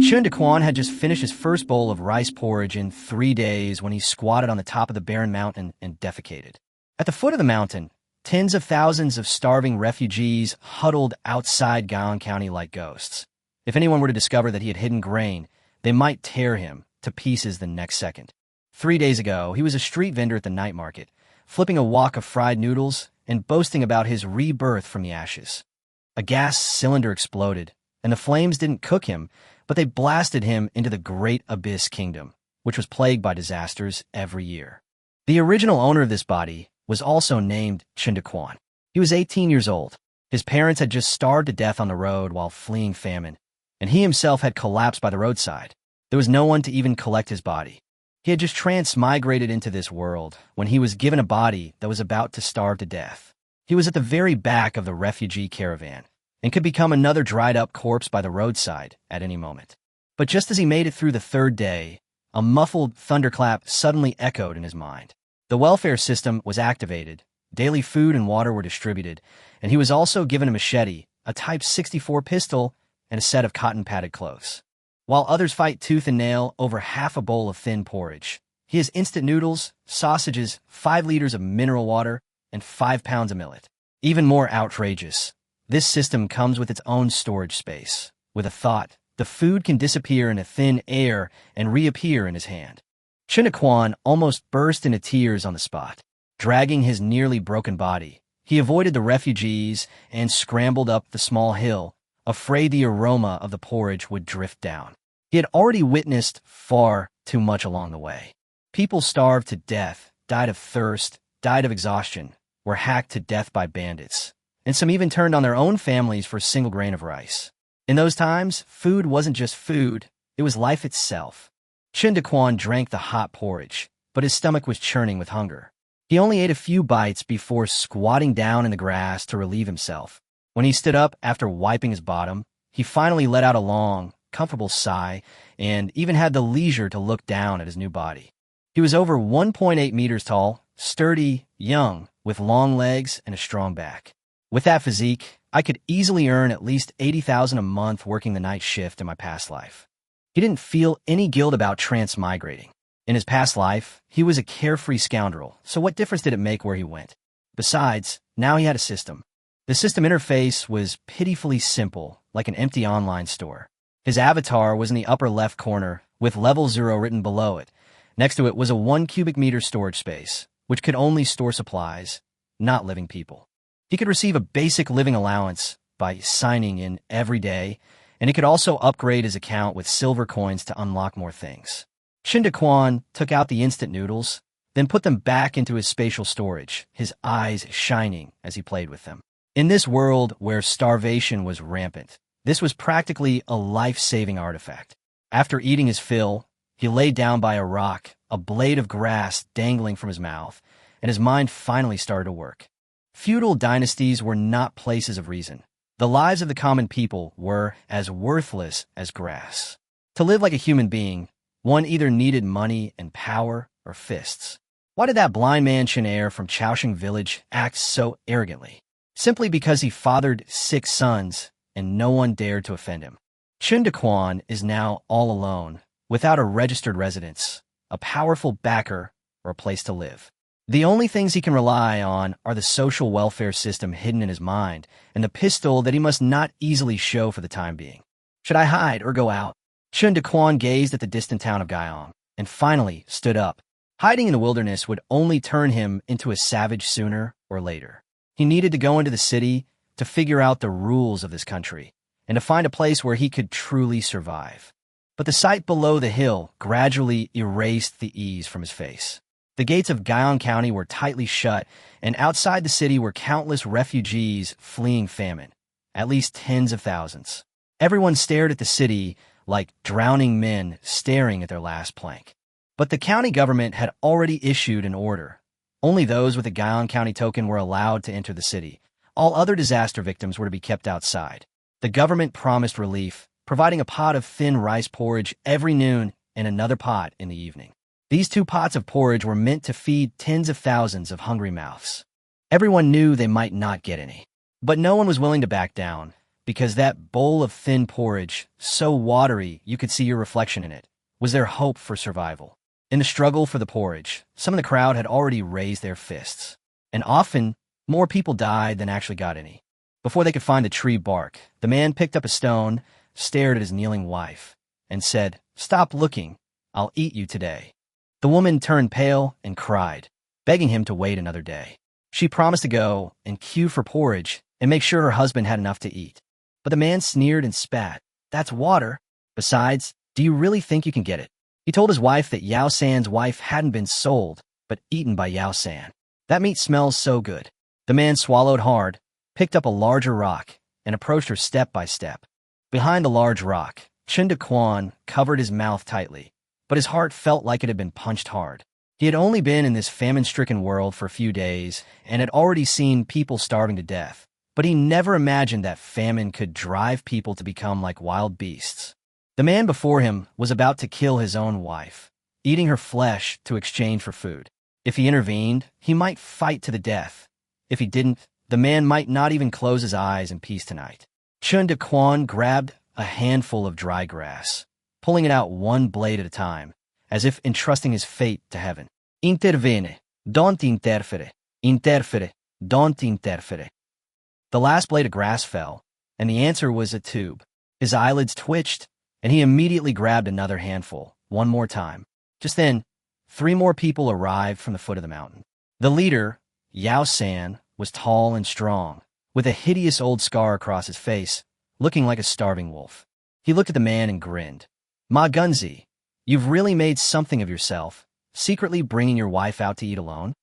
Chen Daquan had just finished his first bowl of rice porridge in 3 days when he squatted on the top of the barren mountain and defecated. At the foot of the mountain, tens of thousands of starving refugees huddled outside Guyang County like ghosts. If anyone were to discover that he had hidden grain, they might tear him to pieces the next second. 3 days ago, he was a street vendor at the night market, flipping a wok of fried noodles and boasting about his rebirth from the ashes. A gas cylinder exploded, and the flames didn't cook him, but they blasted him into the Great Abyss Kingdom, which was plagued by disasters every year. The original owner of this body was also named Chen Daquan. He was 18 years old. His parents had just starved to death on the road while fleeing famine, and he himself had collapsed by the roadside. There was no one to even collect his body. He had just transmigrated into this world when he was given a body that was about to starve to death. He was at the very back of the refugee caravan and could become another dried-up corpse by the roadside at any moment. But just as he made it through the 3rd day, a muffled thunderclap suddenly echoed in his mind. The welfare system was activated, daily food and water were distributed, and he was also given a machete, a Type 64 pistol, and a set of cotton-padded clothes. While others fight tooth and nail over half a bowl of thin porridge, he has instant noodles, sausages, 5 liters of mineral water, and 5 pounds of millet. Even more outrageous, this system comes with its own storage space. With a thought, the food can disappear into thin air and reappear in his hand. Chen Daquan almost burst into tears on the spot. Dragging his nearly broken body, he avoided the refugees and scrambled up the small hill, afraid the aroma of the porridge would drift down. He had already witnessed far too much along the way. People starved to death, died of thirst, died of exhaustion, were hacked to death by bandits, and some even turned on their own families for a single grain of rice. In those times, food wasn't just food, it was life itself. Chen Daquan drank the hot porridge, but his stomach was churning with hunger. He only ate a few bites before squatting down in the grass to relieve himself. When he stood up after wiping his bottom, he finally let out a long, comfortable sigh and even had the leisure to look down at his new body. He was over 1.8 meters tall, sturdy, young, with long legs and a strong back. With that physique, I could easily earn at least $80,000 a month working the night shift in my past life. He didn't feel any guilt about transmigrating. In his past life, he was a carefree scoundrel, so what difference did it make where he went? Besides, now he had a system. The system interface was pitifully simple, like an empty online store. His avatar was in the upper left corner, with level 0 written below it. Next to it was a 1 cubic meter storage space, which could only store supplies, not living people. He could receive a basic living allowance by signing in every day, and he could also upgrade his account with silver coins to unlock more things. Chen Daquan took out the instant noodles, then put them back into his spatial storage, his eyes shining as he played with them. In this world where starvation was rampant, this was practically a life-saving artifact. After eating his fill, he lay down by a rock, a blade of grass dangling from his mouth, and his mind finally started to work. Feudal dynasties were not places of reason. The lives of the common people were as worthless as grass. To live like a human being, one either needed money and power or fists. Why did that blind man Chen from Chaosheng village act so arrogantly? Simply because he fathered 6 sons and no one dared to offend him. Chen Daquan is now all alone, without a registered residence, a powerful backer, or a place to live. The only things he can rely on are the social welfare system hidden in his mind and the pistol that he must not easily show for the time being. Should I hide or go out? Chen Daquan gazed at the distant town of Guyang and finally stood up. Hiding in the wilderness would only turn him into a savage sooner or later. He needed to go into the city to figure out the rules of this country and to find a place where he could truly survive. But the sight below the hill gradually erased the ease from his face. The gates of Guyang County were tightly shut, and outside the city were countless refugees fleeing famine, at least tens of thousands. Everyone stared at the city like drowning men staring at their last plank. But the county government had already issued an order. Only those with a Guyang County token were allowed to enter the city. All other disaster victims were to be kept outside. The government promised relief, providing a pot of thin rice porridge every noon and another pot in the evening. These 2 pots of porridge were meant to feed tens of thousands of hungry mouths. Everyone knew they might not get any. But no one was willing to back down. because that bowl of thin porridge, so watery you could see your reflection in it, was their hope for survival. In the struggle for the porridge, some of the crowd had already raised their fists, and often more people died than actually got any. Before they could find the tree bark, the man picked up a stone, stared at his kneeling wife, and said, "Stop looking, I'll eat you today." The woman turned pale and cried, begging him to wait another day. She promised to go and queue for porridge and make sure her husband had enough to eat. But the man sneered and spat, "That's water. Besides, do you really think you can get it?" He told his wife that Yao San's wife hadn't been sold, but eaten by Yao San. "That meat smells so good." The man swallowed hard, picked up a larger rock, and approached her step by step. Behind the large rock, Chen Daquan covered his mouth tightly, but his heart felt like it had been punched hard. He had only been in this famine-stricken world for a few days and had already seen people starving to death, but he never imagined that famine could drive people to become like wild beasts. The man before him was about to kill his own wife, eating her flesh to exchange for food. If he intervened, he might fight to the death. If he didn't, the man might not even close his eyes in peace tonight. Chen Daquan grabbed a handful of dry grass, pulling it out one blade at a time, as if entrusting his fate to heaven. "Intervene, don't interfere, interfere, don't interfere." The last blade of grass fell, and the answer was a tube. His eyelids twitched, and he immediately grabbed another handful, one more time. Just then, 3 more people arrived from the foot of the mountain. The leader, Yao San, was tall and strong, with a hideous old scar across his face, looking like a starving wolf. He looked at the man and grinned. "Ma Gunzi, you've really made something of yourself, secretly bringing your wife out to eat alone?"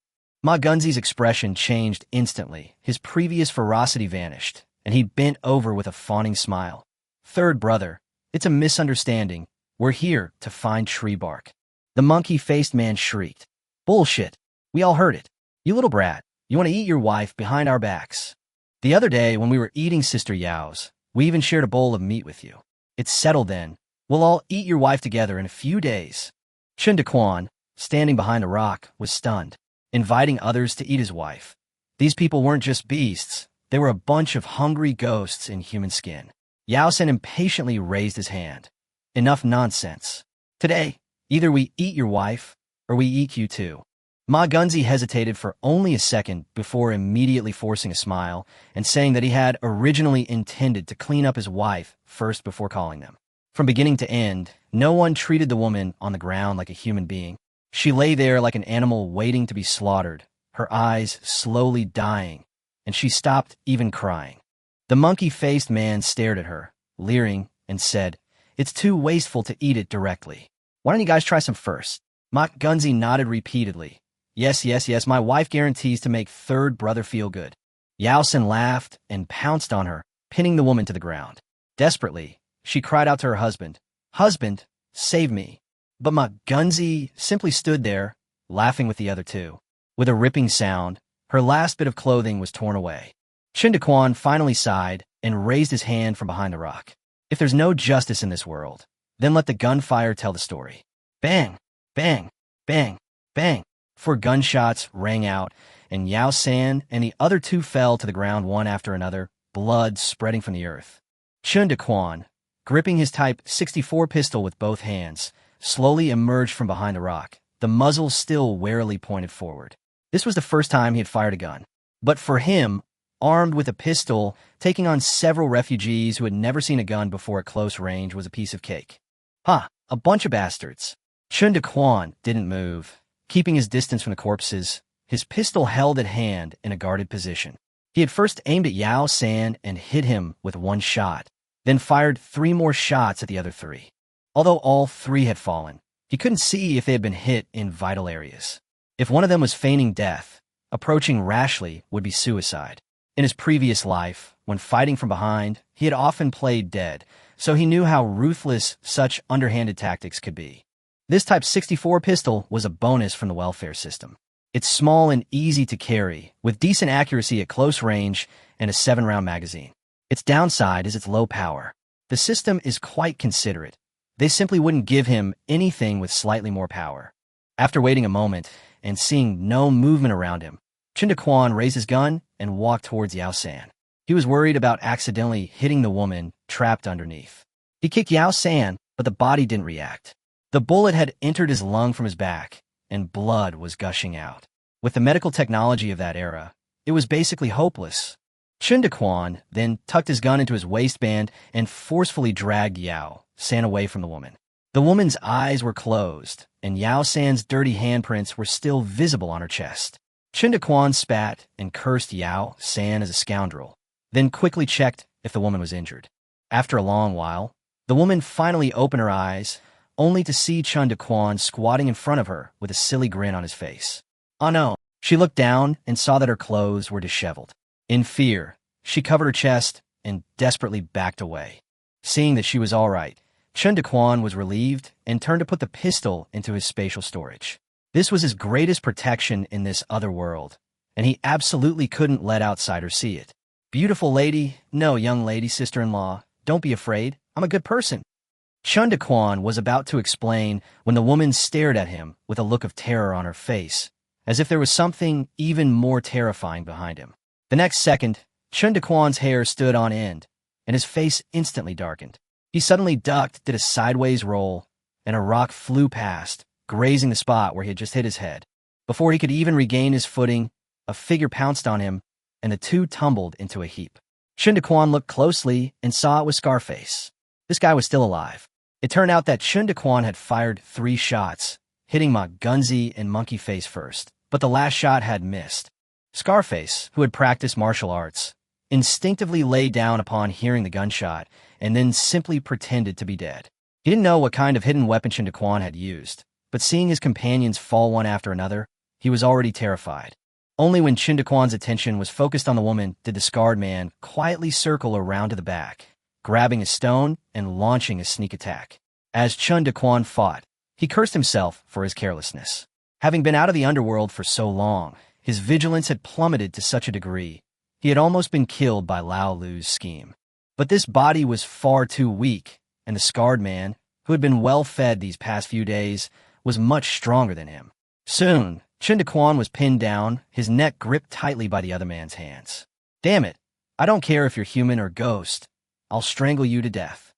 Ma Gunzi's expression changed instantly. His previous ferocity vanished, and he bent over with a fawning smile. "Third brother, it's a misunderstanding. We're here to find tree bark." The monkey-faced man shrieked. "Bullshit. We all heard it. You little brat, you want to eat your wife behind our backs. The other day when we were eating Sister Yao's, we even shared a bowl of meat with you. It's settled then. We'll all eat your wife together in a few days." Chen Daquan, standing behind a rock, was stunned, inviting others to eat his wife. These people weren't just beasts. They were a bunch of hungry ghosts in human skin. Yao San impatiently raised his hand. "Enough nonsense. Today, either we eat your wife, or we eat you too." Ma Gunzi hesitated for only a second before immediately forcing a smile and saying that he had originally intended to clean up his wife first before calling them. From beginning to end, no one treated the woman on the ground like a human being. She lay there like an animal waiting to be slaughtered, her eyes slowly dying, and she stopped even crying. The monkey-faced man stared at her, leering, and said, "It's too wasteful to eat it directly. Why don't you guys try some first?" Ma Gunzi nodded repeatedly. Yes, my wife guarantees to make third brother feel good." Yao San laughed and pounced on her, pinning the woman to the ground. Desperately, she cried out to her husband, "Husband, save me." But Ma Gunzi simply stood there, laughing with the other two. With a ripping sound, her last bit of clothing was torn away. Chen Daquan finally sighed and raised his hand from behind the rock. "If there's no justice in this world, then let the gunfire tell the story." Bang, bang, bang, bang. 4 gunshots rang out, and Yao San and the other 2 fell to the ground one after another, blood spreading from the earth. Chen Daquan, gripping his Type 64 pistol with both hands, slowly emerged from behind the rock, the muzzle still warily pointed forward. This was the first time he had fired a gun. But for him, armed with a pistol, taking on several refugees who had never seen a gun before at close range was a piece of cake. "Ha, a bunch of bastards." Chen Daquan didn't move, keeping his distance from the corpses, his pistol held at hand in a guarded position. He had first aimed at Yao San and hit him with 1 shot, then fired 3 more shots at the other 3. Although all 3 had fallen, he couldn't see if they had been hit in vital areas. If one of them was feigning death, approaching rashly would be suicide. In his previous life, when fighting from behind, he had often played dead, so he knew how ruthless such underhanded tactics could be. This Type 64 pistol was a bonus from the welfare system. It's small and easy to carry, with decent accuracy at close range and a 7-round magazine. Its downside is its low power. The system is quite considerate. They simply wouldn't give him anything with slightly more power. After waiting a moment and seeing no movement around him, Chen Daquan raised his gun and walked towards Yao San. He was worried about accidentally hitting the woman trapped underneath. He kicked Yao San, but the body didn't react. The bullet had entered his lung from his back, and blood was gushing out. With the medical technology of that era, it was basically hopeless. Chen Daquan then tucked his gun into his waistband and forcefully dragged Yao San away from the woman. The woman's eyes were closed, and Yao San's dirty handprints were still visible on her chest. Chen Daquan spat and cursed Yao San as a scoundrel, then quickly checked if the woman was injured. After a long while, the woman finally opened her eyes, only to see Chen Daquan squatting in front of her with a silly grin on his face. Oh no! She looked down and saw that her clothes were disheveled. In fear, she covered her chest and desperately backed away. Seeing that she was all right, Chen Daquan was relieved and turned to put the pistol into his spatial storage. This was his greatest protection in this other world, and he absolutely couldn't let outsiders see it. Beautiful lady, no, young lady, sister-in-law, don't be afraid, I'm a good person. Chen Daquan was about to explain when the woman stared at him with a look of terror on her face, as if there was something even more terrifying behind him. The next second, Chen Daquan's hair stood on end, and his face instantly darkened. He suddenly ducked, did a sideways roll, and a rock flew past, grazing the spot where he had just hit his head. Before he could even regain his footing, a figure pounced on him, and the two tumbled into a heap. Chen Daquan looked closely and saw it was Scarface. This guy was still alive. It turned out that Chen Daquan had fired 3 shots, hitting Ma Gunzi and Monkey Face first, but the last shot had missed. Scarface, who had practiced martial arts, instinctively lay down upon hearing the gunshot and then simply pretended to be dead. He didn't know what kind of hidden weapon Chen Daquan had used, but seeing his companions fall one after another, he was already terrified. Only when Chen Daquan's attention was focused on the woman did the scarred man quietly circle around to the back, grabbing a stone and launching a sneak attack. As Chen Daquan fought, he cursed himself for his carelessness. Having been out of the underworld for so long, his vigilance had plummeted to such a degree, he had almost been killed by Lao Lu's scheme. But this body was far too weak, and the scarred man, who had been well fed these past few days, was much stronger than him. Soon, Chen Daquan was pinned down, his neck gripped tightly by the other man's hands. Damn it, I don't care if you're human or ghost, I'll strangle you to death.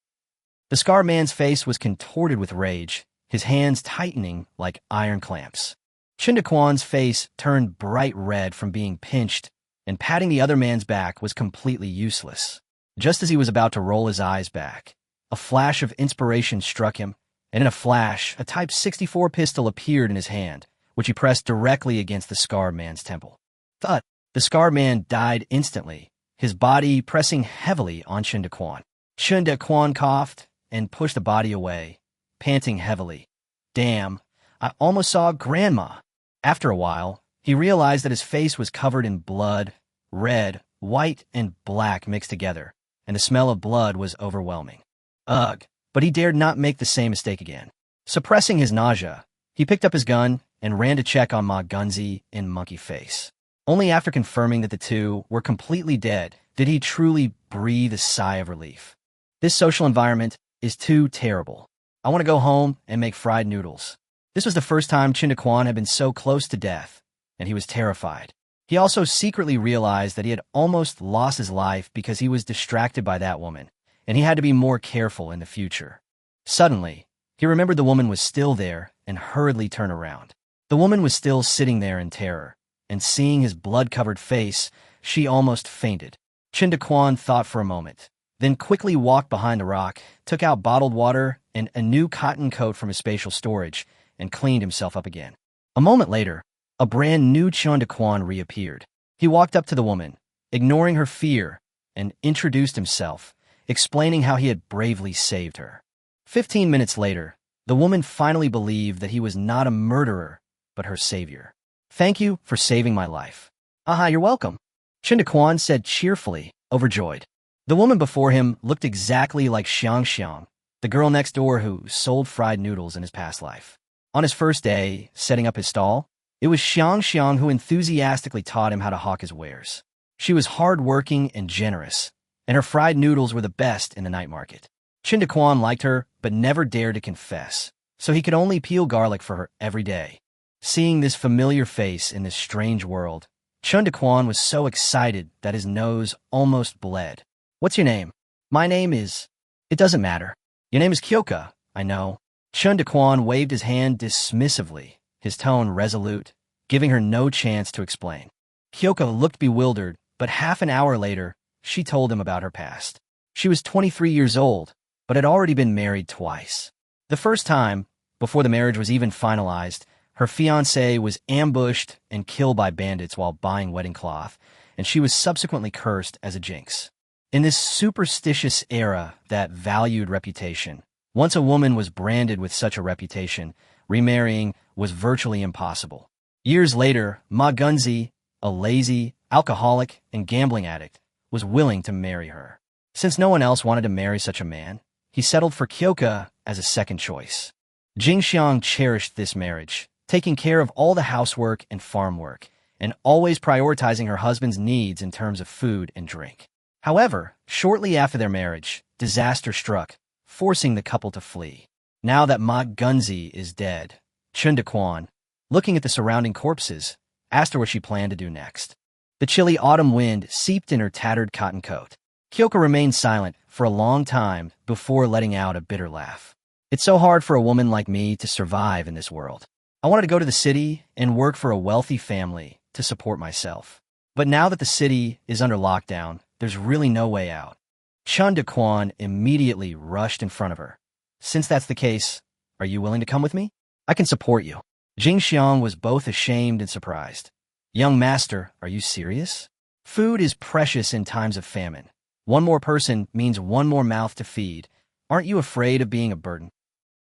The scarred man's face was contorted with rage, his hands tightening like iron clamps. Chen Daquan's face turned bright red from being pinched, and patting the other man's back was completely useless. Just as he was about to roll his eyes back, a flash of inspiration struck him, and in a flash, a Type 64 pistol appeared in his hand, which he pressed directly against the scarred man's temple. Thud! The scarred man died instantly, his body pressing heavily on Chen Daquan. Chen Daquan coughed and pushed the body away, panting heavily. Damn, I almost saw Grandma. After a while, he realized that his face was covered in blood, red, white, and black mixed together, and the smell of blood was overwhelming. Ugh, but he dared not make the same mistake again. Suppressing his nausea, he picked up his gun and ran to check on Ma Gunzi and Monkey Face. Only after confirming that the two were completely dead did he truly breathe a sigh of relief. This social environment is too terrible. I want to go home and make fried noodles. This was the first time Chen Daquan had been so close to death, and he was terrified. He also secretly realized that he had almost lost his life because he was distracted by that woman, and he had to be more careful in the future. Suddenly, he remembered the woman was still there and hurriedly turned around. The woman was still sitting there in terror, and seeing his blood-covered face, she almost fainted. Chen Daquan thought for a moment, then quickly walked behind the rock, took out bottled water and a new cotton coat from his spatial storage, and cleaned himself up again. A moment later, a brand new Chen Daquan reappeared. He walked up to the woman, ignoring her fear, and introduced himself, explaining how he had bravely saved her. 15 minutes later, the woman finally believed that he was not a murderer, but her savior. Thank you for saving my life. Aha, you're welcome, Chen Daquan said cheerfully, overjoyed. The woman before him looked exactly like Xiang Xiang, the girl next door who sold fried noodles in his past life. On his first day, setting up his stall, it was Xiang Xiang who enthusiastically taught him how to hawk his wares. She was hard-working and generous, and her fried noodles were the best in the night market. Chen Daquan liked her, but never dared to confess, so he could only peel garlic for her every day. Seeing this familiar face in this strange world, Chen Daquan was so excited that his nose almost bled. What's your name? My name is... It doesn't matter. Your name is Kyoka, I know. Chen Daquan waved his hand dismissively, his tone resolute, giving her no chance to explain. Kyoka looked bewildered, but half an hour later, she told him about her past. She was 23 years old, but had already been married twice. The first time, before the marriage was even finalized, her fiancé was ambushed and killed by bandits while buying wedding cloth, and she was subsequently cursed as a jinx. In this superstitious era that valued reputation, once a woman was branded with such a reputation, remarrying was virtually impossible. Years later, Ma Gunzi, a lazy, alcoholic, and gambling addict, was willing to marry her. Since no one else wanted to marry such a man, he settled for Kyoka as a second choice. Jingxiang cherished this marriage, taking care of all the housework and farm work, and always prioritizing her husband's needs in terms of food and drink. However, shortly after their marriage, disaster struck, forcing the couple to flee. Now that Ma Gunzi is dead, Chen Daquan, looking at the surrounding corpses, asked her what she planned to do next. The chilly autumn wind seeped in her tattered cotton coat. Kyoka remained silent for a long time before letting out a bitter laugh. It's so hard for a woman like me to survive in this world. I wanted to go to the city and work for a wealthy family to support myself. But now that the city is under lockdown, there's really no way out. Chen Daquan immediately rushed in front of her. Since that's the case, are you willing to come with me? I can support you. Jingxiang was both ashamed and surprised. Young master, are you serious? Food is precious in times of famine. One more person means one more mouth to feed. Aren't you afraid of being a burden?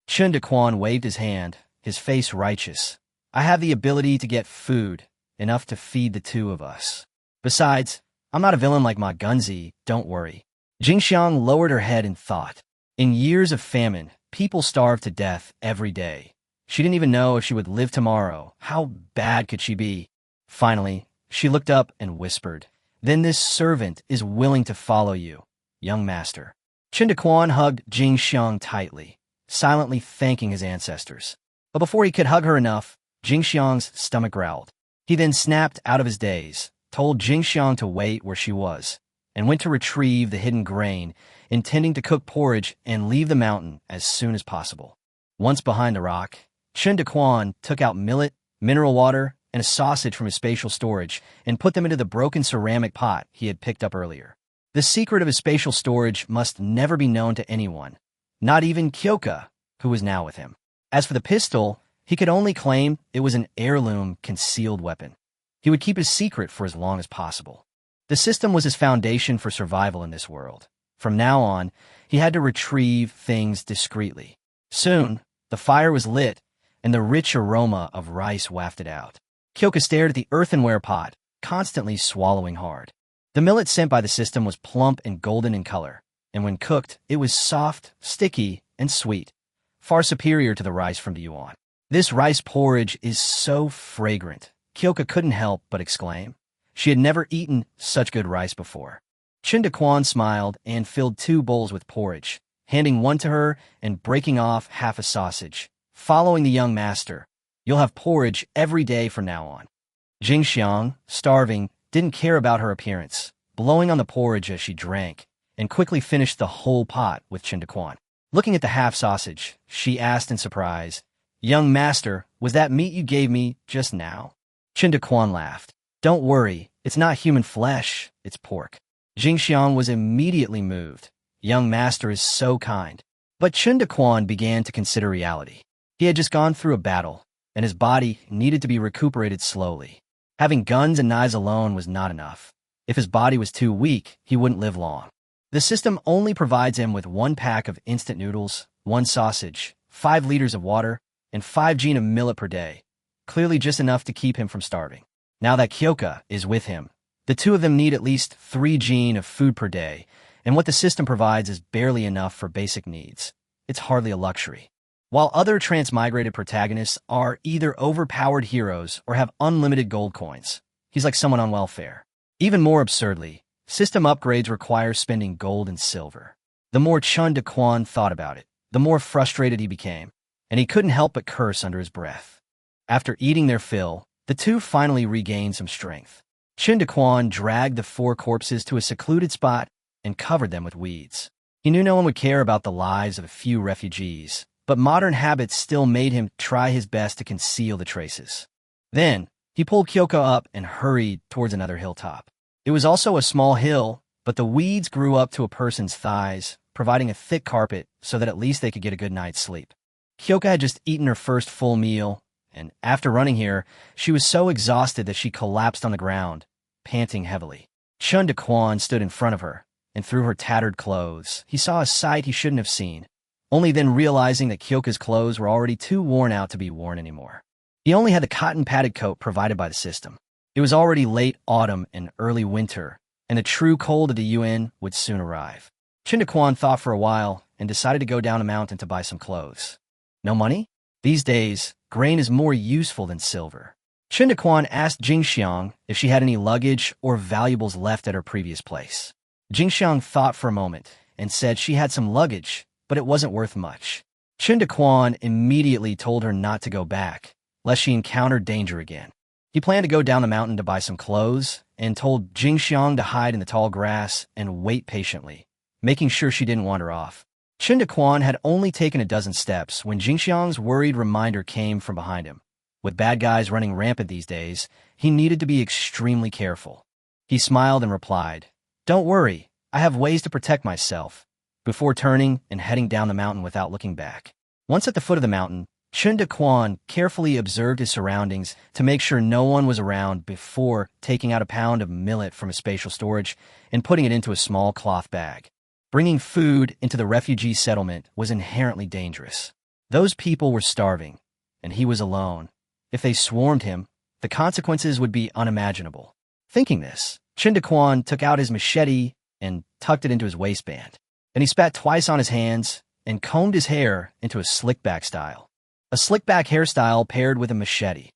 Chen Daquan waved his hand, his face righteous. I have the ability to get food, enough to feed the two of us. Besides, I'm not a villain like Ma Gunzi, don't worry. Jingxiang lowered her head in thought. In years of famine, people starved to death every day. She didn't even know if she would live tomorrow. How bad could she be? Finally, she looked up and whispered, Then this servant is willing to follow you, young master. Chen Daquan hugged Jingxiang tightly, silently thanking his ancestors. But before he could hug her enough, Jingxiang's stomach growled. He then snapped out of his daze, told Jingxiang to wait where she was, and went to retrieve the hidden grain, intending to cook porridge and leave the mountain as soon as possible. Once behind the rock, Chen Daquan took out millet, mineral water, and a sausage from his spatial storage and put them into the broken ceramic pot he had picked up earlier. The secret of his spatial storage must never be known to anyone, not even Kyoka, who was now with him. As for the pistol, he could only claim it was an heirloom concealed weapon. He would keep his secret for as long as possible. The system was his foundation for survival in this world. From now on, he had to retrieve things discreetly. Soon, the fire was lit, and the rich aroma of rice wafted out. Kyoka stared at the earthenware pot, constantly swallowing hard. The millet sent by the system was plump and golden in color, and when cooked, it was soft, sticky, and sweet, far superior to the rice from the yuan. This rice porridge is so fragrant, Kyoka couldn't help but exclaim. She had never eaten such good rice before. Chen Daquan smiled and filled 2 bowls with porridge, handing one to her and breaking off half a sausage. Following the young master, you'll have porridge every day from now on. Jingxiang, starving, didn't care about her appearance, blowing on the porridge as she drank, and quickly finished the whole pot with Chen Daquan. Looking at the half sausage, she asked in surprise, Young master, was that meat you gave me just now? Chen Daquan laughed. Don't worry, it's not human flesh, it's pork. Jingxiang was immediately moved. Young master is so kind. But Chen Daquan began to consider reality. He had just gone through a battle, and his body needed to be recuperated slowly. Having guns and knives alone was not enough. If his body was too weak, he wouldn't live long. The system only provides him with 1 pack of instant noodles, 1 sausage, 5 liters of water, and 5 gene of millet per day, clearly just enough to keep him from starving. Now that Kyoka is with him, the two of them need at least 3 gene of food per day, and what the system provides is barely enough for basic needs. It's hardly a luxury. While other transmigrated protagonists are either overpowered heroes or have unlimited gold coins, he's like someone on welfare. Even more absurdly, system upgrades require spending gold and silver. The more Chen Daquan thought about it, the more frustrated he became, and he couldn't help but curse under his breath. After eating their fill, the two finally regained some strength. Chen Daquan dragged the 4 corpses to a secluded spot and covered them with weeds. He knew no one would care about the lives of a few refugees, but modern habits still made him try his best to conceal the traces. Then, he pulled Kyoko up and hurried towards another hilltop. It was also a small hill, but the weeds grew up to a person's thighs, providing a thick carpet so that at least they could get a good night's sleep. Kyoko had just eaten her first full meal, and after running here, she was so exhausted that she collapsed on the ground, panting heavily. Chen Daquan stood in front of her, and through her tattered clothes, he saw a sight he shouldn't have seen, only then realizing that Kyoko's clothes were already too worn out to be worn anymore. He only had the cotton-padded coat provided by the system. It was already late autumn and early winter, and the true cold of the UN would soon arrive. Chen Daquan thought for a while and decided to go down a mountain to buy some clothes. No money? These days, grain is more useful than silver. Chen Daquan asked Jingxiang if she had any luggage or valuables left at her previous place. Jingxiang thought for a moment and said she had some luggage, but it wasn't worth much. Chen Daquan immediately told her not to go back, lest she encountered danger again. He planned to go down the mountain to buy some clothes and told Jingxiang to hide in the tall grass and wait patiently, making sure she didn't wander off. Chen Daquan had only taken a dozen steps when Jingxiang's worried reminder came from behind him. With bad guys running rampant these days, he needed to be extremely careful. He smiled and replied, "Don't worry, I have ways to protect myself," before turning and heading down the mountain without looking back. Once at the foot of the mountain, Chen Daquan carefully observed his surroundings to make sure no one was around before taking out a pound of millet from his spatial storage and putting it into a small cloth bag. Bringing food into the refugee settlement was inherently dangerous. Those people were starving, and he was alone. If they swarmed him, the consequences would be unimaginable. Thinking this, Chen Daquan took out his machete and tucked it into his waistband. Then he spat twice on his hands and combed his hair into a slick-back style. A slick-back hairstyle paired with a machete.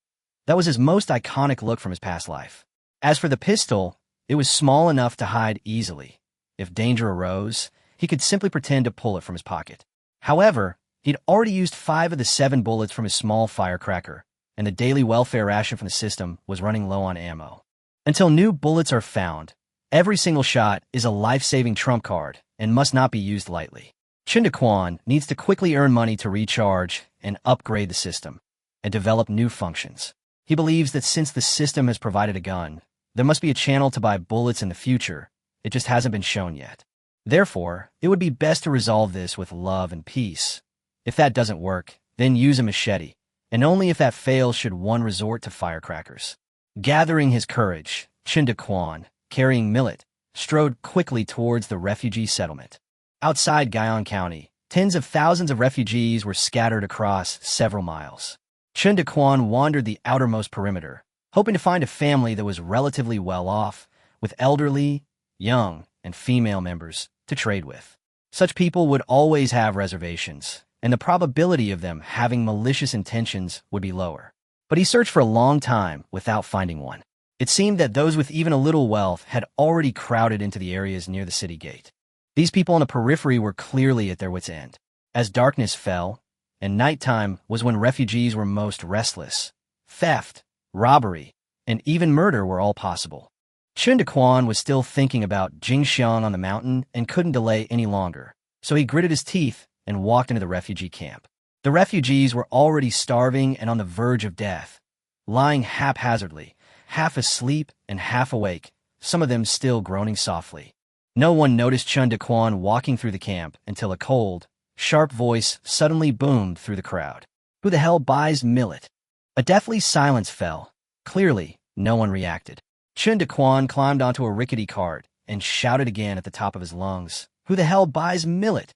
That was his most iconic look from his past life. As for the pistol, it was small enough to hide easily. If danger arose, he could simply pretend to pull it from his pocket. However, he'd already used 5 of the 7 bullets from his small firecracker, and the daily welfare ration from the system was running low on ammo. Until new bullets are found, every single shot is a life-saving trump card and must not be used lightly. Chen Daquan needs to quickly earn money to recharge and upgrade the system, and develop new functions. He believes that since the system has provided a gun, there must be a channel to buy bullets in the future. It just hasn't been shown yet. Therefore, it would be best to resolve this with love and peace. If that doesn't work, then use a machete, and only if that fails should one resort to firecrackers. Gathering his courage, Chen Daquan, carrying millet, strode quickly towards the refugee settlement. Outside Guyang County, tens of thousands of refugees were scattered across several miles. Chen Daquan wandered the outermost perimeter, hoping to find a family that was relatively well off, with elderly, young, and female members to trade with. Such people would always have reservations, and the probability of them having malicious intentions would be lower. But he searched for a long time without finding one. It seemed that those with even a little wealth had already crowded into the areas near the city gate. These people on the periphery were clearly at their wits' end. As darkness fell, and nighttime was when refugees were most restless, theft, robbery, and even murder were all possible. Chen Daquan was still thinking about Jingxiang on the mountain and couldn't delay any longer, so he gritted his teeth and walked into the refugee camp. The refugees were already starving and on the verge of death, lying haphazardly, half asleep and half awake, some of them still groaning softly. No one noticed Chen Daquan walking through the camp until a cold, sharp voice suddenly boomed through the crowd. "Who the hell buys millet?" A deathly silence fell. Clearly, no one reacted. Chen Daquan climbed onto a rickety cart and shouted again at the top of his lungs, "Who the hell buys millet?"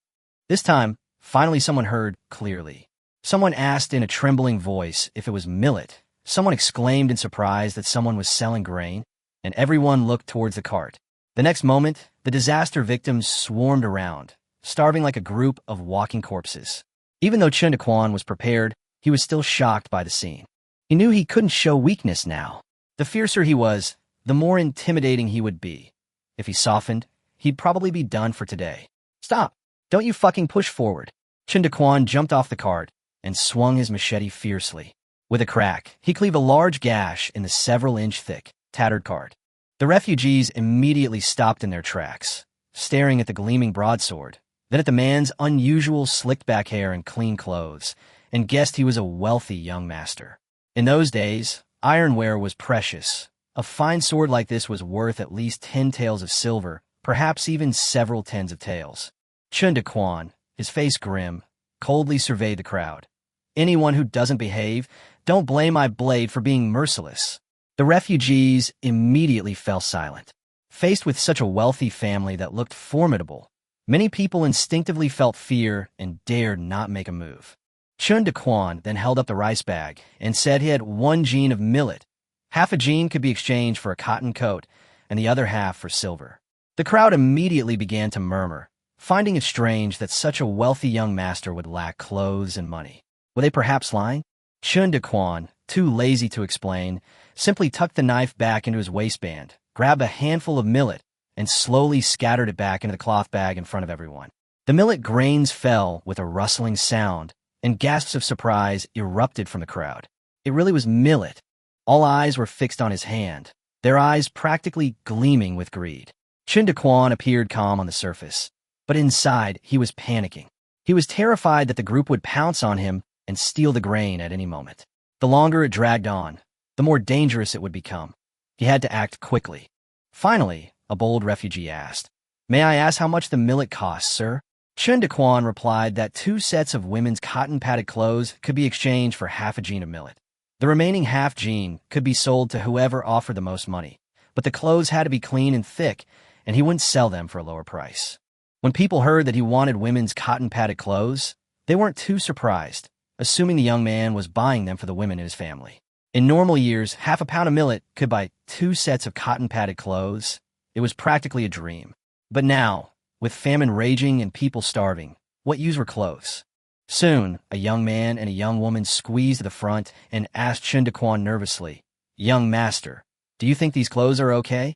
This time, finally someone heard clearly. Someone asked in a trembling voice if it was millet. Someone exclaimed in surprise that someone was selling grain, and everyone looked towards the cart. The next moment, the disaster victims swarmed around, starving like a group of walking corpses. Even though Chen Daquan was prepared, he was still shocked by the scene. He knew he couldn't show weakness now. The fiercer he was, the more intimidating he would be. If he softened, he'd probably be done for today. "Stop! Don't you fucking push forward!" Chen Daquan jumped off the cart and swung his machete fiercely. With a crack, he cleaved a large gash in the several-inch thick, tattered cart. The refugees immediately stopped in their tracks, staring at the gleaming broadsword, then at the man's unusual slicked-back hair and clean clothes, and guessed he was a wealthy young master. In those days, ironware was precious. A fine sword like this was worth at least 10 taels of silver, perhaps even several tens of taels. Chen Daquan, his face grim, coldly surveyed the crowd. Anyone who doesn't behave, don't blame my blade for being merciless. The refugees immediately fell silent. Faced with such a wealthy family that looked formidable, many people instinctively felt fear and dared not make a move. Chen Daquan then held up the rice bag and said he had 1 jean of millet. Half a jean could be exchanged for a cotton coat, and the other half for silver. The crowd immediately began to murmur, finding it strange that such a wealthy young master would lack clothes and money. Were they perhaps lying? Chen Daquan, too lazy to explain, simply tucked the knife back into his waistband, grabbed a handful of millet, and slowly scattered it back into the cloth bag in front of everyone. The millet grains fell with a rustling sound, and gasps of surprise erupted from the crowd. It really was millet. All eyes were fixed on his hand, their eyes practically gleaming with greed. Chen Daquan appeared calm on the surface, but inside he was panicking. He was terrified that the group would pounce on him and steal the grain at any moment. The longer it dragged on, the more dangerous it would become. He had to act quickly. Finally, a bold refugee asked, "May I ask how much the millet costs, sir?" Chen Daquan replied that 2 sets of women's cotton-padded clothes could be exchanged for half a jean of millet. The remaining half jean could be sold to whoever offered the most money, but the clothes had to be clean and thick, and he wouldn't sell them for a lower price. When people heard that he wanted women's cotton-padded clothes, they weren't too surprised, assuming the young man was buying them for the women in his family. In normal years, half a pound of millet could buy 2 sets of cotton-padded clothes. It was practically a dream. But now, with famine raging and people starving, what use were clothes? Soon, a young man and a young woman squeezed to the front and asked Chen Daquan nervously, "Young master, do you think these clothes are okay?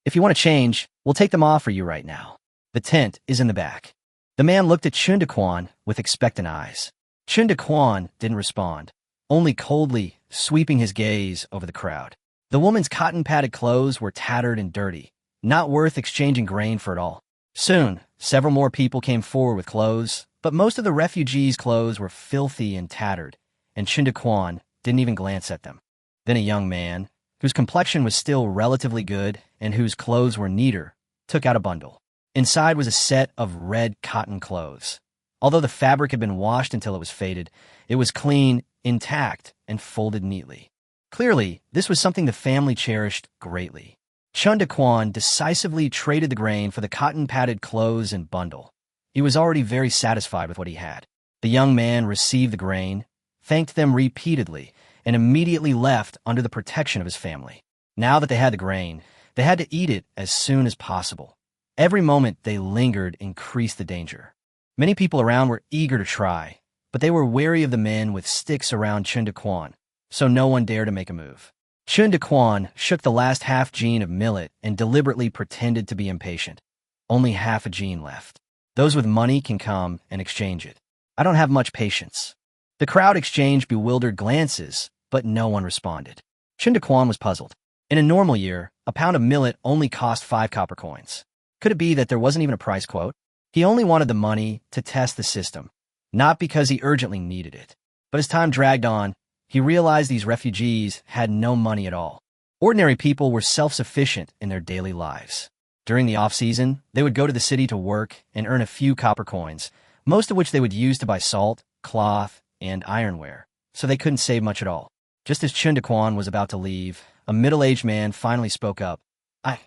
If you want to change, we'll take them off for you right now. The tent is in the back." The man looked at Chen Daquan with expectant eyes. Chen Daquan didn't respond, only coldly sweeping his gaze over the crowd. The woman's cotton-padded clothes were tattered and dirty, not worth exchanging grain for at all. Soon, several more people came forward with clothes, but most of the refugees' clothes were filthy and tattered, and Chen Daquan didn't even glance at them. Then a young man, whose complexion was still relatively good and whose clothes were neater, took out a bundle. Inside was a set of red cotton clothes. Although the fabric had been washed until it was faded, it was clean, intact, and folded neatly. Clearly, this was something the family cherished greatly. Chen Daquan decisively traded the grain for the cotton-padded clothes and bundle. He was already very satisfied with what he had. The young man received the grain, thanked them repeatedly, and immediately left under the protection of his family. Now that they had the grain, they had to eat it as soon as possible. Every moment they lingered increased the danger. Many people around were eager to try, but they were wary of the men with sticks around Chen Daquan, so no one dared to make a move. Chen Daquan shook the last half jean of millet and deliberately pretended to be impatient. Only half a jean left. Those with money can come and exchange it. I don't have much patience. The crowd exchanged bewildered glances, but no one responded. Chen Daquan was puzzled. In a normal year, a pound of millet only cost 5 copper coins. Could it be that there wasn't even a price quote? He only wanted the money to test the system, not because he urgently needed it. But as time dragged on, he realized these refugees had no money at all. Ordinary people were self-sufficient in their daily lives. During the off-season, they would go to the city to work and earn a few copper coins, most of which they would use to buy salt, cloth, and ironware, so they couldn't save much at all. Just as Chen Daquan was about to leave, a middle-aged man finally spoke up. "I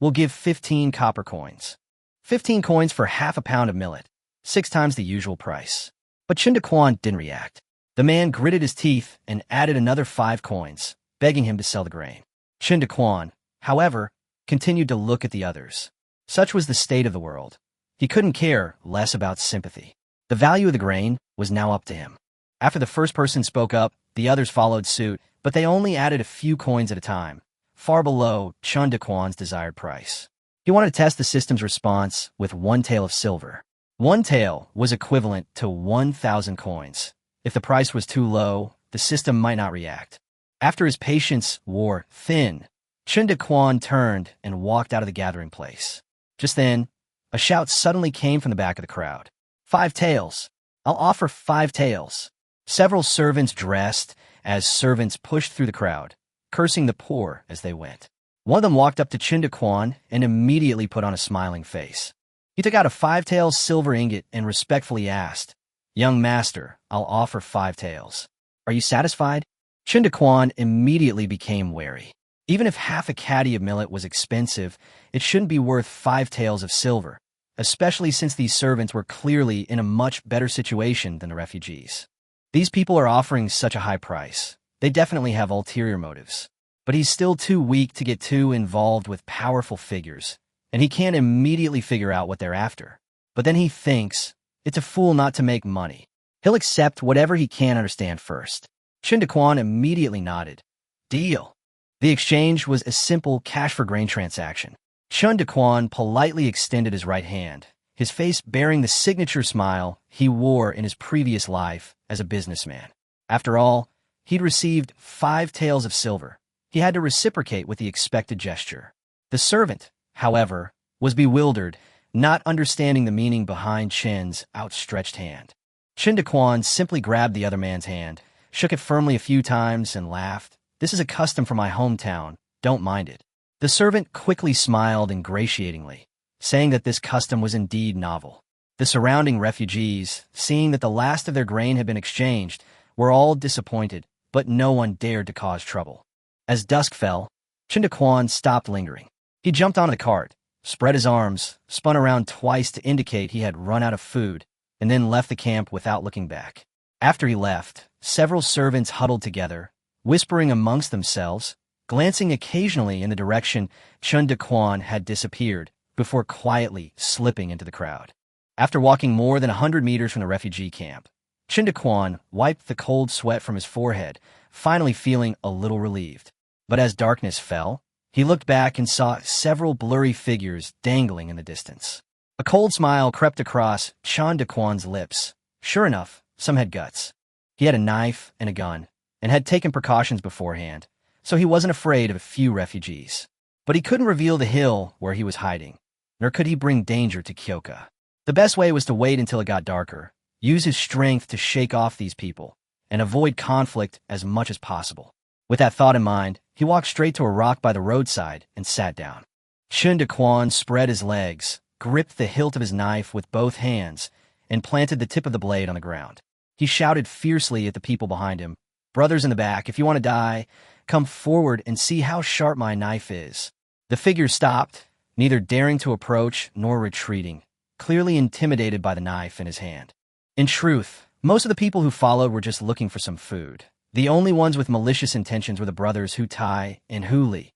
will give 15 copper coins. 15 coins for half a pound of millet, 6 times the usual price." But Chen Daquan didn't react. The man gritted his teeth and added another 5 coins, begging him to sell the grain. Chen Daquan, however, continued to look at the others. Such was the state of the world. He couldn't care less about sympathy. The value of the grain was now up to him. After the first person spoke up, the others followed suit, but they only added a few coins at a time, far below Chen Daquan's desired price. He wanted to test the system's response with 1 tael of silver. 1 tael was equivalent to 1,000 coins. If the price was too low, the system might not react. After his patience wore thin, Chen Daquan turned and walked out of the gathering place. Just then, a shout suddenly came from the back of the crowd. 5 taels. I'll offer 5 taels. Several servants dressed as servants pushed through the crowd, cursing the poor as they went. One of them walked up to Chen Daquan and immediately put on a smiling face. He took out a 5 taels silver ingot and respectfully asked, "Young master, I'll offer 5 taels. Are you satisfied?" Chen Daquan immediately became wary. Even if half a caddy of millet was expensive, it shouldn't be worth 5 taels of silver, especially since these servants were clearly in a much better situation than the refugees. These people are offering such a high price. They definitely have ulterior motives. But he's still too weak to get too involved with powerful figures, and he can't immediately figure out what they're after. But then he thinks, it's a fool not to make money. He'll accept whatever he can understand first. Chen Daquan immediately nodded. Deal. The exchange was a simple cash-for-grain transaction. Chen Daquan politely extended his right hand, his face bearing the signature smile he wore in his previous life as a businessman. After all, he'd received 5 taels of silver. He had to reciprocate with the expected gesture. The servant, however, was bewildered, not understanding the meaning behind Chen's outstretched hand. Chen Daquan simply grabbed the other man's hand, shook it firmly a few times, and laughed. "This is a custom from my hometown. Don't mind it." The servant quickly smiled ingratiatingly, saying that this custom was indeed novel. The surrounding refugees, seeing that the last of their grain had been exchanged, were all disappointed, but no one dared to cause trouble. As dusk fell, Chen Daquan stopped lingering. He jumped onto the cart, spread his arms, spun around twice to indicate he had run out of food, and then left the camp without looking back. After he left, several servants huddled together, whispering amongst themselves, glancing occasionally in the direction Chen Daquan had disappeared, before quietly slipping into the crowd. After walking more than 100 meters from the refugee camp, Chen Daquan wiped the cold sweat from his forehead, finally feeling a little relieved. But as darkness fell, he looked back and saw several blurry figures dangling in the distance. A cold smile crept across Chen Daquan's lips. Sure enough, some had guts. He had a knife and a gun, and had taken precautions beforehand, so he wasn't afraid of a few refugees. But he couldn't reveal the hill where he was hiding, nor could he bring danger to Kyoka. The best way was to wait until it got darker, use his strength to shake off these people, and avoid conflict as much as possible. With that thought in mind, he walked straight to a rock by the roadside and sat down. Chen Daquan spread his legs, gripped the hilt of his knife with both hands, and planted the tip of the blade on the ground. He shouted fiercely at the people behind him, "Brothers in the back, if you want to die, come forward and see how sharp my knife is." The figures stopped, neither daring to approach nor retreating, clearly intimidated by the knife in his hand. In truth, most of the people who followed were just looking for some food. The only ones with malicious intentions were the brothers Hu Tai and Hu Li.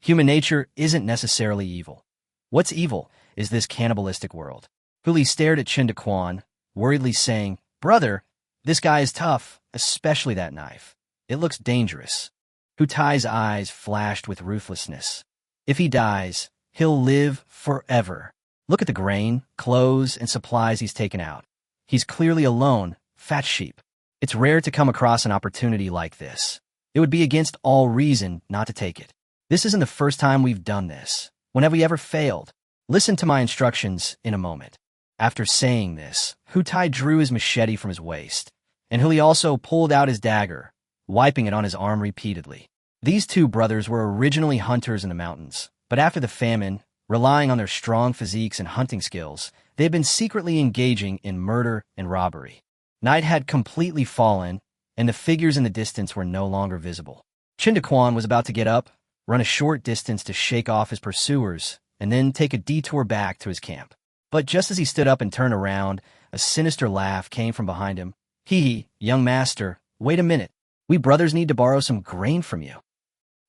Human nature isn't necessarily evil. What's evil is this cannibalistic world. Hu Li stared at Chen Daquan, worriedly saying, "Brother, this guy is tough, especially that knife. It looks dangerous." Hu Tai's eyes flashed with ruthlessness. "If he dies, he'll live forever. Look at the grain, clothes, and supplies he's taken out. He's clearly alone, fat sheep. It's rare to come across an opportunity like this. It would be against all reason not to take it. This isn't the first time we've done this. When have we ever failed? Listen to my instructions in a moment." After saying this, Hu Tai drew his machete from his waist, and Hu Li also pulled out his dagger, wiping it on his arm repeatedly. These two brothers were originally hunters in the mountains, but after the famine, relying on their strong physiques and hunting skills, they had been secretly engaging in murder and robbery. Night had completely fallen, and the figures in the distance were no longer visible. Chen Daquan was about to get up, run a short distance to shake off his pursuers, and then take a detour back to his camp. But just as he stood up and turned around, a sinister laugh came from behind him. "Hee, young master, wait a minute. We brothers need to borrow some grain from you."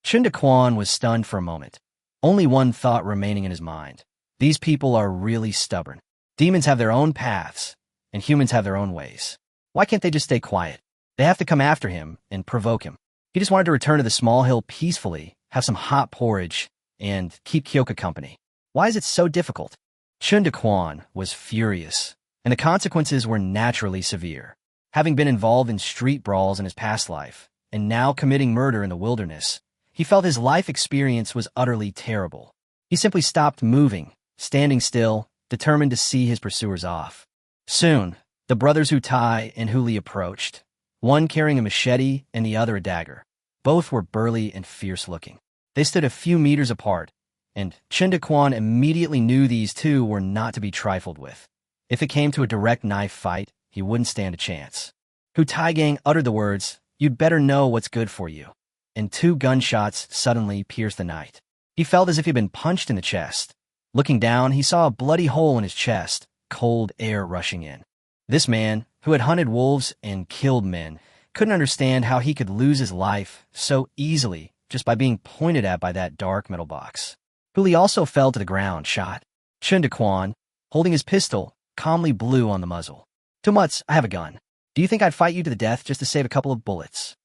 Chen Daquan was stunned for a moment, only one thought remaining in his mind. These people are really stubborn. Demons have their own paths, and humans have their own ways. Why can't they just stay quiet? They have to come after him and provoke him. He just wanted to return to the small hill peacefully, have some hot porridge, and keep Kyoka company. Why is it so difficult? Chen Daquan was furious, and the consequences were naturally severe. Having been involved in street brawls in his past life, and now committing murder in the wilderness, he felt his life experience was utterly terrible. He simply stopped moving, standing still, determined to see his pursuers off. Soon, the brothers Hutai and Huli approached, one carrying a machete and the other a dagger. Both were burly and fierce-looking. They stood a few meters apart, and Chen Daquan immediately knew these two were not to be trifled with. If it came to a direct knife fight, he wouldn't stand a chance. Hutai Gang uttered the words, "You'd better know what's good for you," and 2 gunshots suddenly pierced the night. He felt as if he'd been punched in the chest. Looking down, he saw a bloody hole in his chest, cold air rushing in. This man, who had hunted wolves and killed men, couldn't understand how he could lose his life so easily just by being pointed at by that dark metal box. Huli also fell to the ground, shot. Chen Daquan, holding his pistol, calmly blew on the muzzle. "Too much, I have a gun. Do you think I'd fight you to the death just to save a couple of bullets?"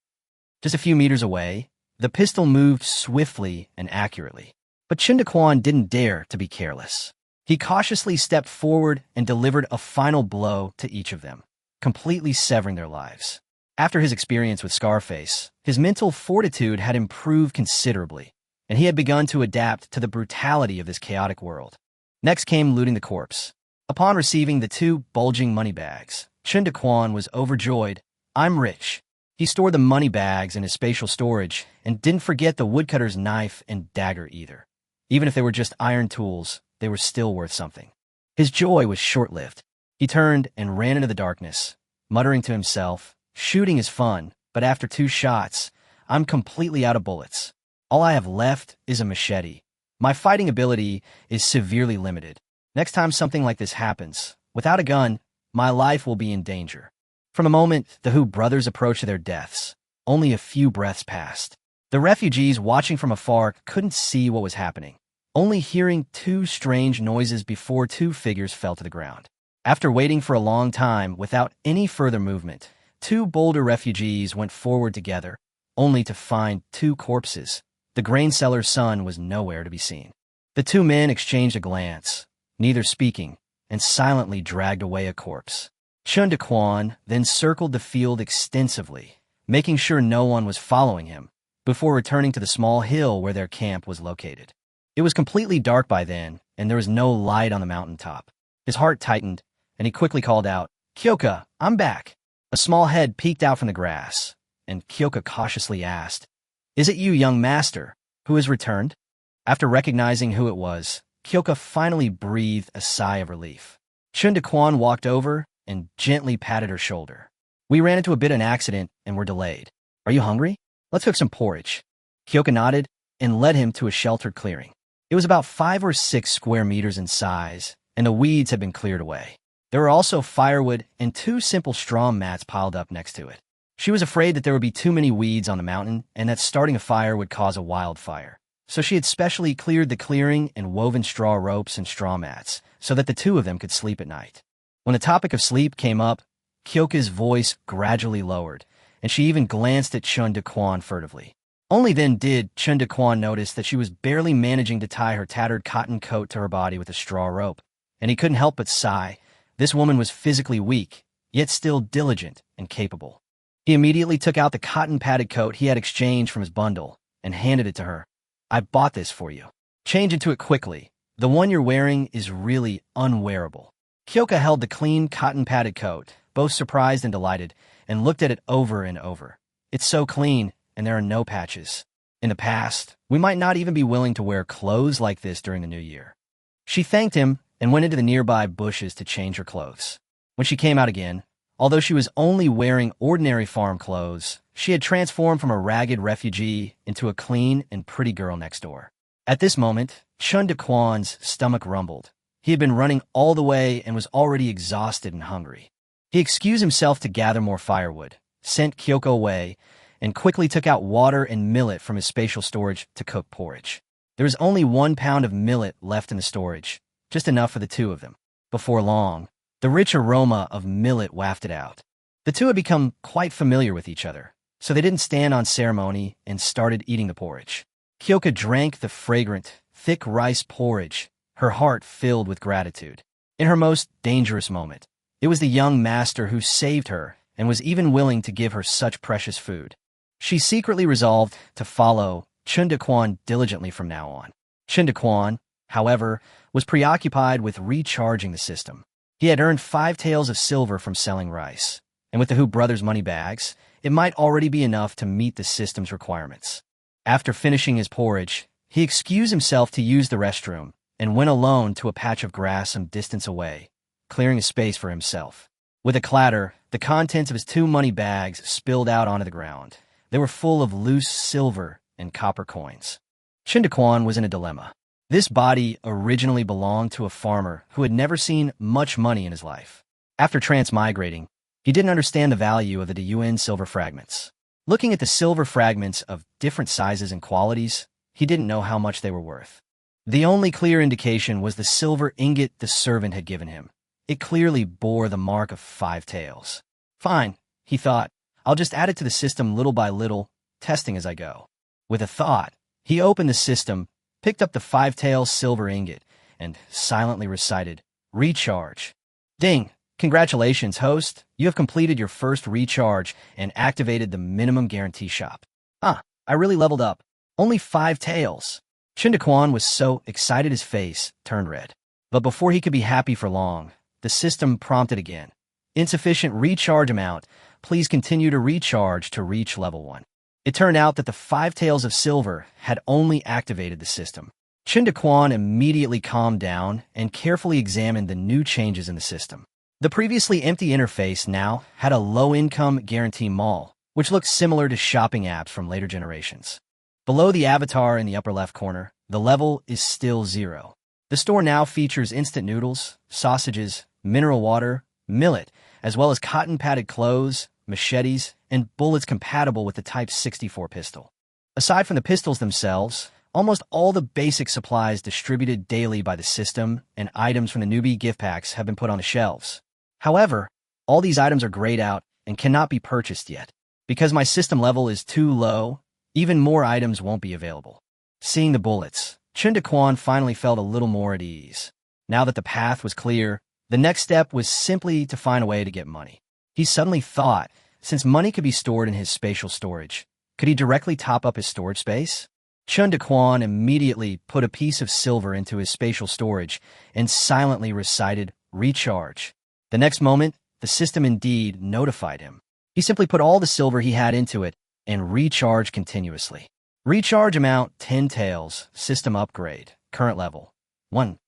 Just a few meters away, the pistol moved swiftly and accurately. But Chen Daquan didn't dare to be careless. He cautiously stepped forward and delivered a final blow to each of them, completely severing their lives. After his experience with Scarface, his mental fortitude had improved considerably, and he had begun to adapt to the brutality of this chaotic world. Next came looting the corpse. Upon receiving the 2 bulging money bags, Chen Daquan was overjoyed. "I'm rich." He stored the money bags in his spatial storage and didn't forget the woodcutter's knife and dagger either. Even if they were just iron tools, they were still worth something. His joy was short-lived. He turned and ran into the darkness, muttering to himself, "Shooting is fun, but after 2 shots, I'm completely out of bullets. All I have left is a machete. My fighting ability is severely limited. Next time something like this happens, without a gun, my life will be in danger." From the moment the Hu brothers approached their deaths, only a few breaths passed. The refugees watching from afar couldn't see what was happening, only hearing 2 strange noises before 2 figures fell to the ground. After waiting for a long time without any further movement, 2 bolder refugees went forward together, only to find 2 corpses. The grain seller's son was nowhere to be seen. The 2 men exchanged a glance, neither speaking, and silently dragged away a corpse. Chen Daquan then circled the field extensively, making sure no one was following him, before returning to the small hill where their camp was located. It was completely dark by then, and there was no light on the mountaintop. His heart tightened, and he quickly called out, "Kyoka, I'm back." A small head peeked out from the grass, and Kyoka cautiously asked, "Is it you, young master, who has returned?" After recognizing who it was, Kyoka finally breathed a sigh of relief. Chen Daquan walked over and gently patted her shoulder. "We ran into a bit of an accident and were delayed. Are you hungry? Let's cook some porridge." Kyoka nodded and led him to a sheltered clearing. It was about 5 or 6 square meters in size, and the weeds had been cleared away. There were also firewood and 2 simple straw mats piled up next to it. She was afraid that there would be too many weeds on the mountain and that starting a fire would cause a wildfire. So she had specially cleared the clearing and woven straw ropes and straw mats so that the 2 of them could sleep at night. When the topic of sleep came up, Kyoka's voice gradually lowered, and she even glanced at Chen Daquan furtively. Only then did Chen Daquan notice that she was barely managing to tie her tattered cotton coat to her body with a straw rope, and he couldn't help but sigh. This woman was physically weak, yet still diligent and capable. He immediately took out the cotton-padded coat he had exchanged from his bundle and handed it to her. "I bought this for you. Change into it quickly. The one you're wearing is really unwearable." Kyoka held the clean cotton-padded coat, both surprised and delighted, and looked at it over and over. "It's so clean, and there are no patches. In the past, we might not even be willing to wear clothes like this during the new year." She thanked him and went into the nearby bushes to change her clothes. When she came out again, although she was only wearing ordinary farm clothes, she had transformed from a ragged refugee into a clean and pretty girl next door. At this moment, Chen Daquan's stomach rumbled. He had been running all the way and was already exhausted and hungry. He excused himself to gather more firewood, sent Kyoka away, and quickly took out water and millet from his spatial storage to cook porridge. There was only 1 pound of millet left in the storage, just enough for the 2 of them. Before long, the rich aroma of millet wafted out. The 2 had become quite familiar with each other, so they didn't stand on ceremony and started eating the porridge. Kyoka drank the fragrant, thick rice porridge, her heart filled with gratitude. In her most dangerous moment, it was the young master who saved her and was even willing to give her such precious food. She secretly resolved to follow Chen Daquan diligently from now on. Chen Daquan, however, was preoccupied with recharging the system. He had earned 5 taels of silver from selling rice, and with the Hu brothers' money bags, it might already be enough to meet the system's requirements. After finishing his porridge, he excused himself to use the restroom and went alone to a patch of grass some distance away, clearing a space for himself. With a clatter, the contents of his 2 money bags spilled out onto the ground. They were full of loose silver and copper coins. Chen Daquan was in a dilemma. This body originally belonged to a farmer who had never seen much money in his life. After transmigrating, he didn't understand the value of the Yuan silver fragments. Looking at the silver fragments of different sizes and qualities, he didn't know how much they were worth. The only clear indication was the silver ingot the servant had given him. It clearly bore the mark of 5 taels. Fine, he thought. I'll just add it to the system little by little, testing as I go. With a thought, he opened the system, picked up the 5 taels silver ingot, and silently recited, "Recharge." Ding! Congratulations, host. You have completed your first recharge and activated the minimum guarantee shop. I really leveled up. Only 5 taels. Chen Daquan was so excited his face turned red. But before he could be happy for long, the system prompted again. Insufficient recharge amount. Please continue to recharge to reach level 1. It turned out that the 5 taels of silver had only activated the system. Chen Daquan immediately calmed down and carefully examined the new changes in the system. The previously empty interface now had a low-income guarantee mall, which looked similar to shopping apps from later generations. Below the avatar in the upper left corner, the level is still 0. The store now features instant noodles, sausages, mineral water, millet, as well as cotton-padded clothes, machetes, and bullets compatible with the Type 64 pistol. Aside from the pistols themselves, almost all the basic supplies distributed daily by the system and items from the newbie gift packs have been put on the shelves. However, all these items are grayed out and cannot be purchased yet. Because my system level is too low, even more items won't be available. Seeing the bullets, Chen Daquan finally felt a little more at ease. Now that the path was clear, the next step was simply to find a way to get money. He suddenly thought, since money could be stored in his spatial storage, could he directly top up his storage space? Chen Daquan immediately put a piece of silver into his spatial storage and silently recited, "Recharge." The next moment, the system indeed notified him. He simply put all the silver he had into it and recharged continuously. Recharge amount 10 taels, system upgrade, current level 1.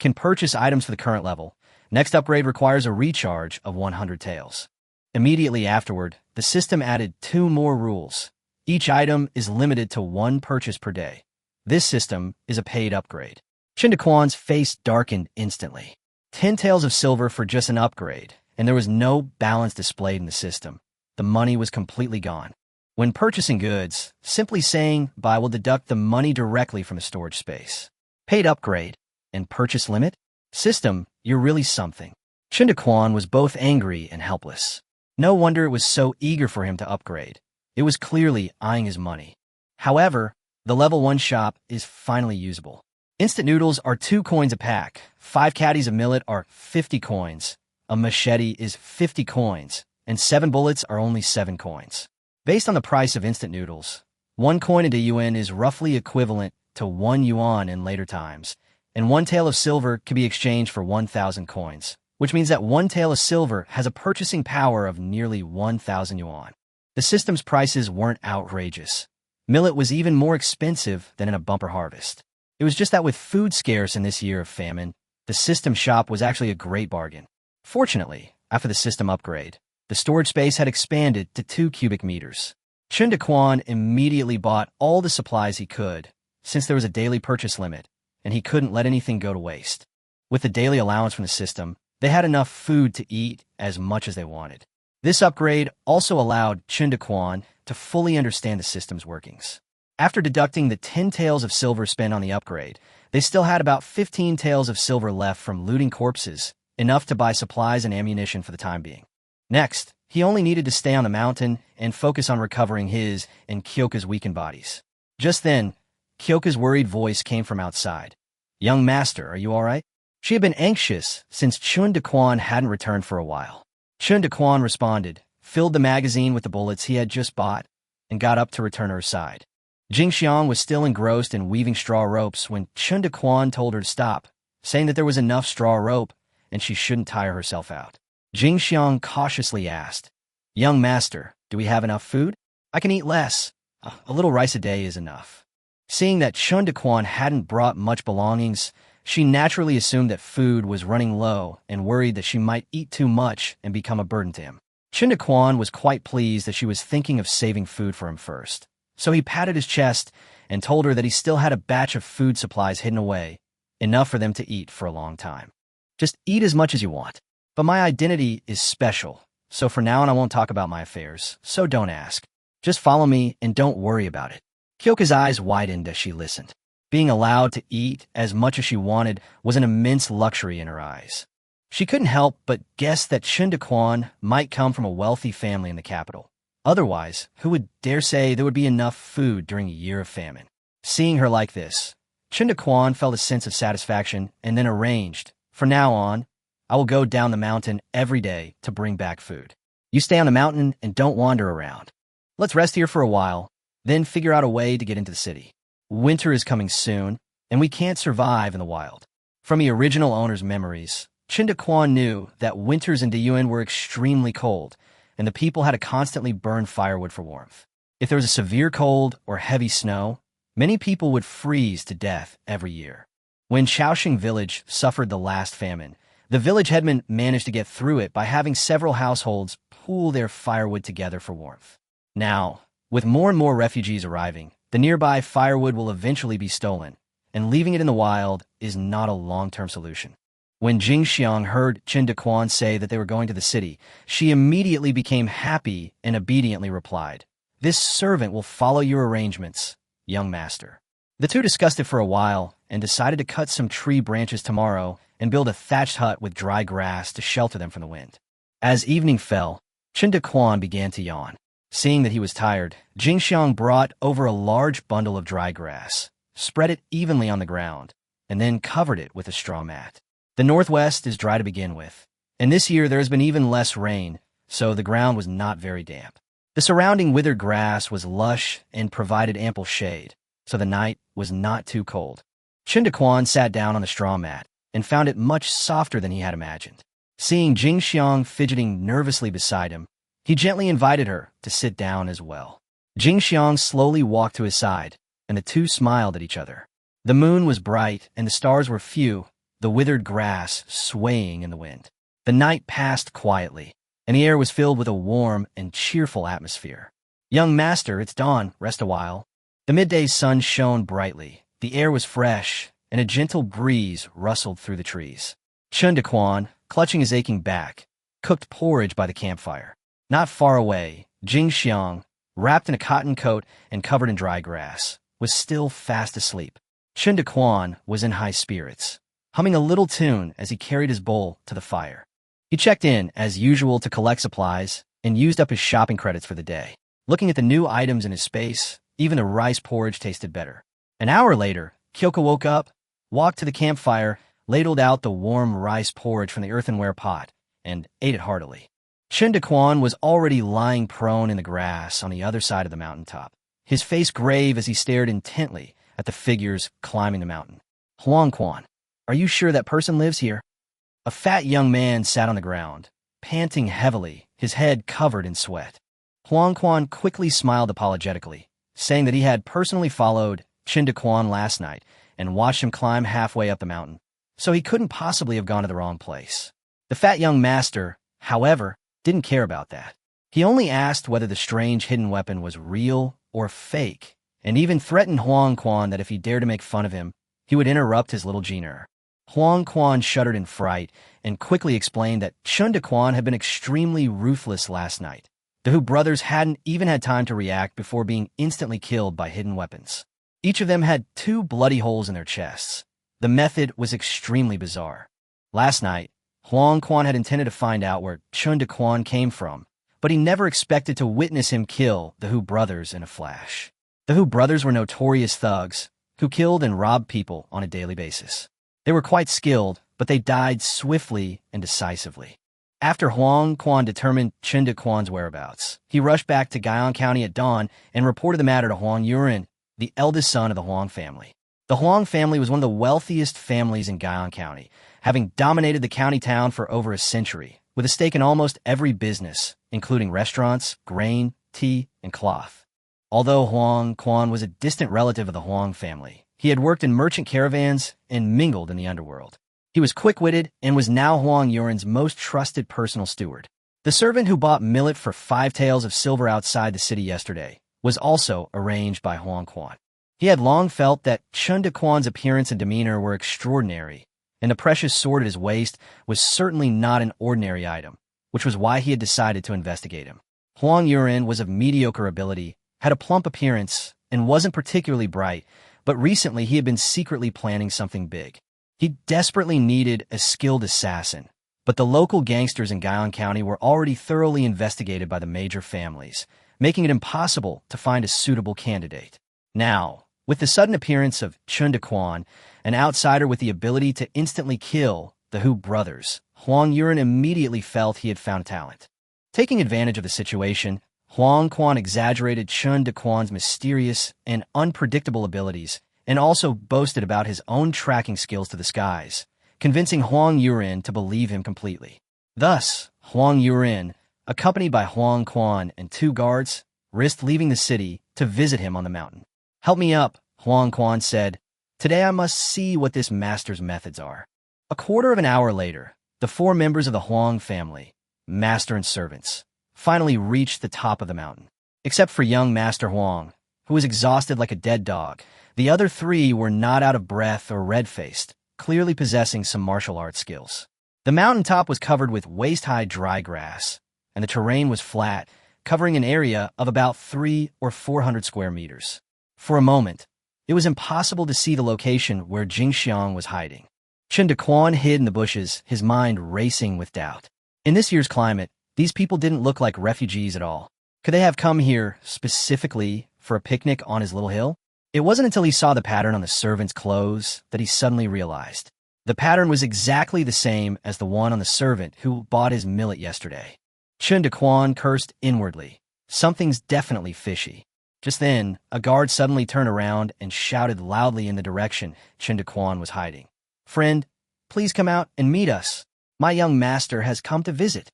Can purchase items for the current level. Next upgrade requires a recharge of 100 taels. Immediately afterward, the system added 2 more rules. Each item is limited to 1 purchase per day. This system is a paid upgrade. Chen Daquan's face darkened instantly. 10 taels of silver for just an upgrade, and there was no balance displayed in the system. The money was completely gone. When purchasing goods, simply saying buy will deduct the money directly from the storage space. Paid upgrade and purchase limit? System, you're really something. Chen Daquan was both angry and helpless. No wonder it was so eager for him to upgrade. It was clearly eyeing his money. However, the level 1 shop is finally usable. Instant noodles are 2 coins a pack, 5 caddies of millet are 50 coins, a machete is 50 coins, and 7 bullets are only 7 coins. Based on the price of instant noodles, 1 coin into yuan is roughly equivalent to 1 yuan in later times, and 1 tael of silver can be exchanged for 1,000 coins, which means that 1 tael of silver has a purchasing power of nearly 1,000 yuan. The system's prices weren't outrageous. Millet was even more expensive than in a bumper harvest. It was just that with food scarce in this year of famine, the system shop was actually a great bargain. Fortunately, after the system upgrade, the storage space had expanded to 2 cubic meters. Chen Daquan immediately bought all the supplies he could, since there was a daily purchase limit, and he couldn't let anything go to waste. With the daily allowance from the system, they had enough food to eat as much as they wanted. This upgrade also allowed Chen Daquan to fully understand the system's workings. After deducting the 10 taels of silver spent on the upgrade, they still had about 15 taels of silver left from looting corpses, enough to buy supplies and ammunition for the time being. Next, he only needed to stay on the mountain and focus on recovering his and Kyoka's weakened bodies. Just then, Kyoka's worried voice came from outside. "Young master, are you all right?" She had been anxious since Chen Daquan hadn't returned for a while. Chen Daquan responded, filled the magazine with the bullets he had just bought, and got up to return to her side. Jing Xiang was still engrossed in weaving straw ropes when Chen Daquan told her to stop, saying that there was enough straw rope and she shouldn't tire herself out. Jing Xiang cautiously asked, "Young master, do we have enough food? I can eat less. A little rice a day is enough." Seeing that Chen Daquan hadn't brought much belongings, she naturally assumed that food was running low and worried that she might eat too much and become a burden to him. Chen Daquan was quite pleased that she was thinking of saving food for him first, so he patted his chest and told her that he still had a batch of food supplies hidden away, enough for them to eat for a long time. "Just eat as much as you want. But my identity is special, so for now on I won't talk about my affairs, so don't ask. Just follow me and don't worry about it." Kyoka's eyes widened as she listened. Being allowed to eat as much as she wanted was an immense luxury in her eyes. She couldn't help but guess that Chen Daquan might come from a wealthy family in the capital. Otherwise, who would dare say there would be enough food during a year of famine? Seeing her like this, Chen Daquan felt a sense of satisfaction and then arranged, "From now on, I will go down the mountain every day to bring back food. You stay on the mountain and don't wander around. Let's rest here for a while, then figure out a way to get into the city. Winter is coming soon, and we can't survive in the wild." From the original owner's memories, Chen Daquan knew that winters in Diyuan were extremely cold, and the people had to constantly burn firewood for warmth. If there was a severe cold or heavy snow, many people would freeze to death every year. When Shaoxing village suffered the last famine, the village headman managed to get through it by having several households pool their firewood together for warmth. Now, with more and more refugees arriving, the nearby firewood will eventually be stolen, and leaving it in the wild is not a long-term solution. When Jing Xiang heard Chen Daquan say that they were going to the city, she immediately became happy and obediently replied, "This servant will follow your arrangements, young master." The two discussed it for a while and decided to cut some tree branches tomorrow and build a thatched hut with dry grass to shelter them from the wind. As evening fell, Chen Daquan began to yawn. Seeing that he was tired, Jing Xiang brought over a large bundle of dry grass, spread it evenly on the ground, and then covered it with a straw mat. The northwest is dry to begin with, and this year there has been even less rain, so the ground was not very damp. The surrounding withered grass was lush and provided ample shade, so the night was not too cold. Chen Daquan sat down on the straw mat and found it much softer than he had imagined. Seeing Jing Xiang fidgeting nervously beside him, he gently invited her to sit down as well. Jing Xiang slowly walked to his side, and the two smiled at each other. The moon was bright and the stars were few, the withered grass swaying in the wind. The night passed quietly, and the air was filled with a warm and cheerful atmosphere. "Young master, it's dawn. Rest a while." The midday sun shone brightly, the air was fresh, and a gentle breeze rustled through the trees. Chen Daquan, clutching his aching back, cooked porridge by the campfire. Not far away, Jing Xiang, wrapped in a cotton coat and covered in dry grass, was still fast asleep. Chen Daquan was in high spirits, humming a little tune as he carried his bowl to the fire. He checked in, as usual, to collect supplies and used up his shopping credits for the day. Looking at the new items in his space, even the rice porridge tasted better. An hour later, Kyoka woke up, walked to the campfire, ladled out the warm rice porridge from the earthenware pot, and ate it heartily. Chen Daquan was already lying prone in the grass on the other side of the mountaintop, his face grave as he stared intently at the figures climbing the mountain. "Huang Quan, are you sure that person lives here?" A fat young man sat on the ground, panting heavily, his head covered in sweat. Huang Quan quickly smiled apologetically, saying that he had personally followed Chen Daquan last night and watched him climb halfway up the mountain, so he couldn't possibly have gone to the wrong place. The fat young master, however, didn't care about that. He only asked whether the strange hidden weapon was real or fake, and even threatened Huang Quan that if he dared to make fun of him, he would interrupt his little jeaner. Huang Quan shuddered in fright and quickly explained that Chen Daquan had been extremely ruthless last night. The Hu brothers hadn't even had time to react before being instantly killed by hidden weapons. Each of them had 2 bloody holes in their chests. The method was extremely bizarre. Last night, Huang Quan had intended to find out where Chen Daquan came from, but he never expected to witness him kill the Hu brothers in a flash. The Hu brothers were notorious thugs who killed and robbed people on a daily basis. They were quite skilled, but they died swiftly and decisively. After Huang Quan determined Chen Daquan's whereabouts, he rushed back to Guyang County at dawn and reported the matter to Huang Yuan, the eldest son of the Huang family. The Huang family was one of the wealthiest families in Guyang County, having dominated the county town for over a century, with a stake in almost every business, including restaurants, grain, tea, and cloth. Although Huang Quan was a distant relative of the Huang family, he had worked in merchant caravans and mingled in the underworld. He was quick-witted and was now Huang Yuren's most trusted personal steward. The servant who bought millet for 5 taels of silver outside the city yesterday was also arranged by Huang Quan. He had long felt that Chen Daquan's appearance and demeanor were extraordinary, and the precious sword at his waist was certainly not an ordinary item, which was why he had decided to investigate him. Huang Yuren was of mediocre ability, had a plump appearance, and wasn't particularly bright, but recently he had been secretly planning something big. He desperately needed a skilled assassin, but the local gangsters in Guyang County were already thoroughly investigated by the major families, making it impossible to find a suitable candidate. Now, with the sudden appearance of Chen Daquan, an outsider with the ability to instantly kill the Hu brothers, Huang Yuren immediately felt he had found talent. Taking advantage of the situation, Huang Quan exaggerated Chen Daquan's mysterious and unpredictable abilities and also boasted about his own tracking skills to the skies, convincing Huang Yuren to believe him completely. Thus, Huang Yuren, accompanied by Huang Quan and 2 guards, risked leaving the city to visit him on the mountain. "Help me up," Huang Quan said. "Today I must see what this master's methods are." A quarter of an hour later, the 4 members of the Huang family, master and servants, finally reached the top of the mountain. Except for young Master Huang, who was exhausted like a dead dog, the other 3 were not out of breath or red-faced, clearly possessing some martial arts skills. The mountaintop was covered with waist-high dry grass, and the terrain was flat, covering an area of about 300 or 400 square meters. For a moment, it was impossible to see the location where Jingxiang was hiding. Chen Daquan hid in the bushes, his mind racing with doubt. In this year's climate, these people didn't look like refugees at all. Could they have come here specifically for a picnic on his little hill? It wasn't until he saw the pattern on the servant's clothes that he suddenly realized. The pattern was exactly the same as the one on the servant who bought his millet yesterday. Chen Daquan cursed inwardly. Something's definitely fishy. Just then, a guard suddenly turned around and shouted loudly in the direction Chen Daquan was hiding. "Friend, please come out and meet us. My young master has come to visit."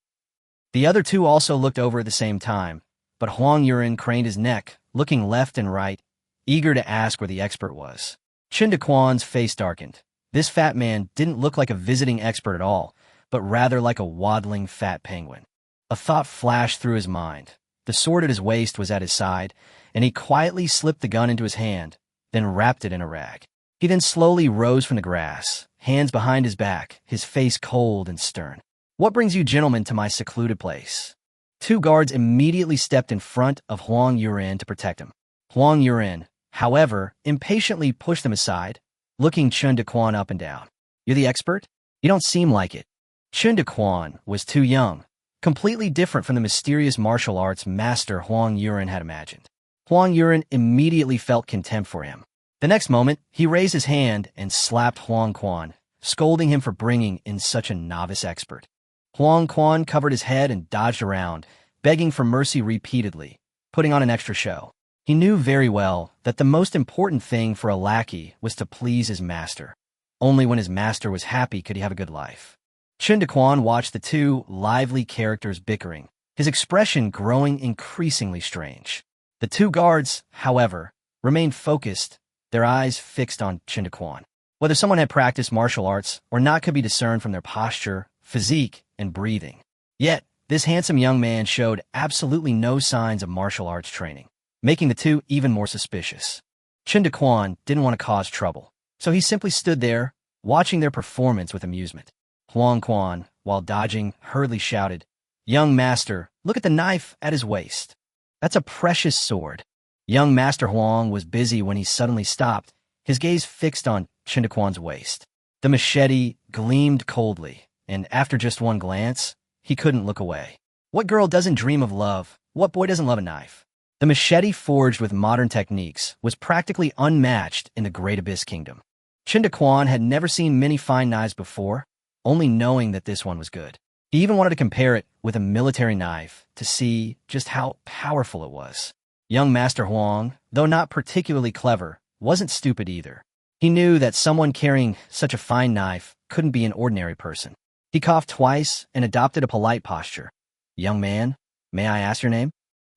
The other 2 also looked over at the same time, but Huang Yuren craned his neck, looking left and right, eager to ask where the expert was. Chen Daquan's face darkened. This fat man didn't look like a visiting expert at all, but rather like a waddling fat penguin. A thought flashed through his mind. The sword at his waist was at his side, and he quietly slipped the gun into his hand, then wrapped it in a rag. He then slowly rose from the grass, hands behind his back, his face cold and stern. "What brings you gentlemen to my secluded place?" 2 guards immediately stepped in front of Huang Yuren to protect him. Huang Yuren, however, impatiently pushed them aside, looking Chen Daquan up and down. "You're the expert? You don't seem like it." Chen Daquan was too young, completely different from the mysterious martial arts master Huang Yuren had imagined. Huang Yuren immediately felt contempt for him. The next moment, he raised his hand and slapped Huang Quan, scolding him for bringing in such a novice expert. Huang Quan covered his head and dodged around, begging for mercy repeatedly, putting on an extra show. He knew very well that the most important thing for a lackey was to please his master. Only when his master was happy could he have a good life. Chen Daquan watched the 2 lively characters bickering, his expression growing increasingly strange. The 2 guards, however, remained focused, their eyes fixed on Chen Daquan. Whether someone had practiced martial arts or not could be discerned from their posture, physique, and breathing. Yet, this handsome young man showed absolutely no signs of martial arts training, making the 2 even more suspicious. Chen Daquan didn't want to cause trouble, so he simply stood there, watching their performance with amusement. Huang Quan, while dodging, hurriedly shouted, "Young master, look at the knife at his waist. That's a precious sword." Young Master Huang was busy when he suddenly stopped, his gaze fixed on Chen Daquan's waist. The machete gleamed coldly, and after just one glance, he couldn't look away. What girl doesn't dream of love? What boy doesn't love a knife? The machete forged with modern techniques was practically unmatched in the Great Abyss Kingdom. Chen Daquan had never seen many fine knives before, only knowing that this one was good. He even wanted to compare it with a military knife to see just how powerful it was. Young Master Huang, though not particularly clever, wasn't stupid either. He knew that someone carrying such a fine knife couldn't be an ordinary person. He coughed twice and adopted a polite posture. "Young man, may I ask your name?"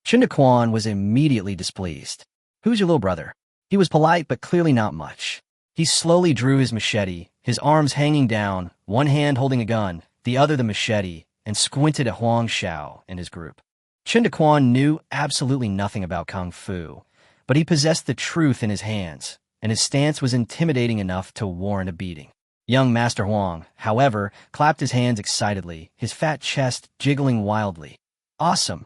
Chen Daquan was immediately displeased. "Who's your little brother?" He was polite, but clearly not much. He slowly drew his machete, his arms hanging down, one hand holding a gun, the other the machete, and squinted at Huang Xiao and his group. Chen Daquan knew absolutely nothing about Kung Fu, but he possessed the truth in his hands, and his stance was intimidating enough to warrant a beating. Young Master Huang, however, clapped his hands excitedly, his fat chest jiggling wildly. "Awesome,"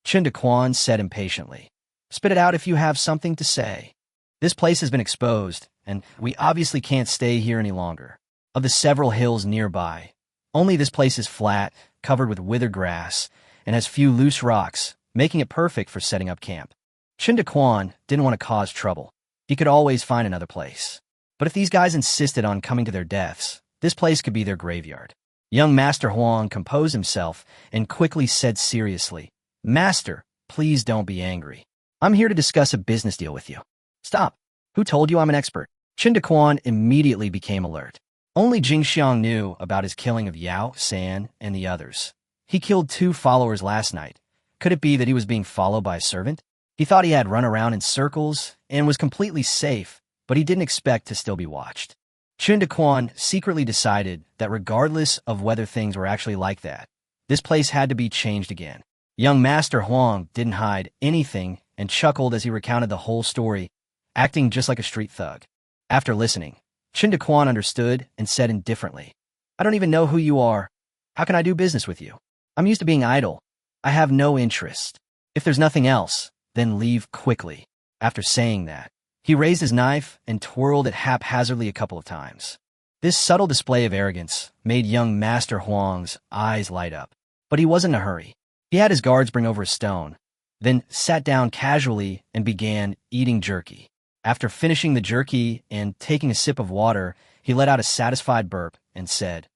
Chen Daquan said impatiently. "Spit it out if you have something to say. This place has been exposed, and we obviously can't stay here any longer. Of the several hills nearby, only this place is flat, covered with withered grass, and has few loose rocks, making it perfect for setting up camp." Chen Daquan didn't want to cause trouble. He could always find another place. But if these guys insisted on coming to their deaths, this place could be their graveyard. Young Master Huang composed himself and quickly said seriously, "Master, please don't be angry. I'm here to discuss a business deal with you." "Stop. Who told you I'm an expert?" Chen Daquan immediately became alert. Only Jing Xiang knew about his killing of Yao, San, and the others. He killed 2 followers last night. Could it be that he was being followed by a servant? He thought he had run around in circles and was completely safe, but he didn't expect to still be watched. Chen Daquan secretly decided that regardless of whether things were actually like that, this place had to be changed again. Young Master Huang didn't hide anything and chuckled as he recounted the whole story, acting just like a street thug. After listening, Chen Daquan understood and said indifferently, "I don't even know who you are. How can I do business with you? I'm used to being idle. I have no interest. If there's nothing else, then leave quickly." After saying that, he raised his knife and twirled it haphazardly a couple of times. This subtle display of arrogance made young Master Huang's eyes light up, but he wasn't in a hurry. He had his guards bring over a stone, then sat down casually and began eating jerky. After finishing the jerky and taking a sip of water, he let out a satisfied burp and said,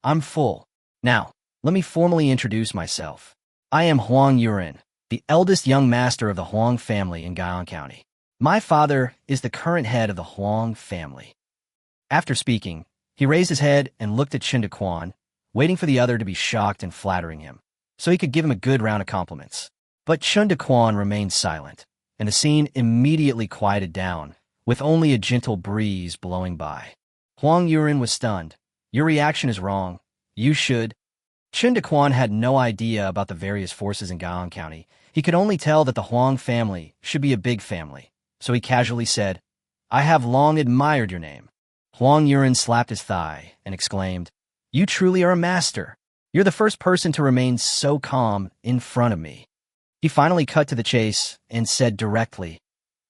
"I'm full. Now, let me formally introduce myself. I am Huang Yuren, the eldest young master of the Huang family in Guyang County. My father is the current head of the Huang family." After speaking, he raised his head and looked at Chen Daquan, waiting for the other to be shocked and flattering him, so he could give him a good round of compliments. But Chen Daquan remained silent, and the scene immediately quieted down, with only a gentle breeze blowing by. Huang Yuren was stunned. "Your reaction is wrong. You should—" Chen Daquan had no idea about the various forces in Guyang County. He could only tell that the Huang family should be a big family, so he casually said, "I have long admired your name." Huang Yuren slapped his thigh and exclaimed, "You truly are a master. You're the first person to remain so calm in front of me." He finally cut to the chase and said directly,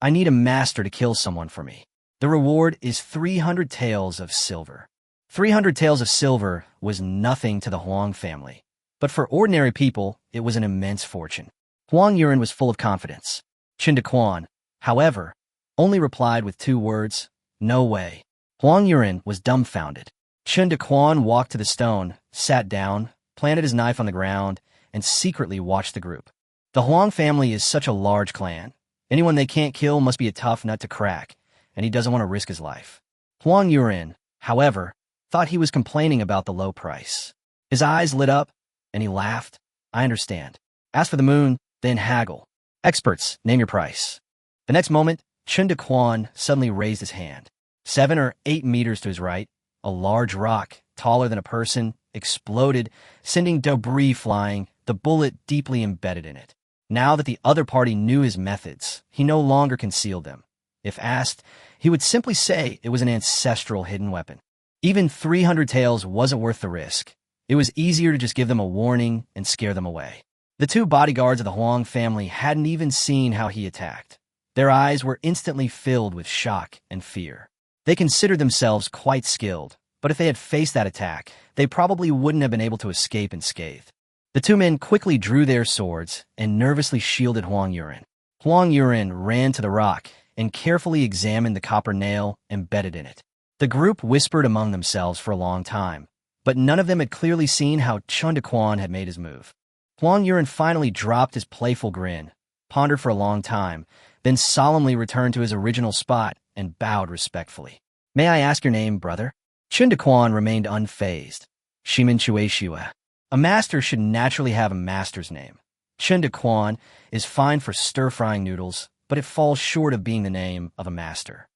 "I need a master to kill someone for me. The reward is 300 taels of silver." 300 taels of silver was nothing to the Huang family, but for ordinary people, it was an immense fortune. Huang Yuren was full of confidence. Chen Daquan, however, only replied with 2 words, "No way." Huang Yuren was dumbfounded. Chen Daquan walked to the stone, sat down, planted his knife on the ground, and secretly watched the group. The Huang family is such a large clan. Anyone they can't kill must be a tough nut to crack, and he doesn't want to risk his life. Huang Yuren, however, thought he was complaining about the low price. His eyes lit up, and he laughed. "I understand. Ask for the moon, then haggle. Experts, name your price." The next moment, Chen Daquan suddenly raised his hand. 7 or 8 meters to his right, a large rock, taller than a person, exploded, sending debris flying, the bullet deeply embedded in it. Now that the other party knew his methods, he no longer concealed them. If asked, he would simply say it was an ancestral hidden weapon. Even 300 taels wasn't worth the risk. It was easier to just give them a warning and scare them away. The 2 bodyguards of the Huang family hadn't even seen how he attacked. Their eyes were instantly filled with shock and fear. They considered themselves quite skilled, but if they had faced that attack, they probably wouldn't have been able to escape unscathed. The 2 men quickly drew their swords and nervously shielded Huang Yuren. Huang Yuren ran to the rock and carefully examined the copper nail embedded in it. The group whispered among themselves for a long time, but none of them had clearly seen how Chen Daquan had made his move. Huang Yuren finally dropped his playful grin, pondered for a long time, then solemnly returned to his original spot and bowed respectfully. "May I ask your name, brother?" Chen Daquan remained unfazed. "Shimin Shueishua." A master should naturally have a master's name. Chen Daquan is fine for stir-frying noodles, but it falls short of being the name of a master.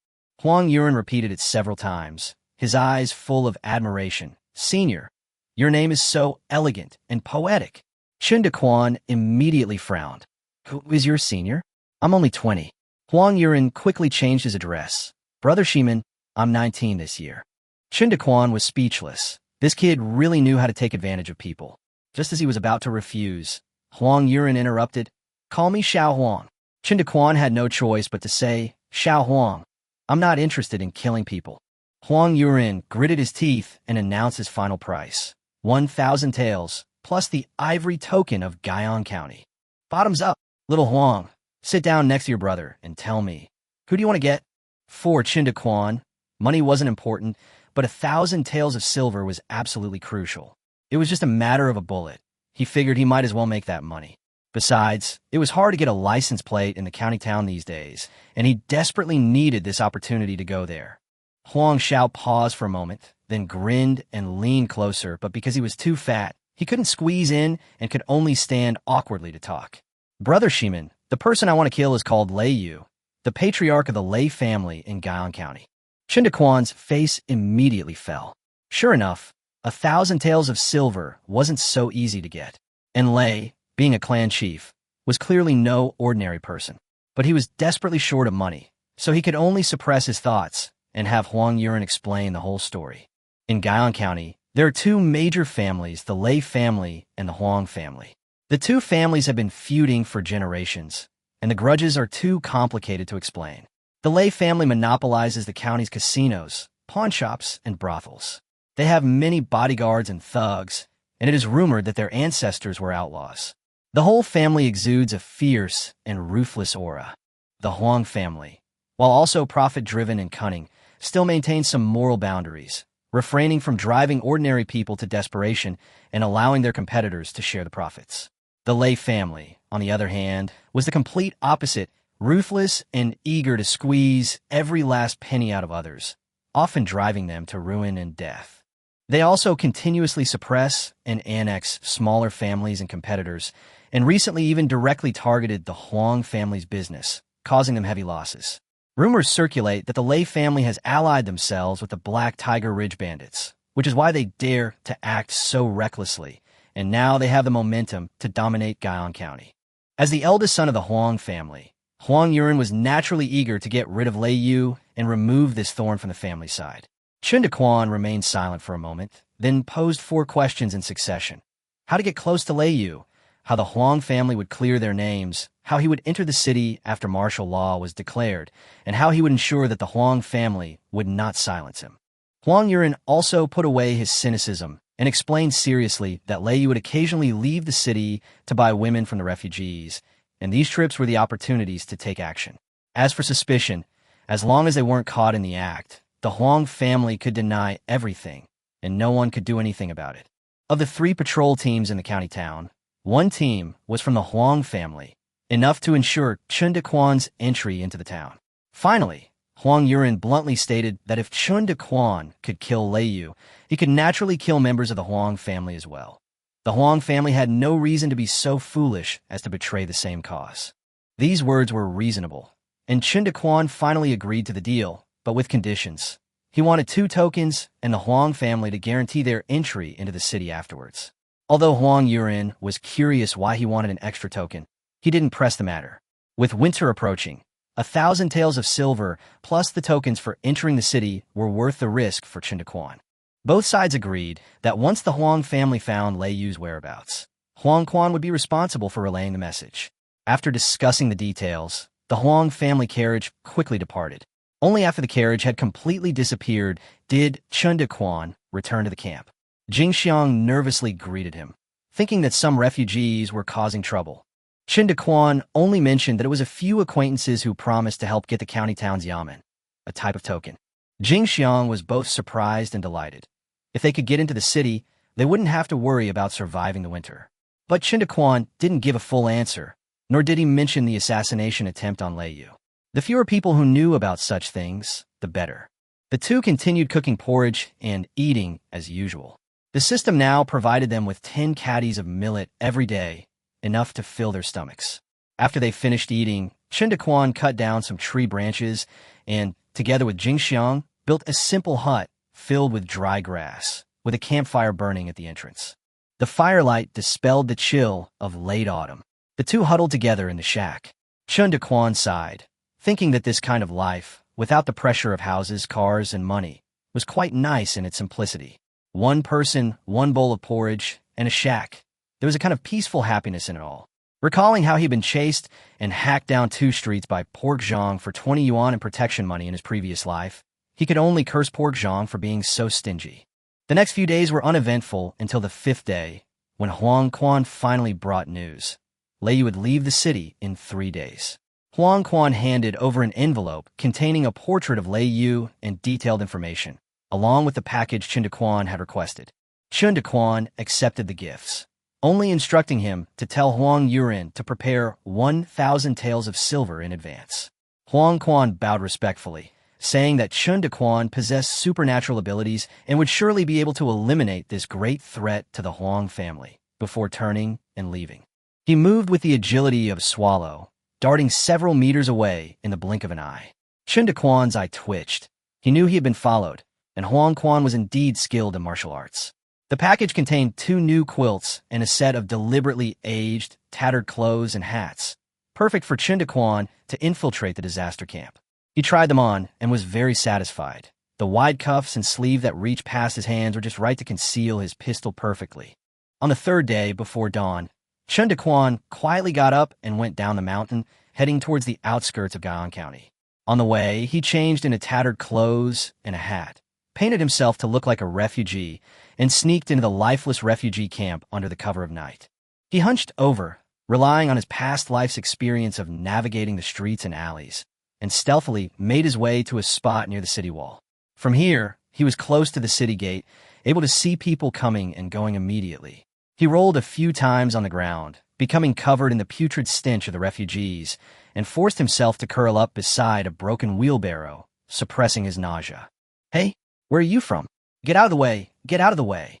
Huang Yuan repeated it several times, his eyes full of admiration. "Senior, your name is so elegant and poetic." Chen Daquan immediately frowned. "Who is your senior?" "I'm only 20. Huang Yuan quickly changed his address. "Brother Shimin, I'm 19 this year." Chen Daquan was speechless. This kid really knew how to take advantage of people. Just as he was about to refuse, Huang Yuan interrupted. "Call me Xiao Huang." Chen Daquan had no choice but to say, "Xiao Huang, I'm not interested in killing people." Huang Yuan gritted his teeth and announced his final price. 1,000 taels, plus the ivory token of Guyang County. "Bottoms up, little Huang. Sit down next to your brother and tell me, who do you want to get?" For Chen Daquan, money wasn't important, but 1,000 taels of silver was absolutely crucial. It was just a matter of a bullet. He figured he might as well make that money. Besides, it was hard to get a license plate in the county town these days, and he desperately needed this opportunity to go there. Huang Xiao paused for a moment, then grinned and leaned closer, but because he was too fat, he couldn't squeeze in and could only stand awkwardly to talk. "Brother Shimin, the person I want to kill is called Lei Yu, the patriarch of the Lei family in Guyang County." Chen Daquan's face immediately fell. Sure enough, 1,000 taels of silver wasn't so easy to get, and Lei, being a clan chief, was clearly no ordinary person. But he was desperately short of money, so he could only suppress his thoughts and have Huang Yuan explain the whole story. In Guyang County, there are two major families, the Lei family and the Huang family. The two families have been feuding for generations, and the grudges are too complicated to explain. The Lei family monopolizes the county's casinos, pawn shops, and brothels. They have many bodyguards and thugs, and it is rumored that their ancestors were outlaws. The whole family exudes a fierce and ruthless aura. The Huang family, while also profit-driven and cunning, still maintains some moral boundaries, refraining from driving ordinary people to desperation and allowing their competitors to share the profits. The Lei family, on the other hand, was the complete opposite, ruthless and eager to squeeze every last penny out of others, often driving them to ruin and death. They also continuously suppress and annex smaller families and competitors, and recently even directly targeted the Huang family's business, causing them heavy losses. Rumors circulate that the Lei family has allied themselves with the Black Tiger Ridge bandits, which is why they dare to act so recklessly, and now they have the momentum to dominate Guyang County. As the eldest son of the Huang family, Huang Yuan was naturally eager to get rid of Lei Yu and remove this thorn from the family side. Chen Daquan remained silent for a moment, then posed 4 questions in succession. How to get close to Lei Yu, how the Huang family would clear their names, how he would enter the city after martial law was declared, and how he would ensure that the Huang family would not silence him. Huang Yuan also put away his cynicism and explained seriously that Lei Yu would occasionally leave the city to buy women from the refugees, and these trips were the opportunities to take action. As for suspicion, as long as they weren't caught in the act, the Huang family could deny everything, and no one could do anything about it. Of the 3 patrol teams in the county town, 1 team was from the Huang family, enough to ensure Chen Daquan's entry into the town. Finally, Huang Yuan bluntly stated that if Chen Daquan could kill Lei Yu, he could naturally kill members of the Huang family as well. The Huang family had no reason to be so foolish as to betray the same cause. These words were reasonable, and Chen Daquan finally agreed to the deal, but with conditions. He wanted 2 tokens and the Huang family to guarantee their entry into the city afterwards. Although Huang Yuan was curious why he wanted an extra token, he didn't press the matter. With winter approaching, 1,000 taels of silver plus the tokens for entering the city were worth the risk for Chen Daquan. Both sides agreed that once the Huang family found Lei Yu's whereabouts, Huang Quan would be responsible for relaying the message. After discussing the details, the Huang family carriage quickly departed. Only after the carriage had completely disappeared did Chen Daquan return to the camp. Jing Xiang nervously greeted him, thinking that some refugees were causing trouble. Chen Daquan only mentioned that it was a few acquaintances who promised to help get the county town's yamen, a type of token. Jing Xiang was both surprised and delighted. If they could get into the city, they wouldn't have to worry about surviving the winter. But Chen Daquan didn't give a full answer, nor did he mention the assassination attempt on Lei Yu. The fewer people who knew about such things, the better. The two continued cooking porridge and eating as usual. The system now provided them with 10 caddies of millet every day, enough to fill their stomachs. After they finished eating, Chen Daquan cut down some tree branches and, together with Jingxiang, built a simple hut filled with dry grass, with a campfire burning at the entrance. The firelight dispelled the chill of late autumn. The two huddled together in the shack. Chen Daquan sighed, thinking that this kind of life, without the pressure of houses, cars, and money, was quite nice in its simplicity. One person, one bowl of porridge, and a shack. There was a kind of peaceful happiness in it all. Recalling how he'd been chased and hacked down 2 streets by Pork Zhang for 20 yuan in protection money in his previous life, he could only curse Pork Zhang for being so stingy. The next few days were uneventful until the 5th day, when Huang Quan finally brought news. Lei Yu would leave the city in 3 days. Huang Quan handed over an envelope containing a portrait of Lei Yu and detailed information, along with the package Chen Daquan had requested. Chen Daquan accepted the gifts, only instructing him to tell Huang Yuren to prepare 1,000 taels of silver in advance. Huang Quan bowed respectfully, saying that Chen Daquan possessed supernatural abilities and would surely be able to eliminate this great threat to the Huang family, before turning and leaving. He moved with the agility of a swallow, darting several meters away in the blink of an eye. Chen Daquan's eye twitched. He knew he had been followed, and Huang Quan was indeed skilled in martial arts. The package contained 2 new quilts and a set of deliberately aged, tattered clothes and hats, perfect for Chen Daquan to infiltrate the disaster camp. He tried them on and was very satisfied. The wide cuffs and sleeve that reached past his hands were just right to conceal his pistol perfectly. On the 3rd day, before dawn, Chen Daquan quietly got up and went down the mountain, heading towards the outskirts of Guyang County. On the way, he changed into tattered clothes and a hat, painted himself to look like a refugee, and sneaked into the lifeless refugee camp under the cover of night. He hunched over, relying on his past life's experience of navigating the streets and alleys, and stealthily made his way to a spot near the city wall. From here, he was close to the city gate, able to see people coming and going immediately. He rolled a few times on the ground, becoming covered in the putrid stench of the refugees, and forced himself to curl up beside a broken wheelbarrow, suppressing his nausea. "Hey, where are you from? Get out of the way, get out of the way."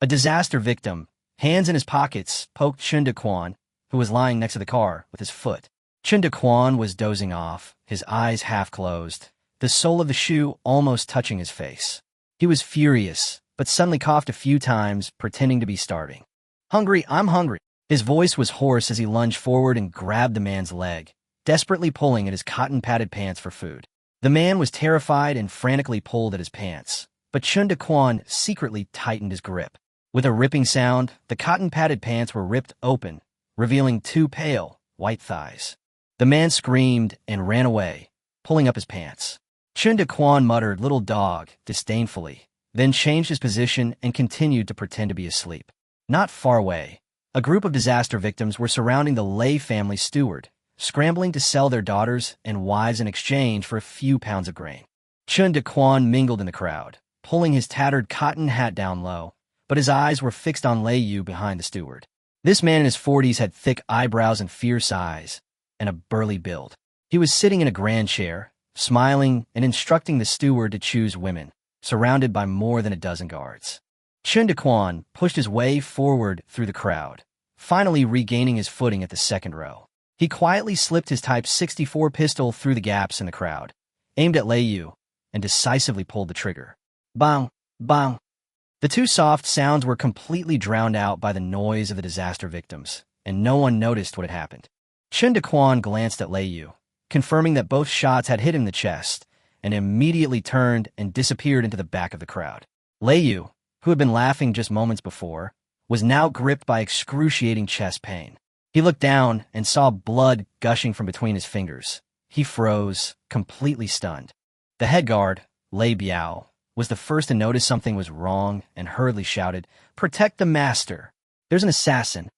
A disaster victim, hands in his pockets, poked Chen Daquan, who was lying next to the car, with his foot. Chen Daquan was dozing off, his eyes half closed, the sole of the shoe almost touching his face. He was furious, but suddenly coughed a few times, pretending to be starving. "Hungry, I'm hungry." His voice was hoarse as he lunged forward and grabbed the man's leg, desperately pulling at his cotton-padded pants for food. The man was terrified and frantically pulled at his pants, but Chen Daquan secretly tightened his grip. With a ripping sound, the cotton-padded pants were ripped open, revealing 2 pale, white thighs. The man screamed and ran away, pulling up his pants. Chen Daquan muttered, "Little dog," disdainfully, then changed his position and continued to pretend to be asleep. Not far away, a group of disaster victims were surrounding the Lei family steward, scrambling to sell their daughters and wives in exchange for a few pounds of grain. Chen Daquan mingled in the crowd, pulling his tattered cotton hat down low, but his eyes were fixed on Lei Yu behind the steward. This man in his 40s had thick eyebrows and fierce eyes, and a burly build. He was sitting in a grand chair, smiling and instructing the steward to choose women, surrounded by more than a dozen guards. Chen Daquan pushed his way forward through the crowd, finally regaining his footing at the 2nd row. He quietly slipped his Type 64 pistol through the gaps in the crowd, aimed at Lei Yu, and decisively pulled the trigger. Bang! Bang! The 2 soft sounds were completely drowned out by the noise of the disaster victims, and no one noticed what had happened. Chen Daquan glanced at Lei Yu, confirming that both shots had hit him in the chest, and immediately turned and disappeared into the back of the crowd. Lei Yu, who had been laughing just moments before, was now gripped by excruciating chest pain. He looked down and saw blood gushing from between his fingers. He froze, completely stunned. The head guard, Lei Biao, was the first to notice something was wrong and hurriedly shouted, "Protect the master! There's an assassin!"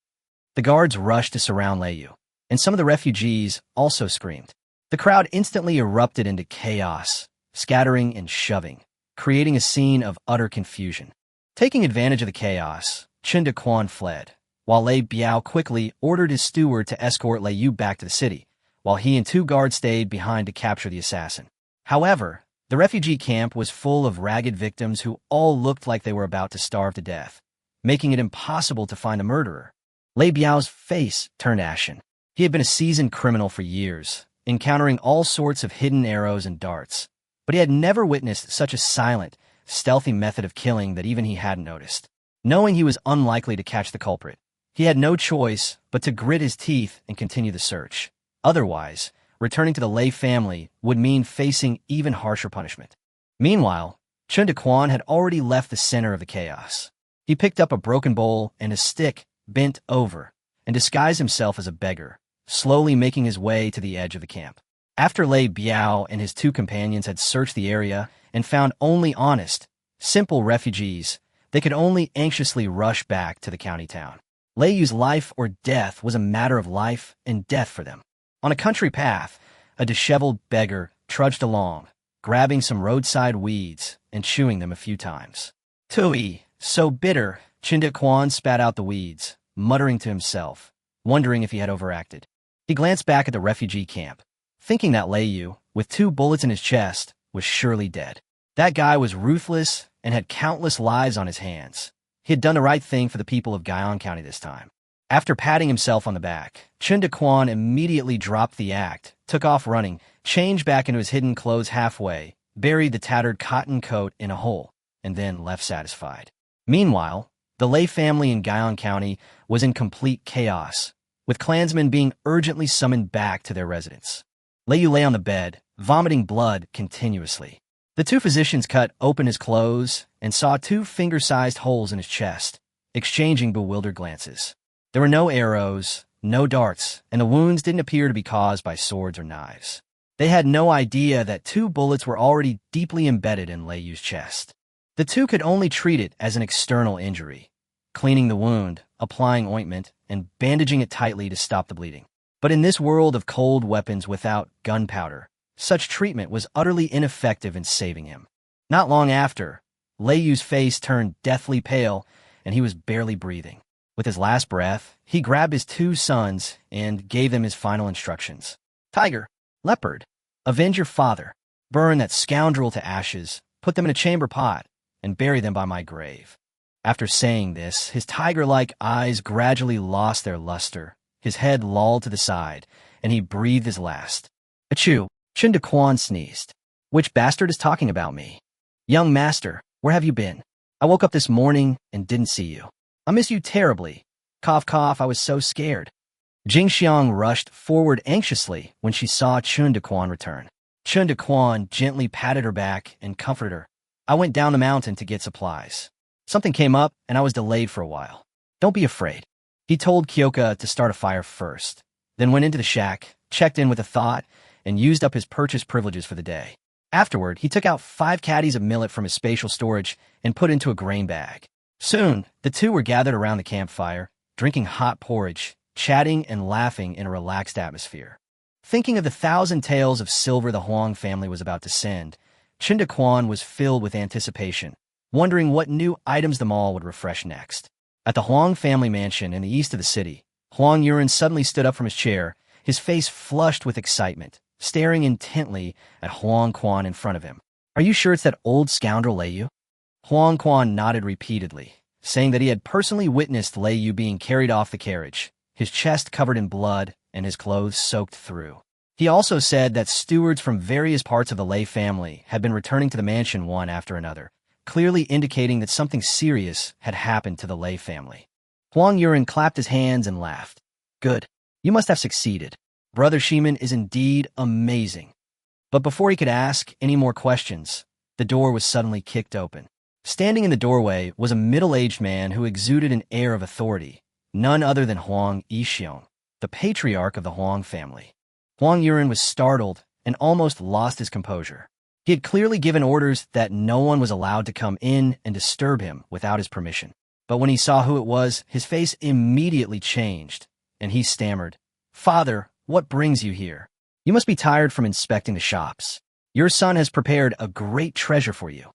The guards rushed to surround Lei Yu, and some of the refugees also screamed. The crowd instantly erupted into chaos, scattering and shoving, creating a scene of utter confusion. Taking advantage of the chaos, Chen Daquan fled, while Lei Biao quickly ordered his steward to escort Lei Yu back to the city, while he and 2 guards stayed behind to capture the assassin. However, the refugee camp was full of ragged victims who all looked like they were about to starve to death, making it impossible to find the murderer. Lei Biao's face turned ashen. He had been a seasoned criminal for years, encountering all sorts of hidden arrows and darts, but he had never witnessed such a silent, stealthy method of killing that even he hadn't noticed. Knowing he was unlikely to catch the culprit, he had no choice but to grit his teeth and continue the search. Otherwise, returning to the Lei family would mean facing even harsher punishment. Meanwhile, Chen Daquan had already left the center of the chaos. He picked up a broken bowl and a stick, bent over, and disguised himself as a beggar, slowly making his way to the edge of the camp. After Lei Biao and his 2 companions had searched the area and found only honest, simple refugees, they could only anxiously rush back to the county town. Lei Yu's life or death was a matter of life and death for them. On a country path, a disheveled beggar trudged along, grabbing some roadside weeds and chewing them a few times. Tui, so bitter, Chen Daquan spat out the weeds, muttering to himself, wondering if he had overacted. He glanced back at the refugee camp, thinking that Lei Yu, with 2 bullets in his chest, was surely dead. That guy was ruthless and had countless lives on his hands. He had done the right thing for the people of Guyang County this time. After patting himself on the back, Chen Daquan immediately dropped the act, took off running, changed back into his hidden clothes halfway, buried the tattered cotton coat in a hole, and then left satisfied. Meanwhile, the Lei family in Guyang County was in complete chaos, with clansmen being urgently summoned back to their residence. Lei Yu lay on the bed, vomiting blood continuously. The 2 physicians cut open his clothes and saw 2 finger-sized holes in his chest, exchanging bewildered glances. There were no arrows, no darts, and the wounds didn't appear to be caused by swords or knives. They had no idea that 2 bullets were already deeply embedded in Lei Yu's chest. The 2 could only treat it as an external injury, cleaning the wound, applying ointment, and bandaging it tightly to stop the bleeding. But in this world of cold weapons without gunpowder, such treatment was utterly ineffective in saving him. Not long after, Lei Yu's face turned deathly pale, and he was barely breathing. With his last breath, he grabbed his 2 sons and gave them his final instructions. Tiger, leopard, avenge your father, burn that scoundrel to ashes, put them in a chamber pot, and bury them by my grave. After saying this, his tiger-like eyes gradually lost their luster, his head lolled to the side, and he breathed his last. Achoo! Chen Daquan sneezed. Which bastard is talking about me? Young master, where have you been? I woke up this morning and didn't see you. I miss you terribly. Cough, cough, I was so scared. Jing Xiang rushed forward anxiously when she saw Chen Daquan return. Chen Daquan gently patted her back and comforted her. I went down the mountain to get supplies. Something came up and I was delayed for a while. Don't be afraid. He told Kyoka to start a fire first, then went into the shack, checked in with a thought, and used up his purchase privileges for the day. Afterward, he took out 5 caddies of millet from his spatial storage and put into a grain bag. Soon, the 2 were gathered around the campfire, drinking hot porridge, chatting and laughing in a relaxed atmosphere. Thinking of the 1,000 tales of silver the Huang family was about to send, Chen Daquan was filled with anticipation, wondering what new items the mall would refresh next. At the Huang family mansion in the east of the city, Huang Yuren suddenly stood up from his chair, his face flushed with excitement, staring intently at Huang Quan in front of him. Are you sure it's that old scoundrel Lei Yu? Huang Quan nodded repeatedly, saying that he had personally witnessed Lei Yu being carried off the carriage, his chest covered in blood and his clothes soaked through. He also said that stewards from various parts of the Lei family had been returning to the mansion one after another, clearly indicating that something serious had happened to the Lei family. Huang Yuren clapped his hands and laughed. Good. You must have succeeded. Brother Shiman is indeed amazing. But before he could ask any more questions, the door was suddenly kicked open. Standing in the doorway was a middle-aged man who exuded an air of authority, none other than Huang Yixiong, the patriarch of the Huang family. Huang Yuren was startled and almost lost his composure. He had clearly given orders that no one was allowed to come in and disturb him without his permission. But when he saw who it was, his face immediately changed, and he stammered, "Father, what brings you here? You must be tired from inspecting the shops. Your son has prepared a great treasure for you."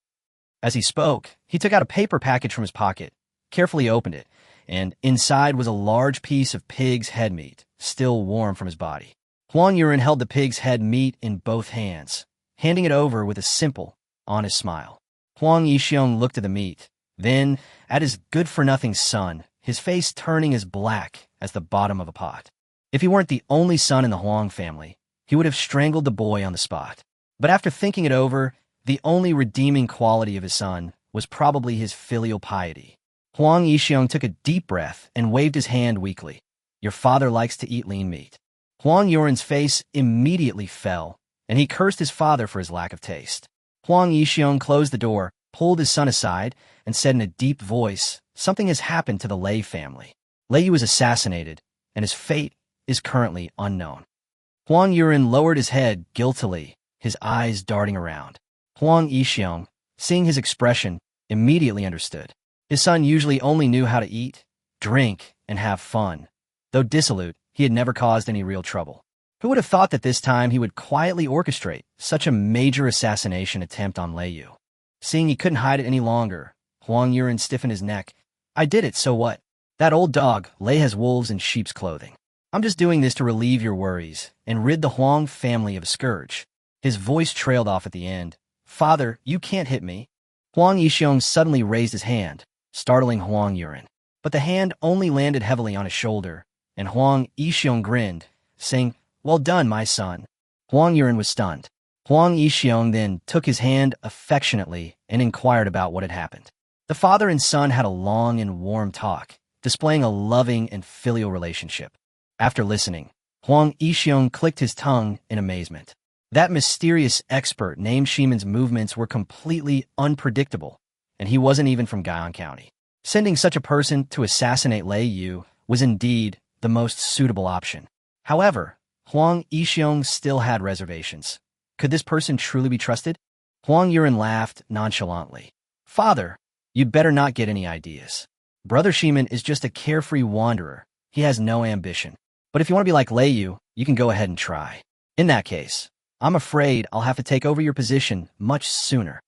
As he spoke, he took out a paper package from his pocket, carefully opened it, and inside was a large piece of pig's head meat, still warm from his body. Huang Yuren held the pig's head meat in both hands, handing it over with a simple, honest smile. Huang Yixiong looked at the meat, then at his good-for-nothing son, his face turning as black as the bottom of a pot. If he weren't the only son in the Huang family, he would have strangled the boy on the spot. But after thinking it over, the only redeeming quality of his son was probably his filial piety. Huang Yixiong took a deep breath and waved his hand weakly. Your father likes to eat lean meat. Huang Yuren's face immediately fell, and he cursed his father for his lack of taste. Huang Yixiong closed the door, pulled his son aside, and said in a deep voice, something has happened to the Lei family. Lei Yu was assassinated, and his fate is currently unknown. Huang Yuren lowered his head guiltily, his eyes darting around. Huang Yixiong, seeing his expression, immediately understood. His son usually only knew how to eat, drink, and have fun. Though dissolute, he had never caused any real trouble. Who would have thought that this time he would quietly orchestrate such a major assassination attempt on Lei Yu? Seeing he couldn't hide it any longer, Huang Yuren stiffened his neck. I did it, so what? That old dog, Lei, has wolves in sheep's clothing. I'm just doing this to relieve your worries and rid the Huang family of a scourge. His voice trailed off at the end. Father, you can't hit me. Huang Yixiong suddenly raised his hand, startling Huang Yuren. But the hand only landed heavily on his shoulder, and Huang Yixiong grinned, saying, Well done, my son. Huang Yuren was stunned. Huang Yixiong then took his hand affectionately and inquired about what had happened. The father and son had a long and warm talk, displaying a loving and filial relationship. After listening, Huang Yixiong clicked his tongue in amazement. That mysterious expert named Shimon's movements were completely unpredictable, and he wasn't even from Guyang County. Sending such a person to assassinate Lei Yu was indeed the most suitable option. However, Huang Yixiong still had reservations. Could this person truly be trusted? Huang Yuren laughed nonchalantly. Father, you'd better not get any ideas. Brother Shimon is just a carefree wanderer. He has no ambition. But if you want to be like Lei Yu, you can go ahead and try. In that case, I'm afraid I'll have to take over your position much sooner.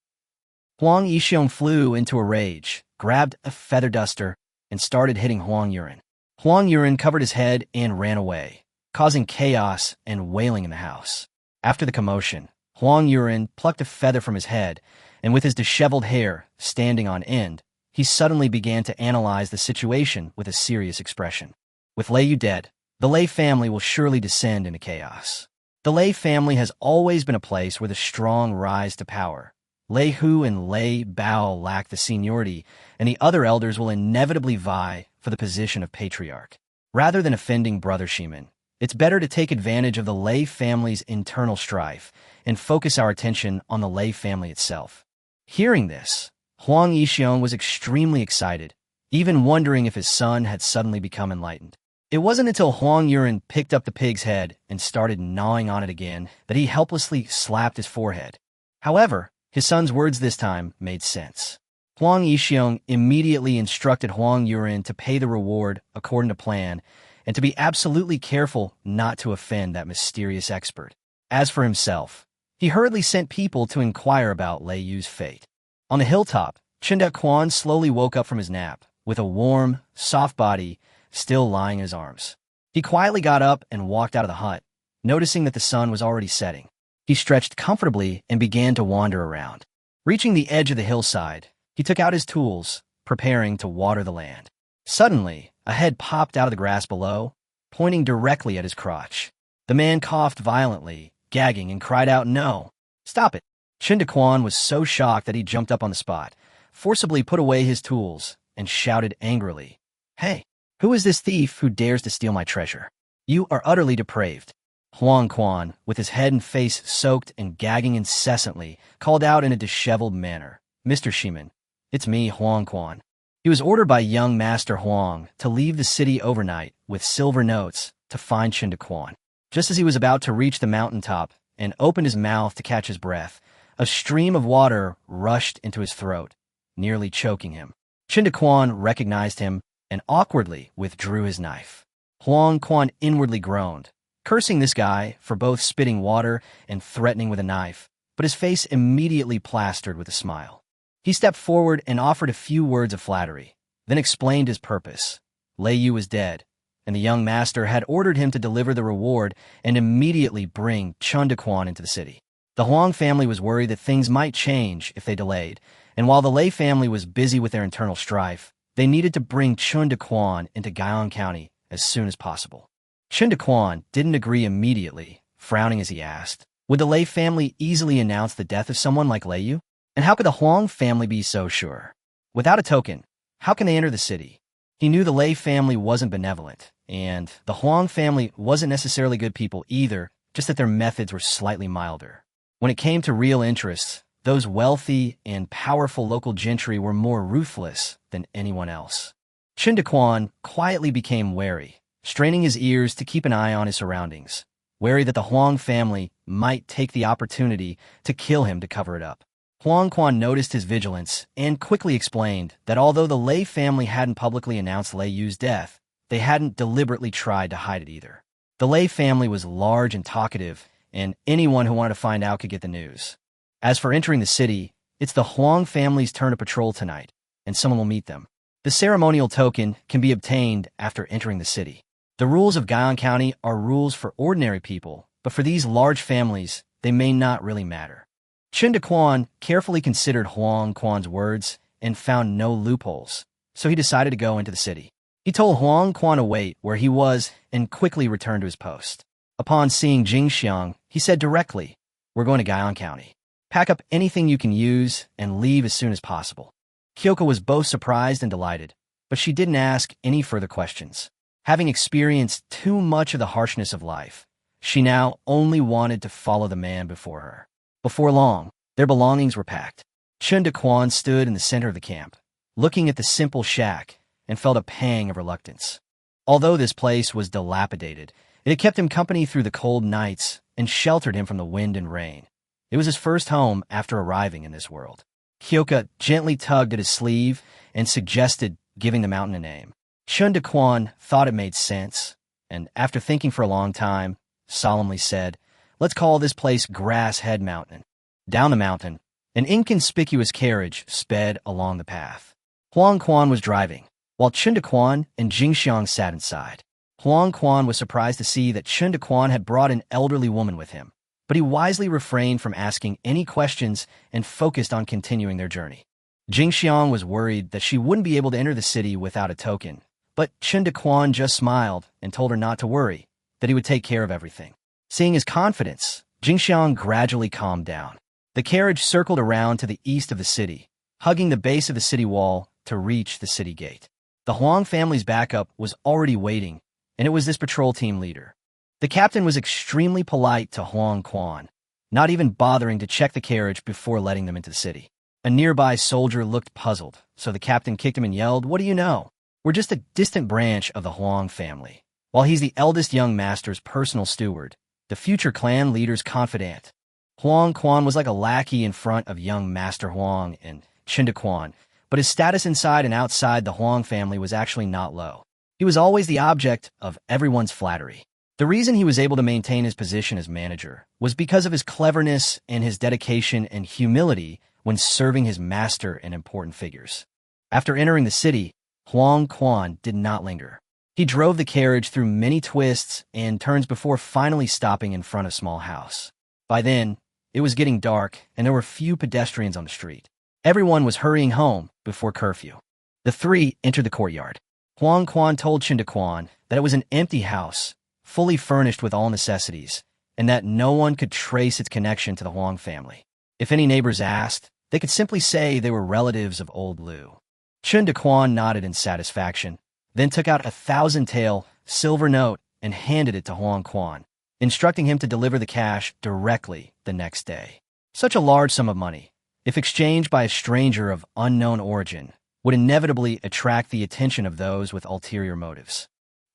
Huang Yixiong flew into a rage, grabbed a feather duster, and started hitting Huang Yuren. Huang Yuren covered his head and ran away, causing chaos and wailing in the house. After the commotion, Huang Yuren plucked a feather from his head, and with his disheveled hair standing on end, he suddenly began to analyze the situation with a serious expression. With Lei Yu dead, the Lei family will surely descend into chaos. The Lei family has always been a place with a strong rise to power. Lei Hu and Lei Bao lack the seniority, and the other elders will inevitably vie for the position of patriarch. Rather than offending Brother Shimon, it's better to take advantage of the Lei family's internal strife and focus our attention on the Lei family itself. Hearing this, Huang Yixiong was extremely excited, even wondering if his son had suddenly become enlightened. It wasn't until Huang Yuren picked up the pig's head and started gnawing on it again that he helplessly slapped his forehead. However, his son's words this time made sense. Huang Yixiong immediately instructed Huang Yuren to pay the reward according to plan and to be absolutely careful not to offend that mysterious expert. As for himself, he hurriedly sent people to inquire about Lei Yu's fate. On the hilltop, Chen Daquan slowly woke up from his nap, with a warm, soft body still lying in his arms. He quietly got up and walked out of the hut, noticing that the sun was already setting. He stretched comfortably and began to wander around. Reaching the edge of the hillside, he took out his tools, preparing to water the land. Suddenly, a head popped out of the grass below, pointing directly at his crotch. The man coughed violently, gagging, and cried out, "No! Stop it!" Chen Daquan was so shocked that he jumped up on the spot, forcibly put away his tools, and shouted angrily, "Hey! Who is this thief who dares to steal my treasure? You are utterly depraved." Huang Quan, with his head and face soaked and gagging incessantly, called out in a disheveled manner, "Mr. Shimon, it's me, Huang Quan." He was ordered by young Master Huang to leave the city overnight with silver notes to find Chen Daquan. Just as he was about to reach the mountaintop and opened his mouth to catch his breath, a stream of water rushed into his throat, nearly choking him. Chen Daquan recognized him and awkwardly withdrew his knife. Huang Quan inwardly groaned, cursing this guy for both spitting water and threatening with a knife, but his face immediately plastered with a smile. He stepped forward and offered a few words of flattery, then explained his purpose. Lei Yu was dead, and the young master had ordered him to deliver the reward and immediately bring Chen Daquan into the city. The Huang family was worried that things might change if they delayed, and while the Lei family was busy with their internal strife, they needed to bring Chen Daquan into Guyang County as soon as possible. Chen Daquan didn't agree immediately, frowning as he asked, would the Lei family easily announce the death of someone like Lei Yu? And how could the Huang family be so sure? Without a token, how can they enter the city? He knew the Lei family wasn't benevolent, and the Huang family wasn't necessarily good people either, just that their methods were slightly milder. When it came to real interests, those wealthy and powerful local gentry were more ruthless than anyone else. Chen Daquan quietly became wary, straining his ears to keep an eye on his surroundings, wary that the Huang family might take the opportunity to kill him to cover it up. Huang Quan noticed his vigilance and quickly explained that although the Lei family hadn't publicly announced Lei Yu's death, they hadn't deliberately tried to hide it either. The Lei family was large and talkative, and anyone who wanted to find out could get the news. As for entering the city, it's the Huang family's turn to patrol tonight, and someone will meet them. The ceremonial token can be obtained after entering the city. The rules of Guyang County are rules for ordinary people, but for these large families, they may not really matter. Chen Daquan carefully considered Huang Quan's words and found no loopholes, so he decided to go into the city. He told Huang Quan to wait where he was and quickly returned to his post. Upon seeing Jingxiang, he said directly, "We're going to Guyang County. Pack up anything you can use and leave as soon as possible." Kyoko was both surprised and delighted, but she didn't ask any further questions. Having experienced too much of the harshness of life, she now only wanted to follow the man before her. Before long, their belongings were packed. Chen Daquan stood in the center of the camp, looking at the simple shack, and felt a pang of reluctance. Although this place was dilapidated, it had kept him company through the cold nights and sheltered him from the wind and rain. It was his first home after arriving in this world. Kyoko gently tugged at his sleeve and suggested giving the mountain a name. Chen Daquan thought it made sense, and after thinking for a long time, solemnly said, "Let's call this place Grass Head Mountain." Down the mountain, an inconspicuous carriage sped along the path. Huang Quan was driving, while Chen Daquan and Jingxiang sat inside. Huang Quan was surprised to see that Chen Daquan had brought an elderly woman with him, but he wisely refrained from asking any questions and focused on continuing their journey. Jingxiang was worried that she wouldn't be able to enter the city without a token, but Chen Daquan just smiled and told her not to worry, that he would take care of everything. Seeing his confidence, Jingxiang gradually calmed down. The carriage circled around to the east of the city, hugging the base of the city wall to reach the city gate. The Huang family's backup was already waiting, and it was this patrol team leader. The captain was extremely polite to Huang Quan, not even bothering to check the carriage before letting them into the city. A nearby soldier looked puzzled, so the captain kicked him and yelled, "What do you know? We're just a distant branch of the Huang family." While he's the eldest young master's personal steward, the future clan leader's confidant, Huang Quan was like a lackey in front of young Master Huang and Chen Daquan, but his status inside and outside the Huang family was actually not low. He was always the object of everyone's flattery. The reason he was able to maintain his position as manager was because of his cleverness and his dedication and humility when serving his master and important figures. After entering the city, Huang Quan did not linger. He drove the carriage through many twists and turns before finally stopping in front of a small house. By then, it was getting dark and there were few pedestrians on the street. Everyone was hurrying home before curfew. The three entered the courtyard. Huang Quan told Chen Daquan that it was an empty house, fully furnished with all necessities, and that no one could trace its connection to the Huang family. If any neighbors asked, they could simply say they were relatives of old Liu. Chen Daquan nodded in satisfaction, then took out a 1,000-tael silver note and handed it to Huang Quan, instructing him to deliver the cash directly the next day. Such a large sum of money, if exchanged by a stranger of unknown origin, would inevitably attract the attention of those with ulterior motives.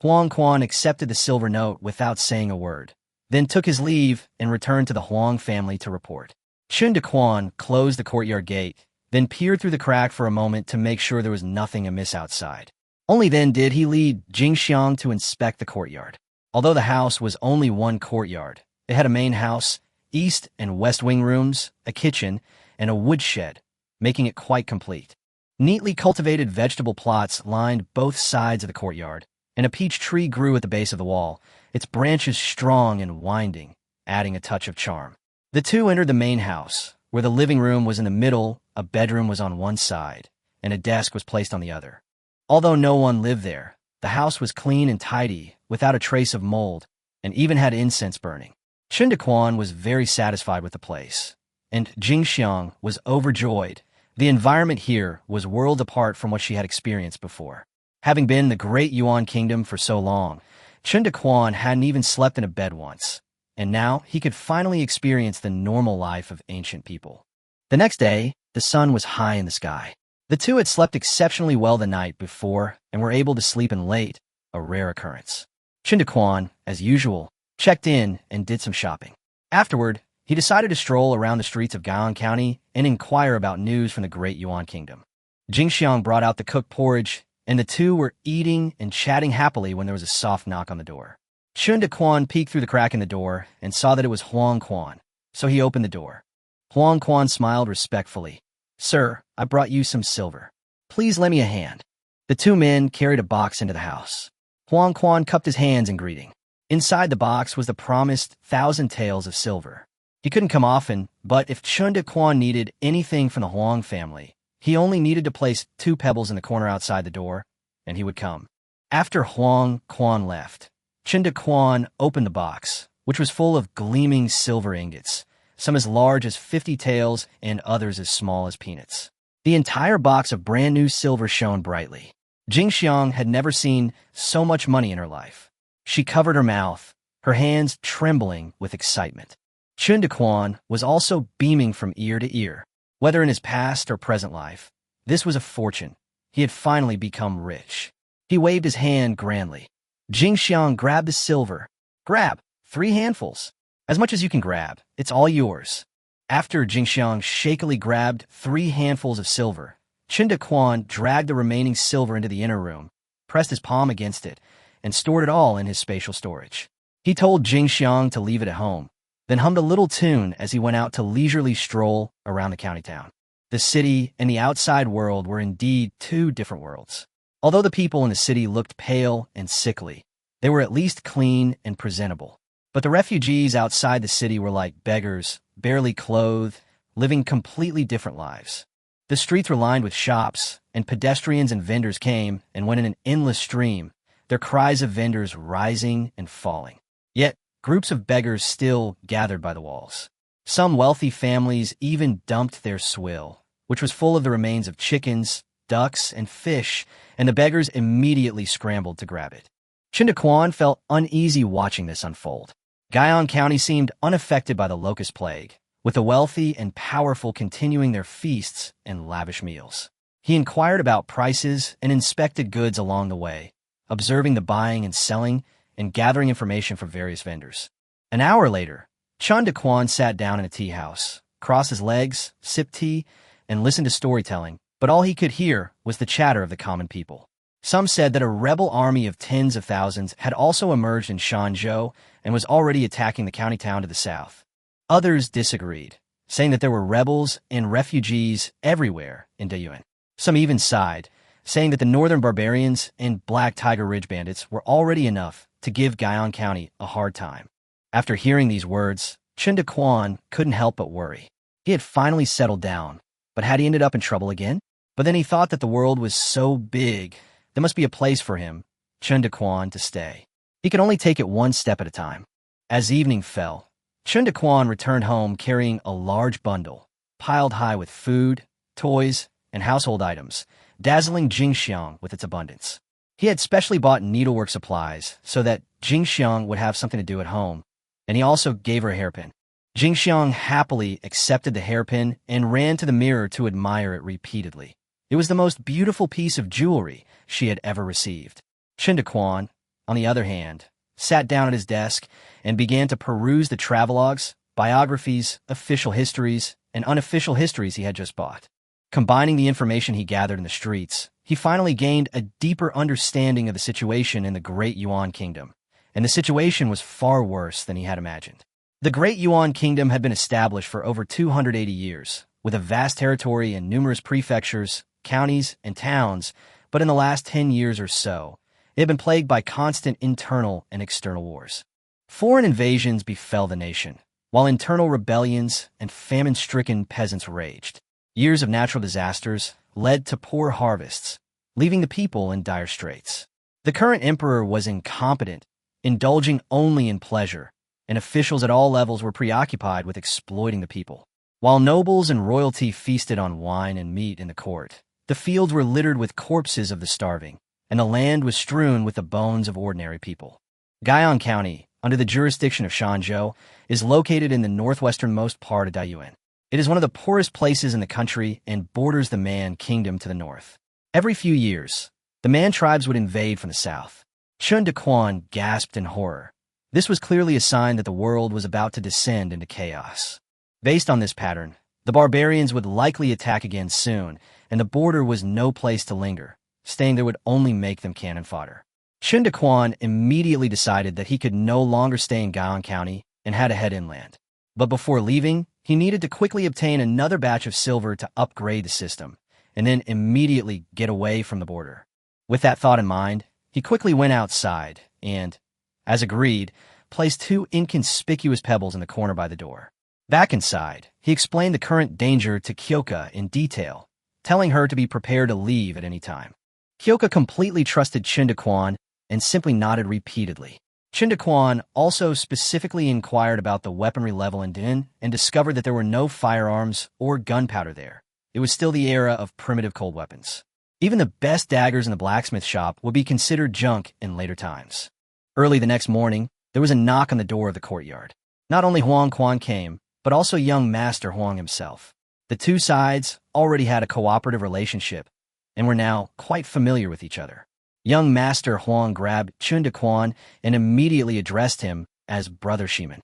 Huang Quan accepted the silver note without saying a word, then took his leave and returned to the Huang family to report. Chen Daquan closed the courtyard gate, then peered through the crack for a moment to make sure there was nothing amiss outside. Only then did he lead Jingxiang to inspect the courtyard. Although the house was only one courtyard, it had a main house, east and west wing rooms, a kitchen, and a woodshed, making it quite complete. Neatly cultivated vegetable plots lined both sides of the courtyard, and a peach tree grew at the base of the wall, its branches strong and winding, adding a touch of charm. The two entered the main house, where the living room was in the middle, a bedroom was on one side, and a desk was placed on the other. Although no one lived there, the house was clean and tidy, without a trace of mold, and even had incense burning. Chen Daquan was very satisfied with the place, and Jingxiang was overjoyed. The environment here was worlds apart from what she had experienced before. Having been in the Great Yuan Kingdom for so long, Chen Daquan hadn't even slept in a bed once, and now he could finally experience the normal life of ancient people. The next day, the sun was high in the sky. The two had slept exceptionally well the night before and were able to sleep in late, a rare occurrence. Chen Daquan, as usual, checked in and did some shopping. Afterward, he decided to stroll around the streets of Guyang County and inquire about news from the Great Yuan Kingdom. Jingxiang brought out the cooked porridge, and the two were eating and chatting happily when there was a soft knock on the door. Chen Daquan peeked through the crack in the door and saw that it was Huang Quan, so he opened the door. Huang Quan smiled respectfully. "Sir, I brought you some silver. Please lend me a hand." The two men carried a box into the house. Huang Quan cupped his hands in greeting. Inside the box was the promised 1,000 taels of silver. He couldn't come often, but if Chen Daquan needed anything from the Huang family, he only needed to place 2 pebbles in the corner outside the door, and he would come. After Huang Quan left, Chen Daquan opened the box, which was full of gleaming silver ingots, some as large as 50 taels and others as small as peanuts. The entire box of brand new silver shone brightly. Jingxiang had never seen so much money in her life. She covered her mouth, her hands trembling with excitement. Chen Daquan was also beaming from ear to ear. Whether in his past or present life, this was a fortune. He had finally become rich. He waved his hand grandly. Jingxiang grabbed the silver. "Grab 3 handfuls. As much as you can grab. It's all yours." After Jingxiang shakily grabbed 3 handfuls of silver, Chen Daquan dragged the remaining silver into the inner room, pressed his palm against it, and stored it all in his spatial storage. He told Jingxiang to leave it at home, then hummed a little tune as he went out to leisurely stroll around the county town. The city and the outside world were indeed 2 different worlds. Although the people in the city looked pale and sickly, they were at least clean and presentable. But the refugees outside the city were like beggars, barely clothed, living completely different lives. The streets were lined with shops, and pedestrians and vendors came and went in an endless stream, their cries of vendors rising and falling. Yet, groups of beggars still gathered by the walls. Some wealthy families even dumped their swill, which was full of the remains of chickens, ducks, and fish, and the beggars immediately scrambled to grab it. Chen Daquan felt uneasy watching this unfold. Guyang County seemed unaffected by the locust plague, with the wealthy and powerful continuing their feasts and lavish meals. He inquired about prices and inspected goods along the way, observing the buying and selling and gathering information from various vendors. An hour later, Chen Daquan sat down in a tea house, crossed his legs, sipped tea, and listened to storytelling, but all he could hear was the chatter of the common people. Some said that a rebel army of tens of thousands had also emerged in Shanzhou and was already attacking the county town to the south. Others disagreed, saying that there were rebels and refugees everywhere in Dayuan. Some even sighed, saying that the northern barbarians and Black Tiger Ridge bandits were already enough to give Guyang County a hard time. After hearing these words, Chen Daquan couldn't help but worry. He had finally settled down, but had he ended up in trouble again? But then he thought that the world was so big, there must be a place for him, Chen Daquan, to stay. He could only take it one step at a time. As evening fell, Chen Daquan returned home carrying a large bundle, piled high with food, toys, and household items, dazzling Jingxiang with its abundance. He had specially bought needlework supplies so that Jingxiang would have something to do at home, and he also gave her a hairpin. Jingxiang happily accepted the hairpin and ran to the mirror to admire it repeatedly. It was the most beautiful piece of jewelry she had ever received. Chen Daquan, on the other hand, sat down at his desk and began to peruse the travelogues, biographies, official histories, and unofficial histories he had just bought. Combining the information he gathered in the streets, he finally gained a deeper understanding of the situation in the Great Yuan Kingdom, and the situation was far worse than he had imagined. The Great Yuan Kingdom had been established for over 280 years, with a vast territory and numerous prefectures, counties, and towns, but in the last 10 years or so, it had been plagued by constant internal and external wars. Foreign invasions befell the nation, while internal rebellions and famine-stricken peasants raged. Years of natural disasters led to poor harvests, leaving the people in dire straits. The current emperor was incompetent, indulging only in pleasure, and officials at all levels were preoccupied with exploiting the people. While nobles and royalty feasted on wine and meat in the court, the fields were littered with corpses of the starving, and the land was strewn with the bones of ordinary people. Guyang County, under the jurisdiction of Shanzhou, is located in the northwesternmost part of Daiyuan. It is one of the poorest places in the country and borders the Man Kingdom to the north. Every few years, the Man tribes would invade from the south. Chen Daquan gasped in horror. This was clearly a sign that the world was about to descend into chaos. Based on this pattern, the barbarians would likely attack again soon, and the border was no place to linger. Staying there would only make them cannon fodder. Chen Daquan immediately decided that he could no longer stay in Guyang County and had to head inland. But before leaving, he needed to quickly obtain another batch of silver to upgrade the system, and then immediately get away from the border. With that thought in mind, he quickly went outside and, as agreed, placed 2 inconspicuous pebbles in the corner by the door. Back inside, he explained the current danger to Kyoka in detail, telling her to be prepared to leave at any time. Kyoka completely trusted Chen Daquan and simply nodded repeatedly. Chen Daquan also specifically inquired about the weaponry level in Din and discovered that there were no firearms or gunpowder there. It was still the era of primitive cold weapons. Even the best daggers in the blacksmith shop would be considered junk in later times. Early the next morning, there was a knock on the door of the courtyard. Not only Huang Quan came, but also young Master Huang himself. The two sides already had a cooperative relationship and were now quite familiar with each other. Young Master Huang grabbed Chen Daquan and immediately addressed him as Brother Shiman.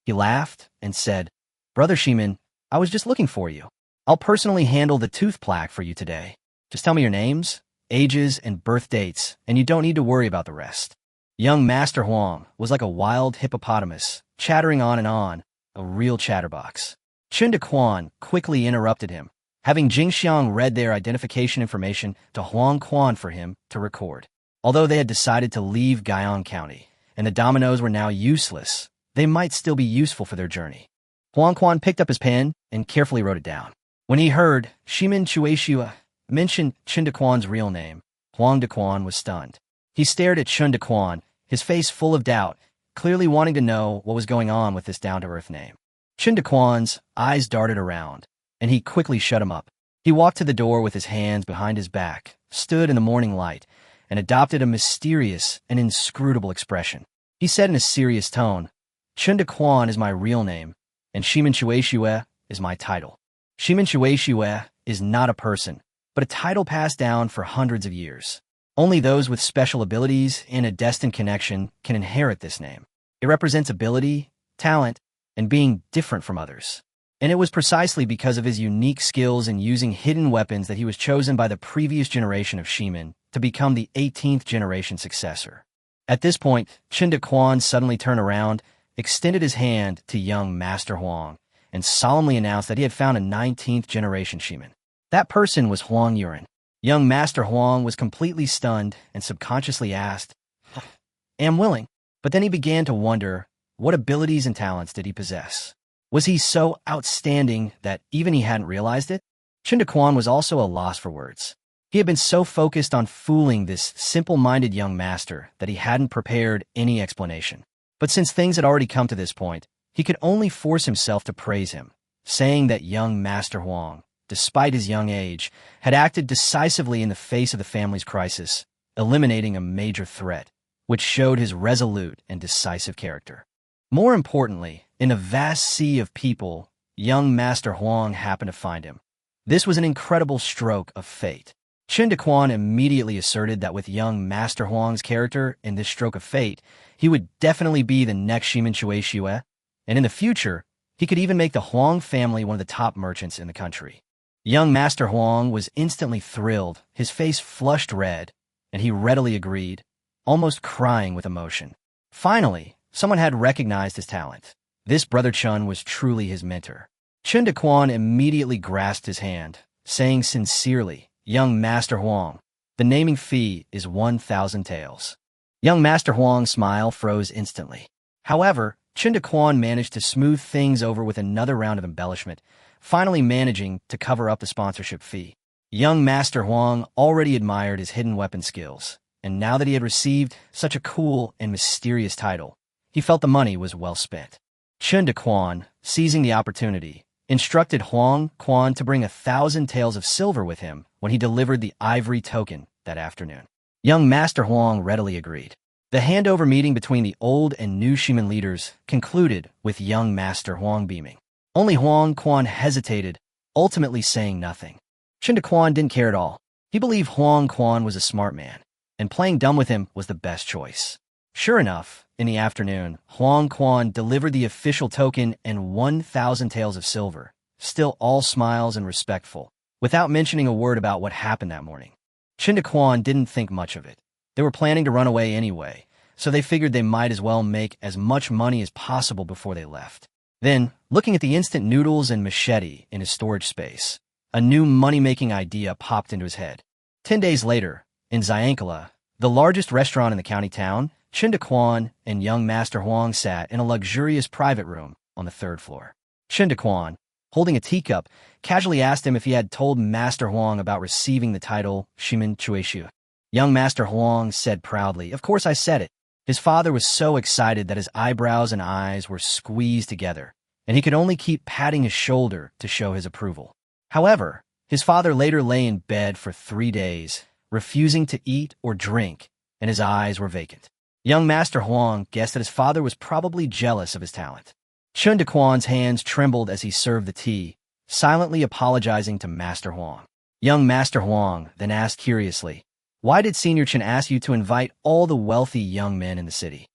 He laughed and said, "Brother Shiman, I was just looking for you. I'll personally handle the tooth plaque for you today. Just tell me your names, ages, and birth dates, and you don't need to worry about the rest." Young Master Huang was like a wild hippopotamus, chattering on, a real chatterbox. Chen Daquan quickly interrupted him, having Jingxiang read their identification information to Huang Quan for him to record. Although they had decided to leave Guyang County, and the dominoes were now useless, they might still be useful for their journey. Huang Quan picked up his pen and carefully wrote it down. When he heard Shimin Chueshua mention Chen Daquan's real name, Huang Daquan was stunned. He stared at Chen Daquan, his face full of doubt, clearly wanting to know what was going on with this down-to-earth name. Chen Daquan's eyes darted around, and he quickly shut him up. He walked to the door with his hands behind his back, stood in the morning light, and adopted a mysterious and inscrutable expression. He said in a serious tone, "Chen Daquan is my real name, and Shimin Chueshua is my title. Shimin Chueshua is not a person, but a title passed down for hundreds of years. Only those with special abilities and a destined connection can inherit this name. It represents ability, talent, and being different from others. And it was precisely because of his unique skills in using hidden weapons that he was chosen by the previous generation of Shimin to become the 18th generation successor." At this point, Chen Daquan suddenly turned around, extended his hand to young Master Huang, and solemnly announced that he had found a 19th generation Shimin. That person was Huang Yuan. Young Master Huang was completely stunned and subconsciously asked, "Am willing?" But then he began to wonder, what abilities and talents did he possess? Was he so outstanding that even he hadn't realized it? Chen Daquan was also a loss for words. He had been so focused on fooling this simple-minded young master that he hadn't prepared any explanation. But since things had already come to this point, he could only force himself to praise him, saying that young Master Huang, despite his young age, had acted decisively in the face of the family's crisis, eliminating a major threat, which showed his resolute and decisive character. More importantly, in a vast sea of people, young Master Huang happened to find him. This was an incredible stroke of fate. Chen Daquan immediately asserted that with young Master Huang's character in this stroke of fate, he would definitely be the next Shimin Chueshua, and in the future, he could even make the Huang family one of the top merchants in the country. Young Master Huang was instantly thrilled, his face flushed red, and he readily agreed, almost crying with emotion. Finally, someone had recognized his talent. This Brother Chen was truly his mentor. Chen Daquan immediately grasped his hand, saying sincerely, Young Master Huang. The naming fee is 1,000 taels. Young Master Huang's smile froze instantly. However, Chen Daquan managed to smooth things over with another round of embellishment, finally managing to cover up the sponsorship fee. Young Master Huang already admired his hidden weapon skills, and now that he had received such a cool and mysterious title, he felt the money was well spent. Chen Daquan, seizing the opportunity, instructed Huang Quan to bring 1,000 taels of silver with him when he delivered the ivory token that afternoon. Young Master Huang readily agreed. The handover meeting between the old and new Shiman leaders concluded with young Master Huang beaming. Only Huang Quan hesitated, ultimately saying nothing. Chen Daquan didn't care at all. He believed Huang Quan was a smart man, and playing dumb with him was the best choice. Sure enough, in the afternoon, Huang Quan delivered the official token and 1,000 taels of silver, still all smiles and respectful, without mentioning a word about what happened that morning. Chen Daquan didn't think much of it. They were planning to run away anyway, so they figured they might as well make as much money as possible before they left. Then, looking at the instant noodles and machete in his storage space, a new money-making idea popped into his head. 10 days later, in Guyang, the largest restaurant in the county town, Chen Daquan and young Master Huang sat in a luxurious private room on the 3rd floor. Chen Daquan, holding a teacup, casually asked him if he had told Master Huang about receiving the title Shimin Chueshu. Young Master Huang said proudly, "Of course I said it." His father was so excited that his eyebrows and eyes were squeezed together, and he could only keep patting his shoulder to show his approval. However, his father later lay in bed for 3 days, refusing to eat or drink, and his eyes were vacant. Young Master Huang guessed that his father was probably jealous of his talent. Chen Daquan's hands trembled as he served the tea, silently apologizing to Master Huang. Young Master Huang then asked curiously, "Why did Senior Chen ask you to invite all the wealthy young men in the city?"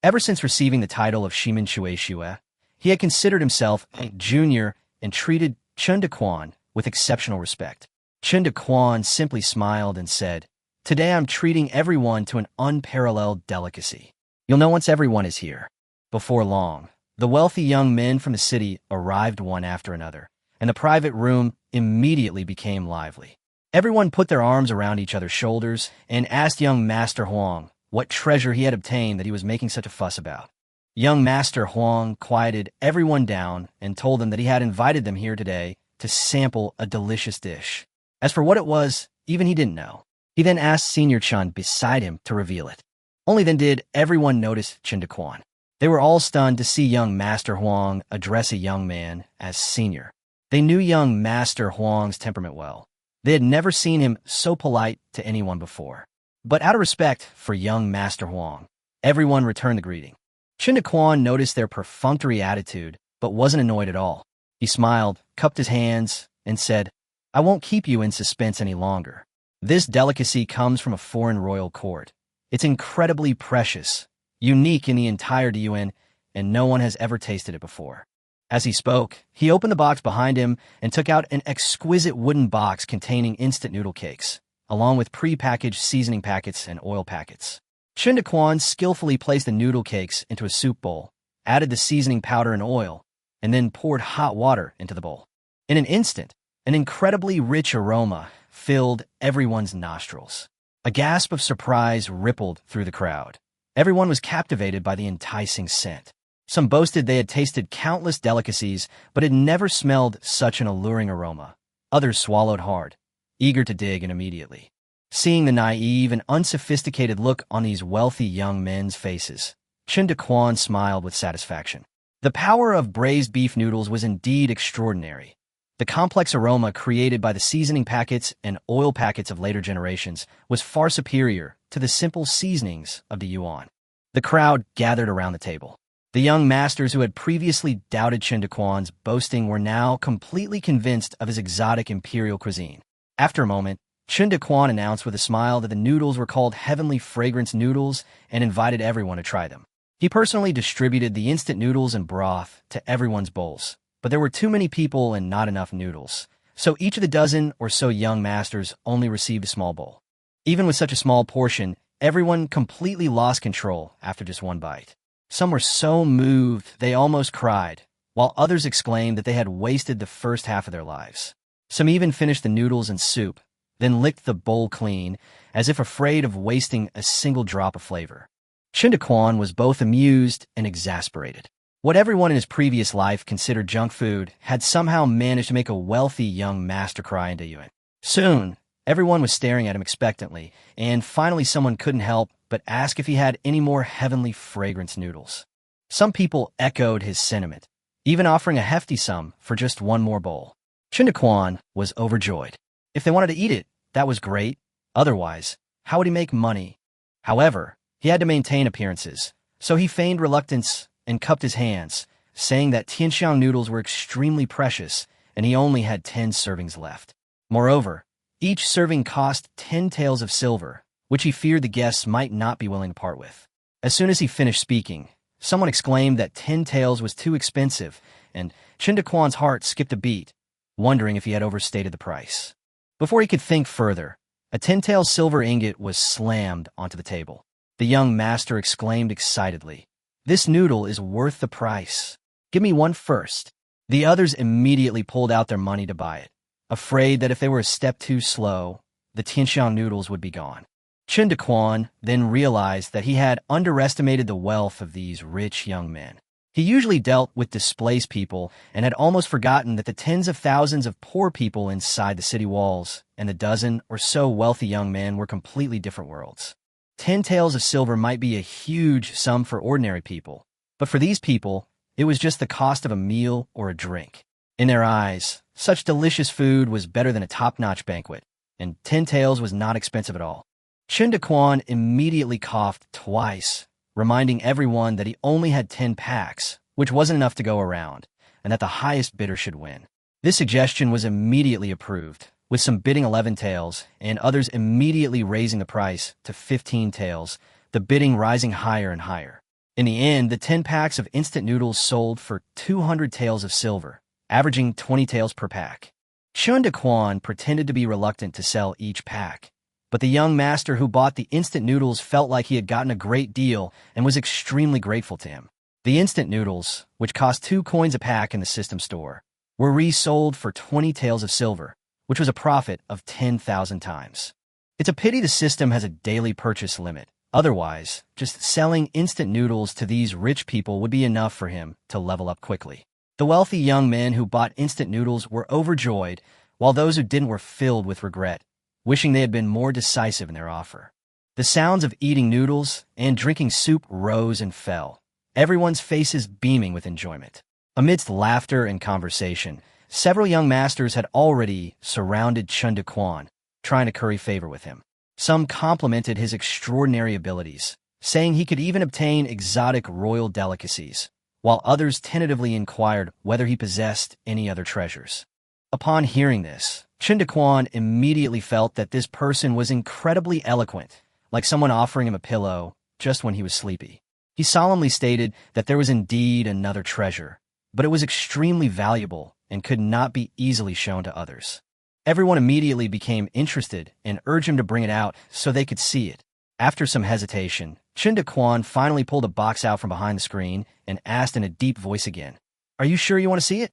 Ever since receiving the title of Shimin Chueshu, he had considered himself a junior and treated Chen Daquan with exceptional respect. Chen Daquan simply smiled and said, "Today I'm treating everyone to an unparalleled delicacy. You'll know once everyone is here." Before long, the wealthy young men from the city arrived one after another, and the private room immediately became lively. Everyone put their arms around each other's shoulders and asked young Master Huang what treasure he had obtained that he was making such a fuss about. Young Master Huang quieted everyone down and told them that he had invited them here today to sample a delicious dish. As for what it was, even he didn't know. He then asked Senior Chen beside him to reveal it. Only then did everyone notice Chen Daquan. They were all stunned to see young Master Huang address a young man as senior. They knew young Master Huang's temperament well. They had never seen him so polite to anyone before. But out of respect for young Master Huang, everyone returned the greeting. Chen Daquan noticed their perfunctory attitude, but wasn't annoyed at all. He smiled, cupped his hands, and said, "I won't keep you in suspense any longer. This delicacy comes from a foreign royal court. It's incredibly precious, unique in the entire Diyuan, and no one has ever tasted it before." As he spoke, he opened the box behind him and took out an exquisite wooden box containing instant noodle cakes, along with pre-packaged seasoning packets and oil packets. Chen Daquan skillfully placed the noodle cakes into a soup bowl, added the seasoning powder and oil, and then poured hot water into the bowl. In an instant, an incredibly rich aroma filled everyone's nostrils. A gasp of surprise rippled through the crowd. Everyone was captivated by the enticing scent. Some boasted they had tasted countless delicacies, but had never smelled such an alluring aroma. Others swallowed hard, eager to dig in immediately. Seeing the naive and unsophisticated look on these wealthy young men's faces, Chen Daquan smiled with satisfaction. The power of braised beef noodles was indeed extraordinary. The complex aroma created by the seasoning packets and oil packets of later generations was far superior to the simple seasonings of the Yuan. The crowd gathered around the table. The young masters who had previously doubted Chen Daquan's boasting were now completely convinced of his exotic imperial cuisine. After a moment, Chen Daquan announced with a smile that the noodles were called Heavenly Fragrance Noodles and invited everyone to try them. He personally distributed the instant noodles and broth to everyone's bowls, but there were too many people and not enough noodles, so each of the dozen or so young masters only received a small bowl. Even with such a small portion, everyone completely lost control after just one bite. Some were so moved they almost cried, while others exclaimed that they had wasted the first half of their lives. Some even finished the noodles and soup, then licked the bowl clean, as if afraid of wasting a single drop of flavor. Chen Daquan was both amused and exasperated. What everyone in his previous life considered junk food had somehow managed to make a wealthy young master cry into yuan. Soon, everyone was staring at him expectantly, and finally someone couldn't help but ask if he had any more heavenly fragrance noodles. Some people echoed his sentiment, even offering a hefty sum for just one more bowl. Chen Daquan was overjoyed. If they wanted to eat it, that was great. Otherwise, how would he make money? However, he had to maintain appearances, so he feigned reluctance and cupped his hands, saying that Tianxiang noodles were extremely precious and he only had 10 servings left. Moreover, each serving cost 10 taels of silver, which he feared the guests might not be willing to part with. As soon as he finished speaking, someone exclaimed that 10 taels was too expensive, and Chen Daquan's heart skipped a beat, wondering if he had overstated the price. Before he could think further, a 10-tael silver ingot was slammed onto the table. The young master exclaimed excitedly, "This noodle is worth the price. Give me one first." The others immediately pulled out their money to buy it, afraid that if they were a step too slow, the Tianxiang noodles would be gone. Chen Daquan then realized that he had underestimated the wealth of these rich young men. He usually dealt with displaced people and had almost forgotten that the tens of thousands of poor people inside the city walls and the dozen or so wealthy young men were completely different worlds. 10 taels of silver might be a huge sum for ordinary people, but for these people, it was just the cost of a meal or a drink. In their eyes, such delicious food was better than a top-notch banquet, and 10 taels was not expensive at all. Chen Daquan immediately coughed twice, reminding everyone that he only had 10 packs, which wasn't enough to go around, and that the highest bidder should win. This suggestion was immediately approved, with some bidding 11 taels and others immediately raising the price to 15 taels, the bidding rising higher and higher. In the end, the 10 packs of instant noodles sold for 200 taels of silver, averaging 20 taels per pack. Chen Daquan pretended to be reluctant to sell each pack, but the young master who bought the instant noodles felt like he had gotten a great deal and was extremely grateful to him. The instant noodles, which cost 2 coins a pack in the system store, were resold for 20 taels of silver, which was a profit of 10,000 times. It's a pity the system has a daily purchase limit. Otherwise, just selling instant noodles to these rich people would be enough for him to level up quickly. The wealthy young men who bought instant noodles were overjoyed, while those who didn't were filled with regret, wishing they had been more decisive in their offer. The sounds of eating noodles and drinking soup rose and fell, everyone's faces beaming with enjoyment. Amidst laughter and conversation, several young masters had already surrounded Chen Daquan, trying to curry favor with him. Some complimented his extraordinary abilities, saying he could even obtain exotic royal delicacies, while others tentatively inquired whether he possessed any other treasures. Upon hearing this, Chen Daquan immediately felt that this person was incredibly eloquent, like someone offering him a pillow just when he was sleepy. He solemnly stated that there was indeed another treasure, but it was extremely valuable and could not be easily shown to others. Everyone immediately became interested and urged him to bring it out so they could see it. After some hesitation, Chen Daquan finally pulled a box out from behind the screen and asked in a deep voice again, "Are you sure you want to see it?"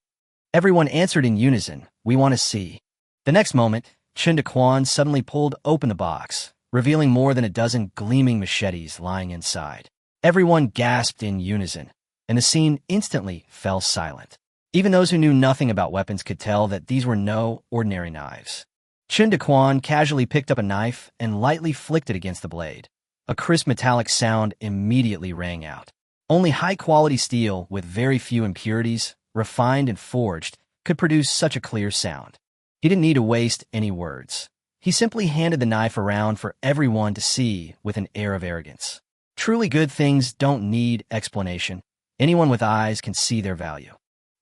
Everyone answered in unison, "We want to see." The next moment, Chen Daquan suddenly pulled open the box, revealing more than a dozen gleaming machetes lying inside. Everyone gasped in unison, and the scene instantly fell silent. Even those who knew nothing about weapons could tell that these were no ordinary knives. Chen Daquan casually picked up a knife and lightly flicked it against the blade. A crisp metallic sound immediately rang out. Only high-quality steel with very few impurities, refined and forged, could produce such a clear sound. He didn't need to waste any words. He simply handed the knife around for everyone to see with an air of arrogance. Truly good things don't need explanation. Anyone with eyes can see their value.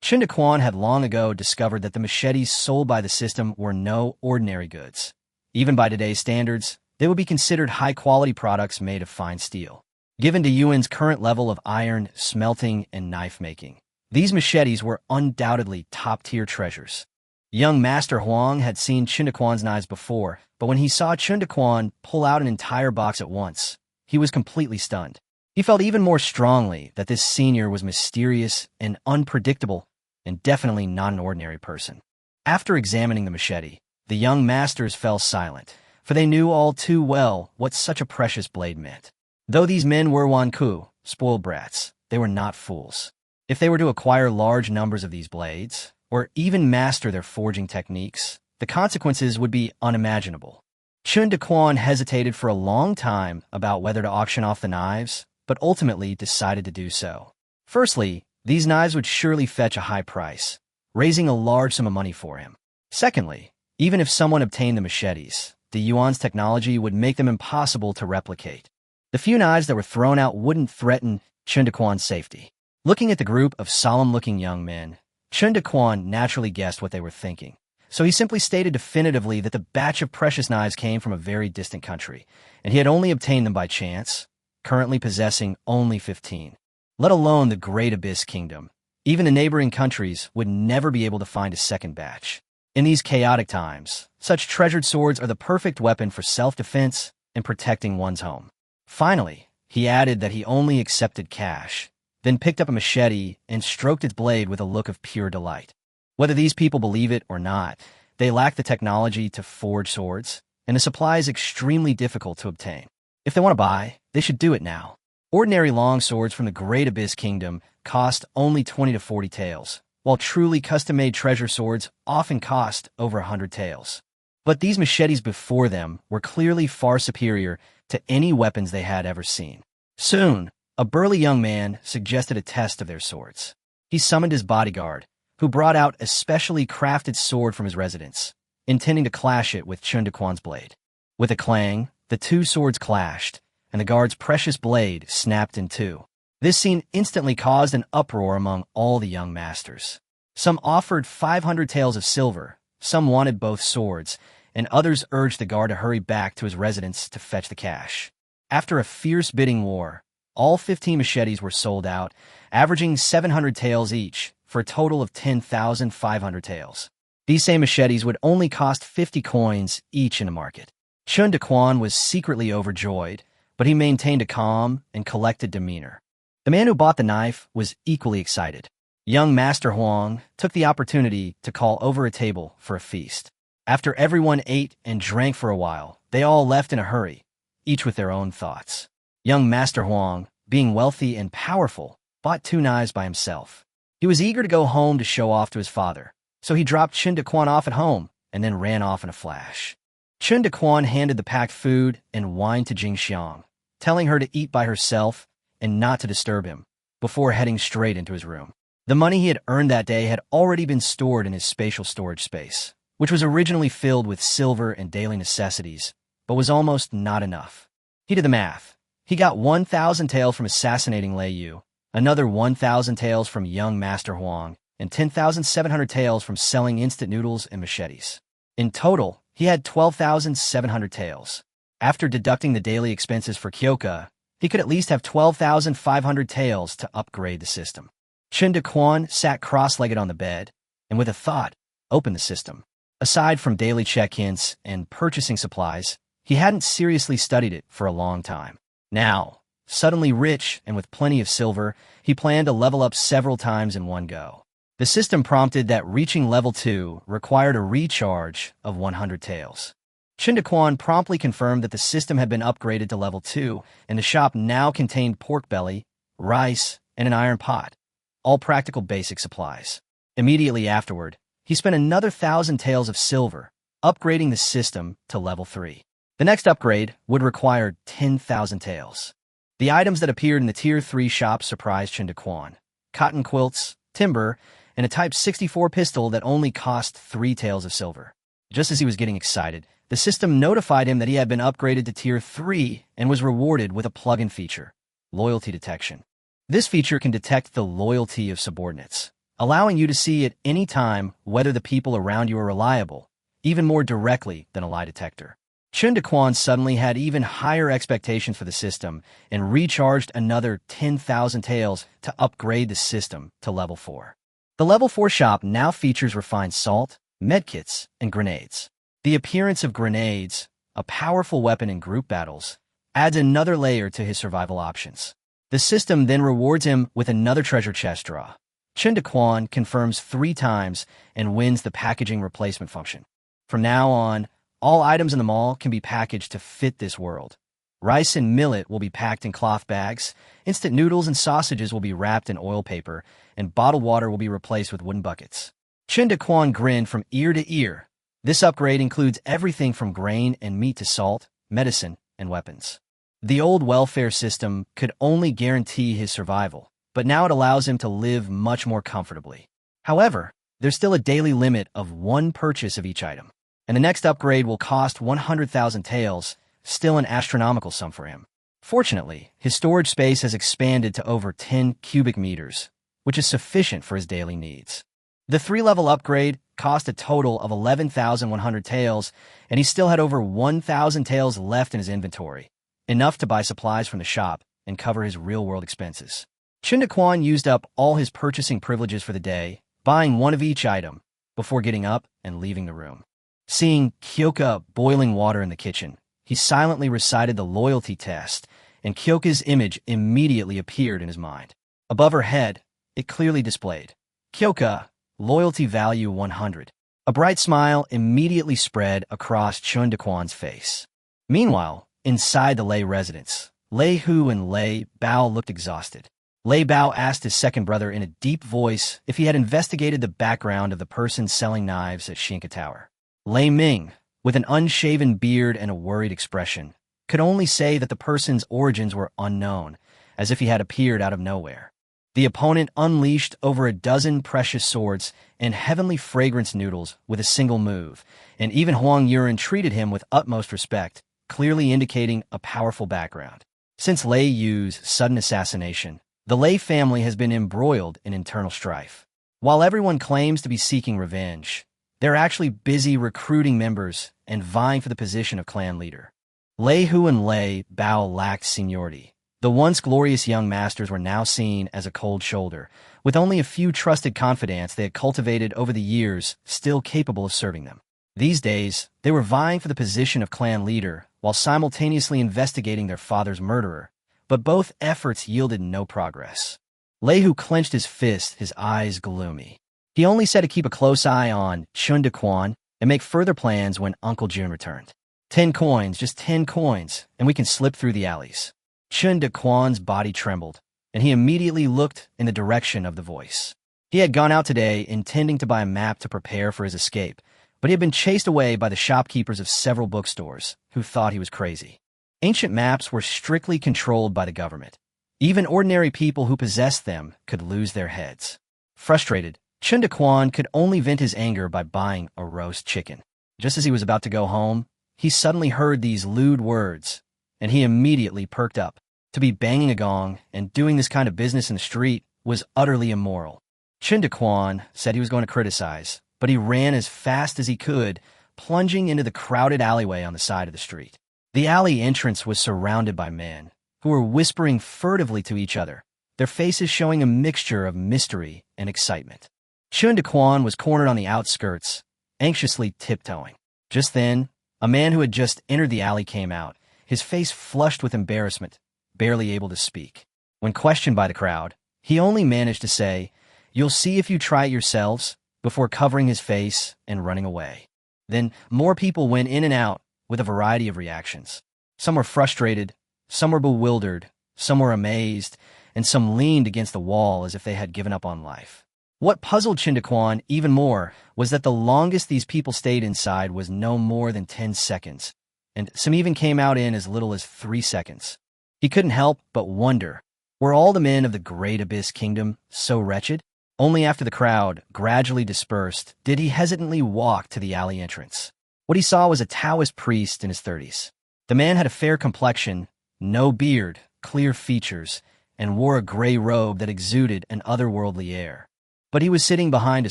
Chen Daquan had long ago discovered that the machetes sold by the system were no ordinary goods. Even by today's standards, they would be considered high-quality products made of fine steel. Given to Yuan's current level of iron, smelting, and knife-making, these machetes were undoubtedly top-tier treasures. Young Master Huang had seen Chen Daquan's knives before, but when he saw Chen Daquan pull out an entire box at once, he was completely stunned. He felt even more strongly that this senior was mysterious and unpredictable, and definitely not an ordinary person. After examining the machete, The young masters fell silent, for they knew all too well what such a precious blade meant. Though these men were wanku, spoiled brats, they were not fools. If they were to acquire large numbers of these blades, or even master their forging techniques, the consequences would be unimaginable. Chen Daquan hesitated for a long time about whether to auction off the knives, but ultimately decided to do so. Firstly, these knives would surely fetch a high price, raising a large sum of money for him. Secondly, even if someone obtained the machetes, the Yuan's technology would make them impossible to replicate. The few knives that were thrown out wouldn't threaten Chen Daquan's safety. Looking at the group of solemn-looking young men, Chen Daquan naturally guessed what they were thinking. So he simply stated definitively that the batch of precious knives came from a very distant country, and he had only obtained them by chance, currently possessing only 15. Let alone the Great Abyss Kingdom. Even the neighboring countries would never be able to find a second batch. In these chaotic times, such treasured swords are the perfect weapon for self-defense and protecting one's home. Finally, he added that he only accepted cash, then picked up a machete and stroked its blade with a look of pure delight. Whether these people believe it or not, they lack the technology to forge swords, and the supply is extremely difficult to obtain. If they want to buy, they should do it now. Ordinary long swords from the Great Abyss Kingdom cost only 20 to 40 taels, while truly custom-made treasure swords often cost over 100 taels. But these machetes before them were clearly far superior to any weapons they had ever seen. Soon, a burly young man suggested a test of their swords. He summoned his bodyguard, who brought out a specially crafted sword from his residence, intending to clash it with Chen Daquan's blade. With a clang, the two swords clashed, and the guard's precious blade snapped in two. This scene instantly caused an uproar among all the young masters. Some offered 500 taels of silver, some wanted both swords, and others urged the guard to hurry back to his residence to fetch the cash. After a fierce bidding war, all 15 machetes were sold out, averaging 700 taels each, for a total of 10,500 taels. These same machetes would only cost 50 coins each in the market. Chen Daquan was secretly overjoyed, but he maintained a calm and collected demeanor. The man who bought the knife was equally excited. Young Master Huang took the opportunity to call over a table for a feast. After everyone ate and drank for a while, they all left in a hurry, each with their own thoughts. Young Master Huang, being wealthy and powerful, bought 2 knives by himself. He was eager to go home to show off to his father, so he dropped Chen Daquan off at home and then ran off in a flash. Chen Daquan handed the packed food and wine to Jingxiang, telling her to eat by herself and not to disturb him, before heading straight into his room. The money he had earned that day had already been stored in his spatial storage space, which was originally filled with silver and daily necessities, but was almost not enough. He did the math. He got 1,000 taels from assassinating Lei Yu, another 1,000 taels from young Master Huang, and 10,700 taels from selling instant noodles and machetes. In total, he had 12,700 taels. After deducting the daily expenses for Kyoka, he could at least have 12,500 taels to upgrade the system. Chen Daquan sat cross-legged on the bed, and with a thought, opened the system. Aside from daily check-ins and purchasing supplies, he hadn't seriously studied it for a long time. Now, suddenly rich and with plenty of silver, he planned to level up several times in one go. The system prompted that reaching level 2 required a recharge of 100 taels. Chen Daquan promptly confirmed that the system had been upgraded to level 2, and the shop now contained pork belly, rice, and an iron pot, all practical basic supplies. Immediately afterward, he spent another 1,000 taels of silver, upgrading the system to level 3. The next upgrade would require 10,000 taels. The items that appeared in the Tier 3 shop surprised Chen Daquan: cotton quilts, timber, and a Type 64 pistol that only cost 3 taels of silver. Just as he was getting excited, the system notified him that he had been upgraded to Tier 3 and was rewarded with a plug-in feature, loyalty detection. This feature can detect the loyalty of subordinates, allowing you to see at any time whether the people around you are reliable, even more directly than a lie detector. Chen Daquan suddenly had even higher expectations for the system and recharged another 10,000 taels to upgrade the system to level 4. The level 4 shop now features refined salt, medkits, and grenades. The appearance of grenades, a powerful weapon in group battles, adds another layer to his survival options. The system then rewards him with another treasure chest draw. Chen Daquan confirms 3 times and wins the packaging replacement function. From now on, all items in the mall can be packaged to fit this world. Rice and millet will be packed in cloth bags, instant noodles and sausages will be wrapped in oil paper, and bottled water will be replaced with wooden buckets. Chen Daquan grinned from ear to ear. This upgrade includes everything from grain and meat to salt, medicine, and weapons. The old welfare system could only guarantee his survival, but now it allows him to live much more comfortably. However, there's still a daily limit of one purchase of each item, and the next upgrade will cost 100,000 taels, still an astronomical sum for him. Fortunately, his storage space has expanded to over 10 cubic meters, which is sufficient for his daily needs. The 3-level upgrade cost a total of 11,100 taels, and he still had over 1,000 taels left in his inventory, enough to buy supplies from the shop and cover his real-world expenses. Chen Daquan used up all his purchasing privileges for the day, buying one of each item, before getting up and leaving the room. Seeing Kyoka boiling water in the kitchen, he silently recited the loyalty test, and Kyoka's image immediately appeared in his mind. Above her head, it clearly displayed, Kyoka, loyalty value 100. A bright smile immediately spread across Chen Daquan's face. Meanwhile, inside the Lei residence, Lei Hu and Lei Bao looked exhausted. Lei Bao asked his second brother in a deep voice if he had investigated the background of the person selling knives at Shinka Tower. Lei Ming, with an unshaven beard and a worried expression, could only say that the person's origins were unknown, as if he had appeared out of nowhere. The opponent unleashed over a dozen precious swords and heavenly fragrance noodles with a single move, and even Huang Yuren treated him with utmost respect, clearly indicating a powerful background. Since Lei Yu's sudden assassination, the Lei family has been embroiled in internal strife. While everyone claims to be seeking revenge, they're actually busy recruiting members and vying for the position of clan leader. Lei Hu and Lei Bao lacked seniority. The once glorious young masters were now seen as a cold shoulder, with only a few trusted confidants they had cultivated over the years still capable of serving them. These days, they were vying for the position of clan leader while simultaneously investigating their father's murderer, but both efforts yielded no progress. Lei Hu clenched his fist, his eyes gloomy. He only said to keep a close eye on Chen Daquan and make further plans when Uncle Jun returned. 10 coins, just 10 coins, and we can slip through the alleys. Chen Daquan's body trembled, and he immediately looked in the direction of the voice. He had gone out today intending to buy a map to prepare for his escape, but he had been chased away by the shopkeepers of several bookstores, who thought he was crazy. Ancient maps were strictly controlled by the government. Even ordinary people who possessed them could lose their heads. Frustrated, Chen Daquan could only vent his anger by buying a roast chicken. Just as he was about to go home, he suddenly heard these lewd words, and he immediately perked up. To be banging a gong and doing this kind of business in the street was utterly immoral. Chen Daquan said he was going to criticize, but he ran as fast as he could, plunging into the crowded alleyway on the side of the street. The alley entrance was surrounded by men, who were whispering furtively to each other, their faces showing a mixture of mystery and excitement. Chen Daquan was cornered on the outskirts, anxiously tiptoeing. Just then, a man who had just entered the alley came out, his face flushed with embarrassment, barely able to speak. When questioned by the crowd, he only managed to say, "You'll see if you try it yourselves," before covering his face and running away. Then more people went in and out with a variety of reactions. Some were frustrated, some were bewildered, some were amazed, and some leaned against the wall as if they had given up on life. What puzzled Chen Daquan even more was that the longest these people stayed inside was no more than 10 seconds, and some even came out in as little as 3 seconds. He couldn't help but wonder, were all the men of the Great Abyss Kingdom so wretched? Only after the crowd gradually dispersed did he hesitantly walk to the alley entrance. What he saw was a Taoist priest in his 30s. The man had a fair complexion, no beard, clear features, and wore a gray robe that exuded an otherworldly air. But he was sitting behind a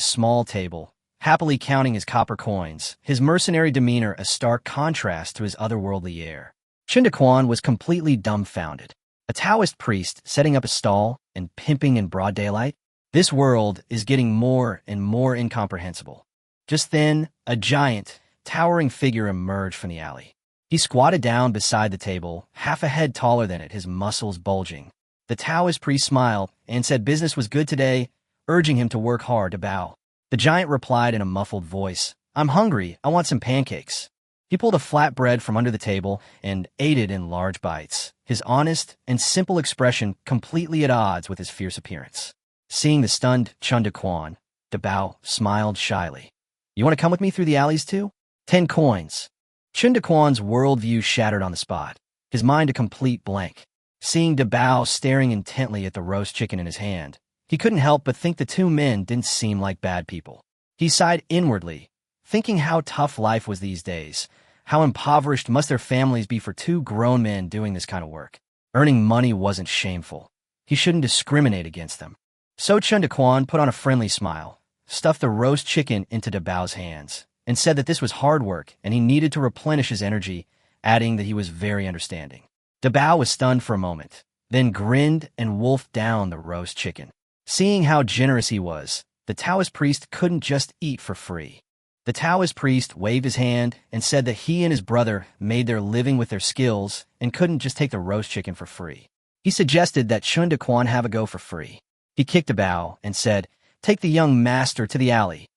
small table, happily counting his copper coins, his mercenary demeanor a stark contrast to his otherworldly air. Chen Daquan was completely dumbfounded. A Taoist priest setting up a stall and pimping in broad daylight? This world is getting more and more incomprehensible. Just then, a giant, towering figure emerged from the alley. He squatted down beside the table, half a head taller than it, his muscles bulging. The Taoist priest smiled and said business was good today, urging him to work hard to bow. The giant replied in a muffled voice, I'm hungry. I want some pancakes. He pulled a flatbread from under the table and ate it in large bites, his honest and simple expression completely at odds with his fierce appearance. Seeing the stunned Chen Daquan, Dabao smiled shyly. You want to come with me through the alleys too? 10 coins. Chen Daquan's worldview shattered on the spot, his mind a complete blank. Seeing Dabao staring intently at the roast chicken in his hand, he couldn't help but think the two men didn't seem like bad people. He sighed inwardly, thinking how tough life was these days. How impoverished must their families be for two grown men doing this kind of work? Earning money wasn't shameful. He shouldn't discriminate against them. So Chen Daquan put on a friendly smile, stuffed the roast chicken into Dabao's hands, and said that this was hard work and he needed to replenish his energy, adding that he was very understanding. Dabao was stunned for a moment, then grinned and wolfed down the roast chicken. Seeing how generous he was, the Taoist priest couldn't just eat for free. The Taoist priest waved his hand and said that he and his brother made their living with their skills and couldn't just take the roast chicken for free. He suggested that Chen Daquan have a go for free. He kicked Dabao and said, "Take the young master to the alley."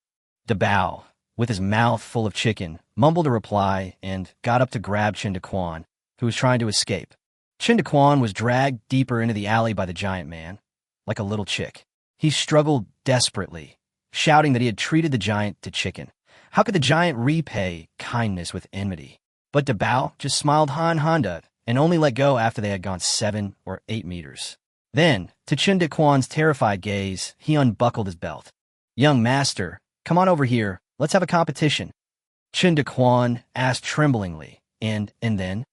Dabao, with his mouth full of chicken, mumbled a reply and got up to grab Chen Daquan, who was trying to escape. Chen Daquan was dragged deeper into the alley by the giant man, like a little chick. He struggled desperately, shouting that he had treated the giant to chicken. How could the giant repay kindness with enmity? But Dabao just smiled Honda and only let go after they had gone 7 or 8 meters. Then, to Chen Daquan's terrified gaze, he unbuckled his belt. "Young master, come on over here. Let's have a competition." Chen Daquan asked tremblingly, and then?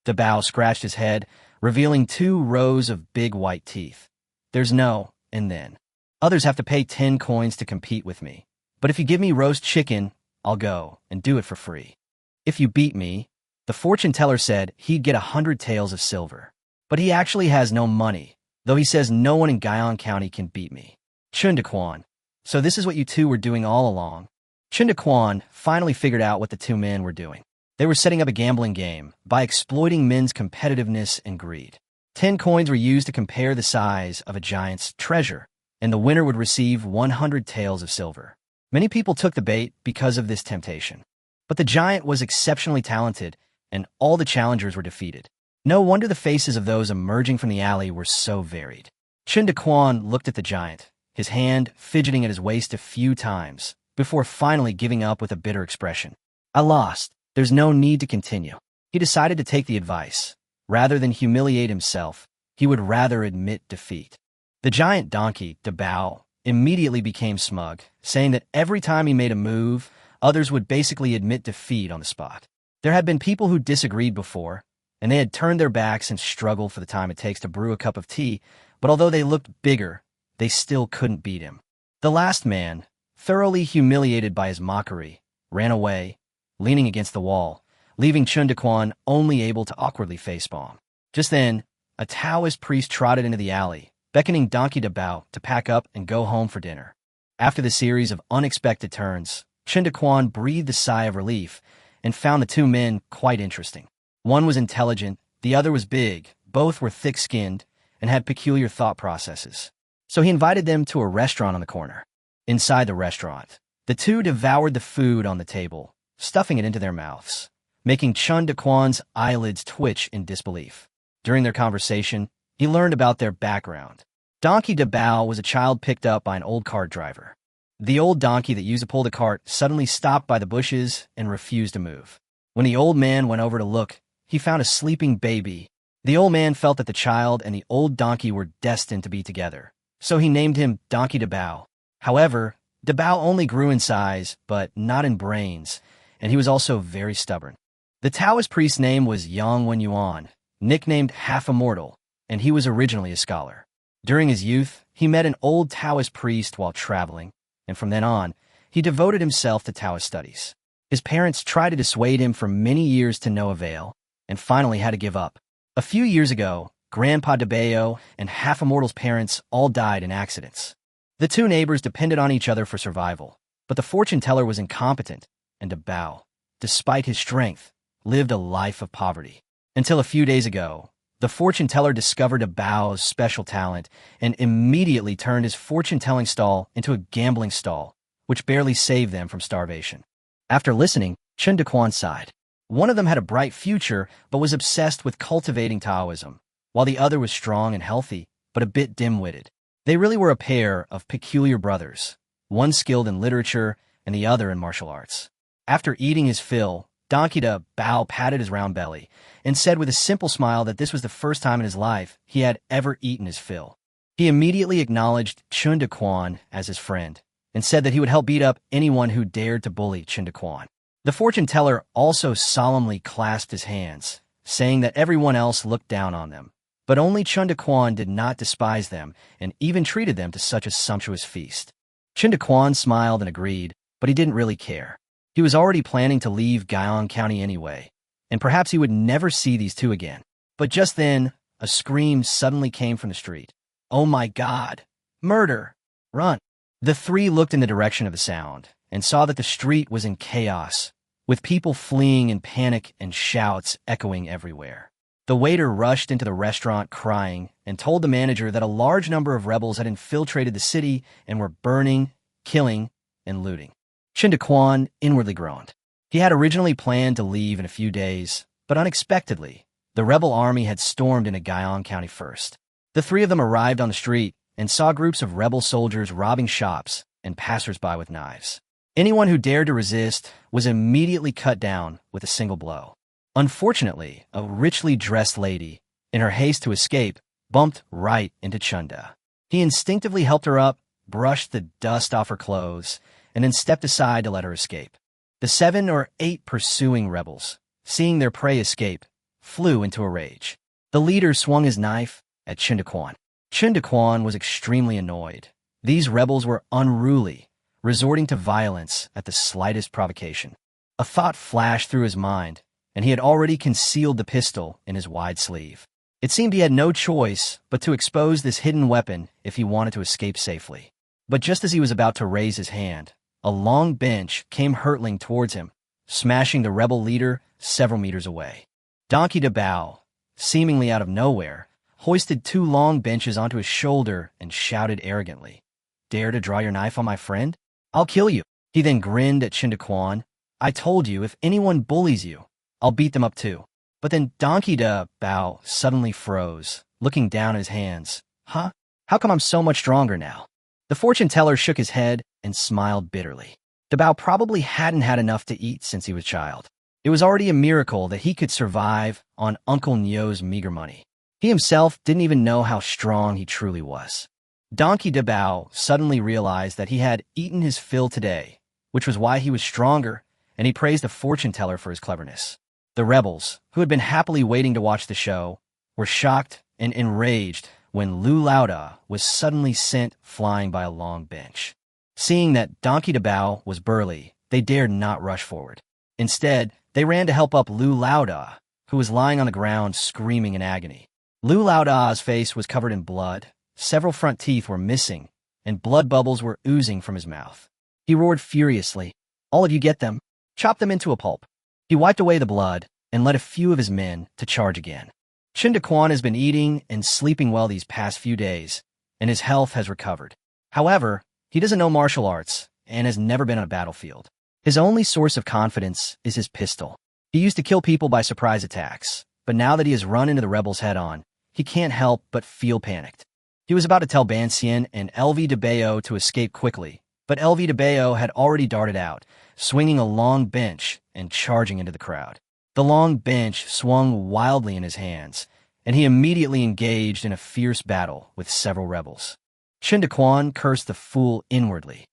Dabao scratched his head, revealing 2 rows of big white teeth. "There's no, and then. Others have to pay 10 coins to compete with me. But if you give me roast chicken, I'll go and do it for free. If you beat me," the fortune teller said he'd get 100 taels of silver. But he actually has no money, though he says no one in Guyang County can beat me. Chen Daquan, so this is what you two were doing all along. Chen Daquan finally figured out what the two men were doing. They were setting up a gambling game by exploiting men's competitiveness and greed. 10 coins were used to compare the size of a giant's treasure, and the winner would receive 100 taels of silver. Many people took the bait because of this temptation. But the giant was exceptionally talented, and all the challengers were defeated. No wonder the faces of those emerging from the alley were so varied. Chen Daquan looked at the giant, his hand fidgeting at his waist a few times, before finally giving up with a bitter expression. "I lost. There's no need to continue." He decided to take the advice. Rather than humiliate himself, he would rather admit defeat. The giant donkey, Dabao, immediately became smug, saying that every time he made a move, others would basically admit defeat on the spot. There had been people who disagreed before, and they had turned their backs and struggled for the time it takes to brew a cup of tea, but although they looked bigger, they still couldn't beat him. The last man, thoroughly humiliated by his mockery, ran away, leaning against the wall, leaving Chen Daquan only able to awkwardly facepalm. Just then, a Taoist priest trotted into the alley, beckoning Donkey Dabao to pack up and go home for dinner. After the series of unexpected turns, Chen Daquan breathed a sigh of relief and found the two men quite interesting. One was intelligent, the other was big, both were thick-skinned, and had peculiar thought processes. So he invited them to a restaurant on the corner. Inside the restaurant, the two devoured the food on the table, stuffing it into their mouths, making Chen Daquan's eyelids twitch in disbelief. During their conversation, he learned about their background. Donkey Dabao was a child picked up by an old cart driver. The old donkey that used to pull the cart suddenly stopped by the bushes and refused to move. When the old man went over to look, he found a sleeping baby. The old man felt that the child and the old donkey were destined to be together, so he named him Donkey Dabao. However, Dabao only grew in size, but not in brains, and he was also very stubborn. The Taoist priest's name was Yang Yuan, nicknamed Half Immortal, and he was originally a scholar. During his youth, he met an old Taoist priest while traveling, and from then on, he devoted himself to Taoist studies. His parents tried to dissuade him for many years to no avail, and finally had to give up. A few years ago, Grandpa Dabao and Half Immortal's parents all died in accidents. The two neighbors depended on each other for survival, but the fortune teller was incompetent, and Dabao, despite his strength, lived a life of poverty. Until a few days ago, the fortune teller discovered Dabao's special talent and immediately turned his fortune-telling stall into a gambling stall, which barely saved them from starvation. After listening, Chen Daquan sighed. One of them had a bright future, but was obsessed with cultivating Taoism, while the other was strong and healthy, but a bit dim-witted. They really were a pair of peculiar brothers, one skilled in literature and the other in martial arts. After eating his fill, Donkey Da Bao patted his round belly and said with a simple smile that this was the first time in his life he had ever eaten his fill. He immediately acknowledged Chen Daquan as his friend and said that he would help beat up anyone who dared to bully Chen Daquan. The fortune teller also solemnly clasped his hands, saying that everyone else looked down on them, but only Chen Daquan did not despise them and even treated them to such a sumptuous feast. Chen Daquan smiled and agreed, but he didn't really care. He was already planning to leave Guyang County anyway, and perhaps he would never see these two again. But just then, a scream suddenly came from the street. "Oh my God! Murder! Run!" The three looked in the direction of the sound and saw that the street was in chaos, with people fleeing in panic and shouts echoing everywhere. The waiter rushed into the restaurant crying and told the manager that a large number of rebels had infiltrated the city and were burning, killing, and looting. Chen Daquan inwardly groaned. He had originally planned to leave in a few days, but unexpectedly, the rebel army had stormed into Guyang County first. The three of them arrived on the street and saw groups of rebel soldiers robbing shops and passersby with knives. Anyone who dared to resist was immediately cut down with a single blow. Unfortunately, a richly dressed lady, in her haste to escape, bumped right into Chen Da. He instinctively helped her up, brushed the dust off her clothes, and then stepped aside to let her escape. The 7 or 8 pursuing rebels, seeing their prey escape, flew into a rage. The leader swung his knife at Chen Daquan. Chen Daquan was extremely annoyed. These rebels were unruly, resorting to violence at the slightest provocation. A thought flashed through his mind, and he had already concealed the pistol in his wide sleeve. It seemed he had no choice but to expose this hidden weapon if he wanted to escape safely. But just as he was about to raise his hand, a long bench came hurtling towards him, smashing the rebel leader several meters away. Donkey Da Bao, seemingly out of nowhere, hoisted 2 long benches onto his shoulder and shouted arrogantly, "Dare to draw your knife on my friend? I'll kill you." He then grinned at Chen Daquan. "I told you, if anyone bullies you, I'll beat them up too." But then Donkey Da Bao suddenly froze, looking down at his hands. "Huh? How come I'm so much stronger now?" The fortune teller shook his head and smiled bitterly. Da Bao probably hadn't had enough to eat since he was a child. It was already a miracle that he could survive on Uncle Nyo's meager money. He himself didn't even know how strong he truly was. Donkey Da Bao suddenly realized that he had eaten his fill today, which was why he was stronger, and he praised the fortune teller for his cleverness. The rebels, who had been happily waiting to watch the show, were shocked and enraged when Lu Laoda was suddenly sent flying by a long bench. Seeing that Donkey Da Bao was burly, they dared not rush forward. Instead, they ran to help up Lu Laoda, who was lying on the ground screaming in agony. Lu Laoda's face was covered in blood, several front teeth were missing, and blood bubbles were oozing from his mouth. He roared furiously, "All of you get them! Chop them into a pulp!" He wiped away the blood and led a few of his men to charge again. Chen Daquan has been eating and sleeping well these past few days, and his health has recovered. However, he doesn't know martial arts and has never been on a battlefield. His only source of confidence is his pistol. He used to kill people by surprise attacks, but now that he has run into the rebels head-on, he can't help but feel panicked. He was about to tell Ban Xian and LV de Bayo to escape quickly, but LV de Bayo had already darted out, swinging a long bench and charging into the crowd. The long bench swung wildly in his hands, and he immediately engaged in a fierce battle with several rebels. Chen Daquan cursed the fool inwardly.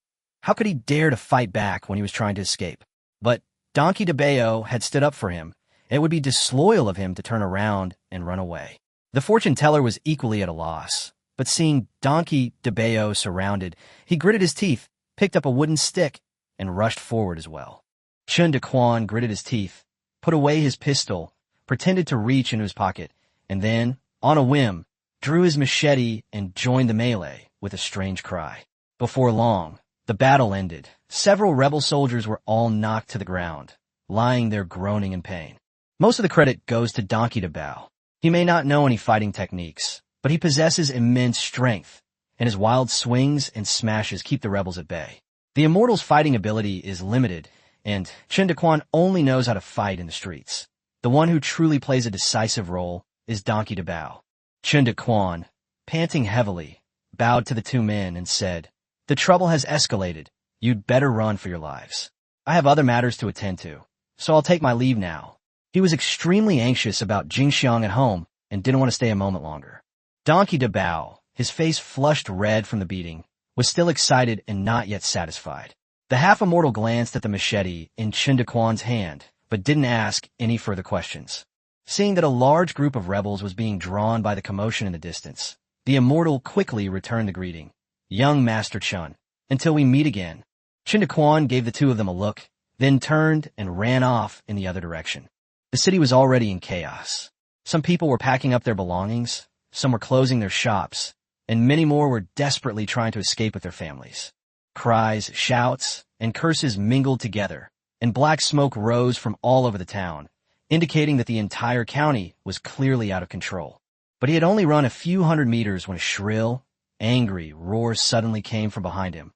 How could he dare to fight back when he was trying to escape? But Donkey Da Bao had stood up for him. It would be disloyal of him to turn around and run away. The fortune teller was equally at a loss, but seeing Donkey Da Bao surrounded, he gritted his teeth, picked up a wooden stick, and rushed forward as well. Chen Daquan gritted his teeth, put away his pistol, pretended to reach into his pocket, and then, on a whim, drew his machete and joined the melee with a strange cry. Before long, the battle ended. Several rebel soldiers were all knocked to the ground, lying there groaning in pain. Most of the credit goes to Donkey Da Bao. He may not know any fighting techniques, but he possesses immense strength, and his wild swings and smashes keep the rebels at bay. The Immortal's fighting ability is limited, and Chen Daquan only knows how to fight in the streets. The one who truly plays a decisive role is Donkey Dabao. Chen Daquan, panting heavily, bowed to the two men and said, "The trouble has escalated. You'd better run for your lives. I have other matters to attend to, so I'll take my leave now." He was extremely anxious about Jingxiang at home and didn't want to stay a moment longer. Donkey Dabao, his face flushed red from the beating, was still excited and not yet satisfied. The half-immortal glanced at the machete in Chen Daquan's hand, but didn't ask any further questions. Seeing that a large group of rebels was being drawn by the commotion in the distance, the immortal quickly returned the greeting. "Young Master Chen, until we meet again." Chen Daquan gave the two of them a look, then turned and ran off in the other direction. The city was already in chaos. Some people were packing up their belongings, some were closing their shops, and many more were desperately trying to escape with their families. Cries, shouts, and curses mingled together, and black smoke rose from all over the town, indicating that the entire county was clearly out of control. But he had only run a few hundred meters when a shrill, angry roar suddenly came from behind him.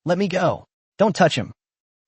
"Let me go! Don't touch him!"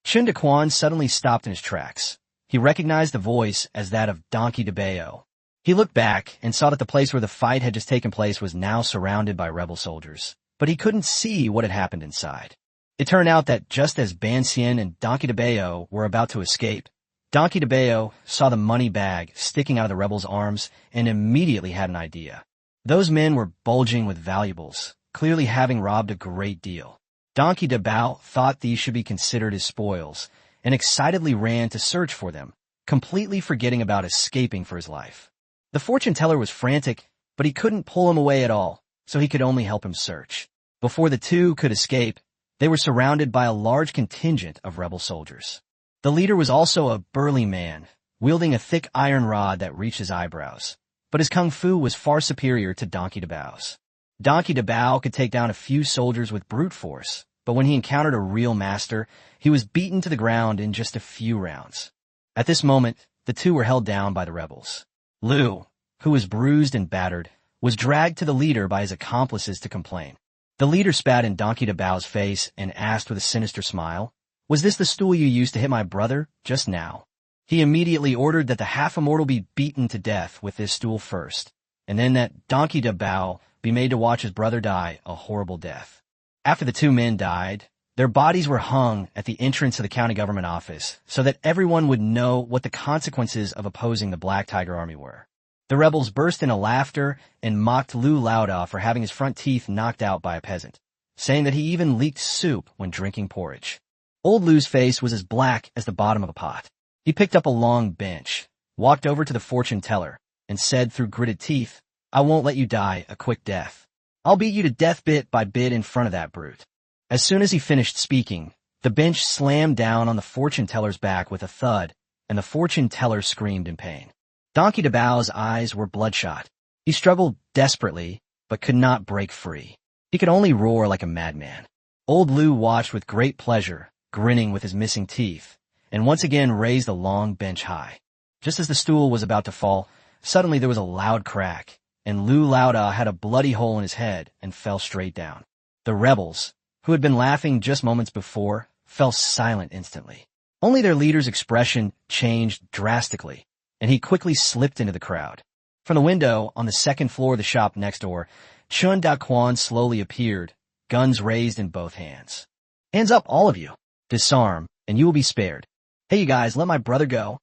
Chen Daquan suddenly stopped in his tracks. He recognized the voice as that of Donkey Dabao. He looked back and saw that the place where the fight had just taken place was now surrounded by rebel soldiers, but he couldn't see what had happened inside. It turned out that just as Ban Xian and Donkey Dabao were about to escape, Donkey Dabao saw the money bag sticking out of the rebels' arms and immediately had an idea. Those men were bulging with valuables, clearly having robbed a great deal. Donkey Dabao thought these should be considered as spoils, and excitedly ran to search for them, completely forgetting about escaping for his life. The fortune teller was frantic, but he couldn't pull him away at all, so he could only help him search. Before the two could escape, they were surrounded by a large contingent of rebel soldiers. The leader was also a burly man, wielding a thick iron rod that reached his eyebrows, but his kung fu was far superior to Donkey Dabao's. Donkey Dabao could take down a few soldiers with brute force, but when he encountered a real master, he was beaten to the ground in just a few rounds. At this moment, the two were held down by the rebels. Lu, who was bruised and battered, was dragged to the leader by his accomplices to complain. The leader spat in Donkey Dabao's face and asked with a sinister smile, "Was this the stool you used to hit my brother just now?" He immediately ordered that the half-immortal be beaten to death with this stool first, and then that Donkey Dabao be made to watch his brother die a horrible death. After the two men died, their bodies were hung at the entrance of the county government office so that everyone would know what the consequences of opposing the Black Tiger Army were. The rebels burst into laughter and mocked Lu Laoda for having his front teeth knocked out by a peasant, saying that he even leaked soup when drinking porridge. Old Lu's face was as black as the bottom of a pot. He picked up a long bench, walked over to the fortune teller, and said through gritted teeth, "I won't let you die a quick death. I'll beat you to death bit by bit in front of that brute." As soon as he finished speaking, the bench slammed down on the fortune teller's back with a thud, and the fortune teller screamed in pain. Donkey Dabao's eyes were bloodshot. He struggled desperately, but could not break free. He could only roar like a madman. Old Lu watched with great pleasure, grinning with his missing teeth, and once again raised the long bench high. Just as the stool was about to fall, suddenly there was a loud crack, and Lu Laoda had a bloody hole in his head and fell straight down. The rebels, who had been laughing just moments before, fell silent instantly. Only their leader's expression changed drastically, and he quickly slipped into the crowd. From the window on the second floor of the shop next door, Chen Daquan slowly appeared, guns raised in both hands. "Hands up, all of you. Disarm, and you will be spared. Hey, you guys, let my brother go.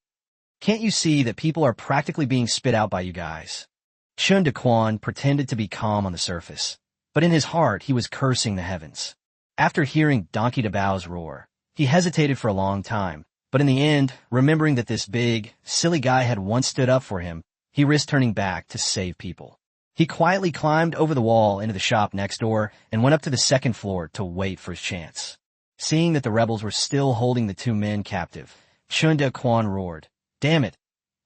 Can't you see that people are practically being spit out by you guys?" Chen Daquan pretended to be calm on the surface, but in his heart he was cursing the heavens. After hearing Donkey Dabao's roar, he hesitated for a long time, but in the end, remembering that this big, silly guy had once stood up for him, he risked turning back to save people. He quietly climbed over the wall into the shop next door and went up to the second floor to wait for his chance. Seeing that the rebels were still holding the two men captive, Chen Daquan roared, "Damn it!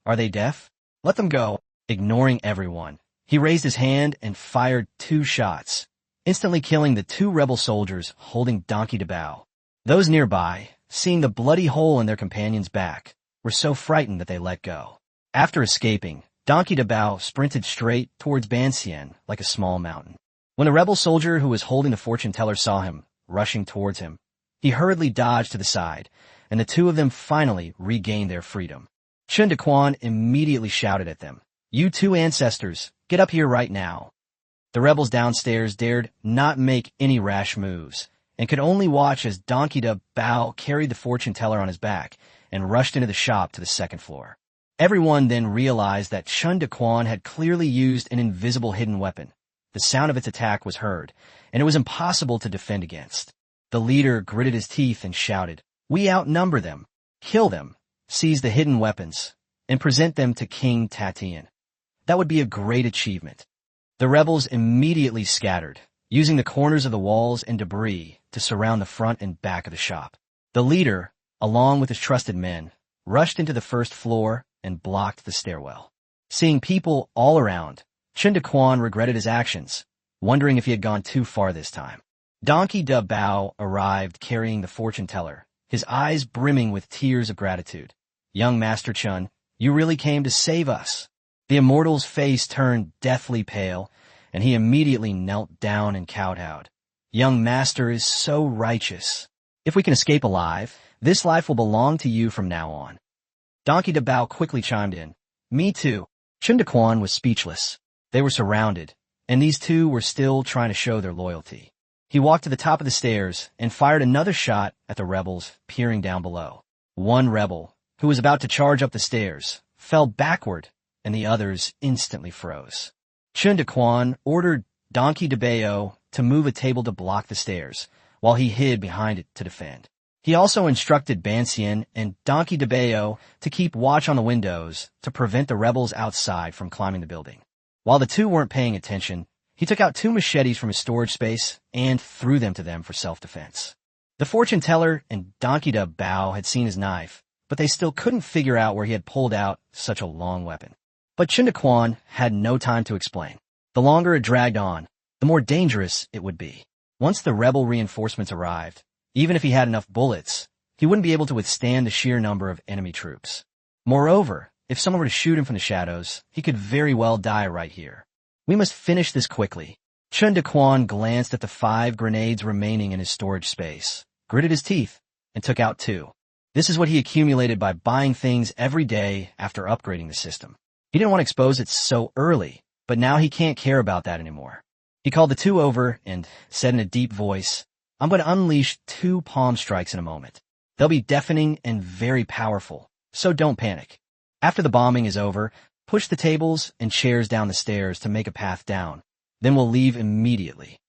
Are they deaf? Let them go!" Ignoring everyone, he raised his hand and fired 2 shots, instantly killing the 2 rebel soldiers holding Donkey Dabao. Those nearby, seeing the bloody hole in their companion's back, were so frightened that they let go. After escaping, Donkey Dabao sprinted straight towards Ban Xian like a small mountain. When the rebel soldier who was holding the fortune teller saw him, rushing towards him, he hurriedly dodged to the side, and the two of them finally regained their freedom. Chen Daquan immediately shouted at them, "You two ancestors, get up here right now." The rebels downstairs dared not make any rash moves, and could only watch as Donkey Da Bao carried the fortune teller on his back and rushed into the shop to the second floor. Everyone then realized that Chen Daquan had clearly used an invisible hidden weapon. The sound of its attack was heard, and it was impossible to defend against. The leader gritted his teeth and shouted, "We outnumber them. Kill them, seize the hidden weapons, and present them to King Tatian. That would be a great achievement." The rebels immediately scattered, using the corners of the walls and debris to surround the front and back of the shop. The leader, along with his trusted men, rushed into the first floor and blocked the stairwell. Seeing people all around, Chen Daquan regretted his actions, wondering if he had gone too far this time. Donkey Da Bao arrived carrying the fortune teller, his eyes brimming with tears of gratitude. "Young Master Chen, you really came to save us." The immortal's face turned deathly pale, and he immediately knelt down and kowtowed. "Young Master is so righteous. If we can escape alive, this life will belong to you from now on." Donkey Da Bao quickly chimed in, "Me too." Chen Daquan was speechless. They were surrounded, and these two were still trying to show their loyalty. He walked to the top of the stairs and fired another shot at the rebels peering down below. One rebel, who was about to charge up the stairs, fell backward, and the others instantly froze. Chen Daquan ordered Donkey Da Bao to move a table to block the stairs, while he hid behind it to defend. He also instructed Banxian and Donkey Da Bao to keep watch on the windows to prevent the rebels outside from climbing the building. While the two weren't paying attention, he took out 2 machetes from his storage space and threw them to them for self-defense. The fortune teller and Donkey Da Bao had seen his knife, but they still couldn't figure out where he had pulled out such a long weapon. But Chen Daquan had no time to explain. The longer it dragged on, the more dangerous it would be. Once the rebel reinforcements arrived, even if he had enough bullets, he wouldn't be able to withstand the sheer number of enemy troops. Moreover, if someone were to shoot him from the shadows, he could very well die right here. "We must finish this quickly." Chen Daquan glanced at the 5 grenades remaining in his storage space, gritted his teeth, and took out 2. This is what he accumulated by buying things every day after upgrading the system. He didn't want to expose it so early, but now he can't care about that anymore. He called the 2 over and said in a deep voice, "I'm going to unleash 2 palm strikes in a moment. They'll be deafening and very powerful, so don't panic. After the bombing is over, push the tables and chairs down the stairs to make a path down. Then we'll leave immediately."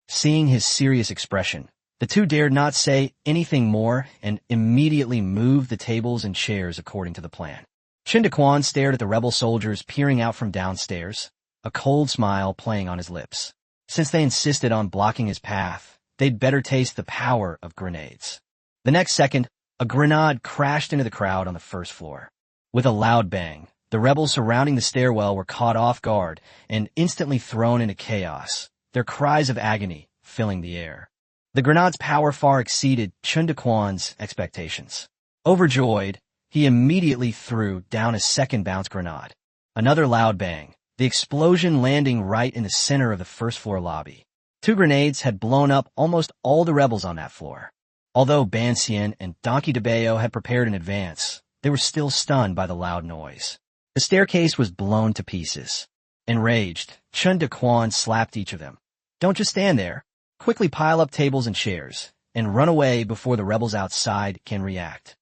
Seeing his serious expression, the 2 dared not say anything more and immediately moved the tables and chairs according to the plan. Chen Daquan stared at the rebel soldiers peering out from downstairs, a cold smile playing on his lips. Since they insisted on blocking his path, they'd better taste the power of grenades. The next second, a grenade crashed into the crowd on the first floor. With a loud bang, the rebels surrounding the stairwell were caught off guard and instantly thrown into chaos, their cries of agony filling the air. The grenade's power far exceeded Chen Daquan's expectations. Overjoyed, he immediately threw down a second bounce grenade. Another loud bang, the explosion landing right in the center of the first floor lobby. 2 grenades had blown up almost all the rebels on that floor. Although Banxian and Donkey Da Bao had prepared in advance, they were still stunned by the loud noise. The staircase was blown to pieces. Enraged, Chen Daquan slapped each of them. "Don't just stand there. Quickly pile up tables and chairs, and run away before the rebels outside can react."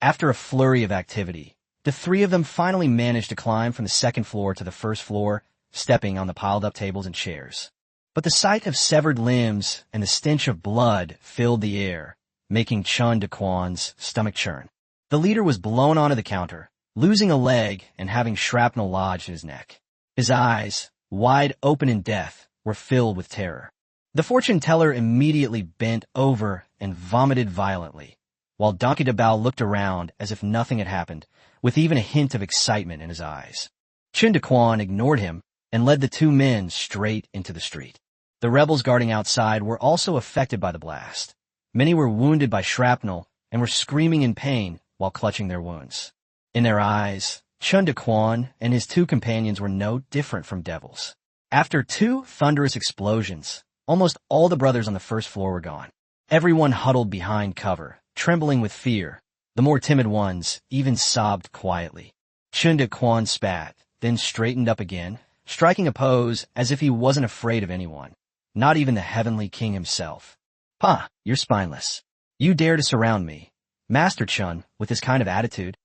After a flurry of activity, the 3 of them finally managed to climb from the second floor to the first floor, stepping on the piled-up tables and chairs. But the sight of severed limbs and the stench of blood filled the air, making Chen Daquan's stomach churn. The leader was blown onto the counter, losing a leg and having shrapnel lodged in his neck. His eyes, wide open in death, were filled with terror. The fortune teller immediately bent over and vomited violently, while Donkey Da Bao looked around as if nothing had happened, with even a hint of excitement in his eyes. Chen Daquan ignored him and led the 2 men straight into the street. The rebels guarding outside were also affected by the blast. Many were wounded by shrapnel and were screaming in pain while clutching their wounds. In their eyes, Chen Daquan and his 2 companions were no different from devils. After 2 thunderous explosions, almost all the brothers on the first floor were gone. Everyone huddled behind cover, trembling with fear, The more timid ones even sobbed quietly. Chen Daquan spat, then straightened up again, striking a pose as if he wasn't afraid of anyone, not even the heavenly king himself. "Pah, you're spineless. You dare to surround me, Master Chun, with this kind of attitude?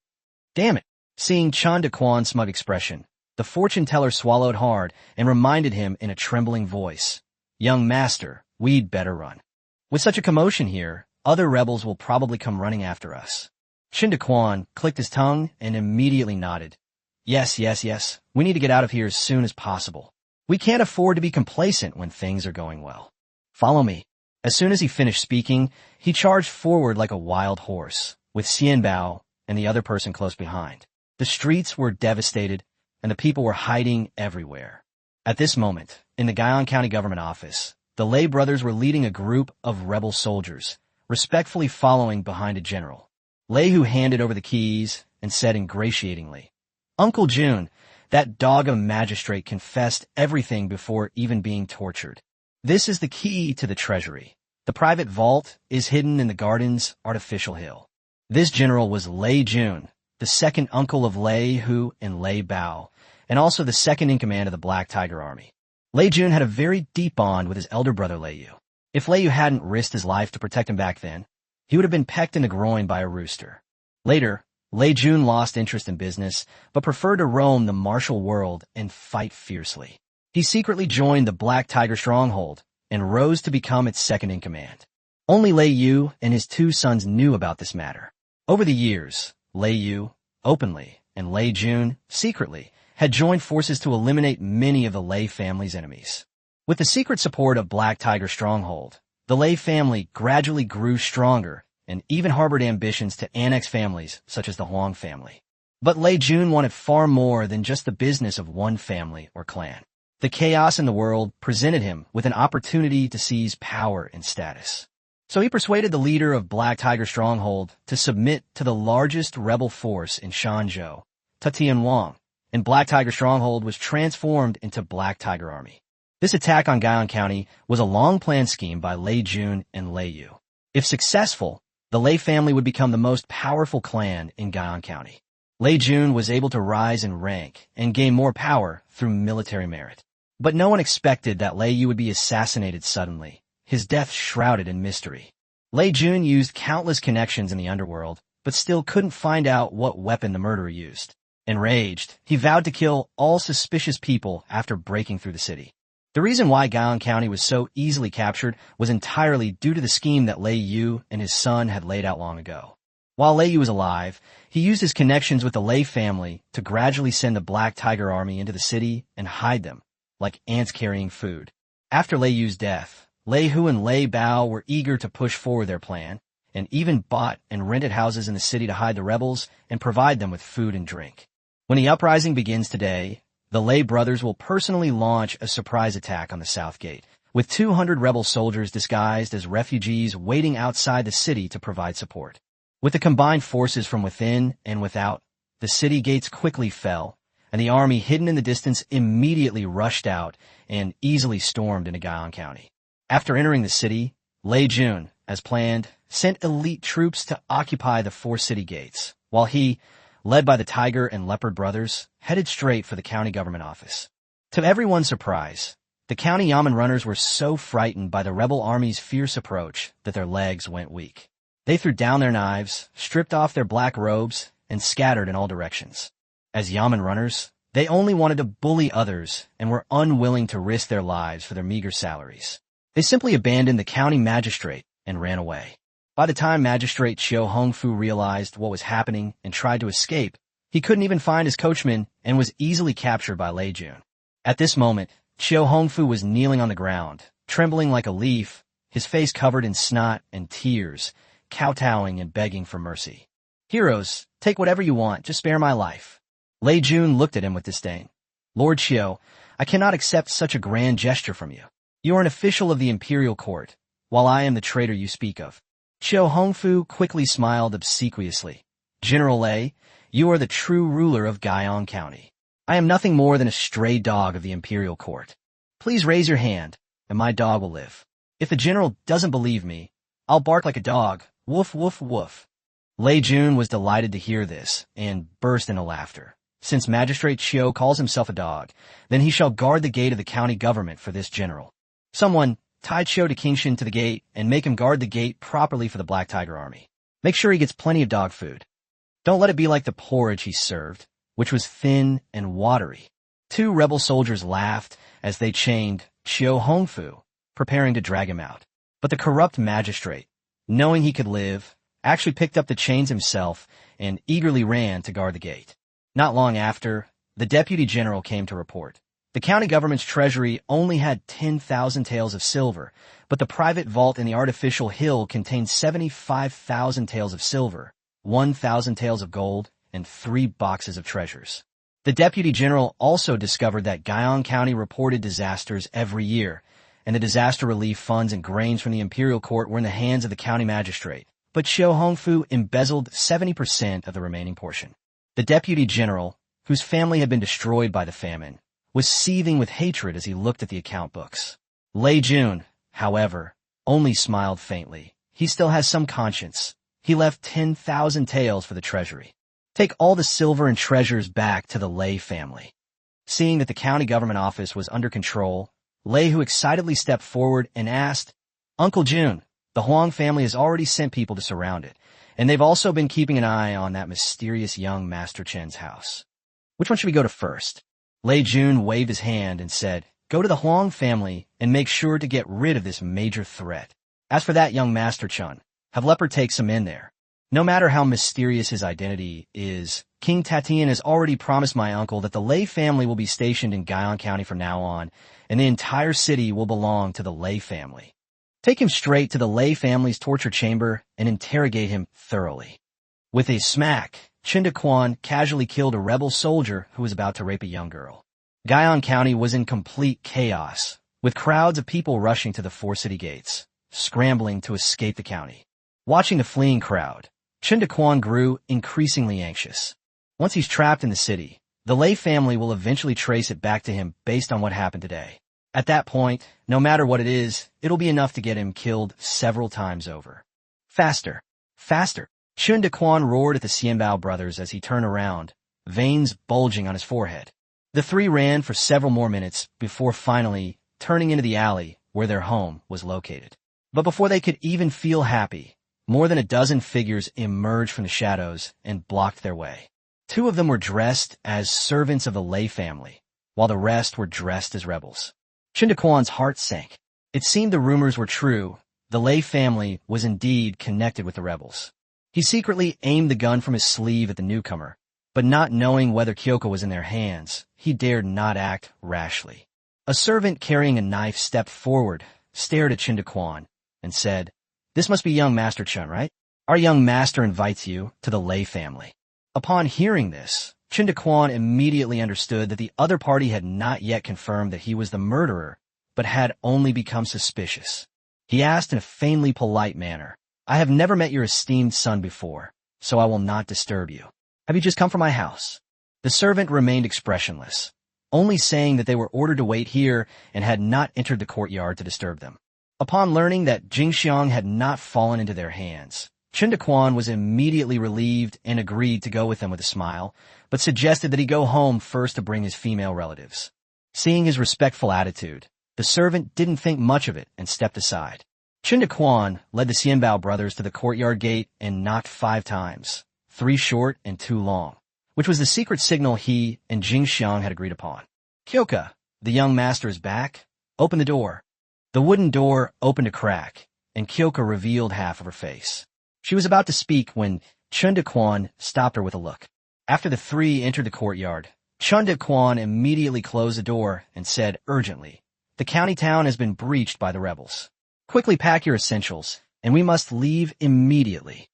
Damn it." Seeing Chen Daquan's smug expression, the fortune teller swallowed hard and reminded him in a trembling voice, "Young master, we'd better run. With such a commotion here, other rebels will probably come running after us." Chen Daquan clicked his tongue and immediately nodded. Yes, we need to get out of here as soon as possible. We can't afford to be complacent when things are going well. Follow me. As soon as he finished speaking, he charged forward like a wild horse, with Xian Bao and the other person close behind. The streets were devastated, and the people were hiding everywhere. At this moment, in the Guyang County government office, the Lei brothers were leading a group of rebel soldiers, respectfully following behind a general. Lei Hu handed over the keys and said ingratiatingly, "Uncle Jun, that dog of a magistrate confessed everything before even being tortured. This is the key to the treasury. The private vault is hidden in the garden's artificial hill." This general was Lei Jun, the second uncle of Lei Hu and Lei Bao, and also the second in command of the Black Tiger Army. Lei Jun had a very deep bond with his elder brother Lei Yu. If Lei Yu hadn't risked his life to protect him back then, he would have been pecked in the groin by a rooster. Later, Lei Jun lost interest in business, but preferred to roam the martial world and fight fiercely. He secretly joined the Black Tiger stronghold and rose to become its second in command. Only Lei Yu and his two sons knew about this matter. Over the years, Lei Yu, openly, and Lei Jun, secretly, had joined forces to eliminate many of the Lei family's enemies. With the secret support of Black Tiger stronghold, the Lei family gradually grew stronger and even harbored ambitions to annex families such as the Huang family. But Lei Jun wanted far more than just the business of one family or clan. The chaos in the world presented him with an opportunity to seize power and status. So he persuaded the leader of Black Tiger stronghold to submit to the largest rebel force in Shanzhou, Tatian Wang, and Black Tiger stronghold was transformed into Black Tiger Army. This attack on Guyang County was a long-planned scheme by Lei Jun and Lei Yu. If successful, the Lei family would become the most powerful clan in Guyang County. Lei Jun was able to rise in rank and gain more power through military merit. But no one expected that Lei Yu would be assassinated suddenly, his death shrouded in mystery. Lei Jun used countless connections in the underworld, but still couldn't find out what weapon the murderer used. Enraged, he vowed to kill all suspicious people after breaking through the city. The reason why Guyang County was so easily captured was entirely due to the scheme that Lei Yu and his son had laid out long ago. While Lei Yu was alive, he used his connections with the Lei family to gradually send the Black Tiger Army into the city and hide them, like ants carrying food. After Lei Yu's death, Lei Hu and Lei Bao were eager to push forward their plan, and even bought and rented houses in the city to hide the rebels and provide them with food and drink. When the uprising begins today, the Lei brothers will personally launch a surprise attack on the South Gate, with 200 rebel soldiers disguised as refugees waiting outside the city to provide support. With the combined forces from within and without, the city gates quickly fell, and the army hidden in the distance immediately rushed out and easily stormed into Guyang County. After entering the city, Lei Jun, as planned, sent elite troops to occupy the 4 city gates, while he, led by the Tiger and Leopard brothers, headed straight for the county government office. To everyone's surprise, the county yamen runners were so frightened by the rebel army's fierce approach that their legs went weak. They threw down their knives, stripped off their black robes, and scattered in all directions. As yamen runners, they only wanted to bully others and were unwilling to risk their lives for their meager salaries. They simply abandoned the county magistrate and ran away. By the time Magistrate Chiu Hongfu realized what was happening and tried to escape, he couldn't even find his coachman and was easily captured by Lei Jun. At this moment, Chiu Hongfu was kneeling on the ground, trembling like a leaf, his face covered in snot and tears, kowtowing and begging for mercy. "Heroes, take whatever you want, just spare my life." Lei Jun looked at him with disdain. "Lord Chiu, I cannot accept such a grand gesture from you. You are an official of the imperial court, while I am the traitor you speak of." Chiu Hongfu quickly smiled obsequiously. "General Lei, you are the true ruler of Guyang County. I am nothing more than a stray dog of the imperial court. Please raise your hand, and my dog will live. If the general doesn't believe me, I'll bark like a dog, woof woof woof." Lei Jun was delighted to hear this and burst into laughter. Since Magistrate Chiu calls himself a dog, then he shall guard the gate of the county government for this general. Someone, tie Chiu Daquan to the gate and make him guard the gate properly for the Black Tiger Army. Make sure he gets plenty of dog food. Don't let it be like the porridge he served, which was thin and watery. 2 rebel soldiers laughed as they chained Chiu Hongfu, preparing to drag him out. But the corrupt magistrate, knowing he could live, actually picked up the chains himself and eagerly ran to guard the gate. Not long after, the deputy general came to report. The county government's treasury only had 10,000 taels of silver, but the private vault in the artificial hill contained 75,000 taels of silver, 1,000 taels of gold, and 3 boxes of treasures. The deputy general also discovered that Guyang County reported disasters every year, and the disaster relief funds and grains from the imperial court were in the hands of the county magistrate. But Chiu Hongfu embezzled 70% of the remaining portion. The deputy general, whose family had been destroyed by the famine, was seething with hatred as he looked at the account books. Lei Jun, however, only smiled faintly. He still has some conscience. He left 10,000 taels for the treasury. Take all the silver and treasures back to the Lei family. Seeing that the county government office was under control, Lei Hu excitedly stepped forward and asked, Uncle Jun, the Huang family has already sent people to surround it, and they've also been keeping an eye on that mysterious young Master Chen's house. Which one should we go to first? Lei Jun waved his hand and said, Go to the Huang family and make sure to get rid of this major threat. As for that young Master Chen, have Leopard take some in there. No matter how mysterious his identity is, King Tatian has already promised my uncle that the Lei family will be stationed in Guyang County from now on, and the entire city will belong to the Lei family. Take him straight to the Lei family's torture chamber and interrogate him thoroughly. With a smack, Chen Daquan casually killed a rebel soldier who was about to rape a young girl. Guyang County was in complete chaos, with crowds of people rushing to the 4 city gates, scrambling to escape the county. Watching the fleeing crowd, Chen Daquan grew increasingly anxious. Once he's trapped in the city, the Lei family will eventually trace it back to him based on what happened today. At that point, no matter what it is, it'll be enough to get him killed several times over. Faster! Faster! Chen Daquan roared at the Xianbao brothers as he turned around, veins bulging on his forehead. The 3 ran for several more minutes before finally turning into the alley where their home was located. But before they could even feel happy, more than a dozen figures emerged from the shadows and blocked their way. 2 of them were dressed as servants of the Lei family, while the rest were dressed as rebels. Chen Daquan's heart sank. It seemed the rumors were true. The Lei family was indeed connected with the rebels. He secretly aimed the gun from his sleeve at the newcomer, but not knowing whether Kyoko was in their hands, he dared not act rashly. A servant carrying a knife stepped forward, stared at Chen Daquan, and said, This must be young Master Chen, right? Our young master invites you to the Lei family. Upon hearing this, Chen Daquan immediately understood that the other party had not yet confirmed that he was the murderer, but had only become suspicious. He asked in a faintly polite manner, I have never met your esteemed son before, so I will not disturb you. Have you just come from my house? The servant remained expressionless, only saying that they were ordered to wait here and had not entered the courtyard to disturb them. Upon learning that Jingxiang had not fallen into their hands, Chen Daquan was immediately relieved and agreed to go with them with a smile, but suggested that he go home first to bring his female relatives. Seeing his respectful attitude, the servant didn't think much of it and stepped aside. Chen Daquan led the Xianbao brothers to the courtyard gate and knocked 5 times, 3 short and 2 long, which was the secret signal he and Jingxiang had agreed upon. Kyoka, the young master is back. Open the door. The wooden door opened a crack, and Kyoka revealed half of her face. She was about to speak when Chen Daquan stopped her with a look. After the 3 entered the courtyard, Chen Daquan immediately closed the door and said urgently, The county town has been breached by the rebels. Quickly pack your essentials, and we must leave immediately.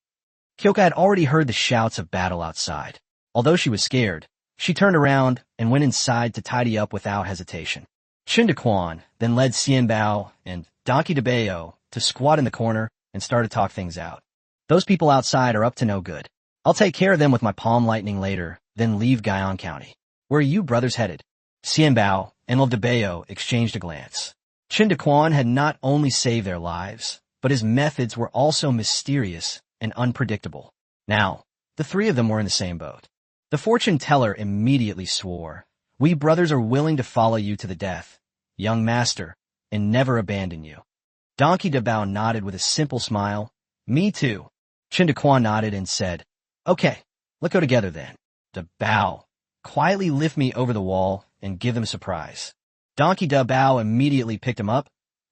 Kyoka had already heard the shouts of battle outside. Although she was scared, she turned around and went inside to tidy up without hesitation. Chen Daquan then led Xianbao and Donkey DeBeo to squat in the corner and start to talk things out. Those people outside are up to no good. I'll take care of them with my palm lightning later, then leave Guyang County. Where are you brothers headed? Xianbao and DeBeo exchanged a glance. Chen Daquan had not only saved their lives, but his methods were also mysterious and unpredictable. Now, the three of them were in the same boat. The fortune teller immediately swore, "We brothers are willing to follow you to the death, young master, and never abandon you." Donkey Dabao nodded with a simple smile. "Me too." Chen Daquan nodded and said, "Okay, let's go together then." Dabao, quietly lift me over the wall and give them a surprise. Donkey Dabao immediately picked him up,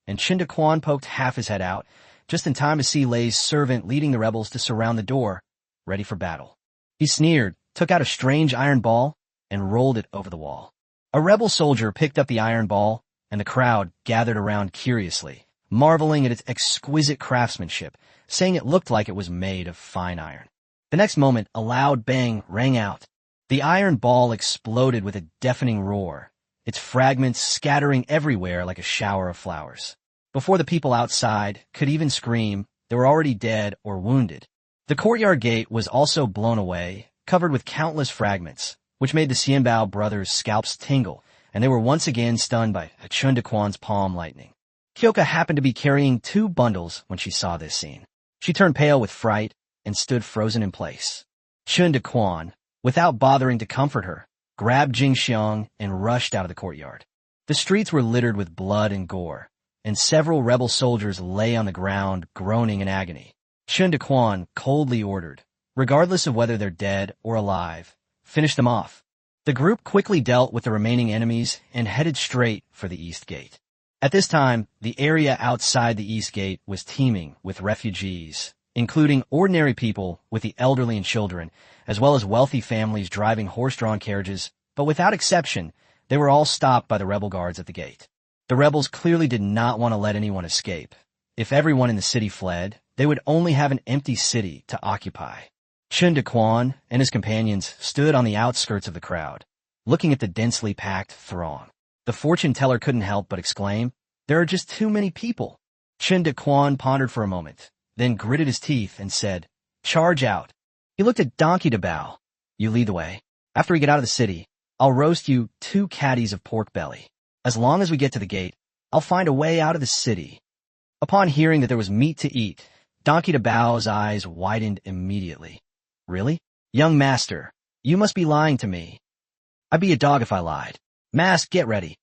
and Chen Daquan poked half his head out, just in time to see Lei's servant leading the rebels to surround the door, ready for battle. He sneered, took out a strange iron ball, and rolled it over the wall. A rebel soldier picked up the iron ball, and the crowd gathered around curiously, marveling at its exquisite craftsmanship, saying it looked like it was made of fine iron. The next moment, a loud bang rang out. The iron ball exploded with a deafening roar, its fragments scattering everywhere like a shower of flowers. Before the people outside could even scream, they were already dead or wounded. The courtyard gate was also blown away, covered with countless fragments, which made the Xianbao brothers' scalps tingle, and they were once again stunned by Chen Daquan's palm lightning. Kyoka happened to be carrying 2 bundles when she saw this scene. She turned pale with fright and stood frozen in place. Chen Daquan, without bothering to comfort her, grabbed Jingxiang and rushed out of the courtyard. The streets were littered with blood and gore, and several rebel soldiers lay on the ground groaning in agony. Chen Daquan coldly ordered, regardless of whether they're dead or alive, finish them off. The group quickly dealt with the remaining enemies and headed straight for the East Gate. At this time, the area outside the East Gate was teeming with refugees, including ordinary people with the elderly and children, as well as wealthy families driving horse-drawn carriages, but without exception, they were all stopped by the rebel guards at the gate. The rebels clearly did not want to let anyone escape. If everyone in the city fled, they would only have an empty city to occupy. Chen Daquan and his companions stood on the outskirts of the crowd, looking at the densely packed throng. The fortune teller couldn't help but exclaim, "There are just too many people." Chen Daquan pondered for a moment, then gritted his teeth and said, "Charge out." He looked at Donkey Dabao. "You lead the way. After we get out of the city, I'll roast you 2 caddies of pork belly. As long as we get to the gate, I'll find a way out of the city." Upon hearing that there was meat to eat, Donkey Dabao's eyes widened immediately. "Really? Young master, you must be lying to me." "I'd be a dog if I lied. Mask, get ready."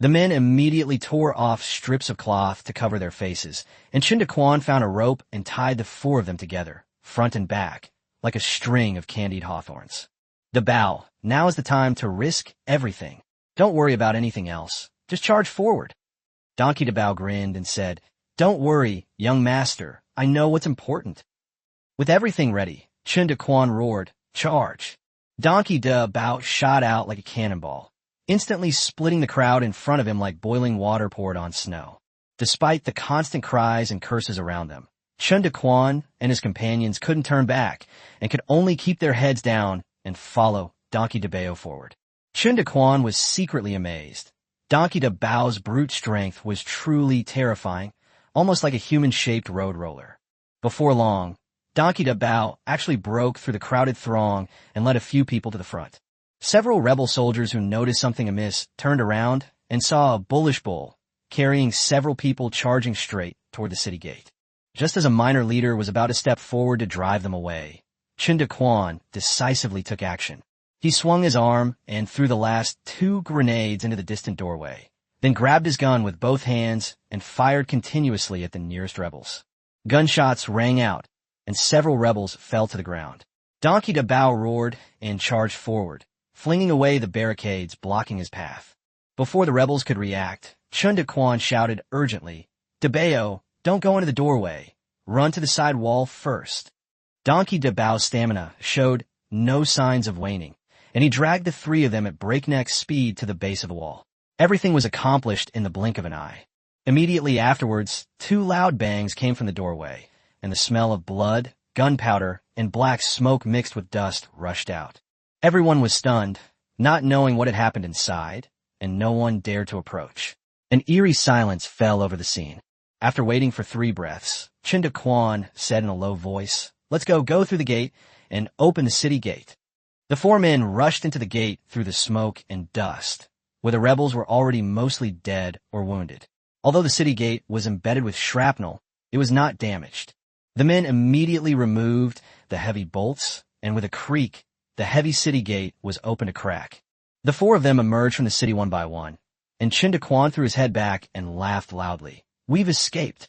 The men immediately tore off strips of cloth to cover their faces, and Chen Daquan found a rope and tied the 4 of them together, front and back, like a string of candied hawthorns. "Dabao, now is the time to risk everything. Don't worry about anything else. Just charge forward." Donkey Dabao grinned and said, "Don't worry, young master. I know what's important." With everything ready, Chen Daquan roared, "Charge!" Donkey Dabao shot out like a cannonball, instantly splitting the crowd in front of him like boiling water poured on snow. Despite the constant cries and curses around them, Chen Daquan and his companions couldn't turn back and could only keep their heads down and follow Donkey Dabao forward. Chen Daquan was secretly amazed. Donkey Dabao's brute strength was truly terrifying, almost like a human-shaped road roller. Before long, Donkey Dabao actually broke through the crowded throng and led a few people to the front. Several rebel soldiers who noticed something amiss turned around and saw a bullish bull carrying several people charging straight toward the city gate. Just as a minor leader was about to step forward to drive them away, Chen Daquan decisively took action. He swung his arm and threw the last 2 grenades into the distant doorway, then grabbed his gun with both hands and fired continuously at the nearest rebels. Gunshots rang out, and several rebels fell to the ground. Donkey Dabao roared and charged forward, flinging away the barricades blocking his path. Before the rebels could react, Chen Daquan shouted urgently, "Dabao, don't go into the doorway. Run to the side wall first." Donkey Dabao's stamina showed no signs of waning, and he dragged the 3 of them at breakneck speed to the base of the wall. Everything was accomplished in the blink of an eye. Immediately afterwards, 2 loud bangs came from the doorway, and the smell of blood, gunpowder, and black smoke mixed with dust rushed out. Everyone was stunned, not knowing what had happened inside, and no one dared to approach. An eerie silence fell over the scene. After waiting for 3 breaths, Chen Daquan said in a low voice, "Let's go through the gate and open the city gate." The 4 men rushed into the gate through the smoke and dust, where the rebels were already mostly dead or wounded. Although the city gate was embedded with shrapnel, it was not damaged. The men immediately removed the heavy bolts, and with a creak, the heavy city gate was opened a crack. The four of them emerged from the city one by one, and Chen Daquan threw his head back and laughed loudly. We've escaped.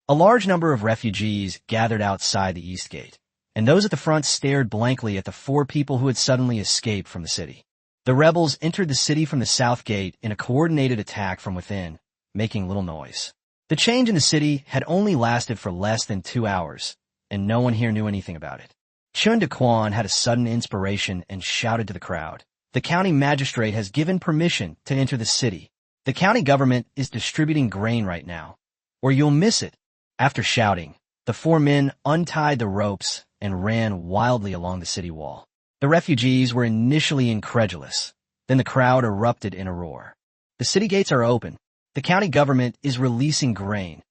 A large number of refugees gathered outside the east gate, and those at the front stared blankly at the four people who had suddenly escaped from the city. The rebels entered the city from the south gate in a coordinated attack from within, making little noise. The change in the city had only lasted for less than 2 hours, and no one here knew anything about it. Chen Daquan had a sudden inspiration and shouted to the crowd, "The county magistrate has given permission to enter the city. The county government is distributing grain right now, or you'll miss it." After shouting, the four men untied the ropes and ran wildly along the city wall. The refugees were initially incredulous. Then the crowd erupted in a roar. The city gates are open. The county government is releasing grain.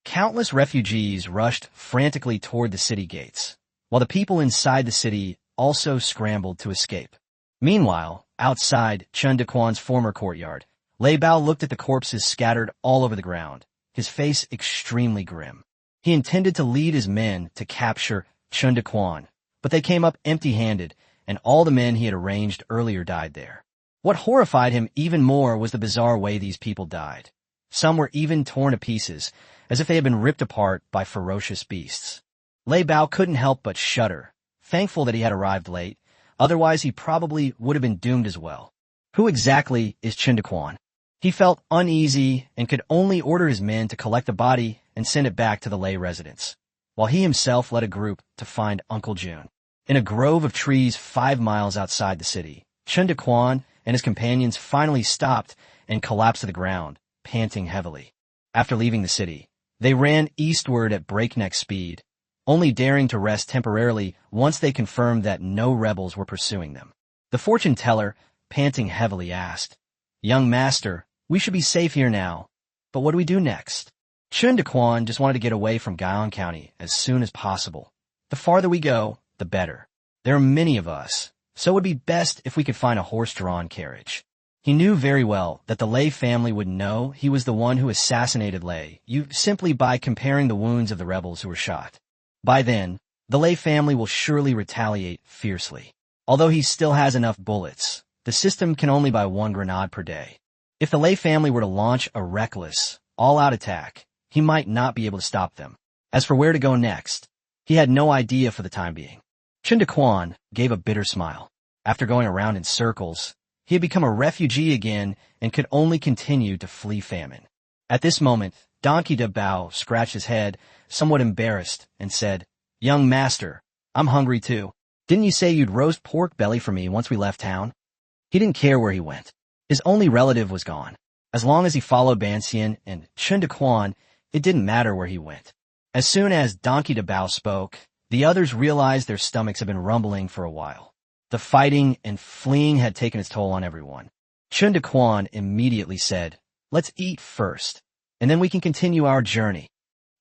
Countless refugees rushed frantically toward the city gates, while the people inside the city also scrambled to escape. Meanwhile, outside Chen Daquan's former courtyard, Lei Bao looked at the corpses scattered all over the ground, his face extremely grim. He intended to lead his men to capture Chen Daquan, but they came up empty-handed, and all the men he had arranged earlier died there. What horrified him even more was the bizarre way these people died. Some were even torn to pieces, as if they had been ripped apart by ferocious beasts. Lei Bao couldn't help but shudder, thankful that he had arrived late, otherwise he probably would have been doomed as well. Who exactly is Chen Daquan? He felt uneasy and could only order his men to collect the body and send it back to the Lei residence, while he himself led a group to find Uncle June. In a grove of trees 5 miles outside the city, Chen Daquan and his companions finally stopped and collapsed to the ground, panting heavily. After leaving the city, they ran eastward at breakneck speed, only daring to rest temporarily once they confirmed that no rebels were pursuing them. The fortune teller, panting heavily, asked, "Young master, we should be safe here now, but what do we do next?" Chen Daquan just wanted to get away from Guyang County as soon as possible. The farther we go, the better. There are many of us, so it would be best if we could find a horse-drawn carriage. He knew very well that the Lei family would know he was the one who assassinated Lei Yu simply by comparing the wounds of the rebels who were shot. By then, the Lei family will surely retaliate fiercely. Although he still has enough bullets, the system can only buy 1 grenade per day. If the Lei family were to launch a reckless, all-out attack, he might not be able to stop them. As for where to go next, he had no idea for the time being. Chen Daquan gave a bitter smile. After going around in circles, he had become a refugee again and could only continue to flee famine. At this moment, Donkey de Bao scratched his head, somewhat embarrassed, and said, "Young master, I'm hungry too. Didn't you say you'd roast pork belly for me once we left town?" He didn't care where he went. His only relative was gone. As long as he followed Banxian and Chen Daquan, it didn't matter where he went. As soon as Donkey de Bao spoke, the others realized their stomachs had been rumbling for a while. The fighting and fleeing had taken its toll on everyone. Chen Daquan immediately said, "Let's eat first, and then we can continue our journey."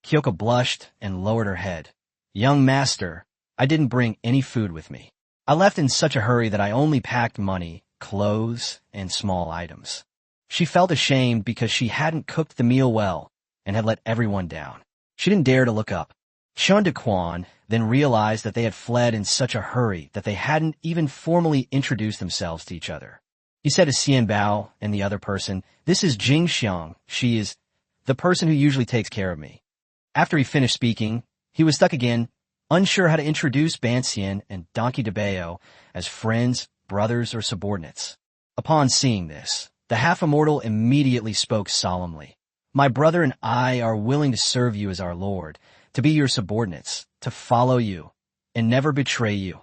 Kyoko blushed and lowered her head. "Young master, I didn't bring any food with me. I left in such a hurry that I only packed money, clothes, and small items." She felt ashamed because she hadn't cooked the meal well and had let everyone down. She didn't dare to look up. Chen Daquan then realized that they had fled in such a hurry that they hadn't even formally introduced themselves to each other. He said to Xian Bao and the other person, "This is Jing Xiang. She is the person who usually takes care of me." After he finished speaking, he was stuck again, unsure how to introduce Banxian and Donkey de Bao as friends, brothers, or subordinates. Upon seeing this, the half-immortal immediately spoke solemnly. "My brother and I are willing to serve you as our lord, to be your subordinates, to follow you, and never betray you."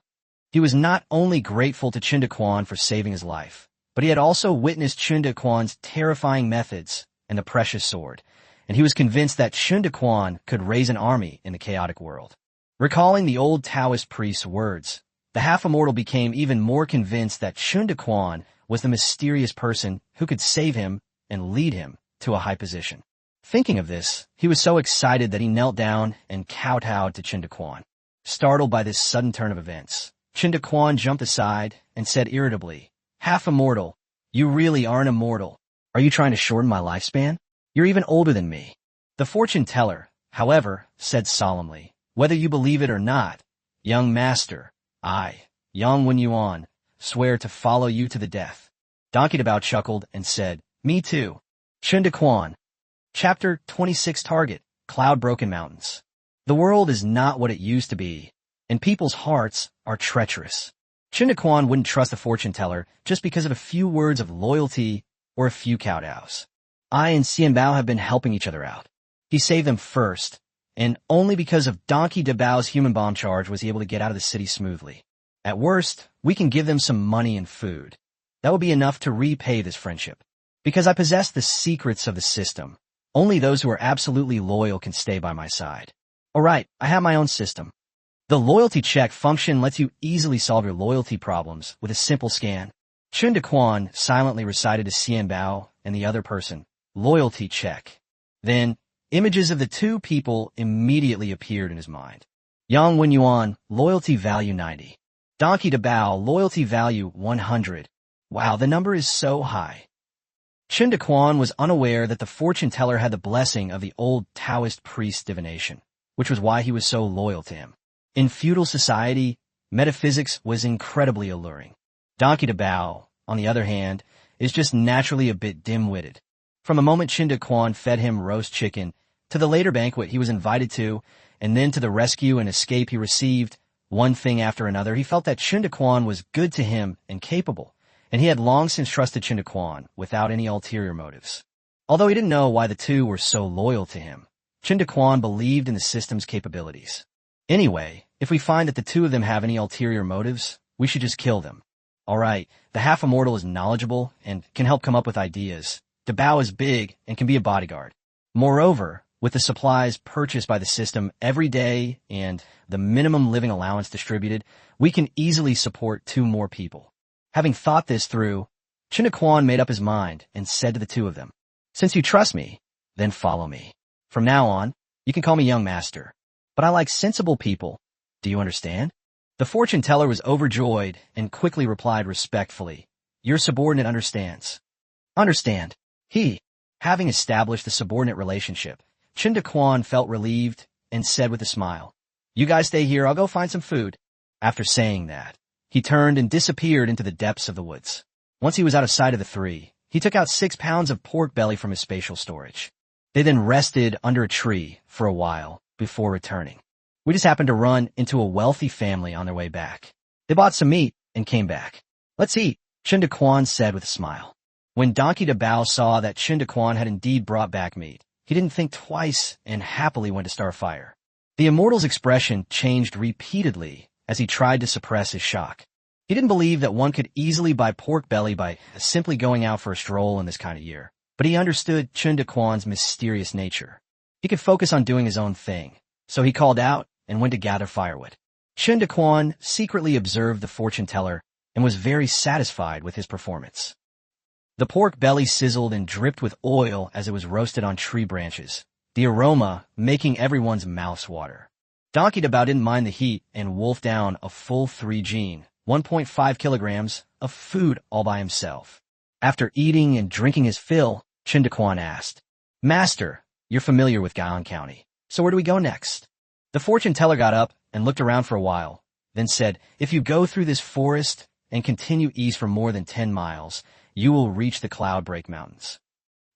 He was not only grateful to Chen Daquan for saving his life, but he had also witnessed Chen Daquan's terrifying methods and the precious sword, and he was convinced that Chen Daquan could raise an army in the chaotic world. Recalling the old Taoist priest's words, the half-immortal became even more convinced that Chen Daquan was the mysterious person who could save him and lead him to a high position. Thinking of this, he was so excited that he knelt down and kowtowed to Chen Daquan. Startled by this sudden turn of events, Chen Daquan jumped aside and said irritably, "Half-immortal, you really aren't immortal. Are you trying to shorten my lifespan? You're even older than me." The fortune teller, however, said solemnly, Whether you believe it or not, young master, I, Yang Wenyuan, swear to follow you to the death. Donkey Dabao chuckled and said, Me too. Chen Daquan. Chapter 26 Target, Cloud-Broken Mountains. The world is not what it used to be, and people's hearts are treacherous. Chen Daquan wouldn't trust a fortune teller just because of a few words of loyalty or a few kowtows. I and Xianbao have been helping each other out. He saved them first, and only because of Donkey Dabao's human bomb charge was he able to get out of the city smoothly. At worst, we can give them some money and food. That will be enough to repay this friendship. Because I possess the secrets of the system, only those who are absolutely loyal can stay by my side. Alright, I have my own system. The loyalty check function lets you easily solve your loyalty problems with a simple scan. Chen Daquan silently recited to Xianbao and the other person, loyalty check. Then, images of the two people immediately appeared in his mind. Yang Wenyuan, loyalty value 90. Donkey Dabao, loyalty value 100. Wow, the number is so high. Chen Daquan was unaware that the fortune teller had the blessing of the old Taoist priest divination, which was why he was so loyal to him. In feudal society, metaphysics was incredibly alluring. Donkey Dabao, on the other hand, is just naturally a bit dim-witted. From the moment Chen Daquan fed him roast chicken, to the later banquet he was invited to, and then to the rescue and escape he received, one thing after another, he felt that Chen Daquan was good to him and capable, and he had long since trusted Chen Daquan without any ulterior motives. Although he didn't know why the two were so loyal to him, Chen Daquan believed in the system's capabilities. Anyway, if we find that the two of them have any ulterior motives, we should just kill them. Alright, the half-immortal is knowledgeable and can help come up with ideas. Dabao is big and can be a bodyguard. Moreover, with the supplies purchased by the system every day and the minimum living allowance distributed, we can easily support 2 more people. Having thought this through, Chen Daquan made up his mind and said to the two of them, Since you trust me, then follow me. From now on, you can call me young master. But I like sensible people. Do you understand? The fortune teller was overjoyed and quickly replied respectfully, Your subordinate understands. Understand. Having established the subordinate relationship, Chen Daquan felt relieved and said with a smile, You guys stay here, I'll go find some food. After saying that, he turned and disappeared into the depths of the woods. Once he was out of sight of the three, he took out 6 pounds of pork belly from his spatial storage. They then rested under a tree for a while before returning. We just happened to run into a wealthy family on their way back. They bought some meat and came back. Let's eat, Chen Daquan said with a smile. When Donkey Dabao saw that Chen Daquan had indeed brought back meat, he didn't think twice and happily went to start a fire. The immortal's expression changed repeatedly as he tried to suppress his shock. He didn't believe that one could easily buy pork belly by simply going out for a stroll in this kind of year, but he understood Chen Daquan's mysterious nature. He could focus on doing his own thing, so he called out and went to gather firewood. Chen Daquan secretly observed the fortune teller and was very satisfied with his performance. The pork belly sizzled and dripped with oil as it was roasted on tree branches, the aroma making everyone's mouths water. Donkey Dabao didn't mind the heat and wolfed down a full 3 jin, 1.5 kilograms, of food all by himself. After eating and drinking his fill, Chen Daquan asked, Master, you're familiar with Guyang County, so where do we go next? The fortune teller got up and looked around for a while, then said, If you go through this forest and continue east for more than 10 miles, you will reach the Cloud-Break Mountains.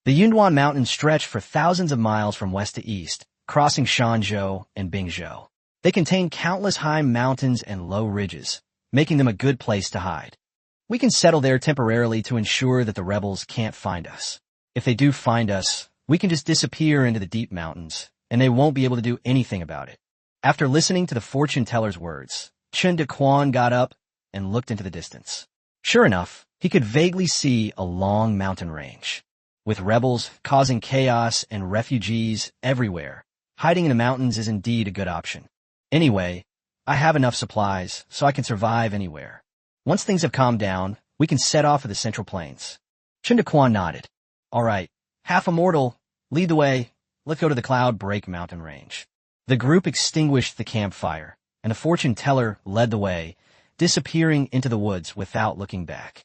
The Yunduan Mountains stretch for thousands of miles from west to east, crossing Shanzhou and Bingzhou. They contain countless high mountains and low ridges, making them a good place to hide. We can settle there temporarily to ensure that the rebels can't find us. If they do find us, we can just disappear into the deep mountains, and they won't be able to do anything about it. After listening to the fortune teller's words, Chen Daquan got up and looked into the distance. Sure enough, he could vaguely see a long mountain range. With rebels causing chaos and refugees everywhere, hiding in the mountains is indeed a good option. Anyway, I have enough supplies, so I can survive anywhere. Once things have calmed down, we can set off for the Central Plains. Chen Daquan nodded. All right, half immortal, lead the way. Let's go to the Cloud-Break Mountain Range. The group extinguished the campfire, and the fortune teller led the way, disappearing into the woods without looking back.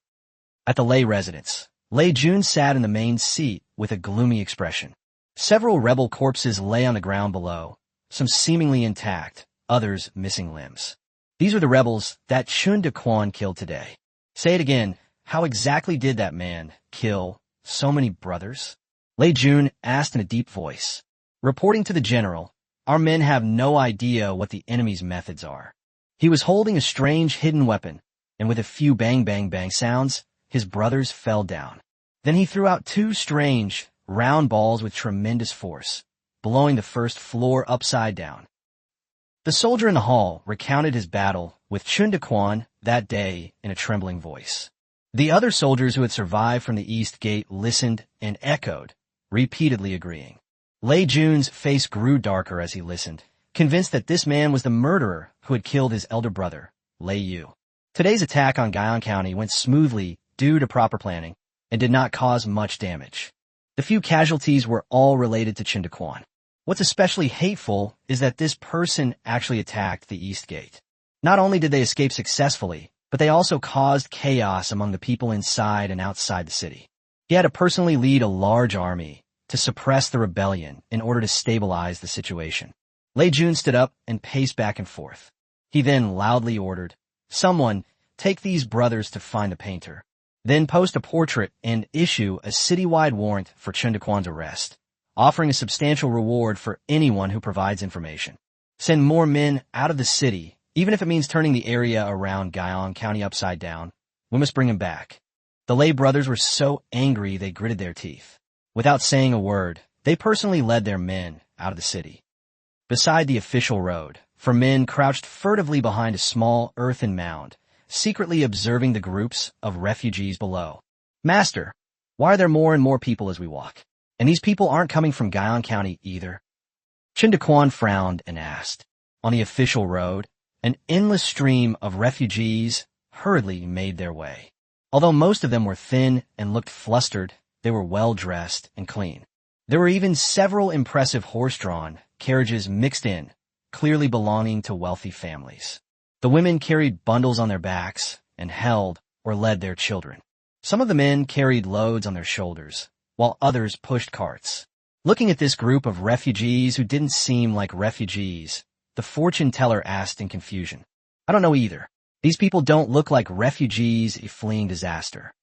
At the Lei residence, Lei Jun sat in the main seat with a gloomy expression. Several rebel corpses lay on the ground below, some seemingly intact, others missing limbs. These were the rebels that Chen Daquan killed today. Say it again, how exactly did that man kill so many brothers? Lei Jun asked in a deep voice. Reporting to the general, our men have no idea what the enemy's methods are. He was holding a strange hidden weapon, and with a few bang bang bang sounds, his brothers fell down. Then he threw out two strange, round balls with tremendous force, blowing the first floor upside down. The soldier in the hall recounted his battle with Chen Daquan that day in a trembling voice. The other soldiers who had survived from the east gate listened and echoed, repeatedly agreeing. Lei Jun's face grew darker as he listened, convinced that this man was the murderer who had killed his elder brother, Lei Yu. Today's attack on Guyang County went smoothly due to proper planning and did not cause much damage. The few casualties were all related to Chen Daquan. What's especially hateful is that this person actually attacked the east gate. Not only did they escape successfully, but they also caused chaos among the people inside and outside the city. He had to personally lead a large army to suppress the rebellion in order to stabilize the situation. Lei Jun stood up and paced back and forth. He then loudly ordered, "Someone, take these brothers to find the painter. Then post a portrait and issue a citywide warrant for Chen Daquan's arrest, offering a substantial reward for anyone who provides information. Send more men out of the city, even if it means turning the area around Guyang County upside down. We must bring him back." The Lei brothers were so angry they gritted their teeth. Without saying a word, they personally led their men out of the city. Beside the official road, four men crouched furtively behind a small earthen mound, secretly observing the groups of refugees below. "Master, why are there more and more people as we walk? And these people aren't coming from Guyang County either?" Chen Daquan frowned and asked. On the official road, an endless stream of refugees hurriedly made their way. Although most of them were thin and looked flustered, they were well-dressed and clean. There were even several impressive horse-drawn carriages mixed in, clearly belonging to wealthy families. The women carried bundles on their backs and held or led their children. Some of the men carried loads on their shoulders, while others pushed carts. Looking at this group of refugees who didn't seem like refugees, the fortune teller asked in confusion, "I don't know either. These people don't look like refugees fleeing disaster."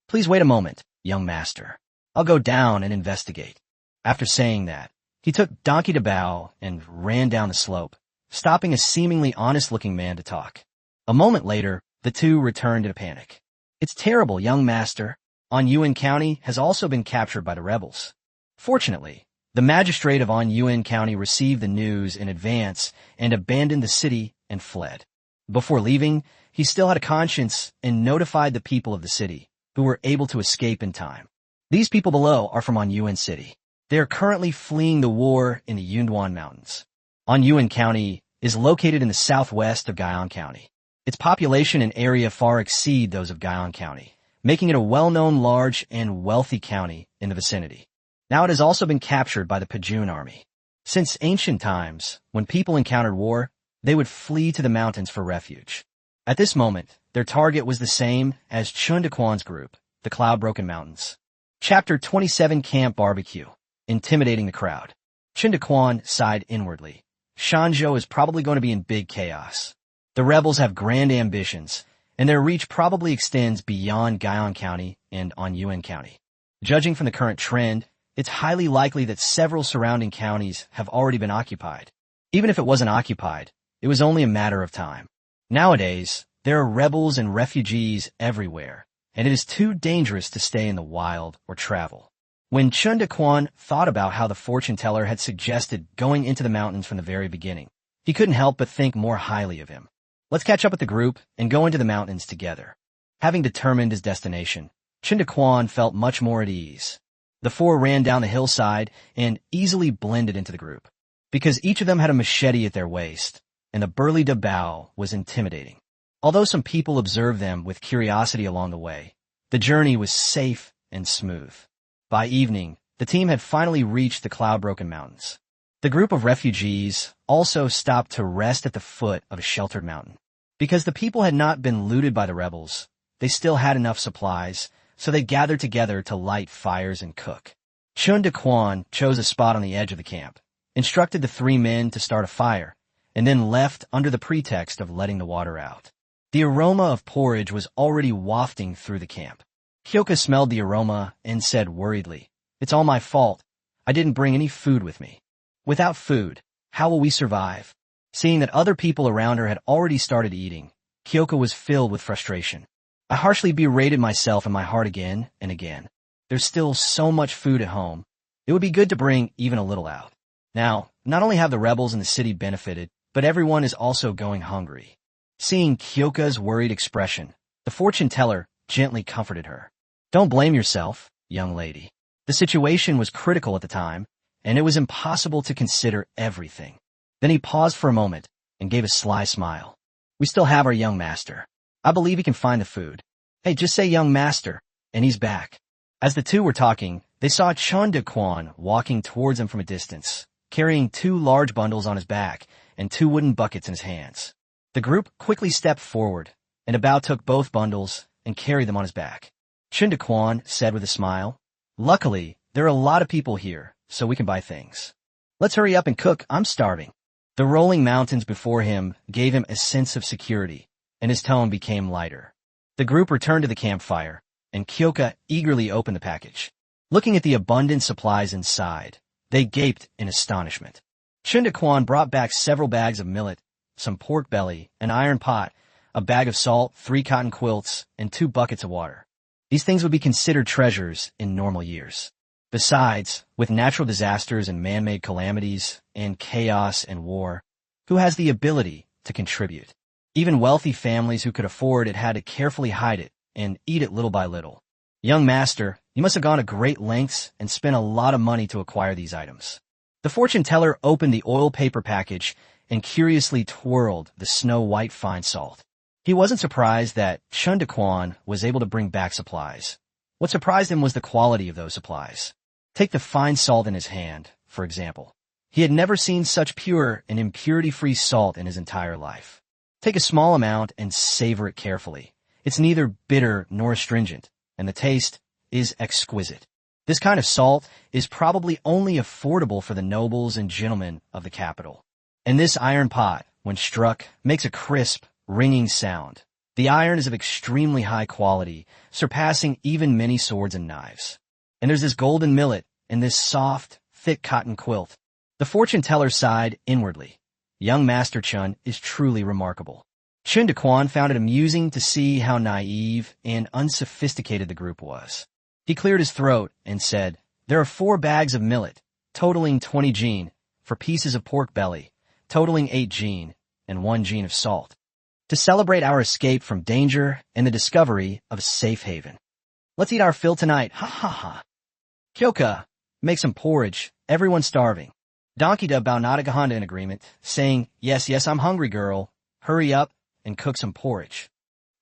"Please wait a moment, young master. I'll go down and investigate." After saying that, he took donkey to bow and ran down the slope, stopping a seemingly honest-looking man to talk. A moment later, the two returned in a panic. "It's terrible, young master. Anyuan County has also been captured by the rebels." Fortunately, the magistrate of Anyuan County received the news in advance and abandoned the city and fled. Before leaving, he still had a conscience and notified the people of the city, who were able to escape in time. These people below are from Anyuan City. They are currently fleeing the war in the Yunduan Mountains. Anyuan County is located in the southwest of Guyang County. Its population and area far exceed those of Guyang County, making it a well-known large and wealthy county in the vicinity. Now it has also been captured by the Pajun army. Since ancient times, when people encountered war, they would flee to the mountains for refuge. At this moment, their target was the same as Chen Daquan's group, the Cloud-Broken Mountains. Chapter 27 Camp Barbecue. Intimidating the crowd. Chen Daquan sighed inwardly. Shanzhou is probably going to be in big chaos. The rebels have grand ambitions, and their reach probably extends beyond Guyang County and Anyuan County. Judging from the current trend, it's highly likely that several surrounding counties have already been occupied. Even if it wasn't occupied, it was only a matter of time. Nowadays, there are rebels and refugees everywhere, and it is too dangerous to stay in the wild or travel. When Chen Daquan thought about how the fortune teller had suggested going into the mountains from the very beginning, he couldn't help but think more highly of him. Let's catch up with the group and go into the mountains together. Having determined his destination, Chen Daquan felt much more at ease. The four ran down the hillside and easily blended into the group. Because each of them had a machete at their waist, and the burly Dabao was intimidating. Although some people observed them with curiosity along the way, the journey was safe and smooth. By evening, the team had finally reached the Cloud-Broken Mountains. The group of refugees also stopped to rest at the foot of a sheltered mountain. Because the people had not been looted by the rebels, they still had enough supplies, so they gathered together to light fires and cook. Chen Daquan chose a spot on the edge of the camp, instructed the three men to start a fire, and then left under the pretext of letting the water out. The aroma of porridge was already wafting through the camp. Kyoka smelled the aroma and said worriedly, "It's all my fault. I didn't bring any food with me. Without food, how will we survive?" Seeing that other people around her had already started eating, Kyoka was filled with frustration. I harshly berated myself in my heart again and again. There's still so much food at home. It would be good to bring even a little out. Now, not only have the rebels in the city benefited, but everyone is also going hungry. Seeing Kyoka's worried expression, the fortune teller gently comforted her. "Don't blame yourself, young lady. The situation was critical at the time, and it was impossible to consider everything." Then he paused for a moment and gave a sly smile. "We still have our young master. I believe he can find the food. Hey, just say young master, and he's back." As the two were talking, they saw Chen Daquan walking towards them from a distance, carrying 2 large bundles on his back and 2 wooden buckets in his hands. The group quickly stepped forward, and Bao took both bundles and carried them on his back. Chen Daquan said with a smile, "Luckily, there are a lot of people here, so we can buy things. Let's hurry up and cook, I'm starving." The rolling mountains before him gave him a sense of security, and his tone became lighter. The group returned to the campfire, and Kyoka eagerly opened the package. Looking at the abundant supplies inside, they gaped in astonishment. Chen Daquan brought back several bags of millet, some pork belly, an iron pot, a bag of salt, 3 cotton quilts, and 2 buckets of water. These things would be considered treasures in normal years. Besides, with natural disasters and man-made calamities, and chaos and war, who has the ability to contribute? Even wealthy families who could afford it had to carefully hide it and eat it little by little. "Young master, you must have gone to great lengths and spent a lot of money to acquire these items." The fortune teller opened the oil paper package and curiously twirled the snow-white fine salt. He wasn't surprised that Chen Daquan was able to bring back supplies. What surprised him was the quality of those supplies. Take the fine salt in his hand, for example. He had never seen such pure and impurity-free salt in his entire life. Take a small amount and savor it carefully. It's neither bitter nor astringent, and the taste is exquisite. This kind of salt is probably only affordable for the nobles and gentlemen of the capital. And this iron pot, when struck, makes a crisp, ringing sound. The iron is of extremely high quality, surpassing even many swords and knives. And there's this golden millet and this soft, thick cotton quilt. The fortune teller sighed inwardly. Young Master Chen is truly remarkable. Chen Daquan found it amusing to see how naive and unsophisticated the group was. He cleared his throat and said, "There are 4 bags of millet, totaling 20 jin, for pieces of pork belly, totaling 8 jin, and 1 jin of salt, to celebrate our escape from danger and the discovery of a safe haven. Let's eat our fill tonight, ha ha ha. Kyoka, make some porridge, everyone's starving." Donkey Da Bao nodded in agreement, saying, Yes, I'm hungry, girl. Hurry up and cook some porridge."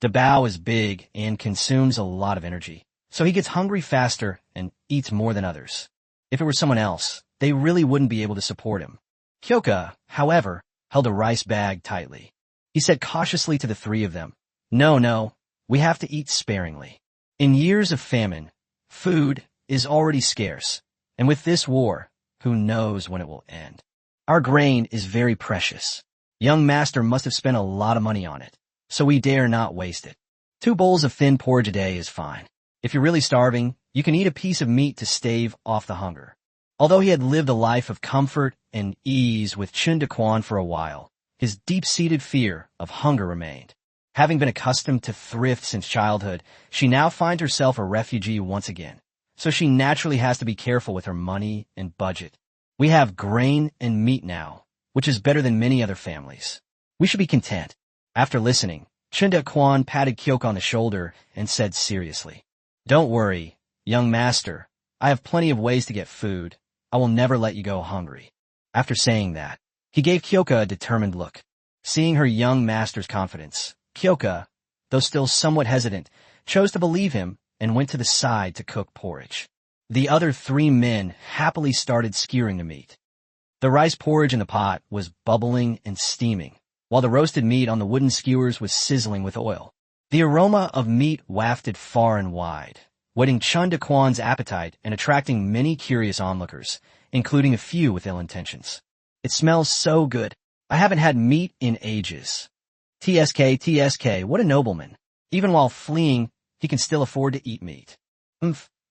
Da Bao is big and consumes a lot of energy, so he gets hungry faster and eats more than others. If it were someone else, they really wouldn't be able to support him. Kyoka, however, held a rice bag tightly. He said cautiously to the 3 of them, No, we have to eat sparingly. In years of famine, food is already scarce, and with this war, who knows when it will end. Our grain is very precious. Young master must have spent a lot of money on it, so we dare not waste it. 2 bowls of thin porridge a day is fine. If you're really starving, you can eat a piece of meat to stave off the hunger. Although he had lived a life of comfort and ease with Chen Daquan for a while, his deep-seated fear of hunger remained. Having been accustomed to thrift since childhood, she now finds herself a refugee once again. So she naturally has to be careful with her money and budget. We have grain and meat now, which is better than many other families. We should be content. After listening, Chen Daquan patted Kyoka on the shoulder and said seriously, "Don't worry, young master. I have plenty of ways to get food. I will never let you go hungry." After saying that, he gave Kyoka a determined look. Seeing her young master's confidence, Kyoka, though still somewhat hesitant, chose to believe him and went to the side to cook porridge. The other 3 men happily started skewering the meat. The rice porridge in the pot was bubbling and steaming, while the roasted meat on the wooden skewers was sizzling with oil. The aroma of meat wafted far and wide, whetting Chen Daquan's appetite and attracting many curious onlookers, including a few with ill intentions. It smells so good. I haven't had meat in ages. TSK, what a nobleman. Even while fleeing, he can still afford to eat meat.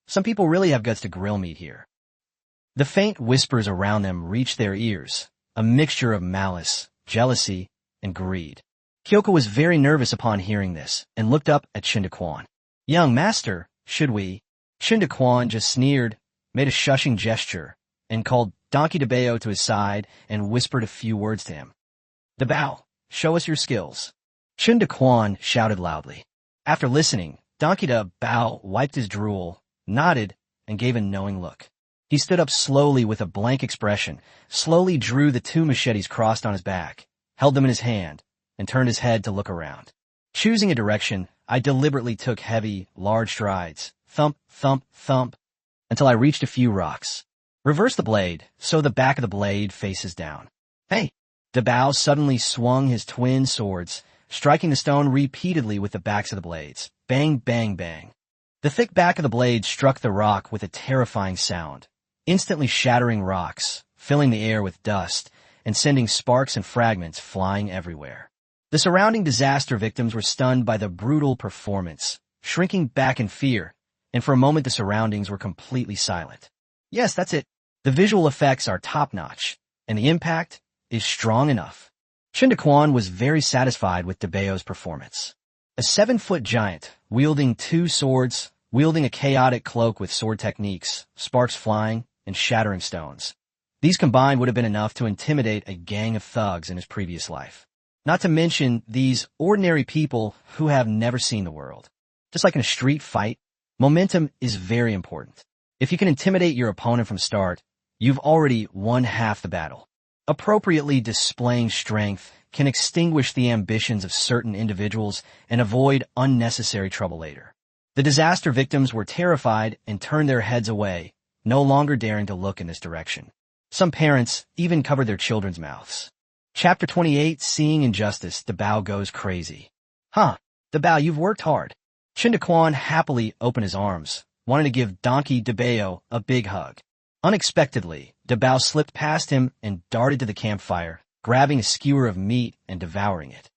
Some people really have guts to grill meat here. The faint whispers around them reached their ears, a mixture of malice, jealousy, and greed. Kyoko was very nervous upon hearing this and looked up at Chen Daquan. Young master, should we? Chen Daquan just sneered, made a shushing gesture, and called Donkey DeBeo to his side and whispered a few words to him. DeBao, show us your skills. Chen Daquan shouted loudly. After listening, Donkey DeBao wiped his drool, nodded, and gave a knowing look. He stood up slowly with a blank expression, slowly drew the 2 machetes crossed on his back, held them in his hand, and turned his head to look around. Choosing a direction, I deliberately took heavy, large strides, thump, thump, thump, until I reached a few rocks. Reverse the blade, so the back of the blade faces down. Hey! DeBao suddenly swung his twin swords, striking the stone repeatedly with the backs of the blades. Bang, bang, bang. The thick back of the blade struck the rock with a terrifying sound, instantly shattering rocks, filling the air with dust, and sending sparks and fragments flying everywhere. The surrounding disaster victims were stunned by the brutal performance, shrinking back in fear, and for a moment the surroundings were completely silent. Yes, that's it. The visual effects are top-notch, and the impact is strong enough. Chen Daquan was very satisfied with DeBeo's performance. A 7-foot giant, wielding 2 swords, wielding a chaotic cloak with sword techniques, sparks flying, and shattering stones. These combined would have been enough to intimidate a gang of thugs in his previous life. Not to mention these ordinary people who have never seen the world. Just like in a street fight, momentum is very important. If you can intimidate your opponent from start, you've already won half the battle. Appropriately displaying strength can extinguish the ambitions of certain individuals and avoid unnecessary trouble later. The disaster victims were terrified and turned their heads away, no longer daring to look in this direction. Some parents even covered their children's mouths. Chapter 28, Seeing Injustice, DeBao goes crazy. DeBao, you've worked hard. Chen Daquan happily opened his arms, wanting to give Donkey DeBeo a big hug. Unexpectedly, DeBao slipped past him and darted to the campfire, grabbing a skewer of meat and devouring it.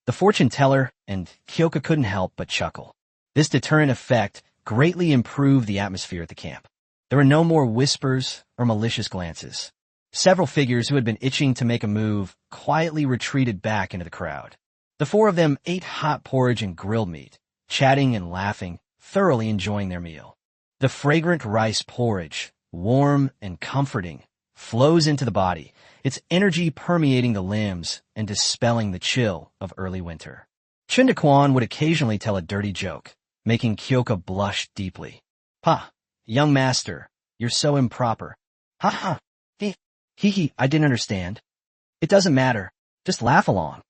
The fortune teller and Kyoko couldn't help but chuckle. This deterrent effect greatly improved the atmosphere at the camp. There were no more whispers or malicious glances. Several figures who had been itching to make a move quietly retreated back into the crowd. The 4 of them ate hot porridge and grilled meat, chatting and laughing, thoroughly enjoying their meal. The fragrant rice porridge, warm and comforting, flows into the body, its energy permeating the limbs and dispelling the chill of early winter. Chen Daquan would occasionally tell a dirty joke, making Kyoko blush deeply. Young master, you're so improper. Hee, I didn't understand. It doesn't matter. Just laugh along.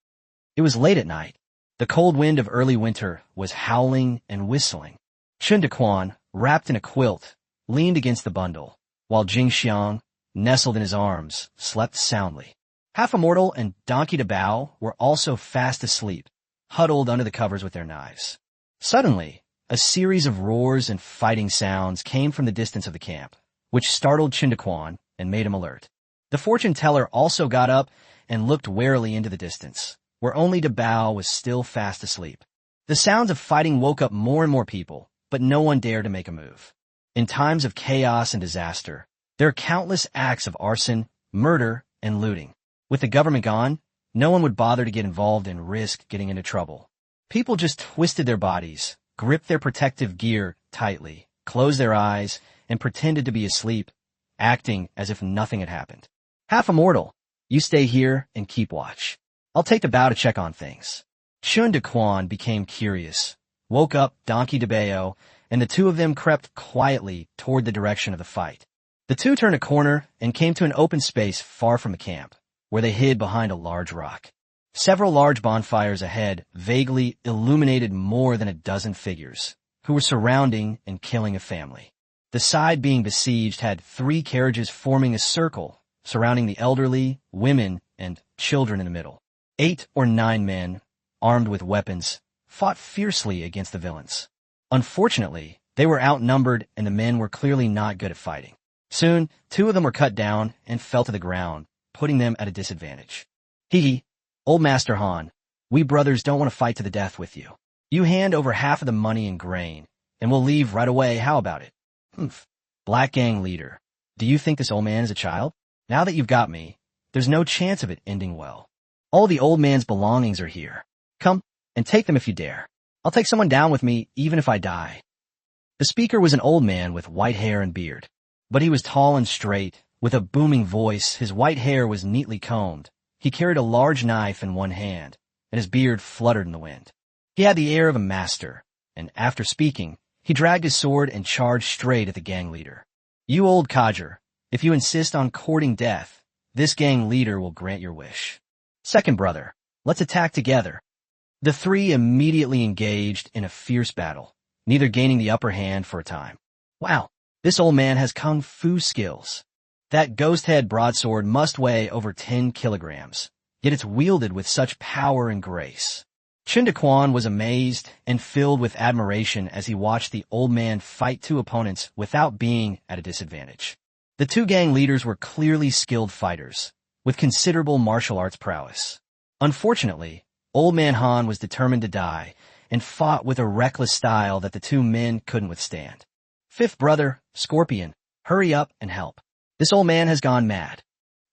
It was late at night. The cold wind of early winter was howling and whistling. Chen Daquan, wrapped in a quilt, leaned against the bundle, while Jingxiang, nestled in his arms, slept soundly. Half Immortal and Donkey DeBao were also fast asleep, huddled under the covers with their knives. Suddenly, a series of roars and fighting sounds came from the distance of the camp, which startled Chen Daquan and made him alert. The fortune teller also got up and looked warily into the distance, where only DeBao was still fast asleep. The sounds of fighting woke up more and more people, but no one dared to make a move. In times of chaos and disaster, there are countless acts of arson, murder, and looting. With the government gone, no one would bother to get involved and risk getting into trouble. People just twisted their bodies, gripped their protective gear tightly, closed their eyes, and pretended to be asleep, acting as if nothing had happened. Half Immortal, you stay here and keep watch. I'll take the bow to check on things. Chen Daquan became curious, woke up Donkey DeBeo, and the 2 of them crept quietly toward the direction of the fight. The 2 turned a corner and came to an open space far from the camp, where they hid behind a large rock. Several large bonfires ahead vaguely illuminated more than a dozen figures, who were surrounding and killing a family. The side being besieged had 3 carriages forming a circle, surrounding the elderly, women, and children in the middle. 8 or 9 men, armed with weapons, fought fiercely against the villains. Unfortunately, They were outnumbered, and the men were clearly not good at fighting. Soon, 2 of them were cut down and fell to the ground, putting them at a disadvantage. Hee, old Master Han, we brothers don't want to fight to the death with you. You hand over half of the money and grain, and we'll leave right away. How about it? Humph. Black gang leader, do you think this old man is a child? Now that you've got me, there's no chance of it ending well. All the old man's belongings are here. Come, and take them if you dare. I'll take someone down with me, even if I die. The speaker was an old man with white hair and beard. But he was tall and straight, with a booming voice. His white hair was neatly combed. He carried a large knife in one hand, and his beard fluttered in the wind. He had the air of a master, and after speaking, he dragged his sword and charged straight at the gang leader. You old codger, if you insist on courting death, this gang leader will grant your wish. Second brother, let's attack together. The 3 immediately engaged in a fierce battle, neither gaining the upper hand for a time. Wow, this old man has kung fu skills. That ghost-head broadsword must weigh over 10 kilograms, yet it's wielded with such power and grace. Chen Daquan was amazed and filled with admiration as he watched the old man fight 2 opponents without being at a disadvantage. The 2 gang leaders were clearly skilled fighters, with considerable martial arts prowess. Unfortunately, old man Han was determined to die and fought with a reckless style that the 2 men couldn't withstand. Fifth brother, Scorpion, hurry up and help. This old man has gone mad.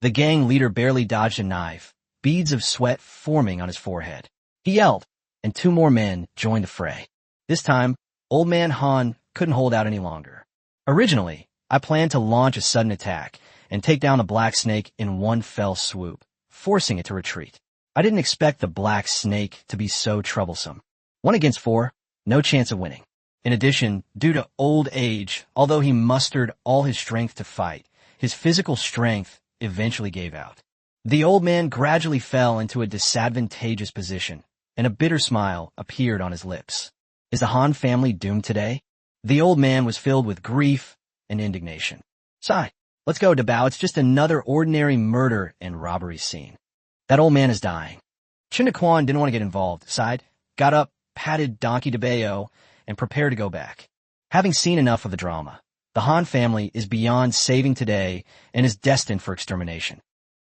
The gang leader barely dodged a knife, beads of sweat forming on his forehead. He yelled, and 2 more men joined the fray. This time, old man Han couldn't hold out any longer. Originally, I planned to launch a sudden attack and take down the black snake in one fell swoop, forcing it to retreat. I didn't expect the black snake to be so troublesome. 1 against 4, no chance of winning. In addition, due to old age, although he mustered all his strength to fight, his physical strength eventually gave out. The old man gradually fell into a disadvantageous position, and a bitter smile appeared on his lips. Is the Han family doomed today? The old man was filled with grief and indignation. Sigh, let's go, Dabao. It's just another ordinary murder and robbery scene. That old man is dying. Chen Daquan didn't want to get involved, sighed, got up, patted Donkey Dabao, and prepared to go back. Having seen enough of the drama, the Han family is beyond saving today and is destined for extermination.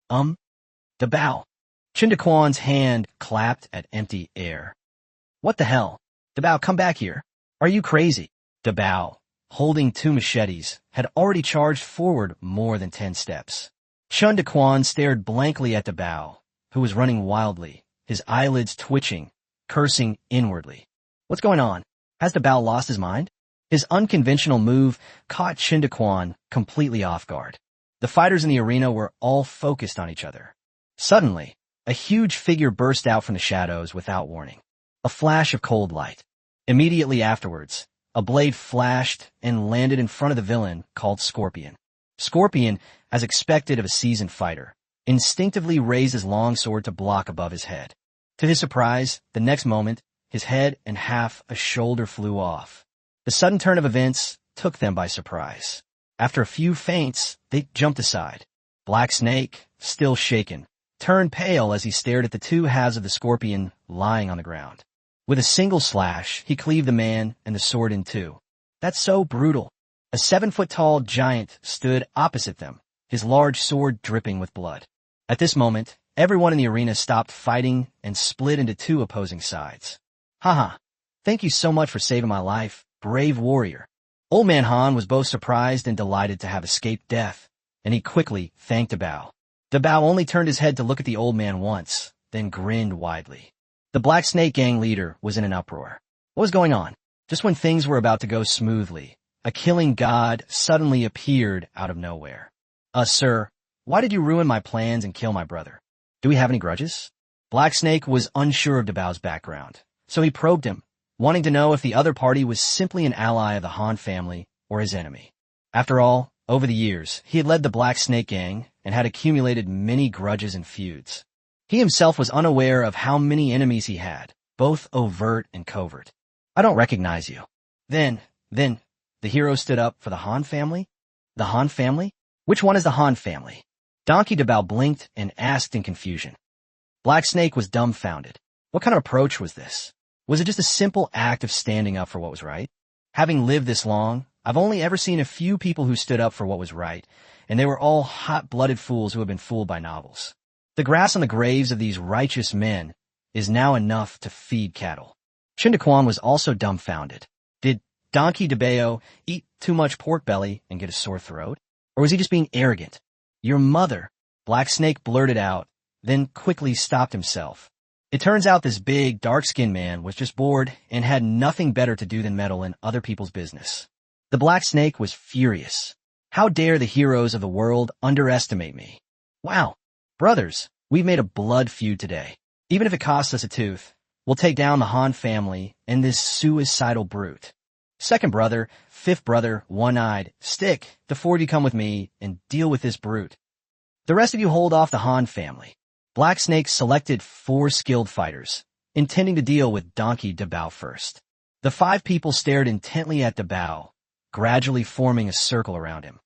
Dabao. Chen Daquan's hand clapped at empty air. What the hell? Dabao, come back here. Are you crazy? Dabao, holding 2 machetes, had already charged forward more than 10 steps. Chen Daquan stared blankly at Dabao, who was running wildly, his eyelids twitching, cursing inwardly. What's going on? Has Dabao lost his mind? His unconventional move caught Chen Daquan completely off guard. The fighters in the arena were all focused on each other. Suddenly, a huge figure burst out from the shadows without warning. A flash of cold light. Immediately afterwards, a blade flashed and landed in front of the villain called Scorpion. Scorpion, as expected of a seasoned fighter, instinctively raised his long sword to block above his head. To his surprise, the next moment, his head and half a shoulder flew off. The sudden turn of events took them by surprise. After a few feints, they jumped aside. Black Snake, still shaken, turned pale as he stared at the 2 halves of the Scorpion lying on the ground. With a single slash, he cleaved the man and the sword in 2. That's so brutal. A 7-foot-tall giant stood opposite them, his large sword dripping with blood. At this moment, everyone in the arena stopped fighting and split into 2 opposing sides. Haha, thank you so much for saving my life, brave warrior. Old man Han was both surprised and delighted to have escaped death, and he quickly thanked Dabao. Dabao only turned his head to look at the old man once, then grinned widely. The Black Snake Gang leader was in an uproar. What was going on? Just when things were about to go smoothly, a killing god suddenly appeared out of nowhere. Sir, why did you ruin my plans and kill my brother? Do we have any grudges? Black Snake was unsure of Dabao's background, so he probed him, wanting to know if the other party was simply an ally of the Han family or his enemy. After all, over the years, he had led the Black Snake Gang and had accumulated many grudges and feuds. He himself was unaware of how many enemies he had, both overt and covert. I don't recognize you. Then, the hero stood up for the Han family? The Han family? Which one is the Han family? Donkey Dabao blinked and asked in confusion. Black Snake was dumbfounded. What kind of approach was this? Was it just a simple act of standing up for what was right? Having lived this long, I've only ever seen a few people who stood up for what was right, and they were all hot-blooded fools who have been fooled by novels. The grass on the graves of these righteous men is now enough to feed cattle. Chen Daquan was also dumbfounded. Did Donkey DeBeo eat too much pork belly and get a sore throat? Or was he just being arrogant? Your mother, Black Snake blurted out, then quickly stopped himself. It turns out this big, dark-skinned man was just bored and had nothing better to do than meddle in other people's business. The Black Snake was furious. How dare the heroes of the world underestimate me? Wow, brothers, we've made a blood feud today. Even if it costs us a tooth, we'll take down the Han family and this suicidal brute. Second brother, fifth brother, one-eyed, stick the four of you come with me and deal with this brute. The rest of you hold off the Han family. Black Snake selected 4 skilled fighters, intending to deal with Donkey DeBao first. The 5 people stared intently at DeBao, gradually forming a circle around him.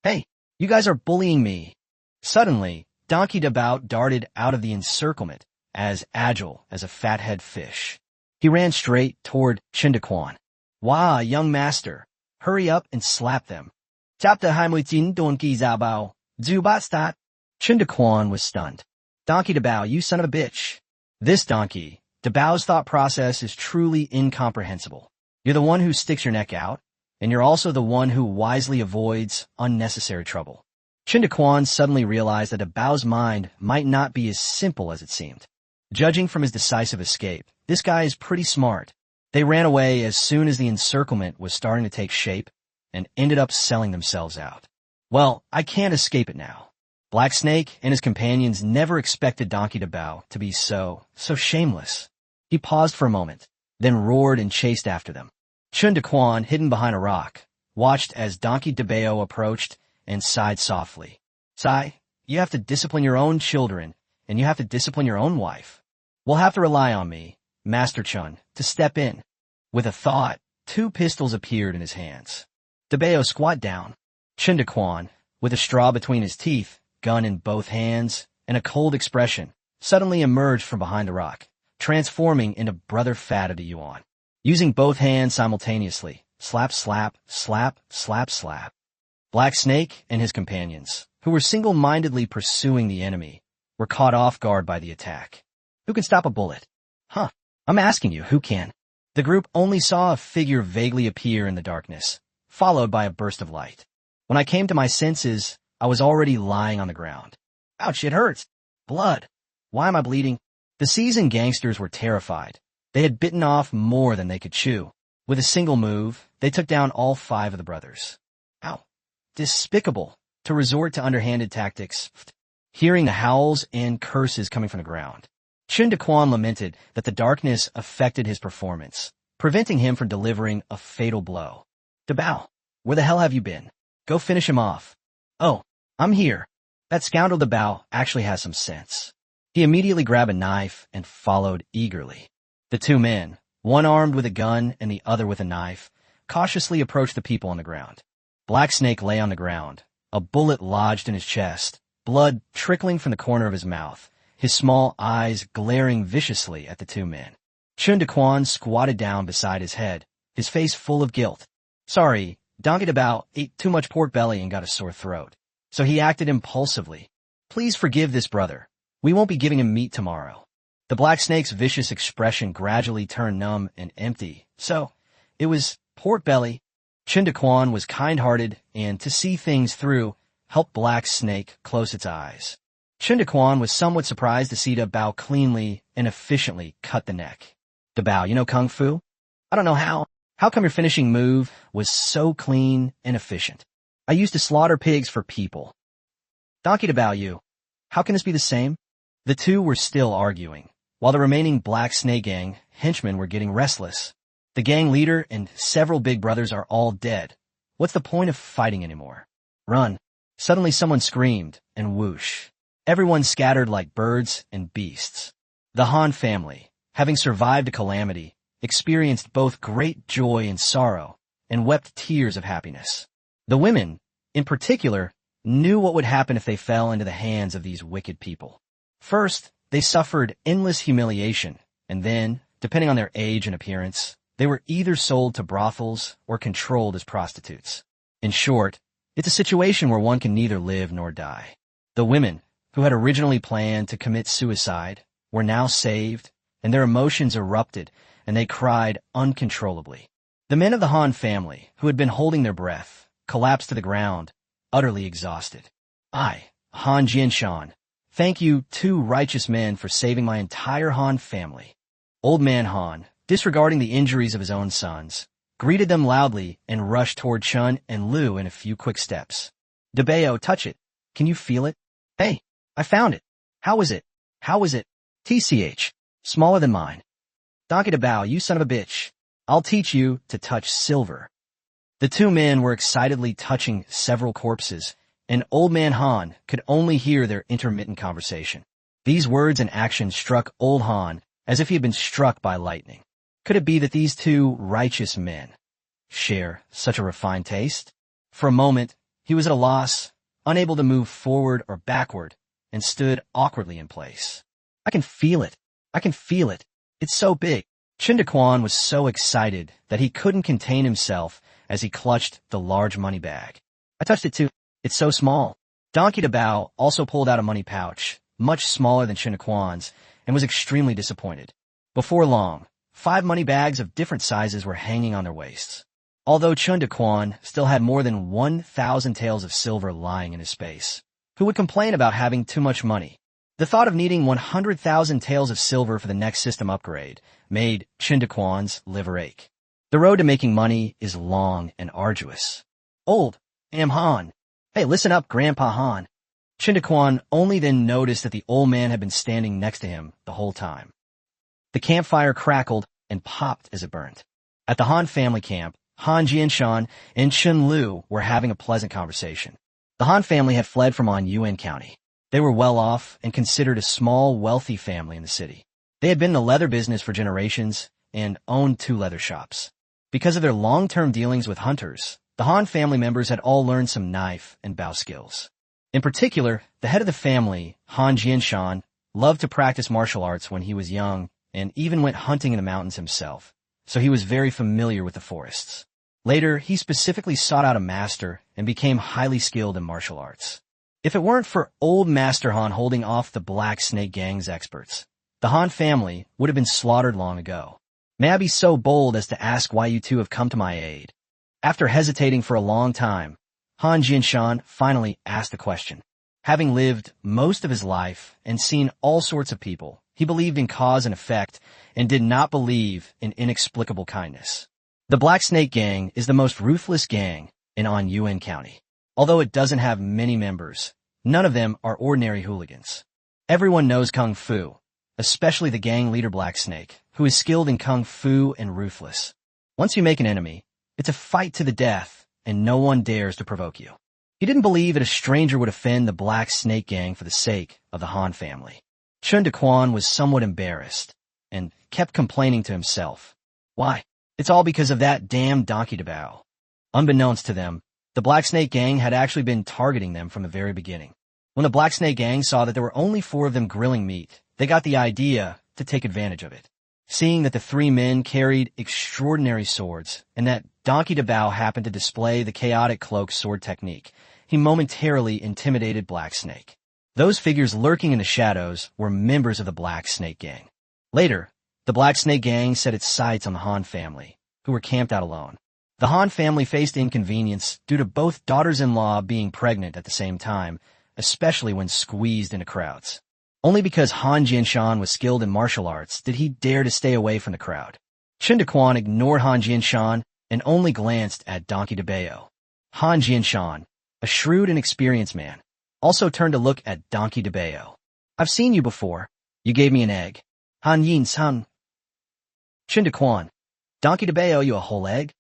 Hey, you guys are bullying me. Suddenly, Donkey DeBao darted out of the encirclement, as agile as a fathead fish. He ran straight toward Chen Daquan. Wah, young master, hurry up and slap them. Chapter Haimuitin Donkey Zabao, Zubatstat. Chen Daquan was stunned. Donkey DeBao, you son of a bitch. This donkey, DeBao's thought process is truly incomprehensible. You're the one who sticks your neck out, and you're also the one who wisely avoids unnecessary trouble. Chen Daquan suddenly realized that DeBao's mind might not be as simple as it seemed. Judging from his decisive escape, this guy is pretty smart. They ran away as soon as the encirclement was starting to take shape and ended up selling themselves out. Well, I can't escape it now. Black Snake and his companions never expected Donkey DeBao to be so shameless. He paused for a moment, then roared and chased after them. Chen Daquan, hidden behind a rock, watched as Donkey DeBao approached and sighed softly. Sigh, you have to discipline your own children, and you have to discipline your own wife. We'll have to rely on me, Master Chun, to step in. With a thought, 2 pistols appeared in his hands. DeBao squat down. Chen Daquan, with a straw between his teeth, gun in both hands, and a cold expression, suddenly emerged from behind the rock, transforming into Brother Fat of the Yuan. Using both hands simultaneously, slap, slap, slap, slap, slap. Black Snake and his companions, who were single-mindedly pursuing the enemy, were caught off guard by the attack. Who can stop a bullet? I'm asking you, who can? The group only saw a figure vaguely appear in the darkness, followed by a burst of light. When I came to my senses, I was already lying on the ground. Ouch, it hurts. Blood. Why am I bleeding? The seasoned gangsters were terrified. They had bitten off more than they could chew. With a single move, they took down all 5 of the brothers. Ow. Despicable to resort to underhanded tactics. Hearing the howls and curses coming from the ground, Chen Daquan lamented that the darkness affected his performance, preventing him from delivering a fatal blow. DeBao, where the hell have you been? Go finish him off. Oh, I'm here. That scoundrel DeBao actually has some sense. He immediately grabbed a knife and followed eagerly. The 2 men, one armed with a gun and the other with a knife, cautiously approached the people on the ground. Black Snake lay on the ground, a bullet lodged in his chest, blood trickling from the corner of his mouth, his small eyes glaring viciously at the 2 men. Chen Daquan squatted down beside his head, his face full of guilt. Sorry, Donkey DeBao ate too much pork belly and got a sore throat, so he acted impulsively. Please forgive this brother. We won't be giving him meat tomorrow. The Black Snake's vicious expression gradually turned numb and empty. So, it was pork belly. Chen Daquan was kind-hearted and, to see things through, helped Black Snake close its eyes. Chen Daquan was somewhat surprised to see DeBao cleanly and efficiently cut the neck. DeBao, you know Kung Fu? I don't know how. How come your finishing move was so clean and efficient? I used to slaughter pigs for people. Donkey DeBao, how can this be the same? The 2 were still arguing, while the remaining Black Snake gang henchmen were getting restless. The gang leader and several big brothers are all dead. What's the point of fighting anymore? Run. Suddenly someone screamed, and whoosh. Everyone scattered like birds and beasts. The Han family, having survived a calamity, experienced both great joy and sorrow, and wept tears of happiness. The women, in particular, knew what would happen if they fell into the hands of these wicked people. First, they suffered endless humiliation, and then, depending on their age and appearance, They were either sold to brothels or controlled as prostitutes. In short, it's a situation where one can neither live nor die. The women, who had originally planned to commit suicide, were now saved, and their emotions erupted, and they cried uncontrollably. The men of the Han family, who had been holding their breath, collapsed to the ground, utterly exhausted. I, Han Jianshan, thank you, two righteous men, for saving my entire Han family. Old man Han, disregarding the injuries of his own sons, greeted them loudly and rushed toward Chun and Lu in a few quick steps. Dabeo, touch it. Can you feel it? Hey, I found it. How is it? How is it? TCH, smaller than mine. Donkey Dabao, you son of a bitch. I'll teach you to touch silver. The two men were excitedly touching several corpses, and Old Man Han could only hear their intermittent conversation. These words and actions struck Old Han as if he had been struck by lightning. Could it be that these two righteous men share such a refined taste? For a moment, he was at a loss, unable to move forward or backward, and stood awkwardly in place. I can feel it. I can feel it. It's so big. Chen Daquan was so excited that he couldn't contain himself as he clutched the large money bag. I touched it too. It's so small. Donkey Dabao also pulled out a money pouch, much smaller than Chen Daquan's, and was extremely disappointed. Before long, 5 money bags of different sizes were hanging on their waists. Although Chen Daquan still had more than 1,000 taels of silver lying in his space, who would complain about having too much money? The thought of needing 100,000 taels of silver for the next system upgrade made Chen Daquan's liver ache. The road to making money is long and arduous. Old Am Han. Hey, listen up, Grandpa Han. Chen Daquan only then noticed that the old man had been standing next to him the whole time. The campfire crackled and popped as it burned. At the Han family camp, Han Jianshan and Chen Lu were having a pleasant conversation. The Han family had fled from Guyang County. They were well off and considered a small, wealthy family in the city. They had been in the leather business for generations and owned 2 leather shops. Because of their long-term dealings with hunters, the Han family members had all learned some knife and bow skills. In particular, the head of the family, Han Jianshan, loved to practice martial arts when he was young and even went hunting in the mountains himself, so he was very familiar with the forests. Later, he specifically sought out a master and became highly skilled in martial arts. If it weren't for old Master Han holding off the Black Snake Gang's experts, the Han family would have been slaughtered long ago. May I be so bold as to ask why you two have come to my aid? After hesitating for a long time, Han Jianshan finally asked the question. Having lived most of his life and seen all sorts of people, he believed in cause and effect and did not believe in inexplicable kindness. The Black Snake Gang is the most ruthless gang in Guyang County. Although it doesn't have many members, none of them are ordinary hooligans. Everyone knows Kung Fu, especially the gang leader Black Snake, who is skilled in Kung Fu and ruthless. Once you make an enemy, it's a fight to the death, and no one dares to provoke you. He didn't believe that a stranger would offend the Black Snake Gang for the sake of the Han family. Chen Daquan was somewhat embarrassed, and kept complaining to himself. Why? It's all because of that damn Donkey Dabao. Unbeknownst to them, the Black Snake Gang had actually been targeting them from the very beginning. When the Black Snake Gang saw that there were only 4 of them grilling meat, they got the idea to take advantage of it. Seeing that the 3 men carried extraordinary swords, and that Donkey Dabao happened to display the chaotic cloak sword technique, he momentarily intimidated Black Snake. Those figures lurking in the shadows were members of the Black Snake Gang. Later, the Black Snake Gang set its sights on the Han family, who were camped out alone. The Han family faced inconvenience due to both daughters-in-law being pregnant at the same time, especially when squeezed into crowds. Only because Han Jianshan was skilled in martial arts did he dare to stay away from the crowd. Chen Daquan ignored Han Jianshan and only glanced at Donkey Dabao. Han Jianshan, a shrewd and experienced man, also turned to look at Donkey Dabao. I've seen you before. You gave me an egg. Han Yin-san. Chen Daquan, Donkey Dabao, you a whole egg?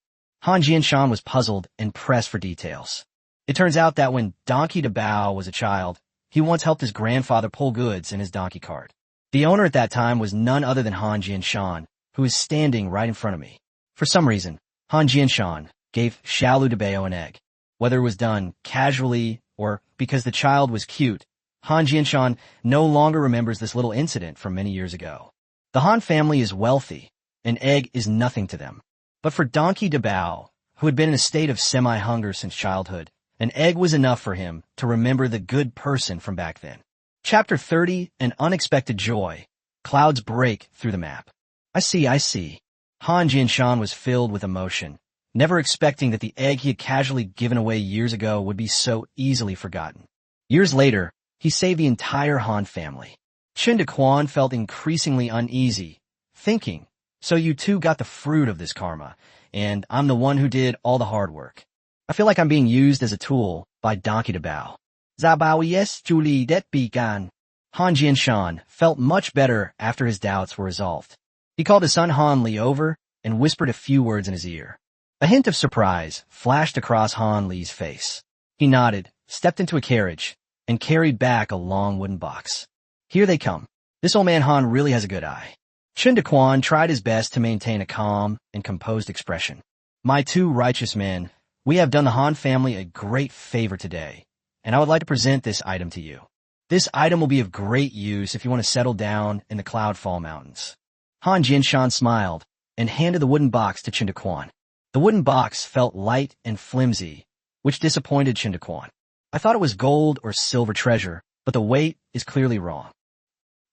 Han Jianshan was puzzled and pressed for details. It turns out that when Donkey Dabao was a child, he once helped his grandfather pull goods in his donkey cart. The owner at that time was none other than Han Jianshan, who is standing right in front of me. For some reason, Han Jianshan gave Xiaolu Dabao an egg. Whether it was done casually or because the child was cute, Han Jianshan no longer remembers this little incident from many years ago. The Han family is wealthy. An egg is nothing to them. But for Donkey Dabao, who had been in a state of semi-hunger since childhood, an egg was enough for him to remember the good person from back then. Chapter 30, An Unexpected Joy. Clouds break through the map. I see. Han Jianshan was filled with emotion, never expecting that the egg he had casually given away years ago would be so easily forgotten. Years later, he saved the entire Han family. Chen Daquan felt increasingly uneasy, thinking, so you too got the fruit of this karma, and I'm the one who did all the hard work. I feel like I'm being used as a tool by Donkey Dabao. Zabao yes, Julie det began. Han Jianshan felt much better after his doubts were resolved. He called his son Han Li over and whispered a few words in his ear. A hint of surprise flashed across Han Li's face. He nodded, stepped into a carriage, and carried back a long wooden box. Here they come. This old man Han really has a good eye. Chen Daquan tried his best to maintain a calm and composed expression. My two righteous men, we have done the Han family a great favor today, and I would like to present this item to you. This item will be of great use if you want to settle down in the Cloudfall Mountains. Han Jianshan smiled and handed the wooden box to Chen Daquan. The wooden box felt light and flimsy, which disappointed Chen Daquan. I thought it was gold or silver treasure, but the weight is clearly wrong.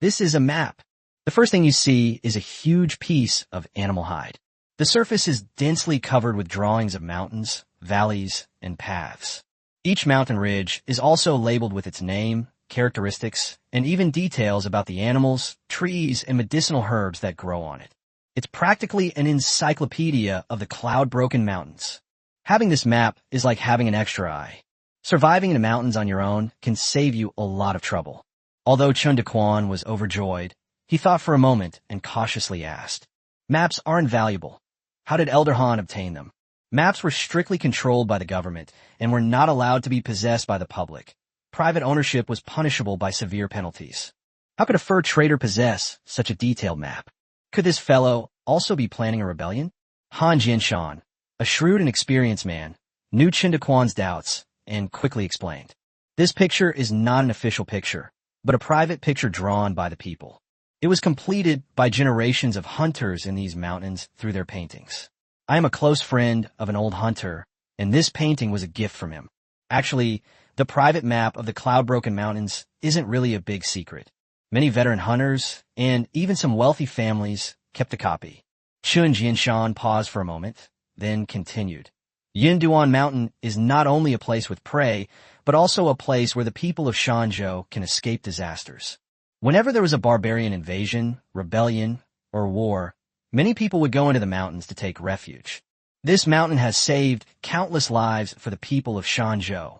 This is a map. The first thing you see is a huge piece of animal hide. The surface is densely covered with drawings of mountains, valleys, and paths. Each mountain ridge is also labeled with its name, characteristics, and even details about the animals, trees, and medicinal herbs that grow on it. It's practically an encyclopedia of the cloud-broken mountains. Having this map is like having an extra eye. Surviving in the mountains on your own can save you a lot of trouble. Although Chen Daquan was overjoyed, he thought for a moment and cautiously asked, "Maps are invaluable. How did Elder Han obtain them?" Maps were strictly controlled by the government and were not allowed to be possessed by the public. Private ownership was punishable by severe penalties. How could a fur trader possess such a detailed map? Could this fellow also be planning a rebellion? Han Jianshan, a shrewd and experienced man, knew Chen Daquan's doubts and quickly explained. This picture is not an official picture, but a private picture drawn by the people. It was completed by generations of hunters in these mountains through their paintings. I am a close friend of an old hunter, and this painting was a gift from him. Actually, the private map of the cloud-broken mountains isn't really a big secret. Many veteran hunters, and even some wealthy families, kept a copy. Chen Jianshan paused for a moment, then continued. Yinduan Mountain is not only a place with prey, but also a place where the people of Shanzhou can escape disasters. Whenever there was a barbarian invasion, rebellion, or war, many people would go into the mountains to take refuge. This mountain has saved countless lives for the people of Shanzhou.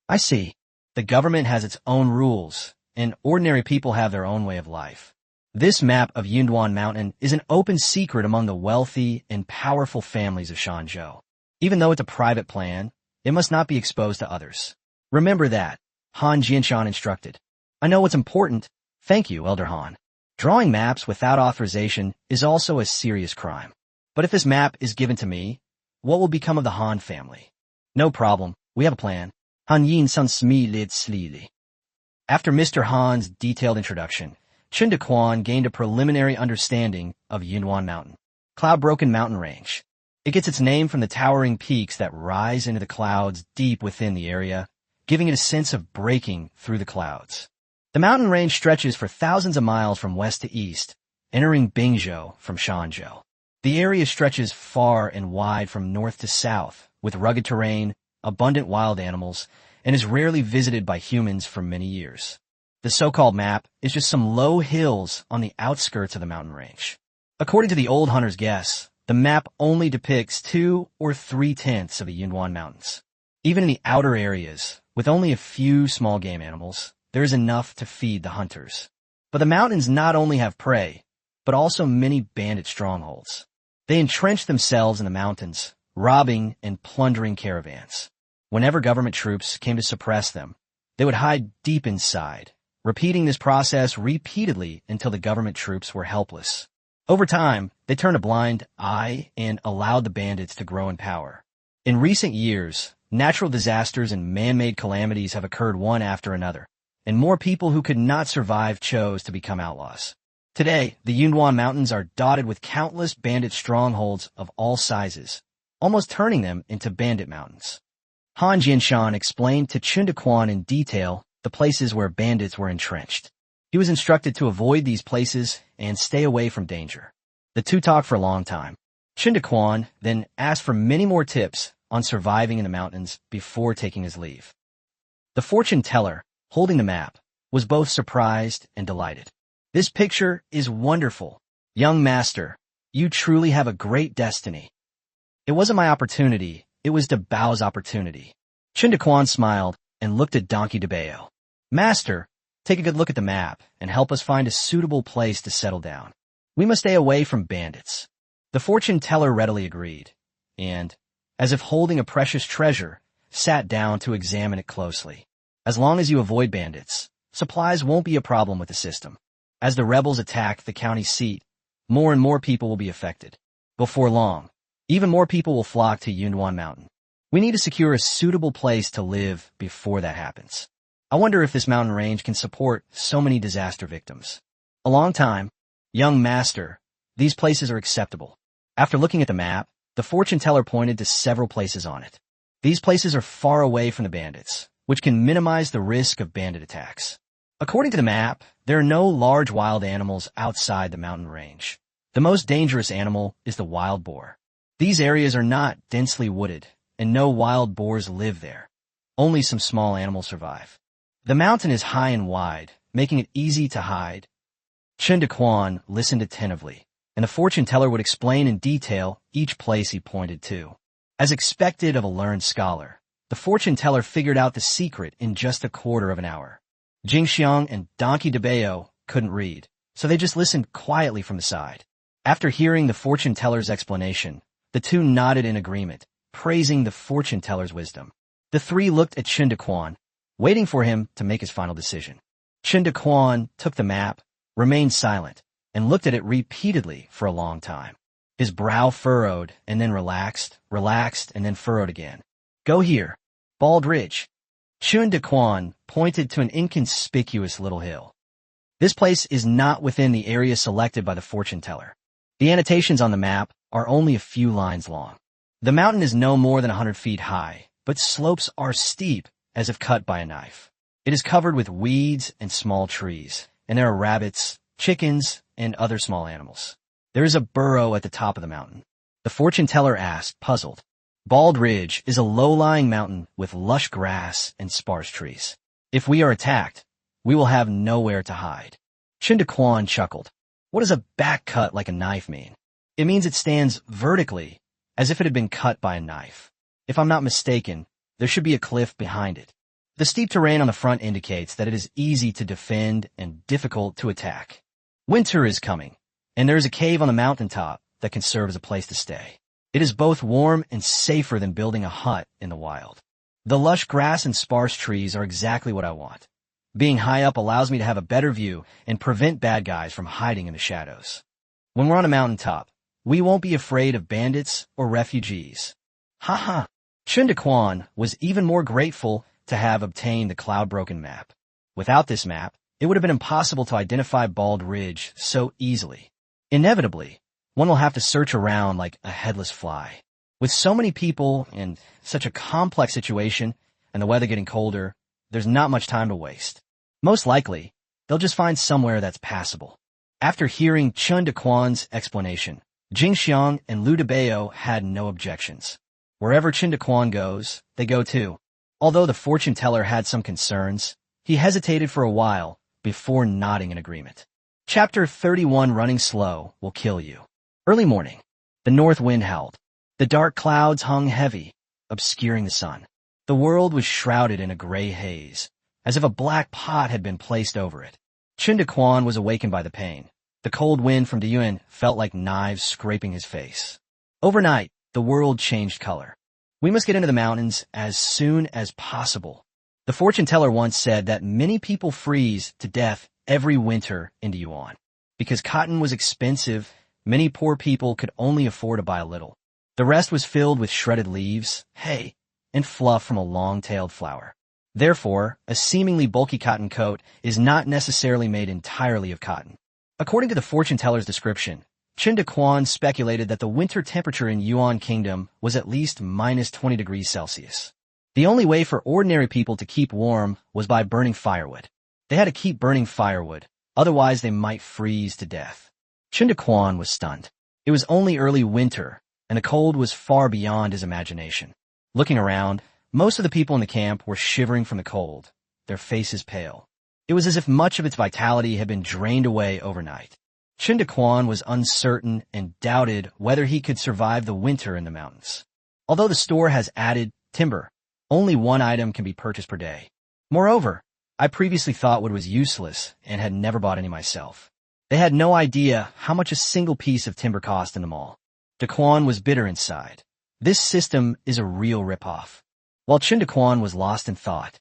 I see. The government has its own rules, and ordinary people have their own way of life. This map of Yinduan Mountain is an open secret among the wealthy and powerful families of Shanzhou. Even though it's a private plan, it must not be exposed to others. Remember that, Han Jianshan instructed. I know what's important. Thank you, Elder Han. Drawing maps without authorization is also a serious crime. But if this map is given to me, what will become of the Han family? No problem. We have a plan. Han Yin Sun Smi Lid Slili. After Mr. Han's detailed introduction, Chen Daquan gained a preliminary understanding of Yinduan Mountain, cloud-broken mountain range. It gets its name from the towering peaks that rise into the clouds deep within the area, giving it a sense of breaking through the clouds. The mountain range stretches for thousands of miles from west to east, entering Bingzhou from Shanzhou. The area stretches far and wide from north to south, with rugged terrain, abundant wild animals, and is rarely visited by humans for many years. The so-called map is just some low hills on the outskirts of the mountain range. According to the old hunter's guess, the map only depicts 2 or 3/10 of the Yinduan Mountains. Even in the outer areas, with only a few small game animals, there is enough to feed the hunters. But the mountains not only have prey, but also many bandit strongholds. They entrench themselves in the mountains, robbing and plundering caravans. Whenever government troops came to suppress them, they would hide deep inside, repeating this process repeatedly until the government troops were helpless. Over time, they turned a blind eye and allowed the bandits to grow in power. In recent years, natural disasters and man-made calamities have occurred one after another, and more people who could not survive chose to become outlaws. Today, the Yunnan Mountains are dotted with countless bandit strongholds of all sizes, almost turning them into bandit mountains. Han Jinshan explained to Chen Daquan in detail the places where bandits were entrenched. He was instructed to avoid these places and stay away from danger. The two talked for a long time. Chen Daquan then asked for many more tips on surviving in the mountains before taking his leave. The fortune teller, holding the map, was both surprised and delighted. "This picture is wonderful. Young master, you truly have a great destiny." "It wasn't my opportunity, it was Dabao's opportunity." Chen Daquan smiled and looked at Donkey Dabao. "Master, take a good look at the map and help us find a suitable place to settle down. We must stay away from bandits." The fortune teller readily agreed, and, as if holding a precious treasure, sat down to examine it closely. "As long as you avoid bandits, supplies won't be a problem with the system. As the rebels attack the county seat, more and more people will be affected. Before long, even more people will flock to Yunnan Mountain. We need to secure a suitable place to live before that happens. I wonder if this mountain range can support so many disaster victims." "A long time. Young master, these places are acceptable." After looking at the map, the fortune teller pointed to several places on it. "These places are far away from the bandits, which can minimize the risk of bandit attacks. According to the map, there are no large wild animals outside the mountain range. The most dangerous animal is the wild boar. These areas are not densely wooded, and no wild boars live there. Only some small animals survive. The mountain is high and wide, making it easy to hide." Chen Daquan listened attentively, and the fortune teller would explain in detail each place he pointed to. As expected of a learned scholar, the fortune teller figured out the secret in just a quarter of an hour. Jingxiang and Donkey Dabao couldn't read, so they just listened quietly from the side. After hearing the fortune teller's explanation, the two nodded in agreement, praising the fortune teller's wisdom. The three looked at Chen Daquan, waiting for him to make his final decision. Chen Daquan took the map, remained silent, and looked at it repeatedly for a long time. His brow furrowed and then relaxed, and then furrowed again. "Go here. Bald Ridge." Chen Daquan pointed to an inconspicuous little hill. "This place is not within the area selected by the fortune teller. The annotations on the map are only a few lines long. The mountain is no more than 100 feet high, but slopes are steep as if cut by a knife. It is covered with weeds and small trees, and there are rabbits, chickens, and other small animals. There is a burrow at the top of the mountain." The fortune teller asked, puzzled. "Bald Ridge is a low-lying mountain with lush grass and sparse trees. If we are attacked, we will have nowhere to hide." Chen Daquan chuckled. "What does a back cut like a knife mean?" "It means it stands vertically, as if it had been cut by a knife. If I'm not mistaken, there should be a cliff behind it. The steep terrain on the front indicates that it is easy to defend and difficult to attack. Winter is coming, and there is a cave on the mountaintop that can serve as a place to stay. It is both warm and safer than building a hut in the wild. The lush grass and sparse trees are exactly what I want. Being high up allows me to have a better view and prevent bad guys from hiding in the shadows. When we're on a mountaintop, we won't be afraid of bandits or refugees." Ha. Chen Daquan was even more grateful to have obtained the cloud-broken map. Without this map, it would have been impossible to identify Bald Ridge so easily. Inevitably, one will have to search around like a headless fly. With so many people and such a complex situation and the weather getting colder, there's not much time to waste. Most likely, they'll just find somewhere that's passable. After hearing Chen Daquan's explanation, Jingxiang and Lu Dabao had no objections. Wherever Chen Daquan goes, they go too. Although the fortune teller had some concerns, he hesitated for a while before nodding in agreement. Chapter 31 Running Slow Will Kill You. Early morning. The north wind howled. The dark clouds hung heavy, obscuring the sun. The world was shrouded in a gray haze, as if a black pot had been placed over it. Chen Daquan was awakened by the pain. The cold wind from Diyuan felt like knives scraping his face. Overnight, the world changed color. "We must get into the mountains as soon as possible." The fortune teller once said that many people freeze to death every winter in Diyuan. Because cotton was expensive, many poor people could only afford to buy a little. The rest was filled with shredded leaves, hay, and fluff from a long-tailed flower. Therefore, a seemingly bulky cotton coat is not necessarily made entirely of cotton. According to the fortune teller's description, Chen Daquan speculated that the winter temperature in Yuan Kingdom was at least minus 20 degrees Celsius. The only way for ordinary people to keep warm was by burning firewood. They had to keep burning firewood, otherwise they might freeze to death. Chen Daquan was stunned. It was only early winter, and the cold was far beyond his imagination. Looking around, most of the people in the camp were shivering from the cold, their faces pale. It was as if much of its vitality had been drained away overnight. Chen Daquan was uncertain and doubted whether he could survive the winter in the mountains. Although the store has added timber, only one item can be purchased per day. Moreover, I previously thought wood was useless and had never bought any myself. They had no idea how much a single piece of timber cost in the mall. Daquan was bitter inside. This system is a real ripoff. While Chen Daquan was lost in thought,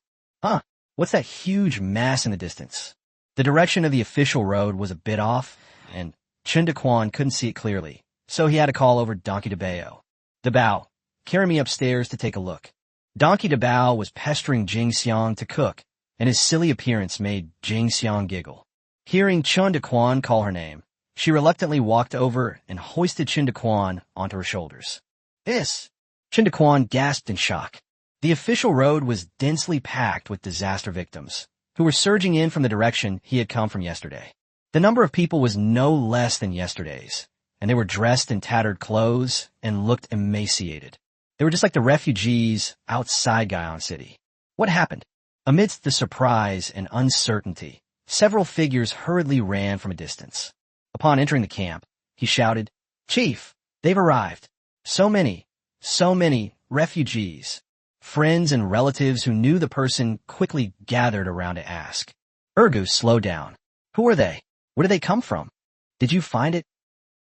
what's that huge mass in the distance? The direction of the official road was a bit off, and Chen Daquan couldn't see it clearly, so he had to call over Donkey DeBao. DeBao, carry me upstairs to take a look. Donkey DeBao was pestering Jing Xiang to cook, and his silly appearance made Jing Xiang giggle. Hearing Chen Daquan call her name, she reluctantly walked over and hoisted Chen Daquan onto her shoulders. This! Chen Daquan gasped in shock. The official road was densely packed with disaster victims, who were surging in from the direction he had come from yesterday. The number of people was no less than yesterday's, and they were dressed in tattered clothes and looked emaciated. They were just like the refugees outside Guyang City. What happened? Amidst the surprise and uncertainty, several figures hurriedly ran from a distance. Upon entering the camp, he shouted, "Chief, they've arrived. So many refugees." Friends and relatives who knew the person quickly gathered around to ask. Urgu, slow down. Who are they? Where did they come from? Did you find it?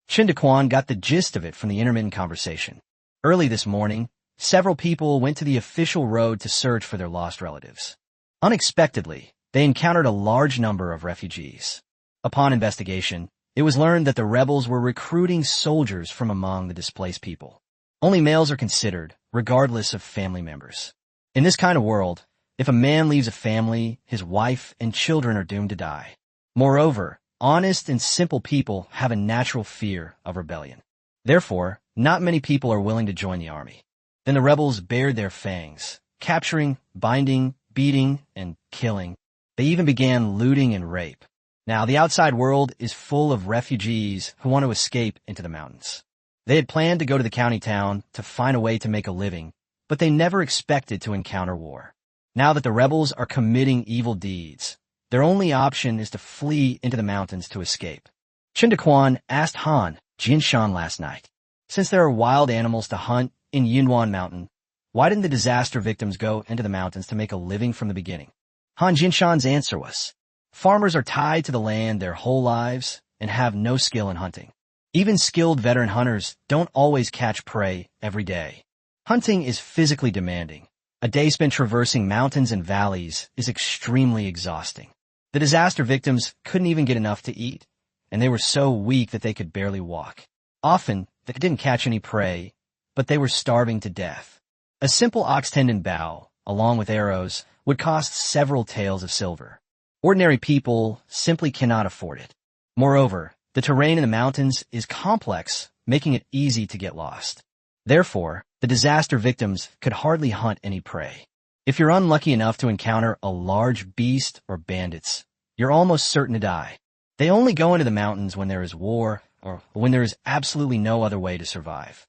Chen Daquan got the gist of it from the intermittent conversation. Early this morning, several people went to the official road to search for their lost relatives. Unexpectedly, they encountered a large number of refugees. Upon investigation, it was learned that the rebels were recruiting soldiers from among the displaced people. Only males are considered, regardless of family members. In this kind of world, if a man leaves a family, his wife and children are doomed to die. Moreover, honest and simple people have a natural fear of rebellion. Therefore, not many people are willing to join the army. Then the rebels bared their fangs, capturing, binding, beating, and killing. They even began looting and rape. Now, the outside world is full of refugees who want to escape into the mountains. They had planned to go to the county town to find a way to make a living, but they never expected to encounter war. Now that the rebels are committing evil deeds, their only option is to flee into the mountains to escape. Chen Daquan asked Han Jinshan last night, since there are wild animals to hunt in Yunwan Mountain, why didn't the disaster victims go into the mountains to make a living from the beginning? Han Jinshan's answer was, farmers are tied to the land their whole lives and have no skill in hunting. Even skilled veteran hunters don't always catch prey every day. Hunting is physically demanding. A day spent traversing mountains and valleys is extremely exhausting. The disaster victims couldn't even get enough to eat, and they were so weak that they could barely walk. Often, they didn't catch any prey, but they were starving to death. A simple ox tendon bow, along with arrows, would cost several taels of silver. Ordinary people simply cannot afford it. Moreover, the terrain in the mountains is complex, making it easy to get lost. Therefore, the disaster victims could hardly hunt any prey. If you're unlucky enough to encounter a large beast or bandits, you're almost certain to die. They only go into the mountains when there is war or when there is absolutely no other way to survive.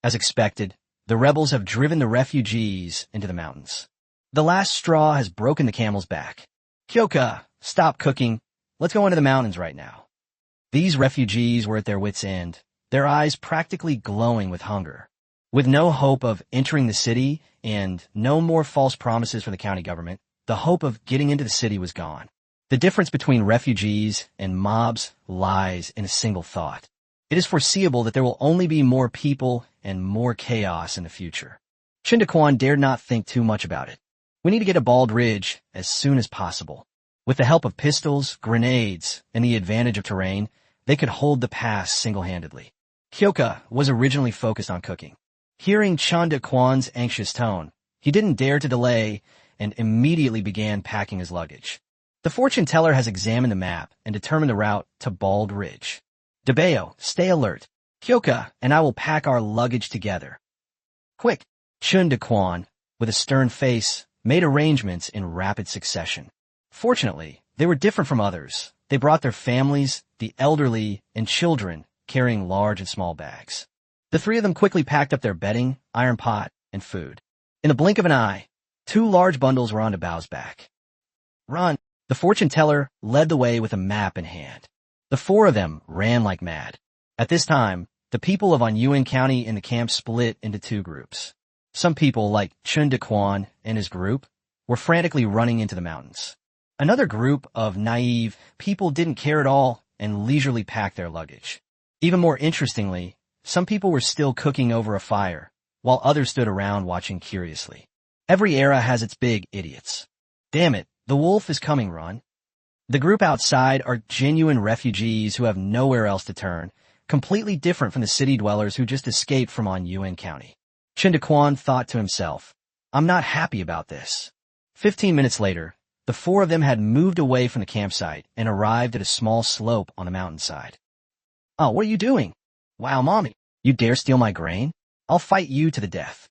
As expected, the rebels have driven the refugees into the mountains. The last straw has broken the camel's back. Kyoka, stop cooking. Let's go into the mountains right now. These refugees were at their wits' end, their eyes practically glowing with hunger. With no hope of entering the city and no more false promises from the county government, the hope of getting into the city was gone. The difference between refugees and mobs lies in a single thought. It is foreseeable that there will only be more people and more chaos in the future. Chen Daquan dared not think too much about it. We need to get a bald ridge as soon as possible. With the help of pistols, grenades, and the advantage of terrain, they could hold the pass single-handedly. Kyoka was originally focused on cooking. Hearing Chen Daquan's anxious tone, he didn't dare to delay and immediately began packing his luggage. The fortune teller has examined the map and determined the route to Bald Ridge. Dabeo, stay alert. Kyoka and I will pack our luggage together. Quick! Chen Daquan, with a stern face, made arrangements in rapid succession. Fortunately, they were different from others. They brought their families, the elderly, and children, carrying large and small bags. The three of them quickly packed up their bedding, iron pot, and food. In the blink of an eye, 2 large bundles were on Dabao's back. Run! The fortune teller led the way with a map in hand. The 4 of them ran like mad. At this time, the people of Guyang County in the camp split into 2 groups. Some people, like Chen Daquan and his group, were frantically running into the mountains. Another group of naive people didn't care at all and leisurely packed their luggage. Even more interestingly, some people were still cooking over a fire, while others stood around watching curiously. Every era has its big idiots. Damn it, the wolf is coming, run. The group outside are genuine refugees who have nowhere else to turn, completely different from the city dwellers who just escaped from Guyang County. Chen Daquan thought to himself, I'm not happy about this. 15 minutes later, the 4 of them had moved away from the campsite and arrived at a small slope on the mountainside. Oh, what are you doing? Wow, mommy, you dare steal my grain? I'll fight you to the death.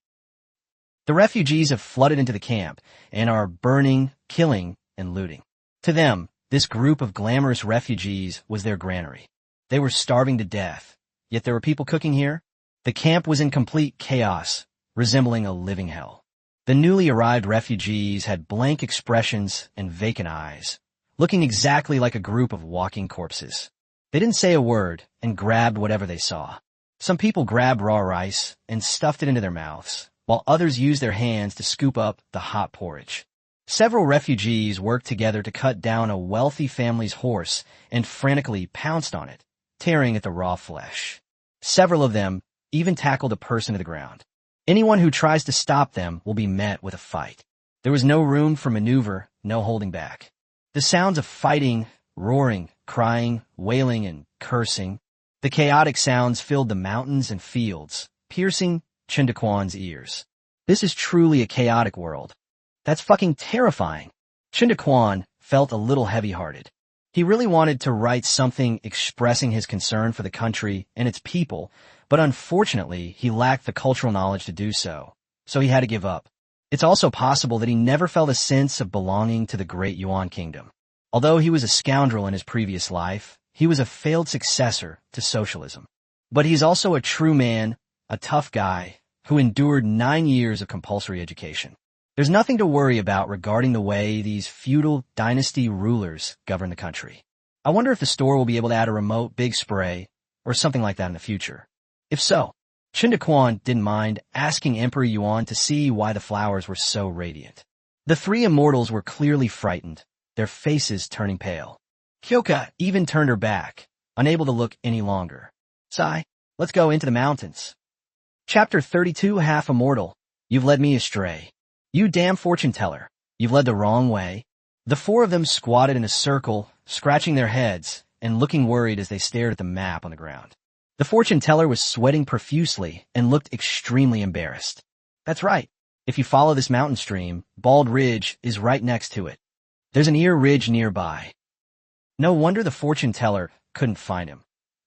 The refugees have flooded into the camp and are burning, killing, and looting. To them, this group of glamorous refugees was their granary. They were starving to death, yet there were people cooking here. The camp was in complete chaos, resembling a living hell. The newly arrived refugees had blank expressions and vacant eyes, looking exactly like a group of walking corpses. They didn't say a word and grabbed whatever they saw. Some people grabbed raw rice and stuffed it into their mouths, while others used their hands to scoop up the hot porridge. Several refugees worked together to cut down a wealthy family's horse and frantically pounced on it, tearing at the raw flesh. Several of them even tackled a person to the ground. Anyone who tries to stop them will be met with a fight. There was no room for maneuver, no holding back. The sounds of fighting, roaring, crying, wailing, and cursing. The chaotic sounds filled the mountains and fields, piercing Chen Daquan's ears. This is truly a chaotic world. That's fucking terrifying. Chen Daquan felt a little heavy-hearted. He really wanted to write something expressing his concern for the country and its people, but unfortunately, he lacked the cultural knowledge to do so, so he had to give up. It's also possible that he never felt a sense of belonging to the Great Yuan Kingdom. Although he was a scoundrel in his previous life, he was a failed successor to socialism. But he's also a true man, a tough guy, who endured 9 years of compulsory education. There's nothing to worry about regarding the way these feudal dynasty rulers govern the country. I wonder if the store will be able to add a remote big spray or something like that in the future. If so, Chen Daquan didn't mind asking Emperor Yuan to see why the flowers were so radiant. The 3 immortals were clearly frightened, their faces turning pale. Kyoka even turned her back, unable to look any longer. Sigh, let's go into the mountains. Chapter 32, Half Immortal. You've led me astray. You damn fortune teller, you've led the wrong way. The 4 of them squatted in a circle, scratching their heads and looking worried as they stared at the map on the ground. The fortune teller was sweating profusely and looked extremely embarrassed. That's right. If you follow this mountain stream, Bald Ridge is right next to it. There's an ear ridge nearby. No wonder the fortune teller couldn't find him.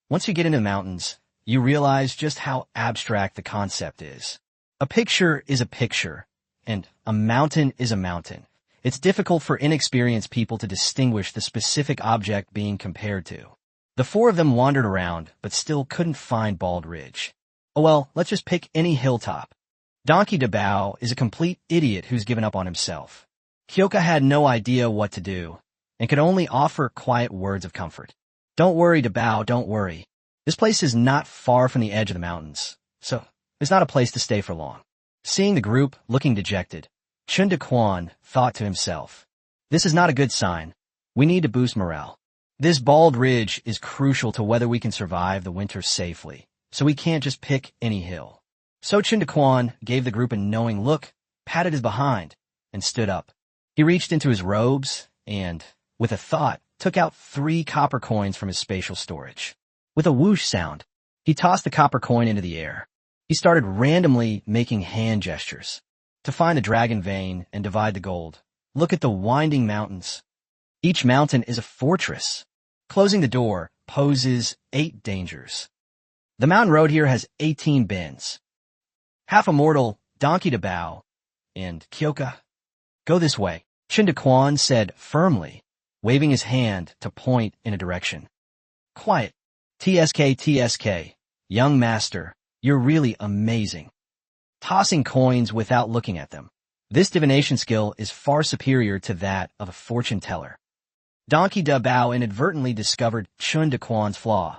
Once you get into the mountains, you realize just how abstract the concept is. A picture is a picture, and a mountain is a mountain. It's difficult for inexperienced people to distinguish the specific object being compared to. The 4 of them wandered around, but still couldn't find Bald Ridge. Oh well, let's just pick any hilltop. Donkey Dabao is a complete idiot who's given up on himself. Kyoka had no idea what to do, and could only offer quiet words of comfort. Don't worry, Dabao, don't worry. This place is not far from the edge of the mountains, so it's not a place to stay for long. Seeing the group looking dejected, Chen Daquan thought to himself, this is not a good sign. We need to boost morale. This Bald Ridge is crucial to whether we can survive the winter safely, so we can't just pick any hill. So Chen Daquan gave the group a knowing look, patted his behind, and stood up. He reached into his robes and, with a thought, took out 3 copper coins from his spatial storage. With a whoosh sound, he tossed the copper coin into the air. He started randomly making hand gestures. To find the dragon vein and divide the gold, look at the winding mountains. Each mountain is a fortress. Closing the door poses 8 dangers. The mountain road here has 18 bends. Half immortal Donkey to Bao and Kyoka. Go this way, Chen Daquan said firmly, waving his hand to point in a direction. Quiet. TSK, young master, you're really amazing. Tossing coins without looking at them. This divination skill is far superior to that of a fortune teller. Donkey Da Bao inadvertently discovered Chen Daquan's flaw.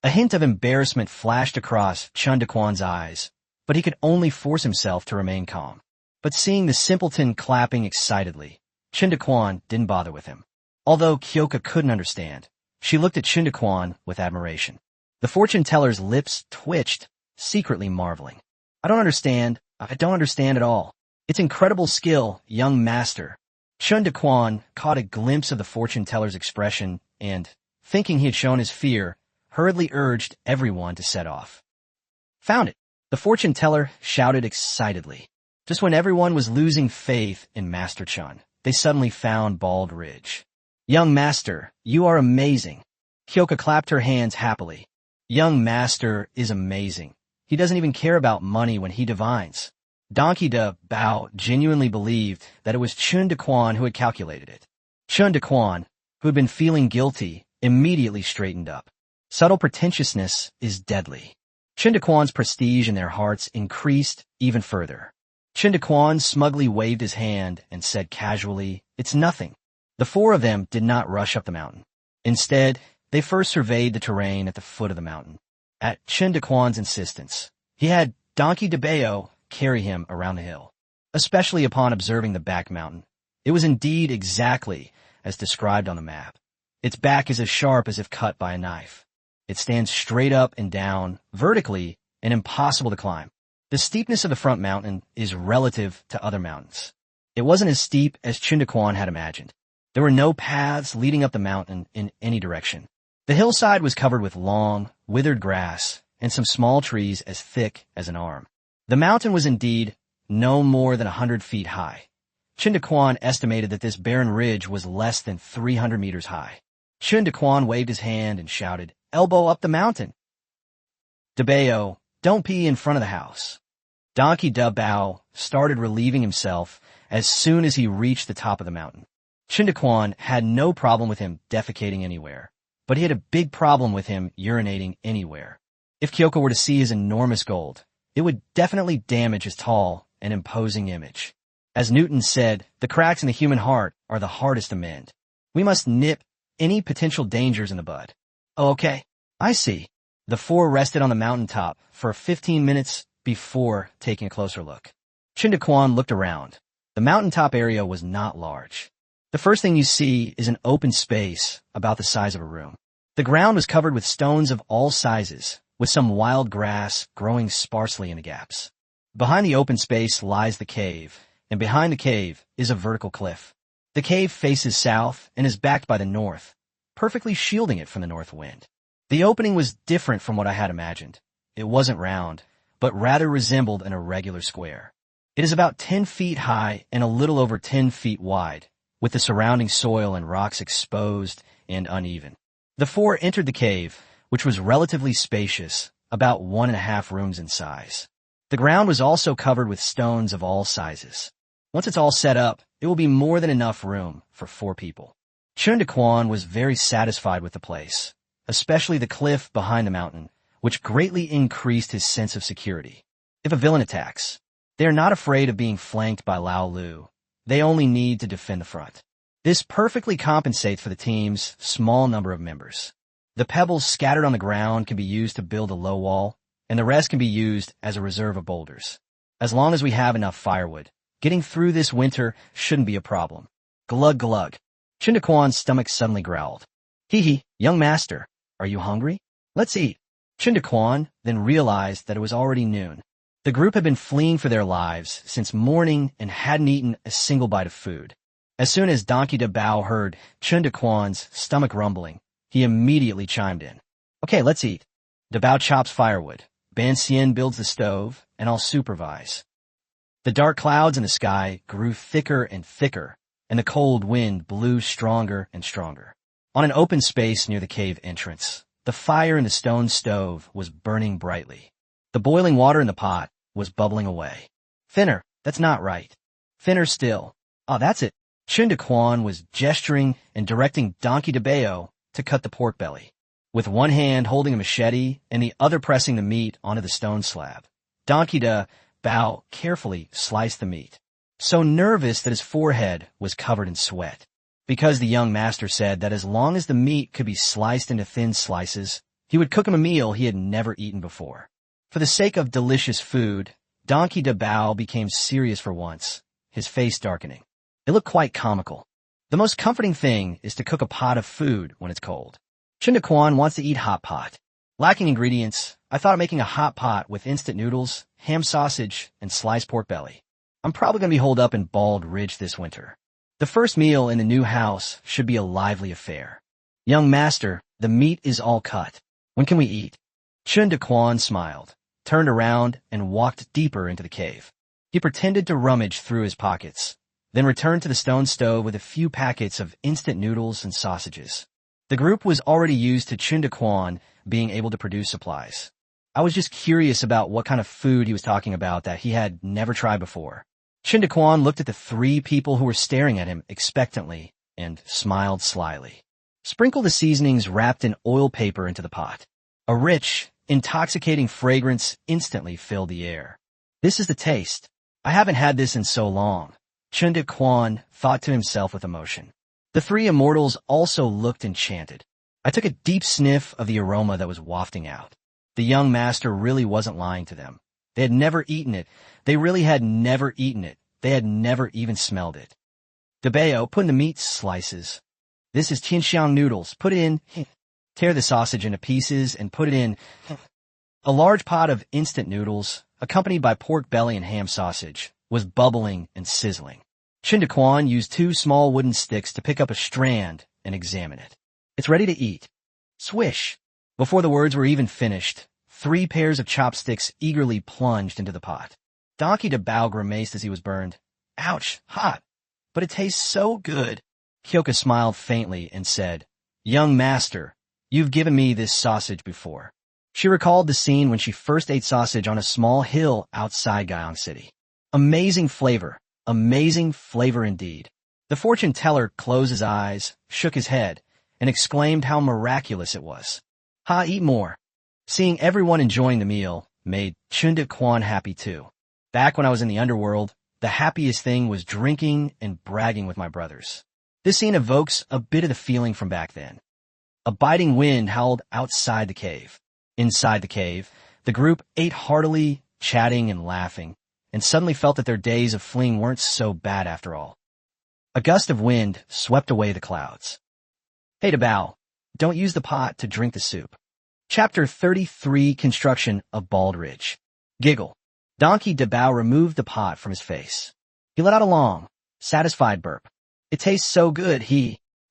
A hint of embarrassment flashed across Chen Daquan's eyes, but he could only force himself to remain calm. But seeing the simpleton clapping excitedly, Chen Daquan didn't bother with him. Although Kyoka couldn't understand, she looked at Chen Daquan with admiration. The fortune teller's lips twitched, secretly marveling. I don't understand at all. It's incredible skill, young master. Chen Daquan caught a glimpse of the fortune teller's expression and, thinking he had shown his fear, hurriedly urged everyone to set off. Found it! The fortune teller shouted excitedly. Just when everyone was losing faith in Master Chen, they suddenly found Bald Ridge. Young master, you are amazing. Kyoka clapped her hands happily. Young master is amazing. He doesn't even care about money when he divines. Donkey Da Bao genuinely believed that it was Chen Daquan who had calculated it. Chen Daquan, who had been feeling guilty, immediately straightened up. Subtle pretentiousness is deadly. Chen Daquan's prestige in their hearts increased even further. Chen Daquan smugly waved his hand and said casually, "It's nothing." The 4 of them did not rush up the mountain. Instead, they first surveyed the terrain at the foot of the mountain. At Chen Daquan's insistence, he had Donkey Da Bao carry him around the hill. Especially upon observing the back mountain, it was indeed exactly as described on the map. Its back is as sharp as if cut by a knife. It stands straight up and down, vertically, and impossible to climb. The steepness of the front mountain is relative to other mountains. It wasn't as steep as Chen Daquan had imagined. There were no paths leading up the mountain in any direction. The hillside was covered with long, withered grass and some small trees as thick as an arm. The mountain was indeed no more than 100 feet high. Chen Daquan estimated that this barren ridge was less than 300 meters high. Chen Daquan waved his hand and shouted, "Elbow up the mountain!" Da Bao, don't pee in front of the house. Donkey Da Bao started relieving himself as soon as he reached the top of the mountain. Chen Daquan had no problem with him defecating anywhere, but he had a big problem with him urinating anywhere. If Kyoka were to see his enormous gold, it would definitely damage his tall and imposing image. As Newton said, the cracks in the human heart are the hardest to mend. We must nip any potential dangers in the bud. Oh, okay, I see. The 4 rested on the mountaintop for 15 minutes before taking a closer look. Chen Daquan looked around. The mountaintop area was not large. The first thing you see is an open space about the size of a room. The ground was covered with stones of all sizes, with some wild grass growing sparsely in the gaps. Behind the open space lies the cave, and behind the cave is a vertical cliff. The cave faces south and is backed by the north, perfectly shielding it from the north wind. The opening was different from what I had imagined. It wasn't round, but rather resembled an irregular square. It is about 10 feet high and a little over 10 feet wide, with the surrounding soil and rocks exposed and uneven. The 4 entered the cave, which was relatively spacious, about 1.5 rooms in size. The ground was also covered with stones of all sizes. Once it's all set up, it will be more than enough room for 4 people. Chen Daquan was very satisfied with the place, especially the cliff behind the mountain, which greatly increased his sense of security. If a villain attacks, they are not afraid of being flanked by Lao Lu. They only need to defend the front. This perfectly compensates for the team's small number of members. The pebbles scattered on the ground can be used to build a low wall, and the rest can be used as a reserve of boulders. As long as we have enough firewood, getting through this winter shouldn't be a problem. Glug glug. Chen Daquan's stomach suddenly growled. Hee, young master, are you hungry? Let's eat. Chen Daquan then realized that it was already noon. The group had been fleeing for their lives since morning and hadn't eaten a single bite of food. As soon as Donkey Da Bao heard Chen Daquan's stomach rumbling, he immediately chimed in. Okay, let's eat. Da Bao chops firewood, Ban Xian builds the stove, and I'll supervise. The dark clouds in the sky grew thicker and thicker, and the cold wind blew stronger and stronger. On an open space near the cave entrance, the fire in the stone stove was burning brightly. The boiling water in the pot was bubbling away. Thinner, that's not right. Thinner still. Oh, that's it. Chen Daquan was gesturing and directing Donkey DeBeo to cut the pork belly. With one hand holding a machete and the other pressing the meat onto the stone slab, Donkey DeBeo carefully sliced the meat, so nervous that his forehead was covered in sweat. Because the young master said that as long as the meat could be sliced into thin slices, he would cook him a meal he had never eaten before. For the sake of delicious food, Donkey DeBeo became serious for once, his face darkening. It looked quite comical. The most comforting thing is to cook a pot of food when it's cold. Chen Daquan wants to eat hot pot. Lacking ingredients, I thought of making a hot pot with instant noodles, ham sausage, and sliced pork belly. I'm probably going to be holed up in Bald Ridge this winter. The first meal in the new house should be a lively affair. Young master, the meat is all cut. When can we eat? Chen Daquan smiled, turned around, and walked deeper into the cave. He pretended to rummage through his pockets, then returned to the stone stove with a few packets of instant noodles and sausages. The group was already used to Chen Daquan being able to produce supplies. I was just curious about what kind of food he was talking about that he had never tried before. Chen Daquan looked at the three people who were staring at him expectantly and smiled slyly. Sprinkle the seasonings wrapped in oil paper into the pot. A rich, intoxicating fragrance instantly filled the air. This is the taste. I haven't had this in so long, Chen Daquan thought to himself with emotion. The three immortals also looked enchanted. I took a deep sniff of the aroma that was wafting out. The young master really wasn't lying to them. They had never eaten it. They really had never eaten it. They had never even smelled it. DeBeo, put in the meat slices. This is Tianxiang noodles. Put it in. Tear the sausage into pieces and put it in. A large pot of instant noodles, accompanied by pork belly and ham sausage, was bubbling and sizzling. Chen Daquan used 2 small wooden sticks to pick up a strand and examine it. It's ready to eat. Swish. Before the words were even finished, 3 pairs of chopsticks eagerly plunged into the pot. Donkey DeBeo grimaced as he was burned. Ouch, hot. But it tastes so good. Kyoka smiled faintly and said, Young master, you've given me this sausage before. She recalled the scene when she first ate sausage on a small hill outside Guyang City. Amazing flavor indeed. The fortune teller closed his eyes, shook his head, and exclaimed how miraculous it was. Ha, eat more. Seeing everyone enjoying the meal made Chen Daquan happy too. Back when I was in the underworld, the happiest thing was drinking and bragging with my brothers. This scene evokes a bit of the feeling from back then. A biting wind howled outside the cave. Inside the cave, the group ate heartily, chatting and laughing, and suddenly felt that their days of fleeing weren't so bad after all. A gust of wind swept away the clouds. Hey DeBeo, don't use the pot to drink the soup. Chapter 33, Construction of Bald Ridge. Giggle. Donkey DeBeo removed the pot from his face. He let out a long, satisfied burp. It tastes so good,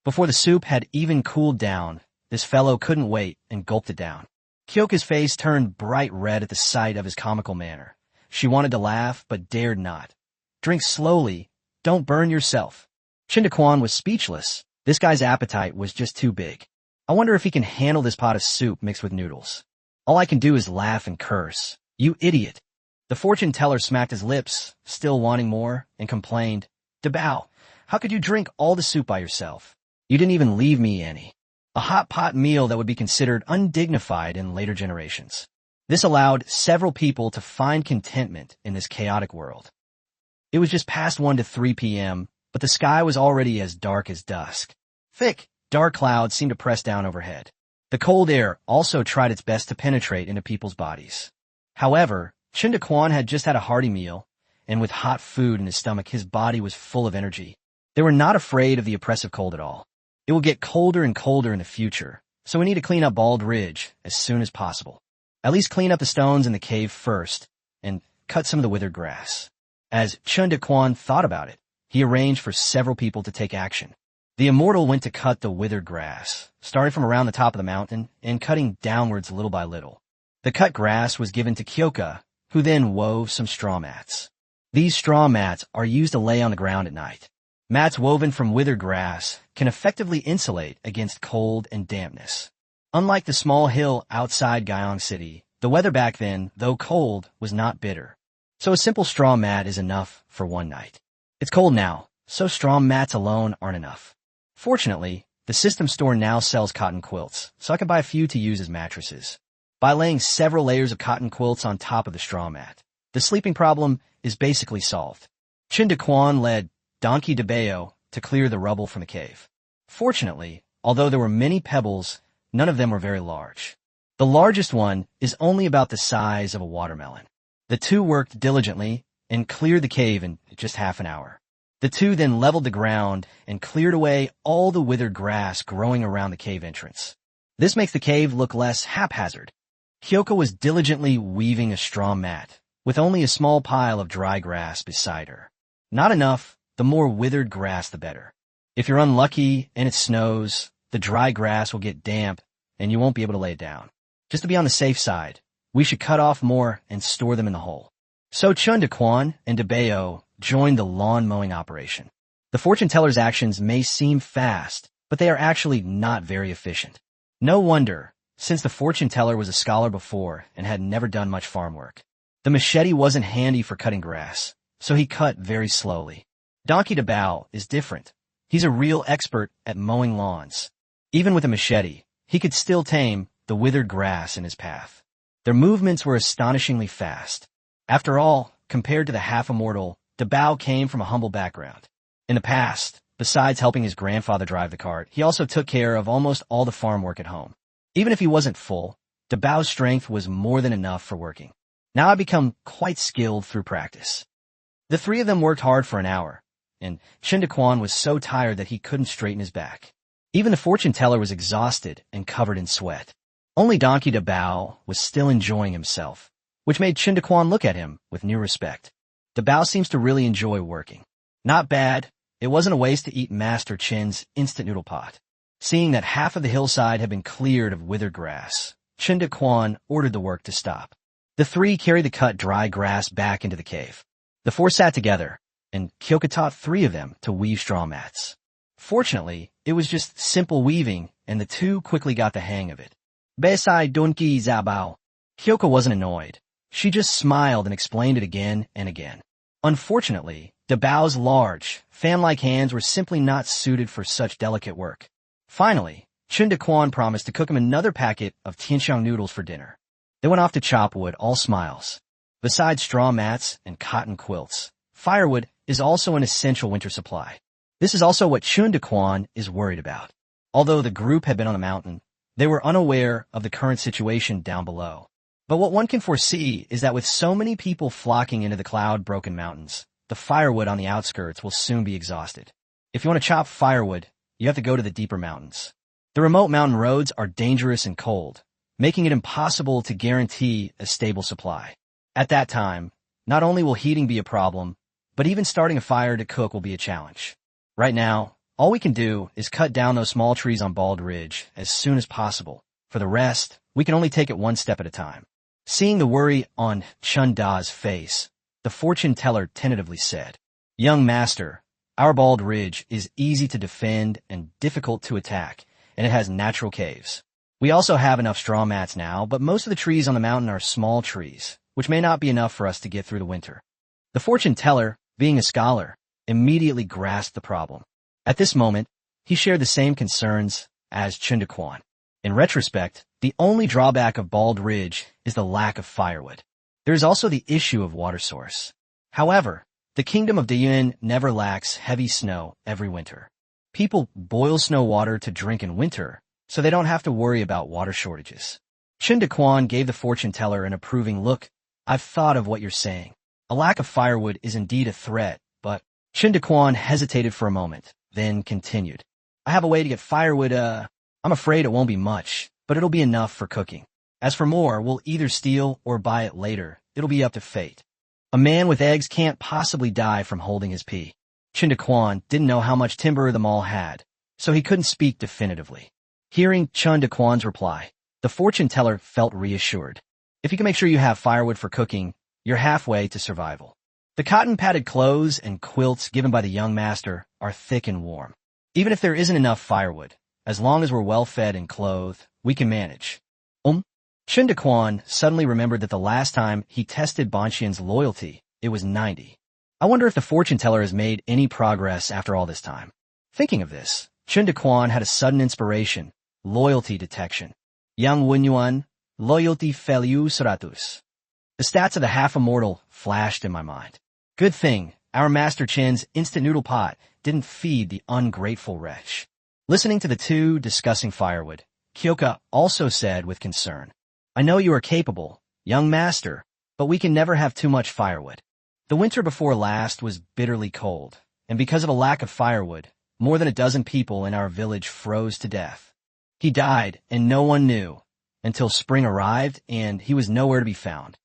Before the soup had even cooled down, this fellow couldn't wait and gulped it down. Kyoka's face turned bright red at the sight of his comical manner. She wanted to laugh, but dared not. Drink slowly. Don't burn yourself. Chen Daquan was speechless. This guy's appetite was just too big. I wonder if he can handle this pot of soup mixed with noodles. All I can do is laugh and curse. You idiot. The fortune teller smacked his lips, still wanting more, and complained, DeBeo, how could you drink all the soup by yourself? You didn't even leave me any. A hot pot meal that would be considered undignified in later generations. This allowed several people to find contentment in this chaotic world. It was just past 1 to 3 p.m., but the sky was already as dark as dusk. Thick, dark clouds seemed to press down overhead. The cold air also tried its best to penetrate into people's bodies. However, Chen Daquan had just had a hearty meal, and with hot food in his stomach, his body was full of energy. They were not afraid of the oppressive cold at all. It will get colder and colder in the future, so we need to clean up Bald Ridge as soon as possible. At least clean up the stones in the cave first, and cut some of the withered grass. As Chen Daquan thought about it, he arranged for several people to take action. The immortal went to cut the withered grass, starting from around the top of the mountain and cutting downwards little by little. The cut grass was given to Kyoka, who then wove some straw mats. These straw mats are used to lay on the ground at night. Mats woven from withered grass can effectively insulate against cold and dampness. Unlike the small hill outside Guyang City, the weather back then, though cold, was not bitter. So a simple straw mat is enough for one night. It's cold now, so straw mats alone aren't enough. Fortunately, the system store now sells cotton quilts, so I can buy a few to use as mattresses. By laying several layers of cotton quilts on top of the straw mat, the sleeping problem is basically solved. Chen Daquan led Donkey DeBeo to clear the rubble from the cave. Fortunately, although there were many pebbles, none of them were very large. The largest one is only about the size of a watermelon. The two worked diligently and cleared the cave in just half an hour. The two then leveled the ground and cleared away all the withered grass growing around the cave entrance. This makes the cave look less haphazard. Kyoko was diligently weaving a straw mat, with only a small pile of dry grass beside her. Not enough, the more withered grass the better. If you're unlucky and it snows, the dry grass will get damp and you won't be able to lay it down. Just to be on the safe side, we should cut off more and store them in the hole. So Chen Daquan and DeBeo joined the lawn mowing operation. The fortune teller's actions may seem fast, but they are actually not very efficient. No wonder, since the fortune teller was a scholar before and had never done much farm work. The machete wasn't handy for cutting grass, so he cut very slowly. Donkey DeBao is different. He's a real expert at mowing lawns. Even with a machete, he could still tame the withered grass in his path. Their movements were astonishingly fast. After all, compared to the half-immortal, DeBao came from a humble background. In the past, besides helping his grandfather drive the cart, he also took care of almost all the farm work at home. Even if he wasn't full, DeBao's strength was more than enough for working. Now I've become quite skilled through practice. The three of them worked hard for an hour, and Chen Daquan was so tired that he couldn't straighten his back. Even the fortune teller was exhausted and covered in sweat. Only Donkey DeBao was still enjoying himself, which made Chen Daquan look at him with new respect. DeBao seems to really enjoy working. Not bad. It wasn't a waste to eat Master Chen's instant noodle pot. Seeing that half of the hillside had been cleared of withered grass, Chen Daquan ordered the work to stop. The three carried the cut dry grass back into the cave. The four sat together, and Kyoko taught three of them to weave straw mats. Fortunately, it was just simple weaving, and the two quickly got the hang of it. Besai Donkey Zabao. Kyoko wasn't annoyed. She just smiled and explained it again and again. Unfortunately, DeBao's large, fan-like hands were simply not suited for such delicate work. Finally, Chen Daquan promised to cook him another packet of tianxiang noodles for dinner. They went off to chop wood, all smiles. Besides straw mats and cotton quilts, firewood is also an essential winter supply. This is also what Chen Daquan is worried about. Although the group had been on the mountain, they were unaware of the current situation down below. But what one can foresee is that with so many people flocking into the cloud-broken mountains, the firewood on the outskirts will soon be exhausted. If you want to chop firewood, you have to go to the deeper mountains. The remote mountain roads are dangerous and cold, making it impossible to guarantee a stable supply. At that time, not only will heating be a problem, but even starting a fire to cook will be a challenge. Right now, all we can do is cut down those small trees on Bald Ridge as soon as possible. For the rest, we can only take it one step at a time. Seeing the worry on Chun Da's face, the fortune teller tentatively said, "Young master, our Bald Ridge is easy to defend and difficult to attack, and it has natural caves. We also have enough straw mats now, but most of the trees on the mountain are small trees, which may not be enough for us to get through the winter." The fortune teller, being a scholar, immediately grasped the problem. At this moment, he shared the same concerns as Chen Daquan. In retrospect, the only drawback of Bald Ridge is the lack of firewood. There is also the issue of water source. However, the kingdom of Dayun never lacks heavy snow every winter. People boil snow water to drink in winter, so they don't have to worry about water shortages. Chen Daquan gave the fortune teller an approving look. "I've thought of what you're saying. A lack of firewood is indeed a threat, but..." Chen Daquan hesitated for a moment, then continued. "I have a way to get firewood, I'm afraid it won't be much, but it'll be enough for cooking. As for more, we'll either steal or buy it later. It'll be up to fate. A man with eggs can't possibly die from holding his pee." Chen Daquan didn't know how much timber the mall had, so he couldn't speak definitively. Hearing Chen Daquan's reply, the fortune teller felt reassured. If you can make sure you have firewood for cooking, you're halfway to survival. The cotton-padded clothes and quilts given by the young master are thick and warm. Even if there isn't enough firewood, as long as we're well-fed and clothed, we can manage. Chen Daquan suddenly remembered that the last time he tested Bonqian's loyalty, it was 90. I wonder if the fortune teller has made any progress after all this time. Thinking of this, Chen Daquan had a sudden inspiration: loyalty detection. Yang Wenyuan, loyalty feliu seratus. The stats of the half-immortal flashed in my mind. Good thing our Master Chen's instant noodle pot didn't feed the ungrateful wretch. Listening to the two discussing firewood, Kyoka also said with concern, "I know you are capable, young master, but we can never have too much firewood." The winter before last was bitterly cold, and because of a lack of firewood, more than a dozen people in our village froze to death. He died, and no one knew, until spring arrived, and he was nowhere to be found.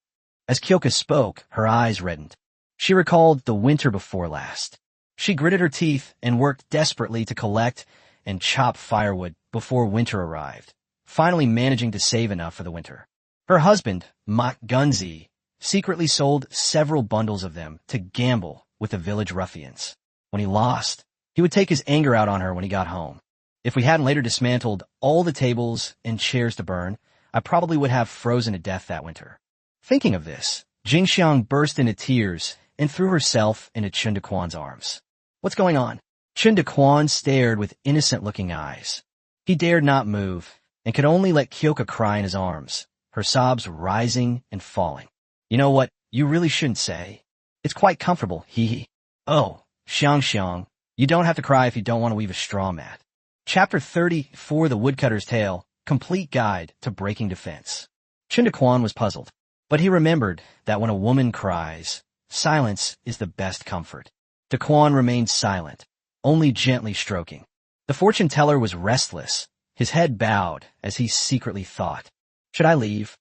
As Kyoka spoke, her eyes reddened. She recalled the winter before last. She gritted her teeth and worked desperately to collect and chop firewood before winter arrived, finally managing to save enough for the winter. Her husband, Mak Gunzi, secretly sold several bundles of them to gamble with the village ruffians. When he lost, he would take his anger out on her when he got home. If we hadn't later dismantled all the tables and chairs to burn, I probably would have frozen to death that winter. Thinking of this, Jingxiang burst into tears and threw herself into Chen Daquan's arms. "What's going on?" Chen Daquan stared with innocent-looking eyes. He dared not move and could only let Kyoka cry in his arms, her sobs rising and falling. "You know what you really shouldn't say? It's quite comfortable, hee. Oh, Xiang, you don't have to cry if you don't want to weave a straw mat." Chapter 34, The Woodcutter's Tale, Complete Guide to Breaking Defense. Chen Daquan was puzzled, but he remembered that when a woman cries, silence is the best comfort. Daquan remained silent, only gently stroking. The fortune teller was restless, his head bowed as he secretly thought, "Should I leave?"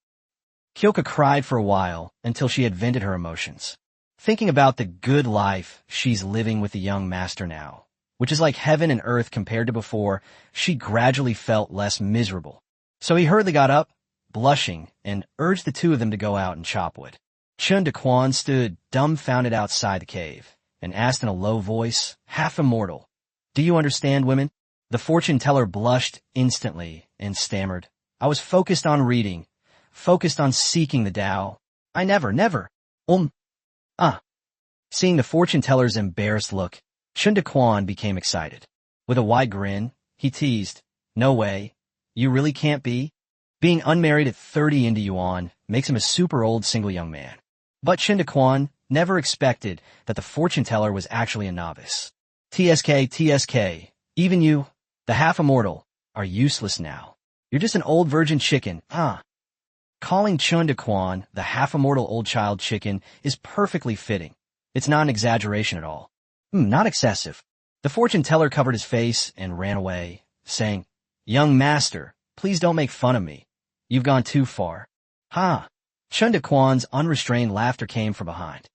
Kyoka cried for a while until she had vented her emotions. Thinking about the good life she's living with the young master now, which is like heaven and earth compared to before, she gradually felt less miserable. So he hurriedly got up, blushing, and urged the two of them to go out and chop wood. Chen Daquan stood dumbfounded outside the cave and asked in a low voice, half immortal, "Do you understand, women?" The fortune teller blushed instantly and stammered, "I was focused on reading, focused on seeking the Tao. I never. Seeing the fortune teller's embarrassed look, Chen Daquan became excited. With a wide grin, he teased, "No way. You really can't be?" Being unmarried at 30 into Yuan makes him a super old single young man. But Chen Daquan never expected that the fortune teller was actually a novice. TSK, even you, the half-immortal, are useless now. You're just an old virgin chicken, Calling Chen Daquan the half-immortal old child chicken is perfectly fitting. It's not an exaggeration at all. Not excessive. The fortune teller covered his face and ran away, saying, "Young master, please don't make fun of me. You've gone too far." Chen Daquan's unrestrained laughter came from behind.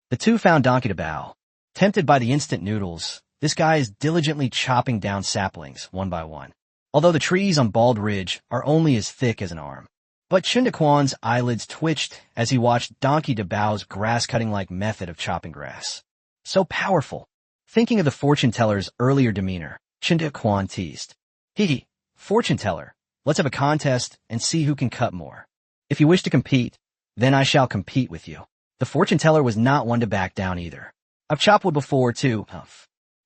The two found Donkey to bow. Tempted by the instant noodles, this guy is diligently chopping down saplings, one by one, although the trees on Bald Ridge are only as thick as an arm. But Chen Daquan's eyelids twitched as he watched Donkey to bow's grass-cutting-like method of chopping grass. So powerful. Thinking of the fortune teller's earlier demeanor, Chen Daquan teased, "Fortune teller, let's have a contest and see who can cut more. If you wish to compete, then I shall compete with you." The fortune teller was not one to back down either. "I've chopped wood before, too."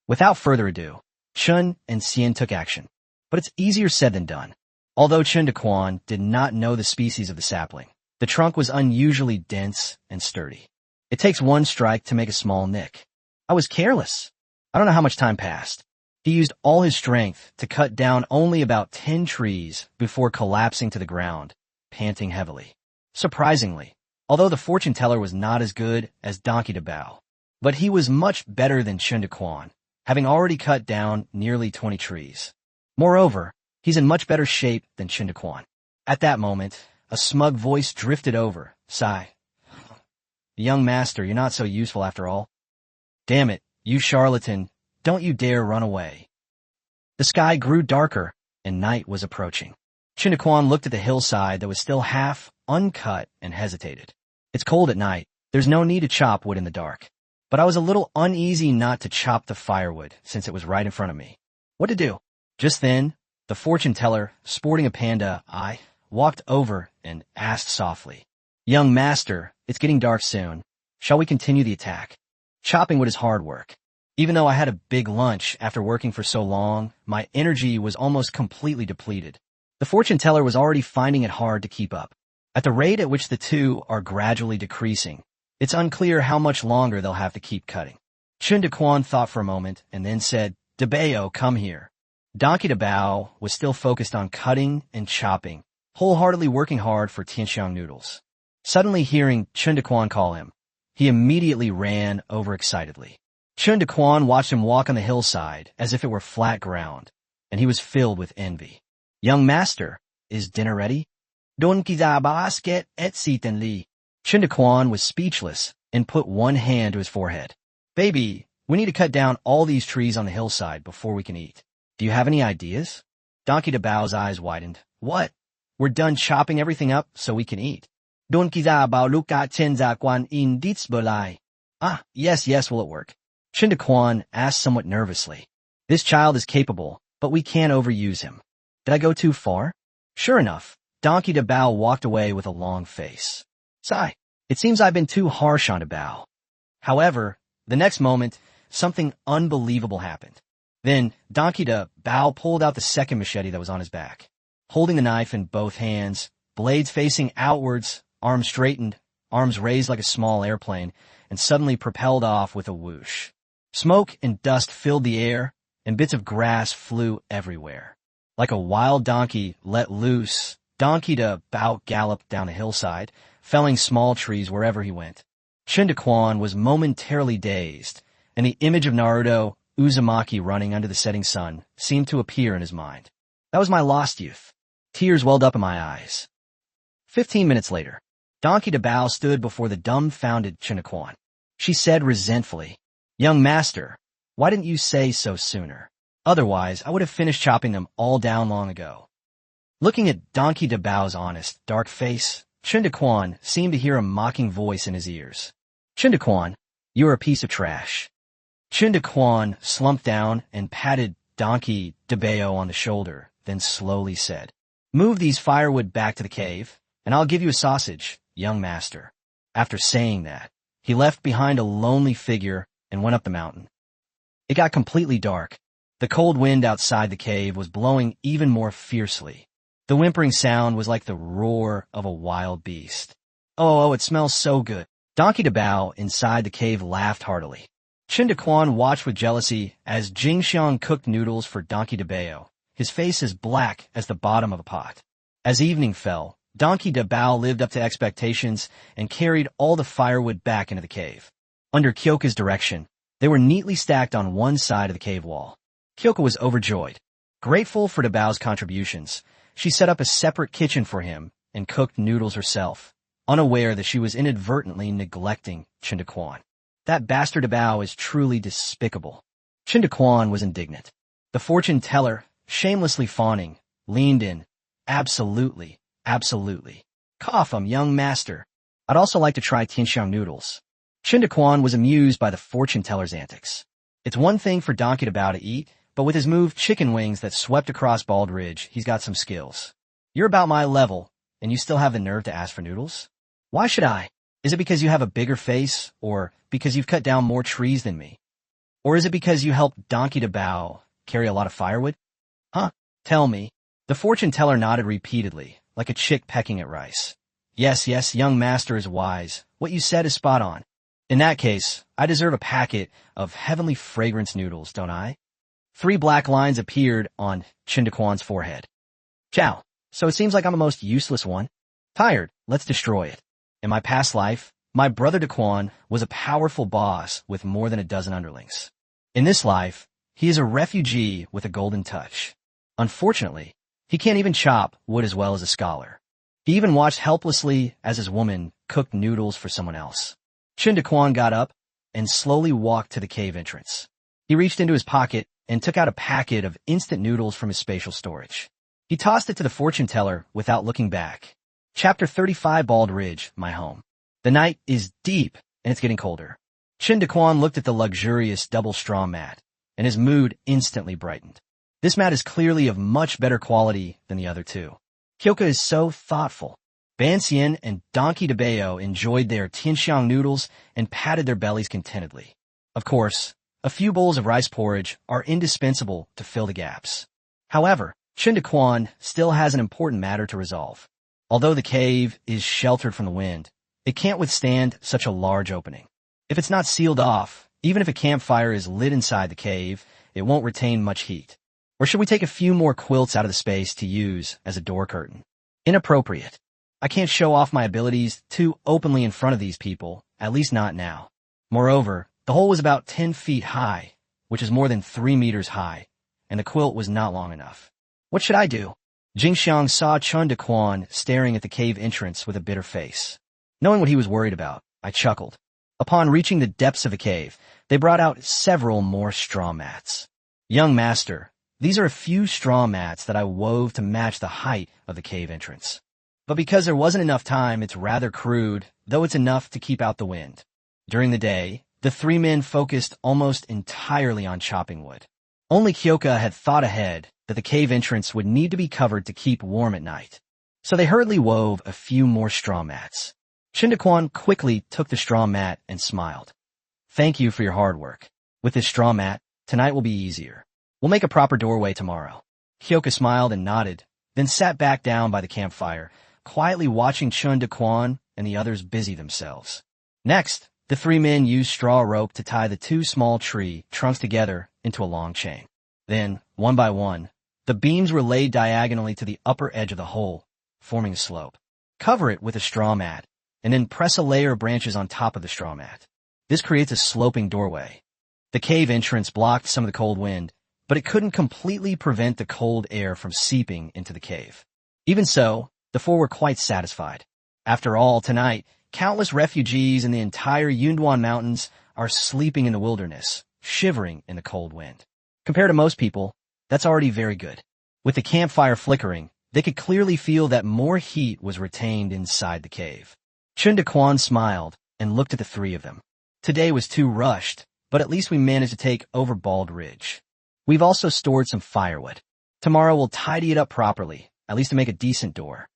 Without further ado, Chen and Xian took action. But it's easier said than done. Although Chen Daquan did not know the species of the sapling, the trunk was unusually dense and sturdy. It takes one strike to make a small nick. I was careless. I don't know how much time passed. He used all his strength to cut down only about 10 trees before collapsing to the ground, panting heavily. Surprisingly, although the fortune teller was not as good as Donkey to bow, but he was much better than Chen Daquan, having already cut down nearly 20 trees. Moreover, he's in much better shape than Chen Daquan. At that moment, a smug voice drifted over, sigh. "Young master, you're not so useful after all. Damn it, you charlatan, don't you dare run away." The sky grew darker, and night was approaching. Chen Daquan looked at the hillside that was still half uncut and hesitated. It's cold at night. There's no need to chop wood in the dark. but I was a little uneasy not to chop the firewood since it was right in front of me. What to do? Just then, the fortune teller, sporting a panda eye, walked over and asked softly, "Young master, it's getting dark soon. Shall we continue the attack?" Chopping wood is hard work. Even though I had a big lunch after working for so long, my energy was almost completely depleted. The fortune teller was already finding it hard to keep up. At the rate at which the two are gradually decreasing, it's unclear how much longer they'll have to keep cutting. Chen Daquan thought for a moment and then said, "Debeo, come here." Donkey Dabao was still focused on cutting and chopping, wholeheartedly working hard for Tianxiang noodles. Suddenly hearing Chen Daquan call him, he immediately ran overexcitedly. Chen Daquan watched him walk on the hillside as if it were flat ground, and he was filled with envy. "Young master, is dinner ready?" Don basket et sitenli. Chen Daquan was speechless and put one hand to his forehead. "Baby, we need to cut down all these trees on the hillside before we can eat. Do you have any ideas?" Donkey Dabao's eyes widened. "What? We're done chopping everything up so we can eat." Don Dabao luka Chen Daquan in ditsbelai. "Ah, yes, will it work?" Chen Daquan asked somewhat nervously. "This child is capable, but we can't overuse him. Did I go too far?" Sure enough, Donkey Dabao walked away with a long face. "Sigh, it seems I've been too harsh on Dabao." However, the next moment, something unbelievable happened. Then, Donkey Dabao pulled out the second machete that was on his back. Holding the knife in both hands, blades facing outwards, arms straightened, arms raised like a small airplane, and suddenly propelled off with a whoosh. Smoke and dust filled the air, and bits of grass flew everywhere. Like a wild donkey let loose, Donkey Dabao galloped down a hillside, felling small trees wherever he went. Chen Daquan was momentarily dazed, and the image of Naruto Uzumaki running under the setting sun seemed to appear in his mind. That was my lost youth. Tears welled up in my eyes. 15 minutes later, Donkey Dabao stood before the dumbfounded Chen Daquan. She said resentfully, "Young master, why didn't you say so sooner? Otherwise, I would have finished chopping them all down long ago." Looking at Donkey Dabao's honest, dark face, Chen Daquan seemed to hear a mocking voice in his ears. "Chen Daquan, you're a piece of trash." Chen Daquan slumped down and patted Donkey Dabao on the shoulder, then slowly said, "Move these firewood back to the cave, and I'll give you a sausage, young master." After saying that, he left behind a lonely figure and went up the mountain. It got completely dark. The cold wind outside the cave was blowing even more fiercely. The whimpering sound was like the roar of a wild beast. Oh, it smells so good. Donkey Dabao inside the cave laughed heartily. Chen Daquan watched with jealousy as Jingxiang cooked noodles for Donkey Dabao, his face as black as the bottom of a pot. As evening fell, Donkey Dabao lived up to expectations and carried all the firewood back into the cave. Under Kyoka's direction, they were neatly stacked on one side of the cave wall. Kyoka was overjoyed. Grateful for Dabao's contributions, she set up a separate kitchen for him and cooked noodles herself, unaware that she was inadvertently neglecting Chen Daquan. That bastard Dabao is truly despicable. Chen Daquan was indignant. The fortune teller, shamelessly fawning, leaned in. "Absolutely, absolutely. Cough 'em, young master. I'd also like to try Tianxiang noodles." Chen Daquan was amused by the fortune teller's antics. It's one thing for Donkey Dabao to eat, but with his move chicken wings that swept across Bald Ridge, he's got some skills. "You're about my level, and you still have the nerve to ask for noodles? Why should I? Is it because you have a bigger face, or because you've cut down more trees than me? Or is it because you helped Donkey Dabao carry a lot of firewood? Huh? Tell me." The fortune teller nodded repeatedly, like a chick pecking at rice. Yes, young master is wise. What you said is spot on. In that case, I deserve a packet of heavenly fragrance noodles, don't I? 3 black lines appeared on Chen Daquan's forehead. "Chow, so it seems like I'm a most useless one. Tired, let's destroy it. In my past life, my brother Daquan was a powerful boss with more than a dozen underlings. In this life, he is a refugee with a golden touch. Unfortunately, he can't even chop wood as well as a scholar. He even watched helplessly as his woman cooked noodles for someone else." Chen Daquan got up and slowly walked to the cave entrance. He reached into his pocket and took out a packet of instant noodles from his spatial storage. He tossed it to the fortune teller without looking back. Chapter 35, Bald Ridge, my home. The night is deep, and it's getting colder. Chen Daquan looked at the luxurious double straw mat, and his mood instantly brightened. This mat is clearly of much better quality than the other two. Kyoka is so thoughtful. Ban Xian and Donkey de Bao enjoyed their tianxiang noodles and patted their bellies contentedly. Of course, a few bowls of rice porridge are indispensable to fill the gaps. However, Chen Daquan still has an important matter to resolve. Although the cave is sheltered from the wind, it can't withstand such a large opening. If it's not sealed off, even if a campfire is lit inside the cave, it won't retain much heat. Or should we take a few more quilts out of the space to use as a door curtain? Inappropriate. I can't show off my abilities too openly in front of these people, at least not now. Moreover, the hole was about 10 feet high, which is more than 3 meters high, and the quilt was not long enough. What should I do? Jingxiang saw Chen Daquan staring at the cave entrance with a bitter face. Knowing what he was worried about, I chuckled. Upon reaching the depths of the cave, they brought out several more straw mats. Young master, these are a few straw mats that I wove to match the height of the cave entrance. But because there wasn't enough time, it's rather crude, though it's enough to keep out the wind. During the day, the three men focused almost entirely on chopping wood. Only Kyoka had thought ahead that the cave entrance would need to be covered to keep warm at night. So they hurriedly wove a few more straw mats. Chen Daquan quickly took the straw mat and smiled. Thank you for your hard work. With this straw mat, tonight will be easier. We'll make a proper doorway tomorrow. Kyoka smiled and nodded, then sat back down by the campfire, quietly watching Chen Daquan and the others busy themselves. Next, the three men used straw rope to tie the two small tree trunks together into a long chain. Then, one by one, the beams were laid diagonally to the upper edge of the hole, forming a slope. Cover it with a straw mat, and then press a layer of branches on top of the straw mat. This creates a sloping doorway. The cave entrance blocked some of the cold wind, but it couldn't completely prevent the cold air from seeping into the cave. Even so, the four were quite satisfied. After all, tonight, countless refugees in the entire Yunduan Mountains are sleeping in the wilderness, shivering in the cold wind. Compared to most people, that's already very good. With the campfire flickering, they could clearly feel that more heat was retained inside the cave. Chen Daquan smiled and looked at the three of them. Today was too rushed, but at least we managed to take over Bald Ridge. We've also stored some firewood. Tomorrow we'll tidy it up properly, at least to make a decent door.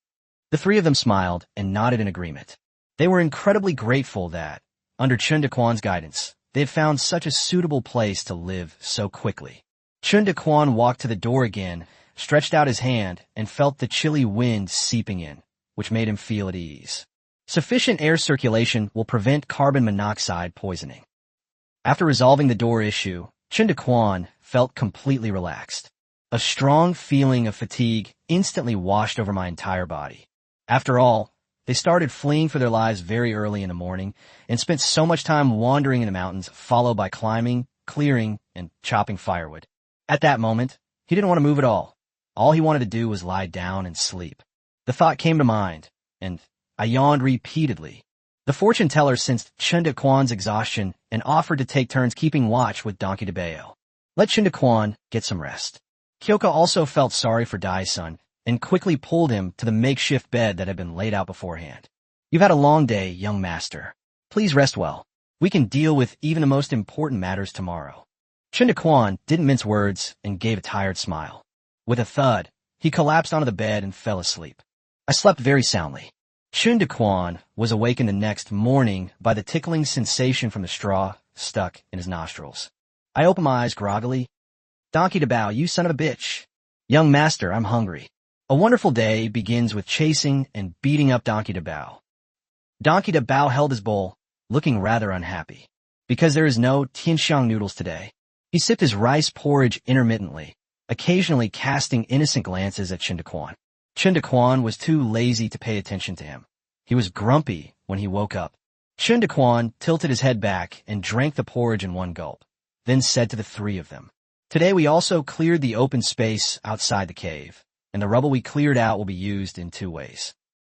The three of them smiled and nodded in agreement. They were incredibly grateful that, under Chen Daquan's guidance, they had found such a suitable place to live so quickly. Chen Daquan walked to the door again, stretched out his hand, and felt the chilly wind seeping in, which made him feel at ease. Sufficient air circulation will prevent carbon monoxide poisoning. After resolving the door issue, Chen Daquan felt completely relaxed. A strong feeling of fatigue instantly washed over my entire body. After all, they started fleeing for their lives very early in the morning and spent so much time wandering in the mountains, followed by climbing, clearing, and chopping firewood. At that moment, he didn't want to move at all. All he wanted to do was lie down and sleep. The thought came to mind, and I yawned repeatedly. The fortune teller sensed Chen Daquan's exhaustion and offered to take turns keeping watch with Donkey de Bao. Let Chen Daquan get some rest. Kyoka also felt sorry for Dai-sun and quickly pulled him to the makeshift bed that had been laid out beforehand. You've had a long day, young master. Please rest well. We can deal with even the most important matters tomorrow. Chen Daquan didn't mince words and gave a tired smile. With a thud, he collapsed onto the bed and fell asleep. I slept very soundly. Chen Daquan was awakened the next morning by the tickling sensation from the straw stuck in his nostrils. I opened my eyes groggily. Donkey de Bao, you son of a bitch. Young master, I'm hungry. A wonderful day begins with chasing and beating up Donkey de Bao. Donkey de Bao held his bowl, looking rather unhappy. Because there is no tianxiang noodles today, he sipped his rice porridge intermittently, occasionally casting innocent glances at Chen Daquan. Chen Daquan was too lazy to pay attention to him. He was grumpy when he woke up. Chen Daquan tilted his head back and drank the porridge in one gulp, then said to the three of them, Today we also cleared the open space outside the cave, and the rubble we cleared out will be used in two ways.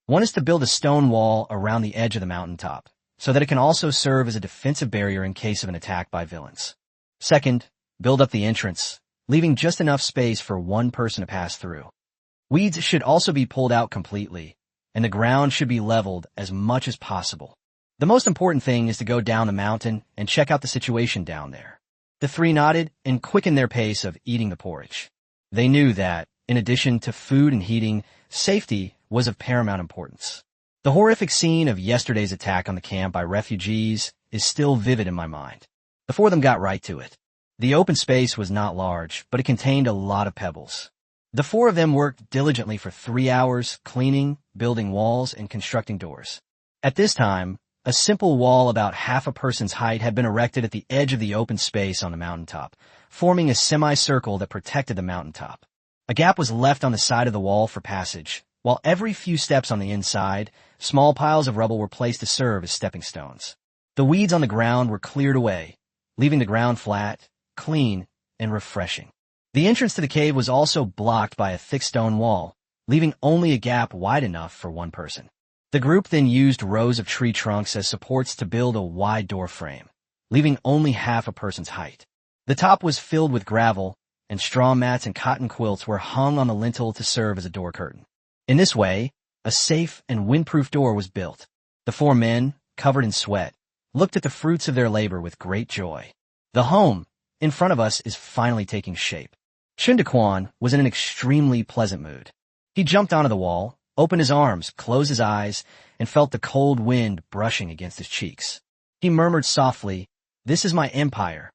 One is to build a stone wall around the edge of the mountaintop, so that it can also serve as a defensive barrier in case of an attack by villains. Second, build up the entrance, leaving just enough space for one person to pass through. Weeds should also be pulled out completely, and the ground should be leveled as much as possible. The most important thing is to go down the mountain and check out the situation down there. The three nodded and quickened their pace of eating the porridge. They knew that, in addition to food and heating, safety was of paramount importance. The horrific scene of yesterday's attack on the camp by refugees is still vivid in my mind. The four of them got right to it. The open space was not large, but it contained a lot of pebbles. The four of them worked diligently for 3 hours, cleaning, building walls, and constructing doors. At this time, a simple wall about half a person's height had been erected at the edge of the open space on the mountaintop, forming a semicircle that protected the mountaintop. A gap was left on the side of the wall for passage, while every few steps on the inside, small piles of rubble were placed to serve as stepping stones. The weeds on the ground were cleared away, leaving the ground flat, clean, and refreshing. The entrance to the cave was also blocked by a thick stone wall, leaving only a gap wide enough for one person. The group then used rows of tree trunks as supports to build a wide door frame, leaving only half a person's height. The top was filled with gravel, and straw mats and cotton quilts were hung on the lintel to serve as a door curtain. In this way, a safe and windproof door was built. The four men, covered in sweat, looked at the fruits of their labor with great joy. The home, in front of us, is finally taking shape. Chen Daquan was in an extremely pleasant mood. He jumped onto the wall, opened his arms, closed his eyes, and felt the cold wind brushing against his cheeks. He murmured softly, "This is my empire."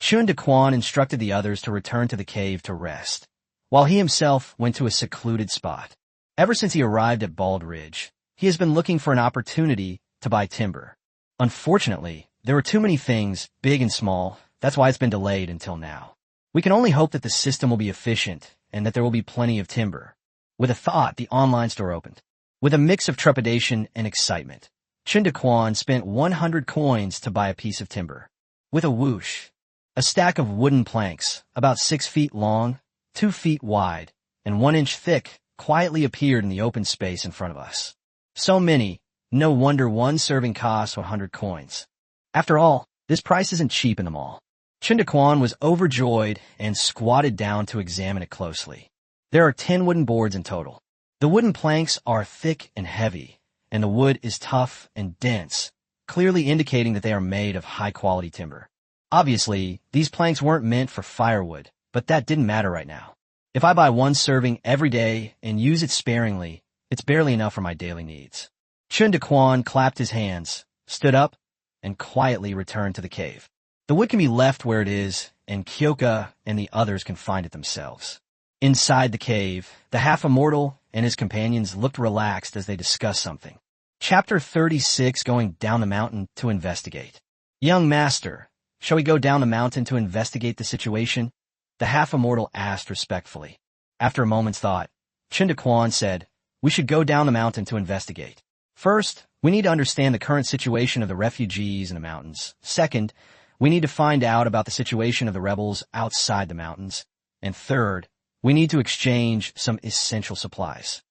Chen Daquan instructed the others to return to the cave to rest, while he himself went to a secluded spot. Ever since he arrived at Bald Ridge, he has been looking for an opportunity to buy timber. Unfortunately, there were too many things, big and small. That's why it's been delayed until now. We can only hope that the system will be efficient and that there will be plenty of timber. With a thought, the online store opened. With a mix of trepidation and excitement, Chen Daquan spent 100 coins to buy a piece of timber. With a whoosh, a stack of wooden planks, about 6 feet long, 2 feet wide, and 1 inch thick, quietly appeared in the open space in front of us. So many, no wonder one serving costs 100 coins. After all, this price isn't cheap in the mall. Chen Daquan was overjoyed and squatted down to examine it closely. There are 10 wooden boards in total. The wooden planks are thick and heavy, and the wood is tough and dense, clearly indicating that they are made of high-quality timber. Obviously, these planks weren't meant for firewood, but that didn't matter right now. If I buy 1 serving every day and use it sparingly, it's barely enough for my daily needs. Chen Daquan clapped his hands, stood up, and quietly returned to the cave. The wood can be left where it is, and Kyoka and the others can find it themselves. Inside the cave, the half-immortal and his companions looked relaxed as they discussed something. Chapter 36, Going Down the Mountain to Investigate. "Young master, shall we go down the mountain to investigate the situation?" the half-immortal asked respectfully. After a moment's thought, Chen Daquan said, "We should go down the mountain to investigate. First, we need to understand the current situation of the refugees in the mountains. Second, we need to find out about the situation of the rebels outside the mountains. And third, we need to exchange some essential supplies.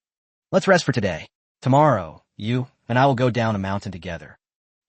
Let's rest for today. Tomorrow, you and I will go down the mountain together."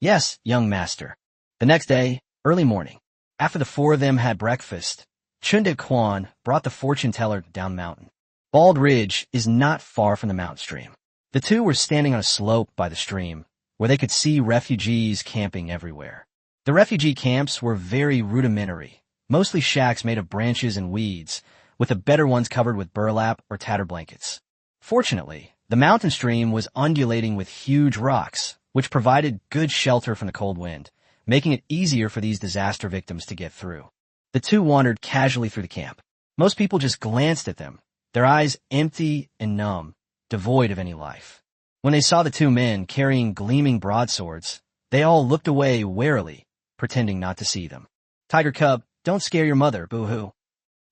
"Yes, young master." The next day, early morning, after the four of them had breakfast, Chen Daquan brought the fortune teller down the mountain. Bald Ridge is not far from the mountain stream. The two were standing on a slope by the stream, where they could see refugees camping everywhere. The refugee camps were very rudimentary, mostly shacks made of branches and weeds, with the better ones covered with burlap or tattered blankets. Fortunately, the mountain stream was undulating with huge rocks, which provided good shelter from the cold wind, making it easier for these disaster victims to get through. The two wandered casually through the camp. Most people just glanced at them, their eyes empty and numb, devoid of any life. When they saw the two men carrying gleaming broadswords, they all looked away warily, pretending not to see them. "Tiger Cub, don't scare your mother, boo-hoo."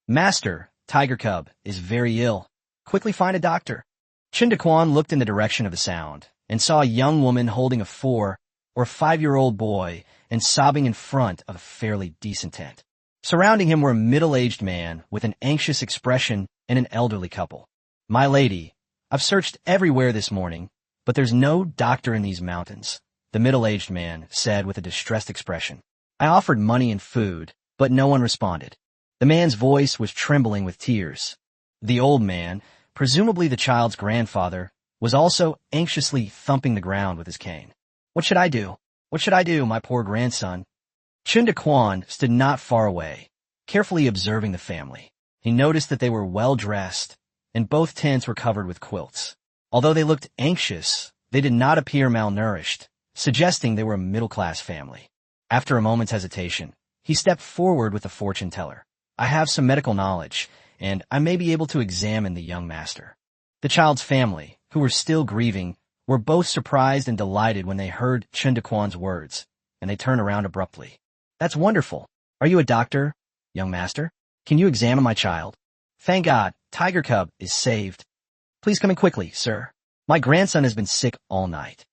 "Master, Tiger Cub is very ill. Quickly find a doctor." Chen Daquan looked in the direction of the sound and saw a young woman holding a 4 or 5-year-old boy and sobbing in front of a fairly decent tent. Surrounding him were a middle-aged man with an anxious expression and an elderly couple. "My lady, I've searched everywhere this morning, but there's no doctor in these mountains," the middle-aged man said with a distressed expression. "I offered money and food, but no one responded." The man's voice was trembling with tears. The old man, presumably the child's grandfather, was also anxiously thumping the ground with his cane. What should I do? What should I do, my poor grandson? Chen Daquan stood not far away, carefully observing the family. He noticed that they were well-dressed, and both tents were covered with quilts. Although they looked anxious, they did not appear malnourished, suggesting they were a middle-class family. After a moment's hesitation, he stepped forward with the fortune teller. I have some medical knowledge, and I may be able to examine the young master. The child's family, who were still grieving, were both surprised and delighted when they heard Chen Daquan's words, and they turned around abruptly. That's wonderful. Are you a doctor, young master? Can you examine my child? Thank God, Tiger Cub is saved. Please come in quickly, sir. My grandson has been sick all night.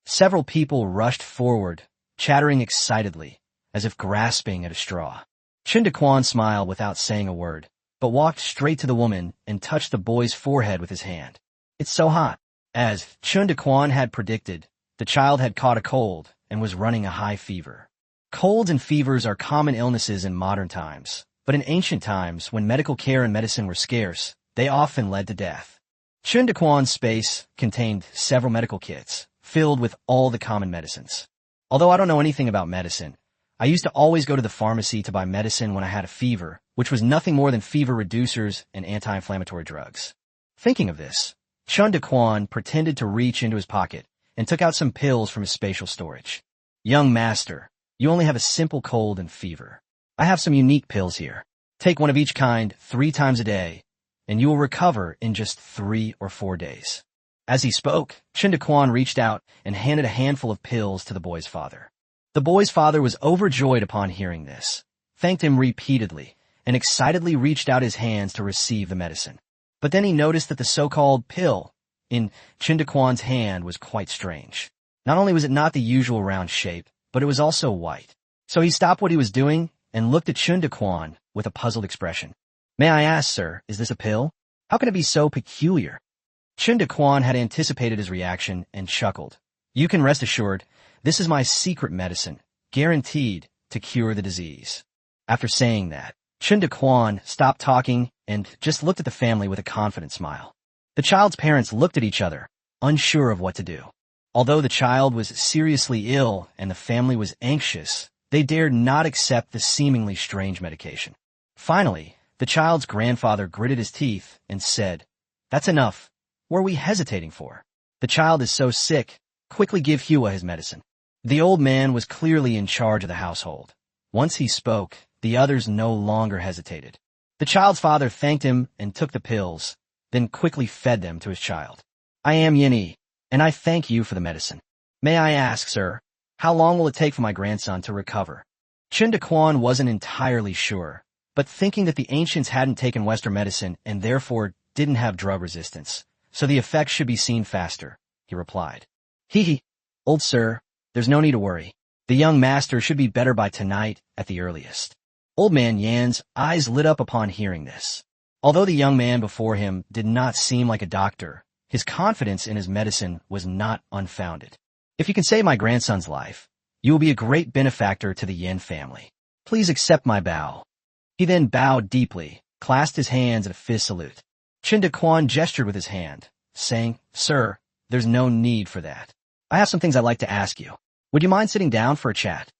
Several people rushed forward, chattering excitedly, as if grasping at a straw. Chen Daquan smiled without saying a word, but walked straight to the woman and touched the boy's forehead with his hand. It's so hot. As Chen Daquan had predicted, the child had caught a cold and was running a high fever. Colds and fevers are common illnesses in modern times, but in ancient times, when medical care and medicine were scarce, they often led to death. Chen Daquan's space contained several medical kits, filled with all the common medicines. Although I don't know anything about medicine, I used to always go to the pharmacy to buy medicine when I had a fever, which was nothing more than fever reducers and anti-inflammatory drugs. Thinking of this, Chen Daquan pretended to reach into his pocket and took out some pills from his spatial storage. Young master, you only have a simple cold and fever. I have some unique pills here. Take one of each kind 3 times a day, and you will recover in just 3 or 4 days. As he spoke, Chen Daquan reached out and handed a handful of pills to the boy's father. The boy's father was overjoyed upon hearing this, thanked him repeatedly, and excitedly reached out his hands to receive the medicine. But then he noticed that the so-called pill in Chen Daquan's hand was quite strange. Not only was it not the usual round shape, but it was also white. So he stopped what he was doing and looked at Chen Daquan with a puzzled expression. May I ask, sir, is this a pill? How can it be so peculiar? Chen Daquan had anticipated his reaction and chuckled. You can rest assured, this is my secret medicine, guaranteed to cure the disease. After saying that, Chen Daquan stopped talking and just looked at the family with a confident smile. The child's parents looked at each other, unsure of what to do. Although the child was seriously ill and the family was anxious, they dared not accept the seemingly strange medication. Finally, the child's grandfather gritted his teeth and said, That's enough. What are we hesitating for? The child is so sick. Quickly give Hua his medicine. The old man was clearly in charge of the household. Once he spoke, the others no longer hesitated. The child's father thanked him and took the pills, then quickly fed them to his child. I am Yinyi, and I thank you for the medicine. May I ask, sir, how long will it take for my grandson to recover? Chen Daquan wasn't entirely sure, but thinking that the ancients hadn't taken Western medicine and therefore didn't have drug resistance, so the effects should be seen faster, he replied. Hee, old sir, there's no need to worry. The young master should be better by tonight at the earliest. Old man Yan's eyes lit up upon hearing this. Although the young man before him did not seem like a doctor, his confidence in his medicine was not unfounded. If you can save my grandson's life, you will be a great benefactor to the Yin family. Please accept my bow. He then bowed deeply, clasped his hands in a fist salute. Chen Daquan gestured with his hand, saying, Sir, there's no need for that. I have some things I'd like to ask you. Would you mind sitting down for a chat?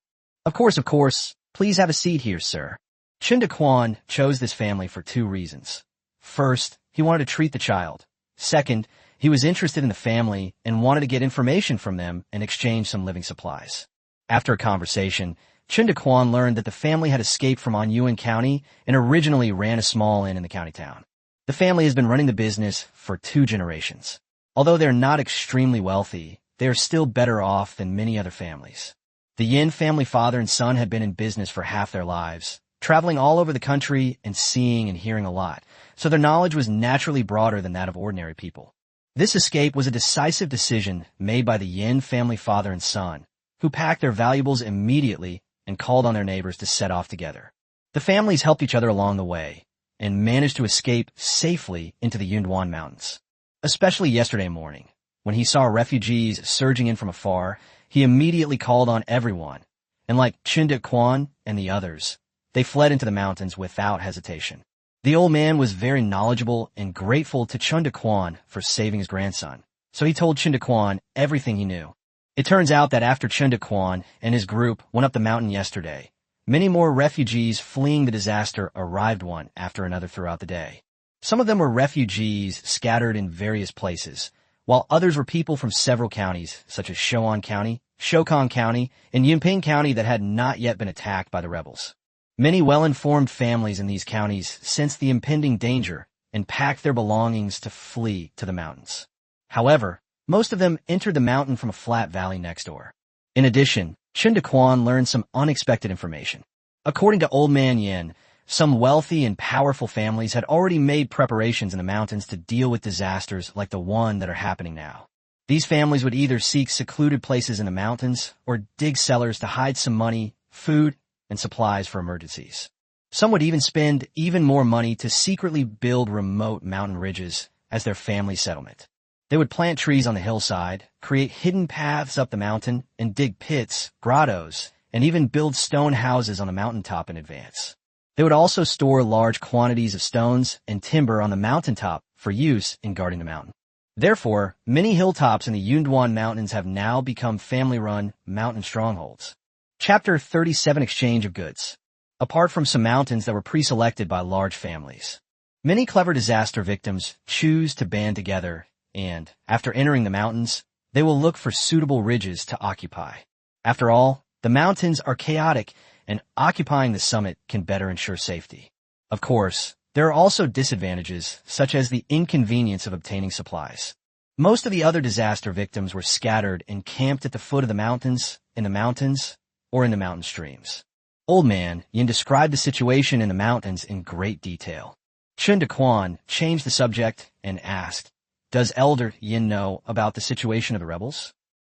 Of course. Please have a seat here, sir. Chen Daquan chose this family for 2 reasons. First, he wanted to treat the child. Second, he was interested in the family and wanted to get information from them and exchange some living supplies. After a conversation, Chen Daquan learned that the family had escaped from Guyang County and originally ran a small inn in the county town. The family has been running the business for 2 generations. Although they're not extremely wealthy, they are still better off than many other families. The Yin family father and son had been in business for half their lives, traveling all over the country and seeing and hearing a lot, so their knowledge was naturally broader than that of ordinary people. This escape was a decisive decision made by the Yin family father and son, who packed their valuables immediately and called on their neighbors to set off together. The families helped each other along the way and managed to escape safely into the Yunduan Mountains. Especially yesterday morning, when he saw refugees surging in from afar, he immediately called on everyone, and like Chen Daquan and the others, they fled into the mountains without hesitation. The old man was very knowledgeable and grateful to Chen Daquan for saving his grandson, so he told Chen Daquan everything he knew. It turns out that after Chen Daquan and his group went up the mountain yesterday, many more refugees fleeing the disaster arrived one after another throughout the day. Some of them were refugees scattered in various places, while others were people from several counties, such as Shouan County, Shokong County, and Yunping County that had not yet been attacked by the rebels. Many well-informed families in these counties sensed the impending danger and packed their belongings to flee to the mountains. However, most of them entered the mountain from a flat valley next door. In addition, Chen Daquan learned some unexpected information. According to Old Man Yin, some wealthy and powerful families had already made preparations in the mountains to deal with disasters like the one that are happening now. These families would either seek secluded places in the mountains or dig cellars to hide some money, food, and supplies for emergencies. Some would even spend even more money to secretly build remote mountain ridges as their family settlement. They would plant trees on the hillside, create hidden paths up the mountain, and dig pits, grottos, and even build stone houses on the mountaintop in advance. They would also store large quantities of stones and timber on the mountaintop for use in guarding the mountain. Therefore, many hilltops in the Yunduan Mountains have now become family-run mountain strongholds. Chapter 37: Exchange of Goods. Apart from some mountains that were pre-selected by large families, many clever disaster victims choose to band together and, after entering the mountains, they will look for suitable ridges to occupy. After all, the mountains are chaotic, and occupying the summit can better ensure safety. Of course, there are also disadvantages, such as the inconvenience of obtaining supplies. Most of the other disaster victims were scattered and camped at the foot of the mountains, in the mountains, or in the mountain streams. Old Man Yin described the situation in the mountains in great detail. Chen Daquan changed the subject and asked, "Does Elder Yin know about the situation of the rebels?"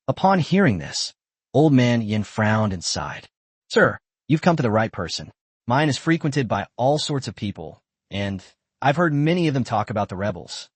Upon hearing this, Old Man Yin frowned and sighed. "Sir, you've come to the right person. Mine is frequented by all sorts of people, and I've heard many of them talk about the rebels.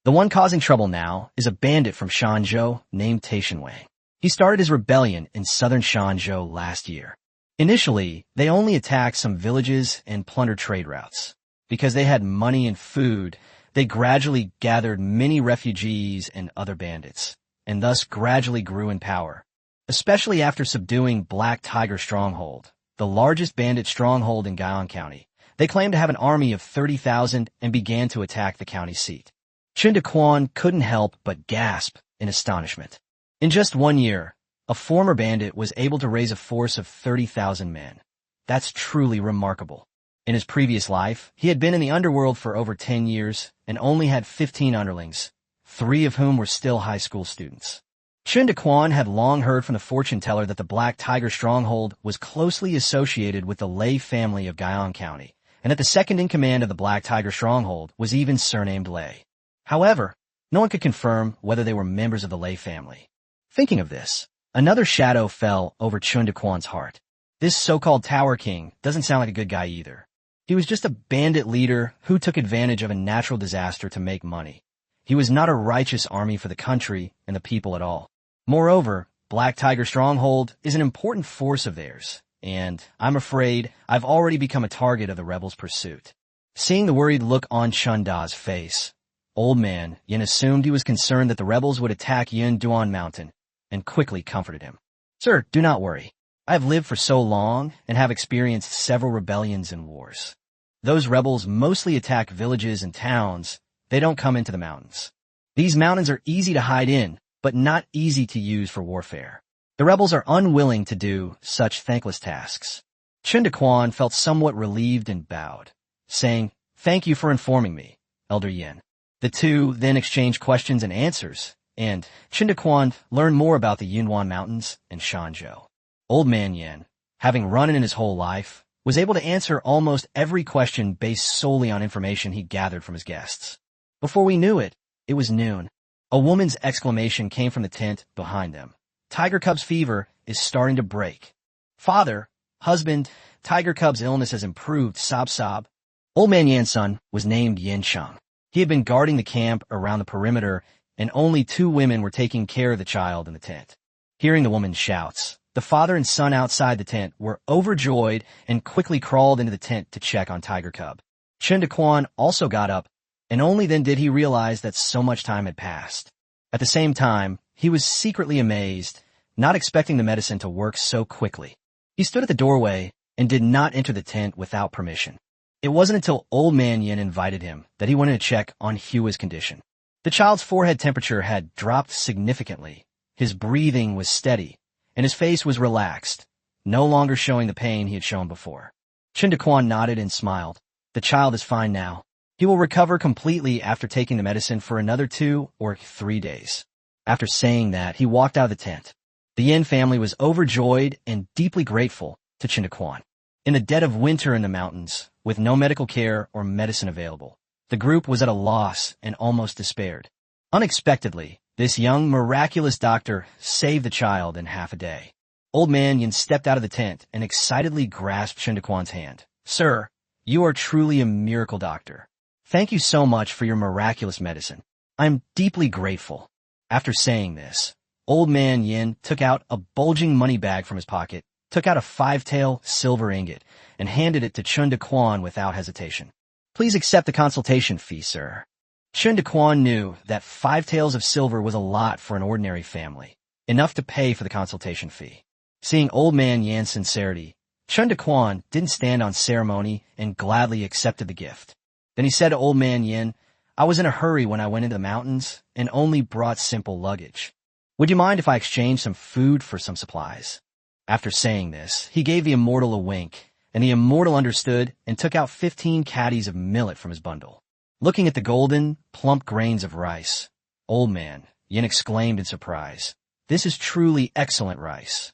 The one causing trouble now is a bandit from Shanzhou named Taishanwei. He started his rebellion in southern Shanzhou last year. Initially, they only attacked some villages and plundered trade routes. Because they had money and food, they gradually gathered many refugees and other bandits, and thus gradually grew in power. Especially after subduing Black Tiger Stronghold, the largest bandit stronghold in Guyang County. They claimed to have an army of 30,000 and began to attack the county seat. Chen Daquan couldn't help but gasp in astonishment. In just 1 year, a former bandit was able to raise a force of 30,000 men. That's truly remarkable. In his previous life, he had been in the underworld for over 10 years and only had 15 underlings, 3 of whom were still high school students. Chen Daquan had long heard from the fortune teller that the Black Tiger Stronghold was closely associated with the Lei family of Guyang County, and that the second in command of the Black Tiger Stronghold was even surnamed Lei. However, no one could confirm whether they were members of the Lei family. Thinking of this, another shadow fell over Chen Daquan's heart. This so-called Tower King doesn't sound like a good guy either. He was just a bandit leader who took advantage of a natural disaster to make money. He was not a righteous army for the country and the people at all. Moreover, Black Tiger Stronghold is an important force of theirs, and I'm afraid I've already become a target of the rebels' pursuit. Seeing the worried look on Chun Da's face, Old Man Yin assumed he was concerned that the rebels would attack Yunduan Mountain, and quickly comforted him. "Sir, do not worry. I have lived for so long and have experienced several rebellions and wars. Those rebels mostly attack villages and towns. They don't come into the mountains. These mountains are easy to hide in, but not easy to use for warfare. The rebels are unwilling to do such thankless tasks." Chen Daquan felt somewhat relieved and bowed, saying, "Thank you for informing me, Elder Yin." The two then exchanged questions and answers, and Chen Daquan learned more about the Yunwan Mountains and Shanzhou. Old Man Yin, having run in his whole life, was able to answer almost every question based solely on information he gathered from his guests. Before we knew it, it was noon. A woman's exclamation came from the tent behind them. "Tiger Cub's fever is starting to break. Father, husband, Tiger Cub's illness has improved, sob sob." Old Man Yan's son was named Yin Cheng. He had been guarding the camp around the perimeter, and only 2 women were taking care of the child in the tent. Hearing the woman's shouts, the father and son outside the tent were overjoyed and quickly crawled into the tent to check on Tiger Cub. Chen Daquan also got up, and only then did he realize that so much time had passed. At the same time, he was secretly amazed not expecting the medicine to work so quickly. He stood at the doorway and did not enter the tent without permission. It wasn't until Old Man Yin invited him that he wanted to check on Hua's condition. The child's forehead temperature had dropped significantly. His breathing was steady, and his face was relaxed, no longer showing the pain he had shown before. Chen Daquan nodded and smiled. The child is fine now. He will recover completely after taking the medicine for another 2 or 3 days. After saying that, he walked out of the tent. The Yin family was overjoyed and deeply grateful to Chen Daquan. In the dead of winter in the mountains, with no medical care or medicine available, the group was at a loss and almost despaired. Unexpectedly, this young, miraculous doctor saved the child in half a day. Old Man Yin stepped out of the tent and excitedly grasped Chen Daquan's hand. "Sir, you are truly a miracle doctor. Thank you so much for your miraculous medicine. I am deeply grateful." After saying this, Old Man Yin took out a bulging money bag from his pocket, took out a 5-tael silver ingot, and handed it to Chen Daquan without hesitation. "Please accept the consultation fee, sir." Chen Daquan knew that 5 taels of silver was a lot for an ordinary family, enough to pay for the consultation fee. Seeing Old Man Yin's sincerity, Chen Daquan didn't stand on ceremony and gladly accepted the gift. Then he said to Old Man Yin, "I was in a hurry when I went into the mountains and only brought simple luggage. Would you mind if I exchanged some food for some supplies?" After saying this, he gave the immortal a wink, and the immortal understood and took out 15 caddies of millet from his bundle. Looking at the golden, plump grains of rice, Old Man Yin exclaimed in surprise, "This is truly excellent rice."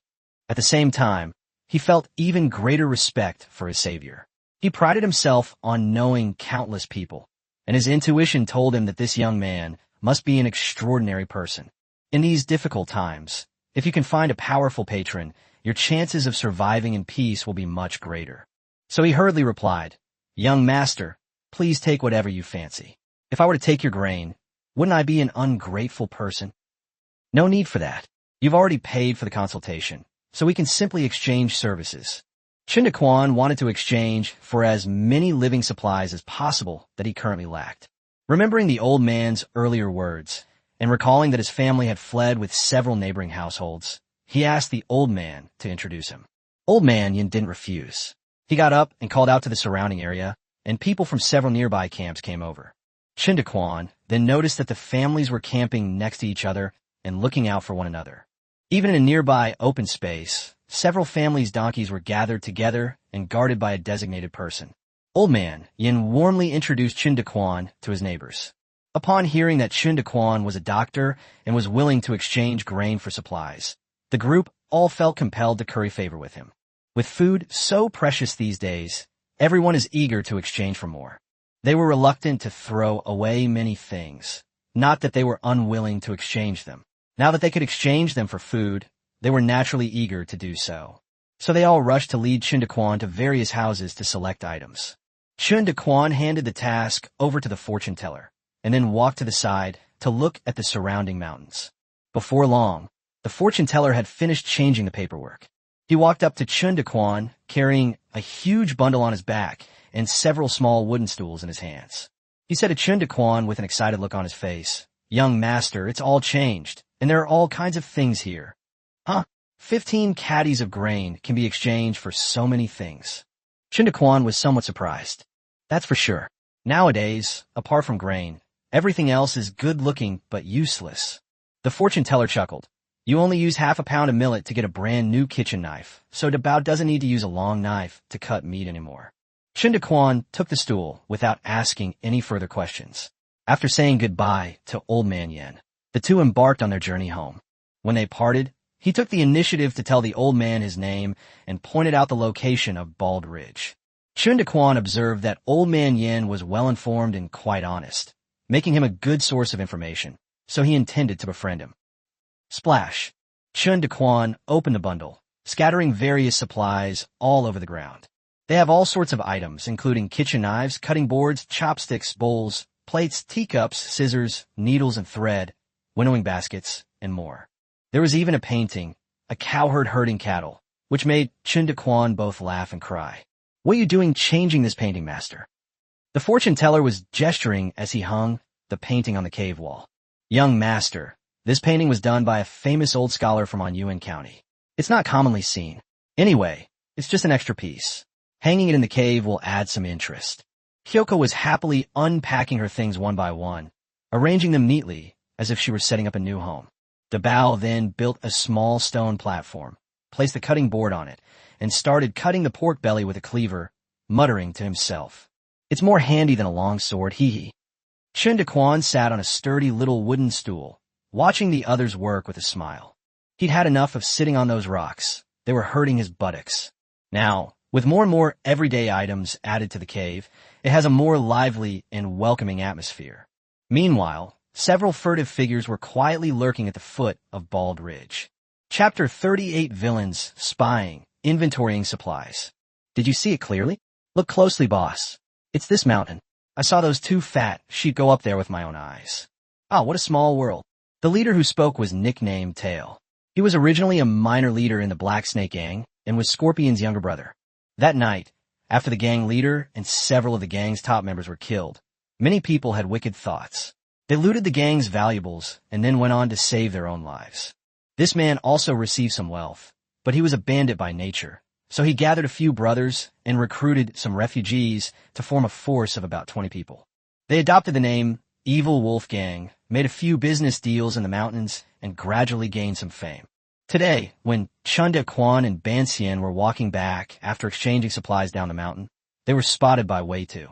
At the same time, he felt even greater respect for his savior. He prided himself on knowing countless people, and his intuition told him that this young man must be an extraordinary person. In these difficult times, if you can find a powerful patron, your chances of surviving in peace will be much greater. So he hurriedly replied, "Young master, please take whatever you fancy. If I were to take your grain, wouldn't I be an ungrateful person?" "No need for that. You've already paid for the consultation, so we can simply exchange services." Chen Daquan wanted to exchange for as many living supplies as possible that he currently lacked. Remembering the old man's earlier words, and recalling that his family had fled with several neighboring households, he asked the old man to introduce him. Old Man Yin didn't refuse. He got up and called out to the surrounding area, and people from several nearby camps came over. Chen Daquan then noticed that the families were camping next to each other and looking out for one another. Even in a nearby open space, several families' donkeys were gathered together and guarded by a designated person. Old Man Yin warmly introduced Chen Daquan to his neighbors. Upon hearing that Chen Daquan was a doctor and was willing to exchange grain for supplies, the group all felt compelled to curry favor with him. With food so precious these days, everyone is eager to exchange for more. They were reluctant to throw away many things, not that they were unwilling to exchange them. Now that they could exchange them for food, they were naturally eager to do so. So they all rushed to lead Chen Daquan to various houses to select items. Chen Daquan handed the task over to the fortune teller, and then walked to the side to look at the surrounding mountains. Before long, the fortune teller had finished changing the paperwork. He walked up to Chen Daquan, carrying a huge bundle on his back and several small wooden stools in his hands. He said to Chen Daquan with an excited look on his face, "Young master, it's all changed, and there are all kinds of things here." "Huh? 15 caddies of grain can be exchanged for so many things." Chen Daquan was somewhat surprised. That's for sure. Nowadays, apart from grain, everything else is good-looking but useless. The fortune teller chuckled. "You only use half a pound of millet to get a brand new kitchen knife, so Dabao doesn't need to use a long knife to cut meat anymore." Chen Daquan took the stool without asking any further questions. After saying goodbye to Old Man Yin, the two embarked on their journey home. When they parted, he took the initiative to tell the old man his name and pointed out the location of Bald Ridge. Chen Daquan observed that Old Man Yin was well-informed and quite honest, making him a good source of information, so he intended to befriend him. Splash! Chen Daquan opened the bundle, scattering various supplies all over the ground. They have all sorts of items, including kitchen knives, cutting boards, chopsticks, bowls, plates, teacups, scissors, needles and thread, winnowing baskets, and more. There was even a painting, a cowherd herding cattle, which made Chen Daquan both laugh and cry. "What are you doing changing this painting, master?" The fortune teller was gesturing as he hung the painting on the cave wall. "Young master, This painting was done by a famous old scholar from Guyang County. It's not commonly seen. Anyway, it's just an extra piece. Hanging it in the cave will add some interest. Kyoko was happily unpacking her things one by one, arranging them neatly as if she were setting up a new home. Dabao then built a small stone platform, placed the cutting board on it, and started cutting the pork belly with a cleaver, muttering to himself. It's more handy than a long sword, hee. Chen Daquan sat on a sturdy little wooden stool, watching the others work with a smile. He'd had enough of sitting on those rocks. They were hurting his buttocks. Now, with more and more everyday items added to the cave, it has a more lively and welcoming atmosphere. Meanwhile, several furtive figures were quietly lurking at the foot of Bald Ridge. Chapter 38 Villains, Spying, Inventorying Supplies. Did you see it clearly? Look closely, boss. It's this mountain. I saw those two fat sheep go up there with my own eyes. Ah, what a small world. The leader who spoke was nicknamed Tail. He was originally a minor leader in the Black Snake Gang and was Scorpion's younger brother. That night, after the gang leader and several of the gang's top members were killed, many people had wicked thoughts. They looted the gang's valuables and then went on to save their own lives. This man also received some wealth, but he was a bandit by nature, so he gathered a few brothers and recruited some refugees to form a force of about 20 people. They adopted the name Evil Wolf Gang, made a few business deals in the mountains, and gradually gained some fame. Today, when Chen Daquan and Banxian were walking back after exchanging supplies down the mountain, they were spotted by Wei Tu.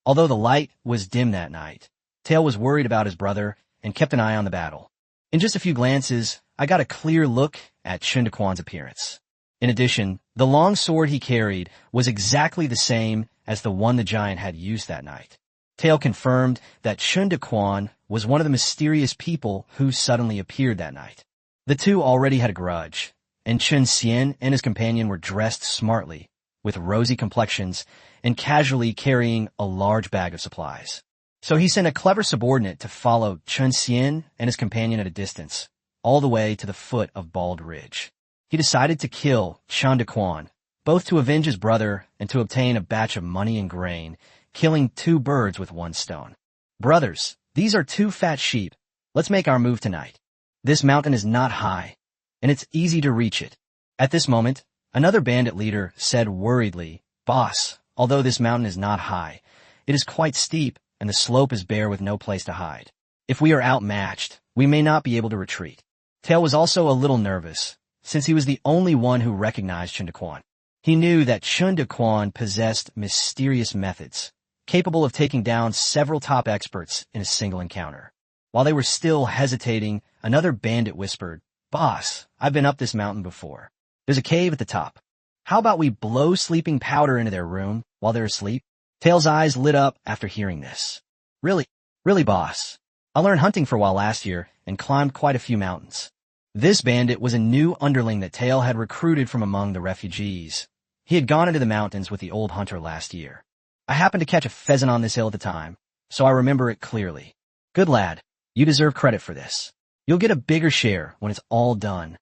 Although the light was dim that night, Tail was worried about his brother and kept an eye on the battle. In just a few glances, I got a clear look at Chen Daquan's appearance. In addition, the long sword he carried was exactly the same as the one the giant had used that night. Tail confirmed that Chen Daquan was one of the mysterious people who suddenly appeared that night. The two already had a grudge, and Chen Xian and his companion were dressed smartly, with rosy complexions, and casually carrying a large bag of supplies. So he sent a clever subordinate to follow Chen Xian and his companion at a distance, all the way to the foot of Bald Ridge. He decided to kill Chen Daquan, both to avenge his brother and to obtain a batch of money and grain, killing two birds with one stone. Brothers, these are two fat sheep. Let's make our move tonight. This mountain is not high, and it's easy to reach it. At this moment, another bandit leader said worriedly, Boss, although this mountain is not high, it is quite steep, and the slope is bare with no place to hide. If we are outmatched, we may not be able to retreat. Tail was also a little nervous, since he was the only one who recognized Chen Daquan. He knew that Chen Daquan possessed mysterious methods, capable of taking down several top experts in a single encounter. While they were still hesitating, another bandit whispered, Boss, I've been up this mountain before. There's a cave at the top. How about we blow sleeping powder into their room while they're asleep? Tail's eyes lit up after hearing this. Really, boss. I learned hunting for a while last year and climbed quite a few mountains. This bandit was a new underling that Tail had recruited from among the refugees. He had gone into the mountains with the old hunter last year. I happened to catch a pheasant on this hill at the time, so I remember it clearly. Good lad, you deserve credit for this. You'll get a bigger share when it's all done.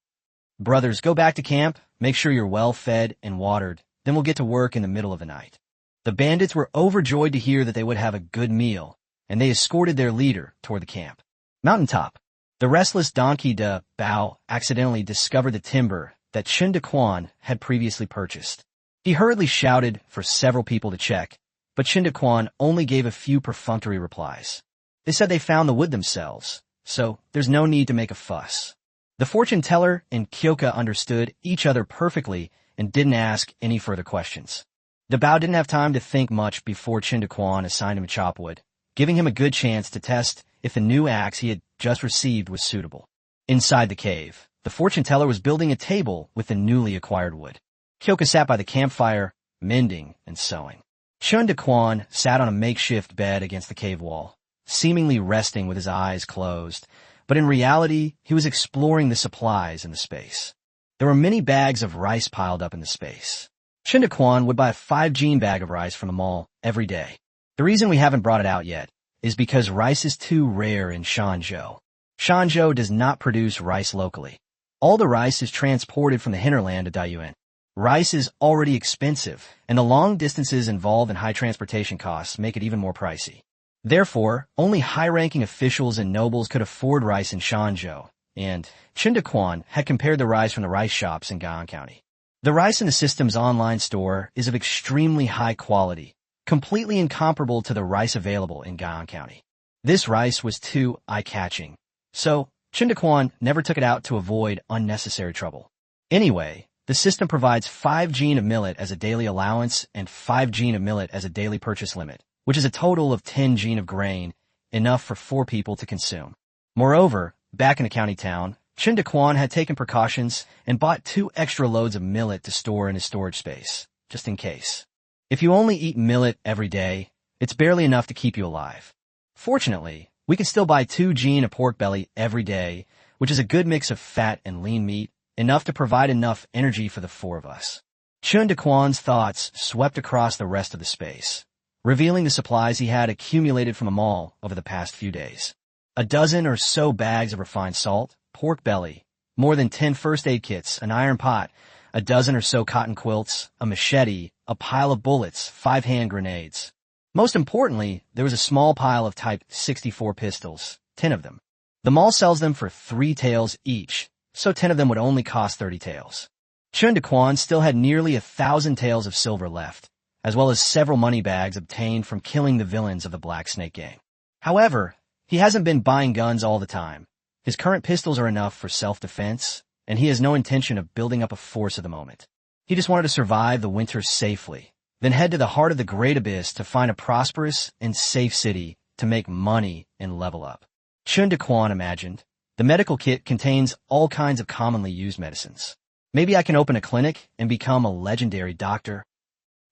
Brothers, go back to camp, make sure you're well fed and watered, then we'll get to work in the middle of the night. The bandits were overjoyed to hear that they would have a good meal, and they escorted their leader toward the camp. Mountaintop. The restless donkey de Bao accidentally discovered the timber that Chen Daquan had previously purchased. He hurriedly shouted for several people to check, but Chen Daquan only gave a few perfunctory replies. They said they found the wood themselves, so there's no need to make a fuss. The fortune teller and Kyoka understood each other perfectly and didn't ask any further questions. Dabao didn't have time to think much before Chen Daquan assigned him a chopwood, giving him a good chance to test if the new axe he had just received was suitable. Inside the cave, the fortune teller was building a table with the newly acquired wood. Kyoka sat by the campfire, mending and sewing. Chen Daquan sat on a makeshift bed against the cave wall, seemingly resting with his eyes closed, but in reality, he was exploring the supplies in the space. There were many bags of rice piled up in the space. Chen Daquan would buy a 5-jean bag of rice from the mall every day. The reason we haven't brought it out yet is because rice is too rare in Shanzhou. Shanzhou does not produce rice locally. All the rice is transported from the hinterland to Daiyuan. Rice is already expensive, and the long distances involved in high transportation costs make it even more pricey. Therefore, only high-ranking officials and nobles could afford rice in Shanzhou, and Chen Daquan had compared the rice from the rice shops in Guyang County. The rice in the system's online store is of extremely high quality, completely incomparable to the rice available in Guyang County. This rice was too eye-catching, so Chen Daquan never took it out to avoid unnecessary trouble. Anyway, the system provides 5 jin of millet as a daily allowance and 5 jin of millet as a daily purchase limit, which is a total of 10 jin of grain, enough for 4 people to consume. Moreover, back in the county town, Chen Daquan had taken precautions and bought 2 extra loads of millet to store in his storage space, just in case. If you only eat millet every day, it's barely enough to keep you alive. Fortunately, we can still buy 2 jin of pork belly every day, which is a good mix of fat and lean meat, enough to provide enough energy for the 4 of us. Chen Daquan's thoughts swept across the rest of the space, revealing the supplies he had accumulated from the mall over the past few days. A dozen or so bags of refined salt, pork belly, more than 10 first aid kits, an iron pot, a dozen or so cotton quilts, a machete, a pile of bullets, 5 hand grenades. Most importantly, there was a small pile of Type 64 pistols, 10 of them. The mall sells them for 3 taels each, so 10 of them would only cost 30 taels. Chen Daquan still had nearly 1,000 taels of silver left, as well as several money bags obtained from killing the villains of the Black Snake Gang. However, he hasn't been buying guns all the time. His current pistols are enough for self-defense, and he has no intention of building up a force at the moment. He just wanted to survive the winter safely, then head to the heart of the Great Abyss to find a prosperous and safe city to make money and level up. Chen Daquan imagined, the medical kit contains all kinds of commonly used medicines. Maybe I can open a clinic and become a legendary doctor.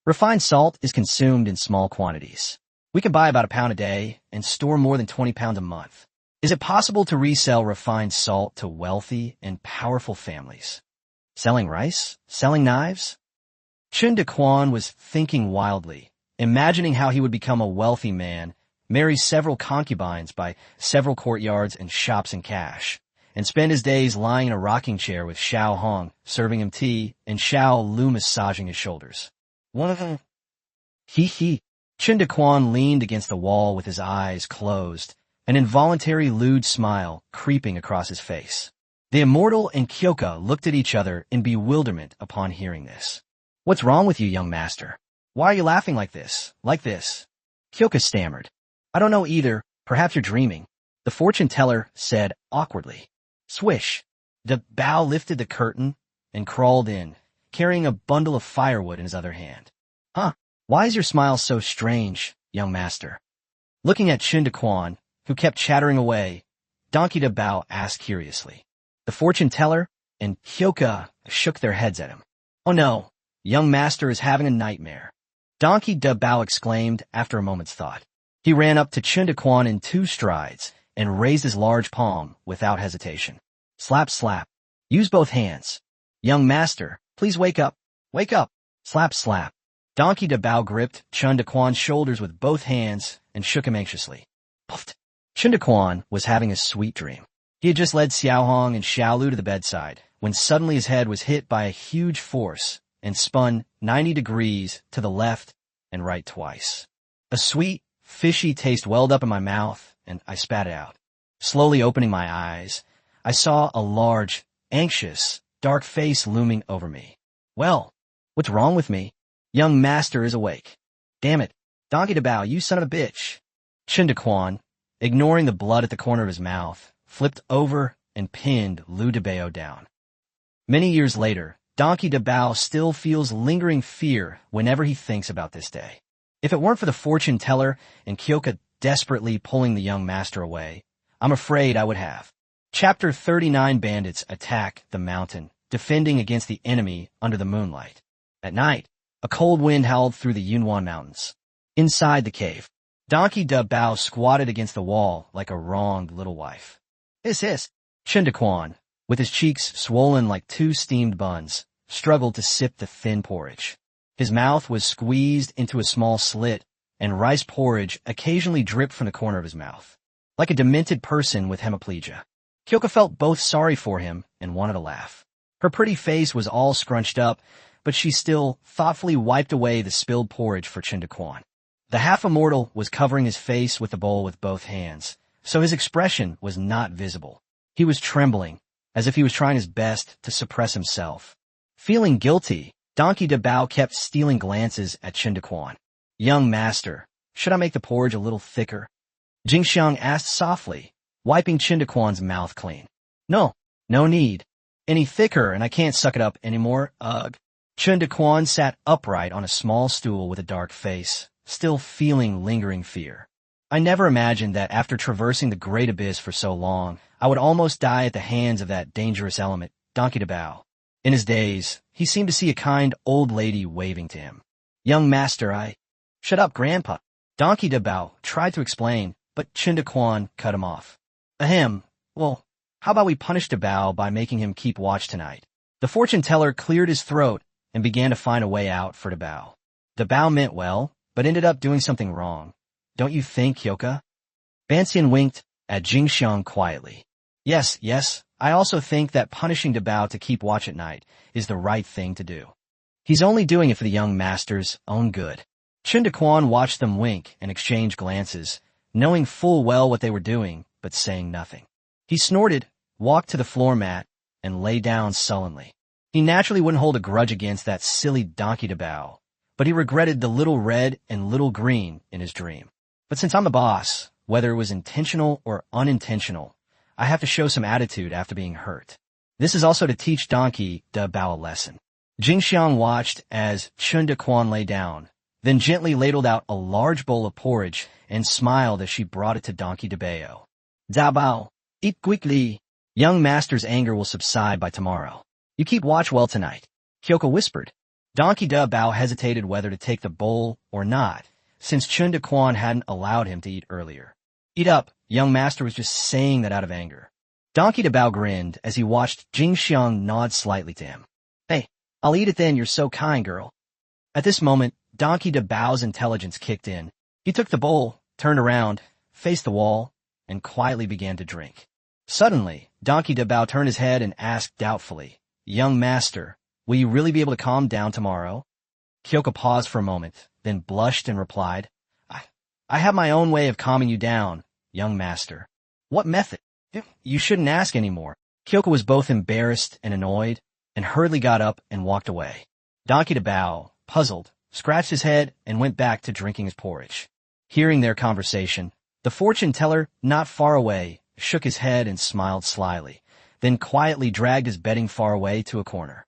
Refined salt is consumed in small quantities. We can buy about a pound a day and store more than 20 pounds a month. Is it possible to resell refined salt to wealthy and powerful families? Selling rice? Selling knives? Chen Daquan was thinking wildly, imagining how he would become a wealthy man, marry several concubines, buy several courtyards and shops in cash, and spend his days lying in a rocking chair with Xiao Hong serving him tea and Xiao Lu massaging his shoulders. One of them. He. Chen Daquan leaned against the wall with his eyes closed, an involuntary lewd smile creeping across his face. The immortal and Kyoka looked at each other in bewilderment upon hearing this. What's wrong with you, young master? Why are you laughing like this? Kyoka stammered. I don't know either. Perhaps you're dreaming. The fortune teller said awkwardly. Swish. The bow lifted the curtain and crawled in, carrying a bundle of firewood in his other hand. Huh? Why is your smile so strange, young master? Looking at Chen Daquan, who kept chattering away, Donkey Da Bao asked curiously. The fortune teller and Kyoka shook their heads at him. Oh no, young master is having a nightmare. Donkey Da Bao exclaimed after a moment's thought. He ran up to Chen Daquan in 2 strides and raised his large palm without hesitation. Slap, slap. Use both hands. Young master, please wake up. Wake up. Slap, slap. Donkey Da Bao gripped Chen Daquan's shoulders with both hands and shook him anxiously. Puffed. Chen Daquan was having a sweet dream. He had just led Xiao Hong and Xiao Lu to the bedside when suddenly his head was hit by a huge force and spun 90 degrees to the left and right twice. A sweet, fishy taste welled up in my mouth and I spat it out. Slowly opening my eyes, I saw a large, anxious, dark face looming over me. Well, what's wrong with me? Young master is awake. Damn it. Donkey Da Bao, you son of a bitch. Chen Daquan, ignoring the blood at the corner of his mouth, flipped over and pinned Lu Da Bao down. Many years later, Donkey Da Bao still feels lingering fear whenever he thinks about this day. If it weren't for the fortune teller and Kyoka desperately pulling the young master away, I'm afraid I would have. Chapter 39 Bandits attack the mountain, defending against the enemy under the moonlight. At night, a cold wind howled through the Yunwan Mountains. Inside the cave, Donkey Da Bao squatted against the wall like a wronged little wife. Hiss. Chen Daquan, with his cheeks swollen like 2 steamed buns, struggled to sip the thin porridge. His mouth was squeezed into a small slit, and rice porridge occasionally dripped from the corner of his mouth. Like a demented person with hemiplegia. Kyoka felt both sorry for him and wanted to laugh. Her pretty face was all scrunched up, but she still thoughtfully wiped away the spilled porridge for Chen Daquan. The half-immortal was covering his face with the bowl with both hands, so his expression was not visible. He was trembling, as if he was trying his best to suppress himself. Feeling guilty, Donkey Dabao kept stealing glances at Chen Daquan. "Young master, should I make the porridge a little thicker?" Jingxiang asked softly, wiping Chen Daquan's mouth clean. "No, no need. Any thicker and I can't suck it up anymore, ugh." Chen Daquan sat upright on a small stool with a dark face, still feeling lingering fear. "I never imagined that after traversing the great abyss for so long, I would almost die at the hands of that dangerous element, Donkey Dabao." In his daze, he seemed to see a kind old lady waving to him. "Young master, I—" "Shut up, grandpa." Donkey Dabao tried to explain, but Chen Daquan cut him off. "Ahem, well, how about we punish Dabao by making him keep watch tonight?" The fortune teller cleared his throat and began to find a way out for Dabao. Dabao meant well, but ended up doing something wrong. "Don't you think, Hyoka?" Banxian winked at Jingxiang quietly. Yes, I also think that punishing Dabao to keep watch at night is the right thing to do. He's only doing it for the young master's own good." Chen Daquan watched them wink and exchange glances, knowing full well what they were doing, but saying nothing. He snorted, walked to the floor mat, and lay down sullenly. He naturally wouldn't hold a grudge against that silly Donkey Dabao, but he regretted the little red and little green in his dream. "But since I'm the boss, whether it was intentional or unintentional, I have to show some attitude after being hurt. This is also to teach Donkey Dabao a lesson." Jingxiang watched as Chen Daquan lay down, then gently ladled out a large bowl of porridge and smiled as she brought it to Donkey Dabao. "Dabao, eat quickly. Young master's anger will subside by tomorrow. You keep watch well tonight," Hyoka whispered. Donkey Dabao hesitated whether to take the bowl or not, since Chen Daquan hadn't allowed him to eat earlier. "Eat up, young master was just saying that out of anger." Donkey Dabao grinned as he watched Jingxiang nod slightly to him. "Hey, I'll eat it then, you're so kind, girl." At this moment, Donkey Dabao's intelligence kicked in. He took the bowl, turned around, faced the wall, and quietly began to drink. Suddenly, Donkey Dabao turned his head and asked doubtfully, "Young master, will you really be able to calm down tomorrow?" Hyoka paused for a moment, then blushed and replied, I have my own way of calming you down, young master." "What method?" "You shouldn't ask anymore." Hyoka was both embarrassed and annoyed, and hurriedly got up and walked away. Donkey Dabao, puzzled, scratched his head and went back to drinking his porridge. Hearing their conversation, the fortune teller, not far away, shook his head and smiled slyly, then quietly dragged his bedding far away to a corner.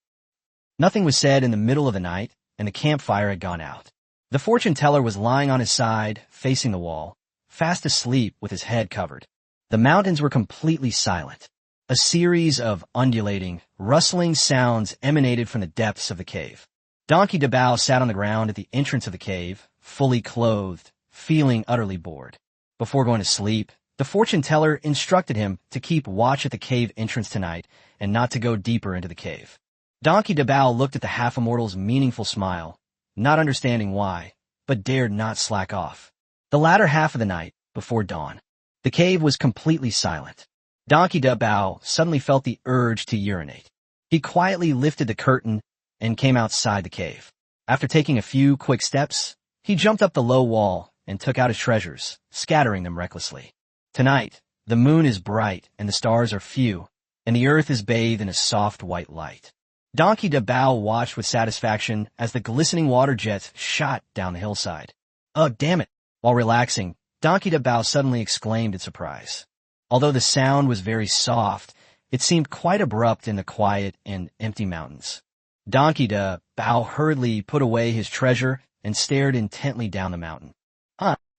Nothing was said in the middle of the night, and the campfire had gone out. The fortune teller was lying on his side, facing the wall, fast asleep with his head covered. The mountains were completely silent. A series of undulating, rustling sounds emanated from the depths of the cave. Donkey Dabao sat on the ground at the entrance of the cave, fully clothed, feeling utterly bored. Before going to sleep, the fortune teller instructed him to keep watch at the cave entrance tonight and not to go deeper into the cave. Donkey Dabao looked at the half-immortal's meaningful smile, not understanding why, but dared not slack off. The latter half of the night, before dawn, the cave was completely silent. Donkey Dabao suddenly felt the urge to urinate. He quietly lifted the curtain and came outside the cave. After taking a few quick steps, he jumped up the low wall and took out his treasures, scattering them recklessly. Tonight, the moon is bright and the stars are few, and the earth is bathed in a soft white light. Donkey Dabao watched with satisfaction as the glistening water jets shot down the hillside. "Oh, damn it!" While relaxing, Donkey Dabao suddenly exclaimed in surprise. Although the sound was very soft, it seemed quite abrupt in the quiet and empty mountains. Donkey Dabao hurriedly put away his treasure and stared intently down the mountain.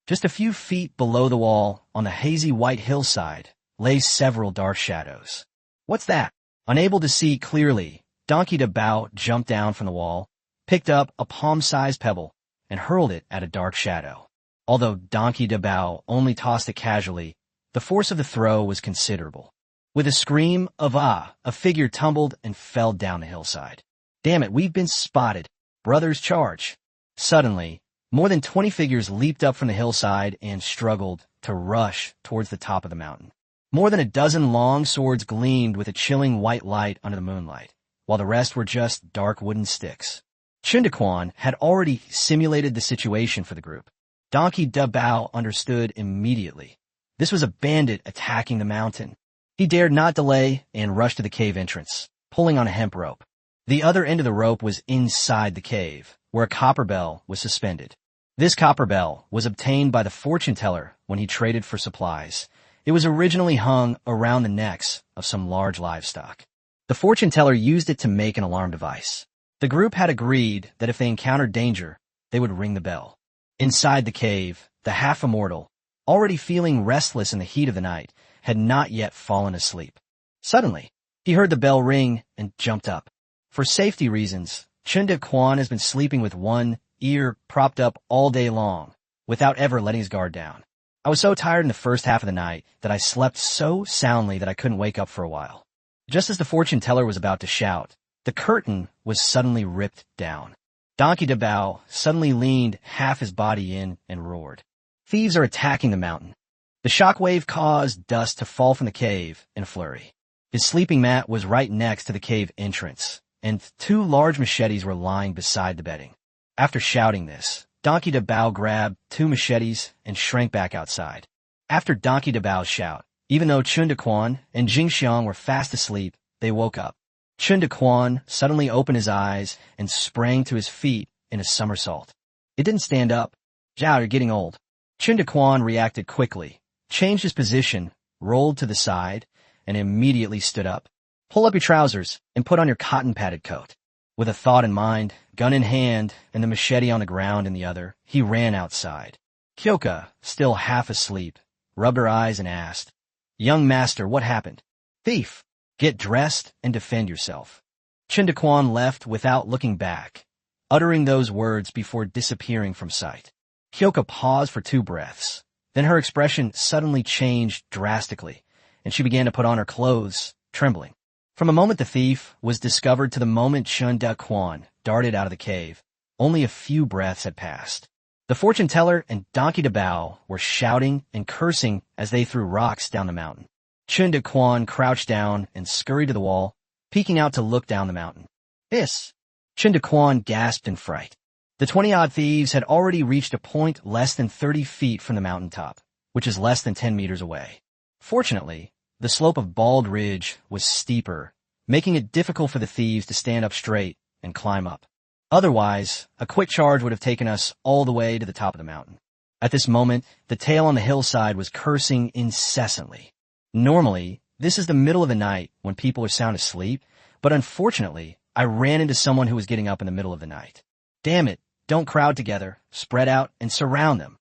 Just a few feet below the wall, on the hazy white hillside, lay several dark shadows. "What's that?" Unable to see clearly, Donkey Dabao jumped down from the wall, picked up a palm-sized pebble, and hurled it at a dark shadow. Although Donkey Dabao only tossed it casually, the force of the throw was considerable. With a scream of "ah," a figure tumbled and fell down the hillside. "Damn it, we've been spotted. Brothers, charge." Suddenly, more than 20 figures leaped up from the hillside and struggled to rush towards the top of the mountain. More than a dozen long swords gleamed with a chilling white light under the moonlight, while the rest were just dark wooden sticks. Chen Daquan had already simulated the situation for the group. Donkey Dabao understood immediately. This was a bandit attacking the mountain. He dared not delay and rushed to the cave entrance, pulling on a hemp rope. The other end of the rope was inside the cave, where a copper bell was suspended. This copper bell was obtained by the fortune teller when he traded for supplies. It was originally hung around the necks of some large livestock. The fortune teller used it to make an alarm device. The group had agreed that if they encountered danger, they would ring the bell. Inside the cave, the half-immortal, already feeling restless in the heat of the night, had not yet fallen asleep. Suddenly, he heard the bell ring and jumped up. For safety reasons, Chen Daquan has been sleeping with one ear propped up all day long, without ever letting his guard down. I was so tired in the first half of the night that I slept so soundly that I couldn't wake up for a while. Just as the fortune teller was about to shout, the curtain was suddenly ripped down. Donkey Dabao suddenly leaned half his body in and roared. Thieves are attacking the mountain. The shockwave caused dust to fall from the cave in a flurry. His sleeping mat was right next to the cave entrance, and 2 large machetes were lying beside the bedding. After shouting this, Donkey Dabao grabbed 2 machetes and shrank back outside. After Donkey Dabao's shout, even though Chen Daquan and Jingxiang were fast asleep, they woke up. Chen Daquan suddenly opened his eyes and sprang to his feet in a somersault. It didn't stand up. Zhao, you're getting old. Chen Daquan reacted quickly, changed his position, rolled to the side, and immediately stood up. Pull up your trousers and put on your cotton-padded coat. With a thought in mind, gun in hand, and the machete on the ground in the other, he ran outside. Kyoka, still half asleep, rubbed her eyes and asked, "Young master, what happened?" "Thief! Get dressed and defend yourself." Chen Daquan left without looking back, uttering those words before disappearing from sight. Kyoka paused for 2 breaths. Then her expression suddenly changed drastically, and she began to put on her clothes, trembling. From the moment the thief was discovered to the moment Chen Daquan darted out of the cave, only a few breaths had passed. The fortune teller and Donkey Dabao were shouting and cursing as they threw rocks down the mountain. Chen Daquan crouched down and scurried to the wall, peeking out to look down the mountain. "This!" Chen Daquan gasped in fright. The 20-odd thieves had already reached a point less than 30 feet from the mountaintop, which is less than 10 meters away. Fortunately, the slope of Bald Ridge was steeper, making it difficult for the thieves to stand up straight and climb up. Otherwise, a quick charge would have taken us all the way to the top of the mountain. At this moment, the tail on the hillside was cursing incessantly. Normally, this is the middle of the night when people are sound asleep, but unfortunately, I ran into someone who was getting up in the middle of the night. Damn it, don't crowd together, spread out, and surround them.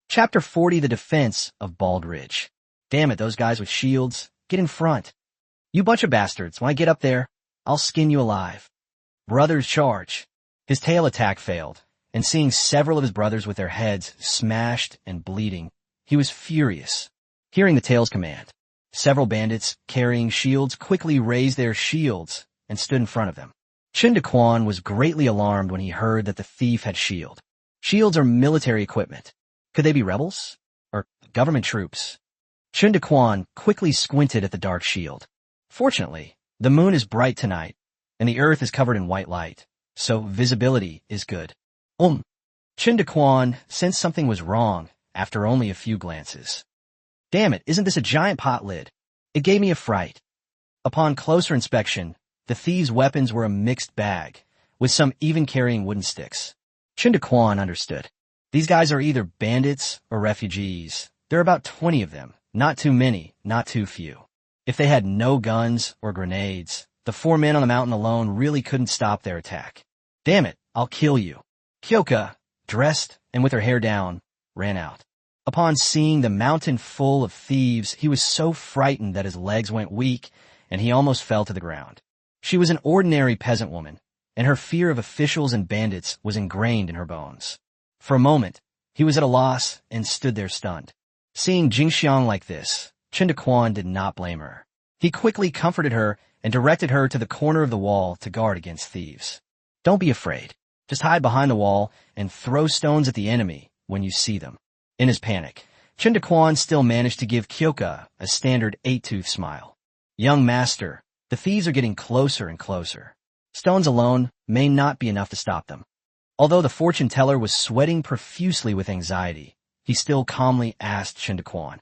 Chapter 40, The Defense of Bald Ridge. Damn it, those guys with shields, get in front. You bunch of bastards, when I get up there, I'll skin you alive. Brothers charge. His tail attack failed, and seeing several of his brothers with their heads smashed and bleeding, he was furious. Hearing the tail's command, several bandits carrying shields quickly raised their shields and stood in front of them. Chen Daquan was greatly alarmed when he heard that the thief had shield. Shields are military equipment. Could they be rebels? Or government troops? Chen Daquan quickly squinted at the dark shield. Fortunately, the moon is bright tonight, and the earth is covered in white light, so visibility is good. Chen Daquan sensed something was wrong after only a few glances. Damn it, isn't this a giant pot lid? It gave me a fright. Upon closer inspection, the thieves' weapons were a mixed bag, with some even carrying wooden sticks. Chen Daquan understood. These guys are either bandits or refugees. There are about 20 of them, not too many, not too few. If they had no guns or grenades, the 4 men on the mountain alone really couldn't stop their attack. Damn it, I'll kill you. Kyoka, dressed and with her hair down, ran out. Upon seeing the mountain full of thieves, he was so frightened that his legs went weak and he almost fell to the ground. She was an ordinary peasant woman, and her fear of officials and bandits was ingrained in her bones. For a moment, he was at a loss and stood there stunned. Seeing Jingxiang like this, Chen Daquan did not blame her. He quickly comforted her and directed her to the corner of the wall to guard against thieves. Don't be afraid. Just hide behind the wall and throw stones at the enemy when you see them. In his panic, Chen Daquan still managed to give Kyoka a standard 8-tooth smile. Young master, the thieves are getting closer and closer. Stones alone may not be enough to stop them. Although the fortune teller was sweating profusely with anxiety, he still calmly asked Chen Daquan,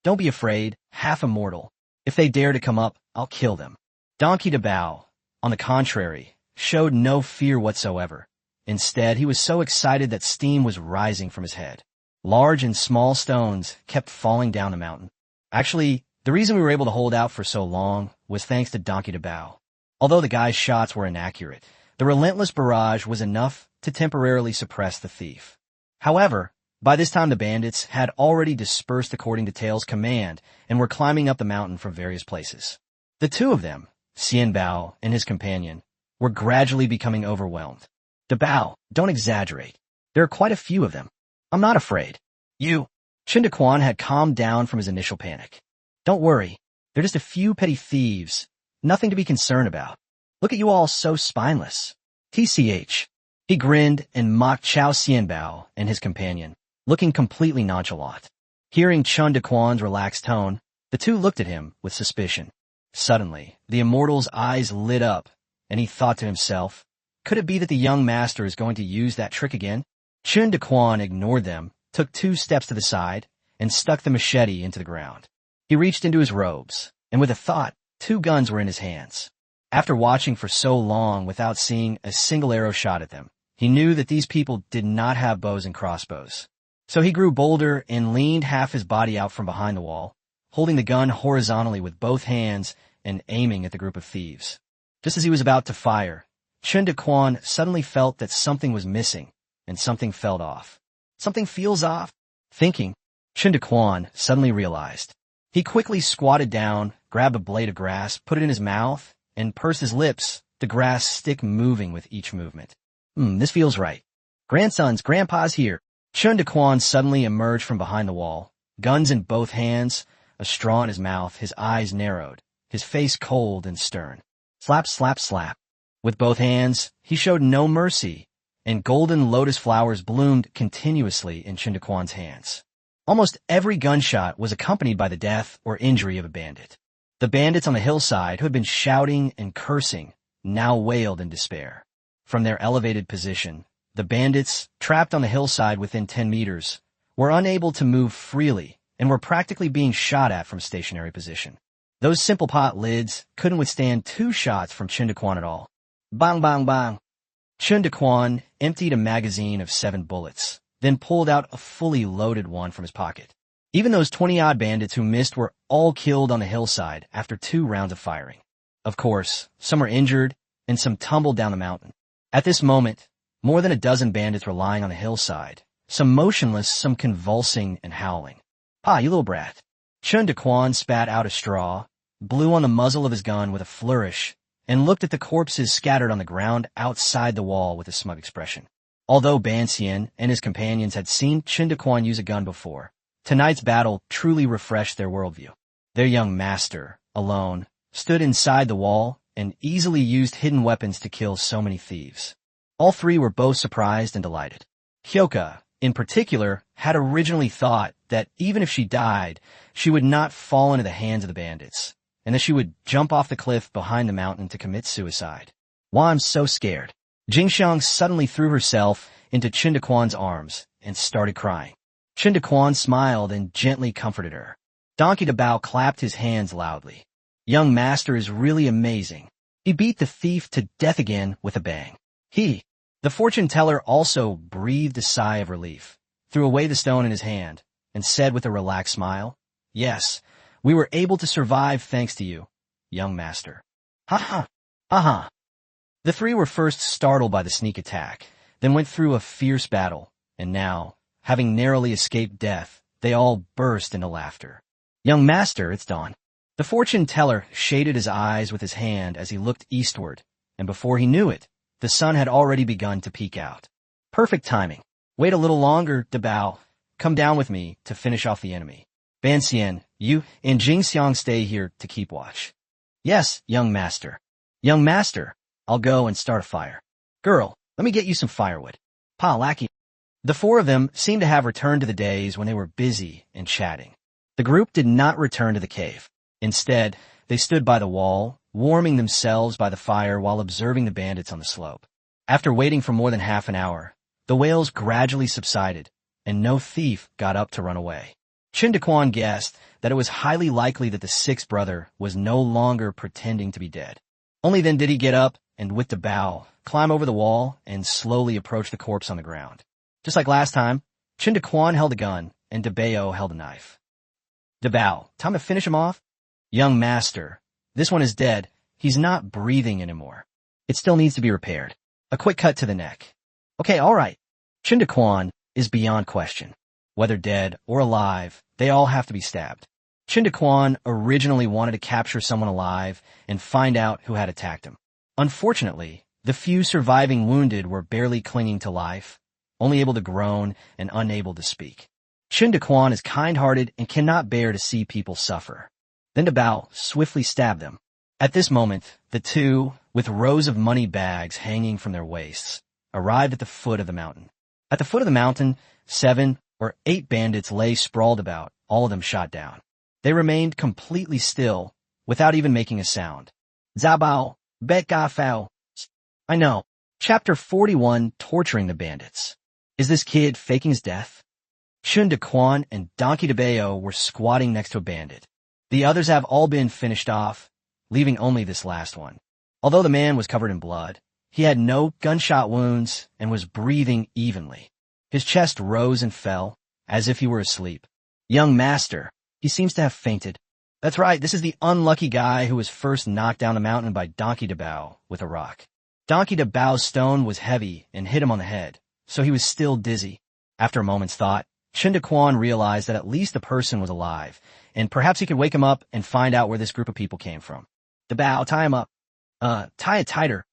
Don't be afraid, half immortal. If they dare to come up, I'll kill them. Donkey Dabao, on the contrary, showed no fear whatsoever. Instead, he was so excited that steam was rising from his head. Large and small stones kept falling down the mountain. Actually, the reason we were able to hold out for so long was thanks to Donkey Dabao. Although the guy's shots were inaccurate, the relentless barrage was enough to temporarily suppress the thief. However, by this time the bandits had already dispersed according to Tail's command and were climbing up the mountain from various places. The two of them, Xian Bao and his companion, were gradually becoming overwhelmed. Dabao, don't exaggerate. There are quite a few of them. I'm not afraid. Chen Daquan had calmed down from his initial panic. Don't worry. They're just a few petty thieves. Nothing to be concerned about. Look at you all so spineless. TCH. He grinned and mocked Chao Xianbao and his companion, looking completely nonchalant. Hearing Chen Daquan's relaxed tone, the two looked at him with suspicion. Suddenly, the immortal's eyes lit up, and he thought to himself, could it be that the young master is going to use that trick again? Chen Daquan ignored them, took 2 steps to the side, and stuck the machete into the ground. He reached into his robes, and with a thought, 2 guns were in his hands. After watching for so long without seeing a single arrow shot at them, he knew that these people did not have bows and crossbows. So he grew bolder and leaned half his body out from behind the wall, holding the gun horizontally with both hands and aiming at the group of thieves. Just as he was about to fire, Chen Daquan suddenly felt that something was missing, and something fell off. Something feels off. Thinking, Chen Daquan suddenly realized. He quickly squatted down, grabbed a blade of grass, put it in his mouth, and pursed his lips, the grass stick moving with each movement. This feels right. Grandpa's here. Chen Daquan suddenly emerged from behind the wall, guns in both hands, a straw in his mouth, his eyes narrowed, his face cold and stern. Slap, slap, slap. With both hands, he showed no mercy, and golden lotus flowers bloomed continuously in Chen Daquan's hands. Almost every gunshot was accompanied by the death or injury of a bandit. The bandits on the hillside, who had been shouting and cursing, now wailed in despair. From their elevated position, the bandits, trapped on the hillside within 10 meters, were unable to move freely and were practically being shot at from a stationary position. Those simple pot lids couldn't withstand 2 shots from Chen Daquan at all. Bang, bang, bang. Chen Daquan emptied a magazine of 7 bullets, then pulled out a fully loaded one from his pocket. Even those 20-odd bandits who missed were all killed on the hillside after 2 rounds of firing. Of course, some were injured, and some tumbled down the mountain. At this moment, more than a dozen bandits were lying on the hillside, some motionless, some convulsing and howling. "Pa, you little brat." Chen Daquan spat out a straw, blew on the muzzle of his gun with a flourish, and looked at the corpses scattered on the ground outside the wall with a smug expression. Although Ban Xian and his companions had seen Chen Daquan use a gun before, tonight's battle truly refreshed their worldview. Their young master, alone, stood inside the wall and easily used hidden weapons to kill so many thieves. All 3 were both surprised and delighted. Hyoka, in particular, had originally thought that even if she died, she would not fall into the hands of the bandits, and that she would jump off the cliff behind the mountain to commit suicide. "Why, I'm so scared." Jingxiang suddenly threw herself into Chen Daquan's arms and started crying. Chen Daquan smiled and gently comforted her. Donkey Dabao clapped his hands loudly. "Young master is really amazing. He beat the thief to death again with a bang." The fortune teller also breathed a sigh of relief, threw away the stone in his hand, and said with a relaxed smile, "Yes, we were able to survive thanks to you, young master." Ha ha, ha ha. The 3 were first startled by the sneak attack, then went through a fierce battle, and now, having narrowly escaped death, they all burst into laughter. "Young master, it's dawn." The fortune teller shaded his eyes with his hand as he looked eastward, and before he knew it, the sun had already begun to peek out. Perfect timing. Wait a little longer, Dabao. Come down with me to finish off the enemy. Ban Xian, you and Jingxiang stay here to keep watch. Yes, young master. Young master, I'll go and start a fire. Girl, let me get you some firewood. Pa, lackey. The 4 of them seemed to have returned to the days when they were busy and chatting. The group did not return to the cave. Instead, they stood by the wall, warming themselves by the fire while observing the bandits on the slope. After waiting for more than half an hour, the wails gradually subsided, and no thief got up to run away. Chen Daquan guessed that it was highly likely that the sixth brother was no longer pretending to be dead. Only then did he get up and with the bow, climb over the wall and slowly approach the corpse on the ground. Just like last time, Chen Daquan held a gun and DeBao held a knife. DeBao, time to finish him off? Young master, this one is dead. He's not breathing anymore. It still needs to be repaired. A quick cut to the neck. Okay, all right. Chen Daquan is beyond question. Whether dead or alive, they all have to be stabbed. Chen Daquan originally wanted to capture someone alive and find out who had attacked him. Unfortunately, the few surviving wounded were barely clinging to life, only able to groan and unable to speak. Chen Daquan is kind-hearted and cannot bear to see people suffer. Then DeBao swiftly stabbed them. At this moment, the two, with rows of money bags hanging from their waists, arrived at the foot of the mountain. At the foot of the mountain, 7 or 8 bandits lay sprawled about, all of them shot down. They remained completely still, without even making a sound. Zabao, Beka Fao. I know. Chapter 41, Torturing the Bandits. Is this kid faking his death? Chen Daquan and Donkey DeBao were squatting next to a bandit. The others have all been finished off, leaving only this last one. Although the man was covered in blood, he had no gunshot wounds and was breathing evenly. His chest rose and fell, as if he were asleep. Young master, he seems to have fainted. That's right, this is the unlucky guy who was first knocked down the mountain by Donkey DeBao with a rock. Donkey DeBao's stone was heavy and hit him on the head, so he was still dizzy. After a moment's thought, Chen Daquan realized that at least the person was alive, and perhaps he could wake him up and find out where this group of people came from. DeBao, tie him up. Tie it tighter.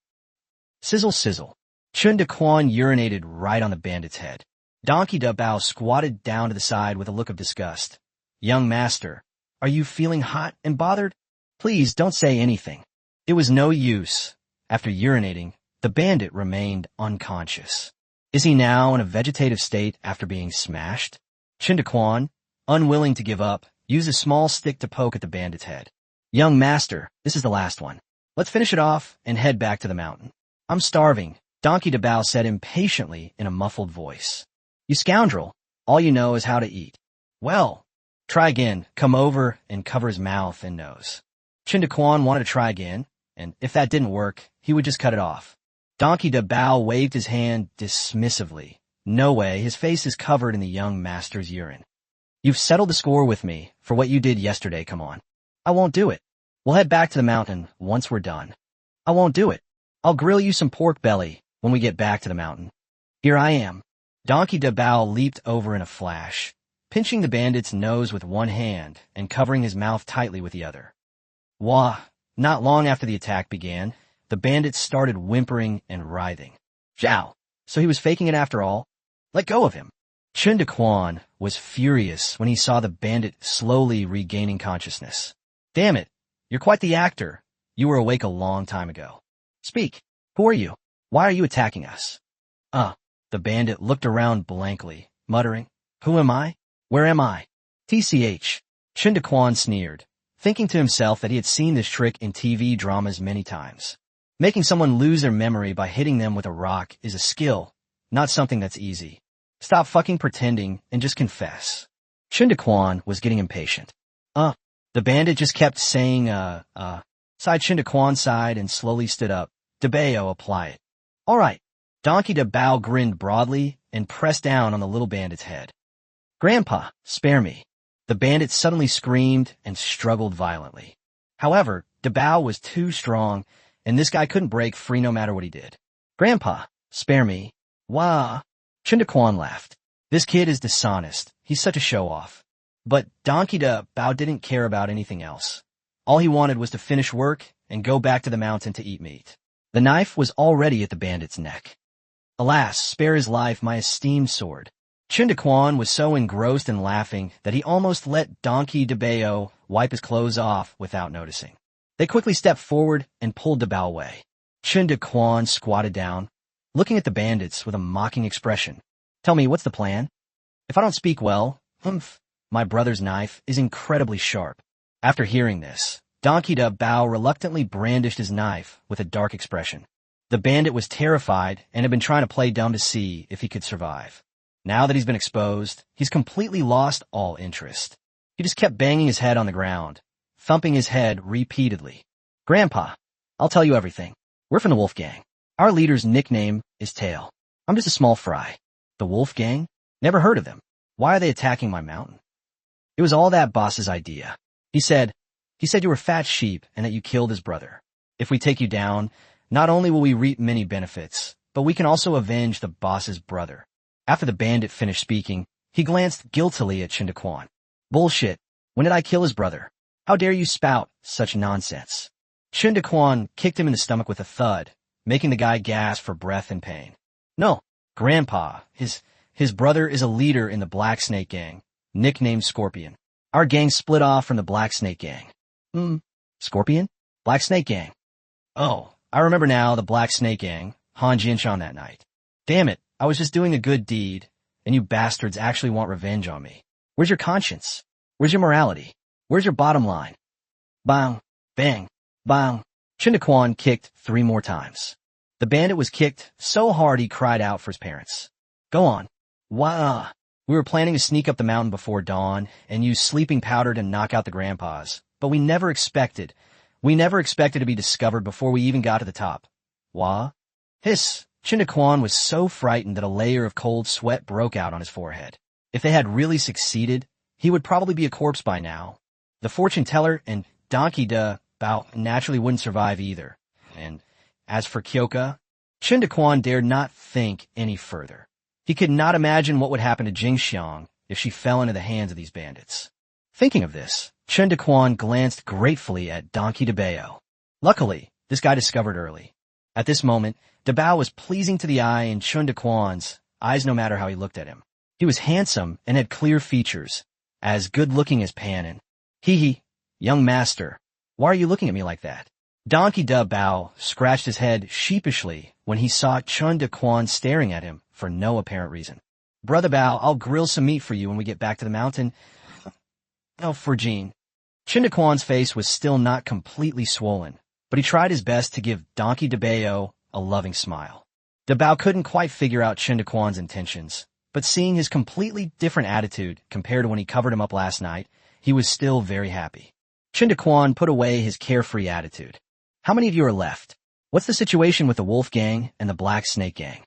Sizzle, sizzle. Chen Daquan urinated right on the bandit's head. Donkey DeBao squatted down to the side with a look of disgust. Young master, are you feeling hot and bothered? Please don't say anything. It was no use. After urinating, the bandit remained unconscious. Is he now in a vegetative state after being smashed? Chen Daquan, unwilling to give up, used a small stick to poke at the bandit's head. Young master, this is the last one. Let's finish it off and head back to the mountain. I'm starving, Donkey DeBao said impatiently in a muffled voice. You scoundrel, all you know is how to eat. Well, try again, come over and cover his mouth and nose. Chen Daquan wanted to try again, and if that didn't work, he would just cut it off. Donkey DeBao waved his hand dismissively. No way, his face is covered in the young master's urine. You've settled the score with me for what you did yesterday, come on. I won't do it. We'll head back to the mountain once we're done. I won't do it. I'll grill you some pork belly when we get back to the mountain. Here I am. Donkey DeBao leaped over in a flash, pinching the bandit's nose with one hand and covering his mouth tightly with the other. Wah! Not long after the attack began, the bandit started whimpering and writhing. Zhao! So he was faking it after all? Let go of him. Chen Daquan was furious when he saw the bandit slowly regaining consciousness. Damn it! You're quite the actor. You were awake a long time ago. Speak. Who are you? Why are you attacking us? The bandit looked around blankly, muttering, Who am I? Where am I? TCH. Chen Daquan sneered, thinking to himself that he had seen this trick in TV dramas many times. Making someone lose their memory by hitting them with a rock is a skill, not something that's easy. Stop fucking pretending and just confess. Chen Daquan was getting impatient. The bandit just kept saying, Sighed Chen Daquan sighed and slowly stood up. DeBao, apply it. All right. Donkey DeBao grinned broadly and pressed down on the little bandit's head. Grandpa, spare me. The bandit suddenly screamed and struggled violently. However, DeBao was too strong, and this guy couldn't break free no matter what he did. Grandpa, spare me. Wah. Chen Daquan laughed. This kid is dishonest. He's such a show-off. But Donkey DeBao didn't care about anything else. All he wanted was to finish work and go back to the mountain to eat meat. The knife was already at the bandit's neck. Alas, spare his life, my esteemed sword. Chen Daquan was so engrossed in laughing that he almost let Donkey DeBao wipe his clothes off without noticing. They quickly stepped forward and pulled DeBao away. Chen Daquan squatted down, looking at the bandits with a mocking expression. Tell me, what's the plan? If I don't speak well, my brother's knife is incredibly sharp. After hearing this, Donkey DeBao reluctantly brandished his knife with a dark expression. The bandit was terrified and had been trying to play dumb to see if he could survive. Now that he's been exposed, he's completely lost all interest. He just kept banging his head on the ground, thumping his head repeatedly. Grandpa, I'll tell you everything. We're from the Wolf Gang. Our leader's nickname is Tail. I'm just a small fry. The Wolf Gang? Never heard of them. Why are they attacking my mountain? It was all that boss's idea. He said you were fat sheep and that you killed his brother. If we take you down, not only will we reap many benefits, but we can also avenge the boss's brother. After the bandit finished speaking, he glanced guiltily at Chen Daquan. Bullshit. When did I kill his brother? How dare you spout such nonsense? Chen Daquan kicked him in the stomach with a thud, making the guy gasp for breath and pain. No, Grandpa, his brother is a leader in the Black Snake Gang, nicknamed Scorpion. Our gang split off from the Black Snake Gang. Scorpion? Black Snake Gang. Oh, I remember now, the Black Snake Gang, Han Jinshan that night. Damn it, I was just doing a good deed, and you bastards actually want revenge on me. Where's your conscience? Where's your morality? Where's your bottom line? Bang, bang, bang. Chen Daquan kicked 3 more times. The bandit was kicked so hard he cried out for his parents. Go on. Wah. We were planning to sneak up the mountain before dawn and use sleeping powder to knock out the grandpas, but we never expected to be discovered before we even got to the top. Wah. Hiss. Chen Daquan was so frightened that a layer of cold sweat broke out on his forehead. If they had really succeeded, he would probably be a corpse by now. The fortune teller and Donkey Da Bao naturally wouldn't survive either. And as for Kyoka, Chen Daquan dared not think any further. He could not imagine what would happen to Jingxiang if she fell into the hands of these bandits. Thinking of this, Chen Daquan glanced gratefully at Donkey Da Bao. Luckily, this guy discovered early. At this moment, Da Bao was pleasing to the eye in Chen Daquan's eyes no matter how he looked at him. He was handsome and had clear features, as good-looking as Panin. Hee, young master, why are you looking at me like that? Donkey Da Bao scratched his head sheepishly when he saw Chen Daquan staring at him for no apparent reason. Brother Bao, I'll grill some meat for you when we get back to the mountain. Oh, for Jean. Chen Daquan's face was still not completely swollen, but he tried his best to give Donkey Da Bao a loving smile. Da Bao couldn't quite figure out Chen Daquan's intentions, but seeing his completely different attitude compared to when he covered him up last night, he was still very happy. Chen Daquan put away his carefree attitude. How many of you are left? What's the situation with the Wolf Gang and the Black Snake Gang?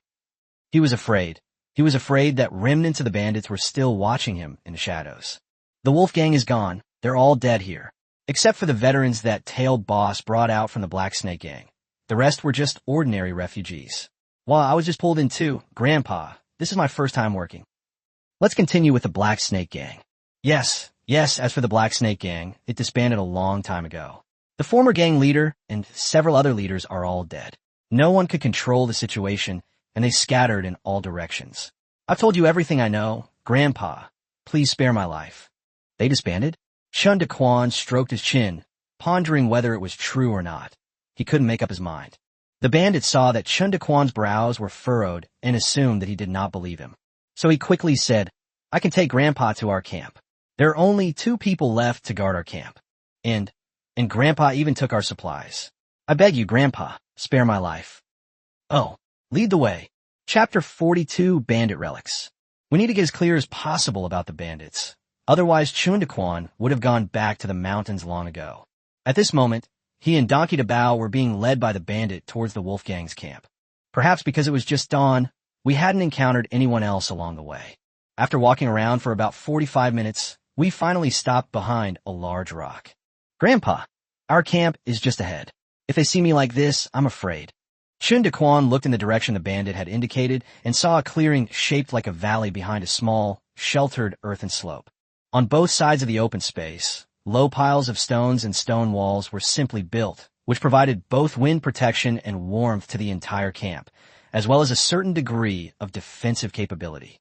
He was afraid. He was afraid that remnants of the bandits were still watching him in the shadows. The Wolf Gang is gone. They're all dead here, except for the veterans that tailed boss brought out from the Black Snake Gang. The rest were just ordinary refugees. Well, I was just pulled in too. Grandpa, this is my first time working. Let's continue with the Black Snake Gang. Yes, as for the Black Snake Gang, it disbanded a long time ago. The former gang leader and several other leaders are all dead. No one could control the situation, and they scattered in all directions. I've told you everything I know. Grandpa, please spare my life. They disbanded? Chen Daquan stroked his chin, pondering whether it was true or not. He couldn't make up his mind. The bandit saw that Chen Daquan's brows were furrowed and assumed that he did not believe him. So he quickly said, I can take Grandpa to our camp. There are only 2 people left to guard our camp. And Grandpa even took our supplies. I beg you, Grandpa, spare my life. Oh, lead the way. Chapter 42, Bandit Relics. We need to get as clear as possible about the bandits. Otherwise, Chen Daquan would have gone back to the mountains long ago. At this moment, he and Donkey Da Bao were being led by the bandit towards the Wolf Gang's camp. Perhaps because it was just dawn, we hadn't encountered anyone else along the way. After walking around for about 45 minutes, we finally stopped behind a large rock. Grandpa, our camp is just ahead. If they see me like this, I'm afraid. Chen Daquan looked in the direction the bandit had indicated and saw a clearing shaped like a valley behind a small, sheltered earthen slope. On both sides of the open space, low piles of stones and stone walls were simply built, which provided both wind protection and warmth to the entire camp, as well as a certain degree of defensive capability.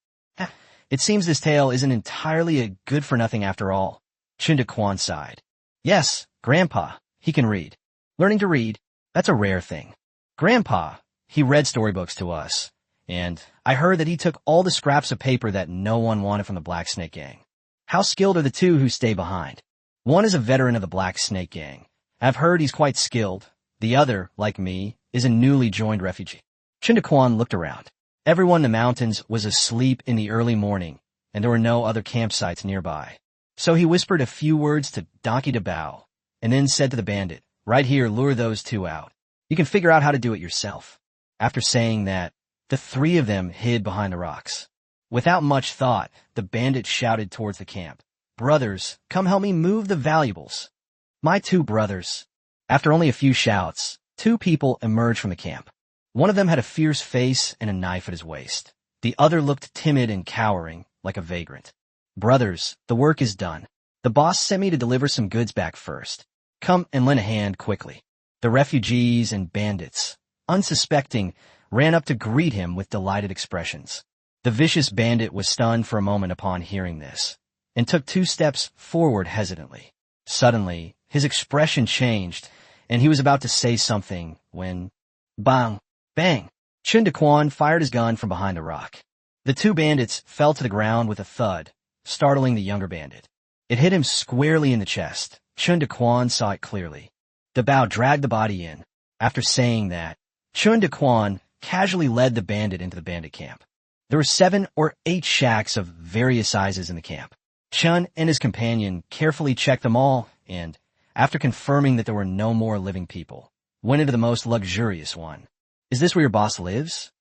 It seems this tale isn't entirely a good-for-nothing after all. Chen Daquan sighed. Yes, Grandpa, he can read. Learning to read, that's a rare thing. Grandpa, he read storybooks to us, and I heard that he took all the scraps of paper that no one wanted from the Black Snake Gang. How skilled are the 2 who stay behind? One is a veteran of the Black Snake Gang. I've heard he's quite skilled. The other, like me, is a newly joined refugee. Chen Daquan looked around. Everyone in the mountains was asleep in the early morning, and there were no other campsites nearby. So he whispered a few words to Donkey Dabao, and then said to the bandit, "Right here, lure those two out. You can figure out how to do it yourself." After saying that, the three of them hid behind the rocks. Without much thought, the bandit shouted towards the camp, "Brothers, come help me move the valuables." "My two brothers." After only a few shouts, two people emerged from the camp. One of them had a fierce face and a knife at his waist. The other looked timid and cowering, like a vagrant. "Brothers, the work is done. The boss sent me to deliver some goods back first. Come and lend a hand quickly." The refugees and bandits, unsuspecting, ran up to greet him with delighted expressions. The vicious bandit was stunned for a moment upon hearing this, and took 2 steps forward hesitantly. Suddenly, his expression changed, and he was about to say something when, bang, bang, Chen Daquan fired his gun from behind a rock. The 2 bandits fell to the ground with a thud, startling the younger bandit. It hit him squarely in the chest. Chen Daquan saw it clearly. Dabao dragged the body in. After saying that, Chen Daquan casually led the bandit into the bandit camp. There were 7 or 8 shacks of various sizes in the camp. Chen and his companion carefully checked them all and, after confirming that there were no more living people, went into the most luxurious one. "Is this where your boss lives?"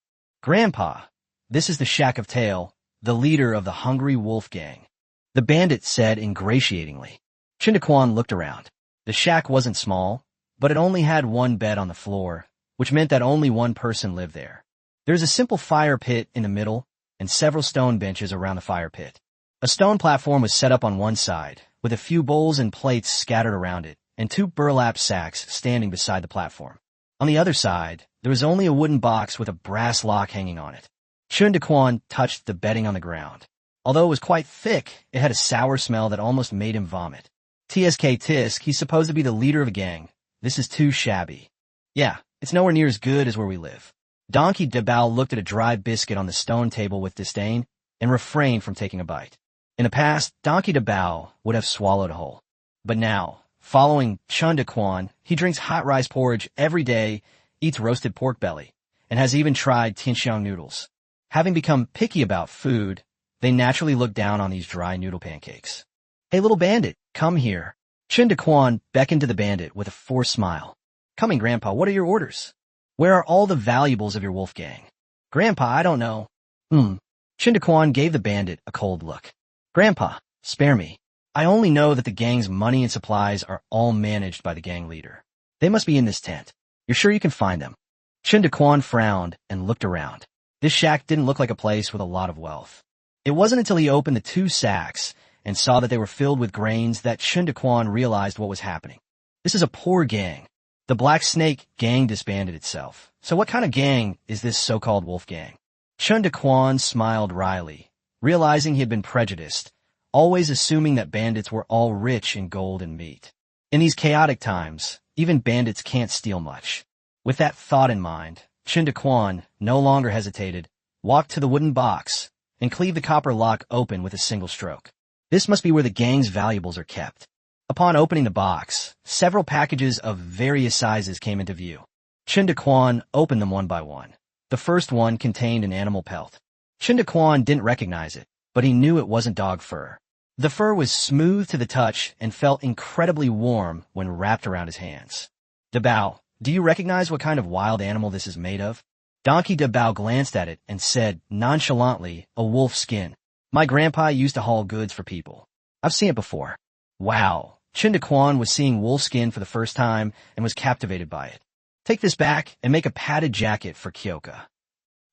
"Grandpa, this is the Shack of Tail, the leader of the Hungry Wolf Gang," the bandit said ingratiatingly. Chen Daquan looked around. The shack wasn't small, but it only had 1 bed on the floor, which meant that only 1 person lived there. There's a simple fire pit in the middle and several stone benches around the fire pit. A stone platform was set up on one side, with a few bowls and plates scattered around it, and 2 burlap sacks standing beside the platform. On the other side, there was only a wooden box with a brass lock hanging on it. Chen Daquan touched the bedding on the ground. Although it was quite thick, it had a sour smell that almost made him vomit. "Tsk tisk, he's supposed to be the leader of a gang. This is too shabby." "Yeah, it's nowhere near as good as where we live." Donkey Dabao looked at a dry biscuit on the stone table with disdain and refrained from taking a bite. In the past, Donkey Dabao would have swallowed whole. But now, following Chen Daquan, he drinks hot rice porridge every day, eats roasted pork belly, and has even tried tinxiang noodles. Having become picky about food, they naturally look down on these dry noodle pancakes. "Hey, little bandit, come here." Chen Daquan beckoned to the bandit with a forced smile. "Coming, Grandpa, what are your orders? Where are all the valuables of your wolf gang?" "Grandpa, I don't know." Chen Daquan gave the bandit a cold look. "Grandpa, spare me. I only know that the gang's money and supplies are all managed by the gang leader. They must be in this tent. You're sure you can find them?" Chen Daquan frowned and looked around. This shack didn't look like a place with a lot of wealth. It wasn't until he opened the 2 sacks and saw that they were filled with grains that Chen Daquan realized what was happening. This is a poor gang. The Black Snake gang disbanded itself. So what kind of gang is this so-called wolf gang? Chen Daquan smiled wryly, realizing he had been prejudiced, always assuming that bandits were all rich in gold and meat. In these chaotic times, even bandits can't steal much. With that thought in mind, Chen Daquan no longer hesitated, walked to the wooden box, and cleaved the copper lock open with a single stroke. This must be where the gang's valuables are kept. Upon opening the box, several packages of various sizes came into view. Chen Daquan opened them one by one. The first one contained an animal pelt. Chen Daquan didn't recognize it, but he knew it wasn't dog fur. The fur was smooth to the touch and felt incredibly warm when wrapped around his hands. "Dabao, do you recognize what kind of wild animal this is made of?" Donkey Dabao glanced at it and said nonchalantly, "A wolf skin. My grandpa used to haul goods for people. I've seen it before." Wow. Chen Daquan was seeing wolf skin for the first time and was captivated by it. "Take this back and make a padded jacket for Kyoka."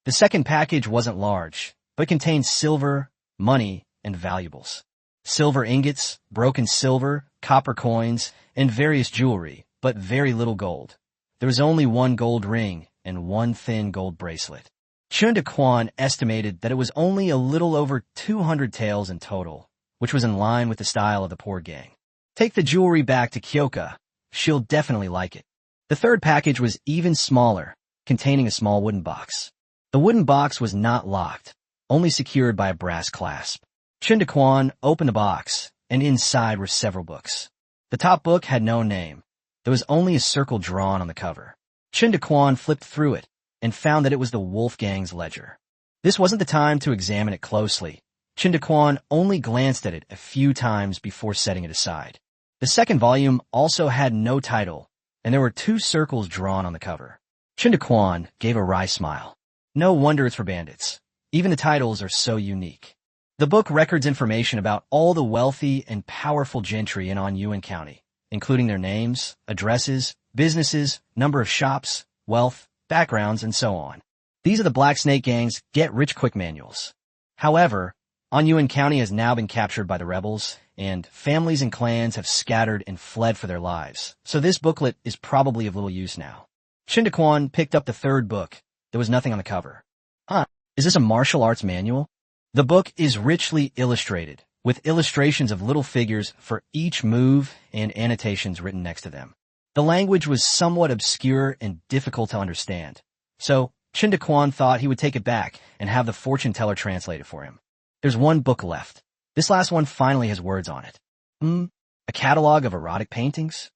The second package wasn't large, but contained silver, money, and valuables. Silver ingots, broken silver, copper coins, and various jewelry, but very little gold. There was only 1 gold ring and 1 thin gold bracelet. Chen Daquan estimated that it was only a little over 200 taels in total, which was in line with the style of the poor gang. "Take the jewelry back to Kyoka. She'll definitely like it." The third package was even smaller, containing a small wooden box. The wooden box was not locked, only secured by a brass clasp. Chen Daquan opened the box, and inside were several books. The top book had no name. There was only a circle drawn on the cover. Chen Daquan flipped through it and found that it was the wolf gang's ledger. This wasn't the time to examine it closely. Chen Daquan only glanced at it a few times before setting it aside. The second volume also had no title, and there were 2 circles drawn on the cover. Chen Daquan gave a wry smile. No wonder it's for bandits. Even the titles are so unique. The book records information about all the wealthy and powerful gentry in Guyang County, including their names, addresses, businesses, number of shops, wealth, backgrounds, and so on. These are the Black Snake Gang's get-rich-quick manuals. However, Guyang County has now been captured by the rebels, and families and clans have scattered and fled for their lives, so this booklet is probably of little use now. Chen Daquan picked up the third book. There was nothing on the cover. Is this a martial arts manual? The book is richly illustrated, with illustrations of little figures for each move and annotations written next to them. The language was somewhat obscure and difficult to understand, so Chen Daquan thought he would take it back and have the fortune teller translate it for him. There's one book left. This last one finally has words on it. A catalog of erotic paintings?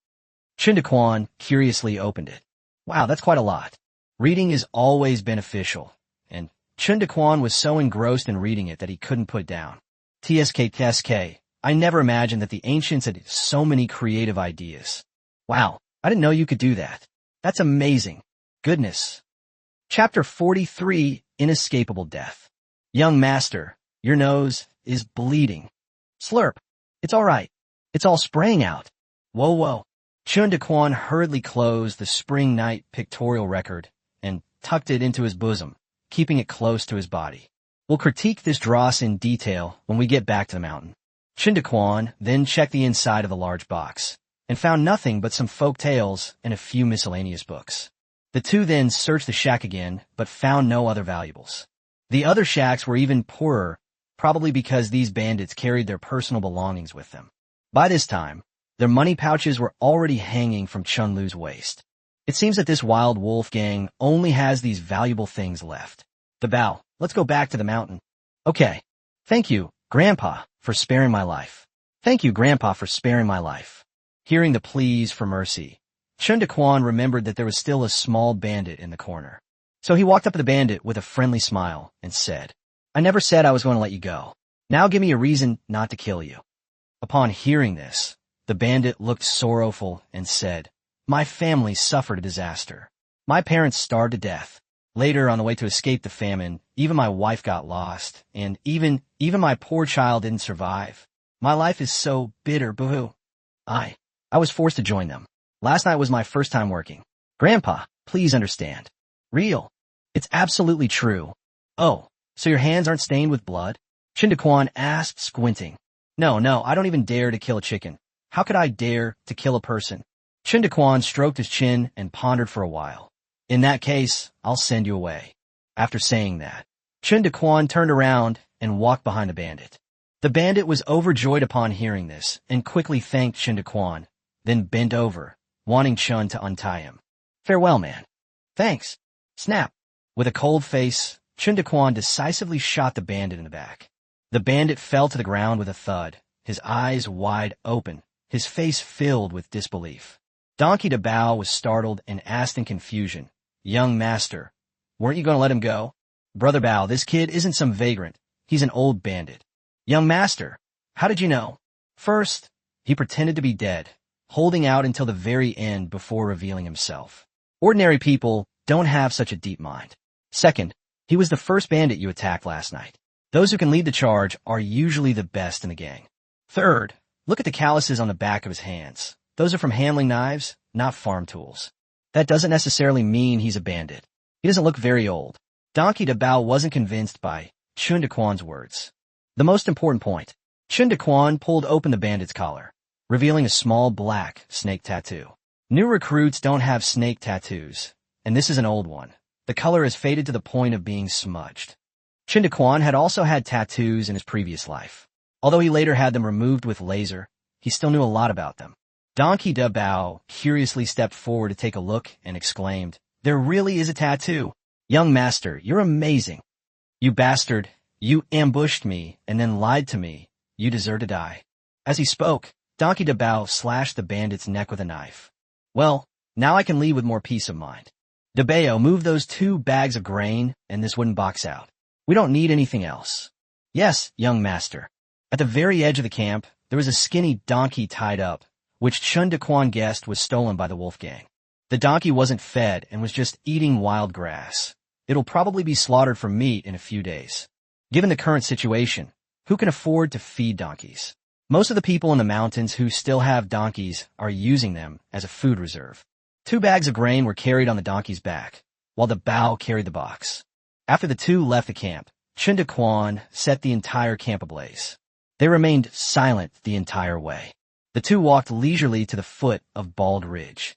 Chen Daquan curiously opened it. Wow, that's quite a lot. Reading is always beneficial, and Chen Daquan was so engrossed in reading it that he couldn't put it down. TSK, I never imagined that the ancients had so many creative ideas. Wow, I didn't know you could do that. That's amazing. Goodness. Chapter 43, Inescapable Death. Young master, your nose is bleeding. Slurp. It's all right. It's all spraying out. Whoa. Chen Daquan hurriedly closed the spring night pictorial record and tucked it into his bosom, keeping it close to his body. We'll critique this dross in detail when we get back to the mountain. Chen Daquan then checked the inside of the large box and found nothing but some folk tales and a few miscellaneous books. The two then searched the shack again, but found no other valuables. The other shacks were even poorer, probably because these bandits carried their personal belongings with them. By this time, their money pouches were already hanging from Chun Lu's waist. It seems that this wild wolf gang only has these valuable things left. The bow. Let's go back to the mountain. Okay. Thank you, Grandpa, for sparing my life. Thank you, Grandpa, for sparing my life. Hearing the pleas for mercy, Chen Daquan remembered that there was still a small bandit in the corner. So he walked up to the bandit with a friendly smile and said, I never said I was going to let you go. Now give me a reason not to kill you. Upon hearing this, the bandit looked sorrowful and said, My family suffered a disaster. My parents starved to death. Later, on the way to escape the famine, even my wife got lost, and even my poor child didn't survive. My life is so bitter, boo-hoo. I was forced to join them. Last night was my first time working. Grandpa, please understand. Real. It's absolutely true. Oh, so your hands aren't stained with blood? Chen Daquan asked, squinting. No, I don't even dare to kill a chicken. How could I dare to kill a person? Chen Daquan stroked his chin and pondered for a while. In that case, I'll send you away. After saying that, Chen Daquan turned around and walked behind the bandit. The bandit was overjoyed upon hearing this and quickly thanked Chen Daquan, then bent over, wanting Chun to untie him. Farewell, man. Thanks. Snap. With a cold face, Chen Daquan decisively shot the bandit in the back. The bandit fell to the ground with a thud, his eyes wide open, his face filled with disbelief. Donkey Dabao was startled and asked in confusion, Young master, weren't you going to let him go? Brother Bao, this kid isn't some vagrant. He's an old bandit. Young master, how did you know? First, he pretended to be dead, holding out until the very end before revealing himself. Ordinary people don't have such a deep mind. Second, he was the first bandit you attacked last night. Those who can lead the charge are usually the best in the gang. Third, look at the calluses on the back of his hands. Those are from handling knives, not farm tools. That doesn't necessarily mean he's a bandit. He doesn't look very old. Donkey Dabao wasn't convinced by Chen Daquan's words. The most important point. Chen Daquan pulled open the bandit's collar, revealing a small black snake tattoo. New recruits don't have snake tattoos, and this is an old one. The color has faded to the point of being smudged. Chen Daquan had also had tattoos in his previous life. Although he later had them removed with laser, he still knew a lot about them. Donkey Dabao curiously stepped forward to take a look and exclaimed, There really is a tattoo. Young master, you're amazing. You bastard, you ambushed me and then lied to me. You deserve to die. As he spoke, Donkey Dabao slashed the bandit's neck with a knife. Well, now I can leave with more peace of mind. Dabao, move those 2 bags of grain and this wooden box out. We don't need anything else. Yes, young master. At the very edge of the camp, there was a skinny donkey tied up, which Chen Daquan guessed was stolen by the wolf gang. The donkey wasn't fed and was just eating wild grass. It'll probably be slaughtered for meat in a few days. Given the current situation, who can afford to feed donkeys? Most of the people in the mountains who still have donkeys are using them as a food reserve. 2 bags of grain were carried on the donkey's back, while the bao carried the box. After the two left the camp, Chen Daquan set the entire camp ablaze. They remained silent the entire way. The two walked leisurely to the foot of Bald Ridge.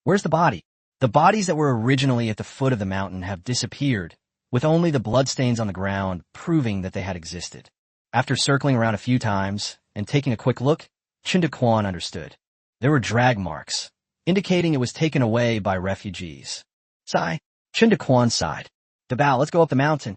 Where's the body? The bodies that were originally at the foot of the mountain have disappeared, with only the bloodstains on the ground proving that they had existed. After circling around a few times and taking a quick look, Chen Daquan understood. There were drag marks, indicating it was taken away by refugees. Sigh. Chen Daquan sighed. Dabao, let's go up the mountain.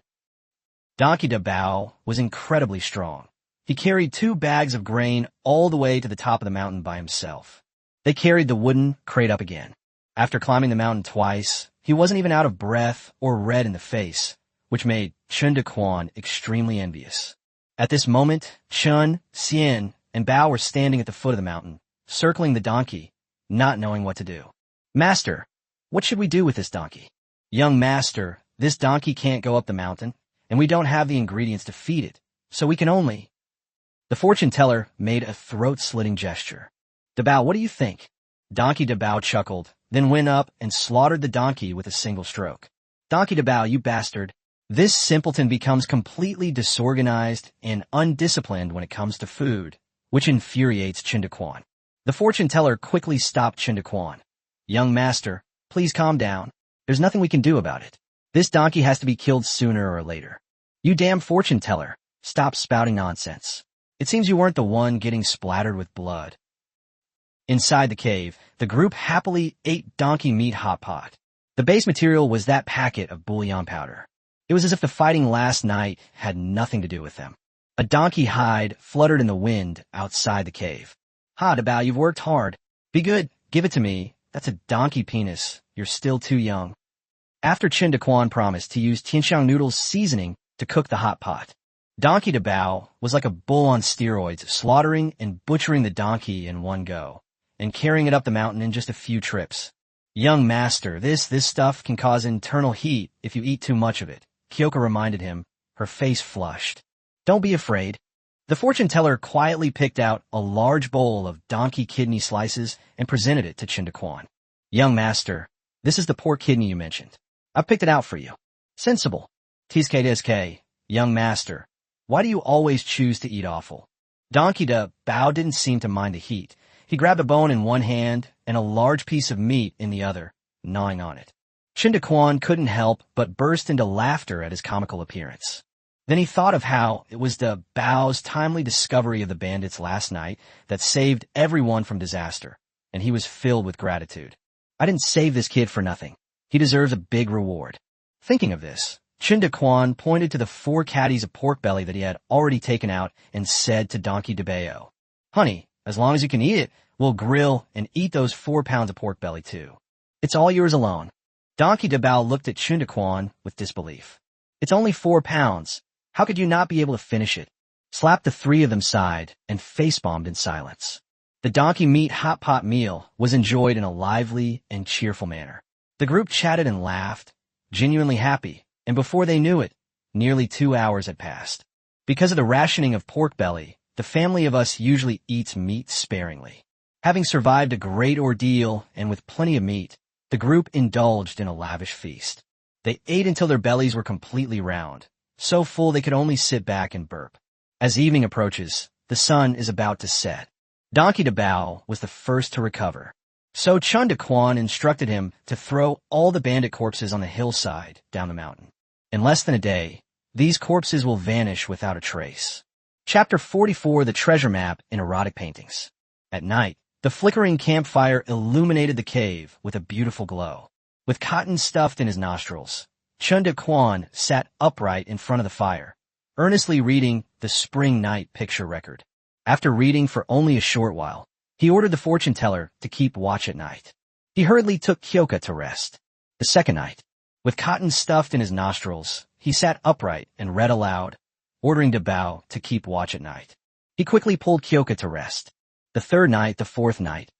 Donkey Dabao was incredibly strong. He carried 2 bags of grain all the way to the top of the mountain by himself. They carried the wooden crate up again. After climbing the mountain twice, he wasn't even out of breath or red in the face, which made Chen Daquan extremely envious. At this moment, Chen, Xian, and Bao were standing at the foot of the mountain, circling the donkey, not knowing what to do. Master, what should we do with this donkey? Young master, this donkey can't go up the mountain, and we don't have the ingredients to feed it, so we can only... The fortune teller made a throat-slitting gesture. Dabao, what do you think? Donkey Dabao chuckled, then went up and slaughtered the donkey with a single stroke. Donkey Dabao, you bastard. This simpleton becomes completely disorganized and undisciplined when it comes to food, which infuriates Chen Daquan. The fortune teller quickly stopped Chen Daquan. Young master, please calm down. There's nothing we can do about it. This donkey has to be killed sooner or later. You damn fortune teller, stop spouting nonsense. It seems you weren't the one getting splattered with blood. Inside the cave, the group happily ate donkey meat hot pot. The base material was that packet of bouillon powder. It was as if the fighting last night had nothing to do with them. A donkey hide fluttered in the wind outside the cave. Ha, Dabao, you've worked hard. Be good, give it to me. That's a donkey penis. You're still too young. After Chen Daquan promised to use Tianxiang noodles seasoning to cook the hot pot, Donkey Dabao was like a bull on steroids, slaughtering and butchering the donkey in one go, and carrying it up the mountain in just a few trips. Young master, this stuff can cause internal heat if you eat too much of it, Kyoka reminded him, her face flushed. Don't be afraid. The fortune teller quietly picked out a large bowl of donkey kidney slices and presented it to Chen Daquan. Young master, this is the pork kidney you mentioned. I picked it out for you. Sensible. TSK, young master, why do you always choose to eat offal? Donkey Dabao didn't seem to mind the heat. He grabbed a bone in one hand and a large piece of meat in the other, gnawing on it. Chen Daquan couldn't help but burst into laughter at his comical appearance. Then he thought of how it was Dabao's timely discovery of the bandits last night that saved everyone from disaster, and he was filled with gratitude. I didn't save this kid for nothing. He deserves a big reward. Thinking of this, Chen Daquan pointed to the 4 caddies of pork belly that he had already taken out and said to Donkey Dabao, Honey, as long as you can eat it, we'll grill and eat those 4 pounds of pork belly too. It's all yours alone. Donkey Dabao looked at Chen Daquan with disbelief. It's only 4 pounds. How could you not be able to finish it? Slapped the 3 of them side and face-bombed in silence. The donkey meat hot pot meal was enjoyed in a lively and cheerful manner. The group chatted and laughed, genuinely happy, and before they knew it, nearly 2 hours had passed. Because of the rationing of pork belly, the family of us usually eats meat sparingly. Having survived a great ordeal and with plenty of meat, the group indulged in a lavish feast. They ate until their bellies were completely round, so full they could only sit back and burp. As evening approaches, the sun is about to set. Donkey Dabao was the first to recover. So Chen Daquan instructed him to throw all the bandit corpses on the hillside down the mountain. In less than a day, these corpses will vanish without a trace. Chapter 44, The Treasure Map in Erotic Paintings. At night, the flickering campfire illuminated the cave with a beautiful glow. With cotton stuffed in his nostrils, Chen Daquan sat upright in front of the fire, earnestly reading the Spring Night picture record. After reading for only a short while, he ordered the fortune teller to keep watch at night. He hurriedly took Kyoka to rest. The second night, with cotton stuffed in his nostrils, he sat upright and read aloud, ordering Dabao to keep watch at night. He quickly pulled Kyoka to rest. The third night, the fourth night.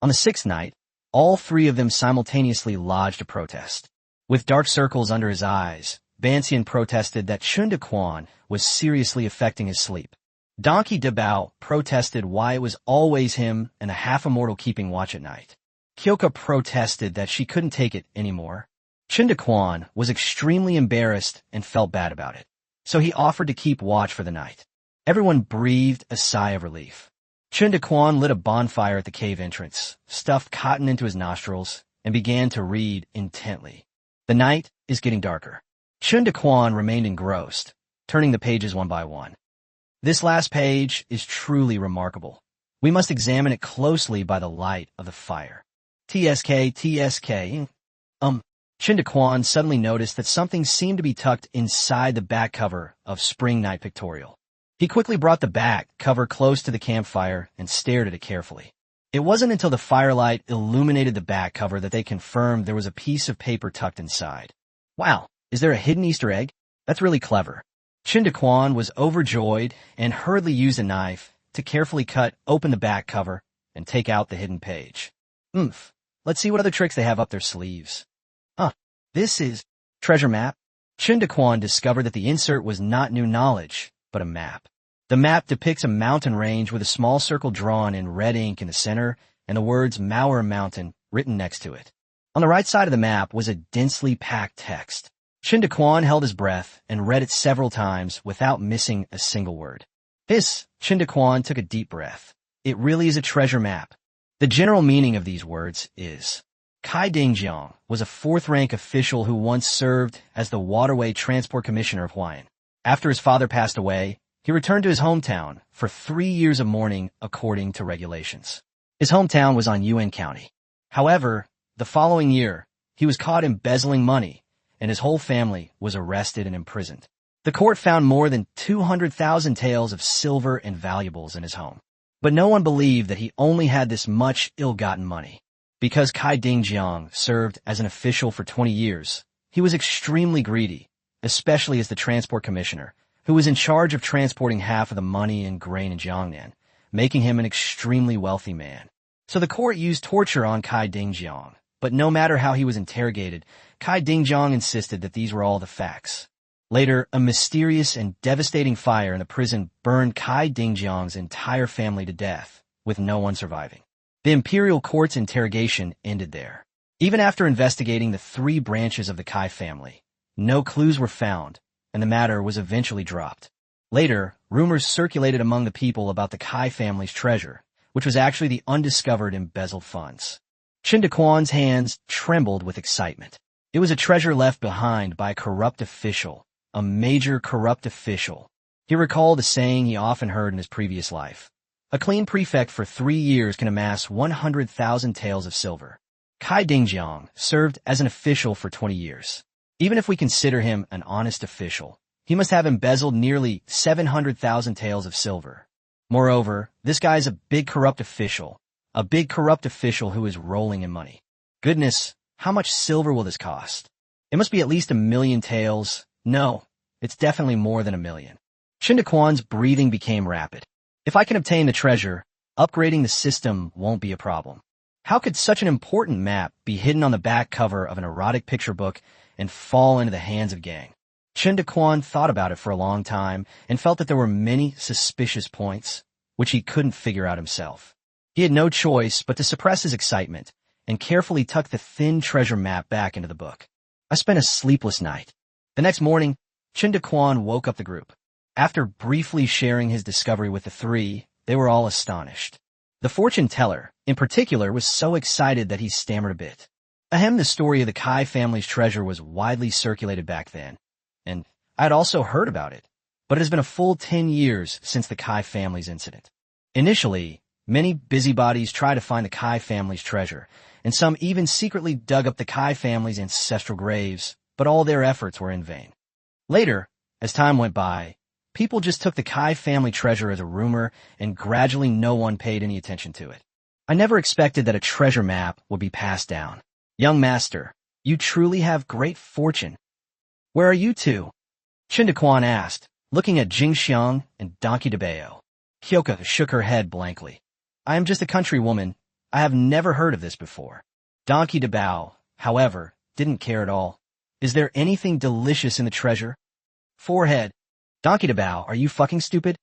On the sixth night, all three of them simultaneously lodged a protest. With dark circles under his eyes, Bansian protested that Chen Daquan was seriously affecting his sleep. Donkey Dabao protested why it was always him and a half-immortal keeping watch at night. Kyoka protested that she couldn't take it anymore. Chen Daquan was extremely embarrassed and felt bad about it, so he offered to keep watch for the night. Everyone breathed a sigh of relief. Chen Daquan lit a bonfire at the cave entrance, stuffed cotton into his nostrils, and began to read intently. The night is getting darker. Chen Daquan remained engrossed, turning the pages one by one. This last page is truly remarkable. We must examine it closely by the light of the fire. TSK. Chen Daquan suddenly noticed that something seemed to be tucked inside the back cover of Spring Night Pictorial. He quickly brought the back cover close to the campfire and stared at it carefully. It wasn't until the firelight illuminated the back cover that they confirmed there was a piece of paper tucked inside. Wow, is there a hidden Easter egg? That's really clever. Chen Daquan was overjoyed and hurriedly used a knife to carefully cut open the back cover and take out the hidden page. Let's see what other tricks they have up their sleeves. This is treasure map. Chen Daquan discovered that the insert was not new knowledge, but a map. The map depicts a mountain range with a small circle drawn in red ink in the center and the words Mauer Mountain written next to it. On the right side of the map was a densely packed text. Chen Daquan held his breath and read it several times without missing a single word. Chen Daquan took a deep breath. It really is a treasure map. The general meaning of these words is, Kai Dingjiang was a fourth-rank official who once served as the Waterway Transport Commissioner of Huayan. After his father passed away, he returned to his hometown for 3 years of mourning according to regulations. His hometown was on Guyang County. However, the following year, he was caught embezzling money, and his whole family was arrested and imprisoned. The court found more than 200,000 taels of silver and valuables in his home. But no one believed that he only had this much ill-gotten money. Because Kai Dingjiang served as an official for 20 years, he was extremely greedy, especially as the transport commissioner, who was in charge of transporting half of the money and grain in Jiangnan, making him an extremely wealthy man. So the court used torture on Kai Dingjiang, but no matter how he was interrogated, Kai Dingjiang insisted that these were all the facts. Later, a mysterious and devastating fire in the prison burned Kai Dingjiang's entire family to death, with no one surviving. The imperial court's interrogation ended there. Even after investigating the 3 branches of the Kai family, no clues were found, and the matter was eventually dropped. Later, rumors circulated among the people about the Kai family's treasure, which was actually the undiscovered embezzled funds. Chen Daquan's hands trembled with excitement. It was a treasure left behind by a corrupt official, a major corrupt official. He recalled a saying he often heard in his previous life. A clean prefect for 3 years can amass 100,000 taels of silver. Kai Dingjiang served as an official for 20 years. Even if we consider him an honest official, he must have embezzled nearly 700,000 taels of silver. Moreover, this guy's a big corrupt official who is rolling in money. Goodness, how much silver will this cost? It must be at least 1,000,000 taels. No, it's definitely more than 1,000,000. Chen Daquan's breathing became rapid. If I can obtain the treasure, upgrading the system won't be a problem. How could such an important map be hidden on the back cover of an erotic picture book and fall into the hands of gang? Chen Daquan thought about it for a long time and felt that there were many suspicious points, which he couldn't figure out himself. He had no choice but to suppress his excitement and carefully tuck the thin treasure map back into the book. I spent a sleepless night. The next morning, Chen Daquan woke up the group. After briefly sharing his discovery with the 3, they were all astonished. The fortune teller, in particular, was so excited that he stammered a bit. The story of the Kai family's treasure was widely circulated back then, and I had also heard about it, but it has been a full 10 years since the Kai family's incident. Initially, many busybodies tried to find the Kai family's treasure, and some even secretly dug up the Kai family's ancestral graves, but all their efforts were in vain. Later, as time went by, people just took the Kai family treasure as a rumor, and gradually no one paid any attention to it. I never expected that a treasure map would be passed down. Young master, you truly have great fortune. Where are you two? Chen Daquan asked, looking at Jingxiang and Donkey DeBao. Hyoka shook her head blankly. I am just a country woman. I have never heard of this before. Donkey DeBao, however, didn't care at all. Is there anything delicious in the treasure? Forehead. Donkey DeBao, are you fucking stupid?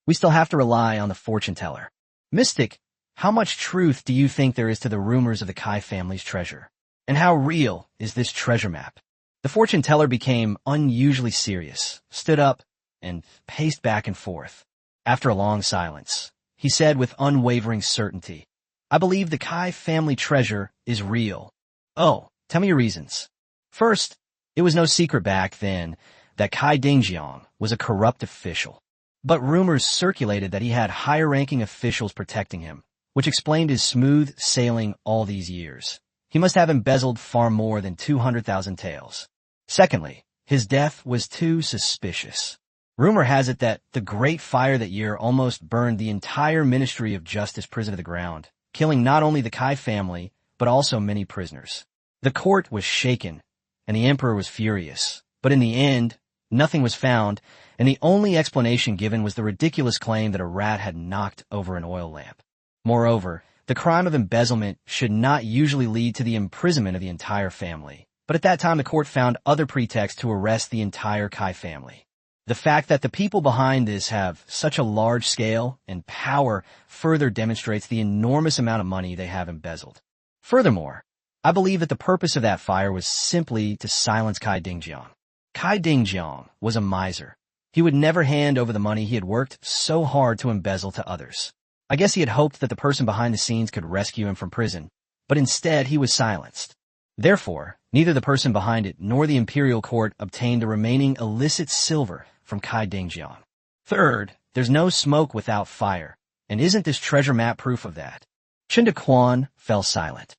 We still have to rely on the fortune teller. Mystic, how much truth do you think there is to the rumors of the Kai family's treasure? And how real is this treasure map? The fortune teller became unusually serious, stood up, and paced back and forth. After a long silence, he said with unwavering certainty, I believe the Kai family treasure is real. Oh, tell me your reasons. First, it was no secret back then that Kai Dingjiang was a corrupt official. But rumors circulated that he had higher-ranking officials protecting him, which explained his smooth sailing all these years. He must have embezzled far more than 200,000 taels. Secondly, his death was too suspicious. Rumor has it that the Great Fire that year almost burned the entire Ministry of Justice prison to the ground, killing not only the Kai family, but also many prisoners. The court was shaken, and the emperor was furious. But in the end, nothing was found, and the only explanation given was the ridiculous claim that a rat had knocked over an oil lamp. Moreover, the crime of embezzlement should not usually lead to the imprisonment of the entire family. But at that time, the court found other pretexts to arrest the entire Kai family. The fact that the people behind this have such a large scale and power further demonstrates the enormous amount of money they have embezzled. Furthermore, I believe that the purpose of that fire was simply to silence Kai Dingjiang. Kai Dingjiang was a miser. He would never hand over the money he had worked so hard to embezzle to others. I guess he had hoped that the person behind the scenes could rescue him from prison, but instead he was silenced. Therefore, neither the person behind it nor the imperial court obtained the remaining illicit silver from Kai Dingjiang. Third, there's no smoke without fire, and isn't this treasure map proof of that? Chen Daquan fell silent.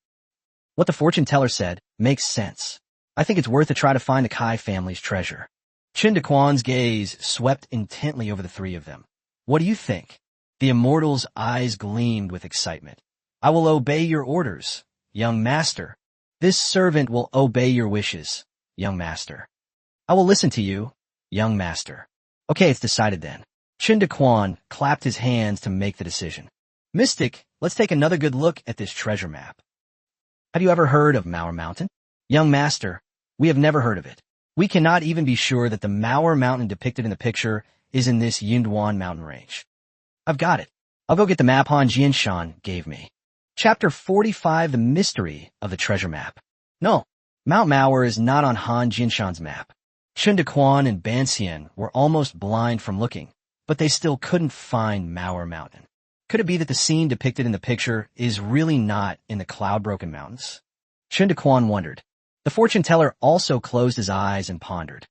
What the fortune teller said makes sense. I think it's worth a try to find the Kai family's treasure. Chen Daquan's gaze swept intently over the three of them. What do you think? The immortal's eyes gleamed with excitement. I will obey your orders, young master. This servant will obey your wishes, young master. I will listen to you, young master. Okay, it's decided then. Chen Daquan clapped his hands to make the decision. Mystic, let's take another good look at this treasure map. Have you ever heard of Mauer Mountain? Young master, we have never heard of it. We cannot even be sure that the Mauer Mountain depicted in the picture is in this Yunduan mountain range. I've got it. I'll go get the map Han Jianshan gave me. Chapter 45, The Mystery of the Treasure Map. No, Mount Mauer is not on Han Jianshan's map. Chen Daquan and Banxian were almost blind from looking, but they still couldn't find Mauer Mountain. Could it be that the scene depicted in the picture is really not in the cloud-broken mountains? Chen Daquan wondered. The fortune teller also closed his eyes and pondered.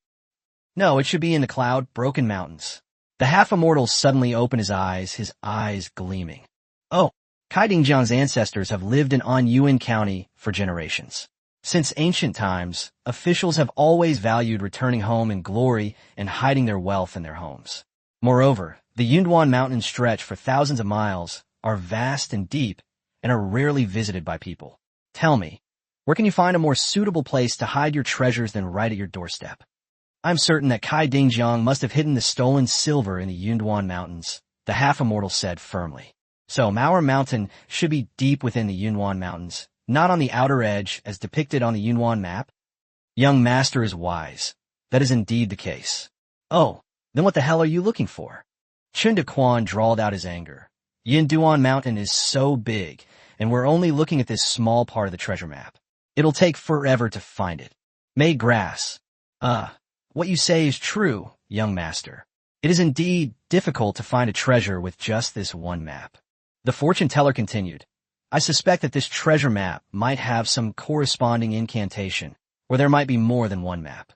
No, it should be in the cloud-broken mountains. The half-immortal suddenly opened his eyes gleaming. Oh, Kai Dingjiang's ancestors have lived in Anyuan County for generations. Since ancient times, officials have always valued returning home in glory and hiding their wealth in their homes. Moreover, the Yunduan Mountains stretch for thousands of miles, are vast and deep, and are rarely visited by people. Tell me, where can you find a more suitable place to hide your treasures than right at your doorstep? I'm certain that Kai Dingjiang must have hidden the stolen silver in the Yunduan Mountains, the half-immortal said firmly. So Mauer Mountain should be deep within the Yunduan Mountains, not on the outer edge as depicted on the Yunduan map? Young master is wise. That is indeed the case. Oh, then what the hell are you looking for? Chen Daquan drawled out his anger. Yunduan Mountain is so big, and we're only looking at this small part of the treasure map. It'll take forever to find it. Made grass. What you say is true, young master. It is indeed difficult to find a treasure with just this one map. The fortune teller continued. I suspect that this treasure map might have some corresponding incantation, or there might be more than one map.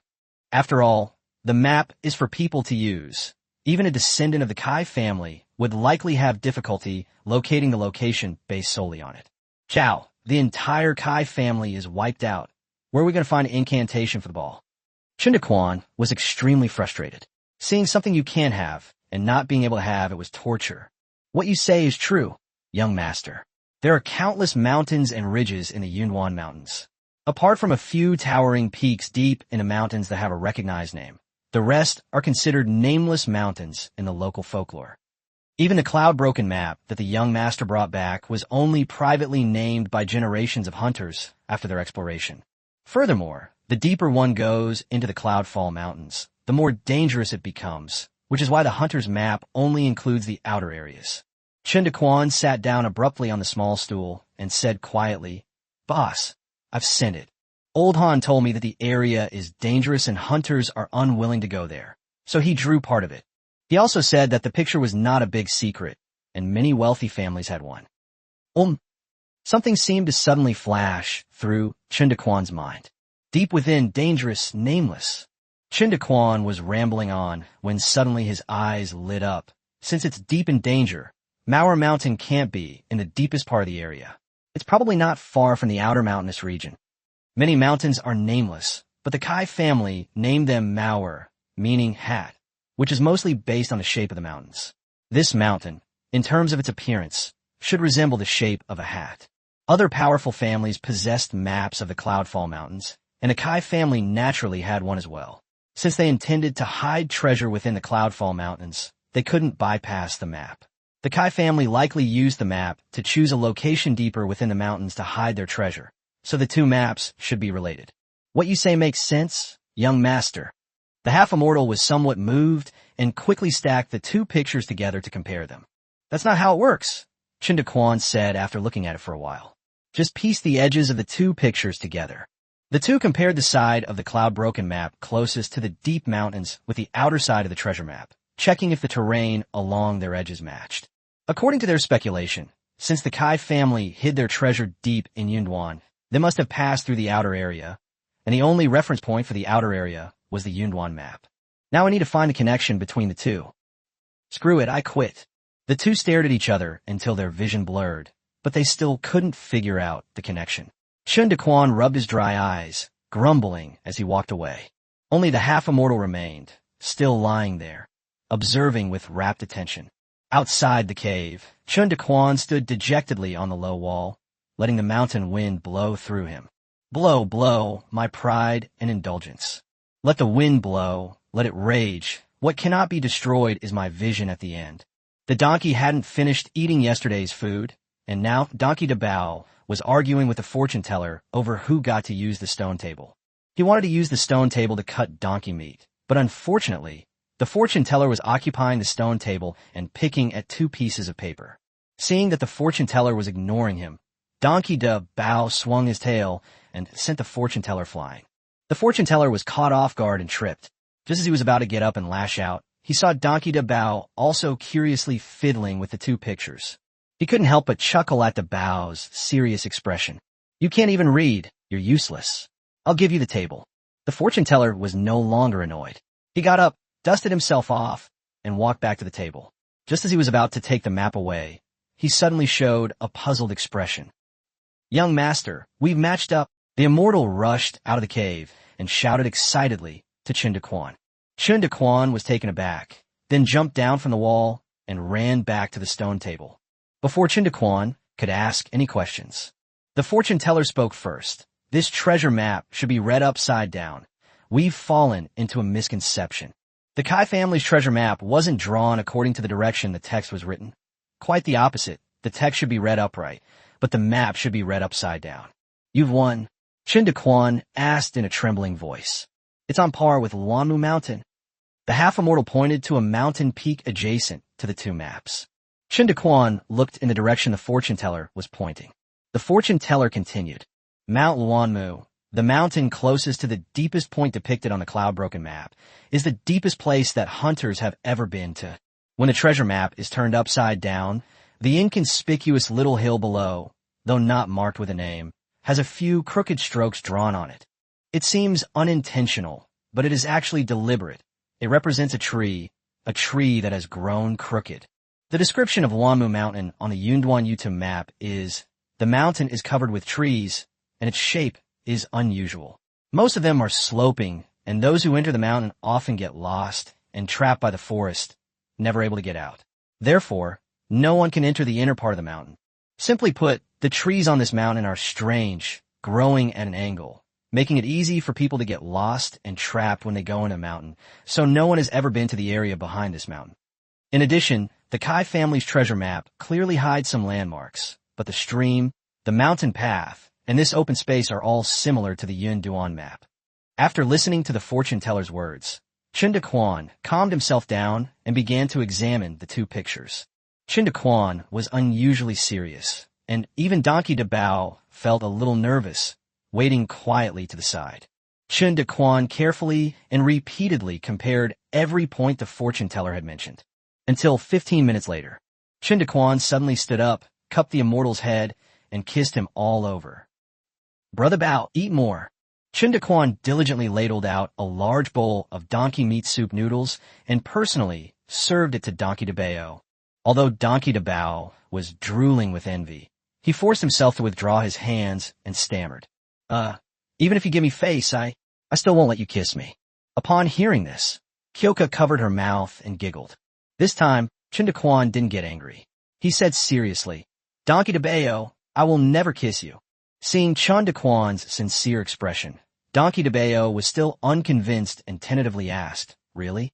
After all, the map is for people to use. Even a descendant of the Kai family would likely have difficulty locating the location based solely on it. Chow, the entire Kai family is wiped out. Where are we going to find an incantation for the ball? Chen Daquan was extremely frustrated. Seeing something you can't have and not being able to have it was torture. What you say is true, young master. There are countless mountains and ridges in the Yunduan Mountains. Apart from a few towering peaks deep in the mountains that have a recognized name, the rest are considered nameless mountains in the local folklore. Even the cloud-broken map that the young master brought back was only privately named by generations of hunters after their exploration. Furthermore, the deeper one goes into the Cloudfall Mountains, the more dangerous it becomes, which is why the hunter's map only includes the outer areas. Chen Daquan sat down abruptly on the small stool and said quietly, "Boss, I've sent it. Old Han told me that the area is dangerous and hunters are unwilling to go there, so he drew part of it. He also said that the picture was not a big secret, and many wealthy families had one." Something seemed to suddenly flash through Chen Daquan's mind. Deep within, dangerous, nameless. Chen Daquan was rambling on when suddenly his eyes lit up. Since it's deep in danger, Mauer Mountain can't be in the deepest part of the area. It's probably not far from the outer mountainous region. Many mountains are nameless, but the Kai family named them Mauer, meaning hat, which is mostly based on the shape of the mountains. This mountain, in terms of its appearance, should resemble the shape of a hat. Other powerful families possessed maps of the Cloudfall Mountains, and the Kai family naturally had one as well. Since they intended to hide treasure within the Cloudfall Mountains, they couldn't bypass the map. The Kai family likely used the map to choose a location deeper within the mountains to hide their treasure, so the two maps should be related. What you say makes sense, young master. The half-immortal was somewhat moved and quickly stacked the two pictures together to compare them. "That's not how it works," Chen Daquan said after looking at it for a while. "Just piece the edges of the two pictures together." The two compared the side of the cloud-broken map closest to the deep mountains with the outer side of the treasure map, checking if the terrain along their edges matched. According to their speculation, since the Kai family hid their treasure deep in Yunduan, they must have passed through the outer area, and the only reference point for the outer area was the Yunduan map. Now I need to find the connection between the two. Screw it, I quit. The two stared at each other until their vision blurred, but they still couldn't figure out the connection. Chen Daquan rubbed his dry eyes, grumbling as he walked away. Only the half-immortal remained, still lying there, observing with rapt attention. Outside the cave, Chen Daquan stood dejectedly on the low wall, letting the mountain wind blow through him. "Blow, blow, my pride and indulgence. Let the wind blow, let it rage. What cannot be destroyed is my vision at the end." The donkey hadn't finished eating yesterday's food, and now Donkey Dabao was arguing with the fortune teller over who got to use the stone table. He wanted to use the stone table to cut donkey meat, but unfortunately, the fortune teller was occupying the stone table and picking at two pieces of paper. Seeing that the fortune teller was ignoring him, Donkey Dabao swung his tail and sent the fortune teller flying. The fortune teller was caught off guard and tripped. Just as he was about to get up and lash out, he saw Donkey Dabao also curiously fiddling with the two pictures. He couldn't help but chuckle at Dabao's serious expression. "You can't even read. You're useless. I'll give you the table." The fortune teller was no longer annoyed. He got up, dusted himself off, and walked back to the table. Just as he was about to take the map away, he suddenly showed a puzzled expression. "Young master, we've matched up." The immortal rushed out of the cave and shouted excitedly to Chen Daquan. Chen Daquan was taken aback, then jumped down from the wall and ran back to the stone table. Before Chen Daquan could ask any questions, the fortune teller spoke first. "This treasure map should be read upside down. We've fallen into a misconception. The Kai family's treasure map wasn't drawn according to the direction the text was written. Quite the opposite. The text should be read upright, but the map should be read upside down." "You've won?" Chen Daquan asked in a trembling voice. "It's on par with Wanmu Mountain." The half-immortal pointed to a mountain peak adjacent to the two maps. Chen Daquan looked in the direction the fortune teller was pointing. The fortune teller continued. "Mount Wanmu, the mountain closest to the deepest point depicted on the cloud-broken map, is the deepest place that hunters have ever been to. When the treasure map is turned upside down, the inconspicuous little hill below, though not marked with a name, has a few crooked strokes drawn on it. It seems unintentional, but it is actually deliberate. It represents a tree that has grown crooked. The description of Wanmu Mountain on the Yunduan YouTube map is, the mountain is covered with trees, and its shape is unusual. Most of them are sloping, and those who enter the mountain often get lost and trapped by the forest, never able to get out. Therefore, no one can enter the inner part of the mountain. Simply put, the trees on this mountain are strange, growing at an angle, making it easy for people to get lost and trapped when they go in a mountain, so no one has ever been to the area behind this mountain. In addition, the Kai family's treasure map clearly hides some landmarks, but the stream, the mountain path, and this open space are all similar to the Yin Duan map. After listening to the fortune teller's words, Chen Daquan calmed himself down and began to examine the two pictures. Chen Daquan was unusually serious, and even Donkey Dabao felt a little nervous, waiting quietly to the side. Chen Daquan carefully and repeatedly compared every point the fortune teller had mentioned. Until 15 minutes later, Chen Daquan suddenly stood up, cupped the immortal's head, and kissed him all over. "Brother Bao, eat more." Chen Daquan diligently ladled out a large bowl of donkey meat soup noodles and personally served it to Donkey Dabao. Although Donkey Dabao was drooling with envy, he forced himself to withdraw his hands and stammered, Even if you give me face, I still won't let you kiss me." Upon hearing this, Kyoka covered her mouth and giggled. This time, Chen Daquan didn't get angry. He said seriously, "Donkey Dabao, I will never kiss you." Seeing Chen Daquan's sincere expression, Donkey Dabao was still unconvinced and tentatively asked, "Really?"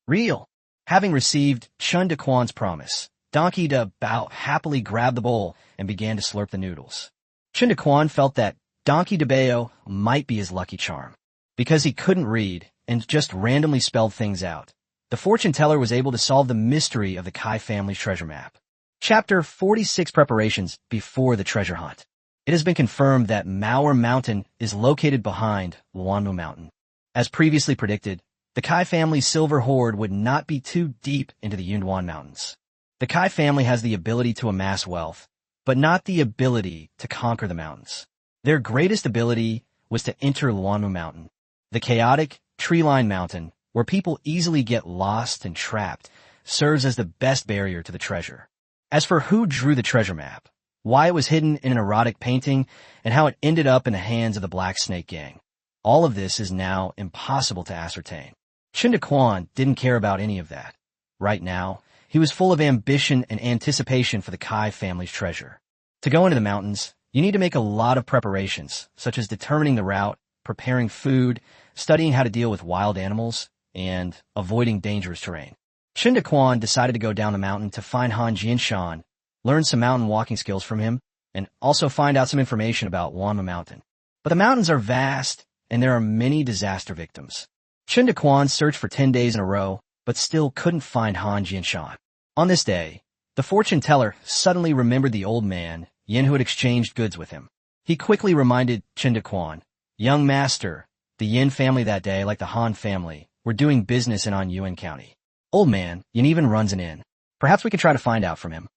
"Real." Having received Chen Daquan's promise, Donkey Dabao happily grabbed the bowl and began to slurp the noodles. Chen Daquan felt that Donkey Dabao might be his lucky charm. Because he couldn't read and just randomly spelled things out, the fortune teller was able to solve the mystery of the Kai family's treasure map. Chapter 46: Preparations before the treasure hunt. It has been confirmed that Maor Mountain is located behind Luanmu Mountain. As previously predicted, the Kai family's silver hoard would not be too deep into the Yunduan Mountains. The Kai family has the ability to amass wealth, but not the ability to conquer the mountains. Their greatest ability was to enter Luanmu Mountain, the chaotic, tree-lined mountain where people easily get lost and trapped, serves as the best barrier to the treasure. As for who drew the treasure map, why it was hidden in an erotic painting, and how it ended up in the hands of the Black Snake Gang, all of this is now impossible to ascertain. Chen Daquan didn't care about any of that. Right now, he was full of ambition and anticipation for the Kai family's treasure. To go into the mountains, you need to make a lot of preparations, such as determining the route, preparing food, studying how to deal with wild animals, and avoiding dangerous terrain. Chen Daquan decided to go down the mountain to find Han Jianshan, learn some mountain walking skills from him, and also find out some information about Luanmu Mountain. But the mountains are vast, and there are many disaster victims. Chen Daquan searched for 10 days in a row, but still couldn't find Han Jianshan. On this day, the fortune teller suddenly remembered the old man, Yin, who had exchanged goods with him. He quickly reminded Chen Daquan, "Young master, the Yin family that day, like the Han family, were doing business in Guyang County. Old man, Yin even runs an inn. Perhaps we could try to find out from him."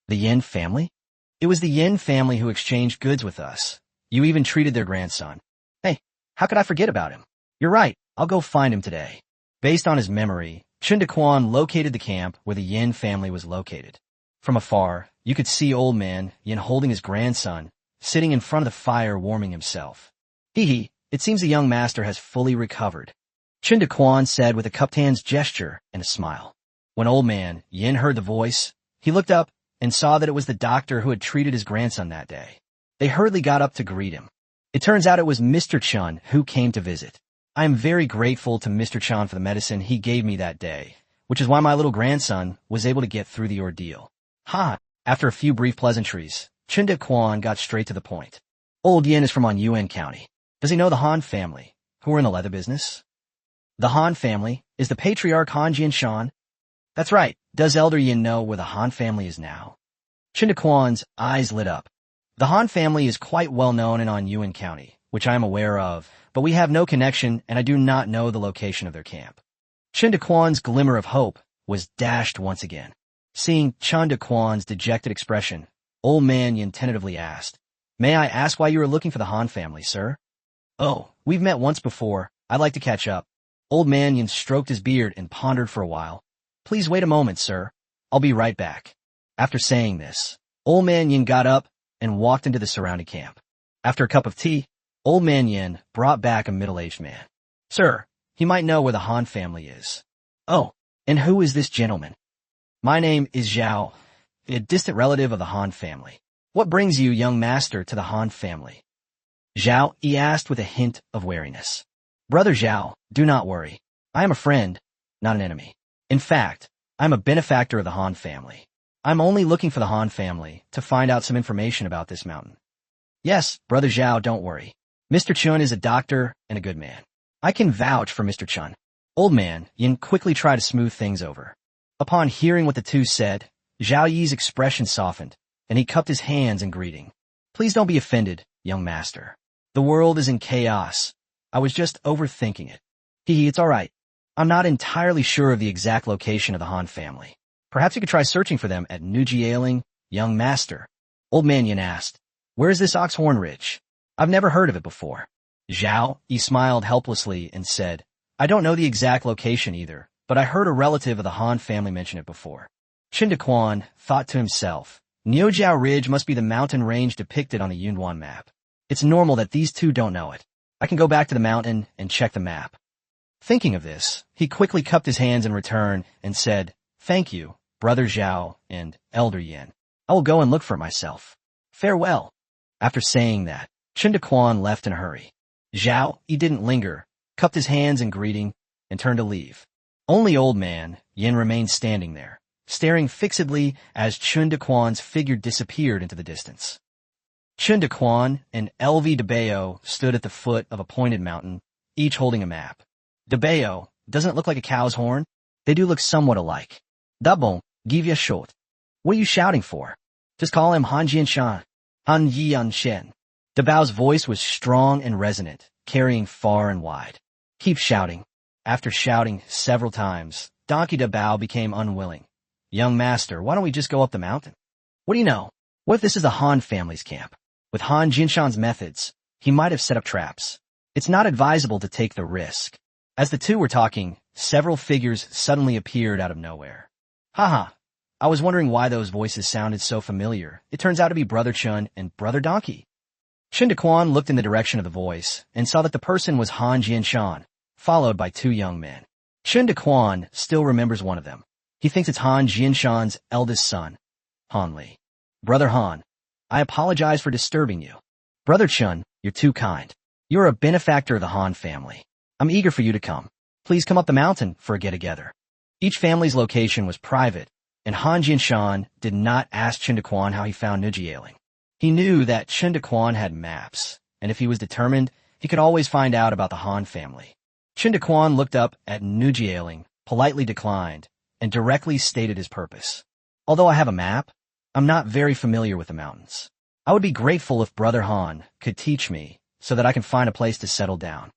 "The Yin family?" "It was the Yin family who exchanged goods with us. You even treated their grandson." "Hey, how could I forget about him?" "You're right, I'll go find him today." Based on his memory, Chen Daquan located the camp where the Yin family was located. From afar, you could see old man Yin holding his grandson, sitting in front of the fire warming himself. "Hee, it seems the young master has fully recovered," Chen Daquan said with a cupped hands gesture and a smile. When old man Yin heard the voice, he looked up and saw that it was the doctor who had treated his grandson that day. They hurriedly got up to greet him. It turns out it was Mr. Chun who came to visit. "I am very grateful to Mr. Chun for the medicine he gave me that day, which is why my little grandson was able to get through the ordeal." "Ha!" After a few brief pleasantries, Chen Daquan got straight to the point. "Old Yin is from Guyang County. Does he know the Han family, who are in the leather business?" "The Han family? Is the patriarch Han Jianshan?" "That's right. Does Elder Yin know where the Han family is now?" Chen Daquan's eyes lit up. "The Han family is quite well known in Guyang County, which I am aware of, but we have no connection and I do not know the location of their camp." Chen Daquan's glimmer of hope was dashed once again. Seeing Chen Daquan's dejected expression, old man Yin tentatively asked, "May I ask why you are looking for the Han family, sir?" "Oh, we've met once before. I'd like to catch up." Old man Yin stroked his beard and pondered for a while. "Please wait a moment, sir. I'll be right back." After saying this, old man Yin got up and walked into the surrounding camp. After a cup of tea, old man Yin brought back a middle-aged man. "Sir, he might know where the Han family is." "Oh, and who is this gentleman?" "My name is Zhao, a distant relative of the Han family." "What brings you, young master, to the Han family?" Zhao, he asked with a hint of wariness. Brother Zhao, do not worry. I am a friend, not an enemy. In fact, I am a benefactor of the Han family. I'm only looking for the Han family to find out some information about this mountain. Yes, Brother Zhao, don't worry. Mr. Chun is a doctor and a good man. I can vouch for Mr. Chun. Old man Yin quickly tried to smooth things over. Upon hearing what the two said, Zhao Yi's expression softened, and he cupped his hands in greeting. Please don't be offended, young master. The world is in chaos. I was just overthinking it. It's all right. I'm not entirely sure of the exact location of the Han family. Perhaps you could try searching for them at Nujialing, young master. Old man Yin asked, Where is this Oxhorn Ridge? I've never heard of it before. Zhao, he smiled helplessly and said, I don't know the exact location either, but I heard a relative of the Han family mention it before. Chen Daquan thought to himself, Niujiao Ridge must be the mountain range depicted on the Yunwan map. It's normal that these two don't know it. I can go back to the mountain and check the map. Thinking of this, he quickly cupped his hands in return and said, Thank you, Brother Zhao and Elder Yin. I will go and look for it myself. Farewell. After saying that, Chen Daquan left in a hurry. Zhao, he didn't linger, cupped his hands in greeting, and turned to leave. Only old man Yin remained standing there, staring fixedly as Chen Daquan's figure disappeared into the distance. Chen Daquan and LV DeBeo stood at the foot of a pointed mountain, each holding a map. DeBeo, doesn't it look like a cow's horn? They do look somewhat alike. Dabon, give ya short. What are you shouting for? Just call him Han Jianshan. Han Yianshen. DeBao's voice was strong and resonant, carrying far and wide. Keep shouting. After shouting several times, Donkey DeBao became unwilling. Young master, why don't we just go up the mountain? What do you know? What if this is the Han family's camp? With Han Jinshan's methods, he might have set up traps. It's not advisable to take the risk. As the two were talking, several figures suddenly appeared out of nowhere. Haha, I was wondering why those voices sounded so familiar. It turns out to be Brother Chun and Brother Donkey. Chen Daquan looked in the direction of the voice and saw that the person was Han Jianshan, followed by two young men. Chen Daquan still remembers one of them. He thinks it's Han Jianshan's eldest son, Han Li. Brother Han, I apologize for disturbing you. Brother Chun, you're too kind. You're a benefactor of the Han family. I'm eager for you to come. Please come up the mountain for a get-together. Each family's location was private, and Han Jianshan did not ask Chen Daquan how he found Nujialing. He knew that Chen Daquan had maps, and if he was determined, he could always find out about the Han family. Chen Daquan looked up at Nujialing, politely declined, and directly stated his purpose. Although I have a map, I'm not very familiar with the mountains. I would be grateful if Brother Han could teach me so that I can find a place to settle down.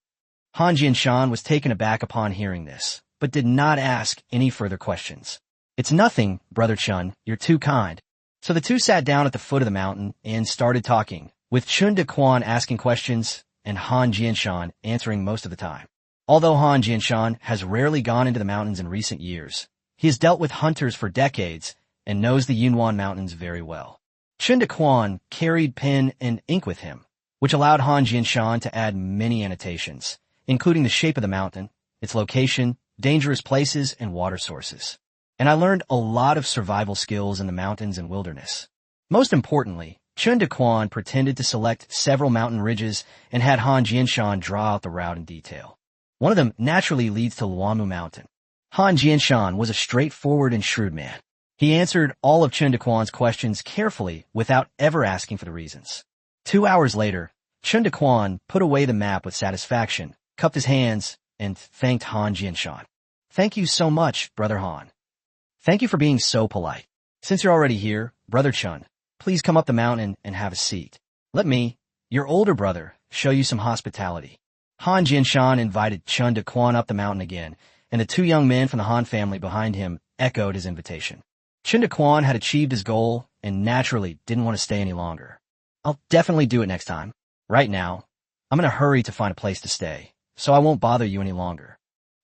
Han Jianshan was taken aback upon hearing this, but did not ask any further questions. It's nothing, Brother Chun, you're too kind. So the two sat down at the foot of the mountain and started talking, with Chen Daquan asking questions and Han Jianshan answering most of the time. Although Han Jianshan has rarely gone into the mountains in recent years, he has dealt with hunters for decades and knows the Yunwan Mountains very well. Chen Daquan carried pen and ink with him, which allowed Han Jianshan to add many annotations, including the shape of the mountain, its location, dangerous places, and water sources. And I learned a lot of survival skills in the mountains and wilderness. Most importantly, Chen Daquan pretended to select several mountain ridges and had Han Jianshan draw out the route in detail. One of them naturally leads to Luamu Mountain. Han Jianshan was a straightforward and shrewd man. He answered all of Chen Daquan's questions carefully without ever asking for the reasons. 2 hours later, Chen Daquan put away the map with satisfaction, cupped his hands, and thanked Han Jianshan. Thank you so much, Brother Han. Thank you for being so polite. Since you're already here, Brother Chun, please come up the mountain and have a seat. Let me, your older brother, show you some hospitality. Han Jianshan invited Chen Daquan up the mountain again, and the two young men from the Han family behind him echoed his invitation. Chen Daquan had achieved his goal and naturally didn't want to stay any longer. I'll definitely do it next time. Right now, I'm in a hurry to find a place to stay, so I won't bother you any longer.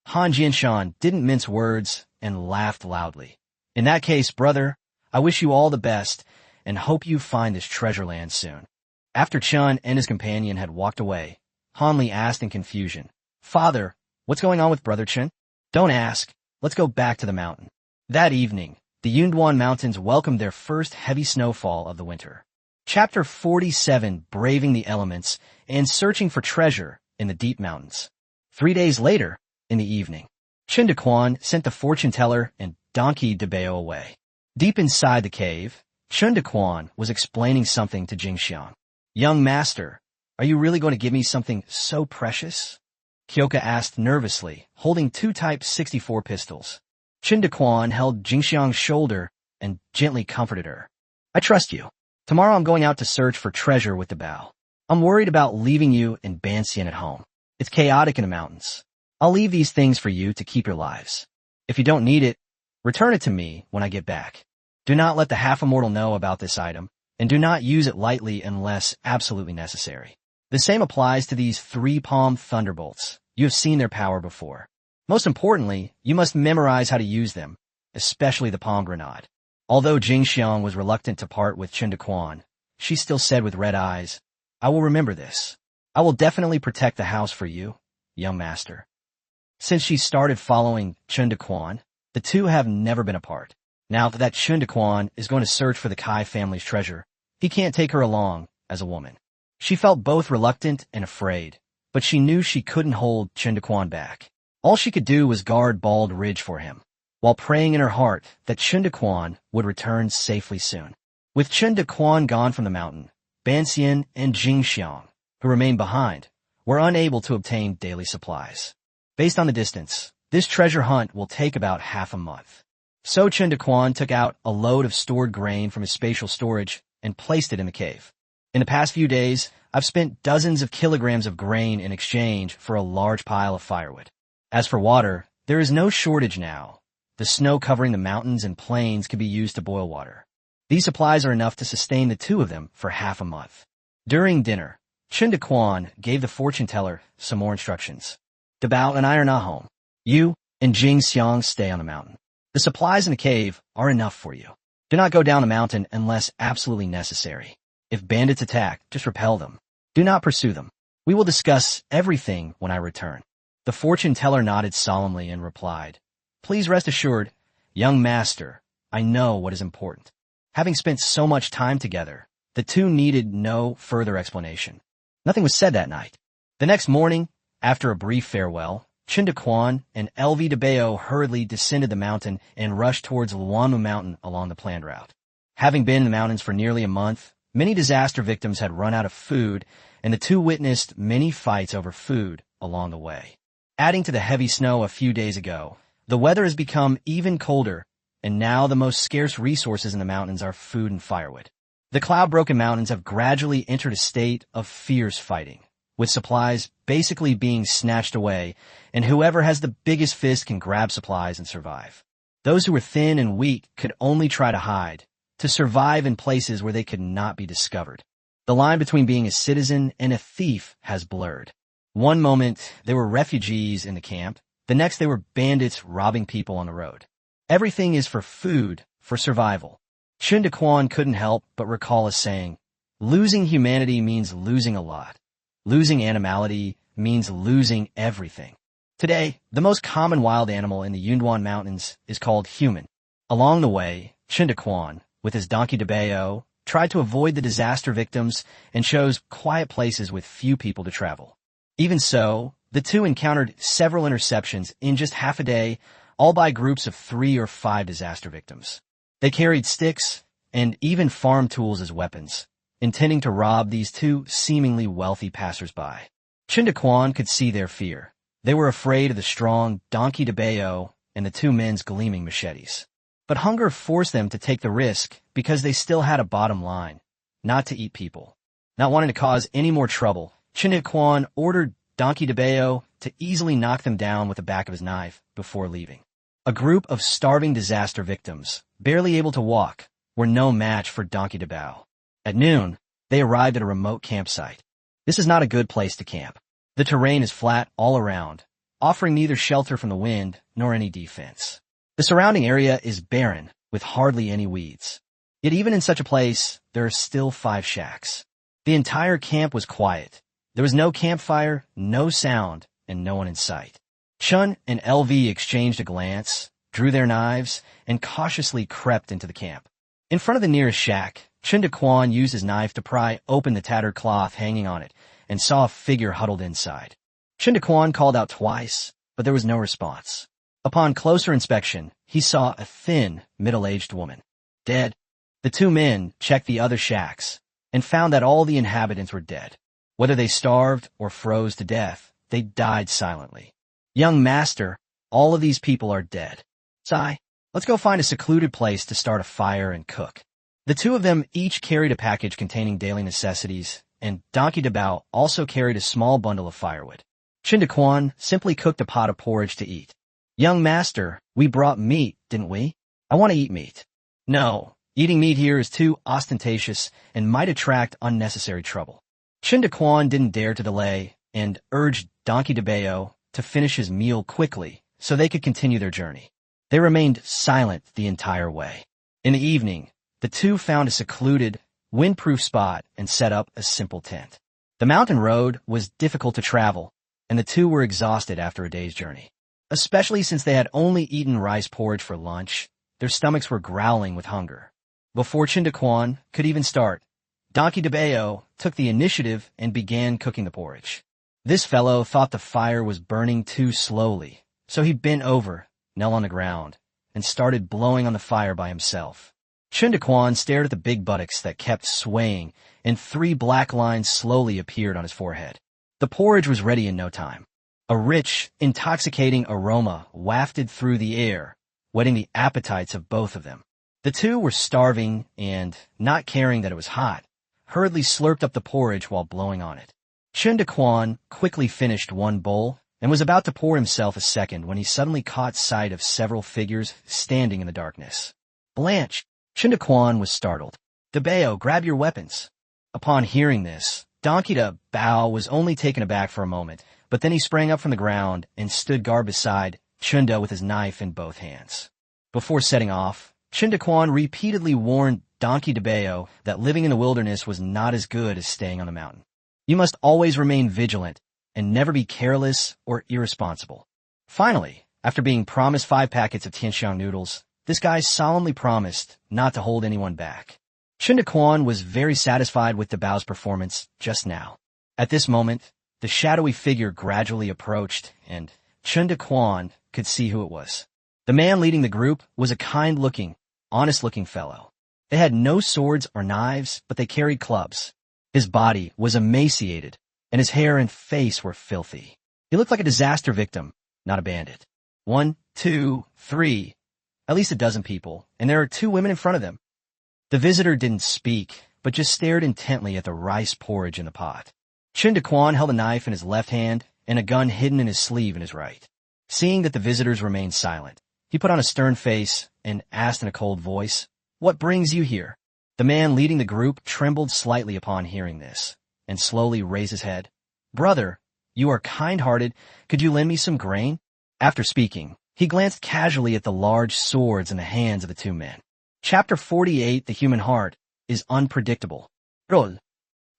Han Jianshan didn't mince words and laughed loudly. In that case, brother, I wish you all the best and hope you find this treasure land soon. After Chun and his companion had walked away, Han Li asked in confusion, Father, what's going on with Brother Chen? Don't ask. Let's go back to the mountain. That evening, the Yunduan Mountains welcomed their first heavy snowfall of the winter. Chapter 47, Braving the Elements and Searching for Treasure in the Deep Mountains. 3 days later, in the evening, Chen Daquan sent the fortune teller and donkey Dabeo away. Deep inside the cave, Chen Daquan was explaining something to Jingxiang. "Young master, are you really going to give me something so precious?" Kyoka asked nervously, holding two Type 64 pistols. Chen Daquan held Jingxiang's shoulder and gently comforted her. "I trust you. Tomorrow I'm going out to search for treasure with the bow. I'm worried about leaving you and Banxian at home. It's chaotic in the mountains. I'll leave these things for you to keep your lives. If you don't need it, return it to me when I get back. Do not let the half-immortal know about this item, and do not use it lightly unless absolutely necessary." The same applies to these three-palm thunderbolts. You have seen their power before. Most importantly, you must memorize how to use them, especially the palm grenade. Although Jingxiang was reluctant to part with Chen Daquan, she still said with red eyes, "I will remember this. I will definitely protect the house for you, young master." Since she started following Chen Daquan, the two have never been apart. Now that Chen Daquan is going to search for the Kai family's treasure, he can't take her along as a woman. She felt both reluctant and afraid, but she knew she couldn't hold Chen Daquan back. All she could do was guard Bald Ridge for him, while praying in her heart that Chen Daquan would return safely soon. With Chen Daquan gone from the mountain, Banxian and Jingxiang, who remained behind, were unable to obtain daily supplies. Based on the distance, this treasure hunt will take about half a month. So Chen Daquan took out a load of stored grain from his spatial storage and placed it in the cave. "In the past few days, I've spent dozens of kilograms of grain in exchange for a large pile of firewood. As for water, there is no shortage now. The snow covering the mountains and plains can be used to boil water. These supplies are enough to sustain the two of them for half a month." During dinner, Chen Daquan gave the fortune teller some more instructions. "Dabao and I are not home. You and Jingxiang stay on the mountain. The supplies in the cave are enough for you. Do not go down the mountain unless absolutely necessary. If bandits attack, just repel them. Do not pursue them. We will discuss everything when I return." The fortune teller nodded solemnly and replied, "Please rest assured, young master, I know what is important." Having spent so much time together, the two needed no further explanation. Nothing was said that night. The next morning, after a brief farewell, Chen Daquan and LV Dabeo hurriedly descended the mountain and rushed towards Luanmu Mountain along the planned route. Having been in the mountains for nearly a month, many disaster victims had run out of food, and the two witnessed many fights over food along the way. Adding to the heavy snow a few days ago, the weather has become even colder, and now the most scarce resources in the mountains are food and firewood. The cloud-broken mountains have gradually entered a state of fierce fighting, with supplies basically being snatched away, and whoever has the biggest fist can grab supplies and survive. Those who were thin and weak could only try to hide, to survive in places where they could not be discovered. The line between being a citizen and a thief has blurred. One moment, they were refugees in the camp. The next, they were bandits robbing people on the road. Everything is for food, for survival. Chen Daquan couldn't help but recall a saying, "Losing humanity means losing a lot. Losing animality means losing everything." Today, the most common wild animal in the Yunduan Mountains is called human. Along the way, Chen Daquan, with his donkey Dabeo, tried to avoid the disaster victims and chose quiet places with few people to travel. Even so, the two encountered several interceptions in just half a day, all by groups of 3 or 5 disaster victims. They carried sticks and even farm tools as weapons, intending to rob these two seemingly wealthy passersby. Chen Daquan could see their fear. They were afraid of the strong donkey Dabeo and the two men's gleaming machetes. But hunger forced them to take the risk because they still had a bottom line, not to eat people. Not wanting to cause any more trouble, Chen Daquan ordered donkey Dabeo to easily knock them down with the back of his knife before leaving. A group of starving disaster victims, barely able to walk, were no match for donkey Dabeo. At noon, they arrived at a remote campsite. This is not a good place to camp. The terrain is flat all around, offering neither shelter from the wind nor any defense. The surrounding area is barren, with hardly any weeds. Yet even in such a place, there are still 5 shacks. The entire camp was quiet. There was no campfire, no sound, and no one in sight. Chun and LV exchanged a glance, drew their knives, and cautiously crept into the camp. In front of the nearest shack, Chen Daquan used his knife to pry open the tattered cloth hanging on it and saw a figure huddled inside. Chen Daquan called out twice, but there was no response. Upon closer inspection, he saw a thin, middle-aged woman. Dead. The two men checked the other shacks and found that all the inhabitants were dead. Whether they starved or froze to death, they died silently. Young master, all of these people are dead. Sigh. Let's go find a secluded place to start a fire and cook. The two of them each carried a package containing daily necessities, and Donkey Dabao also carried a small bundle of firewood. Chen Daquan simply cooked a pot of porridge to eat. Young master, we brought meat, didn't we? I want to eat meat. No, eating meat here is too ostentatious and might attract unnecessary trouble. Chen Daquan didn't dare to delay and urged Donkey Dabao to finish his meal quickly so they could continue their journey. They remained silent the entire way. In the evening, the two found a secluded, windproof spot and set up a simple tent. The mountain road was difficult to travel, and the two were exhausted after a day's journey. Especially since they had only eaten rice porridge for lunch, their stomachs were growling with hunger. Before Chen Daquan could even start, Donkey Dabao took the initiative and began cooking the porridge. This fellow thought the fire was burning too slowly, so he bent over, knelt on the ground, and started blowing on the fire by himself. Chen Daquan stared at the big buttocks that kept swaying, and 3 black lines slowly appeared on his forehead. The porridge was ready in no time. A rich, intoxicating aroma wafted through the air, whetting the appetites of both of them. The two were starving and, not caring that it was hot, hurriedly slurped up the porridge while blowing on it. Chen Daquan quickly finished one bowl and was about to pour himself a second when he suddenly caught sight of several figures standing in the darkness. Blanche! Chen Daquan was startled. Dabao, grab your weapons. Upon hearing this, Donkey Dabao was only taken aback for a moment, but then he sprang up from the ground and stood guard beside Chunda with his knife in both hands. Before setting off, Chen Daquan repeatedly warned Donkey Dabao that living in the wilderness was not as good as staying on the mountain. You must always remain vigilant and never be careless or irresponsible. Finally, after being promised 5 packets of Tianxiang noodles, this guy solemnly promised not to hold anyone back. Chen Daquan was very satisfied with Dabao's performance just now. At this moment, the shadowy figure gradually approached, and Chen Daquan could see who it was. The man leading the group was a kind-looking, honest-looking fellow. They had no swords or knives, but they carried clubs. His body was emaciated, and his hair and face were filthy. He looked like a disaster victim, not a bandit. 1, 2, 3, at least a dozen people, and there are 2 women in front of them. The visitor didn't speak, but just stared intently at the rice porridge in the pot. Chen Daquan held a knife in his left hand and a gun hidden in his sleeve in his right. Seeing that the visitors remained silent, he put on a stern face and asked in a cold voice, "What brings you here?" The man leading the group trembled slightly upon hearing this, and slowly raised his head. "Brother, you are kind-hearted. Could you lend me some grain?" After speaking, he glanced casually at the large swords in the hands of the 2 men. Chapter 48, The Human Heart, is unpredictable. Roll!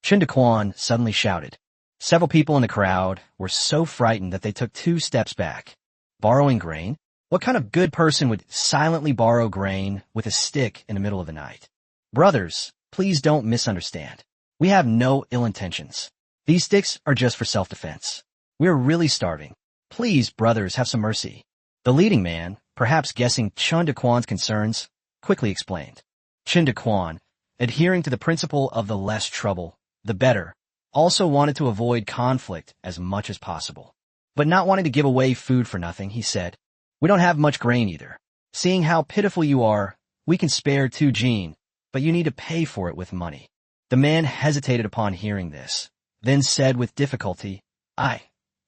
Chen Daquan suddenly shouted. Several people in the crowd were so frightened that they took 2 steps back. Borrowing grain? What kind of good person would silently borrow grain with a stick in the middle of the night? Brothers, please don't misunderstand. We have no ill intentions. These sticks are just for self-defense. We are really starving. Please, brothers, have some mercy. The leading man, perhaps guessing Chen Daquan's concerns, quickly explained. Chen Daquan, adhering to the principle of the less trouble, the better, also wanted to avoid conflict as much as possible. But not wanting to give away food for nothing, he said, "We don't have much grain either. Seeing how pitiful you are, we can spare 2 jin, but you need to pay for it with money." The man hesitated upon hearing this, then said with difficulty,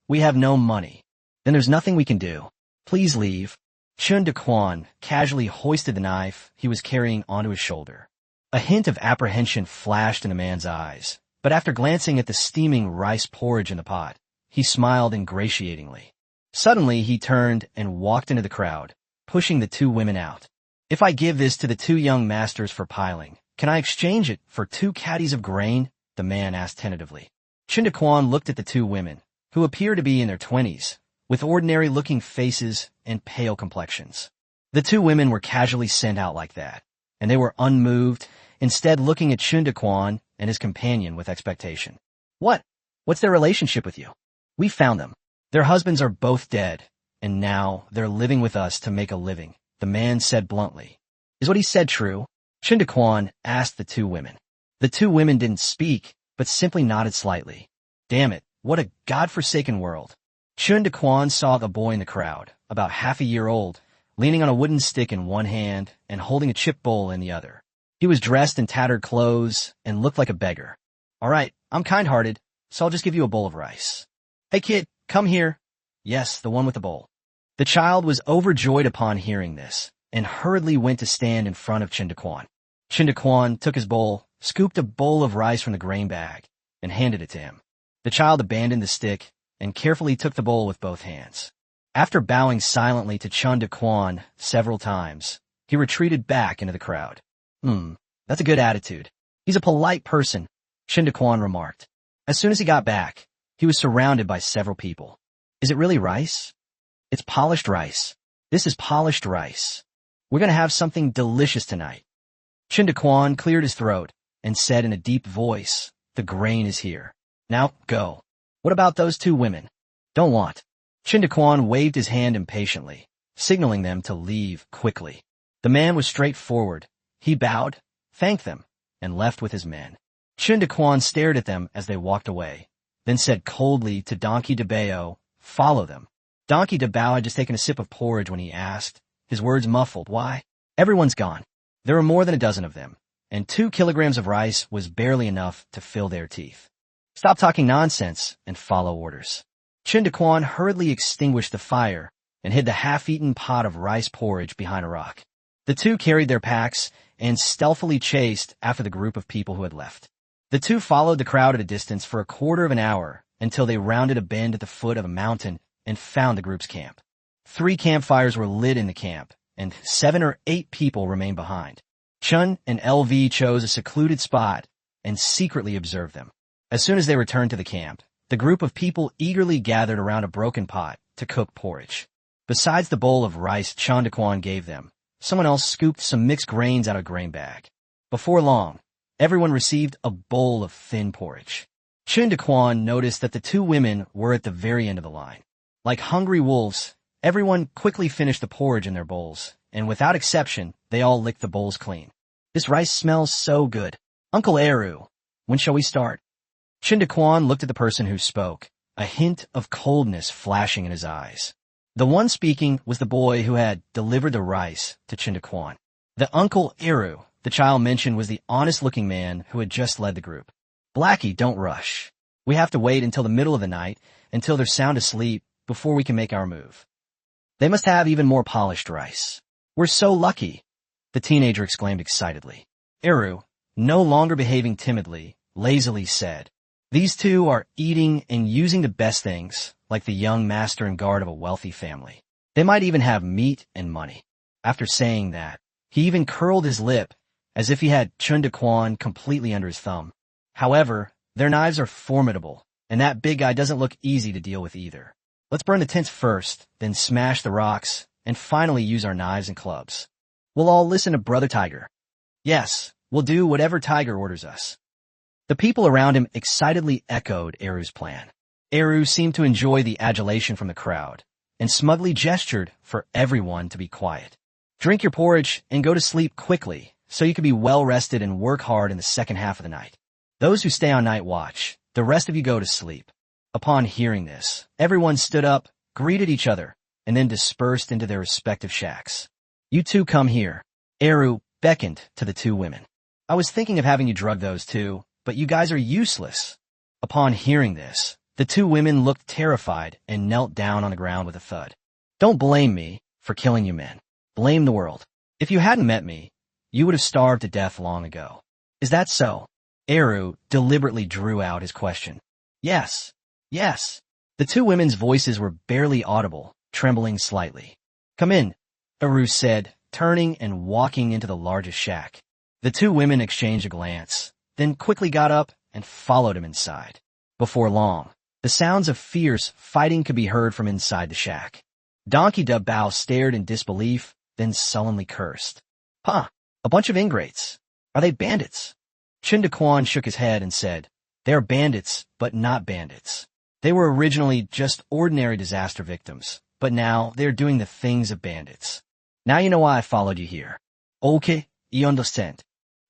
We have no money. Then there's nothing we can do. Please leave." Chen Daquan casually hoisted the knife he was carrying onto his shoulder. A hint of apprehension flashed in the man's eyes, but after glancing at the steaming rice porridge in the pot, he smiled ingratiatingly. Suddenly he turned and walked into the crowd, pushing the 2 women out. "If I give this to the 2 young masters for piling, can I exchange it for 2 caddies of grain?" the man asked tentatively. Chen Daquan looked at the 2 women, who appeared to be in their 20s, with ordinary-looking faces and pale complexions. The 2 women were casually sent out like that, and they were unmoved, instead looking at Chen Daquan and his companion with expectation. What's their relationship with you? We found them. Their husbands are both dead, and now they're living with us to make a living, the man said bluntly. Is what he said true? Chen Daquan asked the two women. The two women didn't speak, but simply nodded slightly. Damn it, what a godforsaken world. Chen Daquan saw the boy in the crowd, about half a year old, leaning on a wooden stick in one hand and holding a chip bowl in the other. He was dressed in tattered clothes and looked like a beggar. All right, I'm kind-hearted, so I'll just give you a bowl of rice. Hey kid, come here. Yes, the one with the bowl. The child was overjoyed upon hearing this and hurriedly went to stand in front of Chen Daquan. Chen Daquan took his bowl, scooped a bowl of rice from the grain bag, and handed it to him. The child abandoned the stick and carefully took the bowl with both hands. After bowing silently to Chen Daquan several times, he retreated back into the crowd. That's a good attitude. He's a polite person, Chen Daquan remarked. As soon as he got back, he was surrounded by several people. Is it really rice? It's polished rice. This is polished rice. We're going to have something delicious tonight. Chen Daquan cleared his throat and said in a deep voice, the grain is here. Now, go. What about those two women? Don't want. Chen Daquan waved his hand impatiently, signaling them to leave quickly. The man was straightforward. He bowed, thanked them, and left with his men. Chen Daquan stared at them as they walked away, then said coldly to Donkey de Bao, follow them. Donkey de Bao had just taken a sip of porridge when he asked, his words muffled. Why? Everyone's gone. There were more than a dozen of them, and 2 kilograms of rice was barely enough to fill their teeth. Stop talking nonsense and follow orders. Chen Daquan hurriedly extinguished the fire and hid the half-eaten pot of rice porridge behind a rock. The two carried their packs and stealthily chased after the group of people who had left. The two followed the crowd at a distance for a quarter of an hour until they rounded a bend at the foot of a mountain and found the group's camp. 3 campfires were lit in the camp, and 7 or 8 people remained behind. Chun and LV chose a secluded spot and secretly observed them. As soon as they returned to the camp, the group of people eagerly gathered around a broken pot to cook porridge. Besides the bowl of rice Chen Daquan gave them, someone else scooped some mixed grains out of a grain bag. Before long, everyone received a bowl of thin porridge. Chen Daquan noticed that the two women were at the very end of the line. Like hungry wolves, everyone quickly finished the porridge in their bowls, and without exception, they all licked the bowls clean. This rice smells so good. Uncle Eru, when shall we start? Chen Daquan looked at the person who spoke, a hint of coldness flashing in his eyes. The one speaking was the boy who had delivered the rice to Chen Daquan. The Uncle Eru the child mentioned was the honest-looking man who had just led the group. Blackie, don't rush. We have to wait until the middle of the night, until they're sound asleep, before we can make our move. They must have even more polished rice. We're so lucky, the teenager exclaimed excitedly. Eru, no longer behaving timidly, lazily said, these two are eating and using the best things, like the young master and guard of a wealthy family. They might even have meat and money. After saying that, he even curled his lip, as if he had Chen Daquan completely under his thumb. However, their knives are formidable, and that big guy doesn't look easy to deal with either. Let's burn the tents first, then smash the rocks, and finally use our knives and clubs. We'll all listen to Brother Tiger. Yes, we'll do whatever Tiger orders us. The people around him excitedly echoed Eru's plan. Eru seemed to enjoy the adulation from the crowd, and smugly gestured for everyone to be quiet. Drink your porridge and go to sleep quickly, so you can be well rested and work hard in the second half of the night. Those who stay on night watch, the rest of you go to sleep. Upon hearing this, everyone stood up, greeted each other, and then dispersed into their respective shacks. You two come here. Eru beckoned to the two women. I was thinking of having you drug those two, but you guys are useless. Upon hearing this, the two women looked terrified and knelt down on the ground with a thud. Don't blame me for killing you men. Blame the world. If you hadn't met me, you would have starved to death long ago. Is that so? Eru deliberately drew out his question. Yes. Yes. The two women's voices were barely audible, trembling slightly. Come in, Eru said, turning and walking into the largest shack. The two women exchanged a glance, then quickly got up and followed him inside. Before long, the sounds of fierce fighting could be heard from inside the shack. Donkey de Bao stared in disbelief, then sullenly cursed. Huh, A bunch of ingrates. Are they bandits? Chen Daquan shook his head and said, they are bandits, but not bandits. They were originally just ordinary disaster victims, but now they are doing the things of bandits. Now you know why I followed you here. Okay, you understand.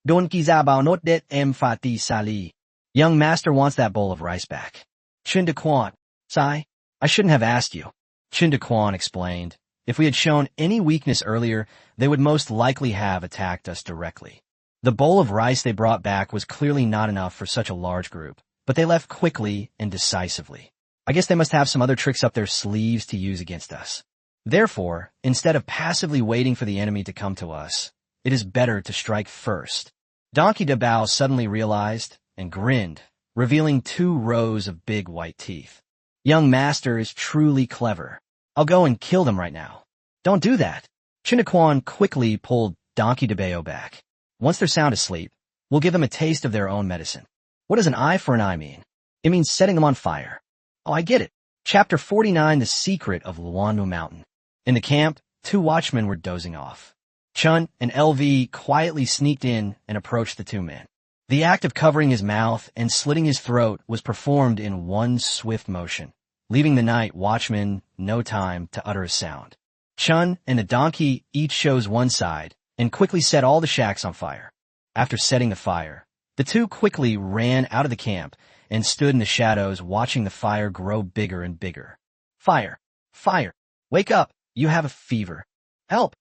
Don kizabao not det fati sali. Young master wants that bowl of rice back. Chen Daquan, sigh. I shouldn't have asked you. Chen Daquan explained. If we had shown any weakness earlier, they would most likely have attacked us directly. The bowl of rice they brought back was clearly not enough for such a large group, but they left quickly and decisively. I guess they must have some other tricks up their sleeves to use against us. Therefore, instead of passively waiting for the enemy to come to us, it is better to strike first. Donkey Dabao suddenly realized and grinned, revealing 2 rows of big white teeth. Young master is truly clever. I'll go and kill them right now. Don't do that. Chen Daquan quickly pulled Donkey Dabao back. Once they're sound asleep, we'll give them a taste of their own medicine. What does an eye for an eye mean? It means setting them on fire. Oh, I get it. Chapter 49, The Secret of Luanmu Mountain. In the camp, 2 watchmen were dozing off. Chun and LV quietly sneaked in and approached the 2 men. The act of covering his mouth and slitting his throat was performed in one swift motion, leaving the night watchman no time to utter a sound. Chun and the donkey each chose one side and quickly set all the shacks on fire. After setting the fire, the 2 quickly ran out of the camp and stood in the shadows watching the fire grow bigger and bigger. Fire! Fire! Wake up! You have a fever. Help!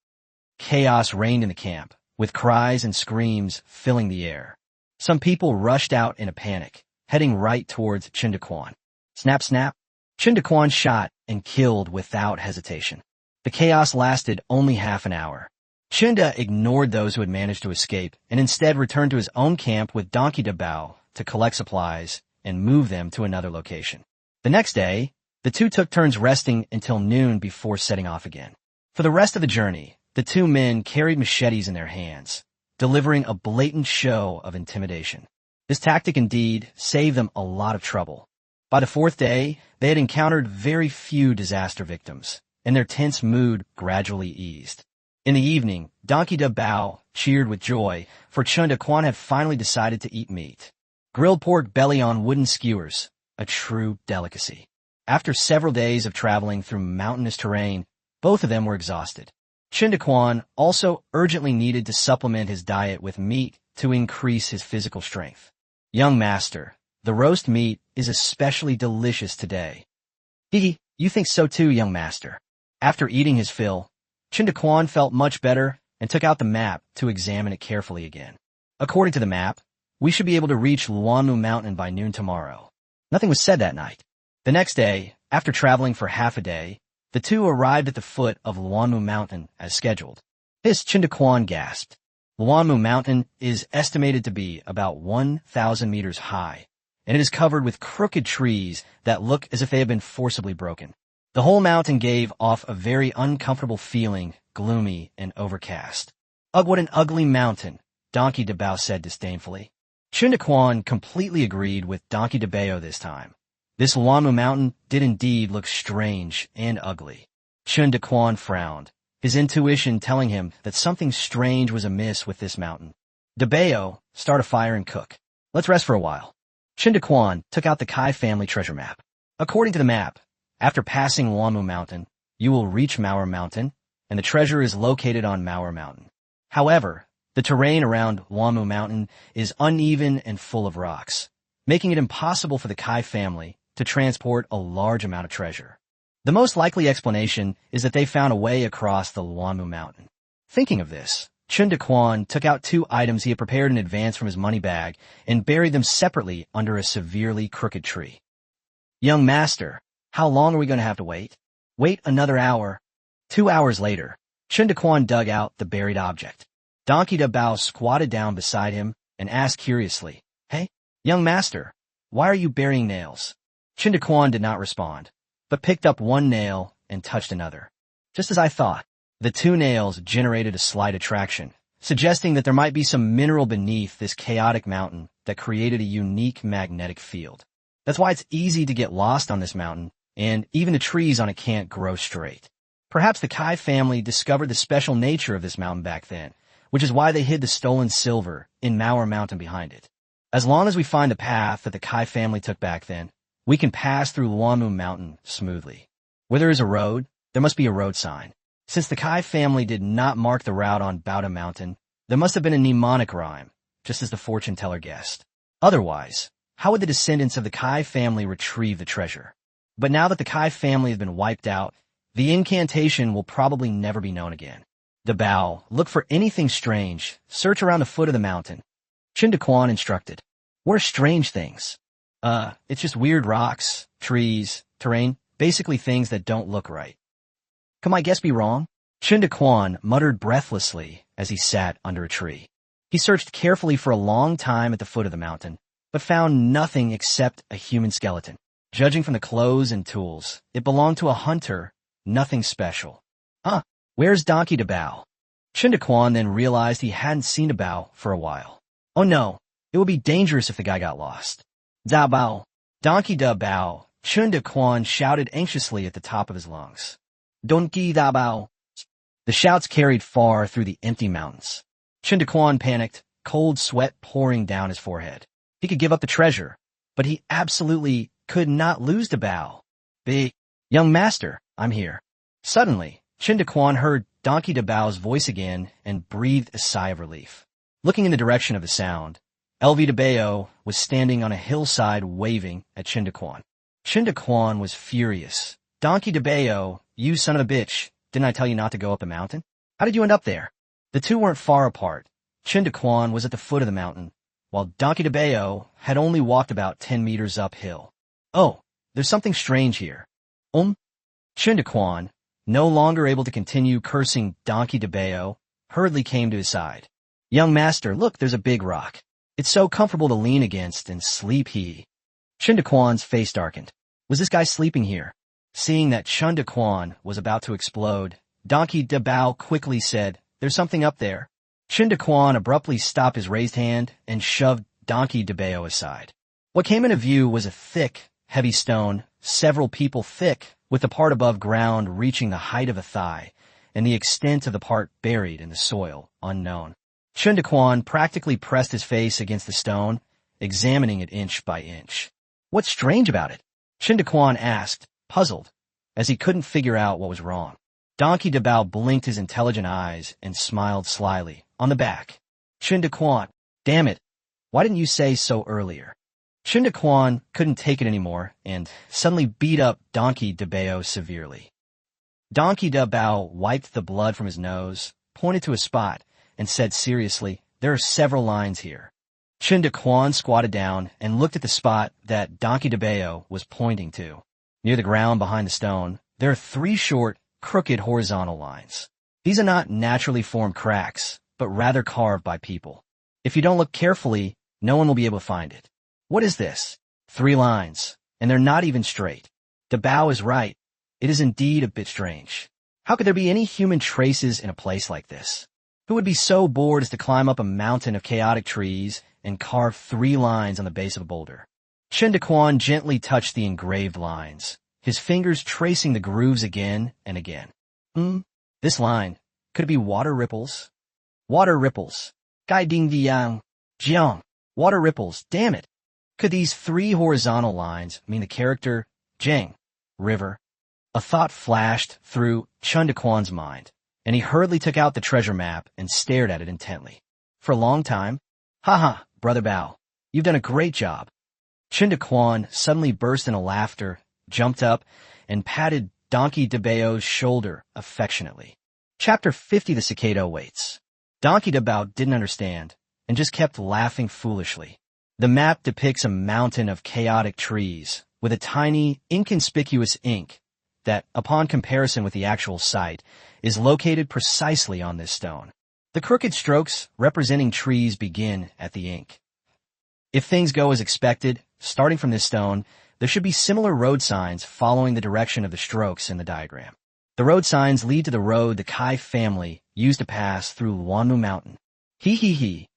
Chaos reigned in the camp, with cries and screams filling the air. Some people rushed out in a panic, heading right towards Chen Daquan. Snap, snap! Chen Daquan shot and killed without hesitation. The chaos lasted only half an hour. Chinda ignored those who had managed to escape and instead returned to his own camp with Donkey Dabao to collect supplies and move them to another location. The next day, the 2 took turns resting until noon before setting off again. For the rest of the journey, the 2 men carried machetes in their hands, delivering a blatant show of intimidation. This tactic indeed saved them a lot of trouble. By the 4th day, they had encountered very few disaster victims, and their tense mood gradually eased. In the evening, Donkey Dabao cheered with joy, for Chen Daquan had finally decided to eat meat. Grilled pork belly on wooden skewers, a true delicacy. After several days of traveling through mountainous terrain, both of them were exhausted. Chen Daquan also urgently needed to supplement his diet with meat to increase his physical strength. Young master, the roast meat is especially delicious today. Hee, you think so too, young master. After eating his fill, Chen Daquan felt much better and took out the map to examine it carefully again. According to the map, we should be able to reach Luanmu Mountain by noon tomorrow. Nothing was said that night. The next day, after traveling for half a day, the 2 arrived at the foot of Luanmu Mountain as scheduled. Chen Daquan gasped. Luanmu Mountain is estimated to be about 1,000 meters high, and it is covered with crooked trees that look as if they have been forcibly broken. The whole mountain gave off a very uncomfortable feeling, gloomy and overcast. Ugh, what an ugly mountain, Donkey Dabao said disdainfully. Chen Daquan completely agreed with Donkey Dabao this time. This Luanmu Mountain did indeed look strange and ugly. Chen Daquan frowned, his intuition telling him that something strange was amiss with this mountain. Dabao, start a fire and cook. Let's rest for a while. Chen Daquan took out the Kai family treasure map. According to the map, after passing Luanmu Mountain, you will reach Mauer Mountain, and the treasure is located on Mauer Mountain. However, the terrain around Luanmu Mountain is uneven and full of rocks, making it impossible for the Kai family to transport a large amount of treasure. The most likely explanation is that they found a way across the Luanmu Mountain. Thinking of this, Chen Daquan took out 2 items he had prepared in advance from his money bag and buried them separately under a severely crooked tree. Young master, how long are we going to have to wait? Wait another hour. 2 hours later, Chen Daquan dug out the buried object. Donkey Dabao squatted down beside him and asked curiously, Hey, young master, why are you burying nails? Chen Daquan did not respond, but picked up one nail and touched another. Just as I thought, the 2 nails generated a slight attraction, suggesting that there might be some mineral beneath this chaotic mountain that created a unique magnetic field. That's why it's easy to get lost on this mountain, and even the trees on it can't grow straight. Perhaps the Kai family discovered the special nature of this mountain back then, which is why they hid the stolen silver in Mauer Mountain behind it. As long as we find the path that the Kai family took back then, we can pass through Luanmu Mountain smoothly. Where there is a road, there must be a road sign. Since the Kai family did not mark the route on Bauta Mountain, there must have been a mnemonic rhyme, just as the fortune teller guessed. Otherwise, how would the descendants of the Kai family retrieve the treasure? But now that the Kai family has been wiped out, the incantation will probably never be known again. Dabao, look for anything strange. Search around the foot of the mountain. Chen Daquan instructed. What are strange things? It's just weird rocks, trees, terrain, basically things that don't look right. Could my guess be wrong? Chen Daquan muttered breathlessly as he sat under a tree. He searched carefully for a long time at the foot of the mountain, but found nothing except a human skeleton. Judging from the clothes and tools, it belonged to a hunter, nothing special. Where's Donkey Dabao? Chen Daquan then realized he hadn't seen Dabao for a while. Oh no, it would be dangerous if the guy got lost. Dabao, Donkey Dabao, Chen Daquan shouted anxiously at the top of his lungs. Donkey Dabao. The shouts carried far through the empty mountains. Chen Daquan panicked, cold sweat pouring down his forehead. He could give up the treasure, but he absolutely could not lose Dabao. Young master, I'm here. Suddenly, Chen Daquan heard Donkey Dabao's voice again and breathed a sigh of relief. Looking in the direction of the sound, LV Dabao was standing on a hillside waving at Chen Daquan. Chen Daquan was furious. Donkey Dabao, you son of a bitch, didn't I tell you not to go up the mountain? How did you end up there? The two weren't far apart. Chen Daquan was at the foot of the mountain, while Donkey Dabao had only walked about 10 meters uphill. Oh, there's something strange here. Chen Daquan, no longer able to continue cursing Donkey Dabao, hurriedly came to his side. Young master, look, there's a big rock. It's so comfortable to lean against and sleep. Chen Daquan's face darkened. Was this guy sleeping here? Seeing that Chen Daquan was about to explode, Donkey Dabao quickly said, there's something up there. Chen Daquan abruptly stopped his raised hand and shoved Donkey Dabao aside. What came into view was a thick, heavy stone, several people thick, with the part above ground reaching the height of a thigh, and the extent of the part buried in the soil unknown. Chen Daquan practically pressed his face against the stone, examining it inch by inch. What's strange about it? Chen Daquan asked, puzzled, as he couldn't figure out what was wrong. Donkey Dabao blinked his intelligent eyes and smiled slyly, on the back. Chen Daquan, damn it, why didn't you say so earlier? Chen Daquan couldn't take it anymore and suddenly beat up Donkey Dabao severely. Donkey Dabao wiped the blood from his nose, pointed to a spot, and said seriously, there are several lines here. Chen Daquan squatted down and looked at the spot that Donkey Dabao was pointing to. Near the ground behind the stone, there are 3 short, crooked horizontal lines. These are not naturally formed cracks, but rather carved by people. If you don't look carefully, no one will be able to find it. What is this? 3 lines, and they're not even straight. Dabao is right. It is indeed a bit strange. How could there be any human traces in a place like this? Who would be so bored as to climb up a mountain of chaotic trees and carve 3 lines on the base of a boulder? Chen Daquan gently touched the engraved lines, his fingers tracing the grooves again and again. This line, could it be water ripples? Water ripples. Gai ding diang. Jiang. Water ripples, damn it. Could these 3 horizontal lines mean the character Jiang, river? A thought flashed through Chen Daquan's mind, and he hurriedly took out the treasure map and stared at it intently. For a long time, "Ha, Brother Bao, you've done a great job." Chen Daquan suddenly burst into laughter, jumped up, and patted Donkey Dabao's shoulder affectionately. Chapter 50, The Cicada Waits. Donkey Dabao didn't understand, and just kept laughing foolishly. The map depicts a mountain of chaotic trees, with a tiny, inconspicuous ink that, upon comparison with the actual site, is located precisely on this stone. The crooked strokes representing trees begin at the ink. If things go as expected, starting from this stone, there should be similar road signs following the direction of the strokes in the diagram. The road signs lead to the road the Kai family used to pass through Luanmu Mountain. Hee.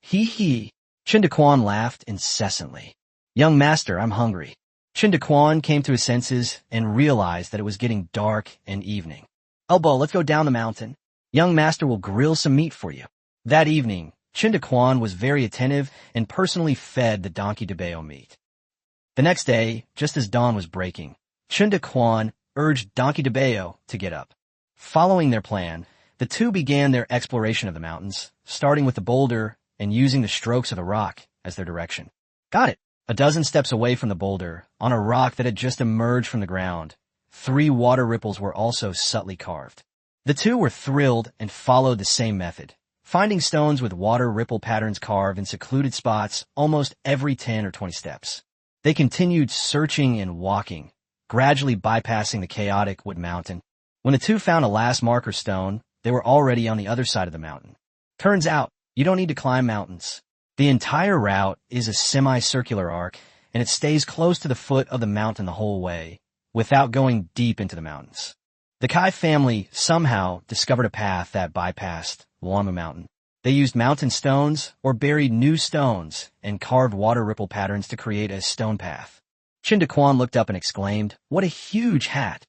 Chen Daquan laughed incessantly. Young master, I'm hungry. Chen Daquan came to his senses and realized that it was getting dark and evening. Elbow, let's go down the mountain. Young master will grill some meat for you. That evening, Chen Daquan was very attentive and personally fed the donkey de bao meat. The next day, just as dawn was breaking, Chen Daquan urged Donkey de Bao to get up. Following their plan, the two began their exploration of the mountains, starting with the boulder and using the strokes of the rock as their direction. Got it. A dozen steps away from the boulder, on a rock that had just emerged from the ground, 3 water ripples were also subtly carved. The two were thrilled and followed the same method, finding stones with water ripple patterns carved in secluded spots almost every 10 or 20 steps. They continued searching and walking, gradually bypassing the chaotic wood mountain. When the two found a last marker stone, they were already on the other side of the mountain. Turns out, you don't need to climb mountains. The entire route is a semicircular arc, and it stays close to the foot of the mountain the whole way, without going deep into the mountains. The Kai family somehow discovered a path that bypassed Luanmu Mountain. They used mountain stones or buried new stones and carved water ripple patterns to create a stone path. Chen Daquan looked up and exclaimed, "What a huge hat!"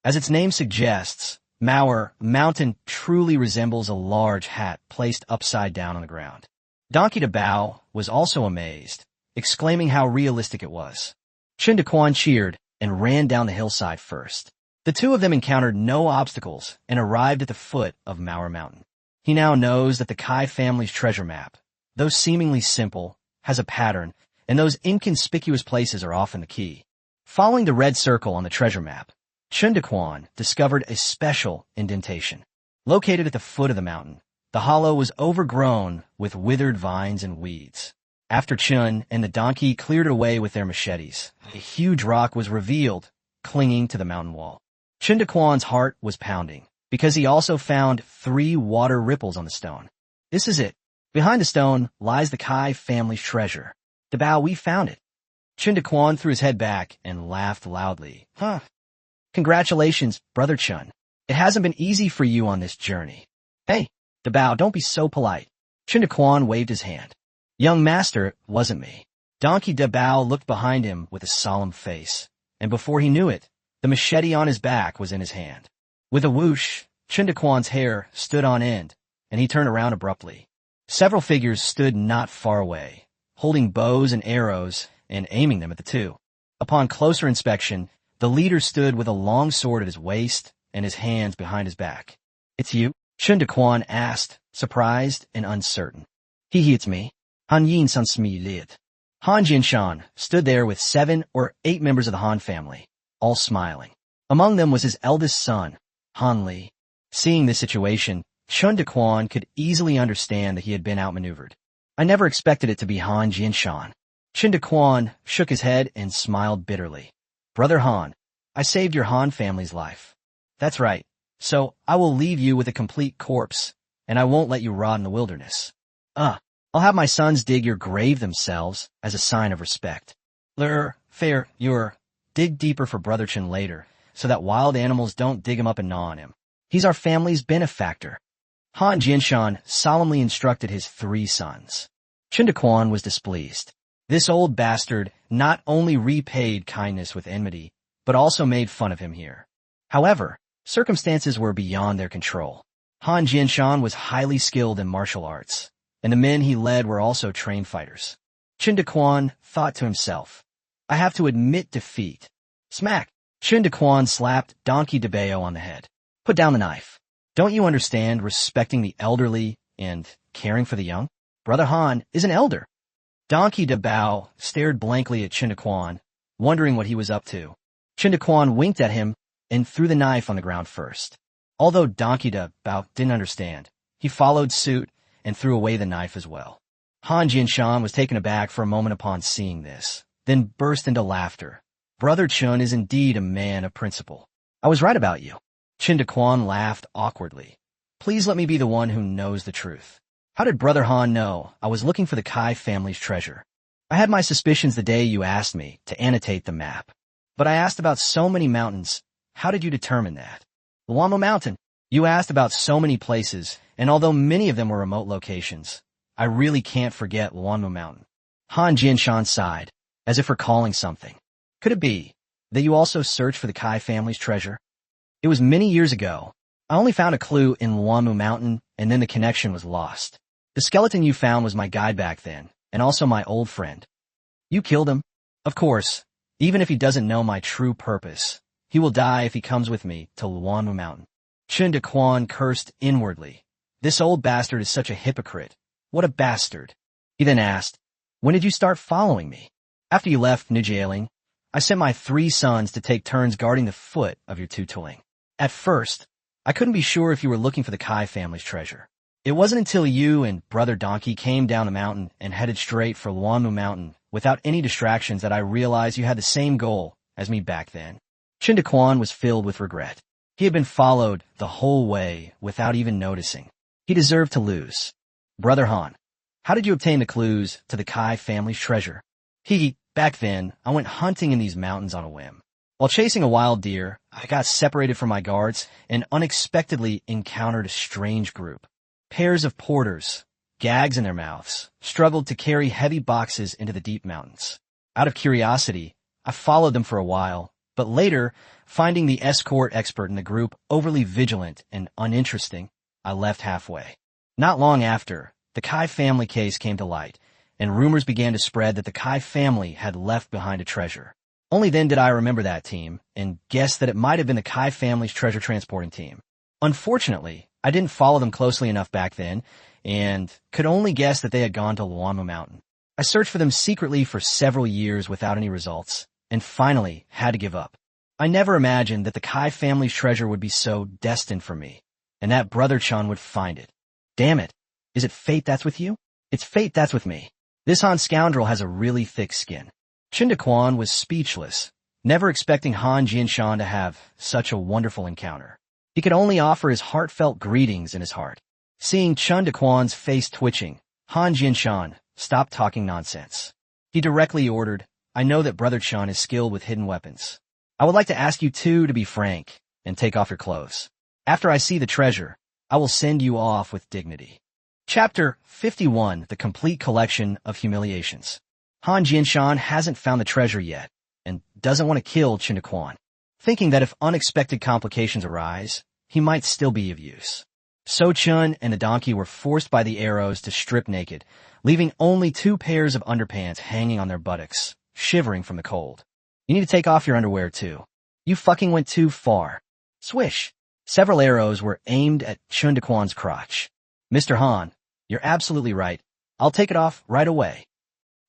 As its name suggests, Mauer Mountain truly resembles a large hat placed upside down on the ground. Donkey de Bao was also amazed, exclaiming how realistic it was. Chen Daquan cheered and ran down the hillside first. The two of them encountered no obstacles and arrived at the foot of Mauer Mountain. He now knows that the Kai family's treasure map, though seemingly simple, has a pattern, and those inconspicuous places are often the key. Following the red circle on the treasure map, Chen Daquan discovered a special indentation. Located at the foot of the mountain, the hollow was overgrown with withered vines and weeds. After Chen and the donkey cleared it away with their machetes, a huge rock was revealed, clinging to the mountain wall. Chen Daquan's heart was pounding, because he also found 3 water ripples on the stone. This is it. Behind the stone lies the Kai family's treasure. De Bao, we found it. Chen Daquan threw his head back and laughed loudly. Huh. Congratulations, Brother Chen. It hasn't been easy for you on this journey. Hey, De Bao, don't be so polite. Chen Daquan waved his hand. Young master, it wasn't me. Donkey de Bao looked behind him with a solemn face, and before he knew it, the machete on his back was in his hand. With a whoosh, Chen Daquan's hair stood on end, and he turned around abruptly. Several figures stood not far away, holding bows and arrows and aiming them at the two. Upon closer inspection, the leader stood with a long sword at his waist and his hands behind his back. It's you? Chen Daquan asked, surprised and uncertain. It's me. Han Yin San Smi Liet. Han Jinshan stood there with 7 or 8 members of the Han family, all smiling. Among them was his eldest son, Han Li. Seeing this situation, Chen Daquan could easily understand that he had been outmaneuvered. I never expected it to be Han Jinshan. Chen Daquan shook his head and smiled bitterly. Brother Han, I saved your Han family's life. That's right. So I will leave you with a complete corpse, and I won't let you rot in the wilderness. I'll have my sons dig your grave themselves as a sign of respect. Dig deeper for Brother Chen later, so that wild animals don't dig him up and gnaw on him. He's our family's benefactor. Han Jinshan solemnly instructed his 3 sons. Chen Daquan was displeased. This old bastard not only repaid kindness with enmity, but also made fun of him here. However, circumstances were beyond their control. Han Jinshan was highly skilled in martial arts, and the men he led were also trained fighters. Chen Daquan thought to himself, I have to admit defeat. Smack! Chen Daquan slapped Donkey de Bao on the head. Put down the knife. Don't you understand respecting the elderly and caring for the young? Brother Han is an elder. Donkey de Bao stared blankly at Chen Daquan, wondering what he was up to. Chen Daquan winked at him and threw the knife on the ground first. Although Donkey de Bao didn't understand, he followed suit and threw away the knife as well. Han Jinshan was taken aback for a moment upon seeing this, then burst into laughter. Brother Chen is indeed a man of principle. I was right about you. Chen Daquan laughed awkwardly. Please let me be the one who knows the truth. How did Brother Han know I was looking for the Kai family's treasure? I had my suspicions the day you asked me to annotate the map. But I asked about so many mountains. How did you determine that? Luanmu Mountain. You asked about so many places, and although many of them were remote locations, I really can't forget Luanmu Mountain. Han Jinshan sighed, as if recalling something. Could it be that you also searched for the Kai family's treasure? It was many years ago. I only found a clue in Luanmu Mountain, and then the connection was lost. The skeleton you found was my guide back then, and also my old friend. You killed him? Of course. Even if he doesn't know my true purpose, he will die if he comes with me to Luanmu Mountain. Chen Daquan cursed inwardly. This old bastard is such a hypocrite. What a bastard. He then asked, when did you start following me? After you left Nujieling, I sent my 3 sons to take turns guarding the foot of your tutuling. At first, I couldn't be sure if you were looking for the Kai family's treasure. It wasn't until you and Brother Donkey came down the mountain and headed straight for Luanmu Mountain without any distractions that I realized you had the same goal as me back then. Chen Daquan was filled with regret. He had been followed the whole way without even noticing. He deserved to lose. Brother Han, how did you obtain the clues to the Kai family's treasure? Back then, I went hunting in these mountains on a whim. While chasing a wild deer, I got separated from my guards and unexpectedly encountered a strange group. Pairs of porters, gags in their mouths, struggled to carry heavy boxes into the deep mountains. Out of curiosity, I followed them for a while, but later, finding the escort expert in the group overly vigilant and uninteresting, I left halfway. Not long after, the Kai family case came to light, and rumors began to spread that the Kai family had left behind a treasure. Only then did I remember that team and guess that it might have been the Kai family's treasure transporting team. Unfortunately, I didn't follow them closely enough back then and could only guess that they had gone to Luanmu Mountain. I searched for them secretly for several years without any results and finally had to give up. I never imagined that the Kai family's treasure would be so destined for me and that Brother Chun would find it. Damn it. Is it fate that's with you? It's fate that's with me. This Han scoundrel has a really thick skin. Chen Daquan was speechless, never expecting Han Jianshan to have such a wonderful encounter. He could only offer his heartfelt greetings in his heart. Seeing Chen Daquan's face twitching, Han Jianshan stopped talking nonsense. He directly ordered, I know that Brother Chun is skilled with hidden weapons. I would like to ask you two to be frank and take off your clothes. After I see the treasure, I will send you off with dignity. Chapter 51, The Complete Collection of Humiliations. Han Jianshan hasn't found the treasure yet and doesn't want to kill Chen Daquan, thinking that if unexpected complications arise, he might still be of use. So Chun and the donkey were forced by the arrows to strip naked, leaving only 2 pairs of underpants hanging on their buttocks, shivering from the cold. You need to take off your underwear too. You fucking went too far. Swish. Several arrows were aimed at Chen Daquan's crotch. Mr. Han, you're absolutely right. I'll take it off right away.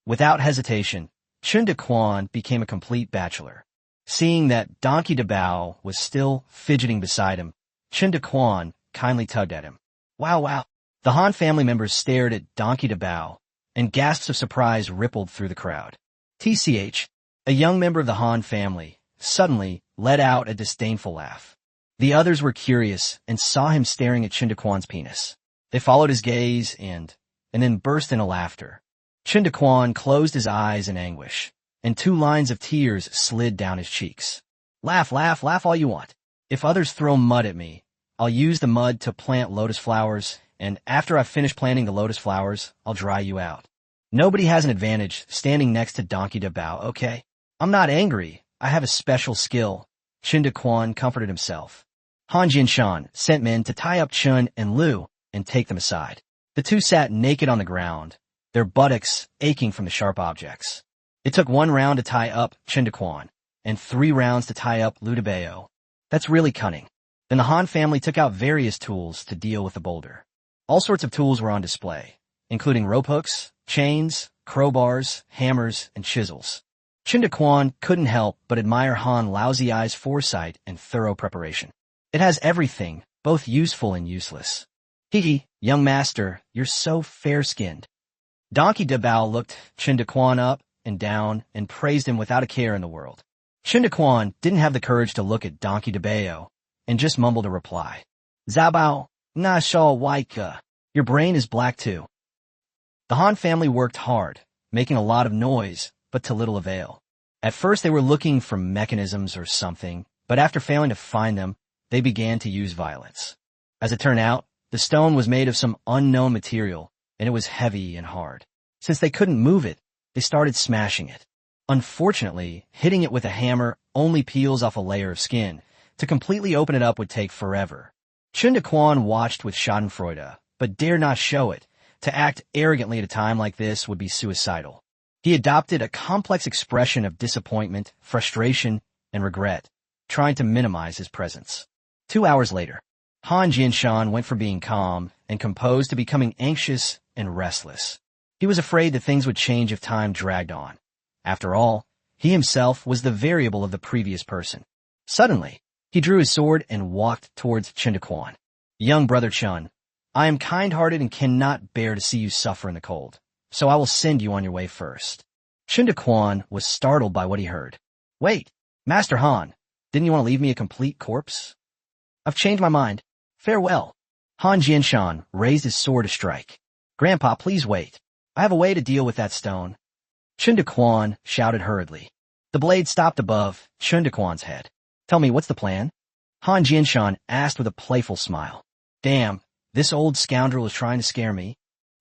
Without hesitation, Chen Daquan became a complete bachelor. Seeing that Donkey Dabao was still fidgeting beside him, Chen Daquan kindly tugged at him. Wow. The Han family members stared at Donkey Dabao, and gasps of surprise rippled through the crowd. TCH, a young member of the Han family, suddenly let out a disdainful laugh. The others were curious and saw him staring at Chen Daquan's penis. They followed his gaze and then burst into laughter. Chen Daquan closed his eyes in anguish, and 2 lines of tears slid down his cheeks. Laugh all you want. If others throw mud at me, I'll use the mud to plant lotus flowers, and after I've finished planting the lotus flowers, I'll dry you out. Nobody has an advantage standing next to Donkey Dabao, okay? I'm not angry. I have a special skill. Chen Daquan comforted himself. Han Jianshan sent men to tie up Chun and Lu and take them aside. The 2 sat naked on the ground, their buttocks aching from the sharp objects. It took 1 round to tie up Chen Daquan, and 3 rounds to tie up Lu Dabao. That's really cunning. Then the Han family took out various tools to deal with the boulder. All sorts of tools were on display, including rope hooks, chains, crowbars, hammers, and chisels. Chen Daquan couldn't help but admire Han Laozhi's foresight and thorough preparation. It has everything, both useful and useless. Young master, you're so fair-skinned. Donkey Dabao looked Chen Daquan up and down and praised him without a care in the world. Chen Daquan didn't have the courage to look at Donkey Dabao and just mumbled a reply. Zabao, na shao waika. Your brain is black too. The Han family worked hard, making a lot of noise, but to little avail. At first they were looking for mechanisms or something, but after failing to find them, they began to use violence. As it turned out, the stone was made of some unknown material, and it was heavy and hard. Since they couldn't move it, they started smashing it. Unfortunately, hitting it with a hammer only peels off a layer of skin. To completely open it up would take forever. Chen Daquan watched with schadenfreude, but dared not show it, To act arrogantly at a time like this would be suicidal. He adopted a complex expression of disappointment, frustration, and regret, trying to minimize his presence. 2 hours later, Han Jianshan went from being calm and composed to becoming anxious and restless. He was afraid that things would change if time dragged on. After all, he himself was the variable of the previous person. Suddenly, he drew his sword and walked towards Chen Daquan. "Young brother Chen, I am kind-hearted and cannot bear to see you suffer in the cold, so I will send you on your way first." Chen Daquan was startled by what he heard. "Wait, Master Han, didn't you want to leave me a complete corpse?" "I've changed my mind. Farewell." Han Jianshan raised his sword to strike. "Grandpa, please wait. I have a way to deal with that stone." Chen Daquan shouted hurriedly. The blade stopped above Chen Daquan's head. "Tell me, what's the plan?" Han Jianshan asked with a playful smile. "Damn, this old scoundrel is trying to scare me."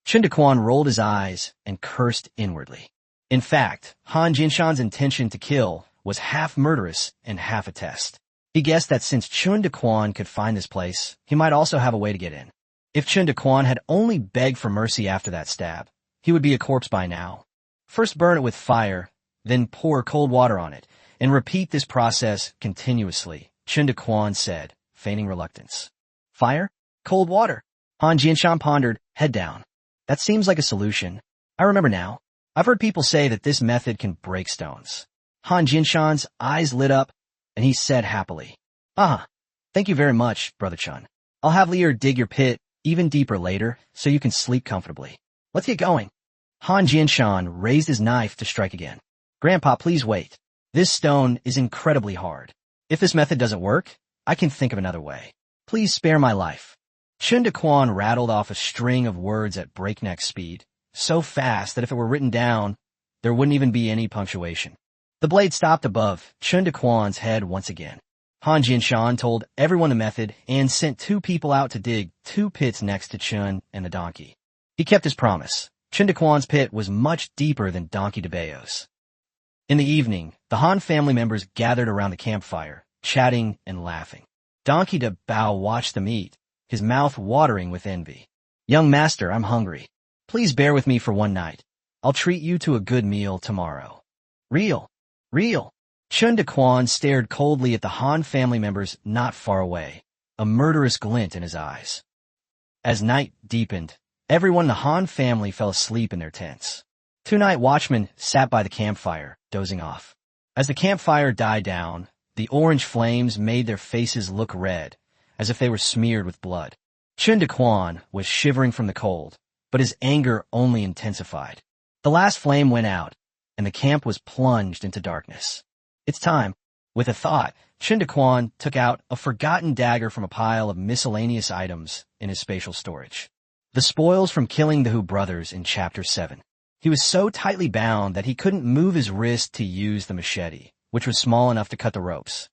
Chen Daquan rolled his eyes and cursed inwardly. In fact, Han Jianshan's intention to kill was half murderous and half a test. He guessed that since Chen Daquan could find this place, he might also have a way to get in. If Chen Daquan had only begged for mercy after that stab, he would be a corpse by now. First burn it with fire, then pour cold water on it, and repeat this process continuously, Chen Daquan said, feigning reluctance. "Fire? Cold water?" Han Jianshan pondered, head down. "That seems like a solution. I remember now. I've heard people say that this method can break stones." Han Jianshan's eyes lit up, and he said happily, "Thank you very much, Brother Chen. I'll have Lear dig your pit even deeper later so you can sleep comfortably. Let's get going." Han Jianshan raised his knife to strike again. "Grandpa, please wait. This stone is incredibly hard. If this method doesn't work, I can think of another way. Please spare my life." Chen Daquan rattled off a string of words at breakneck speed, so fast that if it were written down, there wouldn't even be any punctuation. The blade stopped above Chen Daquan's head once again. Han Jianshan told everyone the method and sent 2 people out to dig 2 pits next to Chen and the donkey. He kept his promise. Chen Daquan's pit was much deeper than Donkey DeBeo's. In the evening, the Han family members gathered around the campfire, chatting and laughing. Donkey DeBeo watched them eat, his mouth watering with envy. "Young master, I'm hungry. Please bear with me for one night. I'll treat you to a good meal tomorrow." "Real. Chen Daquan stared coldly at the Han family members not far away, a murderous glint in his eyes. As night deepened, everyone in the Han family fell asleep in their tents. 2 night watchmen sat by the campfire, dozing off. As the campfire died down, the orange flames made their faces look red, as if they were smeared with blood. Chen Daquan was shivering from the cold, but his anger only intensified. The last flame went out, and the camp was plunged into darkness. "It's time." With a thought, Chen Daquan took out a forgotten dagger from a pile of miscellaneous items in his spatial storage. The spoils from killing the Hu brothers in Chapter 7. He was so tightly bound that he couldn't move his wrist to use the machete, which was small enough to cut the ropes.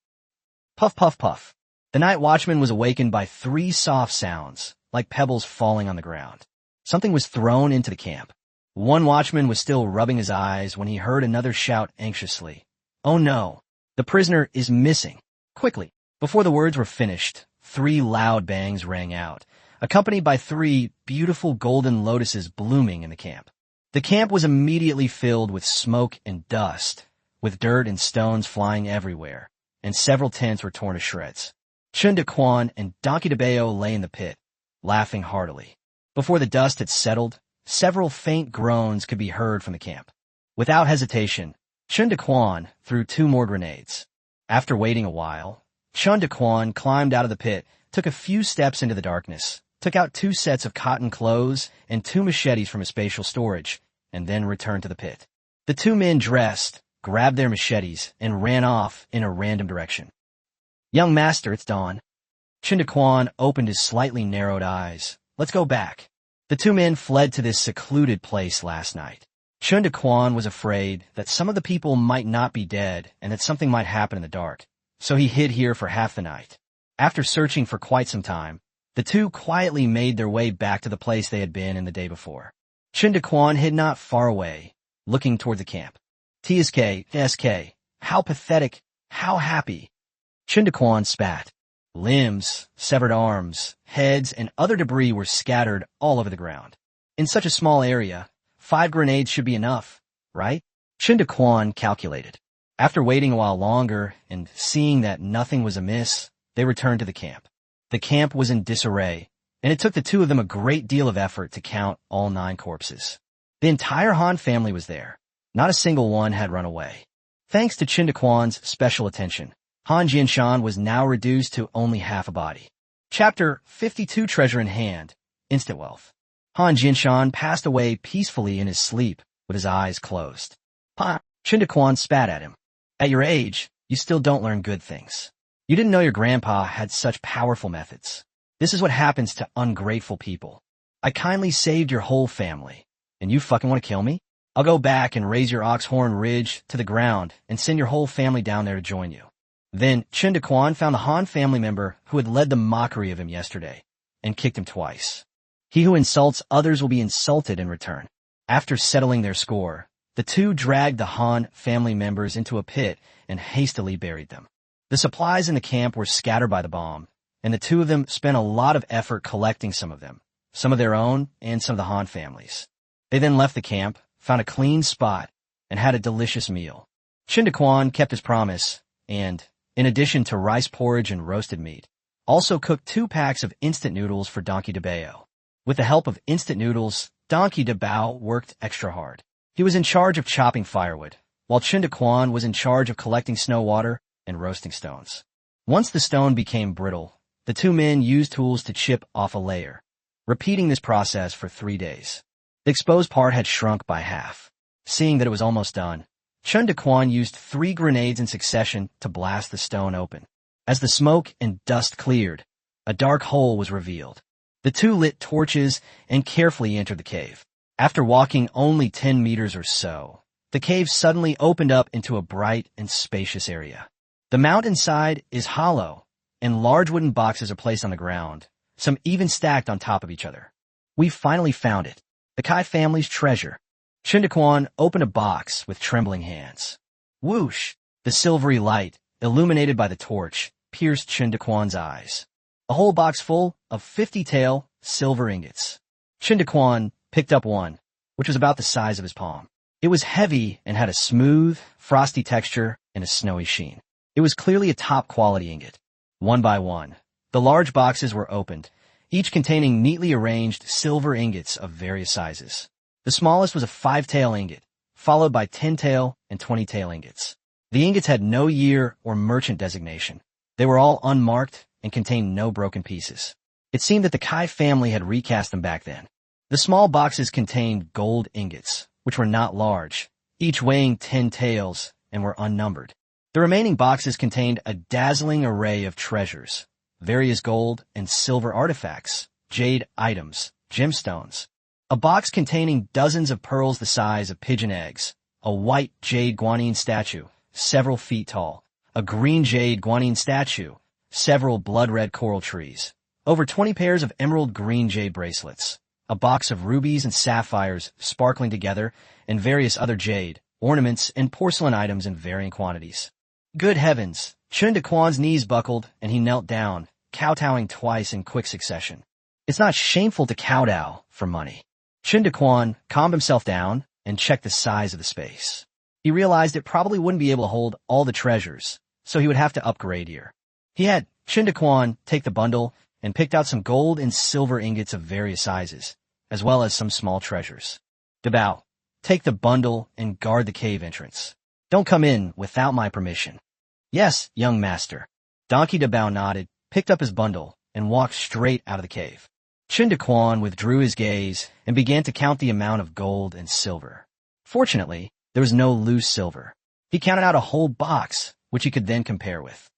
Puff, puff, puff. The night watchman was awakened by 3 soft sounds, like pebbles falling on the ground. Something was thrown into the camp. One watchman was still rubbing his eyes when he heard another shout anxiously, "Oh no, the prisoner is missing." Quickly, before the words were finished, 3 loud bangs rang out, accompanied by 3 beautiful golden lotuses blooming in the camp. The camp was immediately filled with smoke and dust, with dirt and stones flying everywhere, and several tents were torn to shreds. Chen Daquan and Donkey DeBeo lay in the pit, laughing heartily. Before the dust had settled, several faint groans could be heard from the camp. Without hesitation, Chen Daquan threw 2 more grenades. After waiting a while, Chen Daquan climbed out of the pit, took a few steps into the darkness, took out 2 sets of cotton clothes and 2 machetes from his spatial storage, and then returned to the pit. The 2 men dressed, grabbed their machetes, and ran off in a random direction. "Young master, it's dawn." Chen Daquan opened his slightly narrowed eyes. "Let's go back." The 2 men fled to this secluded place last night. Chen Daquan was afraid that some of the people might not be dead and that something might happen in the dark, so he hid here for half the night. After searching for quite some time, the 2 quietly made their way back to the place they had been in the day before. Chen Daquan hid not far away, looking toward the camp. "TSK, how pathetic, how happy." Chen Daquan spat. Limbs, severed arms, heads, and other debris were scattered all over the ground. In such a small area, 5 grenades should be enough, right? Chen Daquan calculated. After waiting a while longer and seeing that nothing was amiss, they returned to the camp. The camp was in disarray, and it took the two of them a great deal of effort to count all 9 corpses. The entire Han family was there. Not a single one had run away. Thanks to Chen Daquan's special attention, Han Jianshan was now reduced to only half a body. Chapter 52 Treasure in Hand, Instant Wealth. Han Jianshan passed away peacefully in his sleep with his eyes closed. Pa! Chen Daquan spat at him. At your age, you still don't learn good things. You didn't know your grandpa had such powerful methods. This is what happens to ungrateful people. I kindly saved your whole family, and you fucking want to kill me? I'll go back and raise your Oxhorn Ridge to the ground and send your whole family down there to join you. Then Chen Daquan found the Han family member who had led the mockery of him yesterday and kicked him twice. He who insults others will be insulted in return. After settling their score, the two dragged the Han family members into a pit and hastily buried them. The supplies in the camp were scattered by the bomb, and the two of them spent a lot of effort collecting some of them, some of their own and some of the Han families. They then left the camp, found a clean spot, and had a delicious meal. Chen Daquan kept his promise and, in addition to rice porridge and roasted meat, also cooked 2 packs of instant noodles for Donkey DeBao. With the help of instant noodles, Donkey DeBao worked extra hard. He was in charge of chopping firewood, while Chen Daquan was in charge of collecting snow water and roasting stones. Once the stone became brittle, the 2 men used tools to chip off a layer, repeating this process for 3 days. The exposed part had shrunk by half. Seeing that it was almost done, Chen Daquan used 3 grenades in succession to blast the stone open. As the smoke and dust cleared, a dark hole was revealed. The 2 lit torches and carefully entered the cave. After walking only 10 meters or so, the cave suddenly opened up into a bright and spacious area. The mound inside is hollow, and large wooden boxes are placed on the ground, some even stacked on top of each other. We've finally found it. The Kai family's treasure. Chen Daquan opened a box with trembling hands. Whoosh! The silvery light, illuminated by the torch, pierced Chen Daquan's eyes. A whole box full of 50-tael silver ingots. Chen Daquan picked up one, which was about the size of his palm. It was heavy and had a smooth, frosty texture and a snowy sheen. It was clearly a top-quality ingot. One by one, the large boxes were opened, each containing neatly arranged silver ingots of various sizes. The smallest was a 5-tael ingot, followed by 10-tael and 20-tael ingots. The ingots had no year or merchant designation. They were all unmarked and contained no broken pieces. It seemed that the Kai family had recast them back then. The small boxes contained gold ingots, which were not large, each weighing 10 taels and were unnumbered. The remaining boxes contained a dazzling array of treasures, various gold and silver artifacts, jade items, gemstones. A box containing dozens of pearls the size of pigeon eggs, a white jade guanyin statue, several feet tall, a green jade guanyin statue, several blood-red coral trees, over 20 pairs of emerald green jade bracelets, a box of rubies and sapphires sparkling together, and various other jade, ornaments, and porcelain items in varying quantities. Good heavens! Chen Daquan's knees buckled, and he knelt down, kowtowing twice in quick succession. It's not shameful to kowtow for money. Chen Daquan calmed himself down and checked the size of the space. He realized it probably wouldn't be able to hold all the treasures, so he would have to upgrade here. He had Chen Daquan take the bundle and picked out some gold and silver ingots of various sizes, as well as some small treasures. DeBao, take the bundle and guard the cave entrance. Don't come in without my permission. Yes, young master. Donkey DeBao nodded, picked up his bundle, and walked straight out of the cave. Chen Daquan withdrew his gaze and began to count the amount of gold and silver. Fortunately, there was no loose silver. He counted out a whole box, which he could then compare with.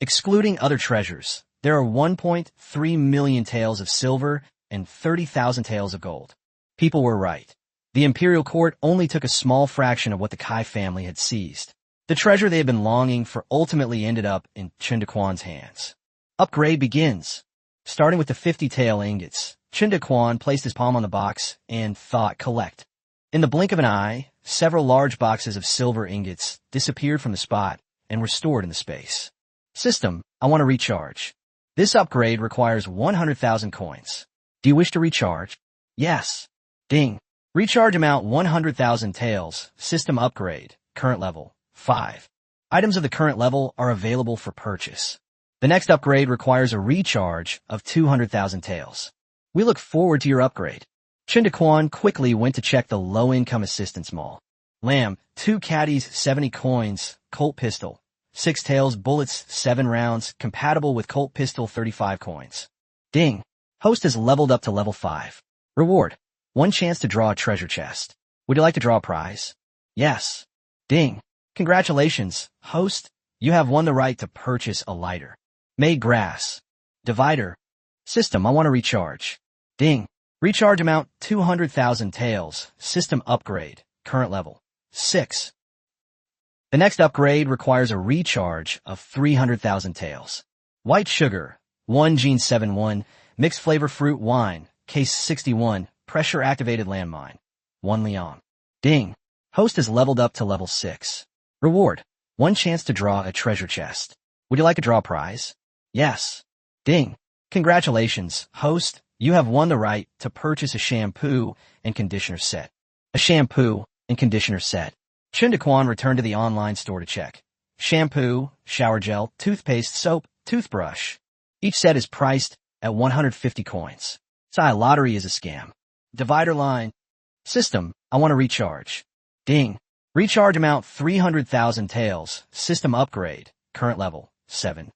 Excluding other treasures, there are 1.3 million taels of silver and 30,000 taels of gold. People were right. The imperial court only took a small fraction of what the Kai family had seized. The treasure they had been longing for ultimately ended up in Chen Daquan's hands. Upgrade begins. Starting with the 50-tael ingots, Chen Daquan placed his palm on the box and thought collect. In the blink of an eye, several large boxes of silver ingots disappeared from the spot and were stored in the space. System, I want to recharge. This upgrade requires 100,000 coins. Do you wish to recharge? Yes. Ding. Recharge amount 100,000 taels. System upgrade. Current level 5. Items of the current level are available for purchase. The next upgrade requires a recharge of 200,000 taels. We look forward to your upgrade. Chen Daquan quickly went to check the low-income assistance mall. Lamb, 2 caddies, 70 coins, Colt pistol, 6 tails, bullets, 7 rounds, compatible with Colt pistol, 35 coins. Ding. Host has leveled up to level 5. Reward. 1 chance to draw a treasure chest. Would you like to draw a prize? Yes. Ding. Congratulations, host. You have won the right to purchase a lighter. Made grass. Divider. System, I want to recharge. Ding. Recharge amount 200,000 taels. System upgrade. Current level 6. The next upgrade requires a recharge of 300,000 taels. White sugar. 1 Gene 71. Mixed flavor fruit wine. Case 61. Pressure activated landmine. 1 Liang. Ding. Host has leveled up to level 6. Reward. 1 chance to draw a treasure chest. Would you like to draw a prize? Yes. Ding. Congratulations, host. You have won the right to purchase a shampoo and conditioner set. A shampoo and conditioner set. Chen Daquan returned to the online store to check. Shampoo, shower gel, toothpaste, soap, toothbrush. Each set is priced at 150 coins. Sai lottery is a scam. Divider line. System, I want to recharge. Ding. Recharge amount 300,000 taels. System upgrade. Current level 7.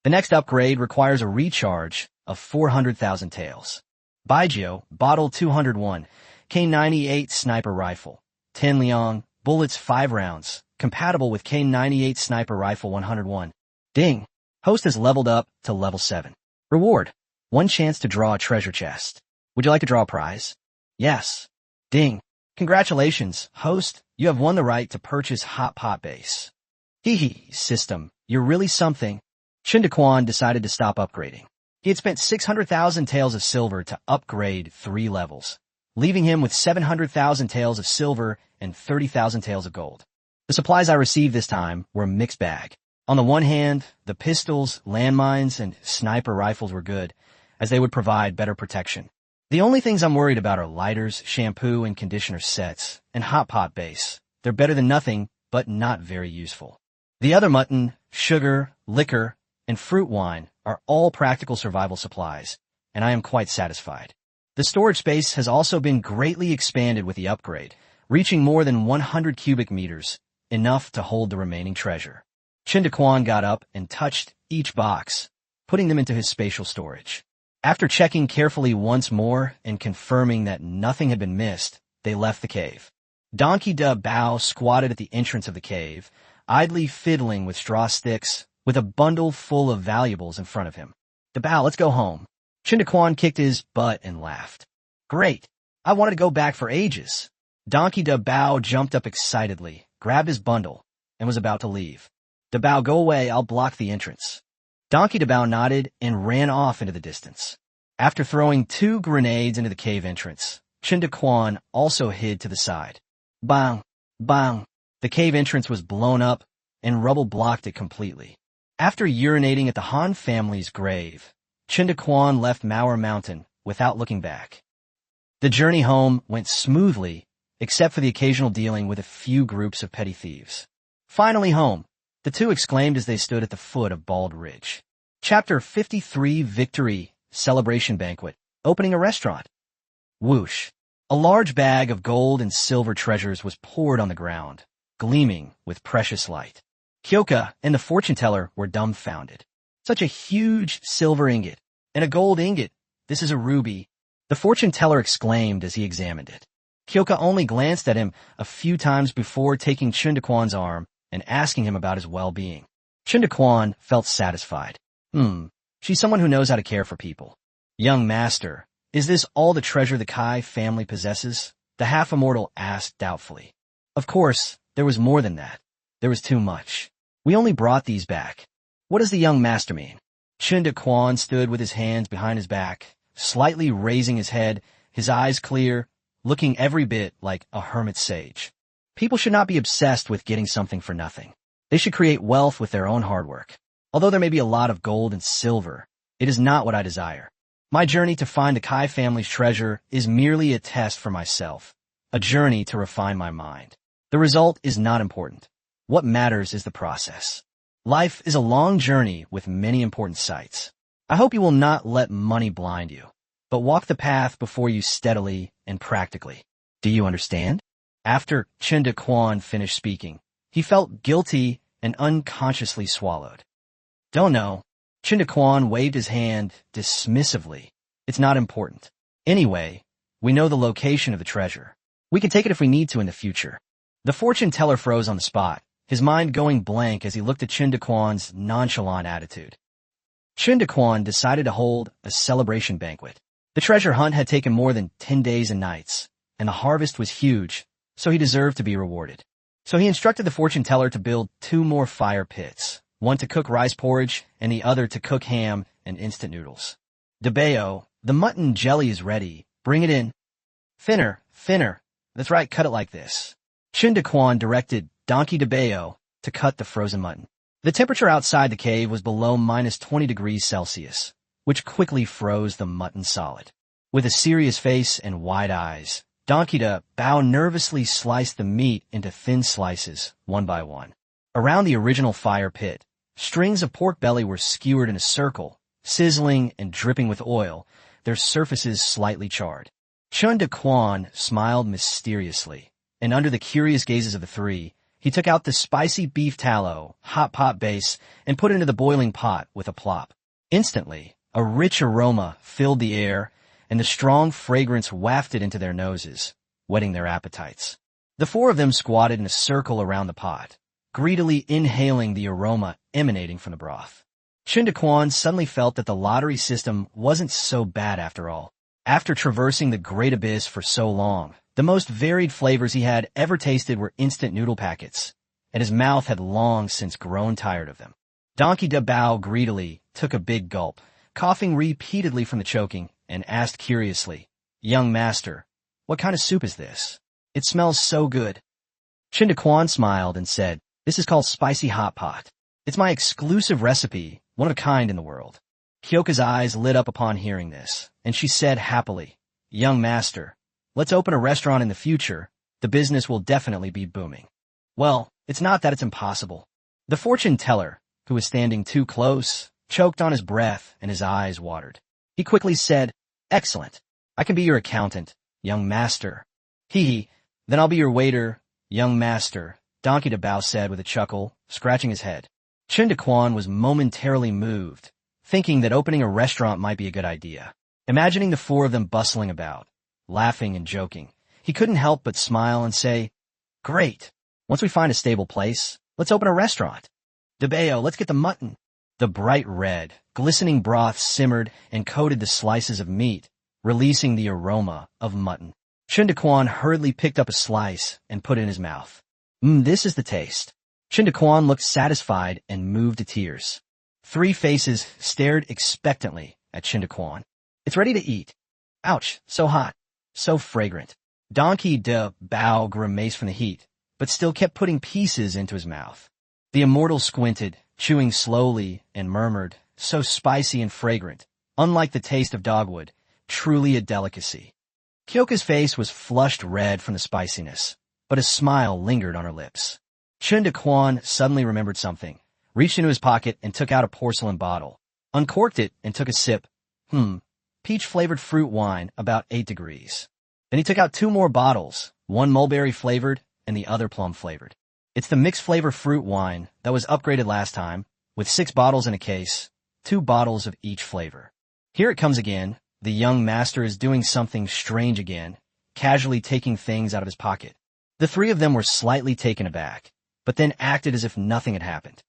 The next upgrade requires a recharge of 400,000 taels. Baijio, bottle 201, K98 sniper rifle, 10 Liang, bullets 5 rounds, compatible with K98 sniper rifle 101. Ding. Host has leveled up to level 7. Reward. 1 chance to draw a treasure chest. Would you like to draw a prize? Yes. Ding. Congratulations, host. You have won the right to purchase hot pot base. Hee hee, system. You're really something. Chen Daquan decided to stop upgrading. He had spent 600,000 taels of silver to upgrade 3 levels, leaving him with 700,000 taels of silver and 30,000 taels of gold. The supplies I received this time were a mixed bag. On the one hand, the pistols, landmines, and sniper rifles were good, as they would provide better protection. The only things I'm worried about are lighters, shampoo and conditioner sets, and hot pot base. They're better than nothing, but not very useful. The other mutton, sugar, liquor, and fruit wine are all practical survival supplies, and I am quite satisfied. The storage space has also been greatly expanded with the upgrade, reaching more than 100 cubic meters, enough to hold the remaining treasure. Chen Daquan got up and touched each box, putting them into his spatial storage. After checking carefully once more and confirming that nothing had been missed, they left the cave. Donkey Da Bao squatted at the entrance of the cave, idly fiddling with straw sticks, with a bundle full of valuables in front of him. Da Bao, let's go home. Chen Daquan kicked his butt and laughed. Great. I wanted to go back for ages. Donkey Da Bao jumped up excitedly, grabbed his bundle, and was about to leave. Da Bao, go away, I'll block the entrance. Donkey Da Bao nodded and ran off into the distance. After throwing 2 grenades into the cave entrance, Chen Daquan also hid to the side. Bang! Bang! The cave entrance was blown up, and rubble blocked it completely. After urinating at the Han family's grave, Chen Daquan left Mauer Mountain without looking back. The journey home went smoothly, except for the occasional dealing with a few groups of petty thieves. Finally home, the two exclaimed as they stood at the foot of Bald Ridge. Chapter 53 Victory, Celebration Banquet, Opening a Restaurant. Whoosh. A large bag of gold and silver treasures was poured on the ground, gleaming with precious light. Kyoka and the fortune teller were dumbfounded. Such a huge silver ingot, and a gold ingot. This is a ruby. The fortune teller exclaimed as he examined it. Kyoka only glanced at him a few times before taking Chen Daquan's arm and asking him about his well-being. Chen Daquan felt satisfied. She's someone who knows how to care for people. Young master, is this all the treasure the Kai family possesses? The half-immortal asked doubtfully. Of course, there was more than that. There was too much. We only brought these back. What does the young master mean? Chen Daquan stood with his hands behind his back, slightly raising his head, his eyes clear, looking every bit like a hermit sage. People should not be obsessed with getting something for nothing. They should create wealth with their own hard work. Although there may be a lot of gold and silver, it is not what I desire. My journey to find the Kai family's treasure is merely a test for myself, a journey to refine my mind. The result is not important. What matters is the process. Life is a long journey with many important sights. I hope you will not let money blind you, but walk the path before you steadily and practically. Do you understand? After Chen Daquan finished speaking, he felt guilty and unconsciously swallowed. Don't know. Chen Daquan waved his hand dismissively. It's not important. Anyway, we know the location of the treasure. We can take it if we need to in the future. The fortune teller froze on the spot, his mind going blank as he looked at Chen Daquan's nonchalant attitude. Chen Daquan decided to hold a celebration banquet. The treasure hunt had taken more than 10 days and nights, and the harvest was huge, so he deserved to be rewarded. So he instructed the fortune teller to build 2 more fire pits, one to cook rice porridge and the other to cook ham and instant noodles. DeBeo, the mutton jelly is ready. Bring it in. Thinner, thinner. That's right, cut it like this. Chen Daquan directed Donkey DeBeo to cut the frozen mutton. The temperature outside the cave was below -20 degrees Celsius, which quickly froze the mutton solid. With a serious face and wide eyes, Donkey DeBeo nervously sliced the meat into thin slices, one by one. Around the original fire pit, strings of pork belly were skewered in a circle, sizzling and dripping with oil, their surfaces slightly charred. Chen Daquan smiled mysteriously, and under the curious gazes of the three, he took out the spicy beef tallow, hot pot base, and put it into the boiling pot with a plop. Instantly, a rich aroma filled the air, and the strong fragrance wafted into their noses, whetting their appetites. The 4 of them squatted in a circle around the pot, greedily inhaling the aroma emanating from the broth. Chen Daquan suddenly felt that the lottery system wasn't so bad after all. After traversing the great abyss for so long, the most varied flavors he had ever tasted were instant noodle packets, and his mouth had long since grown tired of them. Donkey DeBeo greedily took a big gulp, coughing repeatedly from the choking, and asked curiously, "Young master, what kind of soup is this? It smells so good." Chen Daquan smiled and said, "This is called spicy hot pot. It's my exclusive recipe, one of a kind in the world." Kyoka's eyes lit up upon hearing this, and she said happily, "Young master, let's open a restaurant in the future. The business will definitely be booming." Well, it's not that it's impossible. The fortune teller, who was standing too close, choked on his breath and his eyes watered. He quickly said, "Excellent. I can be your accountant, young master." "Hee, then I'll be your waiter, young master," Donkey DeBeo said with a chuckle, scratching his head. Chen Daquan was momentarily moved, thinking that opening a restaurant might be a good idea. Imagining the 4 of them bustling about, laughing and joking, he couldn't help but smile and say, "Great. Once we find a stable place, let's open a restaurant. DeBeo, let's get the mutton." The bright red, glistening broth simmered and coated the slices of meat, releasing the aroma of mutton. Chen Daquan hurriedly picked up a slice and put it in his mouth. This is the taste." Chen Daquan looked satisfied and moved to tears. 3 faces stared expectantly at Chen Daquan. "It's ready to eat." "Ouch, so hot, so fragrant." Donkey DeBeo grimaced from the heat, but still kept putting pieces into his mouth. The immortal squinted, chewing slowly, and murmured, "So spicy and fragrant, unlike the taste of dogwood, truly a delicacy." Kyoka's face was flushed red from the spiciness, but a smile lingered on her lips. Chen Daquan suddenly remembered something, reached into his pocket and took out a porcelain bottle, uncorked it and took a sip. Peach-flavored fruit wine, about 8 degrees. Then he took out 2 more bottles, one mulberry-flavored and the other plum-flavored. "It's the mixed-flavor fruit wine that was upgraded last time, with 6 bottles in a case, 2 bottles of each flavor. Here it comes again. The young master is doing something strange again, casually taking things out of his pocket." The 3 of them were slightly taken aback, but then acted as if nothing had happened.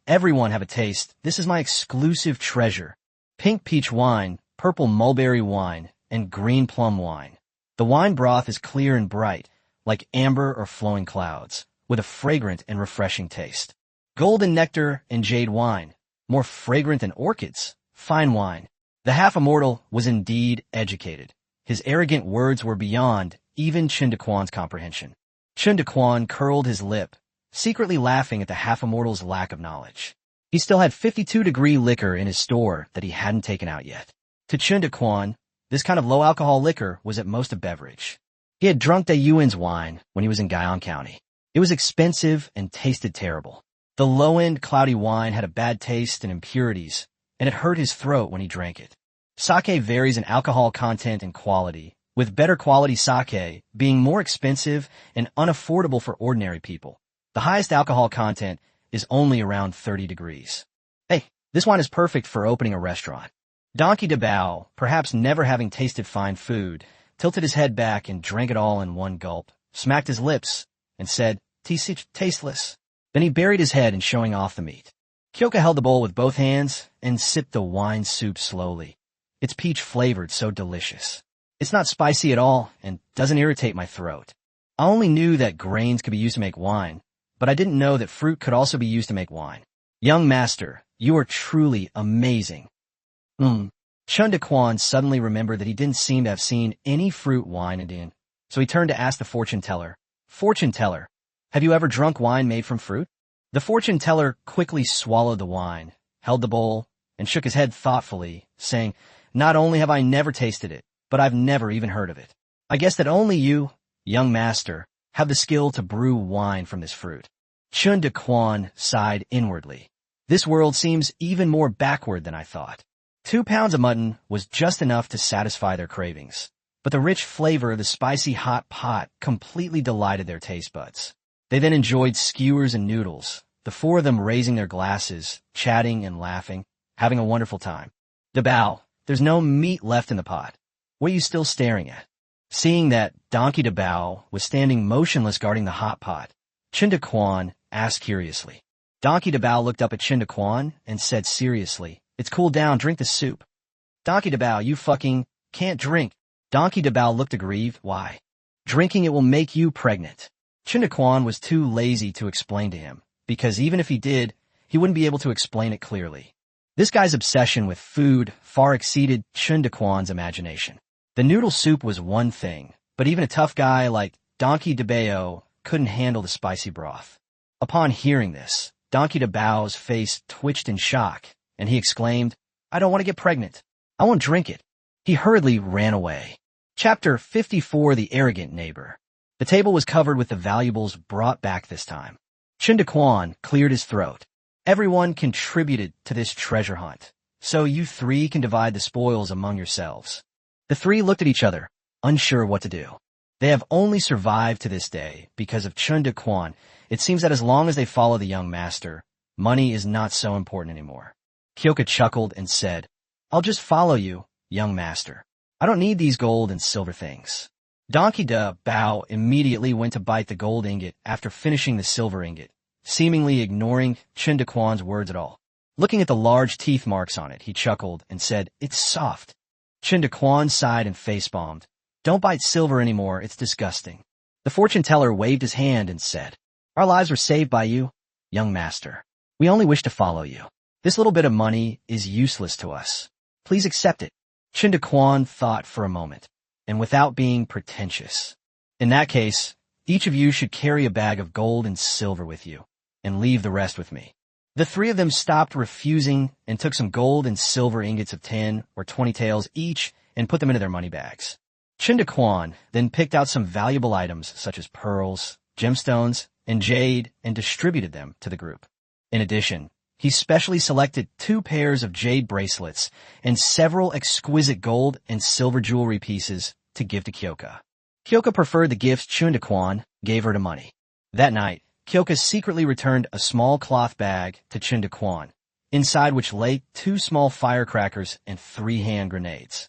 Everyone have a taste. This is my exclusive treasure. Pink peach wine, purple mulberry wine, and green plum wine. The wine broth is clear and bright, like amber or flowing clouds, with a fragrant and refreshing taste. Golden nectar and jade wine, more fragrant than orchids, fine wine. The half-immortal was indeed educated. His arrogant words were beyond even Chen Daquan's comprehension. Chen Daquan curled his lip, secretly laughing at the half-immortal's lack of knowledge. He still had 52-degree liquor in his store that he hadn't taken out yet. To Chen Daquan, this kind of low-alcohol liquor was at most a beverage. He had drunk Dayuan's wine when he was in Guyang County. It was expensive and tasted terrible. The low-end cloudy wine had a bad taste and impurities, and it hurt his throat when he drank it. Sake varies in alcohol content and quality, with better quality sake being more expensive and unaffordable for ordinary people. The highest alcohol content is only around 30 degrees. Hey, this wine is perfect for opening a restaurant. Donkey Dabao, perhaps never having tasted fine food, tilted his head back and drank it all in one gulp, smacked his lips, and said, tasteless. Then he buried his head in showing off the meat. Kyoka held the bowl with both hands and sipped the wine soup slowly. It's peach-flavored, so delicious. It's not spicy at all and doesn't irritate my throat. I only knew that grains could be used to make wine, but I didn't know that fruit could also be used to make wine. Young master, you are truly amazing. Chen Daquan suddenly remembered that he didn't seem to have seen any fruit wine Indian, so he turned to ask the fortune teller, "Fortune teller, have you ever drunk wine made from fruit?" The fortune teller quickly swallowed the wine, held the bowl, and shook his head thoughtfully, saying, "Not only have I never tasted it, but I've never even heard of it. I guess that only you, young master, have the skill to brew wine from this fruit." Chen Daquan sighed inwardly. This world seems even more backward than I thought. 2 pounds of mutton was just enough to satisfy their cravings, but the rich flavor of the spicy hot pot completely delighted their taste buds. They then enjoyed skewers and noodles, the 4 of them raising their glasses, chatting and laughing, having a wonderful time. Dabao, there's no meat left in the pot. What are you still staring at? Seeing that Donkey Dabao was standing motionless guarding the hot pot, Chen Daquan asked curiously. Donkey Dabao looked up at Chen Daquan and said seriously, "It's cooled down, drink the soup." Donkey Dabao, you fucking can't drink. Donkey Dabao looked aggrieved. Why? Drinking it will make you pregnant. Chen Daquan was too lazy to explain to him, because even if he did, he wouldn't be able to explain it clearly. This guy's obsession with food far exceeded Chen Daquan's imagination. The noodle soup was one thing, but even a tough guy like Donkey Dabao couldn't handle the spicy broth. Upon hearing this, Donkey Dabao's face twitched in shock, and he exclaimed, "I don't want to get pregnant. I won't drink it." He hurriedly ran away. Chapter 54, The Arrogant Neighbor. The table was covered with the valuables brought back this time. Chen Daquan cleared his throat. Everyone contributed to this treasure hunt, so you 3 can divide the spoils among yourselves. The 3 looked at each other, unsure what to do. They have only survived to this day because of Chen Daquan. It seems that as long as they follow the young master, money is not so important anymore. Kyoka chuckled and said, "I'll just follow you, young master. I don't need these gold and silver things." Donkey Dabao immediately went to bite the gold ingot after finishing the silver ingot, seemingly ignoring Chen Daquan's words at all. Looking at the large teeth marks on it, he chuckled and said, "It's soft." Chen Daquan sighed and face-palmed. "Don't bite silver anymore, it's disgusting." The fortune teller waved his hand and said, "Our lives were saved by you, young master. We only wish to follow you. This little bit of money is useless to us. Please accept it." Chen Daquan thought for a moment, and without being pretentious, "In that case, each of you should carry a bag of gold and silver with you, and leave the rest with me." The 3 of them stopped refusing and took some gold and silver ingots of 10 or 20 taels each and put them into their money bags. Chen Daquan then picked out some valuable items such as pearls, gemstones, and jade and distributed them to the group. In addition, he specially selected 2 pairs of jade bracelets and several exquisite gold and silver jewelry pieces to give to Kyoka. Kyoka preferred the gifts Chen Daquan gave her to money. That night, Kyoka secretly returned a small cloth bag to Chen Daquan, inside which lay 2 small firecrackers and 3 hand grenades.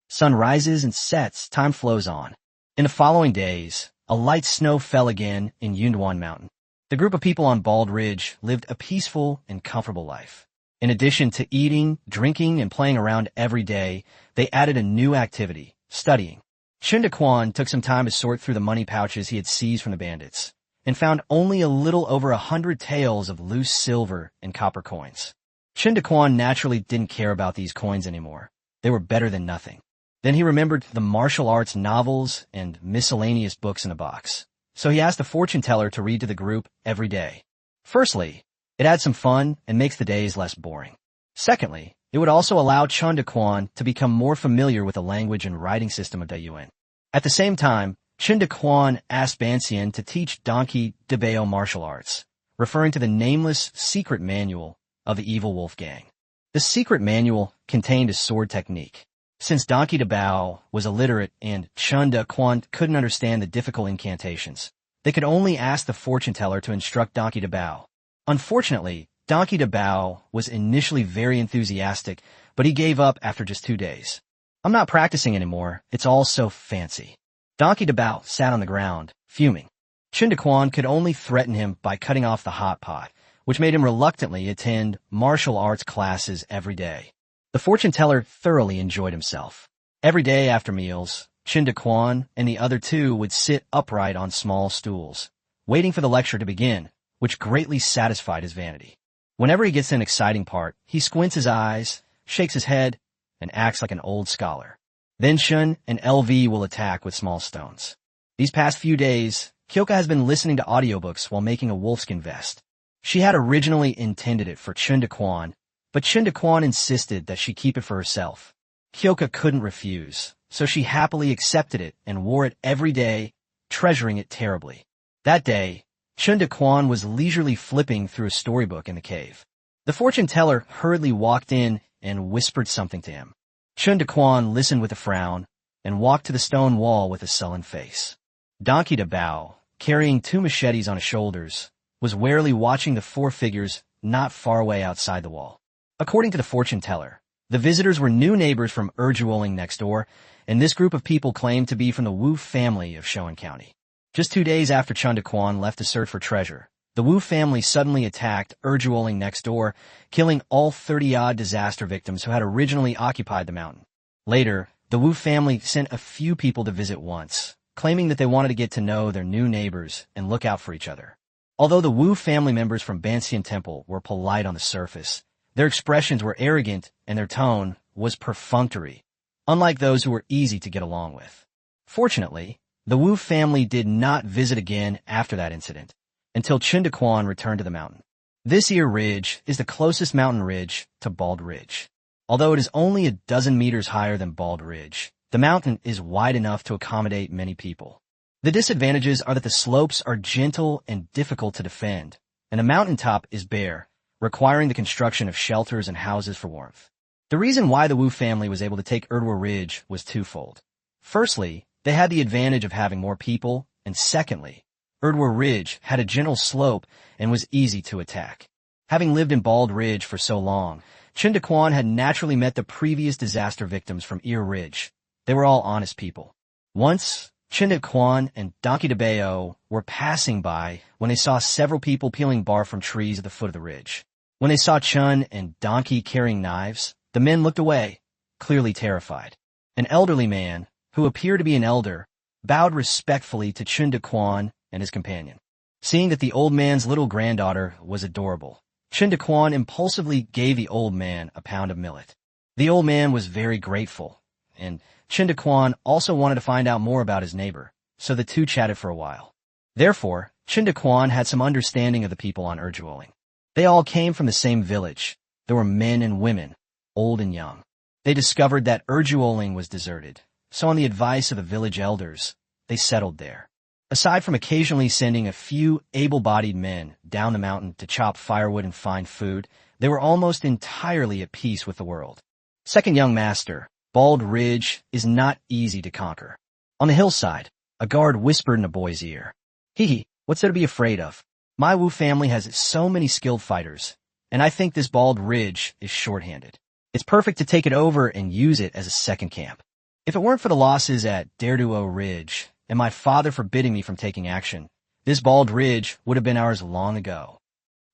Sun rises and sets, time flows on. In the following days, a light snow fell again in Yunduan Mountain. The group of people on Bald Ridge lived a peaceful and comfortable life. In addition to eating, drinking, and playing around every day, they added a new activity, studying. Chen Daquan took some time to sort through the money pouches he had seized from the bandits, and found only a little over 100 taels of loose silver and copper coins. Chen Daquan naturally didn't care about these coins anymore. They were better than nothing. Then he remembered the martial arts novels and miscellaneous books in a box. So he asked the fortune teller to read to the group every day. Firstly, it adds some fun and makes the days less boring. Secondly, It would also allow Chen Daquan to become more familiar with the language and writing system of Dayuan. At the same time, Chen Daquan asked Banxian to teach Donkey Dabao martial arts, referring to the nameless secret manual of the evil wolf gang. The secret manual contained a sword technique. Since Donkey Dabao was illiterate and Chen Daquan couldn't understand the difficult incantations, they could only ask the fortune teller to instruct Donkey Dabao. Unfortunately, Donkey Dabao was initially very enthusiastic, but he gave up after just 2 days. "I'm not practicing anymore. It's all so fancy." Donkey Dabao sat on the ground, fuming. Chen Daquan could only threaten him by cutting off the hot pot, which made him reluctantly attend martial arts classes every day. The fortune teller thoroughly enjoyed himself. Every day after meals, Chen Daquan and the other two would sit upright on small stools, waiting for the lecture to begin, which greatly satisfied his vanity. Whenever he gets to an exciting part, he squints his eyes, shakes his head, and acts like an old scholar. Then Shun and LV will attack with small stones. These past few days, Kyoka has been listening to audiobooks while making a wolfskin vest. She had originally intended it for Chen Daquan, but Chen Daquan insisted that she keep it for herself. Kyoka couldn't refuse, so she happily accepted it and wore it every day, treasuring it terribly. That day, Chen Daquan was leisurely flipping through a storybook in the cave. The fortune teller hurriedly walked in and whispered something to him. Chen Daquan listened with a frown and walked to the stone wall with a sullen face. Donkey Dabao, carrying 2 machetes on his shoulders, was warily watching the 4 figures not far away outside the wall. According to the fortune teller, the visitors were new neighbors from Erjuoling next door, and this group of people claimed to be from the Wu family of Guyang County. Just 2 days after Chen Daquan left to search for treasure, the Wu family suddenly attacked Erjuoling next door, killing all 30-odd disaster victims who had originally occupied the mountain. Later, the Wu family sent a few people to visit once, claiming that they wanted to get to know their new neighbors and look out for each other. Although the Wu family members from Banxian Temple were polite on the surface, their expressions were arrogant and their tone was perfunctory, unlike those who were easy to get along with. Fortunately, the Wu family did not visit again after that incident, until Chen Daquan returned to the mountain. This Ear Ridge is the closest mountain ridge to Bald Ridge. Although it is only a dozen meters higher than Bald Ridge, the mountain is wide enough to accommodate many people. The disadvantages are that the slopes are gentle and difficult to defend, and the mountaintop is bare, requiring the construction of shelters and houses for warmth. The reason why the Wu family was able to take Erdwa Ridge was twofold. Firstly, they had the advantage of having more people, and secondly, Erdwa Ridge had a gentle slope and was easy to attack. Having lived in Bald Ridge for so long, Chen Daquan had naturally met the previous disaster victims from Ear Ridge. They were all honest people. Once, Chen Daquan and Donkey Dabao were passing by when they saw several people peeling bark from trees at the foot of the ridge. When they saw Chen and Donkey carrying knives, the men looked away, clearly terrified. An elderly man, who appeared to be an elder, bowed respectfully to Chen Daquan and his companion. Seeing that the old man's little granddaughter was adorable, Chen Daquan impulsively gave the old man a pound of millet. The old man was very grateful, and Chen Daquan also wanted to find out more about his neighbor, so the two chatted for a while. Therefore, Chen Daquan had some understanding of the people on Erjuoling. They all came from the same village. There were men and women, old and young. They discovered that Erjuoling was deserted, so on the advice of the village elders, they settled there. Aside from occasionally sending a few able-bodied men down the mountain to chop firewood and find food, they were almost entirely at peace with the world. Second young master, Bald Ridge is not easy to conquer. On the hillside, a guard whispered in a boy's ear, "Hee, what's there to be afraid of? My Wu family has so many skilled fighters, and I think this Bald Ridge is short-handed. It's perfect to take it over and use it as a second camp. If it weren't for the losses at Dareduo Ridge and my father forbidding me from taking action, this Bald Ridge would have been ours long ago."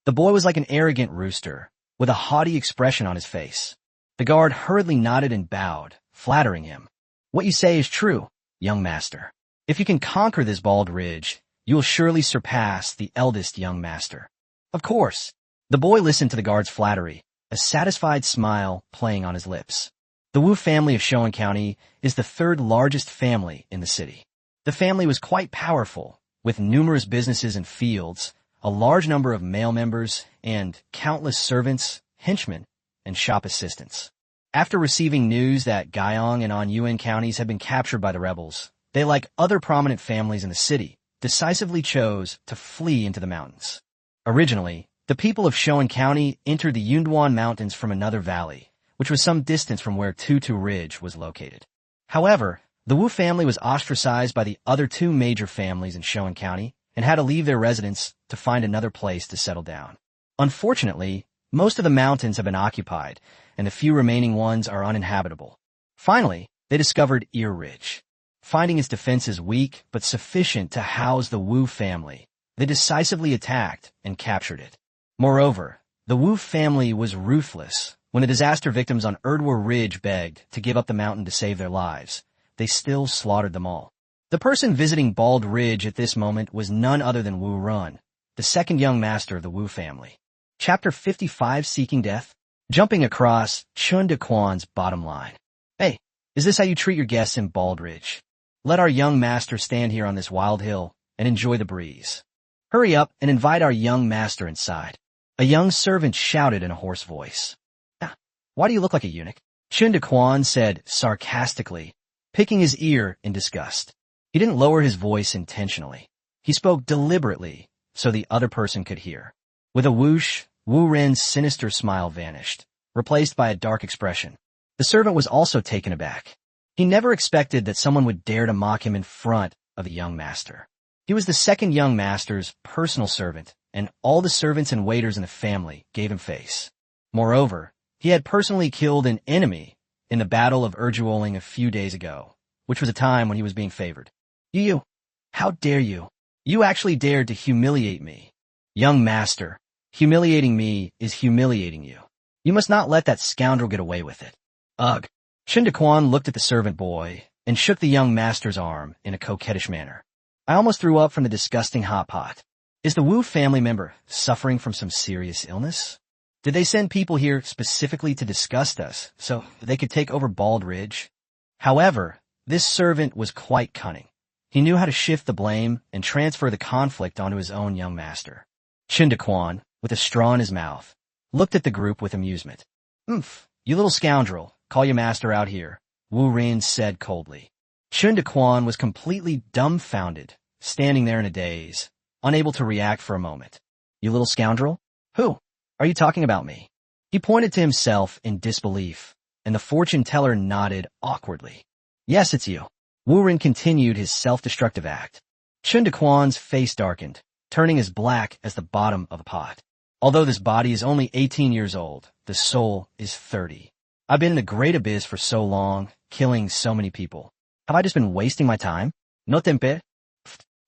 The boy was like an arrogant rooster, with a haughty expression on his face. The guard hurriedly nodded and bowed, flattering him. "What you say is true, young master. If you can conquer this Bald Ridge, you will surely surpass the eldest young master." Of course. The boy listened to the guard's flattery, a satisfied smile playing on his lips. The Wu family of Guyang County is the third largest family in the city. The family was quite powerful, with numerous businesses and fields, a large number of male members, and countless servants, henchmen, and shop assistants. After receiving news that Guyang and Anyuan counties had been captured by the rebels, they, like other prominent families in the city, decisively chose to flee into the mountains. Originally, the people of Shoan County entered the Yunduan Mountains from another valley, which was some distance from where Tutu Ridge was located. However, the Wu family was ostracized by the other two major families in Shoan County and had to leave their residence to find another place to settle down. Unfortunately, most of the mountains have been occupied, and the few remaining ones are uninhabitable. Finally, they discovered Ear Ridge. Finding its defenses weak but sufficient to house the Wu family, they decisively attacked and captured it. Moreover, the Wu family was ruthless. When the disaster victims on Erdwar Ridge begged to give up the mountain to save their lives, they still slaughtered them all. The person visiting Bald Ridge at this moment was none other than Wu Run, the second young master of the Wu family. Chapter 55, Seeking Death. Jumping across Chen Daquan's bottom line. Hey, is this how you treat your guests in Bald Ridge? Let our young master stand here on this wild hill and enjoy the breeze. Hurry up and invite our young master inside. A young servant shouted in a hoarse voice. Why do you look like a eunuch? Chen Daquan said sarcastically, picking his ear in disgust. He didn't lower his voice intentionally. He spoke deliberately so the other person could hear. With a whoosh, Wu Ren's sinister smile vanished, replaced by a dark expression. The servant was also taken aback. He never expected that someone would dare to mock him in front of the young master. He was the second young master's personal servant, and all the servants and waiters in the family gave him face. Moreover, he had personally killed an enemy in the Battle of Erjuoling a few days ago, which was a time when he was being favored. You! How dare you! You actually dared to humiliate me. Young master, humiliating me is humiliating you. You must not let that scoundrel get away with it. Ugh! Chen Daquan looked at the servant boy and shook the young master's arm in a coquettish manner. I almost threw up from the disgusting hot pot. Is the Wu family member suffering from some serious illness? Did they send people here specifically to disgust us so they could take over Bald Ridge? However, this servant was quite cunning. He knew how to shift the blame and transfer the conflict onto his own young master. Chen Daquan, with a straw in his mouth, looked at the group with amusement. You little scoundrel, call your master out here, Wu Ren said coldly. Chen Daquan was completely dumbfounded, standing there in a daze, unable to react for a moment. You little scoundrel? Who? Are you talking about me? He pointed to himself in disbelief, and the fortune teller nodded awkwardly. Yes, it's you. Wu Ren continued his self-destructive act. Chen Daquan's face darkened, turning as black as the bottom of a pot. Although this body is only 18 years old, the soul is 30. I've been in the great abyss for so long, killing so many people. Have I just been wasting my time? No tempe.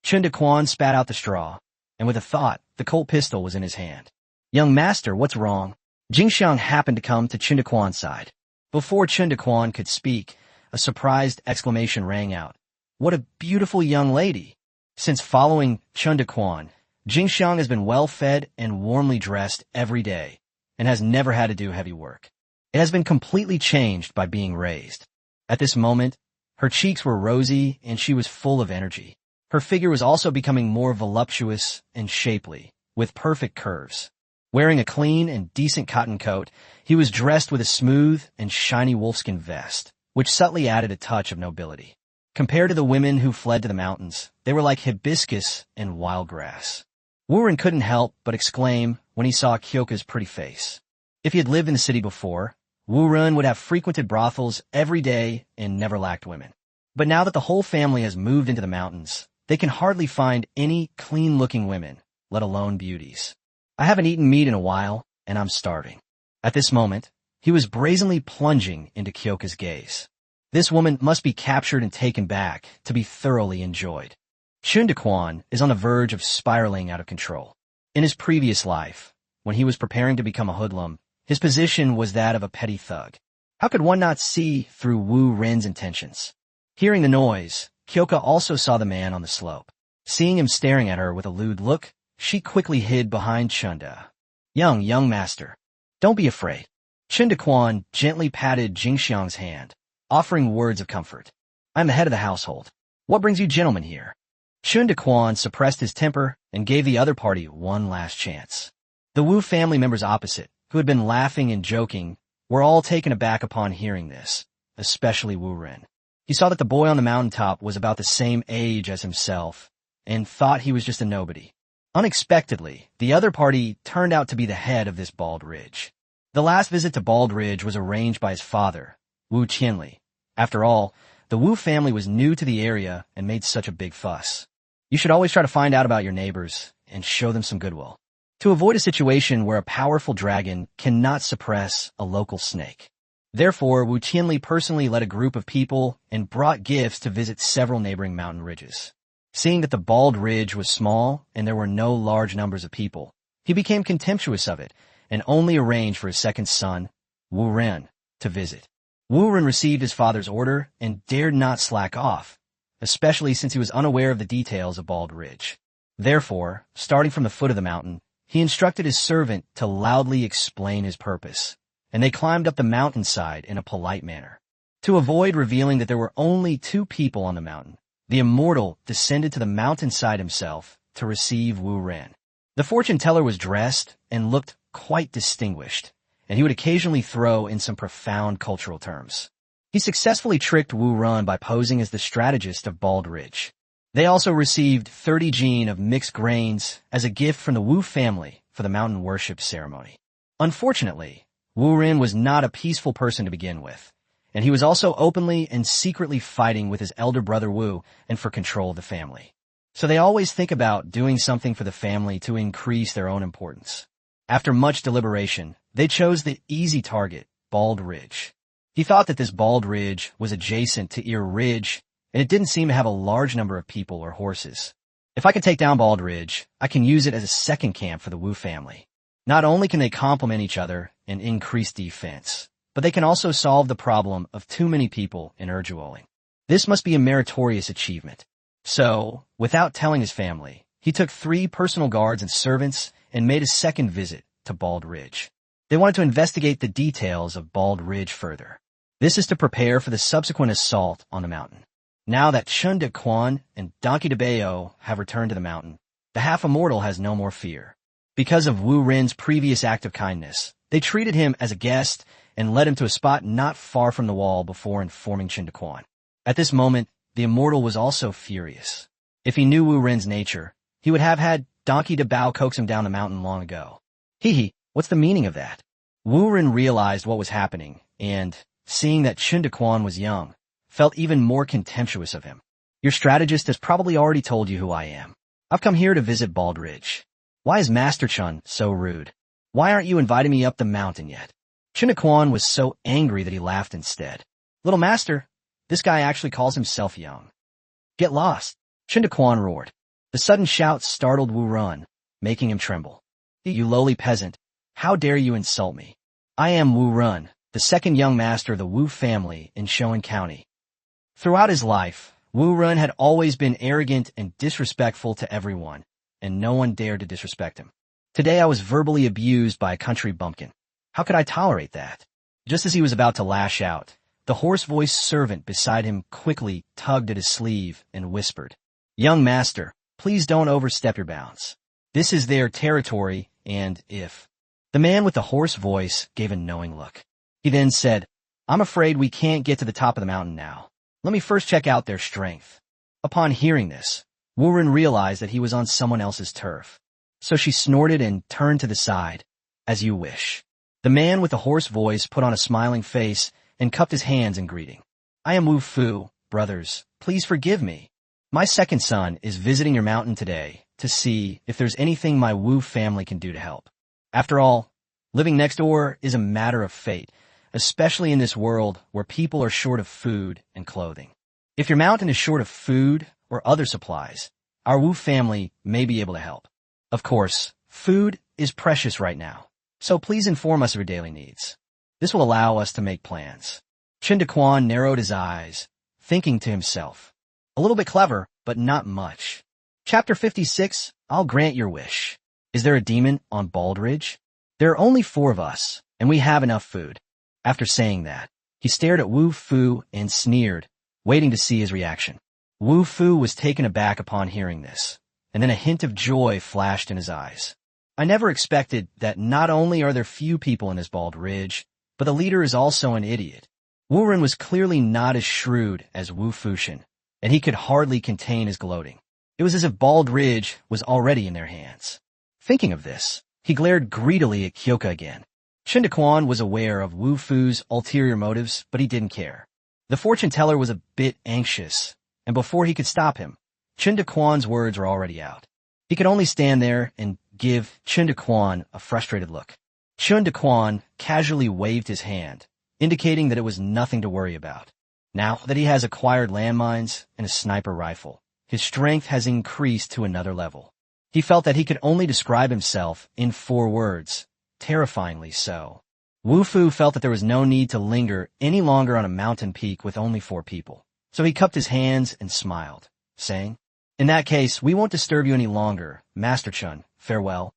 Chen Daquan spat out the straw, and with a thought, the Colt pistol was in his hand. Young master, what's wrong? Jingxiang happened to come to Chen Daquan's side. Before Chen Daquan could speak, a surprised exclamation rang out. What a beautiful young lady! Since following Chen Daquan, Jingxiang has been well-fed and warmly dressed every day, and has never had to do heavy work. It has been completely changed by being raised. At this moment, her cheeks were rosy and she was full of energy. Her figure was also becoming more voluptuous and shapely, with perfect curves. Wearing a clean and decent cotton coat, he was dressed with a smooth and shiny wolfskin vest, which subtly added a touch of nobility. Compared to the women who fled to the mountains, they were like hibiscus and wild grass. Wu Ren couldn't help but exclaim when he saw Kyoka's pretty face. If he had lived in the city before, Wu Ren would have frequented brothels every day and never lacked women. But now that the whole family has moved into the mountains, they can hardly find any clean-looking women, let alone beauties. I haven't eaten meat in a while, and I'm starving. At this moment, he was brazenly plunging into Kyoka's gaze. This woman must be captured and taken back to be thoroughly enjoyed. Chen Daquan is on the verge of spiraling out of control. In his previous life, when he was preparing to become a hoodlum, his position was that of a petty thug. How could one not see through Wu Ren's intentions? Hearing the noise, Kyoka also saw the man on the slope. Seeing him staring at her with a lewd look, she quickly hid behind Chunda. Young master, don't be afraid. Chen Daquan gently patted Jingxiang's hand, offering words of comfort. I'm the head of the household. What brings you gentlemen here? Chen Daquan suppressed his temper and gave the other party one last chance. The Wu family members opposite, who had been laughing and joking, were all taken aback upon hearing this, especially Wu Ren. He saw that the boy on the mountaintop was about the same age as himself, and thought he was just a nobody. Unexpectedly, the other party turned out to be the head of this Bald Ridge. The last visit to Bald Ridge was arranged by his father, Wu Qianli. After all, the Wu family was new to the area and made such a big fuss. You should always try to find out about your neighbors and show them some goodwill, to avoid a situation where a powerful dragon cannot suppress a local snake. Therefore, Wu Qianli personally led a group of people and brought gifts to visit several neighboring mountain ridges. Seeing that the Bald Ridge was small and there were no large numbers of people, he became contemptuous of it and only arranged for his second son, Wu Ren, to visit. Wu Ren received his father's order and dared not slack off, especially since he was unaware of the details of Bald Ridge. Therefore, starting from the foot of the mountain, he instructed his servant to loudly explain his purpose, and they climbed up the mountainside in a polite manner. To avoid revealing that there were only 2 people on the mountain, the immortal descended to the mountainside himself to receive Wu Ren. The fortune teller was dressed and looked quite distinguished, and he would occasionally throw in some profound cultural terms. He successfully tricked Wu Ren by posing as the strategist of Bald Ridge. They also received 30 jin of mixed grains as a gift from the Wu family for the mountain worship ceremony. Unfortunately, Wu Ren was not a peaceful person to begin with, and he was also openly and secretly fighting with his elder brother Wu and for control of the family. So they always think about doing something for the family to increase their own importance. After much deliberation, they chose the easy target, Bald Ridge. He thought that this Bald Ridge was adjacent to Ear Ridge, and it didn't seem to have a large number of people or horses. If I can take down Bald Ridge, I can use it as a second camp for the Wu family. Not only can they complement each other and increase defense, but they can also solve the problem of too many people in Urduoling. This must be a meritorious achievement. So, without telling his family, he took 3 personal guards and servants and made a second visit to Bald Ridge. They wanted to investigate the details of Bald Ridge further. This is to prepare for the subsequent assault on the mountain. Now that Chen Daquan and Donkey de Bayo have returned to the mountain, the half-immortal has no more fear. Because of Wu Ren's previous act of kindness, they treated him as a guest and led him to a spot not far from the wall before informing Chen Daquan. At this moment, the immortal was also furious. If he knew Wu Ren's nature, he would have had Donkey de Bao coax him down the mountain long ago. What's the meaning of that? Wu Ren realized what was happening and, seeing that Chen Daquan was young, felt even more contemptuous of him. Your strategist has probably already told you who I am. I've come here to visit Bald Ridge. Why is Master Chen so rude? Why aren't you inviting me up the mountain yet? Chen Daquan was so angry that he laughed instead. Little master, this guy actually calls himself young. Get lost, Chen Daquan roared. The sudden shout startled Wu Ren, making him tremble. You lowly peasant, how dare you insult me? I am Wu Ren, the second young master of the Wu family in Guyang County. Throughout his life, Wu Ren had always been arrogant and disrespectful to everyone, and no one dared to disrespect him. Today I was verbally abused by a country bumpkin. How could I tolerate that? Just as he was about to lash out, the hoarse-voiced servant beside him quickly tugged at his sleeve and whispered, Young master, please don't overstep your bounds. This is their territory, and if... The man with the hoarse voice gave a knowing look. He then said, I'm afraid we can't get to the top of the mountain now. Let me first check out their strength. Upon hearing this, Wu Ren realized that he was on someone else's turf. So she snorted and turned to the side. As you wish. The man with the hoarse voice put on a smiling face and cupped his hands in greeting. I am Wu Fu, brothers. Please forgive me. My second son is visiting your mountain today to see if there's anything my Wu family can do to help. After all, living next door is a matter of fate, especially in this world where people are short of food and clothing. If your mountain is short of food or other supplies, our Wu family may be able to help. Of course, food is precious right now, so please inform us of your daily needs. This will allow us to make plans. Chen Daquan narrowed his eyes, thinking to himself, a little bit clever, but not much. Chapter 56, I'll grant your wish. Is there a demon on Bald Ridge? There are only 4 of us, and we have enough food. After saying that, he stared at Wu Fu and sneered, waiting to see his reaction. Wu Fu was taken aback upon hearing this, and then a hint of joy flashed in his eyes. I never expected that not only are there few people in this Bald Ridge, but the leader is also an idiot. Wu Ren was clearly not as shrewd as Wu Fuxian, and he could hardly contain his gloating. It was as if Bald Ridge was already in their hands. Thinking of this, he glared greedily at Kyoka again. Chen Daquan was aware of Wu Fu's ulterior motives, but he didn't care. The fortune teller was a bit anxious, and before he could stop him, Chen Daquan's words were already out. He could only stand there and give Chen Daquan a frustrated look. Chen Daquan casually waved his hand, indicating that it was nothing to worry about. Now that he has acquired landmines and a sniper rifle, his strength has increased to another level. He felt that he could only describe himself in 4 words, terrifyingly so. Wu Fu felt that there was no need to linger any longer on a mountain peak with only 4 people. So he cupped his hands and smiled, saying, "In that case, we won't disturb you any longer, Master Chun, farewell."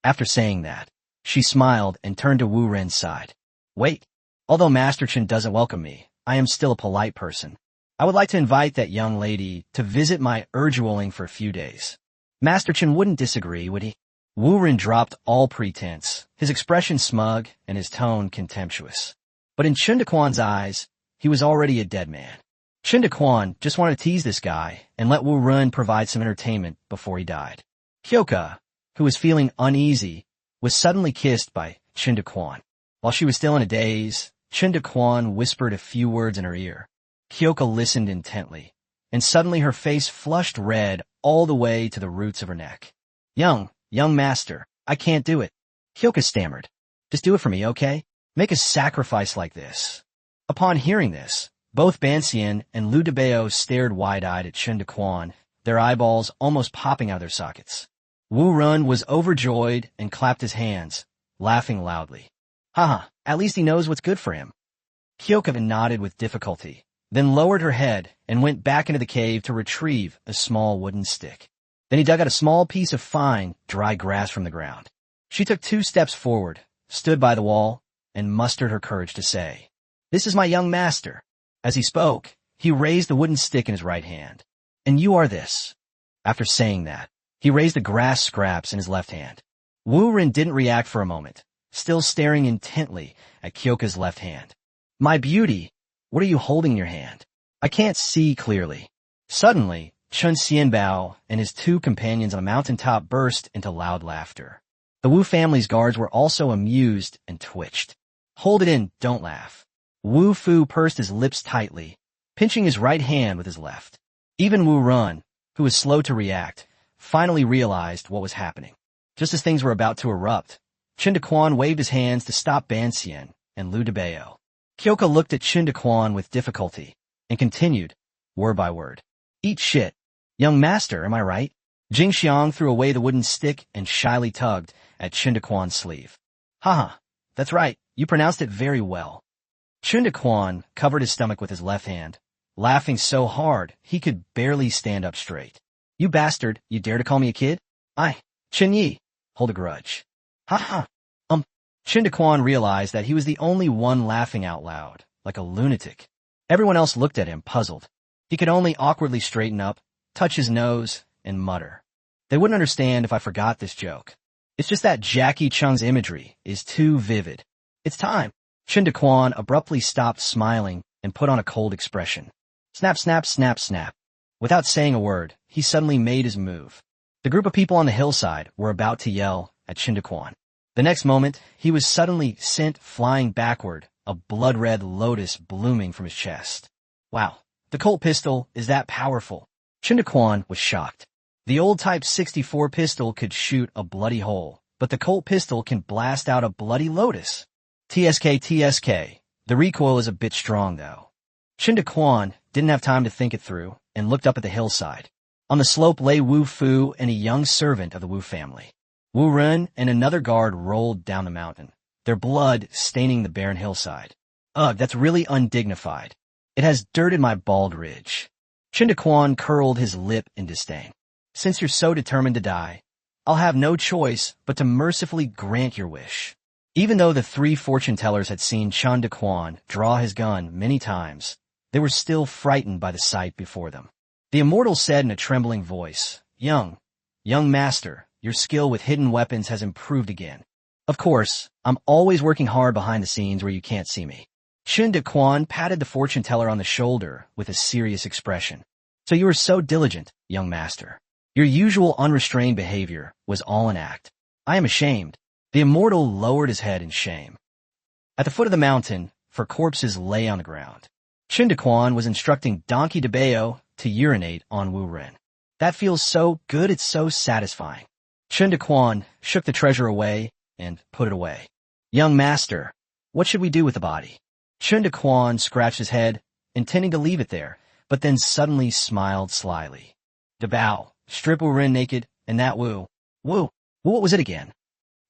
After saying that, she smiled and turned to Wu Ren's side. "Wait, although Master Chun doesn't welcome me, I am still a polite person. I would like to invite that young lady to visit my Urjuoling for a few days. Master Chun wouldn't disagree, would he?" Wu Ren dropped all pretense, his expression smug and his tone contemptuous. But in Chen Daquan's eyes, he was already a dead man. Chen Daquan just wanted to tease this guy and let Wu Ren provide some entertainment before he died. Kyoka, who was feeling uneasy, was suddenly kissed by Chen Daquan. While she was still in a daze, Chen Daquan whispered a few words in her ear. Kyoka listened intently, and suddenly her face flushed red all the way to the roots of her neck. Young master, I can't do it," Kyoka stammered. "Just do it for me, okay? Make a sacrifice like this." Upon hearing this, both Banxian and Lu Debao stared wide-eyed at Chen Daquan, their eyeballs almost popping out of their sockets. Wu Ren was overjoyed and clapped his hands, laughing loudly. "Haha, at least he knows what's good for him." Kyoka nodded with difficulty, then lowered her head and went back into the cave to retrieve a small wooden stick. Then he dug out a small piece of fine, dry grass from the ground. She took 2 steps forward, stood by the wall, and mustered her courage to say, "This is my young master." As he spoke, he raised the wooden stick in his right hand. "And you are this." After saying that, he raised the grass scraps in his left hand. Wu Ren didn't react for a moment, still staring intently at Kyoka's left hand. "My beauty, what are you holding in your hand? I can't see clearly." Suddenly, Chun Xianbao and his 2 companions on the mountaintop burst into loud laughter. The Wu family's guards were also amused and twitched. "Hold it in, don't laugh." Wu Fu pursed his lips tightly, pinching his right hand with his left. Even Wu Ren, who was slow to react, finally realized what was happening. Just as things were about to erupt, Chen Daquan waved his hands to stop Banxian and Lu Debao. Kyoka looked at Chen Daquan with difficulty and continued, word by word. "Eat shit. Young master, am I right?" Jing Xiang threw away the wooden stick and shyly tugged at Chen Daquan's sleeve. "Haha, that's right, you pronounced it very well." Chen Daquan covered his stomach with his left hand, laughing so hard he could barely stand up straight. "You bastard, you dare to call me a kid? I, Chen Yi, hold a grudge." "Ha ha." Chen Daquan realized that he was the only one laughing out loud, like a lunatic. Everyone else looked at him, puzzled. He could only awkwardly straighten up, touch his nose, and mutter. "They wouldn't understand if I forgot this joke. It's just that Jackie Chung's imagery is too vivid. It's time." Chen Daquan abruptly stopped smiling and put on a cold expression. Snap, snap, snap, snap. Without saying a word, he suddenly made his move. The group of people on the hillside were about to yell at Chen Daquan. The next moment, he was suddenly sent flying backward, a blood-red lotus blooming from his chest. Wow, the Colt pistol is that powerful. Chen Daquan was shocked. The old Type 64 pistol could shoot a bloody hole, but the Colt pistol can blast out a bloody lotus. TSK. The recoil is a bit strong, though. Chen Daquan didn't have time to think it through and looked up at the hillside. On the slope lay Wu Fu and a young servant of the Wu family. Wu Ren and another guard rolled down the mountain, their blood staining the barren hillside. Ugh, that's really undignified. It has dirted my bald ridge. Chen Daquan curled his lip in disdain. "Since you're so determined to die, I'll have no choice but to mercifully grant your wish." Even though the 3 fortune tellers had seen Chen Daquan draw his gun many times, they were still frightened by the sight before them. The immortal said in a trembling voice, Young master, your skill with hidden weapons has improved again. Of course, I'm always working hard behind the scenes where you can't see me. Chen Daquan patted the fortune teller on the shoulder with a serious expression. So you were so diligent, young master. Your usual unrestrained behavior was all an act. I am ashamed. The immortal lowered his head in shame. At the foot of the mountain, for corpses lay on the ground, Chen Daquan was instructing Donkey de Bayo to urinate on Wu Ren. That feels so good, it's so satisfying. Chen Daquan shook the treasure away and put it away. Young master, what should we do with the body? Chen Daquan scratched his head, intending to leave it there, but then suddenly smiled slyly. Dabao, strip Wu Ren naked, and that Wu. What was it again?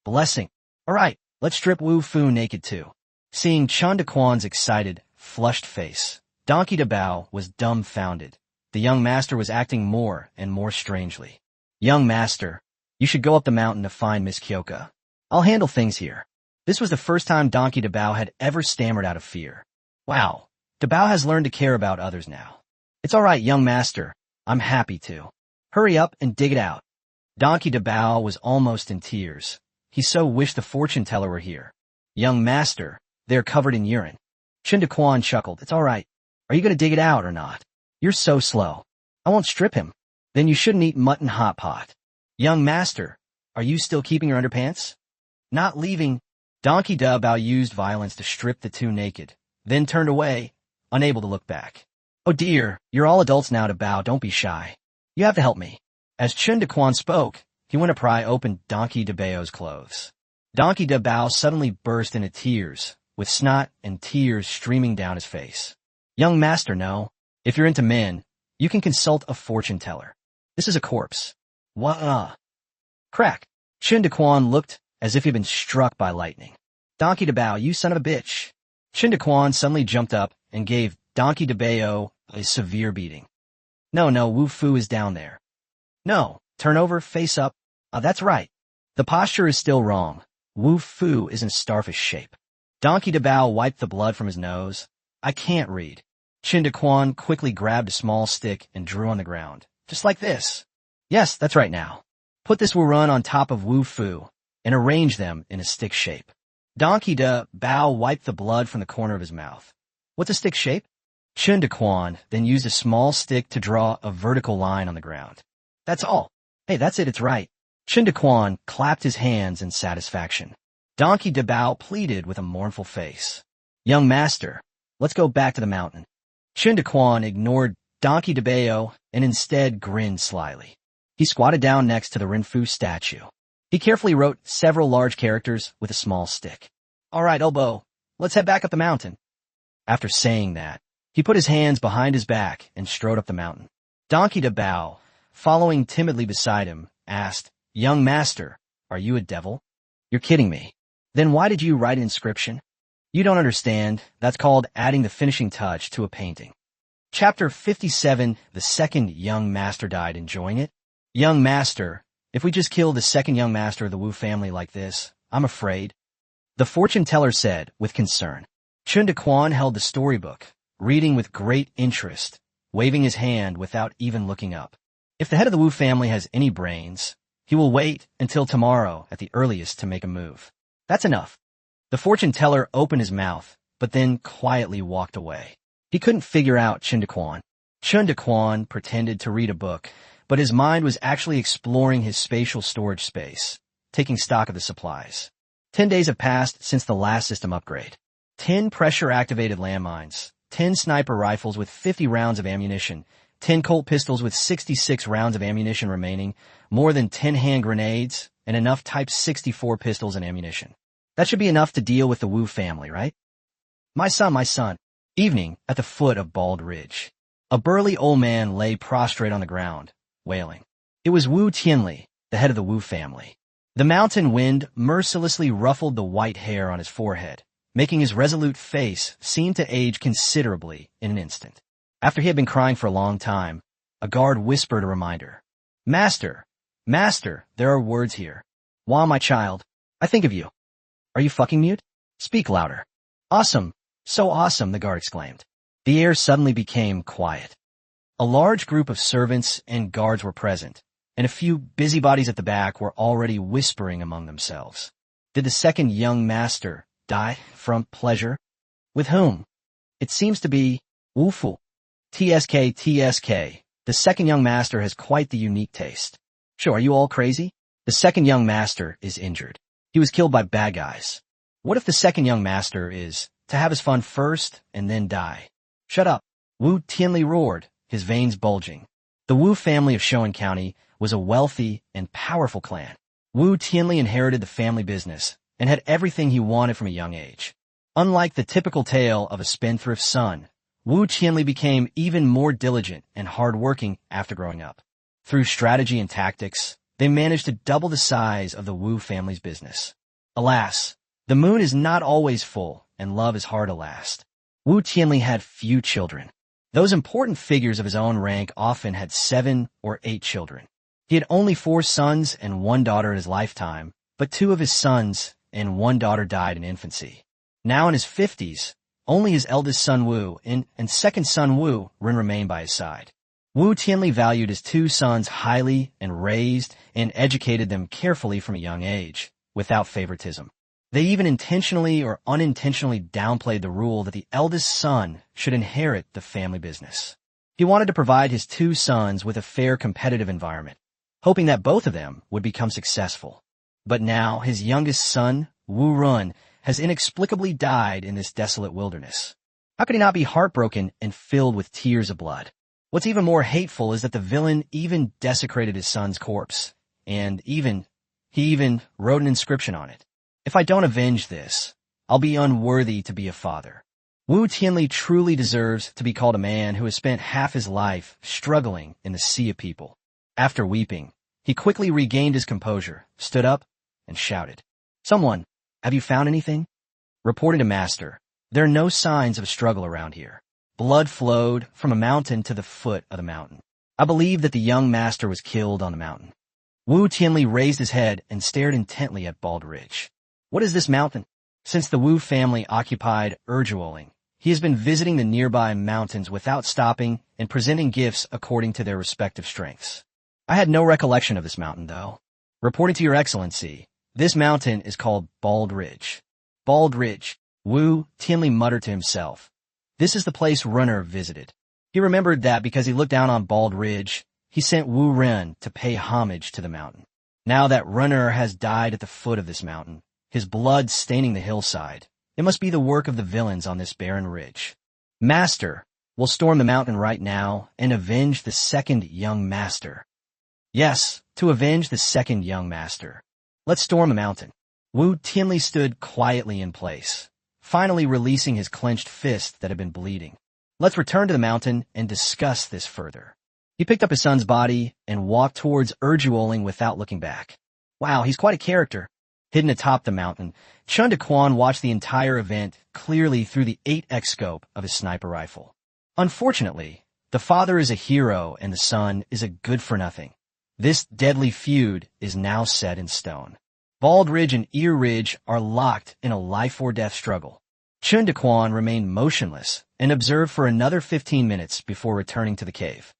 Blessing. All right, let's strip Wu Fu naked too. Seeing Chen Daquan's excited, flushed face, Donkey Dabao was dumbfounded. The young master was acting more and more strangely. Young master, you should go up the mountain to find Miss Kyoka. I'll handle things here. This was the first time Donkey Dabao had ever stammered out of fear. Wow, Dabao has learned to care about others now. It's all right, young master. I'm happy to. Hurry up and dig it out. Donkey Dabao was almost in tears. He so wished the fortune teller were here. Young master, they're covered in urine. Chen Daquan chuckled. It's all right. Are you going to dig it out or not? You're so slow. I won't strip him. Then you shouldn't eat mutton hot pot. Young master, are you still keeping your underpants? Not leaving. Donkey Dabao used violence to strip the two naked, then turned away, unable to look back. Oh dear, you're all adults now, Dabao, don't be shy. You have to help me. As Chen Daquan spoke, he went to pry open Donkey Dabao's clothes. Donkey Dabao suddenly burst into tears, with snot and tears streaming down his face. Young master, no. If you're into men, you can consult a fortune teller. This is a corpse. What? Crack. Chen Daquan looked as if he'd been struck by lightning. Donkey Dabao, you son of a bitch. Chen Daquan suddenly jumped up and gave Donkey Dabao a severe beating. No, Wu Fu is down there. No, turn over, face up. That's right. The posture is still wrong. Wu Fu is in starfish shape. Donkey Dabao wiped the blood from his nose. I can't read. Chen Daquan quickly grabbed a small stick and drew on the ground. Just like this. Yes, that's right now. Put this Wu Run on top of Wu Fu and arrange them in a stick shape. Donkey Dabao wiped the blood from the corner of his mouth. What's a stick shape? Chen Daquan then used a small stick to draw a vertical line on the ground. That's all. Hey, that's it, it's right. Chen Daquan clapped his hands in satisfaction. Donkey Dabao pleaded with a mournful face. Young master, let's go back to the mountain. Chen Daquan ignored Donkey Dabao and instead grinned slyly. He squatted down next to the Renfu statue. He carefully wrote several large characters with a small stick. All right, Elbow, let's head back up the mountain. After saying that, he put his hands behind his back and strode up the mountain. Donkey Dabao, following timidly beside him, asked, Young master, are you a devil? You're kidding me. Then why did you write an inscription? You don't understand. That's called adding the finishing touch to a painting. Chapter 57, the second young master died. Enjoying it? Young master, if we just kill the second young master of the Wu family like this, I'm afraid. The fortune teller said with concern. Chen Daquan held the storybook, reading with great interest, waving his hand without even looking up. If the head of the Wu family has any brains, he will wait until tomorrow at the earliest to make a move. That's enough. The fortune teller opened his mouth, but then quietly walked away. He couldn't figure out Chen Daquan. Chen Daquan pretended to read a book, but his mind was actually exploring his spatial storage space, taking stock of the supplies. 10 days have passed since the last system upgrade. 10 pressure-activated landmines, 10 sniper rifles with 50 rounds of ammunition, 10 Colt pistols with 66 rounds of ammunition remaining, more than 10 hand grenades, and enough Type 64 pistols and ammunition. That should be enough to deal with the Wu family, right? My son. Evening, at the foot of Bald Ridge. A burly old man lay prostrate on the ground, wailing. It was Wu Tianli, the head of the Wu family. The mountain wind mercilessly ruffled the white hair on his forehead, making his resolute face seem to age considerably in an instant. After he had been crying for a long time, a guard whispered a reminder. Master, there are words here. Wah, my child, I think of you. Are you fucking mute? Speak louder. Awesome, so awesome, the guard exclaimed. The air suddenly became quiet. A large group of servants and guards were present, and a few busybodies at the back were already whispering among themselves. Did the second young master die from pleasure? With whom? It seems to be Wu Fu. TSK. The second young master has quite the unique taste. Sure, are you all crazy? The second young master is injured. He was killed by bad guys. What if the second young master is to have his fun first and then die? Shut up. Wu Tianli roared, his veins bulging. The Wu family of Guyang County was a wealthy and powerful clan. Wu Tianli inherited the family business and had everything he wanted from a young age. Unlike the typical tale of a spendthrift son, Wu Tianli became even more diligent and hardworking after growing up. Through strategy and tactics, they managed to double the size of the Wu family's business. Alas, the moon is not always full, and love is hard to last. Wu Tianli had few children. Those important figures of his own rank often had 7 or 8 children. He had only 4 sons and 1 daughter in his lifetime, but 2 of his sons and 1 daughter died in infancy. Now in his 50s, only his eldest son Wu and second son Wu remained by his side. Wu Tianli valued his 2 sons highly and raised and educated them carefully from a young age, without favoritism. They even intentionally or unintentionally downplayed the rule that the eldest son should inherit the family business. He wanted to provide his 2 sons with a fair competitive environment, hoping that both of them would become successful. But now his youngest son, Wu Run, has inexplicably died in this desolate wilderness. How could he not be heartbroken and filled with tears of blood? What's even more hateful is that the villain even desecrated his son's corpse, and he even wrote an inscription on it. If I don't avenge this, I'll be unworthy to be a father. Wu Tianli truly deserves to be called a man who has spent half his life struggling in the sea of people. After weeping, he quickly regained his composure, stood up, and shouted, "Someone, have you found anything?" Reporting to Master, there are no signs of a struggle around here. Blood flowed from a mountain to the foot of the mountain. I believe that the young master was killed on the mountain. Wu Tianli raised his head and stared intently at Bald Ridge. What is this mountain? Since the Wu family occupied Urjuoling, he has been visiting the nearby mountains without stopping and presenting gifts according to their respective strengths. I had no recollection of this mountain, though. Reporting to Your Excellency, this mountain is called Bald Ridge. Bald Ridge, Wu Tianli muttered to himself. This is the place Runner visited. He remembered that because he looked down on Bald Ridge, he sent Wu Ren to pay homage to the mountain. Now that Runner has died at the foot of this mountain, his blood staining the hillside, it must be the work of the villains on this barren ridge. Master, we'll storm the mountain right now and avenge the second young master. Yes, to avenge the second young master. Let's storm the mountain. Wu Tianli stood quietly in place, finally releasing his clenched fist that had been bleeding. Let's return to the mountain and discuss this further. He picked up his son's body and walked towards Urjuoling without looking back. Wow, he's quite a character. Hidden atop the mountain, Chen Daquan watched the entire event clearly through the 8x scope of his sniper rifle. Unfortunately, the father is a hero and the son is a good-for-nothing. This deadly feud is now set in stone. Bald Ridge and Ear Ridge are locked in a life-or-death struggle. Chen Daquan remained motionless and observed for another 15 minutes before returning to the cave.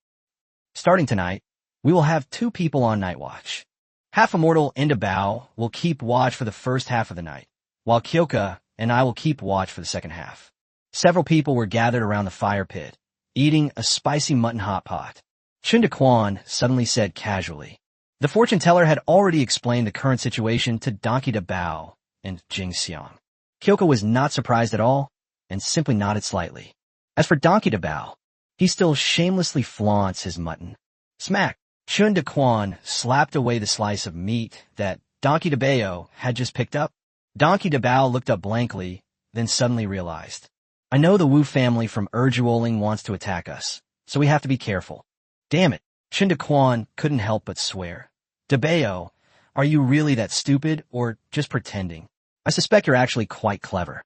Starting tonight, we will have 2 people on night watch. Half-Immortal and Bao will keep watch for the first half of the night, while Kyoka and I will keep watch for the second half. Several people were gathered around the fire pit, eating a spicy mutton hot pot. Chen Daquan suddenly said casually. The fortune teller had already explained the current situation to Donkey Bao and Jing Xiang. Kyoka was not surprised at all and simply nodded slightly. As for Donkey Bao, he still shamelessly flaunts his mutton. Smack! Chen Daquan slapped away the slice of meat that Donkey Bao had just picked up. Donkey Bao looked up blankly, then suddenly realized. I know the Wu family from Urjuoling wants to attack us, so we have to be careful. Damn it, Chen Daquan couldn't help but swear. Bao, are you really that stupid or just pretending? I suspect you're actually quite clever.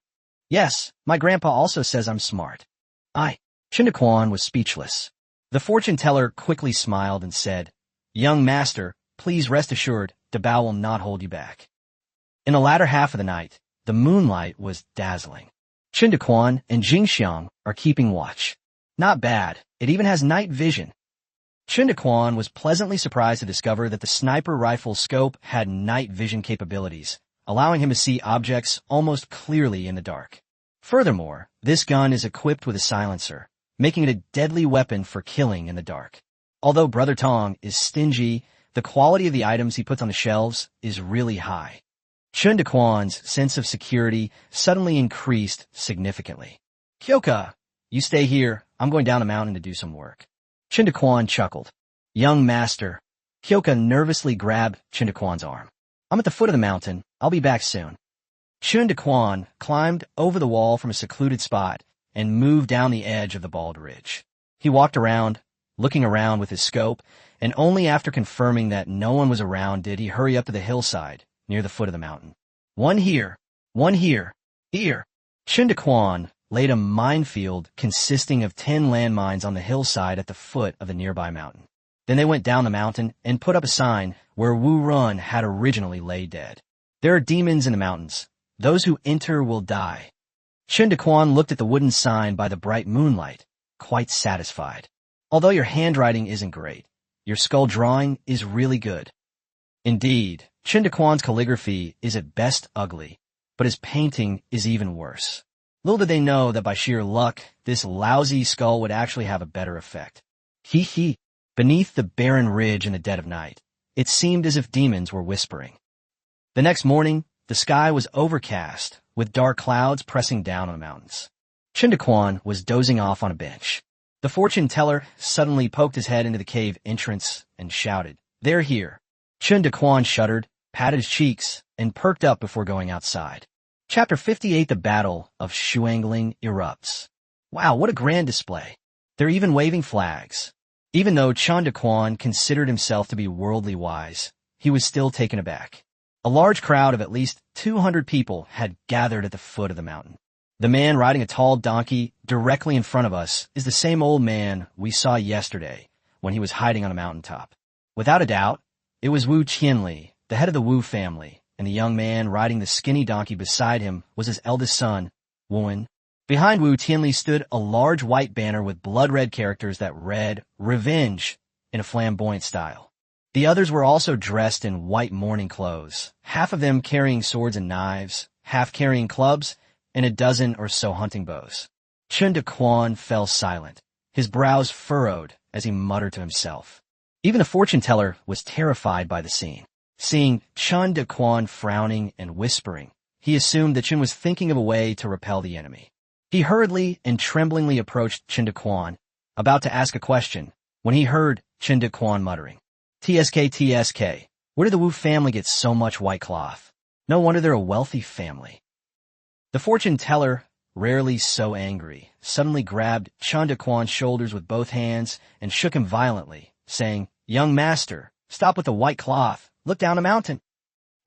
Yes, my grandpa also says I'm smart. Chen Daquan was speechless. The fortune teller quickly smiled and said, Young master, please rest assured, Bao will not hold you back. In the latter half of the night, the moonlight was dazzling. Chen Daquan and Jing Xiang are keeping watch. Not bad, it even has night vision. Chen Daquan was pleasantly surprised to discover that the sniper rifle scope had night vision capabilities, allowing him to see objects almost clearly in the dark. Furthermore, this gun is equipped with a silencer, making it a deadly weapon for killing in the dark. Although Brother Tong is stingy, the quality of the items he puts on the shelves is really high. Chen Daquan's sense of security suddenly increased significantly. Kyoka, you stay here. I'm going down the mountain to do some work. Chen Daquan chuckled. Young master. Kyoka nervously grabbed Chen Daquan's arm. I'm at the foot of the mountain. I'll be back soon. Chen Daquan climbed over the wall from a secluded spot and moved down the edge of the bald ridge. He walked around, looking around with his scope, and only after confirming that no one was around did he hurry up to the hillside near the foot of the mountain. One here. Here. Chen Daquan laid a minefield consisting of 10 landmines on the hillside at the foot of the nearby mountain. Then they went down the mountain and put up a sign where Wu Run had originally laid dead. There are demons in the mountains. Those who enter will die. Chen Daquan looked at the wooden sign by the bright moonlight, quite satisfied. Although your handwriting isn't great, your skull drawing is really good. Indeed, Chen Daquan's calligraphy is at best ugly, but his painting is even worse. Little did they know that by sheer luck, this lousy skull would actually have a better effect. Hee. Beneath the barren ridge in the dead of night, it seemed as if demons were whispering. The next morning, the sky was overcast, with dark clouds pressing down on the mountains. Chen Daquan was dozing off on a bench. The fortune teller suddenly poked his head into the cave entrance and shouted, "They're here." Chen Daquan shuddered, patted his cheeks, and perked up before going outside. Chapter 58, The Battle of Shuangling erupts. Wow, what a grand display. They're even waving flags. Even though Chen Daquan considered himself to be worldly wise, he was still taken aback. A large crowd of at least 200 people had gathered at the foot of the mountain. The man riding a tall donkey directly in front of us is the same old man we saw yesterday when he was hiding on a mountaintop. Without a doubt, it was Wu Qianli, the head of the Wu family, and the young man riding the skinny donkey beside him was his eldest son, Wen. Behind Wu Tianli stood a large white banner with blood-red characters that read, "Revenge," in a flamboyant style. The others were also dressed in white mourning clothes, half of them carrying swords and knives, half carrying clubs, and a dozen or so hunting bows. Chen Daquan fell silent, his brows furrowed as he muttered to himself. Even the fortune teller was terrified by the scene. Seeing Chen Daquan frowning and whispering, he assumed that Chen was thinking of a way to repel the enemy. He hurriedly and tremblingly approached Chen Daquan, about to ask a question, when he heard Chen Daquan muttering, TSK, where did the Wu family get so much white cloth? No wonder they're a wealthy family." The fortune teller, rarely so angry, suddenly grabbed Chen Daquan's shoulders with both hands and shook him violently, saying, "Young master, stop with the white cloth, look down the mountain."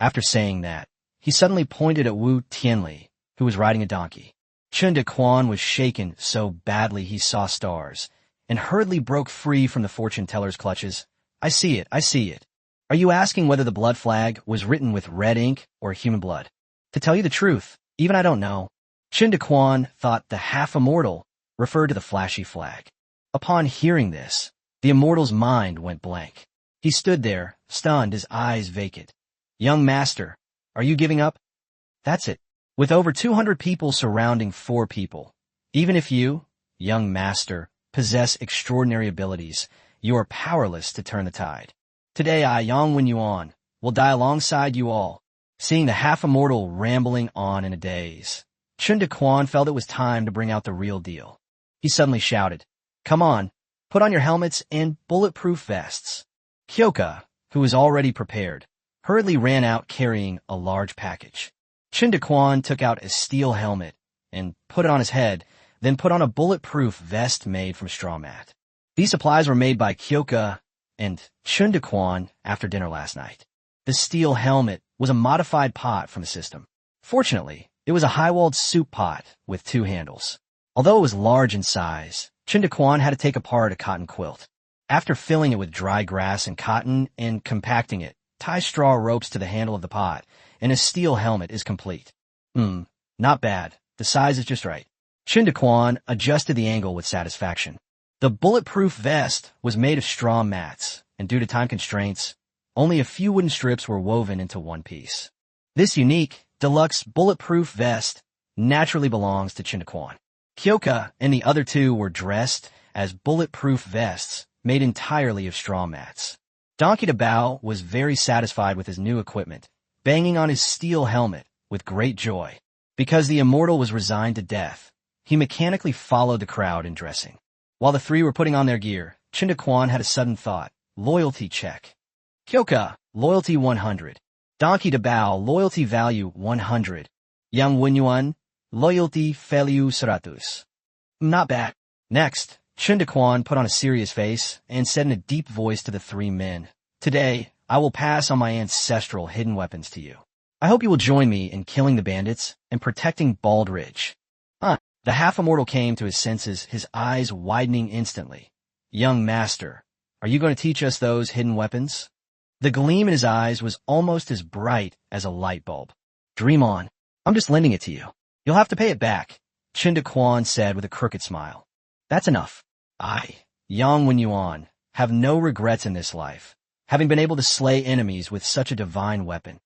After saying that, he suddenly pointed at Wu Tianli, who was riding a donkey. Chen Daquan was shaken so badly he saw stars, and hurriedly broke free from the fortune teller's clutches. I see it. Are you asking whether the blood flag was written with red ink or human blood? To tell you the truth, even I don't know." Chen Daquan thought the half-immortal referred to the flashy flag. Upon hearing this, the immortal's mind went blank. He stood there, stunned, his eyes vacant. "Young master, are you giving up?" "That's it. With over 200 people surrounding 4 people, even if you, young master, possess extraordinary abilities, you are powerless to turn the tide. Today I, Yang Wenyuan, will die alongside you all." Seeing the half-immortal rambling on in a daze, Chen Daquan felt it was time to bring out the real deal. He suddenly shouted, "Come on, put on your helmets and bulletproof vests." Kyoka, who was already prepared, hurriedly ran out carrying a large package. Chen Daquan took out a steel helmet and put it on his head, then put on a bulletproof vest made from straw mat. These supplies were made by Kyoka and Chen Daquan after dinner last night. The steel helmet was a modified pot from the system. Fortunately, it was a high-walled soup pot with 2 handles. Although it was large in size, Chen Daquan had to take apart a cotton quilt. After filling it with dry grass and cotton and compacting it, tie straw ropes to the handle of the pot, and a steel helmet is complete. Not bad. The size is just right. Chen Daquan adjusted the angle with satisfaction. The bulletproof vest was made of straw mats, and due to time constraints, only a few wooden strips were woven into one piece. This unique, deluxe, bulletproof vest naturally belongs to Chen Daquan. Kyoka and the other two were dressed as bulletproof vests made entirely of straw mats. Donkey Dabao was very satisfied with his new equipment, banging on his steel helmet with great joy. Because the immortal was resigned to death, he mechanically followed the crowd in dressing. While the three were putting on their gear, Chen Daquan had a sudden thought. Loyalty check. Kyoka, loyalty 100. Donkey Dabao, loyalty value 100. Yang Wenyuan, loyalty value 100. Not bad. Next, Chen Daquan put on a serious face and said in a deep voice to the three men, "Today, I will pass on my ancestral hidden weapons to you. I hope you will join me in killing the bandits and protecting Bald Ridge." The half-immortal came to his senses, his eyes widening instantly. "Young master, are you going to teach us those hidden weapons?" The gleam in his eyes was almost as bright as a light bulb. "Dream on. I'm just lending it to you. You'll have to pay it back," Chen Daquan said with a crooked smile. "That's enough. I, Yang Wenyuan, have no regrets in this life, having been able to slay enemies with such a divine weapon."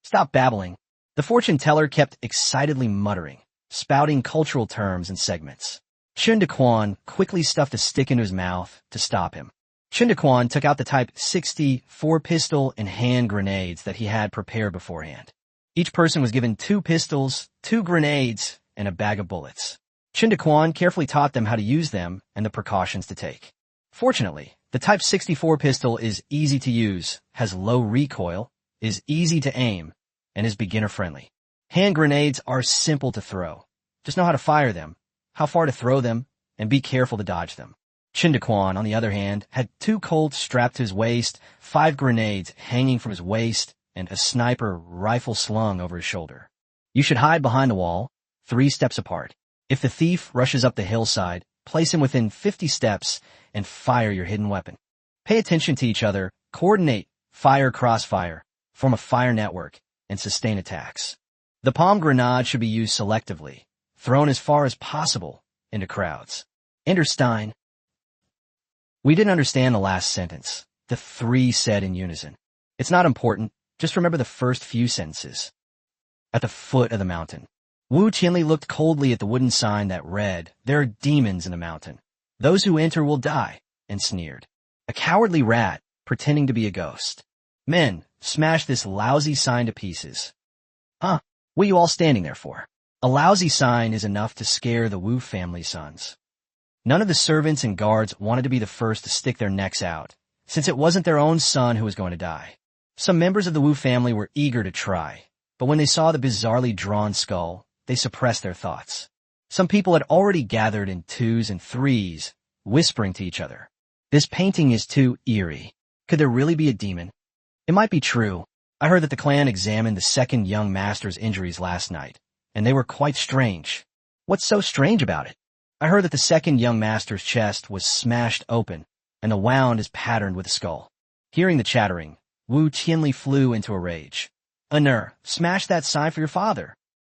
"Stop babbling." The fortune teller kept excitedly muttering, spouting cultural terms and segments. Chen Daquan quickly stuffed a stick into his mouth to stop him. Chen Daquan took out the Type 64 pistol and hand grenades that he had prepared beforehand. Each person was given 2 pistols, 2 grenades, and a bag of bullets. Chen Daquan carefully taught them how to use them and the precautions to take. Fortunately, the Type 64 pistol is easy to use, has low recoil, is easy to aim, and is beginner-friendly. Hand grenades are simple to throw. Just know how to fire them, how far to throw them, and be careful to dodge them. Chen Daquan, on the other hand, had 2 Colts strapped to his waist, 5 grenades hanging from his waist, and a sniper rifle slung over his shoulder. You should hide behind the wall, 3 steps apart. If the thief rushes up the hillside, place him within 50 steps and fire your hidden weapon. Pay attention to each other, coordinate, fire crossfire, form a fire network, and sustain attacks. The palm grenade should be used selectively, thrown as far as possible into crowds. Stein. We didn't understand the last sentence, the 3 said in unison. It's not important, just remember the first few sentences. At the foot of the mountain, Wu Qianli looked coldly at the wooden sign that read, "There are demons in the mountain. Those who enter will die," and sneered. "A cowardly rat, pretending to be a ghost. Men, smash this lousy sign to pieces." What are you all standing there for? A lousy sign is enough to scare the Wu family sons. None of the servants and guards wanted to be the first to stick their necks out, since it wasn't their own son who was going to die. Some members of the Wu family were eager to try, but when they saw the bizarrely drawn skull, they suppressed their thoughts. Some people had already gathered in 2s and 3s, whispering to each other. "This painting is too eerie. Could there really be a demon?" It might be true. I heard that the clan examined the second young master's injuries last night, and they were quite strange. What's so strange about it? I heard that the second young master's chest was smashed open, and the wound is patterned with a skull. Hearing the chattering, Wu Qianli flew into a rage. Smash that sign for your father."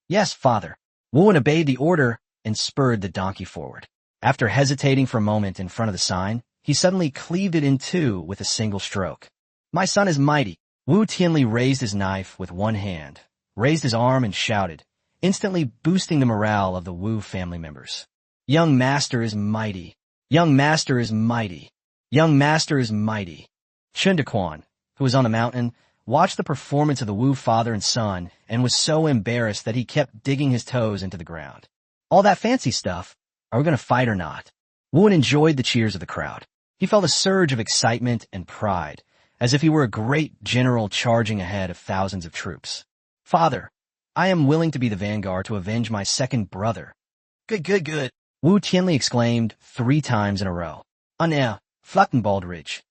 "Yes, father." Wu obeyed the order and spurred the donkey forward. After hesitating for a moment in front of the sign, he suddenly cleaved it in 2 with a single stroke. "My son is mighty." Wu Qianli raised his knife with one hand, raised his arm and shouted, instantly boosting the morale of the Wu family members. "Young master is mighty. Young master is mighty. Young master is mighty." Chen Daquan, who was on the mountain, watched the performance of the Wu father and son and was so embarrassed that he kept digging his toes into the ground. "All that fancy stuff. Are we going to fight or not?" Wu enjoyed the cheers of the crowd. He felt a surge of excitement and pride, as if he were a great general charging ahead of thousands of troops. "Father, I am willing to be the vanguard to avenge my second brother." Good. Wu Qianli exclaimed 3 times in a row. Flatten Bald Ridge.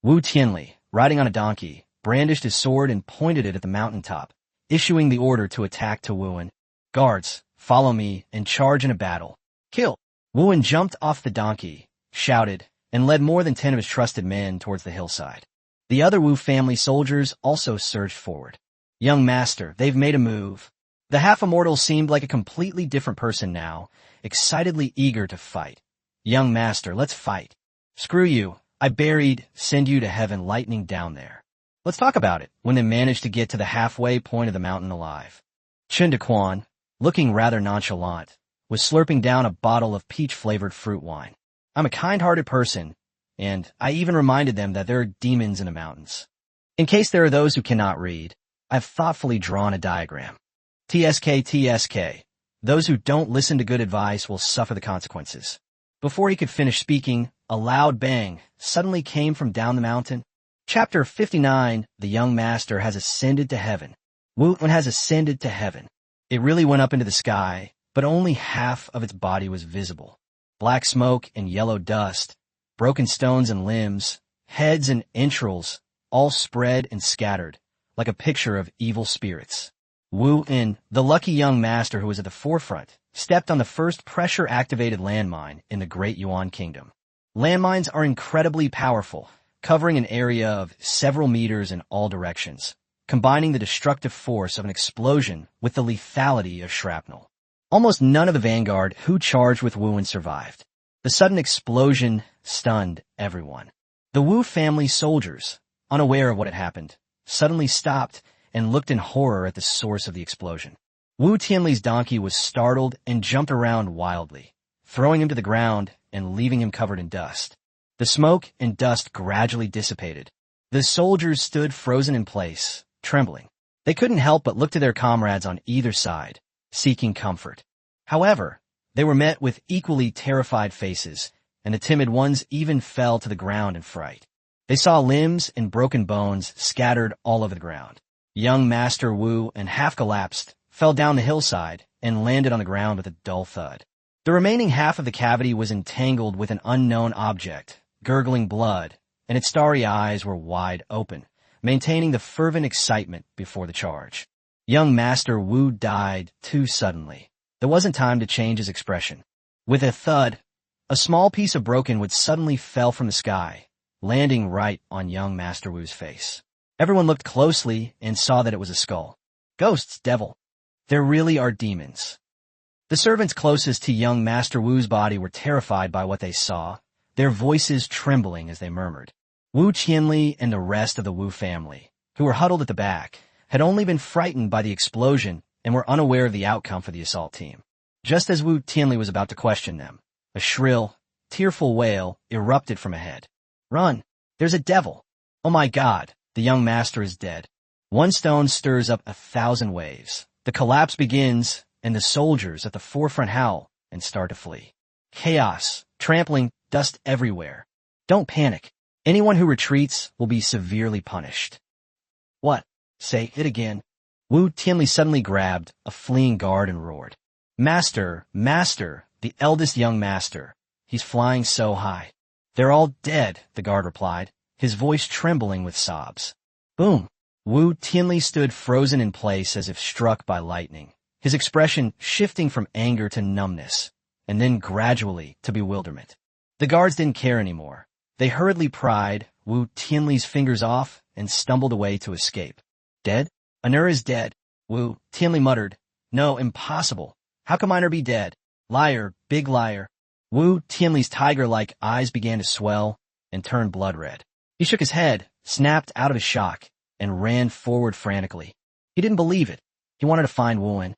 Wu Qianli, riding on a donkey, brandished his sword and pointed it at the mountaintop, issuing the order to attack to Wuan. "Guards, follow me and charge in a battle. Kill!" Wuan jumped off the donkey, shouted, and led more than 10 of his trusted men towards the hillside. The other Wu family soldiers also surged forward. "Young master, they've made a move." The half-immortal seemed like a completely different person now, excitedly eager to fight. "Young master, let's fight." "Screw you. Send you to heaven lightning down there." Let's talk about it. When they managed to get to the halfway point of the mountain alive, Chen Daquan, looking rather nonchalant, was slurping down a bottle of peach-flavored fruit wine. I'm a kind-hearted person, and I even reminded them that there are demons in the mountains. In case there are those who cannot read, I've thoughtfully drawn a diagram. TSK, TSK. Those who don't listen to good advice will suffer the consequences. Before he could finish speaking, a loud bang suddenly came from down the mountain. Chapter 59, The Young Master has ascended to heaven. Wu has ascended to heaven. It really went up into the sky, but only half of its body was visible. Black smoke and yellow dust, broken stones and limbs, heads and entrails, all spread and scattered, like a picture of evil spirits. Wu In, the lucky young master who was at the forefront, stepped on the first pressure-activated landmine in the Great Yuan Kingdom. Landmines are incredibly powerful, covering an area of several meters in all directions, combining the destructive force of an explosion with the lethality of shrapnel. Almost none of the vanguard who charged with Wu survived. The sudden explosion stunned everyone. The Wu family soldiers, unaware of what had happened, suddenly stopped and looked in horror at the source of the explosion. Wu Tianli's donkey was startled and jumped around wildly, throwing him to the ground and leaving him covered in dust. The smoke and dust gradually dissipated. The soldiers stood frozen in place, trembling. They couldn't help but look to their comrades on either side, seeking comfort. However, they were met with equally terrified faces, and the timid ones even fell to the ground in fright. They saw limbs and broken bones scattered all over the ground. Young Master Wu, and half collapsed, fell down the hillside and landed on the ground with a dull thud. The remaining half of the cavity was entangled with an unknown object, gurgling blood, and its starry eyes were wide open, maintaining the fervent excitement before the charge. Young Master Wu died too suddenly. There wasn't time to change his expression. With a thud, a small piece of broken wood suddenly fell from the sky, landing right on young Master Wu's face. Everyone looked closely and saw that it was a skull. Ghosts, devil. There really are demons. The servants closest to young Master Wu's body were terrified by what they saw, their voices trembling as they murmured. Wu Qianli and the rest of the Wu family, who were huddled at the back, had only been frightened by the explosion and were unaware of the outcome for the assault team. Just as Wu Tianli was about to question them, a shrill, tearful wail erupted from ahead. Run! There's a devil! Oh my God! The young master is dead. One stone stirs up 1,000 waves. The collapse begins, and the soldiers at the forefront howl and start to flee. Chaos, trampling, dust everywhere. Don't panic. Anyone who retreats will be severely punished. What? Say it again. Wu Tianli suddenly grabbed a fleeing guard and roared. Master, master, the eldest young master. He's flying so high. They're all dead, the guard replied, his voice trembling with sobs. Boom! Wu Tianli stood frozen in place as if struck by lightning, his expression shifting from anger to numbness, and then gradually to bewilderment. The guards didn't care anymore. They hurriedly pried Wu Tianli's fingers off and stumbled away to escape. Dead? Anur is dead. Wu Tianli muttered. No, impossible. How can Minor be dead? Liar, big liar. Wu Tianli's tiger-like eyes began to swell and turn blood red. He shook his head, snapped out of his shock, and ran forward frantically. He didn't believe it. He wanted to find Wu.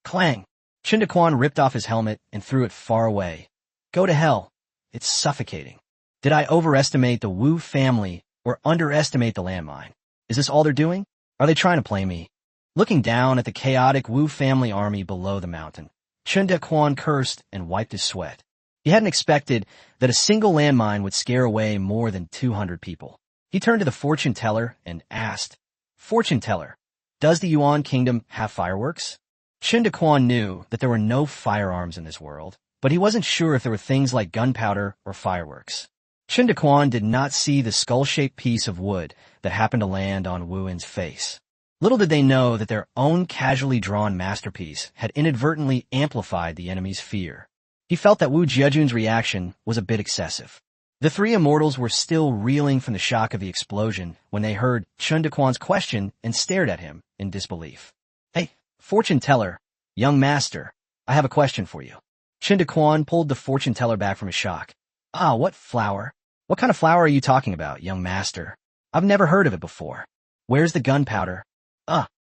Clang! Chen Daquan ripped off his helmet and threw it far away. Go to hell. It's suffocating. Did I overestimate the Wu family or underestimate the landmine? Is this all they're doing? Are they trying to play me? Looking down at the chaotic Wu family army below the mountain, Chen Daquan cursed and wiped his sweat. He hadn't expected that a single landmine would scare away more than 200 people. He turned to the fortune teller and asked, Fortune teller, does the Yuan kingdom have fireworks? Chen Daquan knew that there were no firearms in this world, but he wasn't sure if there were things like gunpowder or fireworks. Chen Daquan did not see the skull-shaped piece of wood that happened to land on Wu-In's face. Little did they know that their own casually drawn masterpiece had inadvertently amplified the enemy's fear. He felt that Wu Jiejun's reaction was a bit excessive. The three immortals were still reeling from the shock of the explosion when they heard Chen Daquan's question and stared at him in disbelief. Hey, fortune teller, young master, I have a question for you. Chen Daquan pulled the fortune teller back from his shock. Ah, what flower? What kind of flower are you talking about, young master? I've never heard of it before. Where's the gunpowder?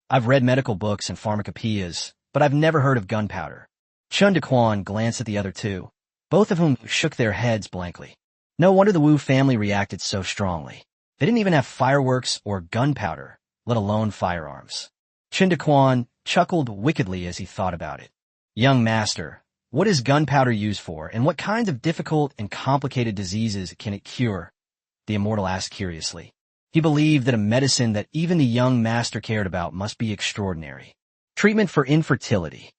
I've read medical books and pharmacopoeias, but I've never heard of gunpowder. Chen Daquan glanced at the other two, both of whom shook their heads blankly. No wonder the Wu family reacted so strongly. They didn't even have fireworks or gunpowder, let alone firearms. Chen Daquan chuckled wickedly as he thought about it. Young master, what is gunpowder used for, and what kinds of difficult and complicated diseases can it cure? The immortal asked curiously. He believed that a medicine that even the young master cared about must be extraordinary. Treatment for infertility.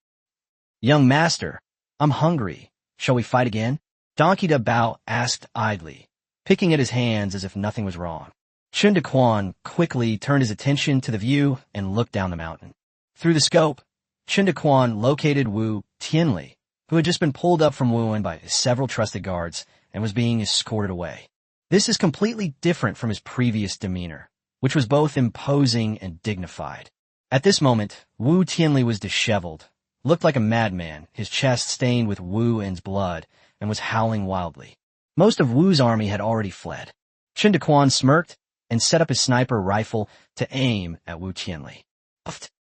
Young master, I'm hungry. Shall we fight again? Donkey Da Bao asked idly, picking at his hands as if nothing was wrong. Chen Daquan quickly turned his attention to the view and looked down the mountain. Through the scope, Chen Daquan located Wu Tianli, who had just been pulled up from Wuhan by several trusted guards and was being escorted away. This is completely different from his previous demeanor, which was both imposing and dignified. At this moment, Wu Tianli was disheveled, looked like a madman, his chest stained with Wu En's blood, and was howling wildly. Most of Wu's army had already fled. Chen Daquan smirked and set up his sniper rifle to aim at Wu Tianli.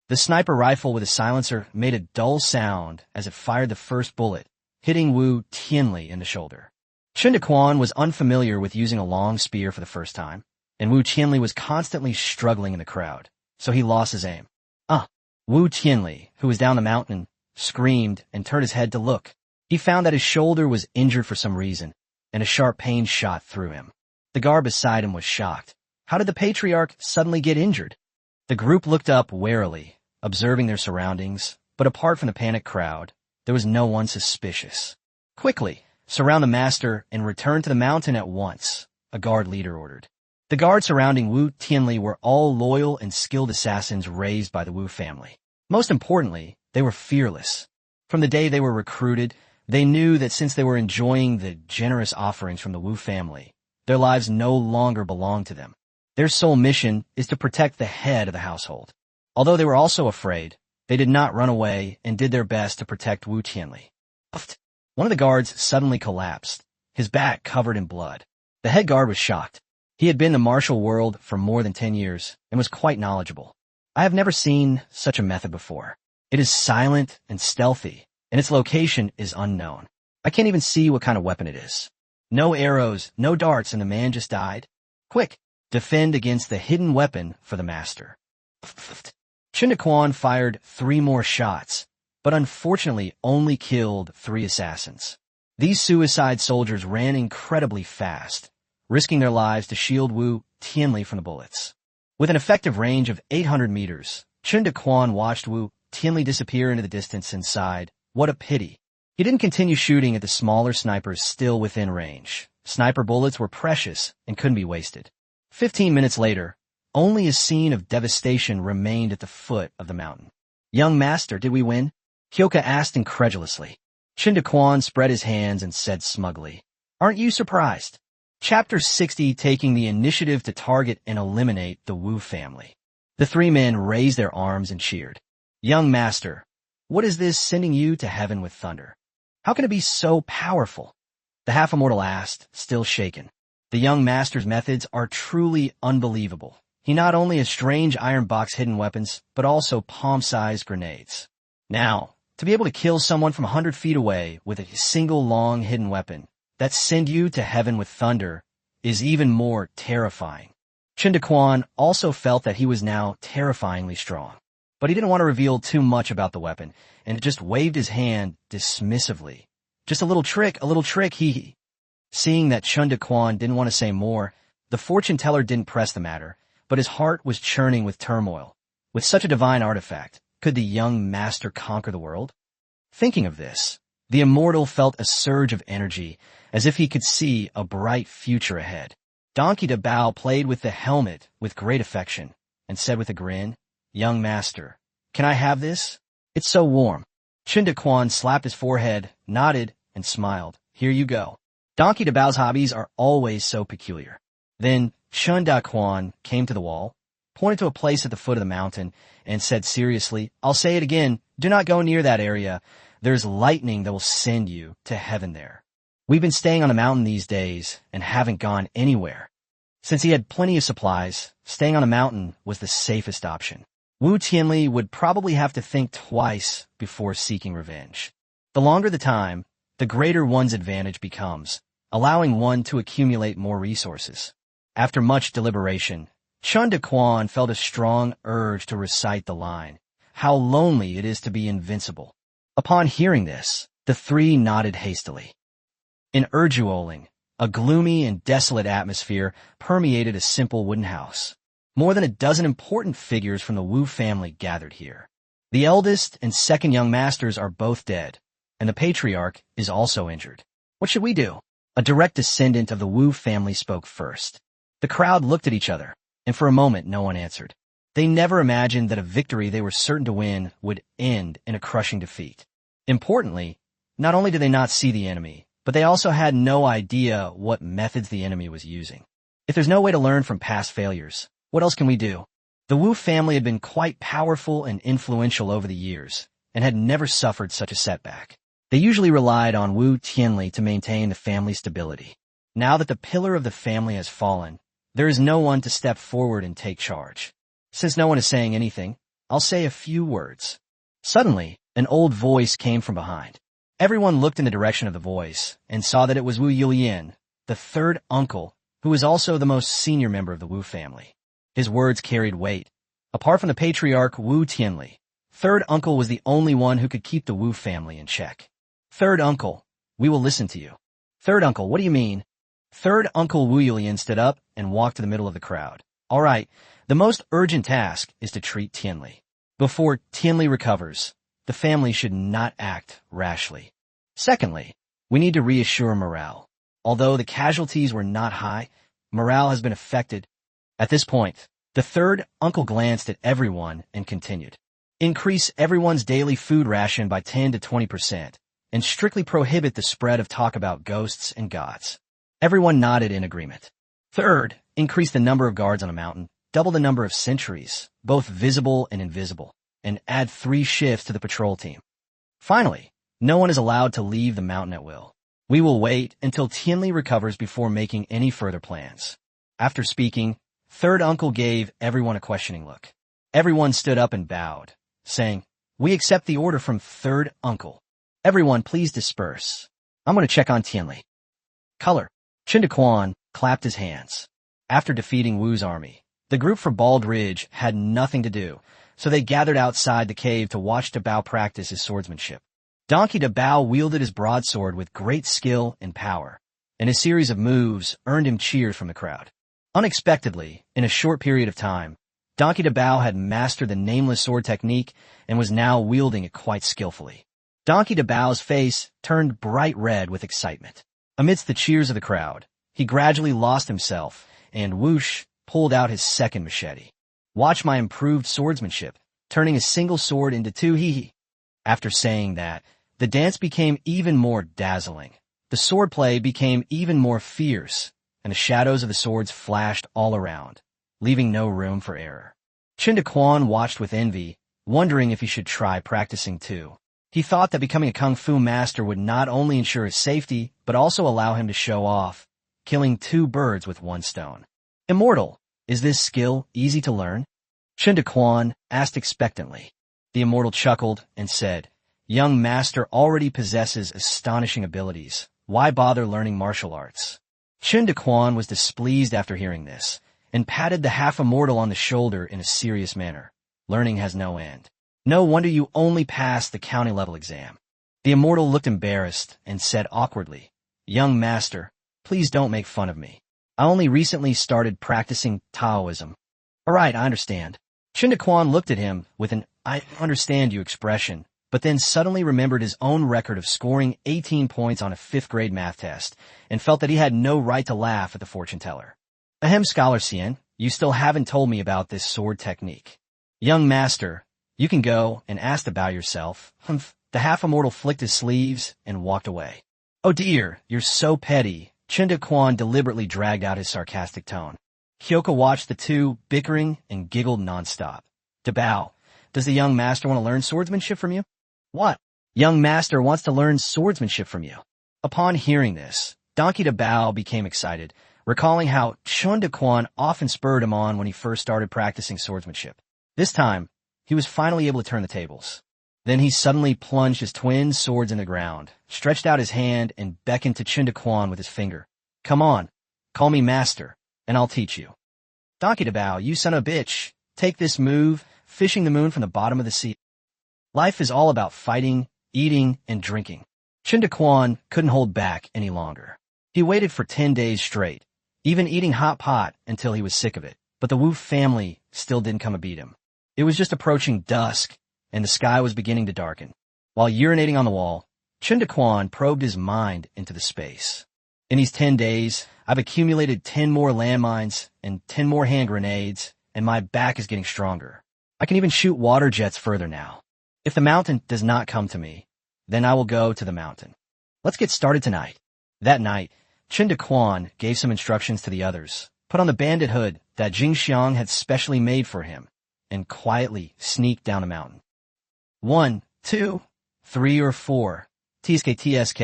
The sniper rifle with a silencer made a dull sound as it fired the first bullet, hitting Wu Tianli in the shoulder. Chen Daquan was unfamiliar with using a long spear for the first time, and Wu Tianli was constantly struggling in the crowd, so he lost his aim. Wu Tianli, who was down the mountain, screamed and turned his head to look. He found that his shoulder was injured for some reason, and a sharp pain shot through him. The guard beside him was shocked. How did the patriarch suddenly get injured? The group looked up warily, observing their surroundings, but apart from the panicked crowd, there was no one suspicious. Quickly, surround the master and return to the mountain at once, a guard leader ordered. The guards surrounding Wu Tianli were all loyal and skilled assassins raised by the Wu family. Most importantly, they were fearless. From the day they were recruited, they knew that since they were enjoying the generous offerings from the Wu family, their lives no longer belonged to them. Their sole mission is to protect the head of the household. Although they were also afraid, they did not run away and did their best to protect Wu Tianli. One of the guards suddenly collapsed, his back covered in blood. The head guard was shocked. He had been in the martial world for more than 10 years and was quite knowledgeable. I have never seen such a method before. It is silent and stealthy, and its location is unknown. I can't even see what kind of weapon it is. No arrows, no darts, and the man just died. Quick, defend against the hidden weapon for the master. Chen Daquan fired 3 more shots, but unfortunately only killed 3 assassins. These suicide soldiers ran incredibly fast, risking their lives to shield Wu Tianli from the bullets. With an effective range of 800 meters, Chen Daquan watched Wu Tianli disappear into the distance and sighed, "What a pity." He didn't continue shooting at the smaller snipers still within range. Sniper bullets were precious and couldn't be wasted. 15 minutes later, only a scene of devastation remained at the foot of the mountain. "Young master, did we win?" Hyoka asked incredulously. Chen Daquan spread his hands and said smugly, "Aren't you surprised?" Chapter 60, taking the initiative to target and eliminate the Wu family. The 3 men raised their arms and cheered. "Young master, what is this sending you to heaven with thunder? How can it be so powerful?" The half-immortal asked, still shaken. The young master's methods are truly unbelievable. He not only has strange iron box hidden weapons, but also palm-sized grenades. Now, to be able to kill someone from 100 feet away with a single long hidden weapon that send you to heaven with thunder is even more terrifying. Chen Daquan also felt that he was now terrifyingly strong, but he didn't want to reveal too much about the weapon, and just waved his hand dismissively. "Just a little trick, he." Seeing that Chen Daquan didn't want to say more, the fortune teller didn't press the matter, but his heart was churning with turmoil. With such a divine artifact, could the young master conquer the world? Thinking of this, the immortal felt a surge of energy, as if he could see a bright future ahead. Donkey Da Bao played with the helmet with great affection, and said with a grin, "Young master, can I have this? It's so warm." Chen Daquan slapped his forehead, nodded, and smiled. "Here you go." Donkey Da Bao's hobbies are always so peculiar. Then Chen Daquan came to the wall, pointed to a place at the foot of the mountain, and said seriously, "I'll say it again, do not go near that area. There's lightning that will send you to heaven there. We've been staying on the mountain these days and haven't gone anywhere." Since he had plenty of supplies, staying on a mountain was the safest option. Wu Tianli would probably have to think twice before seeking revenge. The longer the time, the greater one's advantage becomes, allowing one to accumulate more resources. After much deliberation, Chen Daquan felt a strong urge to recite the line, "How lonely it is to be invincible." Upon hearing this, the three nodded hastily. In Urjuoling, a gloomy and desolate atmosphere permeated a simple wooden house. More than a dozen important figures from the Wu family gathered here. The eldest and second young masters are both dead, and the patriarch is also injured. What should we do? A direct descendant of the Wu family spoke first. The crowd looked at each other, and for a moment no one answered. They never imagined that a victory they were certain to win would end in a crushing defeat. Importantly, not only did they not see the enemy, but they also had no idea what methods the enemy was using. If there's no way to learn from past failures, what else can we do? The Wu family had been quite powerful and influential over the years, and had never suffered such a setback. They usually relied on Wu Tianli to maintain the family stability. Now that the pillar of the family has fallen, there is no one to step forward and take charge. Since no one is saying anything, I'll say a few words. Suddenly, an old voice came from behind. Everyone looked in the direction of the voice and saw that it was Wu Yulian, the third uncle, who was also the most senior member of the Wu family. His words carried weight. Apart from the patriarch Wu Tianli, third uncle was the only one who could keep the Wu family in check. Third uncle, we will listen to you. Third uncle, what do you mean? Third uncle Wu Yulian stood up and walked to the middle of the crowd. All right, the most urgent task is to treat Tianli. Before Tianli recovers, the family should not act rashly. Secondly, we need to reassure morale. Although the casualties were not high, morale has been affected. At this point, the third uncle glanced at everyone and continued. Increase everyone's daily food ration by 10 to 20%, and strictly prohibit the spread of talk about ghosts and gods. Everyone nodded in agreement. Third, increase the number of guards on a mountain, double the number of sentries, both visible and invisible, and add 3 shifts to the patrol team. Finally, no one is allowed to leave the mountain at will. We will wait until Tianli recovers before making any further plans. After speaking, third uncle gave everyone a questioning look. Everyone stood up and bowed, saying, "We accept the order from third uncle. Everyone please disperse. I'm going to check on Tianli." Color. Chen Daquan clapped his hands. After defeating Wu's army, the group from Bald Ridge had nothing to do, so they gathered outside the cave to watch Dabao practice his swordsmanship. Donkey Dabao wielded his broadsword with great skill and power, and his series of moves earned him cheers from the crowd. Unexpectedly, in a short period of time, Donkey Dabao had mastered the nameless sword technique and was now wielding it quite skillfully. Donkey Dabao's face turned bright red with excitement. Amidst the cheers of the crowd, he gradually lost himself and whoosh pulled out his second machete. "Watch my improved swordsmanship, turning a single sword into 2 hee." After saying that, the dance became even more dazzling. The swordplay became even more fierce, and the shadows of the swords flashed all around, leaving no room for error. Chen Daquan watched with envy, wondering if he should try practicing too. He thought that becoming a kung fu master would not only ensure his safety, but also allow him to show off, killing 2 birds with 1 stone. Immortal, is this skill easy to learn? Chen Daquan asked expectantly. The immortal chuckled and said, "Young master already possesses astonishing abilities. Why bother learning martial arts?" Chen Daquan was displeased after hearing this, and patted the half-immortal on the shoulder in a serious manner. Learning has no end. No wonder you only passed the county-level exam. The immortal looked embarrassed and said awkwardly, "Young master, please don't make fun of me. I only recently started practicing Taoism." "All right, I understand." Chen Daquan looked at him with an "I understand you" expression, but then suddenly remembered his own record of scoring 18 points on a 5th-grade math test and felt that he had no right to laugh at the fortune-teller. "Ahem, Scholar Xian, you still haven't told me about this sword technique." "Young master, you can go and ask about yourself." Humph. The half-immortal flicked his sleeves and walked away. "Oh dear, you're so petty." Chen Daquan deliberately dragged out his sarcastic tone. Kyoko watched the two bickering and giggled nonstop. "Dabao, does the young master want to learn swordsmanship from you?" "What? Young master wants to learn swordsmanship from you." Upon hearing this, Donkey Dabao became excited, recalling how Chen Daquan often spurred him on when he first started practicing swordsmanship. This time, he was finally able to turn the tables. Then he suddenly plunged his twin swords in the ground, stretched out his hand, and beckoned to Chen Daquan with his finger. Come on, call me master, and I'll teach you. Donkey Dabao, you son of a bitch, take this move, fishing the moon from the bottom of the sea. Life is all about fighting, eating, and drinking. Chen Daquan couldn't hold back any longer. He waited for 10 days straight, even eating hot pot until he was sick of it. But the Wu family still didn't come to beat him. It was just approaching dusk, and the sky was beginning to darken. While urinating on the wall, Chen Daquan probed his mind into the space. In these 10 days, I've accumulated 10 more landmines and 10 more hand grenades, and my back is getting stronger. I can even shoot water jets further now. If the mountain does not come to me, then I will go to the mountain. Let's get started tonight. That night, Chen Daquan gave some instructions to the others, put on the bandit hood that Jing Xiang had specially made for him, and quietly sneaked down the mountain. 1, 2, 3, or 4. TSK.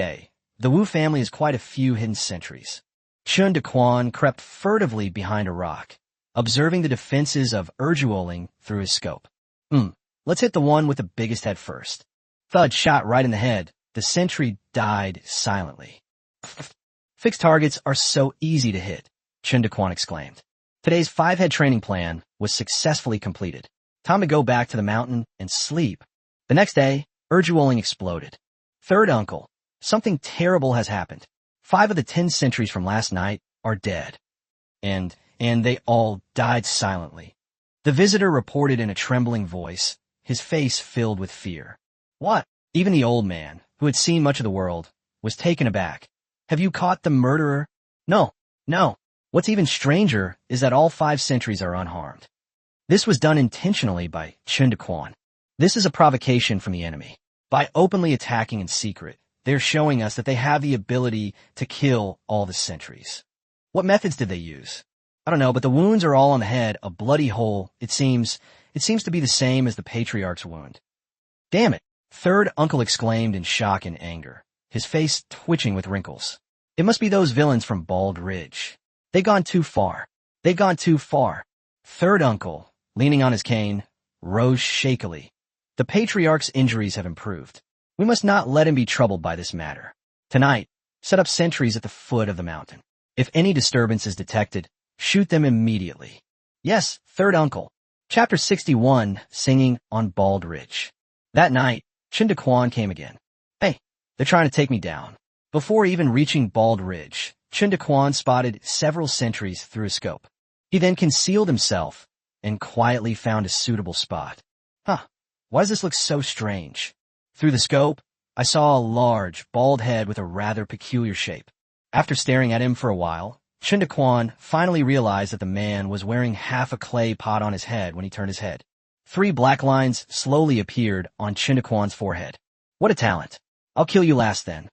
The Wu family has quite a few hidden sentries. Chen Daquan crept furtively behind a rock, observing the defenses of Urjuoling through his scope. Let's hit the one with the biggest head first. Thud shot right in the head. The sentry died silently. Fixed targets are so easy to hit, Chen Daquan exclaimed. Today's 5-head training plan was successfully completed. Time to go back to the mountain and sleep. The next day, Urjuoling exploded. Third uncle, something terrible has happened. 5 of the 10 sentries from last night are dead. And they all died silently. The visitor reported in a trembling voice, his face filled with fear. What? Even the old man, who had seen much of the world, was taken aback. Have you caught the murderer? No. What's even stranger is that all 5 sentries are unharmed. This was done intentionally by Chen Daquan. This is a provocation from the enemy. By openly attacking in secret, they're showing us that they have the ability to kill all the sentries. What methods did they use? I don't know, but the wounds are all on the head, a bloody hole. It seems to be the same as the patriarch's wound. Damn it! Third uncle exclaimed in shock and anger, his face twitching with wrinkles. It must be those villains from Bald Ridge. They've gone too far. Third uncle, leaning on his cane, rose shakily. The patriarch's injuries have improved. We must not let him be troubled by this matter. Tonight, set up sentries at the foot of the mountain. If any disturbance is detected, shoot them immediately. Yes, third uncle. Chapter 61, Singing on Bald Ridge. That night, Chen Daquan came again. Hey, they're trying to take me down. Before even reaching Bald Ridge, Chen Daquan spotted several sentries through his scope. He then concealed himself and quietly found a suitable spot. Why does this look so strange? Through the scope, I saw a large, bald head with a rather peculiar shape. After staring at him for a while, Chen Daquan finally realized that the man was wearing half a clay pot on his head when he turned his head. 3 black lines slowly appeared on Chen Daquan's forehead. What a talent. I'll kill you last then.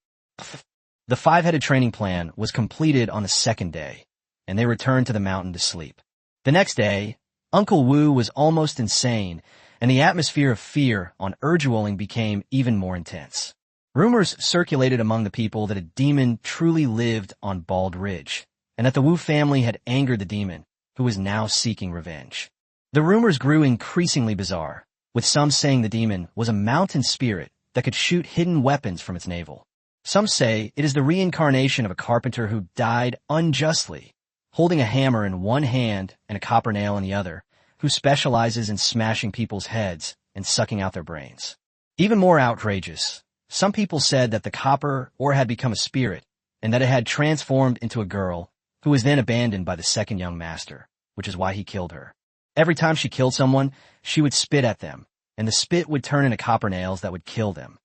The 5-headed training plan was completed on the 2nd day, and they returned to the mountain to sleep. The next day, Uncle Wu was almost insane, and the atmosphere of fear on Urjuoling became even more intense. Rumors circulated among the people that a demon truly lived on Bald Ridge, and that the Wu family had angered the demon, who was now seeking revenge. The rumors grew increasingly bizarre, with some saying the demon was a mountain spirit that could shoot hidden weapons from its navel. Some say it is the reincarnation of a carpenter who died unjustly, holding a hammer in one hand and a copper nail in the other, who specializes in smashing people's heads and sucking out their brains. Even more outrageous, some people said that the copper ore had become a spirit, and that it had transformed into a girl, who was then abandoned by the second young master, which is why he killed her. Every time she killed someone, she would spit at them, and the spit would turn into copper nails that would kill them.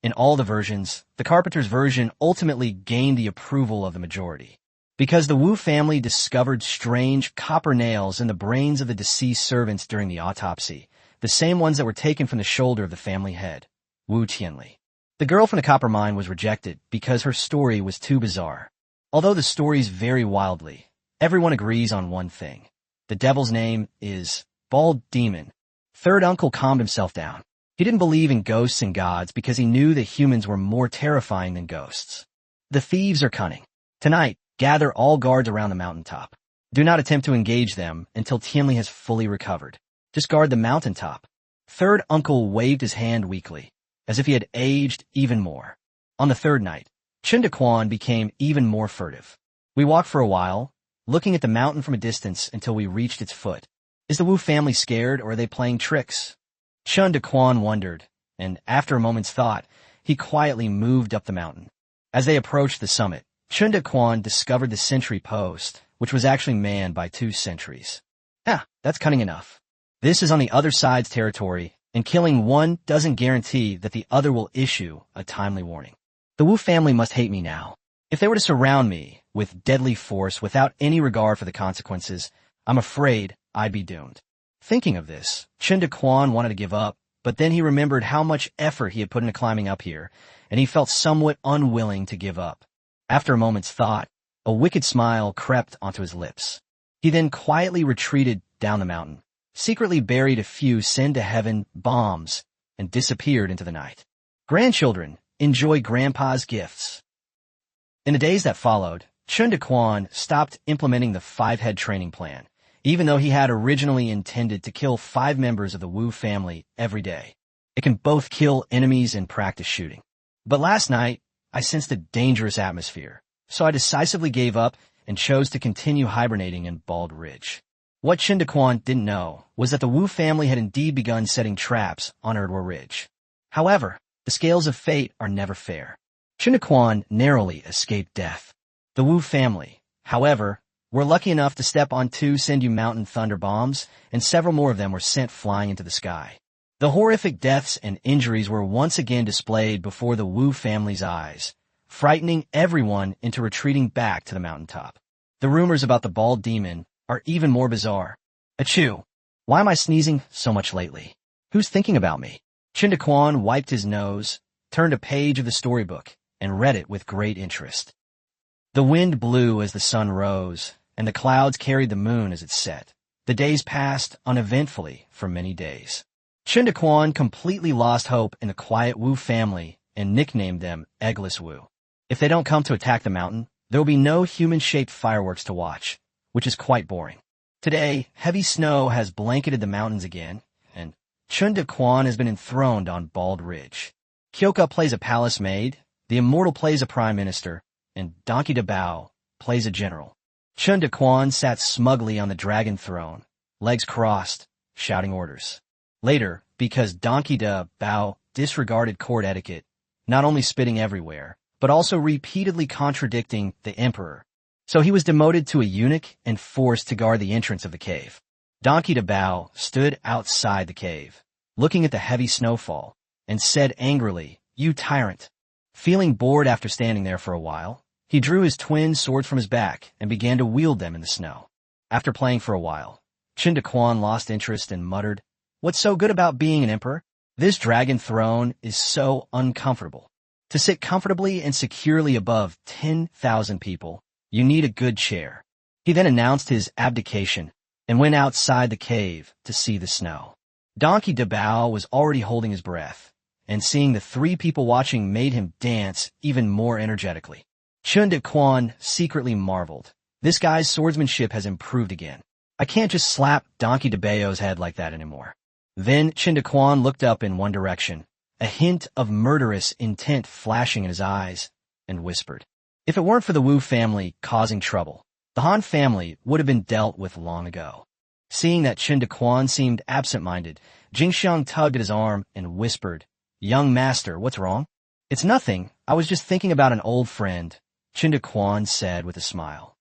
In all the versions, the carpenter's version ultimately gained the approval of the majority, because the Wu family discovered strange copper nails in the brains of the deceased servants during the autopsy, the same ones that were taken from the shoulder of the family head, Wu Tianli. The girl from the copper mine was rejected because her story was too bizarre. Although the stories vary wildly, everyone agrees on one thing. The devil's name is Bald Demon. Third uncle calmed himself down. He didn't believe in ghosts and gods because he knew that humans were more terrifying than ghosts. The thieves are cunning. Tonight, Gather all guards around the mountaintop. Do not attempt to engage them until Tianli has fully recovered. Just guard the mountaintop. Third uncle waved his hand weakly, as if he had aged even more. On the third night, Chen Daquan became even more furtive. We walked for a while, looking at the mountain from a distance until we reached its foot. Is the Wu family scared, or are they playing tricks? Chen Daquan wondered, and after a moment's thought, he quietly moved up the mountain. As they approached the summit, Chen Daquan discovered the sentry post, which was actually manned by 2 sentries. That's cunning enough. This is on the other side's territory, and killing one doesn't guarantee that the other will issue a timely warning. The Wu family must hate me now. If they were to surround me with deadly force without any regard for the consequences, I'm afraid I'd be doomed. Thinking of this, Chen Daquan wanted to give up, but then he remembered how much effort he had put into climbing up here, and he felt somewhat unwilling to give up. After a moment's thought, a wicked smile crept onto his lips. He then quietly retreated down the mountain, secretly buried a few send-to-heaven bombs, and disappeared into the night. Grandchildren, enjoy Grandpa's gifts. In the days that followed, Chen Daquan stopped implementing the 5-head training plan, even though he had originally intended to kill 5 members of the Wu family every day. It can both kill enemies and practice shooting. But last night, I sensed a dangerous atmosphere, so I decisively gave up and chose to continue hibernating in Bald Ridge. What Chen Daquan didn't know was that the Wu family had indeed begun setting traps on Erdwa Ridge. However, the scales of fate are never fair. Chen Daquan narrowly escaped death. The Wu family, however, were lucky enough to step on 2 Sendu Mountain thunder bombs, and several more of them were sent flying into the sky. The horrific deaths and injuries were once again displayed before the Wu family's eyes, frightening everyone into retreating back to the mountaintop. The rumors about the bald demon are even more bizarre. Achoo! Why am I sneezing so much lately? Who's thinking about me? Chen Daquan wiped his nose, turned a page of the storybook, and read it with great interest. The wind blew as the sun rose, and the clouds carried the moon as it set. The days passed uneventfully for many days. Chen Daquan completely lost hope in the quiet Wu family and nicknamed them Eggless Wu. If they don't come to attack the mountain, there will be no human-shaped fireworks to watch, which is quite boring. Today, heavy snow has blanketed the mountains again, and Chen Daquan has been enthroned on Bald Ridge. Kyoka plays a palace maid, the Immortal plays a prime minister, and Donkey Da Bao plays a general. Chen Daquan sat smugly on the dragon throne, legs crossed, shouting orders. Later, because Donkey Da Bao disregarded court etiquette, not only spitting everywhere, but also repeatedly contradicting the emperor, so he was demoted to a eunuch and forced to guard the entrance of the cave. Donkey Da Bao stood outside the cave, looking at the heavy snowfall, and said angrily, "You tyrant." Feeling bored after standing there for a while, he drew his twin swords from his back and began to wield them in the snow. After playing for a while, Chen Daquan lost interest and muttered, "What's so good about being an emperor? This dragon throne is so uncomfortable. To sit comfortably and securely above 10,000 people, you need a good chair." He then announced his abdication and went outside the cave to see the snow. Donkey Da Bao was already holding his breath, and seeing the 3 people watching made him dance even more energetically. Chen Daquan secretly marveled. This guy's swordsmanship has improved again. I can't just slap Donkey Da Bao's head like that anymore. Then Chen Daquan looked up in one direction, a hint of murderous intent flashing in his eyes, and whispered, "If it weren't for the Wu family causing trouble, the Han family would have been dealt with long ago." Seeing that Chen Daquan seemed absent-minded, Jingxiang tugged at his arm and whispered, "Young master, what's wrong?" "It's nothing. I was just thinking about an old friend," Chen Daquan said with a smile.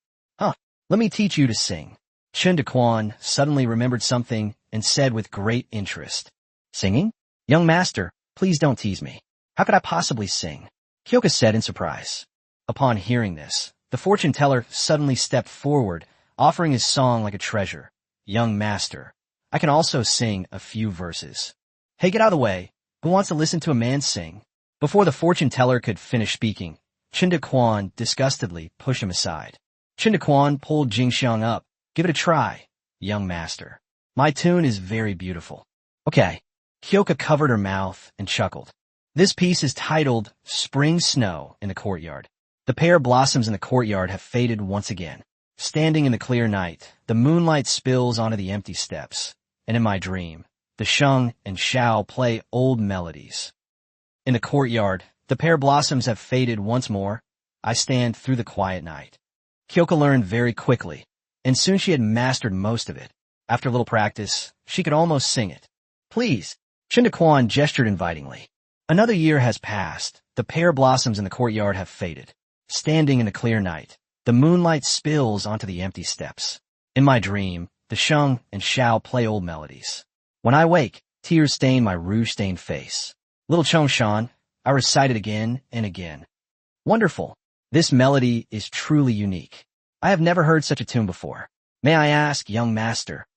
Let me teach you to sing." Chen Daquan suddenly remembered something and said with great interest, "Singing? Young master, please don't tease me. How could I possibly sing?" Kyoka said in surprise. Upon hearing this, the fortune teller suddenly stepped forward, offering his song like a treasure. "Young master, I can also sing a few verses." "Hey, get out of the way. Who wants to listen to a man sing?" Before the fortune teller could finish speaking, Chen Daquan disgustedly pushed him aside. Chen Daquan pulled Jingxiang up. "Give it a try, young master. My tune is very beautiful." "Okay." Kyoka covered her mouth and chuckled. "This piece is titled Spring Snow in the Courtyard. The pear blossoms in the courtyard have faded once again. Standing in the clear night, the moonlight spills onto the empty steps, and in my dream, the sheng and xiao play old melodies. In the courtyard, the pear blossoms have faded once more. I stand through the quiet night. Kyoka learned very quickly, and soon she had mastered most of it. After a little practice, she could almost sing it. Please, Chen Daquan gestured invitingly. Another year has passed. The pear blossoms in the courtyard have faded. Standing in the clear night, the moonlight spills onto the empty steps. In my dream, the sheng and xiao play old melodies. When I wake, tears stain my rouge-stained face. Little Chong Shan, I recite it again and again. Wonderful. This melody is truly unique. I have never heard such a tune before. May I ask, young master?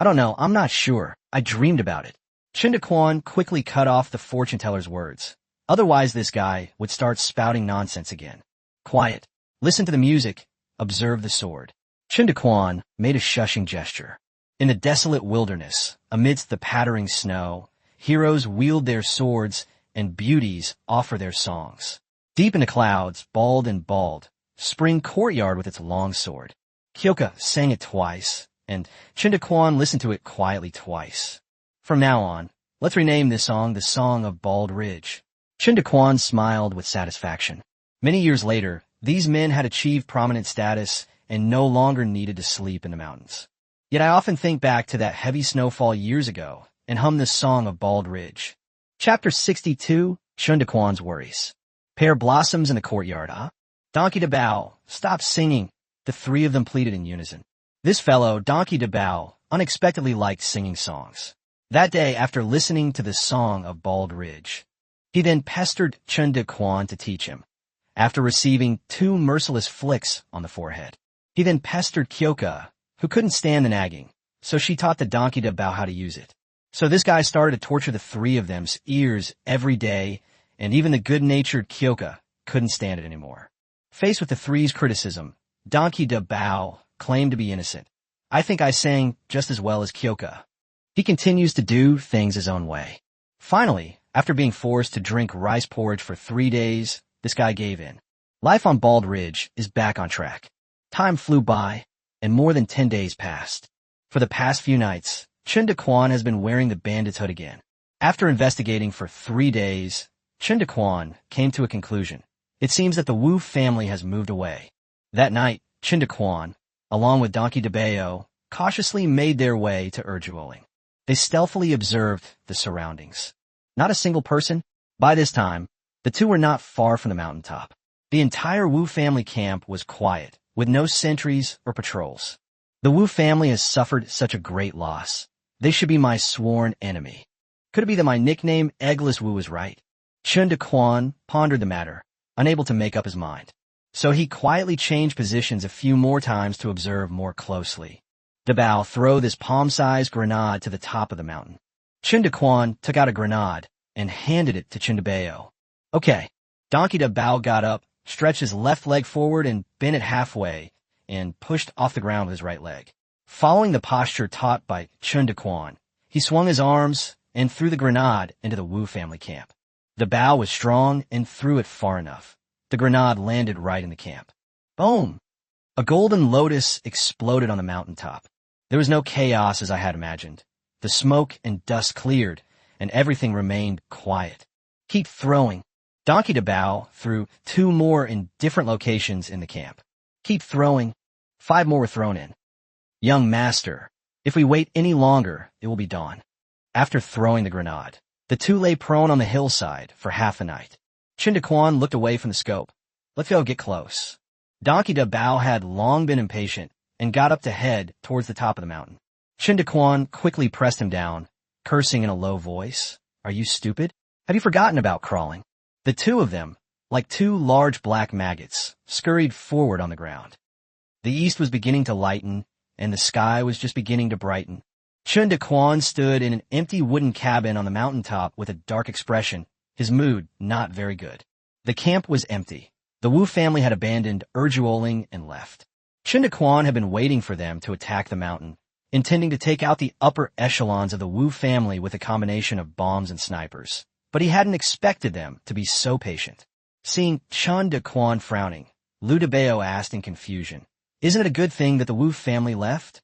I don't know, I'm not sure. I dreamed about it. Chen Daquan quickly cut off the fortune teller's words. Otherwise this guy would start spouting nonsense again. Quiet. Listen to the music. Observe the sword. Chen Daquan made a shushing gesture. In the desolate wilderness, amidst the pattering snow, heroes wield their swords and beauties offer their songs. Deep in the clouds, bald and bald, spring courtyard with its long sword. Kyoka sang it twice, and Chen Daquan listened to it quietly twice. From now on, let's rename this song the Song of Bald Ridge. Chen Daquan smiled with satisfaction. Many years later, these men had achieved prominent status and no longer needed to sleep in the mountains. Yet I often think back to that heavy snowfall years ago and hum this Song of Bald Ridge. Chapter 62, Chen Daquan's Worries. Pear blossoms in the courtyard, huh? Donkey de Bao, stop singing, the three of them pleaded in unison. This fellow, Donkey de Bao, unexpectedly liked singing songs. That day, after listening to the Song of Bald Ridge, he then pestered Chen Daquan to teach him. After receiving 2 merciless flicks on the forehead, he then pestered Kyoka, who couldn't stand the nagging, so she taught the Donkey de Bao how to use it. So this guy started to torture the 3 of them's ears every day, and even the good-natured Kyoka couldn't stand it anymore. Faced with the 3's criticism, Donkey de Bao claimed to be innocent. I think I sang just as well as Kyoka. He continues to do things his own way. Finally, after being forced to drink rice porridge for 3 days, this guy gave in. Life on Bald Ridge is back on track. Time flew by, and more than 10 days passed. For the past few nights, Chen Daquan has been wearing the bandit's hood again. After investigating for 3 days, Chen Daquan came to a conclusion. It seems that the Wu family has moved away. That night, Chen Daquan, along with Donkey de Bao, cautiously made their way to Urjuoling. They stealthily observed the surroundings. Not a single person. By this time, the 2 were not far from the mountaintop. The entire Wu family camp was quiet, with no sentries or patrols. The Wu family has suffered such a great loss. They should be my sworn enemy. Could it be that my nickname, Eggless Wu, is right? Chen Daquan pondered the matter, unable to make up his mind. So he quietly changed positions a few more times to observe more closely. De Bao threw this palm-sized grenade to the top of the mountain. Chen Daquan took out a grenade and handed it to Chen de Bao. Okay. Donkey de Bao got up, stretched his left leg forward and bent it halfway, and pushed off the ground with his right leg. Following the posture taught by Chen Daquan, he swung his arms and threw the grenade into the Wu family camp. De Bao was strong and threw it far enough. The grenade landed right in the camp. Boom! A golden lotus exploded on the mountaintop. There was no chaos as I had imagined. The smoke and dust cleared, and everything remained quiet. Keep throwing. Donkey de Bao threw 2 more in different locations in the camp. Keep throwing. 5 more were thrown in. Young master, if we wait any longer, it will be dawn. After throwing the grenade, the 2 lay prone on the hillside for half a night. Chen Daquan looked away from the scope. Let's go get close. Donkey de Bao had long been impatient and got up to head towards the top of the mountain. Chen Daquan quickly pressed him down, cursing in a low voice. Are you stupid? Have you forgotten about crawling? The 2 of them, like 2 large black maggots, scurried forward on the ground. The east was beginning to lighten, and the sky was just beginning to brighten. Chen Daquan stood in an empty wooden cabin on the mountaintop with a dark expression, his mood not very good. The camp was empty. The Wu family had abandoned Urjuoling and left. Chen Daquan had been waiting for them to attack the mountain, intending to take out the upper echelons of the Wu family with a combination of bombs and snipers. But he hadn't expected them to be so patient. Seeing Chen Daquan frowning, Liu Debao asked in confusion. Isn't it a good thing that the Wu family left?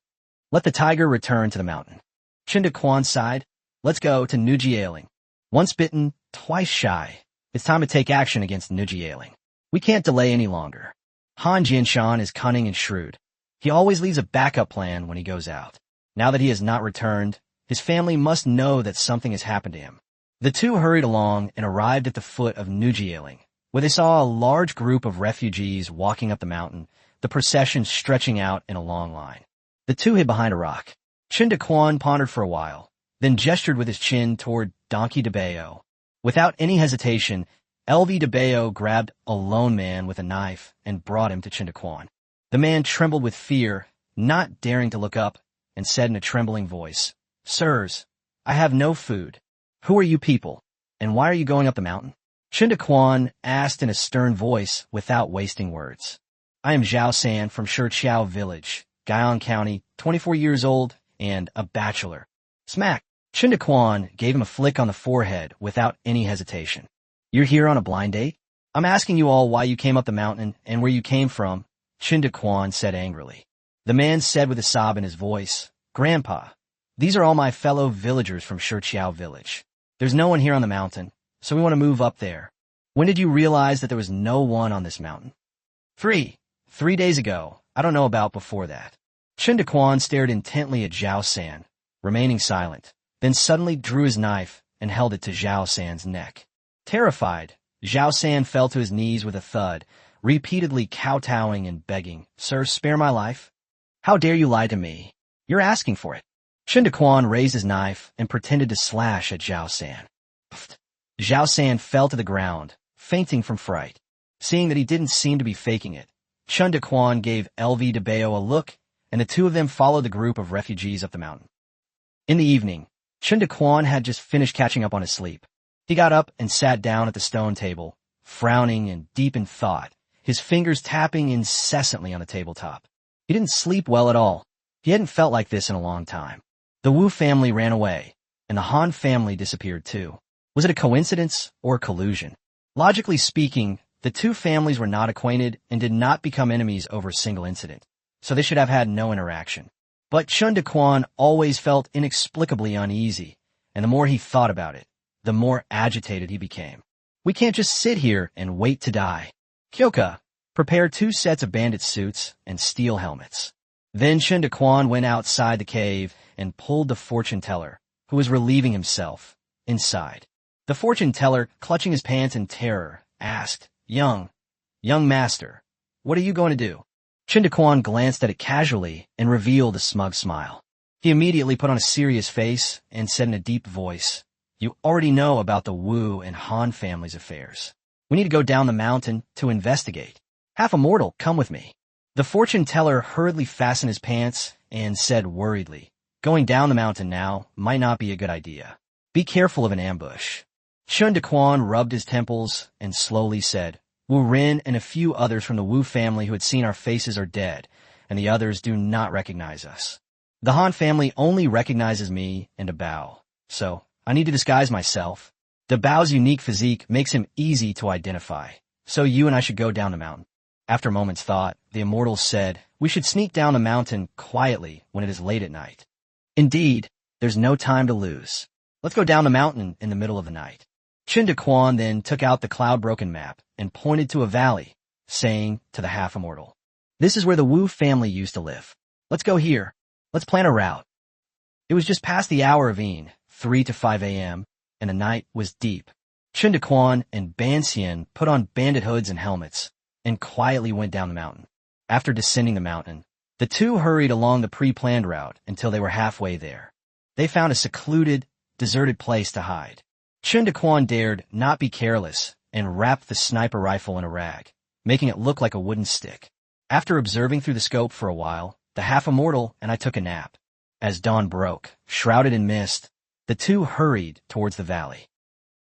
Let the tiger return to the mountain. Chen Daquan sighed. Let's go to Nujialing. Once bitten, twice shy. It's time to take action against Nujialing. We can't delay any longer. Han Jianshan is cunning and shrewd. He always leaves a backup plan when he goes out. Now that he has not returned, his family must know that something has happened to him. The two hurried along and arrived at the foot of Nujialing, where they saw a large group of refugees walking up the mountain, the procession stretching out in a long line. The two hid behind a rock. Chen Daquan pondered for a while, then gestured with his chin toward Donkey Debao. Without any hesitation, LV Debao grabbed a lone man with a knife and brought him to Chen Daquan. The man trembled with fear, not daring to look up, and said in a trembling voice, Sirs, I have no food. Who are you people, and why are you going up the mountain? Chen Daquan asked in a stern voice without wasting words. I am Zhao San from Shichiao Village, Guyang County, 24 years old, and a bachelor. Smack! Chen Daquan gave him a flick on the forehead without any hesitation. You're here on a blind date? I'm asking you all why you came up the mountain and where you came from, Chen Daquan said angrily. The man said with a sob in his voice, Grandpa, these are all my fellow villagers from Shichiao Village. There's no one here on the mountain, so we want to move up there. When did you realize that there was no one on this mountain? 3 days ago. I don't know about before that. Chen Daquan stared intently at Zhao San, remaining silent, then suddenly drew his knife and held it to Zhao San's neck. Terrified, Zhao San fell to his knees with a thud, repeatedly kowtowing and begging, Sir, spare my life. How dare you lie to me? You're asking for it. Chen Daquan raised his knife and pretended to slash at Zhao San. Zhao San fell to the ground, fainting from fright. Seeing that he didn't seem to be faking it, Chen Daquan gave LV Debao a look, and the two of them followed the group of refugees up the mountain. In the evening, Chen Daquan had just finished catching up on his sleep. He got up and sat down at the stone table, frowning and deep in thought, his fingers tapping incessantly on the tabletop. He didn't sleep well at all. He hadn't felt like this in a long time. The Wu family ran away, and the Han family disappeared too. Was it a coincidence or a collusion? Logically speaking, the two families were not acquainted and did not become enemies over a single incident, so they should have had no interaction. But Chen Daquan always felt inexplicably uneasy, and the more he thought about it, the more agitated he became. We can't just sit here and wait to die. Kyoka, prepare 2 sets of bandit suits and steel helmets. Then Chen Daquan went outside the cave and pulled the fortune teller, who was relieving himself, inside. The fortune teller, clutching his pants in terror, asked, Young master, what are you going to do? Chen Daquan glanced at it casually and revealed a smug smile. He immediately put on a serious face and said in a deep voice, You already know about the Wu and Han family's affairs. We need to go down the mountain to investigate. Half a mortal, come with me. The fortune teller hurriedly fastened his pants and said worriedly, Going down the mountain now might not be a good idea. Be careful of an ambush. Chen Daquan rubbed his temples and slowly said, Wu Rin and a few others from the Wu family who had seen our faces are dead, and the others do not recognize us. The Han family only recognizes me and Debao, so I need to disguise myself. Debao's unique physique makes him easy to identify, so you and I should go down the mountain. After a moment's thought, the immortals said, We should sneak down the mountain quietly when it is late at night. Indeed, there's no time to lose. Let's go down the mountain in the middle of the night. Chen Daquan then took out the cloud-broken map and pointed to a valley, saying to the half-immortal, This is where the Wu family used to live. Let's go here. Let's plan a route. It was just past the hour of Yin, 3 to 5 a.m., and the night was deep. Chen Daquan and Ban Xian put on bandit hoods and helmets and quietly went down the mountain. After descending the mountain, the two hurried along the pre-planned route until they were halfway there. They found a secluded, deserted place to hide. Chen Daquan dared not be careless and wrapped the sniper rifle in a rag, making it look like a wooden stick. After observing through the scope for a while, the half-immortal and I took a nap. As dawn broke, shrouded in mist, the two hurried towards the valley.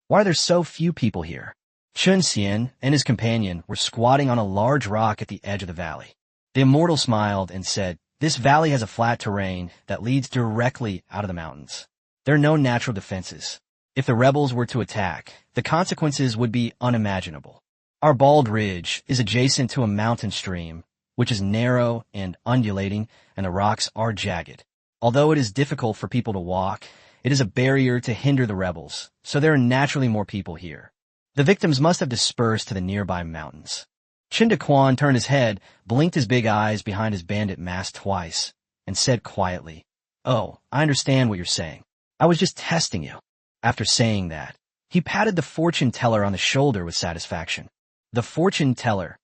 Why are there so few people here? Chen Xian and his companion were squatting on a large rock at the edge of the valley. The immortal smiled and said, This valley has a flat terrain that leads directly out of the mountains. There are no natural defenses. If the rebels were to attack, the consequences would be unimaginable. Our bald ridge is adjacent to a mountain stream, which is narrow and undulating, and the rocks are jagged. Although it is difficult for people to walk, it is a barrier to hinder the rebels, so there are naturally more people here. The victims must have dispersed to the nearby mountains. Chen Daquan turned his head, blinked his big eyes behind his bandit mask twice, and said quietly, "Oh, I understand what you're saying. I was just testing you." After saying that, he patted the fortune teller on the shoulder with satisfaction. The fortune teller.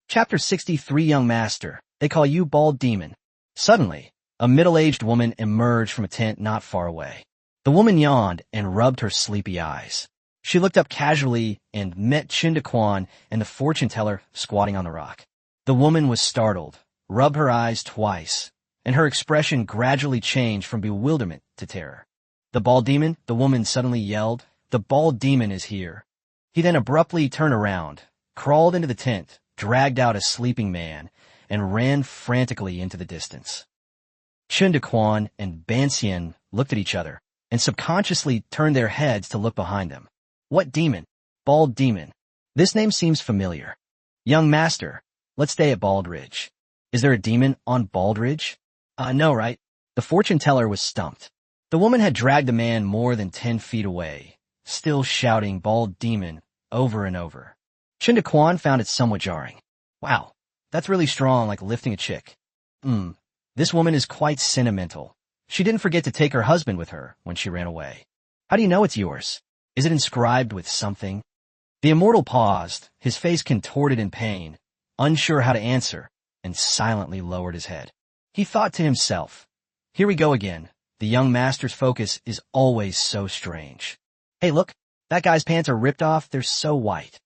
Chapter 63. Young Master, they call you Bald Demon. Suddenly, a middle-aged woman emerged from a tent not far away. The woman yawned and rubbed her sleepy eyes. She looked up casually and met Chen Daquan and the fortune teller squatting on the rock. The woman was startled, rubbed her eyes twice, and her expression gradually changed from bewilderment to terror. "The bald demon," the woman suddenly yelled. "The bald demon is here." He then abruptly turned around, crawled into the tent, dragged out a sleeping man, and ran frantically into the distance. Chen Daquan and Banxian looked at each other and subconsciously turned their heads to look behind them. "What demon?" "Bald Demon. This name seems familiar." "Young Master, let's stay at Bald Ridge." "Is there a demon on Bald Ridge?" No, right?" The fortune teller was stumped. The woman had dragged the man more than 10 feet away, still shouting "Bald Demon" over and over. Chen Daquan found it somewhat jarring. "Wow, that's really strong, like lifting a chick." This woman is quite sentimental. She didn't forget to take her husband with her when she ran away. "How do you know it's yours? Is it inscribed with something?" The immortal paused, his face contorted in pain, unsure how to answer, and silently lowered his head. He thought to himself, "Here we go again. The young master's focus is always so strange. Hey, look, that guy's pants are ripped off. They're so white."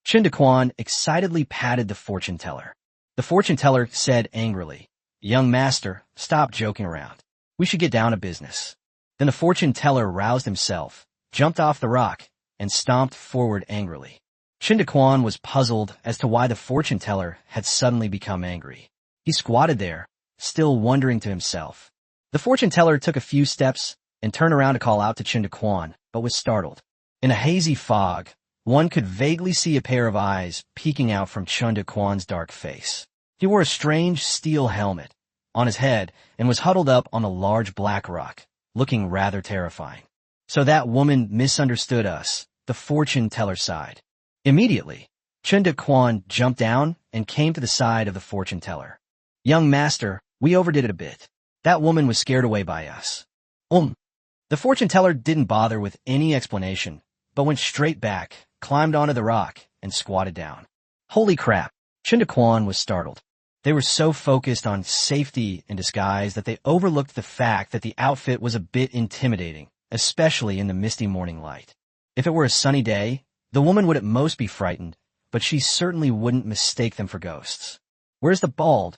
Chen Daquan excitedly patted the fortune teller. The fortune teller said angrily, "Young master, stop joking around. We should get down to business." Then the fortune teller roused himself, jumped off the rock, and stomped forward angrily. Chen Daquan was puzzled as to why the fortune teller had suddenly become angry. He squatted there, still wondering to himself. The fortune teller took a few steps and turned around to call out to Chen Daquan, but was startled. In a hazy fog, one could vaguely see a pair of eyes peeking out from Chen Daquan's dark face. He wore a strange steel helmet on his head and was huddled up on a large black rock, looking rather terrifying. "So that woman misunderstood us," the fortune teller sighed. Immediately, Chen Daquan jumped down and came to the side of the fortune teller. "Young master, we overdid it a bit. That woman was scared away by us." The fortune teller didn't bother with any explanation, but went straight back, climbed onto the rock, and squatted down. Holy crap! Chen Daquan was startled. They were so focused on safety and disguise that they overlooked the fact that the outfit was a bit intimidating, especially in the misty morning light. If it were a sunny day, the woman would at most be frightened, but she certainly wouldn't mistake them for ghosts. "Where's the bald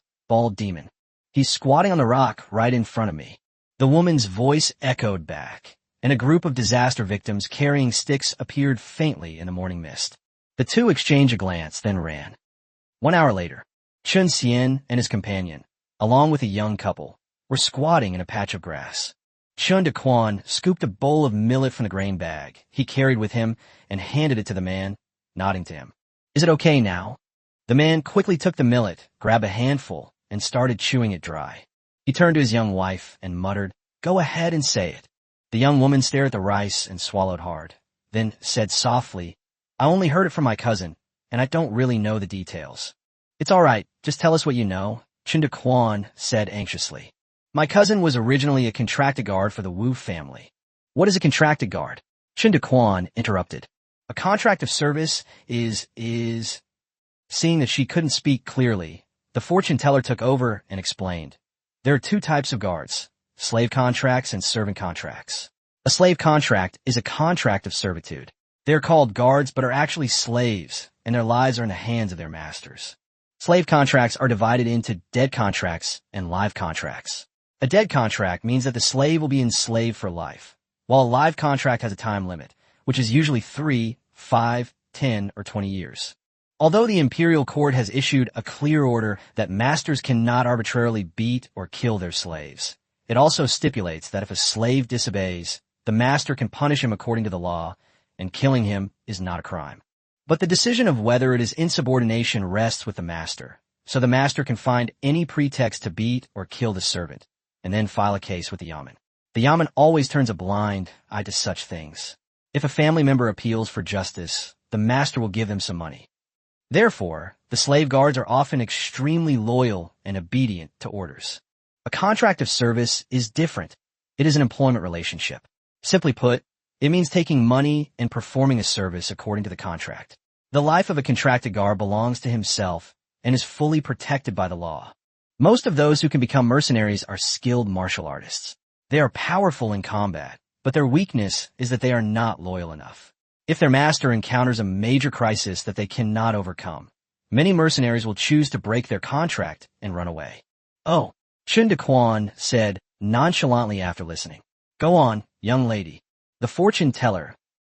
demon?" "He's squatting on the rock right in front of me." The woman's voice echoed back, and a group of disaster victims carrying sticks appeared faintly in the morning mist. The two exchanged a glance, then ran. 1 hour later, Chun Xian and his companion, along with a young couple, were squatting in a patch of grass. Chen Daquan scooped a bowl of millet from the grain bag he carried with him and handed it to the man, nodding to him. "Is it okay now?" The man quickly took the millet, grabbed a handful, and started chewing it dry. He turned to his young wife and muttered, "Go ahead and say it." The young woman stared at the rice and swallowed hard, then said softly, "I only heard it from my cousin, and I don't really know the details." "It's all right, just tell us what you know," Chen Daquan said anxiously. "My cousin was originally a contracted guard for the Wu family." "What is a contracted guard?" Chen Daquan interrupted. "A contract of service is... Seeing that she couldn't speak clearly, the fortune teller took over and explained. "There are 2 types of guards, slave contracts and servant contracts. A slave contract is a contract of servitude. They are called guards but are actually slaves, and their lives are in the hands of their masters. Slave contracts are divided into dead contracts and live contracts. A dead contract means that the slave will be enslaved for life, while a live contract has a time limit, which is usually 3, 5, 10, or 20 years. Although the imperial court has issued a clear order that masters cannot arbitrarily beat or kill their slaves, it also stipulates that if a slave disobeys, the master can punish him according to the law, and killing him is not a crime. But the decision of whether it is insubordination rests with the master, so the master can find any pretext to beat or kill the servant, and then file a case with the yamen. The yamen always turns a blind eye to such things. If a family member appeals for justice, the master will give them some money. Therefore, the slave guards are often extremely loyal and obedient to orders. A contract of service is different. It is an employment relationship. Simply put, it means taking money and performing a service according to the contract. The life of a contracted guard belongs to himself and is fully protected by the law. Most of those who can become mercenaries are skilled martial artists. They are powerful in combat, but their weakness is that they are not loyal enough. If their master encounters a major crisis that they cannot overcome, many mercenaries will choose to break their contract and run away. "Oh," Chen Daquan said nonchalantly after listening. "Go on, young lady." The fortune teller.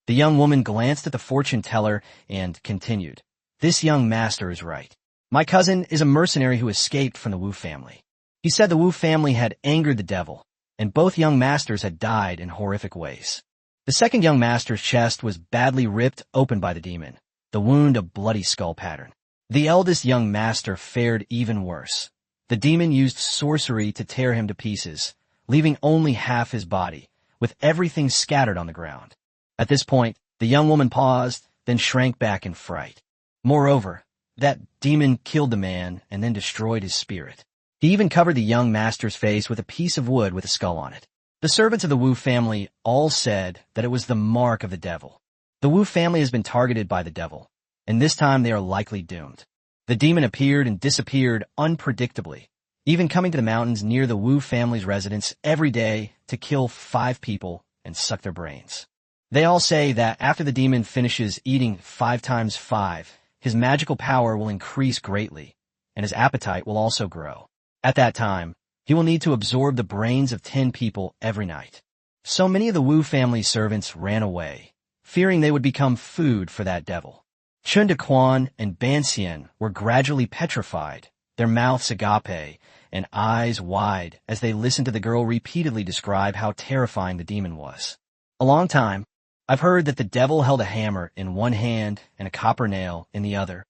The young woman glanced at the fortune teller and continued. "This young master is right. My cousin is a mercenary who escaped from the Wu family. He said the Wu family had angered the devil, and both young masters had died in horrific ways. The second young master's chest was badly ripped open by the demon, the wound a bloody skull pattern. The eldest young master fared even worse. The demon used sorcery to tear him to pieces, leaving only half his body, with everything scattered on the ground. At this point, the young woman paused, then shrank back in fright. Moreover, that demon killed the man and then destroyed his spirit. He even covered the young master's face with a piece of wood with a skull on it. The servants of the Wu family all said that it was the mark of the devil. The Wu family has been targeted by the devil, and this time they are likely doomed. The demon appeared and disappeared unpredictably, even coming to the mountains near the Wu family's residence every day to kill 5 people and suck their brains. They all say that after the demon finishes eating 5 times 5, his magical power will increase greatly, and his appetite will also grow. At that time, he will need to absorb the brains of 10 people every night. So many of the Wu family's servants ran away, fearing they would become food for that devil. Chen Daquan and Ban Xian were gradually petrified, their mouths agape and eyes wide as they listened to the girl repeatedly describe how terrifying the demon was. "A long time, I've heard that the devil held a hammer in one hand and a copper nail in the other."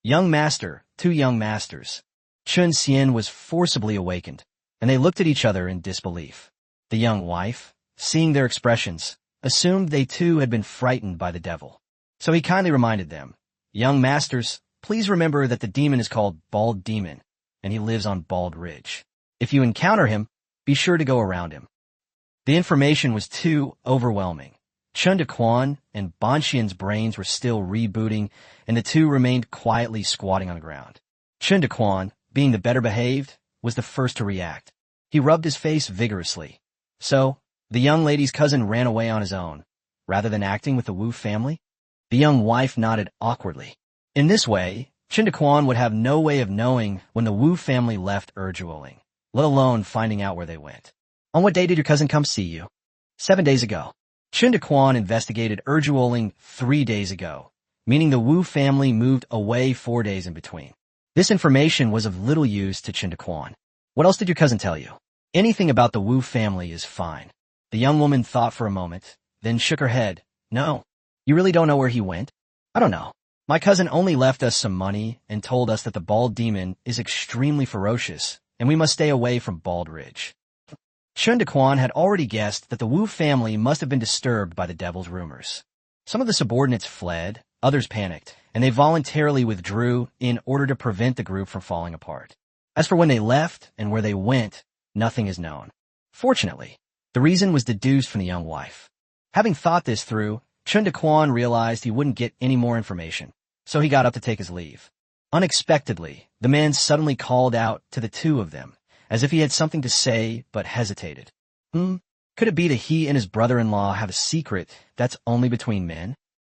Young master, 2 young masters. Chen Xian was forcibly awakened, and they looked at each other in disbelief. The young wife, seeing their expressions, assumed they too had been frightened by the devil. So he kindly reminded them, "Young masters, please remember that the demon is called Bald Demon, and he lives on Bald Ridge. If you encounter him, be sure to go around him." The information was too overwhelming. Chen Daquan and Ban Xian's brains were still rebooting, and the two remained quietly squatting on the ground. Chen Daquan, being the better behaved, was the first to react. He rubbed his face vigorously. So, the young lady's cousin ran away on his own, rather than acting with the Wu family? The young wife nodded awkwardly. In this way, Chen Daquan would have no way of knowing when the Wu family left Erjuoling, let alone finding out where they went. "On what day did your cousin come see you?" 7 days ago. Chen Daquan investigated Erjuoling 3 days ago, meaning the Wu family moved away 4 days in between. This information was of little use to Chen Daquan. "What else did your cousin tell you?" "Anything about the Wu family is fine." The young woman thought for a moment, then shook her head. "No. You really don't know where he went?" "I don't know. My cousin only left us some money and told us that the Bald Demon is extremely ferocious, and we must stay away from Bald Ridge." Chen Daquan had already guessed that the Wu family must have been disturbed by the devil's rumors. Some of the subordinates fled, others panicked, and they voluntarily withdrew in order to prevent the group from falling apart. As for when they left and where they went, nothing is known. Fortunately, the reason was deduced from the young wife. Having thought this through, Chen Daquan realized he wouldn't get any more information, so he got up to take his leave. Unexpectedly, the man suddenly called out to the two of them, as if he had something to say but hesitated. Could it be that he and his brother-in-law have a secret that's only between men?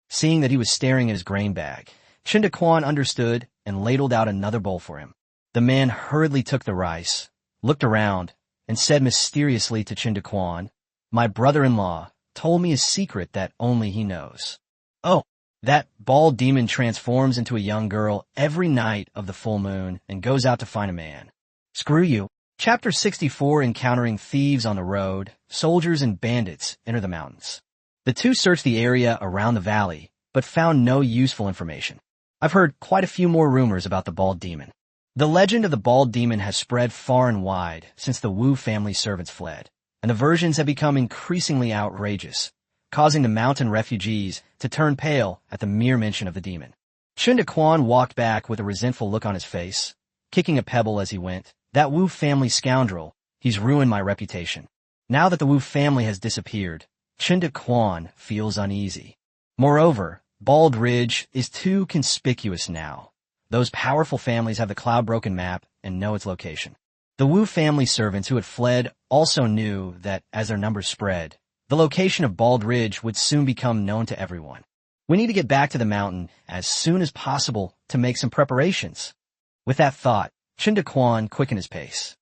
Seeing that he was staring at his grain bag, Chen Daquan understood and ladled out another bowl for him. The man hurriedly took the rice, looked around, and said mysteriously to Chen Daquan, "My brother-in-law told me a secret that only he knows. Oh, that Bald Demon transforms into a young girl every night of the full moon and goes out to find a man. Screw you." Chapter 64. Encountering thieves on the road, soldiers and bandits enter the mountains. The two search the area around the valley, but found no useful information. I've heard quite a few more rumors about the bald demon. The legend of the bald demon has spread far and wide since the Wu family servants fled, and the versions have become increasingly outrageous, causing the mountain refugees to turn pale at the mere mention of the demon. Chen Daquan walked back with a resentful look on his face, kicking a pebble as he went. That Wu family scoundrel, he's ruined my reputation. Now that the Wu family has disappeared, Chen Daquan feels uneasy. Moreover, Bald Ridge is too conspicuous now. Those powerful families have the cloud-broken map and know its location. The Wu family servants who had fled also knew that, as their numbers spread, the location of Bald Ridge would soon become known to everyone. We need to get back to the mountain as soon as possible to make some preparations. With that thought, Chen Daquan quickened his pace.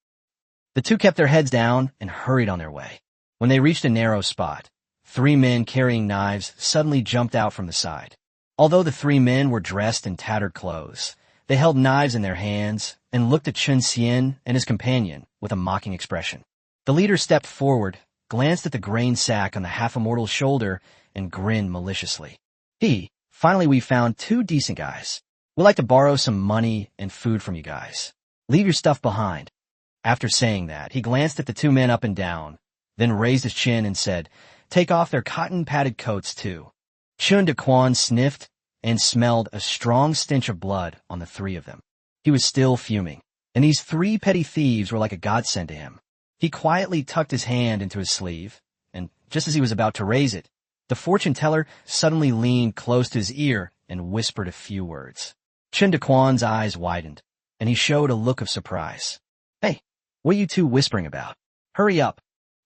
The two kept their heads down and hurried on their way. When they reached a narrow spot, 3 men carrying knives suddenly jumped out from the side. Although the 3 men were dressed in tattered clothes, they held knives in their hands and looked at Chen Xian and his companion with a mocking expression. The leader stepped forward, glanced at the grain sack on the half-immortal's shoulder, and grinned maliciously. Finally we found 2 decent guys. We'd like to borrow some money and food from you guys. Leave your stuff behind. After saying that, he glanced at the 2 men up and down, then raised his chin and said, "Take off their cotton-padded coats, too." Chen Daquan sniffed and smelled a strong stench of blood on the 3 of them. He was still fuming, and these 3 petty thieves were like a godsend to him. He quietly tucked his hand into his sleeve, and just as he was about to raise it, the fortune teller suddenly leaned close to his ear and whispered a few words. Chen Daquan's eyes widened, and he showed a look of surprise. "Hey, what are you 2 whispering about? Hurry up."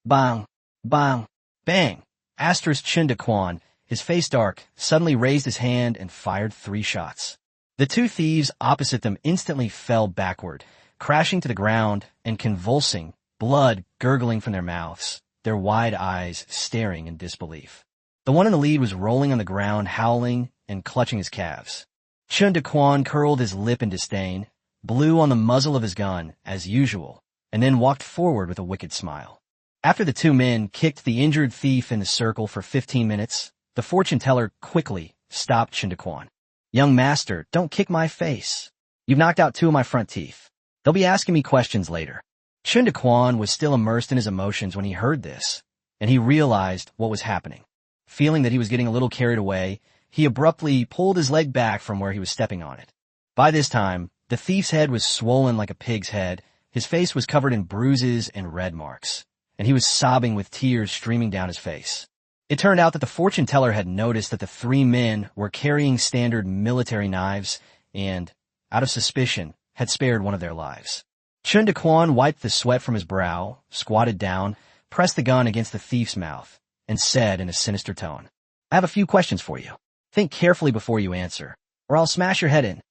Bang, bang, bang. Asterisk Chen Daquan, his face dark, suddenly raised his hand and fired 3 shots. The 2 thieves opposite them instantly fell backward, crashing to the ground and convulsing, blood gurgling from their mouths, their wide eyes staring in disbelief. The one in the lead was rolling on the ground, howling and clutching his calves. Chen Daquan curled his lip in disdain, blew on the muzzle of his gun, as usual, and then walked forward with a wicked smile. After the 2 men kicked the injured thief in the circle for 15 minutes, the fortune teller quickly stopped Chen Daquan. "Young master, don't kick my face. You've knocked out 2 of my front teeth. They'll be asking me questions later." Chen Daquan was still immersed in his emotions when he heard this, and he realized what was happening. Feeling that he was getting a little carried away, he abruptly pulled his leg back from where he was stepping on it. By this time, the thief's head was swollen like a pig's head, his face was covered in bruises and red marks, and he was sobbing with tears streaming down his face. It turned out that the fortune teller had noticed that the 3 men were carrying standard military knives and, out of suspicion, had spared one of their lives. Chen Daquan wiped the sweat from his brow, squatted down, pressed the gun against the thief's mouth, and said in a sinister tone, "I have a few questions for you. Think carefully before you answer, or I'll smash your head in."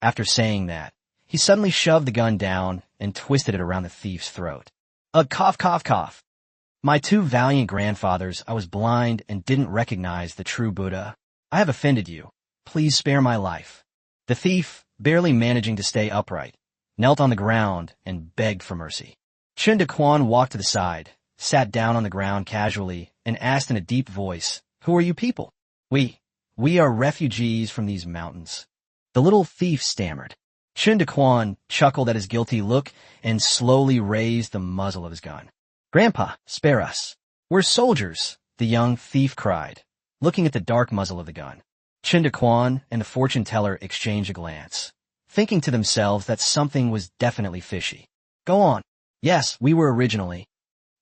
After saying that, he suddenly shoved the gun down and twisted it around the thief's throat. Cough, cough, cough. "My 2 valiant grandfathers, I was blind and didn't recognize the true Buddha. I have offended you. Please spare my life." The thief, barely managing to stay upright, knelt on the ground and begged for mercy. Chen Daquan walked to the side, sat down on the ground casually, and asked in a deep voice, "Who are you people?" We are refugees from these mountains." The little thief stammered. Chen Daquan chuckled at his guilty look and slowly raised the muzzle of his gun. "Grandpa, spare us. We're soldiers," the young thief cried, looking at the dark muzzle of the gun. Chen Daquan and the fortune teller exchanged a glance, thinking to themselves that something was definitely fishy. "Go on." "Yes, we were originally."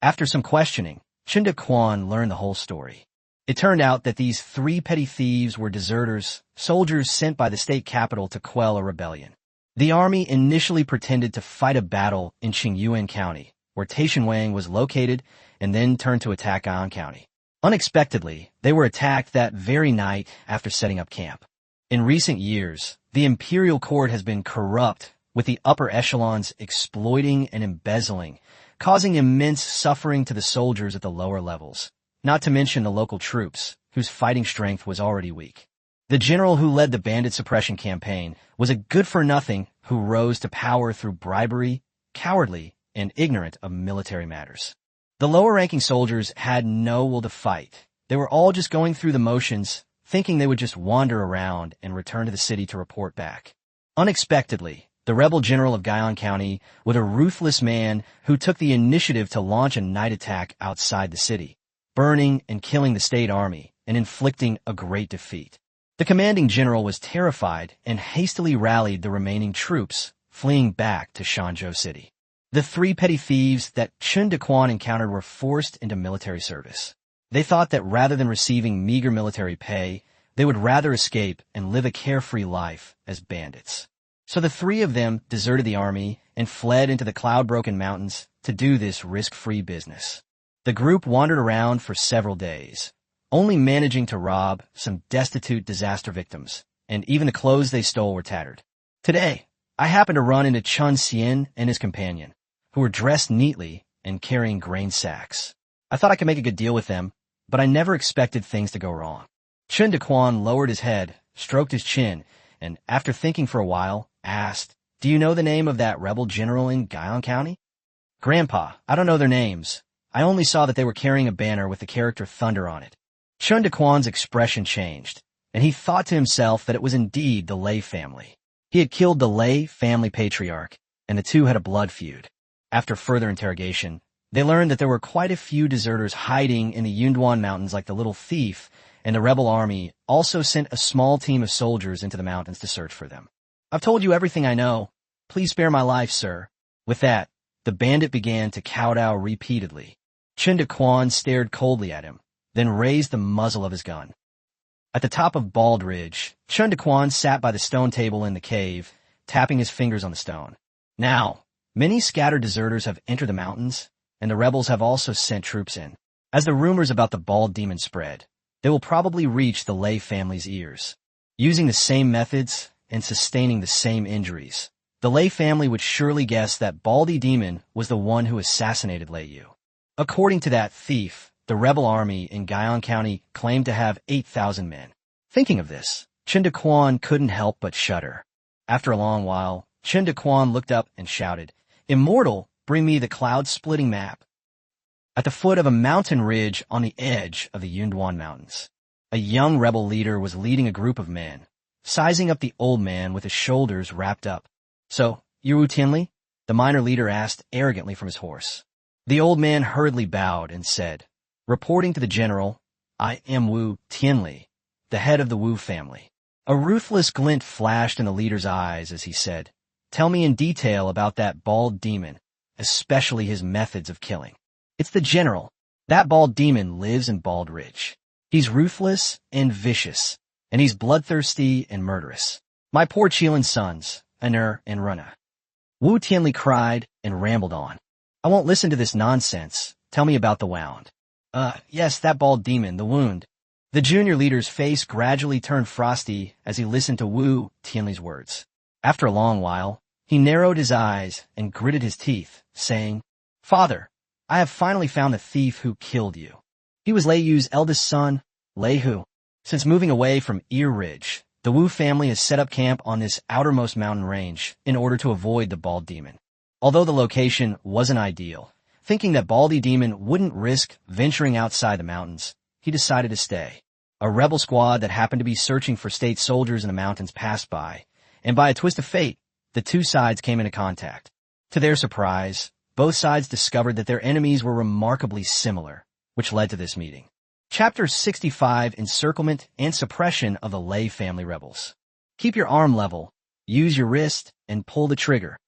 After some questioning, Chen Daquan learned the whole story. It turned out that these 3 petty thieves were deserters, soldiers sent by the state capital to quell a rebellion. The army initially pretended to fight a battle in Guyang County, where Taishanwang was located, and then turned to attack Guyang County. Unexpectedly, they were attacked that very night after setting up camp. In recent years, the imperial court has been corrupt, with the upper echelons exploiting and embezzling, causing immense suffering to the soldiers at the lower levels, not to mention the local troops, whose fighting strength was already weak. The general who led the bandit suppression campaign was a good-for-nothing who rose to power through bribery, cowardly, and ignorant of military matters. The lower-ranking soldiers had no will to fight. They were all just going through the motions, thinking they would just wander around and return to the city to report back. Unexpectedly, the rebel general of Guyang County was a ruthless man who took the initiative to launch a night attack outside the city, burning and killing the state army and inflicting a great defeat. The commanding general was terrified and hastily rallied the remaining troops, fleeing back to Shanzhou City. The three petty thieves that Chen Daquan encountered were forced into military service. They thought that rather than receiving meager military pay, they would rather escape and live a carefree life as bandits. So the three of them deserted the army and fled into the cloud-broken mountains to do this risk-free business. The group wandered around for several days, only managing to rob some destitute disaster victims, and even the clothes they stole were tattered. Today, I happened to run into Chun Xian and his companion, who were dressed neatly and carrying grain sacks. I thought I could make a good deal with them, but I never expected things to go wrong. Chen Daquan lowered his head, stroked his chin, and after thinking for a while, asked, "Do you know the name of that rebel general in Guyang County?" "Grandpa, I don't know their names. I only saw that they were carrying a banner with the character Thunder on it." Chen Daquan's expression changed, and he thought to himself that it was indeed the Lei family. He had killed the Lei family patriarch, and the two had a blood feud. After further interrogation, they learned that there were quite a few deserters hiding in the Yunduan Mountains like the little thief, and the rebel army also sent a small team of soldiers into the mountains to search for them. "I've told you everything I know. Please spare my life, sir." With that, the bandit began to kowtow repeatedly. Chen Daquan stared coldly at him, then raised the muzzle of his gun. At the top of Bald Ridge, Chen Daquan sat by the stone table in the cave, tapping his fingers on the stone. "Now, many scattered deserters have entered the mountains, and the rebels have also sent troops in. As the rumors about the bald demon spread, they will probably reach the Lei family's ears. Using the same methods and sustaining the same injuries, the Lei family would surely guess that Baldy Demon was the one who assassinated Lei Yu. According to that thief, the rebel army in Guyang County claimed to have 8,000 men. Thinking of this, Chen Daquan couldn't help but shudder. After a long while, Chen Daquan looked up and shouted, "Immortal, bring me the cloud-splitting map." At the foot of a mountain ridge on the edge of the Yunduan Mountains, a young rebel leader was leading a group of men, sizing up the old man with his shoulders wrapped up. "So, you're Wu Tianli?" the minor leader asked arrogantly from his horse. The old man hurriedly bowed and said, "Reporting to the general, I am Wu Tianli, the head of the Wu family." A ruthless glint flashed in the leader's eyes as he said, "Tell me in detail about that bald demon, especially his methods of killing." "It's the general. That bald demon lives in Bald Ridge. He's ruthless and vicious, and he's bloodthirsty and murderous. My poor Qilin sons, Aner and Runa." Wu Tianli cried and rambled on. "I won't listen to this nonsense. Tell me about the wound." Yes, that bald demon, the wound." The junior leader's face gradually turned frosty as he listened to Wu Tianli's words. After a long while, he narrowed his eyes and gritted his teeth, saying, "Father, I have finally found the thief who killed you. He was Lei Yu's eldest son, Lei Hu. Since moving away from Ear Ridge, the Wu family has set up camp on this outermost mountain range in order to avoid the bald demon. Although the location wasn't ideal, thinking that Baldy Demon wouldn't risk venturing outside the mountains, he decided to stay. A rebel squad that happened to be searching for state soldiers in the mountains passed by, and by a twist of fate, the two sides came into contact. To their surprise, both sides discovered that their enemies were remarkably similar, which led to this meeting. Chapter 65, Encirclement and Suppression of the Lei Family Rebels. Keep your arm level, use your wrist, and pull the trigger.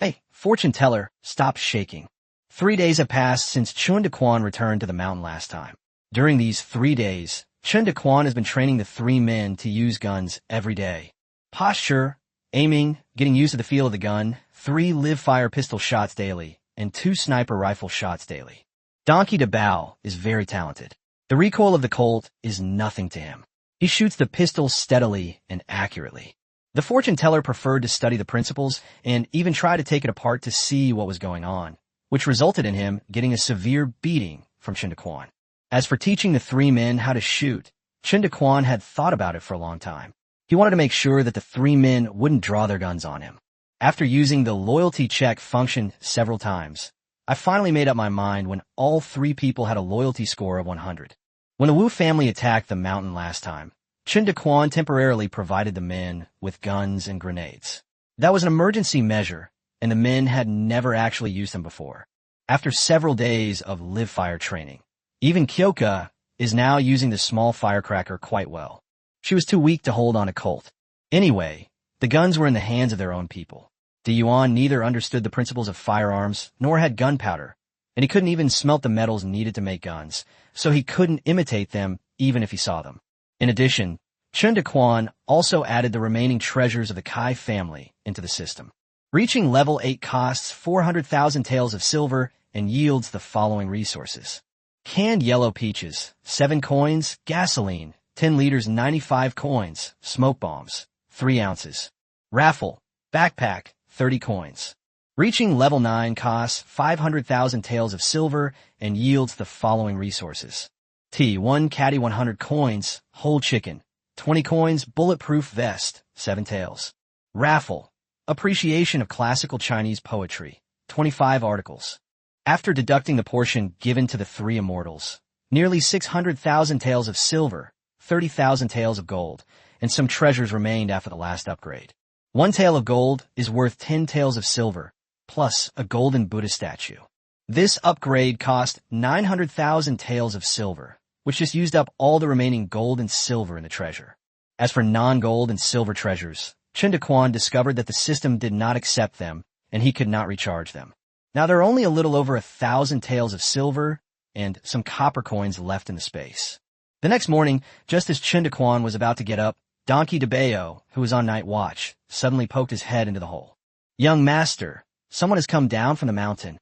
Hey, fortune teller, stop shaking. 3 days have passed since Chen Daquan returned to the mountain last time. During these 3 days, Chen Daquan has been training the 3 men to use guns every day. Posture, aiming, getting used to the feel of the gun, 3 live-fire pistol shots daily, and 2 sniper rifle shots daily. Donkey Dabao is very talented. The recoil of the Colt is nothing to him. He shoots the pistol steadily and accurately. The fortune teller preferred to study the principles and even try to take it apart to see what was going on, which resulted in him getting a severe beating from Chen Daquan. As for teaching the 3 men how to shoot, Chen Daquan had thought about it for a long time. He wanted to make sure that the 3 men wouldn't draw their guns on him. After using the loyalty check function several times, I finally made up my mind when all 3 people had a loyalty score of 100. When the Wu family attacked the mountain last time, Chen Daquan temporarily provided the men with guns and grenades. That was an emergency measure, and the men had never actually used them before. After several days of live-fire training, even Kyoka is now using the small firecracker quite well. She was too weak to hold on a Colt. Anyway, the guns were in the hands of their own people. Yuan neither understood the principles of firearms nor had gunpowder, and he couldn't even smelt the metals needed to make guns, so he couldn't imitate them even if he saw them. In addition, Chen Daquan also added the remaining treasures of the Kai family into the system. Reaching level 8 costs 400,000 taels of silver and yields the following resources. Canned yellow peaches, 7 coins, gasoline, 10 liters 95 coins, smoke bombs, 3 ounces. Raffle, backpack, 30 coins. Reaching level 9 costs 500,000 taels of silver and yields the following resources. T1 caddy 100 coins, whole chicken, 20 coins, bulletproof vest, 7 taels. Raffle, appreciation of classical Chinese poetry, 25 articles. After deducting the portion given to the 3 immortals, nearly 600,000 taels of silver, 30,000 taels of gold, and some treasures remained after the last upgrade. 1 tael of gold is worth 10 taels of silver, plus a golden Buddha statue. This upgrade cost 900,000 taels of silver, which just used up all the remaining gold and silver in the treasure. As for non-gold and silver treasures, Chen Daquan discovered that the system did not accept them, and he could not recharge them. Now there are only a little over 1,000 taels of silver and some copper coins left in the space. The next morning, just as Chen Daquan was about to get up, Donkey DeBayo, who was on night watch, suddenly poked his head into the hole. "Young master, someone has come down from the mountain."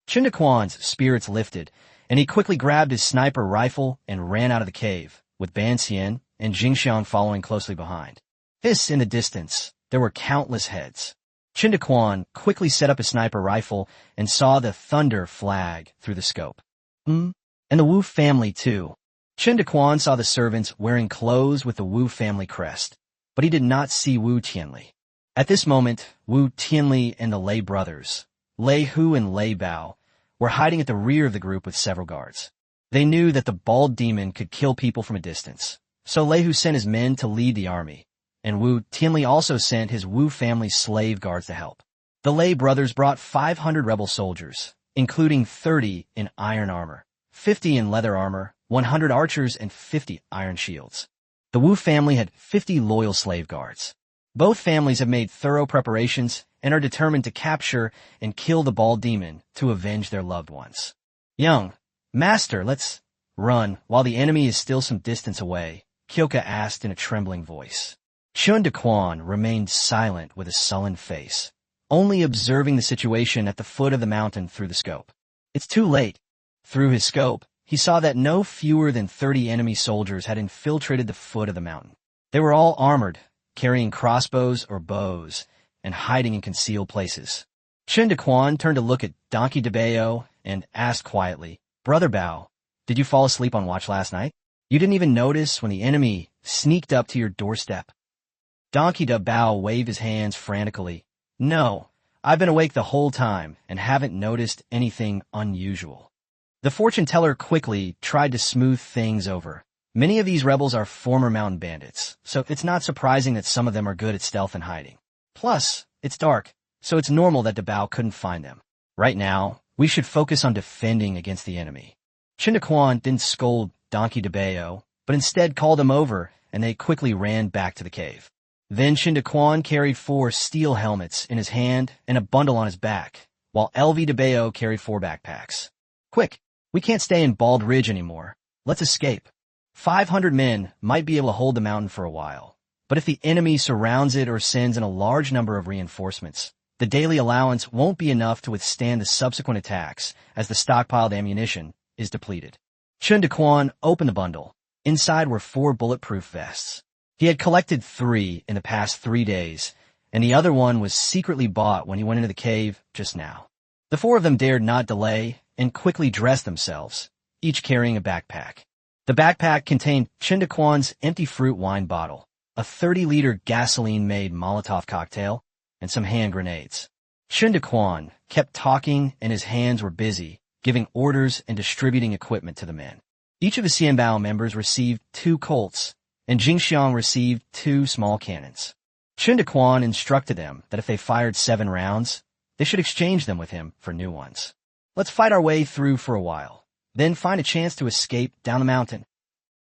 Chen Daquan's spirits lifted, and he quickly grabbed his sniper rifle and ran out of the cave, with Ban Xian and Jingxiang following closely behind. In the distance, there were countless heads. Chen Daquan quickly set up his sniper rifle and saw the thunder flag through the scope. And the Wu family, too. Chen Daquan saw the servants wearing clothes with the Wu family crest, but he did not see Wu Tianli. At this moment, Wu Tianli and the Lei brothers, Lei Hu and Lei Bao, were hiding at the rear of the group with several guards. They knew that the bald demon could kill people from a distance, so Lei Hu sent his men to lead the army, and Wu Tianli also sent his Wu family slave guards to help. The Lei brothers brought 500 rebel soldiers, including 30 in iron armor, 50 in leather armor, 100 archers, and 50 iron shields. The Wu family had 50 loyal slave guards. Both families have made thorough preparations and are determined to capture and kill the bald demon to avenge their loved ones. "Young master, let's run while the enemy is still some distance away," Kyoka asked in a trembling voice. Chen Daquan remained silent with a sullen face, only observing the situation at the foot of the mountain through the scope. It's too late. Through his scope, he saw that no fewer than 30 enemy soldiers had infiltrated the foot of the mountain. They were all armored, carrying crossbows or bows, and hiding in concealed places. Chen Daquan turned to look at Donkey DeBayo and asked quietly, "Brother Bao, did you fall asleep on watch last night? You didn't even notice when the enemy sneaked up to your doorstep?" Donkey DeBayo waved his hands frantically. "No, I've been awake the whole time and haven't noticed anything unusual." The fortune teller quickly tried to smooth things over. Many of these rebels are former mountain bandits, so it's not surprising that some of them are good at stealth and hiding. Plus, it's dark, so it's normal that DeBao couldn't find them. Right now, we should focus on defending against the enemy. Chen Daquan didn't scold Donkey DeBayo, but instead called him over, and they quickly ran back to the cave. Then Chen Daquan carried 4 steel helmets in his hand and a bundle on his back, while LV DeBayo carried 4 backpacks. "Quick, we can't stay in Bald Ridge anymore. Let's escape." 500 men might be able to hold the mountain for a while, but if the enemy surrounds it or sends in a large number of reinforcements, the daily allowance won't be enough to withstand the subsequent attacks as the stockpiled ammunition is depleted. Chen Daquan opened the bundle. Inside were 4 bulletproof vests. He had collected 3 in the past 3 days, and the other one was secretly bought when he went into the cave just now. The 4 of them dared not delay and quickly dressed themselves, each carrying a backpack. The backpack contained Chen Daquan's empty fruit wine bottle, a 30-liter gasoline-made Molotov cocktail, and some hand grenades. Chen Daquan kept talking and his hands were busy, giving orders and distributing equipment to the men. Each of the Xianbao members received 2 Colts, and Jingxiang received 2 small cannons. Chen Daquan instructed them that if they fired 7 rounds, they should exchange them with him for new ones. Let's fight our way through for a while, then find a chance to escape down the mountain.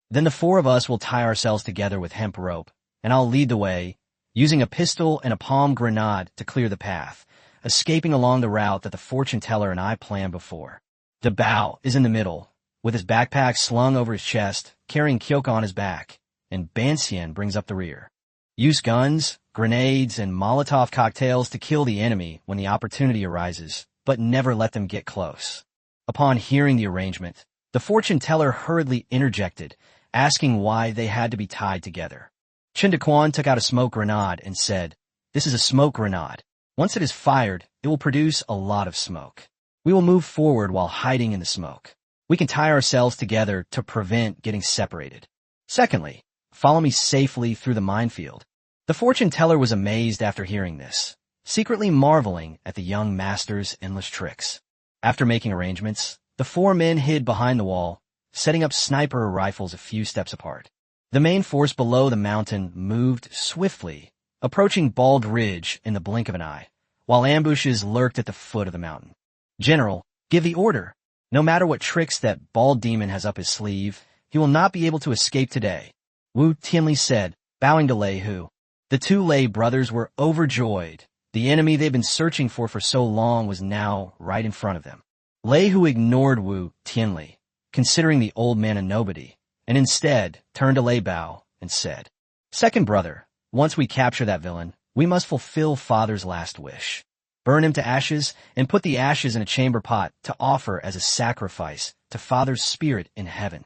Then the 4 of us will tie ourselves together with hemp rope, and I'll lead the way, using a pistol and a palm grenade to clear the path, escaping along the route that the fortune teller and I planned before. The Bao is in the middle, with his backpack slung over his chest, carrying Kyoko on his back, and Banxian brings up the rear. Use guns, grenades, and Molotov cocktails to kill the enemy when the opportunity arises, but never let them get close. Upon hearing the arrangement, the fortune teller hurriedly interjected, asking why they had to be tied together. Chen Daquan took out a smoke grenade and said, "This is a smoke grenade. Once it is fired, it will produce a lot of smoke. We will move forward while hiding in the smoke. We can tie ourselves together to prevent getting separated. Secondly, follow me safely through the minefield." The fortune teller was amazed after hearing this, secretly marveling at the young master's endless tricks. After making arrangements, the 4 men hid behind the wall, setting up sniper rifles a few steps apart. The main force below the mountain moved swiftly, approaching Bald Ridge in the blink of an eye, while ambushes lurked at the foot of the mountain. "General, give the order. No matter what tricks that bald demon has up his sleeve, he will not be able to escape today," Wu Tianli said, bowing to Lei Hu. The 2 Lei brothers were overjoyed. The enemy they'd been searching for so long was now right in front of them. Lei Hu ignored Wu Tianli, considering the old man a nobody, and instead turned to Lei Bao and said, "Second brother, once we capture that villain, we must fulfill Father's last wish. Burn him to ashes and put the ashes in a chamber pot to offer as a sacrifice to Father's spirit in heaven."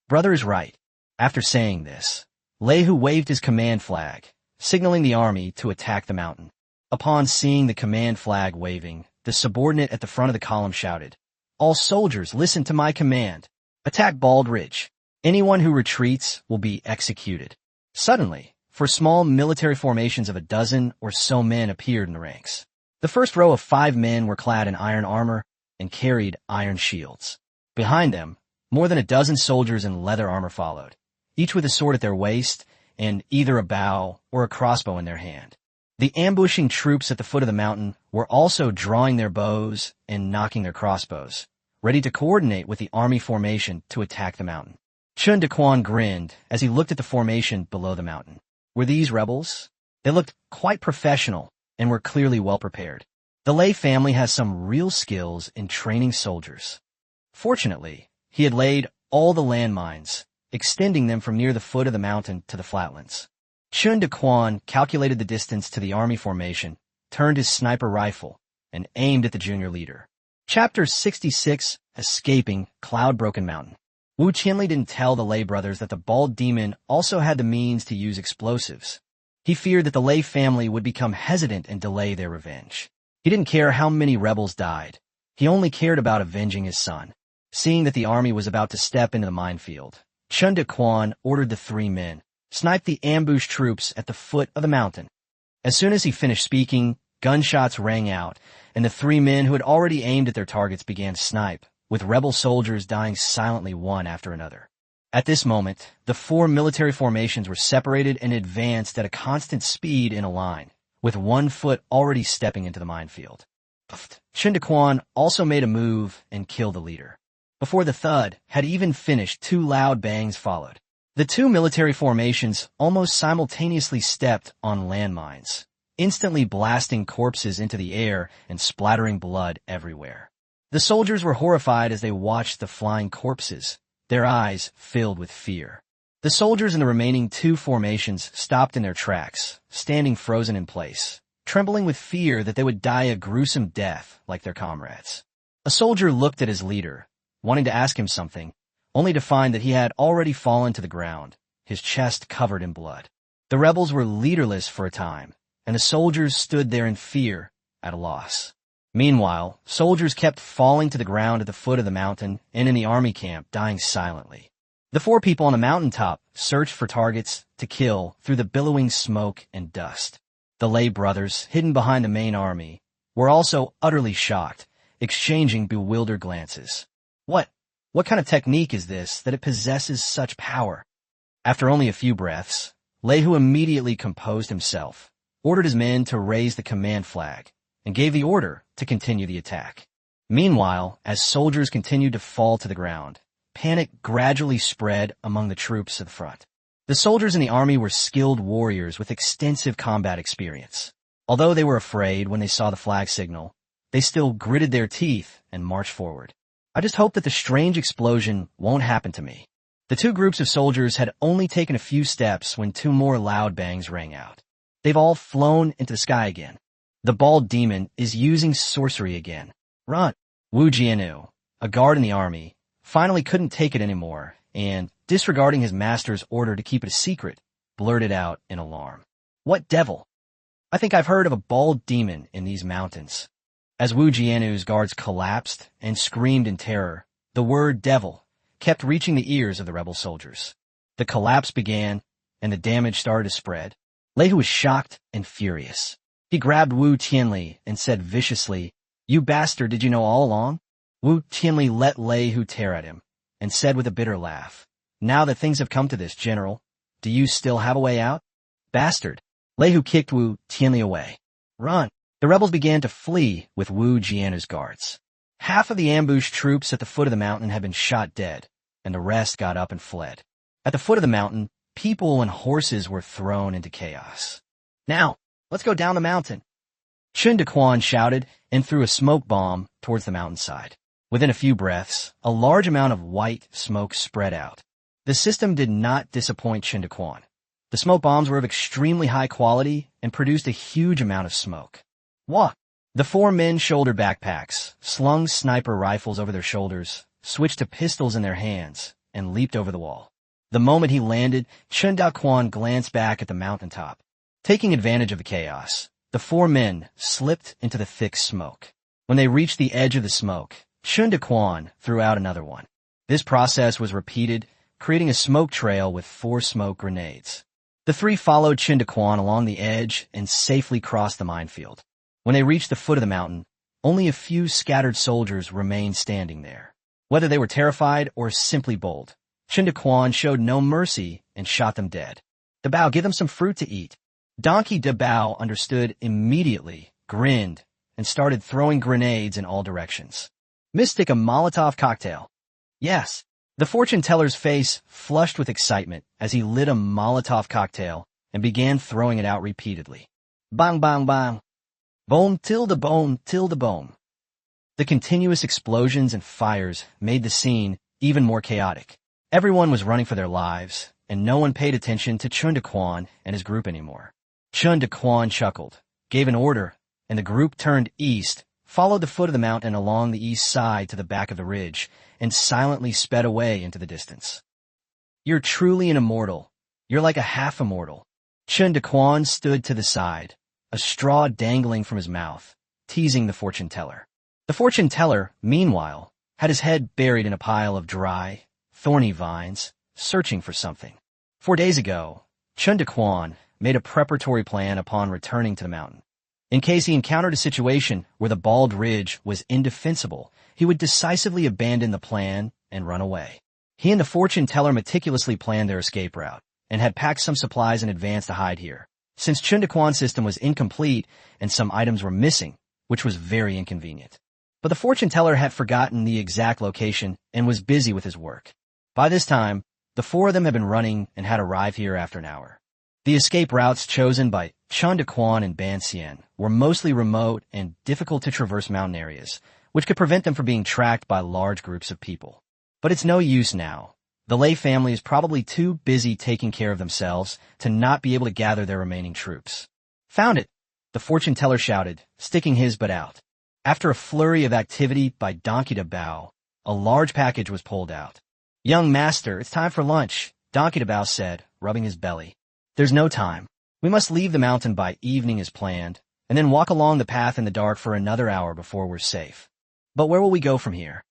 Brother is right. After saying this, Lei Hu waved his command flag, signaling the army to attack the mountain. Upon seeing the command flag waving, the subordinate at the front of the column shouted, "All soldiers, listen to my command. Attack Bald Ridge. Anyone who retreats will be executed." Suddenly, 4 small military formations of a dozen or so men appeared in the ranks. The first row of 5 men were clad in iron armor and carried iron shields. Behind them, more than a dozen soldiers in leather armor followed, each with a sword at their waist and either a bow or a crossbow in their hand. The ambushing troops at the foot of the mountain were also drawing their bows and knocking their crossbows, ready to coordinate with the army formation to attack the mountain. Chen Daquan grinned as he looked at the formation below the mountain. Were these rebels? They looked quite professional and were clearly well prepared. The Lei family has some real skills in training soldiers. Fortunately, he had laid all the landmines, extending them from near the foot of the mountain to the flatlands. Chen Daquan calculated the distance to the army formation, turned his sniper rifle, and aimed at the junior leader. Chapter 66, Escaping Cloud-Broken Mountain. Wu Qianli didn't tell the Lei brothers that the bald demon also had the means to use explosives. He feared that the Lei family would become hesitant and delay their revenge. He didn't care how many rebels died. He only cared about avenging his son. Seeing that the army was about to step into the minefield, Chen Daquan ordered the 3 men, sniped the ambushed troops at the foot of the mountain. As soon as he finished speaking, gunshots rang out, and the 3 men who had already aimed at their targets began to snipe, with rebel soldiers dying silently one after another. At this moment, the 4 military formations were separated and advanced at a constant speed in a line, with 1 foot already stepping into the minefield. Chen Daquan also made a move and killed the leader. Before the thud had even finished, 2 loud bangs followed. The 2 military formations almost simultaneously stepped on landmines, instantly blasting corpses into the air and splattering blood everywhere. The soldiers were horrified as they watched the flying corpses, their eyes filled with fear. The soldiers in the remaining 2 formations stopped in their tracks, standing frozen in place, trembling with fear that they would die a gruesome death like their comrades. A soldier looked at his leader, wanting to ask him something, only to find that he had already fallen to the ground, his chest covered in blood. The rebels were leaderless for a time, and the soldiers stood there in fear, at a loss. Meanwhile, soldiers kept falling to the ground at the foot of the mountain and in the army camp, dying silently. The 4 people on the mountaintop searched for targets to kill through the billowing smoke and dust. The Lei brothers, hidden behind the main army, were also utterly shocked, exchanging bewildered glances. What kind of technique is this that it possesses such power? After only a few breaths, Lei Hu immediately composed himself, ordered his men to raise the command flag, and gave the order to continue the attack. Meanwhile, as soldiers continued to fall to the ground, panic gradually spread among the troops at the front. The soldiers in the army were skilled warriors with extensive combat experience. Although they were afraid when they saw the flag signal, they still gritted their teeth and marched forward. I just hope that the strange explosion won't happen to me. The two groups of soldiers had only taken a few steps when two more loud bangs rang out. They've all flown into the sky again. The bald demon is using sorcery again. Run! Wu Jianu, a guard in the army, finally couldn't take it anymore and, disregarding his master's order to keep it a secret, blurted out in alarm. What devil? I think I've heard of a bald demon in these mountains. As Wu Jianu's guards collapsed and screamed in terror, the word devil kept reaching the ears of the rebel soldiers. The collapse began, and the damage started to spread. Lei Hu was shocked and furious. He grabbed Wu Tianli and said viciously, "You bastard, did you know all along?" Wu Tianli let Lei Hu tear at him, and said with a bitter laugh, "Now that things have come to this, General, do you still have a way out?" "Bastard!" Lei Hu kicked Wu Tianli away. "Run!" The rebels began to flee with Wu Jianu's guards. Half of the ambushed troops at the foot of the mountain had been shot dead, and the rest got up and fled. At the foot of the mountain, people and horses were thrown into chaos. "Now, let's go down the mountain!" Chen Daquan shouted and threw a smoke bomb towards the mountainside. Within a few breaths, a large amount of white smoke spread out. The system did not disappoint Chen Daquan. The smoke bombs were of extremely high quality and produced a huge amount of smoke. Wah! The four men shouldered backpacks, slung sniper rifles over their shoulders, switched to pistols in their hands, and leaped over the wall. The moment he landed, Chen Daquan glanced back at the mountaintop. Taking advantage of the chaos, the four men slipped into the thick smoke. When they reached the edge of the smoke, Chen Daquan threw out another one. This process was repeated, creating a smoke trail with 4 smoke grenades. The three followed Chen Daquan along the edge and safely crossed the minefield. When they reached the foot of the mountain, only a few scattered soldiers remained standing there. Whether they were terrified or simply bold, Chen Daquan showed no mercy and shot them dead. "Dabao, give them some fruit to eat." Donkey Dabao understood immediately, grinned, and started throwing grenades in all directions. "Mystic, a Molotov cocktail." "Yes." The fortune teller's face flushed with excitement as he lit a Molotov cocktail and began throwing it out repeatedly. Bang, bang, bang. Boom, tilde, boom, tilde, boom. The continuous explosions and fires made the scene even more chaotic. Everyone was running for their lives, and no one paid attention to Chen Daquan and his group anymore. Chen Daquan chuckled, gave an order, and the group turned east, followed the foot of the mountain along the east side to the back of the ridge, and silently sped away into the distance. "You're truly an immortal. You're like a half-immortal." Chen Daquan stood to the side, a straw dangling from his mouth, teasing the fortune teller. The fortune teller, meanwhile, had his head buried in a pile of dry, thorny vines, searching for something. 4 days ago, Chen Daquan made a preparatory plan upon returning to the mountain. In case he encountered a situation where the bald ridge was indefensible, he would decisively abandon the plan and run away. He and the fortune teller meticulously planned their escape route, and had packed some supplies in advance to hide here, since Chen Daquan's system was incomplete and some items were missing, which was very inconvenient. But the fortune teller had forgotten the exact location and was busy with his work. By this time, the 4 of them had been running and had arrived here after an hour. The escape routes chosen by Chen Daquan and Ban Xian were mostly remote and difficult to traverse mountain areas, which could prevent them from being tracked by large groups of people. But it's no use now. The Lei family is probably too busy taking care of themselves to not be able to gather their remaining troops. "Found it!" the fortune teller shouted, sticking his butt out. After a flurry of activity by Donkey Dabao, a large package was pulled out. "Young master, it's time for lunch," Donkey Dabao said, rubbing his belly. "There's no time. We must leave the mountain by evening as planned, and then walk along the path in the dark for another hour before we're safe. But where will we go from here?"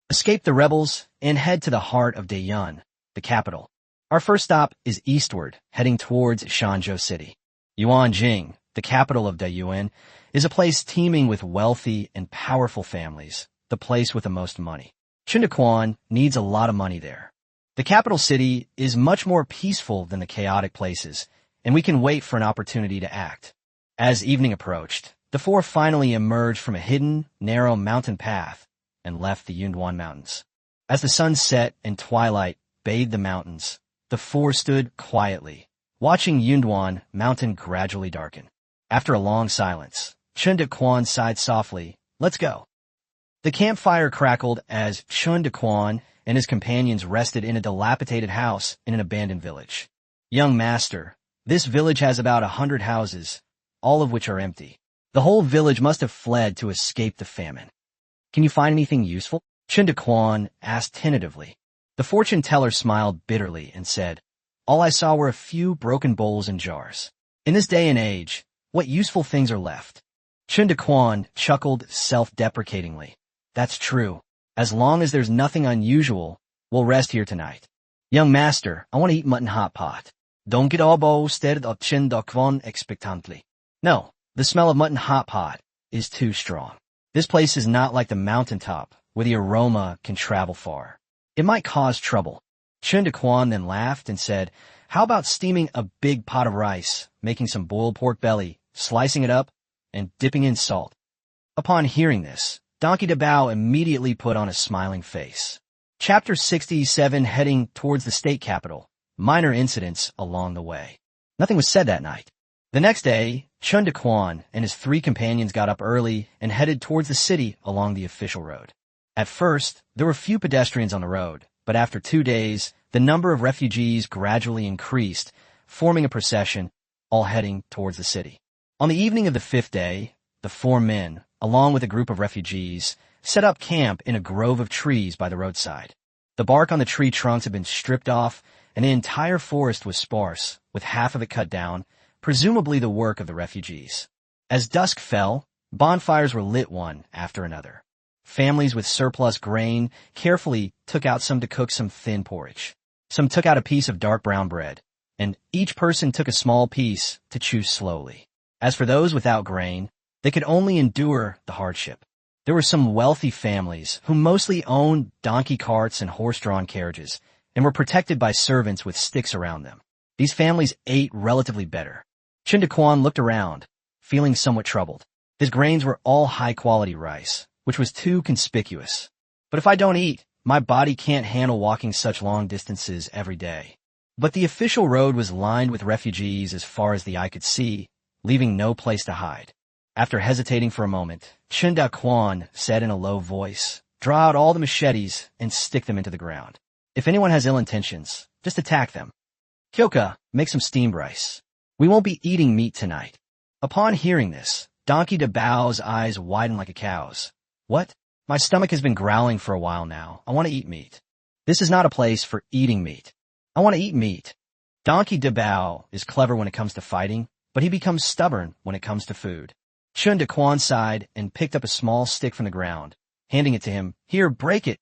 "Escape the rebels and head to the heart of Dayun, the capital. Our first stop is eastward, heading towards Shanzhou City. Yuanjing, the capital of Dayun, is a place teeming with wealthy and powerful families, the place with the most money. Chen Daquan needs a lot of money there. The capital city is much more peaceful than the chaotic places, and we can wait for an opportunity to act. As evening approached, the four finally emerged from a hidden, narrow mountain path and left the Yunduan Mountains. As the sun set and twilight bathed the mountains, the four stood quietly, watching Yunduan Mountain gradually darken. After a long silence, Chen Daquan sighed softly, "Let's go." The campfire crackled as Chen Daquan and his companions rested in a dilapidated house in an abandoned village. "Young master, this village has about 100 houses, all of which are empty. The whole village must have fled to escape the famine. Can you find anything useful?" Chen Daquan asked tentatively. The fortune teller smiled bitterly and said, "All I saw were a few broken bowls and jars. In this day and age, what useful things are left?" Chen Daquan chuckled self-deprecatingly. "That's true. As long as there's nothing unusual, we'll rest here tonight." "Young master, I want to eat mutton hot pot." "Don't get all boasted," Chen Daquan expectantly. "No, the smell of mutton hot pot is too strong. This place is not like the mountaintop, where the aroma can travel far. It might cause trouble." Chen Daquan then laughed and said, "How about steaming a big pot of rice, making some boiled pork belly, slicing it up, and dipping in salt?" Upon hearing this, Donkey Dabao immediately put on a smiling face. Chapter 67, heading towards the state capital. Minor incidents along the way. Nothing was said that night. The next day, Chen Daquan and his three companions got up early and headed towards the city along the official road. At first, there were few pedestrians on the road, but after 2 days, the number of refugees gradually increased, forming a procession, all heading towards the city. On the evening of the 5th day, the four men, along with a group of refugees, set up camp in a grove of trees by the roadside. The bark on the tree trunks had been stripped off, and the entire forest was sparse, with half of it cut down, presumably the work of the refugees. As dusk fell, bonfires were lit one after another. Families with surplus grain carefully took out some to cook some thin porridge. Some took out a piece of dark brown bread, and each person took a small piece to chew slowly. As for those without grain, they could only endure the hardship. There were some wealthy families who mostly owned donkey carts and horse-drawn carriages and were protected by servants with sticks around them. These families ate relatively better. Chen Daquan looked around, feeling somewhat troubled. His grains were all high-quality rice, which was too conspicuous. "But if I don't eat, my body can't handle walking such long distances every day." But the official road was lined with refugees as far as the eye could see, leaving no place to hide. After hesitating for a moment, Chen Daquan said in a low voice, "Draw out all the machetes and stick them into the ground. If anyone has ill intentions, just attack them. Kyoka, make some steamed rice. We won't be eating meat tonight." Upon hearing this, Donkey Dabao's eyes widened like a cow's. "What? My stomach has been growling for a while now. I want to eat meat. This is not a place for eating meat. I want to eat meat." Donkey Dabao is clever when it comes to fighting, but he becomes stubborn when it comes to food. Chen Daquan sighed and picked up a small stick from the ground, handing it to him. "Here, break it."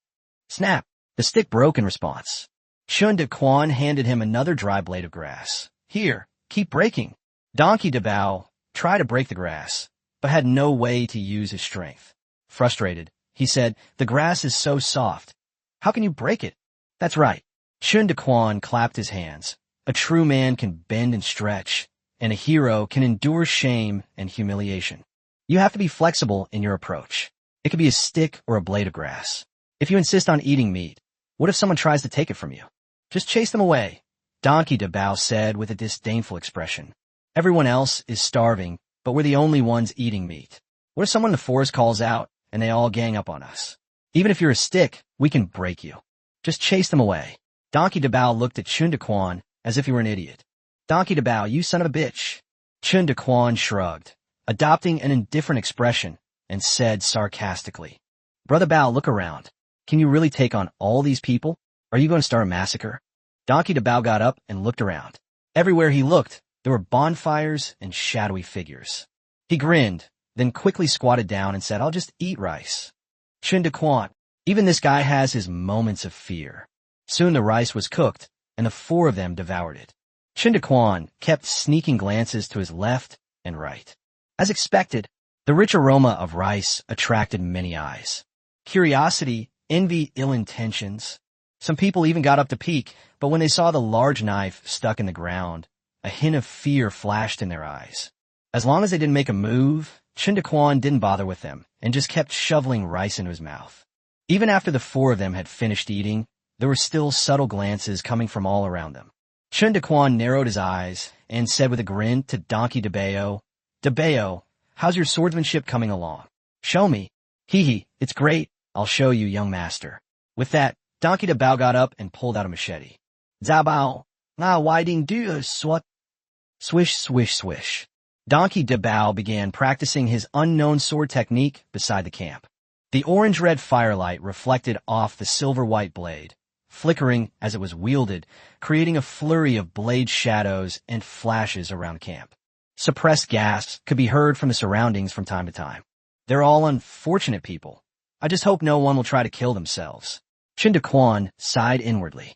Snap! The stick broke in response. Chen Daquan handed him another dry blade of grass. "Here, keep breaking." Donkey Dabao tried to break the grass, but had no way to use his strength. Frustrated, he said, "The grass is so soft. How can you break it?" "That's right." Chen Daquan clapped his hands. "A true man can bend and stretch, and a hero can endure shame and humiliation. You have to be flexible in your approach. It could be a stick or a blade of grass. If you insist on eating meat, what if someone tries to take it from you? Just chase them away." Donkey Dabao said with a disdainful expression. "Everyone else is starving, but we're the only ones eating meat. What if someone in the forest calls out and they all gang up on us? Even if you're a stick, we can break you. Just chase them away." Donkey Dabao looked at Chen Daquan as if he were an idiot. "Donkey Dabao, you son of a bitch." Chen Daquan shrugged, adopting an indifferent expression, and said sarcastically, "Brother Bao, look around. Can you really take on all these people? Are you going to start a massacre?" Donkey Dabao got up and looked around. Everywhere he looked, there were bonfires and shadowy figures. He grinned, then quickly squatted down and said, "I'll just eat rice." Chen Daquan, even this guy has his moments of fear. Soon the rice was cooked, and the four of them devoured it. Chen Daquan kept sneaking glances to his left and right. As expected, the rich aroma of rice attracted many eyes. Curiosity, envy, ill intentions. Some people even got up to peek, but when they saw the large knife stuck in the ground, a hint of fear flashed in their eyes. As long as they didn't make a move, Chen Daquan didn't bother with them and just kept shoveling rice into his mouth. Even after the four of them had finished eating, there were still subtle glances coming from all around them. Chen Daquan narrowed his eyes and said with a grin to Donkey DeBeo, "DeBeo, how's your swordsmanship coming along? Show me." "Hee, it's great. I'll show you, young master." With that, Donkey DeBao got up and pulled out a machete. "Zabao, na waiting do swat." Swish, swish, swish. Donkey DeBao began practicing his unknown sword technique beside the camp. The orange-red firelight reflected off the silver-white blade, flickering as it was wielded, creating a flurry of blade shadows and flashes around camp. Suppressed gasps could be heard from the surroundings from time to time. "They're all unfortunate people. I just hope no one will try to kill themselves." Chen Daquan sighed inwardly.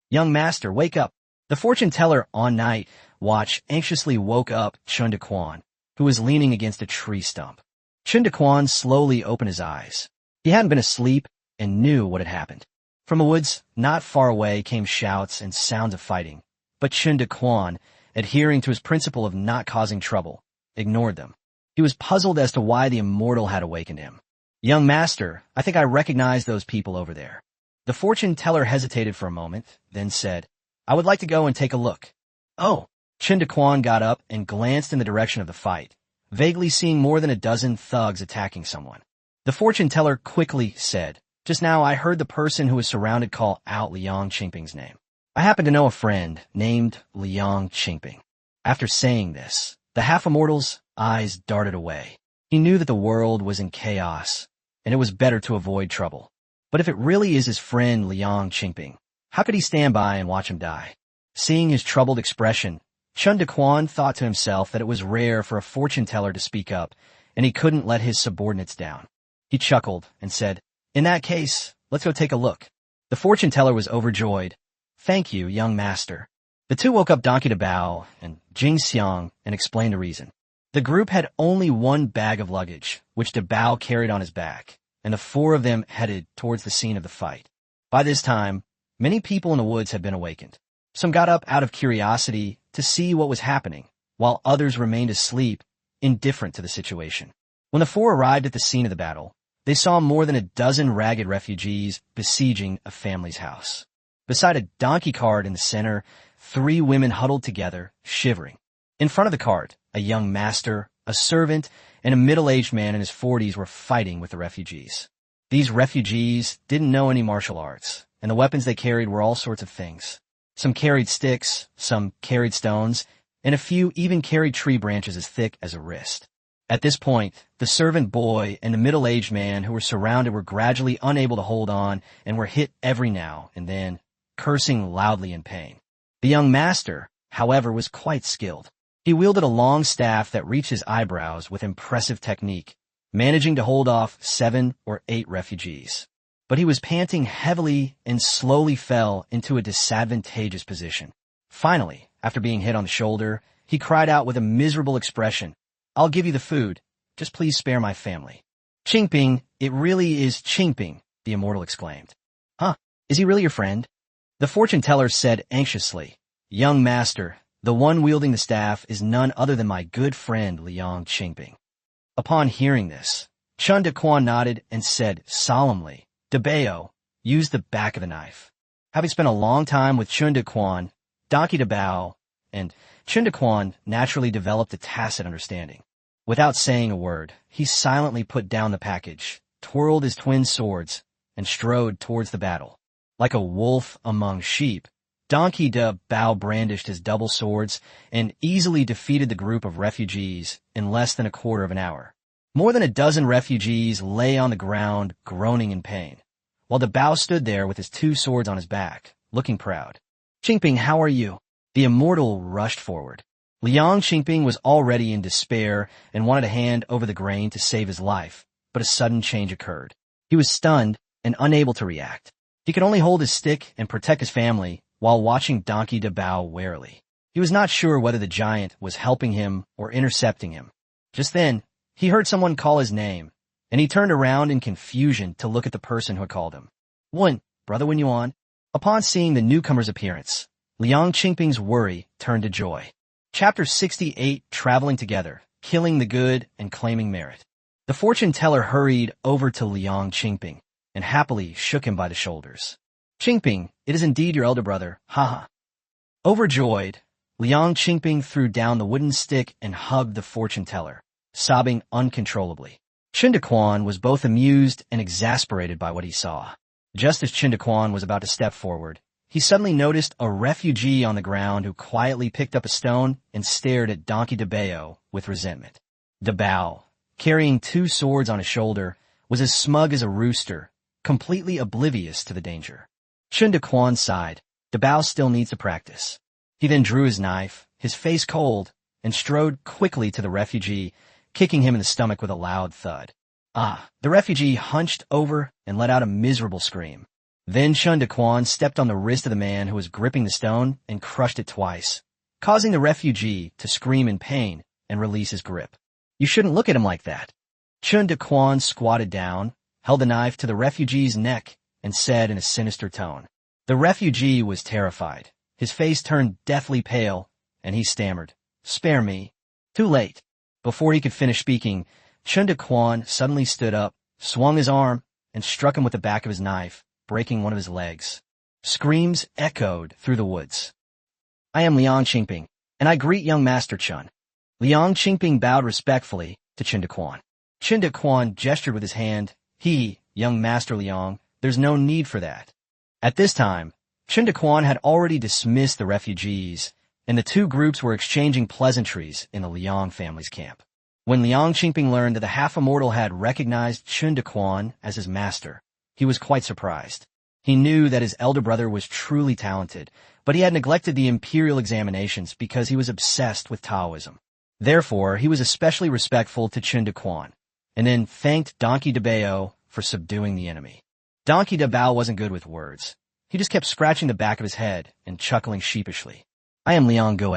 "Young master, wake up." The fortune teller on night watch anxiously woke up Chen Daquan, who was leaning against a tree stump. Chen Daquan slowly opened his eyes. He hadn't been asleep and knew what had happened. From the woods not far away came shouts and sounds of fighting, but Chen Daquan, adhering to his principle of not causing trouble, ignored them. He was puzzled as to why the immortal had awakened him. "Young master, I think I recognize those people over there." The fortune teller hesitated for a moment, then said, "I would like to go and take a look." "Oh." Chen Daquan got up and glanced in the direction of the fight, vaguely seeing more than a dozen thugs attacking someone. The fortune teller quickly said, "Just now I heard the person who was surrounded call out Liang Qingping's name. I happen to know a friend named Liang Qingping." After saying this, the half-immortal's eyes darted away. He knew that the world was in chaos, and it was better to avoid trouble. But if it really is his friend Liang Qingping, how could he stand by and watch him die? Seeing his troubled expression, Chen Daquan thought to himself that it was rare for a fortune teller to speak up, and he couldn't let his subordinates down. He chuckled and said, "In that case, let's go take a look." The fortune teller was overjoyed. "Thank you, young master." The two woke up Donkey DeBao and Jing Xiang and explained the reason. The group had only one bag of luggage, which DeBao carried on his back, and the four of them headed towards the scene of the fight. By this time, many people in the woods had been awakened. Some got up out of curiosity to see what was happening, while others remained asleep, indifferent to the situation. When the four arrived at the scene of the battle, they saw more than a dozen ragged refugees besieging a family's house. Beside a donkey cart in the center, 3 women huddled together, shivering. In front of the cart, a young master, a servant, and a middle-aged man in his 40s were fighting with the refugees. These refugees didn't know any martial arts, and the weapons they carried were all sorts of things. Some carried sticks, some carried stones, and a few even carried tree branches as thick as a wrist. At this point, the servant boy and the middle-aged man who were surrounded were gradually unable to hold on and were hit every now and then, cursing loudly in pain. The young master, however, was quite skilled. He wielded a long staff that reached his eyebrows with impressive technique, managing to hold off 7 or 8 refugees. But he was panting heavily and slowly fell into a disadvantageous position. Finally, after being hit on the shoulder, he cried out with a miserable expression, "I'll give you the food. Just please spare my family." "Qingping, it really is Qingping," the immortal exclaimed. "Huh? Is he really your friend?" The fortune teller said anxiously, "Young master, the one wielding the staff is none other than my good friend Liang Qingping." Upon hearing this, Chen Daquan nodded and said solemnly, "DeBeo, use the back of the knife." Having spent a long time with Chen Daquan, Donkey DeBao, and Chen Daquan naturally developed a tacit understanding. Without saying a word, he silently put down the package, twirled his twin swords, and strode towards the battle. Like a wolf among sheep, Donkey DeBao brandished his double swords and easily defeated the group of refugees in less than a quarter of an hour. More than a dozen refugees lay on the ground, groaning in pain, while DeBao stood there with his 2 swords on his back, looking proud. "Qingping, how are you?" The immortal rushed forward. Liang Qingping was already in despair and wanted to hand over the grain to save his life, but a sudden change occurred. He was stunned and unable to react. He could only hold his stick and protect his family while watching Donkey DeBao warily. He was not sure whether the giant was helping him or intercepting him. Just then, he heard someone call his name, and he turned around in confusion to look at the person who had called him. "Brother Wen Yuan." Upon seeing the newcomer's appearance, Liang Qingping's worry turned to joy. Chapter 68, Traveling Together, Killing the Good and Claiming Merit. The fortune teller hurried over to Liang Qingping and happily shook him by the shoulders. Qingping, it is indeed your elder brother, haha. Overjoyed, Liang Qingping threw down the wooden stick and hugged the fortune teller, sobbing uncontrollably. Chen Daquan was both amused and exasperated by what he saw. Just as Chen Daquan was about to step forward, he suddenly noticed a refugee on the ground who quietly picked up a stone and stared at Donkey DeBao with resentment. DeBao, carrying 2 swords on his shoulder, was as smug as a rooster, completely oblivious to the danger. Chen Daquan sighed. DeBao still needs to practice. He then drew his knife, his face cold, and strode quickly to the refugee, kicking him in the stomach with a loud thud. The refugee hunched over and let out a miserable scream. Then Chen Daquan stepped on the wrist of the man who was gripping the stone and crushed it twice, causing the refugee to scream in pain and release his grip. You shouldn't look at him like that. Chen Daquan squatted down, held the knife to the refugee's neck, and said in a sinister tone. The refugee was terrified. His face turned deathly pale, and he stammered, "Spare me." Too late. Before he could finish speaking, Chen Daquan suddenly stood up, swung his arm, and struck him with the back of his knife, breaking one of his legs. Screams echoed through the woods. I am Liang Qingping, and I greet young Master Chen. Liang Qingping bowed respectfully to Chen Daquan. Chen Daquan gestured with his hand. Young Master Liang, there's no need for that. At this time, Chen Daquan had already dismissed the refugees, and the 2 groups were exchanging pleasantries in the Liang family's camp. When Liang Qingping learned that the half-immortal had recognized Chen Daquan as his master, he was quite surprised. He knew that his elder brother was truly talented, but he had neglected the imperial examinations because he was obsessed with Taoism. Therefore, he was especially respectful to Chen Daquan, and then thanked Donkey DeBao for subduing the enemy. Donkey DeBao wasn't good with words. He just kept scratching the back of his head and chuckling sheepishly. I am Liang Goe.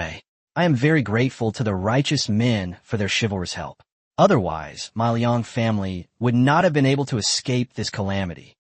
I am very grateful to the righteous men for their chivalrous help. Otherwise, my Liang family would not have been able to escape this calamity.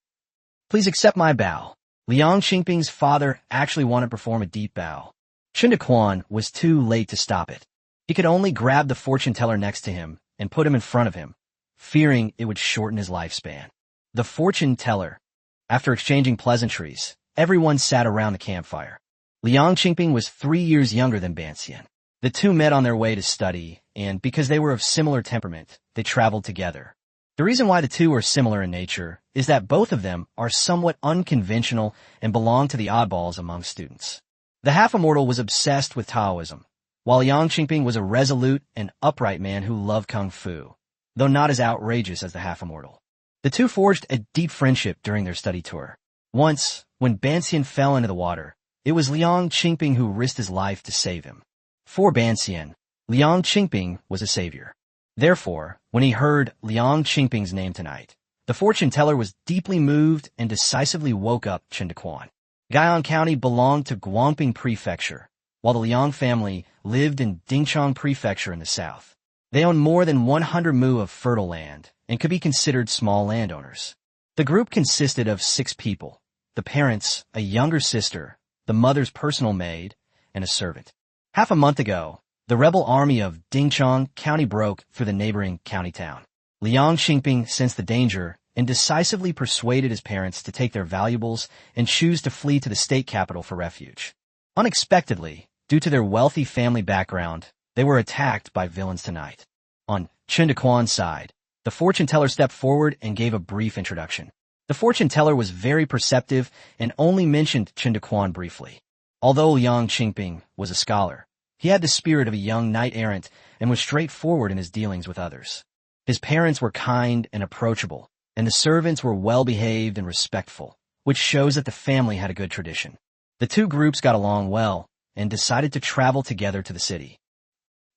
Please accept my bow. Liang Qingping's father actually wanted to perform a deep bow. Chen Daquan was too late to stop it. He could only grab the fortune teller next to him and put him in front of him, fearing it would shorten his lifespan. The fortune teller. After exchanging pleasantries, everyone sat around the campfire. Liang Qingping was 3 years younger than Banxian. The 2 met on their way to study, and because they were of similar temperament, they traveled together. The reason why the 2 are similar in nature is that both of them are somewhat unconventional and belong to the oddballs among students. The half-immortal was obsessed with Taoism, while Liang Qingping was a resolute and upright man who loved kung fu, though not as outrageous as the half-immortal. The 2 forged a deep friendship during their study tour. Once, when Banxian fell into the water, it was Liang Qingping who risked his life to save him. For Banxian, Liang Qingping was a savior. Therefore, when he heard Liang Qingping's name tonight, the fortune teller was deeply moved and decisively woke up Chen Daquan. Guyang County belonged to Guangping Prefecture, while the Liang family lived in Dingchang Prefecture in the south. They owned more than 100 mu of fertile land and could be considered small landowners. The group consisted of 6 people: the parents, a younger sister, the mother's personal maid, and a servant. Half a month ago, the rebel army of Dingchang County broke through the neighboring county town. Liang Qingping sensed the danger and decisively persuaded his parents to take their valuables and choose to flee to the state capital for refuge. Unexpectedly, due to their wealthy family background, they were attacked by villains tonight. On Chen Daquan's side, the fortune teller stepped forward and gave a brief introduction. The fortune teller was very perceptive and only mentioned Chen Daquan briefly. Although Liang Qingping was a scholar, he had the spirit of a young knight-errant and was straightforward in his dealings with others. His parents were kind and approachable, and the servants were well-behaved and respectful, which shows that the family had a good tradition. The 2 groups got along well and decided to travel together to the city.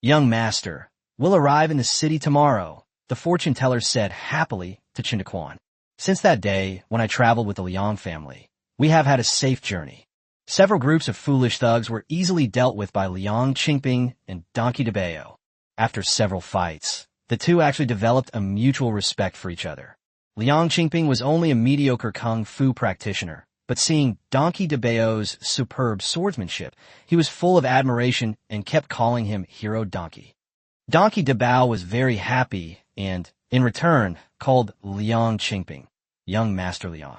Young master, we'll arrive in the city tomorrow, the fortune teller said happily to Chen Daquan. Since that day, when I traveled with the Liang family, we have had a safe journey. Several groups of foolish thugs were easily dealt with by Liang Qingping and Donkey DeBao. After several fights, the 2 actually developed a mutual respect for each other. Liang Qingping was only a mediocre kung fu practitioner, but seeing Donkey Dabao's superb swordsmanship, he was full of admiration and kept calling him Hero Donkey. Donkey Dabao was very happy and, in return, called Liang Qingping, young Master Liang.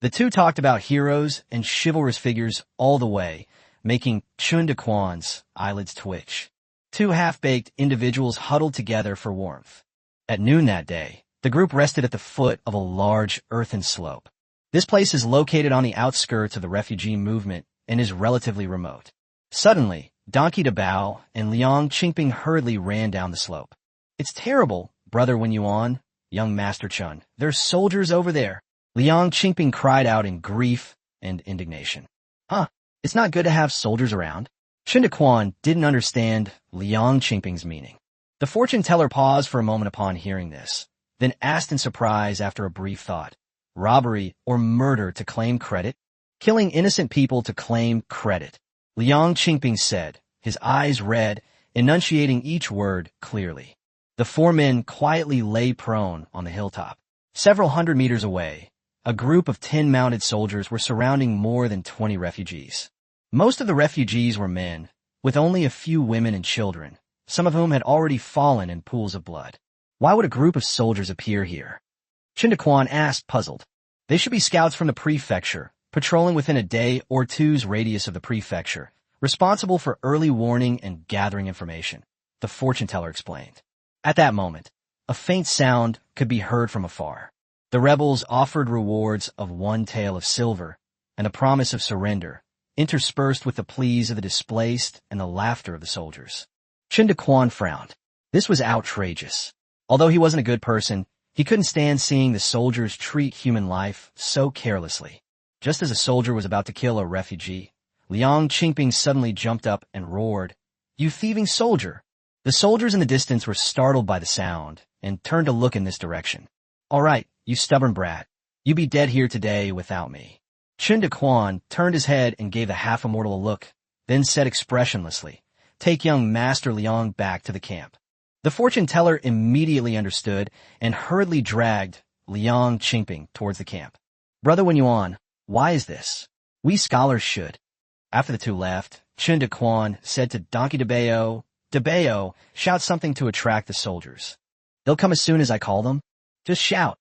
The two talked about heroes and chivalrous figures all the way, making Chen Daquan's eyelids twitch. Two half-baked individuals huddled together for warmth. At noon that day, the group rested at the foot of a large earthen slope. This place is located on the outskirts of the refugee movement and is relatively remote. Suddenly, Donkey Dabao and Liang Qingping hurriedly ran down the slope. "It's terrible, Brother Wen Yuan, young Master Chen. There's soldiers over there." Liang Qingping cried out in grief and indignation. "Huh, it's not good to have soldiers around." Chen Daquan didn't understand Liang Qingping's meaning. The fortune teller paused for a moment upon hearing this, then asked in surprise after a brief thought, "Robbery or murder to claim credit? Killing innocent people to claim credit?" Liang Qingping said, his eyes red, enunciating each word clearly. The four men quietly lay prone on the hilltop. Several hundred meters away, a group of 10 mounted soldiers were surrounding more than 20 refugees. Most of the refugees were men, with only a few women and children, some of whom had already fallen in pools of blood. Why would a group of soldiers appear here? Chen Daquan asked, puzzled. They should be scouts from the prefecture, patrolling within a day or two's radius of the prefecture, responsible for early warning and gathering information, the fortune teller explained. At that moment, a faint sound could be heard from afar. The rebels offered rewards of 1 tael of silver and a promise of surrender, interspersed with the pleas of the displaced and the laughter of the soldiers. Chen Daquan frowned. This was outrageous. Although he wasn't a good person, he couldn't stand seeing the soldiers treat human life so carelessly. Just as a soldier was about to kill a refugee, Liang Qingping suddenly jumped up and roared, "You thieving soldier!" The soldiers in the distance were startled by the sound and turned to look in this direction. "All right, you stubborn brat. You be dead here today without me." Chen Daquan turned his head and gave the half-immortal a look, then said expressionlessly, "Take young Master Liang back to the camp." The fortune teller immediately understood and hurriedly dragged Liang Qingping towards the camp. "Brother Wen Yuan, why is this? We scholars should." After the two left, Chen Daquan said to Donkey Dabao, "Dabao, shout something to attract the soldiers. They'll come as soon as I call them. Just shout,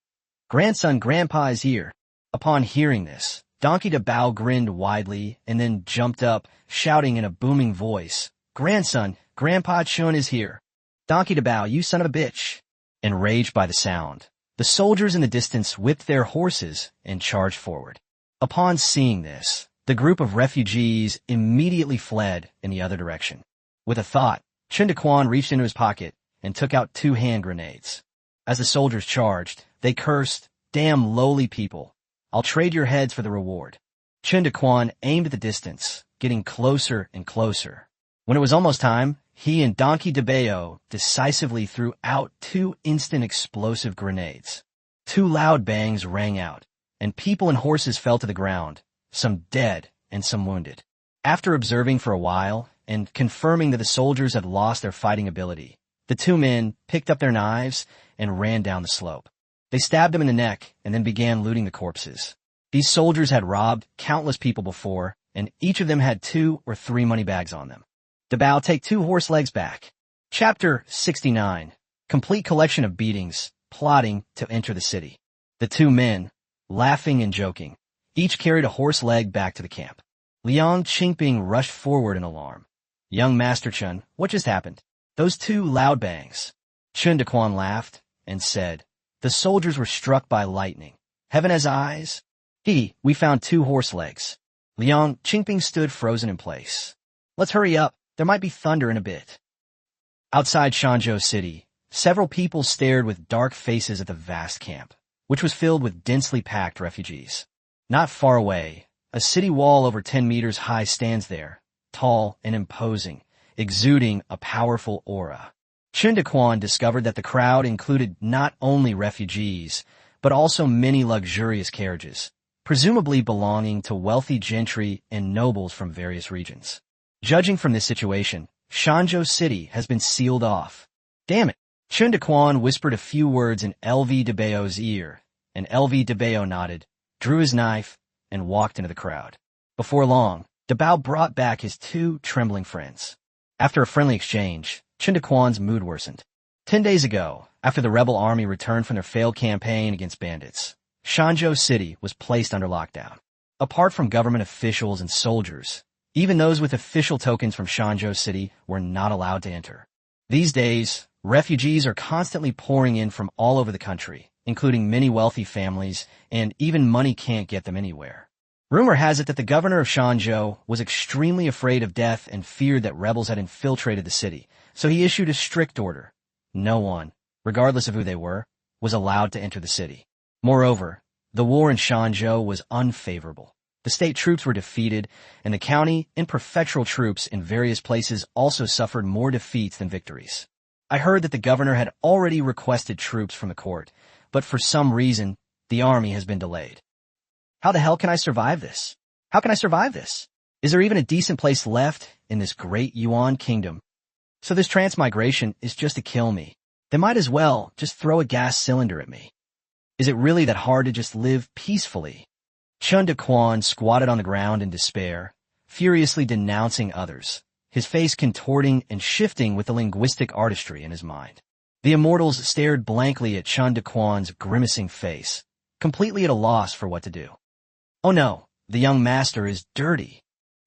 'Grandson, Grandpa is here.'" Upon hearing this, Donkey Dabao grinned widely and then jumped up, shouting in a booming voice, "Grandson, Grandpa Chun is here." "Donkey Dabao, you son of a bitch." Enraged by the sound, the soldiers in the distance whipped their horses and charged forward. Upon seeing this, the group of refugees immediately fled in the other direction. With a thought, Chen Daquan reached into his pocket and took out 2 hand grenades. As the soldiers charged, they cursed, "Damn lowly people. I'll trade your heads for the reward." Chen Daquan aimed at the distance, getting closer and closer. When it was almost time, he and Donkey Dabao decisively threw out 2 instant explosive grenades. 2 loud bangs rang out, and people and horses fell to the ground, some dead and some wounded. After observing for a while and confirming that the soldiers had lost their fighting ability, the 2 men picked up their knives and ran down the slope. They stabbed them in the neck and then began looting the corpses. These soldiers had robbed countless people before, and each of them had 2 or 3 money bags on them. Dabao, take 2 horse legs back. Chapter 69. Complete collection of beatings, plotting to enter the city. The 2 men, laughing and joking, each carried a horse leg back to the camp. Liang Qingping rushed forward in alarm. "Young Master Chen, what just happened?" "Those 2 loud bangs." Chen Daquan laughed and said, "The soldiers were struck by lightning. Heaven has eyes." We found 2 horse legs." Liang Qingping stood frozen in place. "Let's hurry up. There might be thunder in a bit." Outside Shanzhou City, several people stared with dark faces at the vast camp, which was filled with densely packed refugees. Not far away, a city wall over 10 meters high stands there, tall and imposing, exuding a powerful aura. Chen Daquan discovered that the crowd included not only refugees, but also many luxurious carriages, presumably belonging to wealthy gentry and nobles from various regions. Judging from this situation, Shanzhou City has been sealed off. "Damn it." Chen Daquan whispered a few words in LV Dabao's ear, and LV Dabao nodded, drew his knife, and walked into the crowd. Before long, Dabao brought back his two trembling friends. After a friendly exchange, Chen Daquan's mood worsened. 10 days ago, after the rebel army returned from their failed campaign against bandits, Shanzhou City was placed under lockdown. Apart from government officials and soldiers, even those with official tokens from Shanzhou City were not allowed to enter. These days, refugees are constantly pouring in from all over the country, including many wealthy families, and even money can't get them anywhere. Rumor has it that the governor of Shanzhou was extremely afraid of death and feared that rebels had infiltrated the city, so he issued a strict order. No one, regardless of who they were, was allowed to enter the city. Moreover, the war in Shanzhou was unfavorable. The state troops were defeated, and the county and prefectural troops in various places also suffered more defeats than victories. I heard that the governor had already requested troops from the court, but for some reason, the army has been delayed. How the hell can I survive this? How can I survive this? Is there even a decent place left in this great Yuan kingdom? So this transmigration is just to kill me. They might as well just throw a gas cylinder at me. Is it really that hard to just live peacefully? Chen Daquan squatted on the ground in despair, furiously denouncing others, his face contorting and shifting with the linguistic artistry in his mind. The immortals stared blankly at Chen Daquan's grimacing face, completely at a loss for what to do. Oh no, the young master is dirty.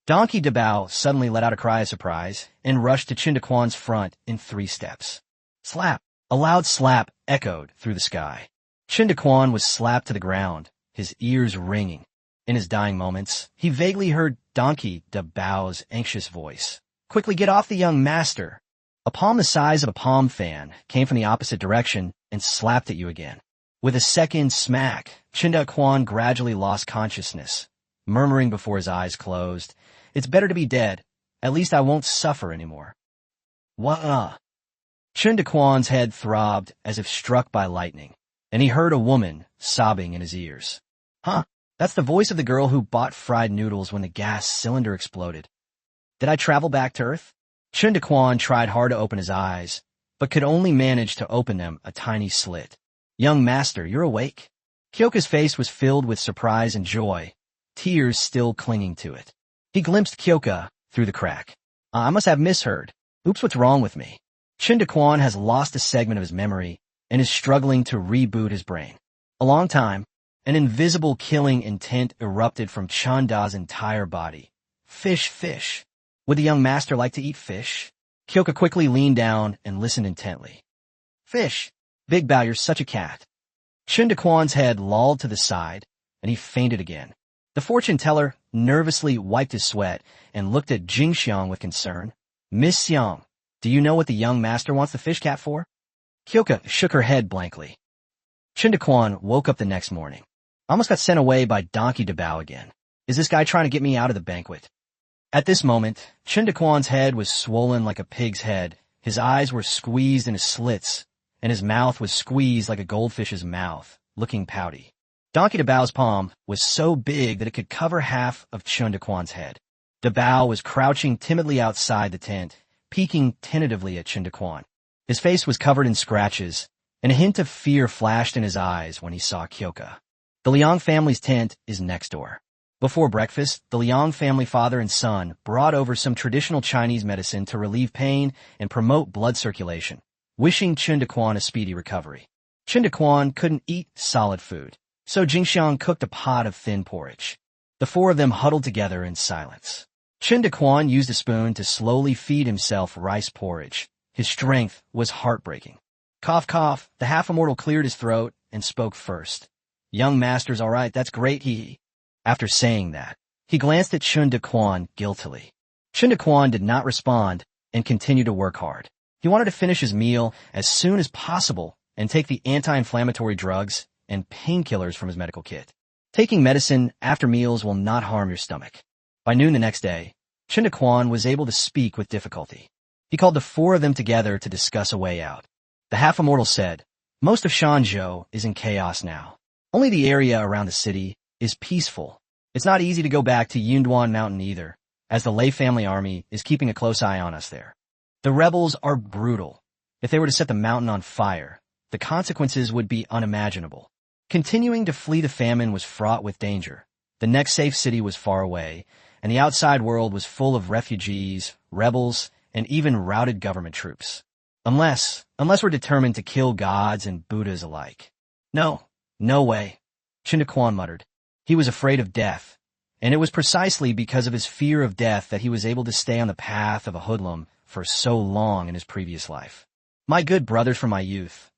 Donkey Dabao suddenly let out a cry of surprise and rushed to Chen Daquan's front in 3 steps. Slap! A loud slap echoed through the sky. Chen Daquan was slapped to the ground, his ears ringing. In his dying moments, he vaguely heard Donkey Dabao's anxious voice. Quickly get off the young master! A palm the size of a palm fan came from the opposite direction and slapped at you again. With a second smack, Chen Daquan gradually lost consciousness, murmuring before his eyes closed, "It's better to be dead. At least I won't suffer anymore." Wah! Chen Daquan's head throbbed as if struck by lightning, and he heard a woman sobbing in his ears. Huh, that's the voice of the girl who bought fried noodles when the gas cylinder exploded. Did I travel back to Earth? Chen Daquan tried hard to open his eyes, but could only manage to open them a tiny slit. Young master, you're awake? Kyoka's face was filled with surprise and joy, tears still clinging to it. He glimpsed Kyoka through the crack. I must have misheard. Oops, what's wrong with me? Chen Daquan has lost a segment of his memory and is struggling to reboot his brain. A long time, an invisible killing intent erupted from Chanda's entire body. Fish, fish. Would the young master like to eat fish? Kyoka quickly leaned down and listened intently. Fish. Big Bao, you're such a cat. Chen Daquan's head lolled to the side, and he fainted again. The fortune teller nervously wiped his sweat and looked at Jing Xiang with concern. Miss Xiang, do you know what the young master wants the fish cat for? Kyoka shook her head blankly. Chen Daquan woke up the next morning. I almost got sent away by Donkey Dabao again. Is this guy trying to get me out of the banquet? At this moment, Chen Daquan's head was swollen like a pig's head, his eyes were squeezed into slits, and his mouth was squeezed like a goldfish's mouth, looking pouty. Donkey Dabao's palm was so big that it could cover half of Chen Daquan's head. Dabao was crouching timidly outside the tent, peeking tentatively at Chen Daquan. His face was covered in scratches, and a hint of fear flashed in his eyes when he saw Kyoka. The Liang family's tent is next door. Before breakfast, the Liang family father and son brought over some traditional Chinese medicine to relieve pain and promote blood circulation, wishing Chen Daquan a speedy recovery. Chen Daquan couldn't eat solid food, so Jingxiang cooked a pot of thin porridge. The 4 of them huddled together in silence. Chen Daquan used a spoon to slowly feed himself rice porridge. His strength was heartbreaking. Cough, cough, the half-immortal cleared his throat and spoke first. Young master's all right, that's great, he. After saying that, he glanced at Chen Daquan guiltily. Chen Daquan did not respond and continued to work hard. He wanted to finish his meal as soon as possible and take the anti-inflammatory drugs and painkillers from his medical kit. Taking medicine after meals will not harm your stomach. By noon the next day, Chen Daquan was able to speak with difficulty. He called the 4 of them together to discuss a way out. The half-immortal said, most of Shanzhou is in chaos now. Only the area around the city is peaceful. It's not easy to go back to Yunduan Mountain either, as the Lei family army is keeping a close eye on us there. The rebels are brutal. If they were to set the mountain on fire, the consequences would be unimaginable. Continuing to flee the famine was fraught with danger. The next safe city was far away, and the outside world was full of refugees, rebels, and even routed government troops. Unless we're determined to kill gods and Buddhas alike. No way, Chen Daquan muttered. He was afraid of death, and it was precisely because of his fear of death that he was able to stay on the path of a hoodlum for so long in his previous life. My good brothers from my youth,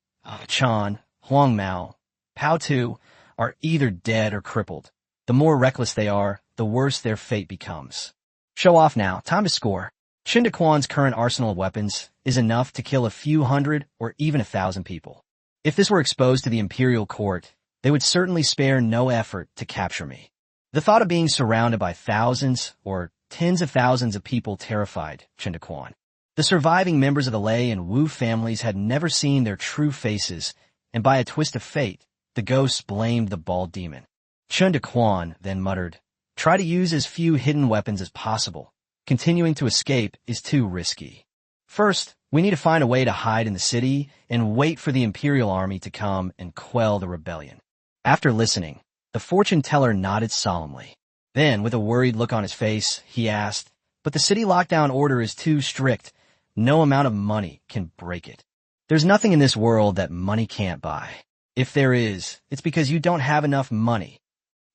Chan, Huang Mao, Pao Tu, are either dead or crippled. The more reckless they are, the worse their fate becomes. Show off now, time to score. Chen Daquan's current arsenal of weapons is enough to kill a few hundred or even 1,000 people. If this were exposed to the imperial court, they would certainly spare no effort to capture me. The thought of being surrounded by thousands or tens of thousands of people terrified Chen Daquan. The surviving members of the Lei and Wu families had never seen their true faces, and by a twist of fate, the ghosts blamed the bald demon. Chen Daquan then muttered, "Try to use as few hidden weapons as possible. Continuing to escape is too risky. First, we need to find a way to hide in the city and wait for the Imperial Army to come and quell the rebellion." After listening, the fortune teller nodded solemnly. Then, with a worried look on his face, he asked, "But the city lockdown order is too strict. No amount of money can break it. There's nothing in this world that money can't buy. If there is, it's because you don't have enough money."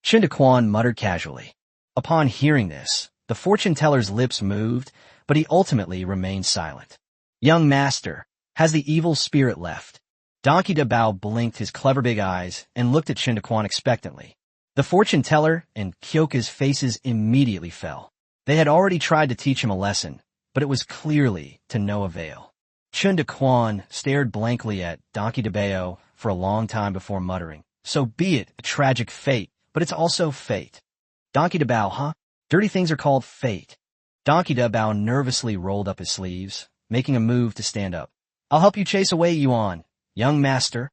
Chen Daquan muttered casually. Upon hearing this, the fortune teller's lips moved, but he ultimately remained silent. "Young master, has the evil spirit left?" Donkey Dabao blinked his clever big eyes and looked at Chen Daquan expectantly. The fortune teller and Kyoka's faces immediately fell. They had already tried to teach him a lesson, but it was clearly to no avail. Chen Daquan stared blankly at Donkey Dabao for a long time before muttering, "So be it, a tragic fate, but it's also fate." "Donkey Dabao, huh? Dirty things are called fate." Donkey Dabao nervously rolled up his sleeves, making a move to stand up. "I'll help you chase away Yuan, young master."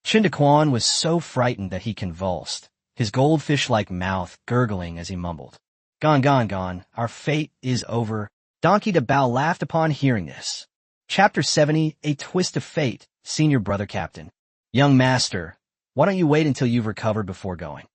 Chen Daquan was so frightened that he convulsed, his goldfish-like mouth gurgling as he mumbled, Gone, our fate is over." Donkey Dabao laughed upon hearing this. Chapter 70, A Twist of Fate, Senior Brother Captain. "Young master, why don't you wait until you've recovered before going?"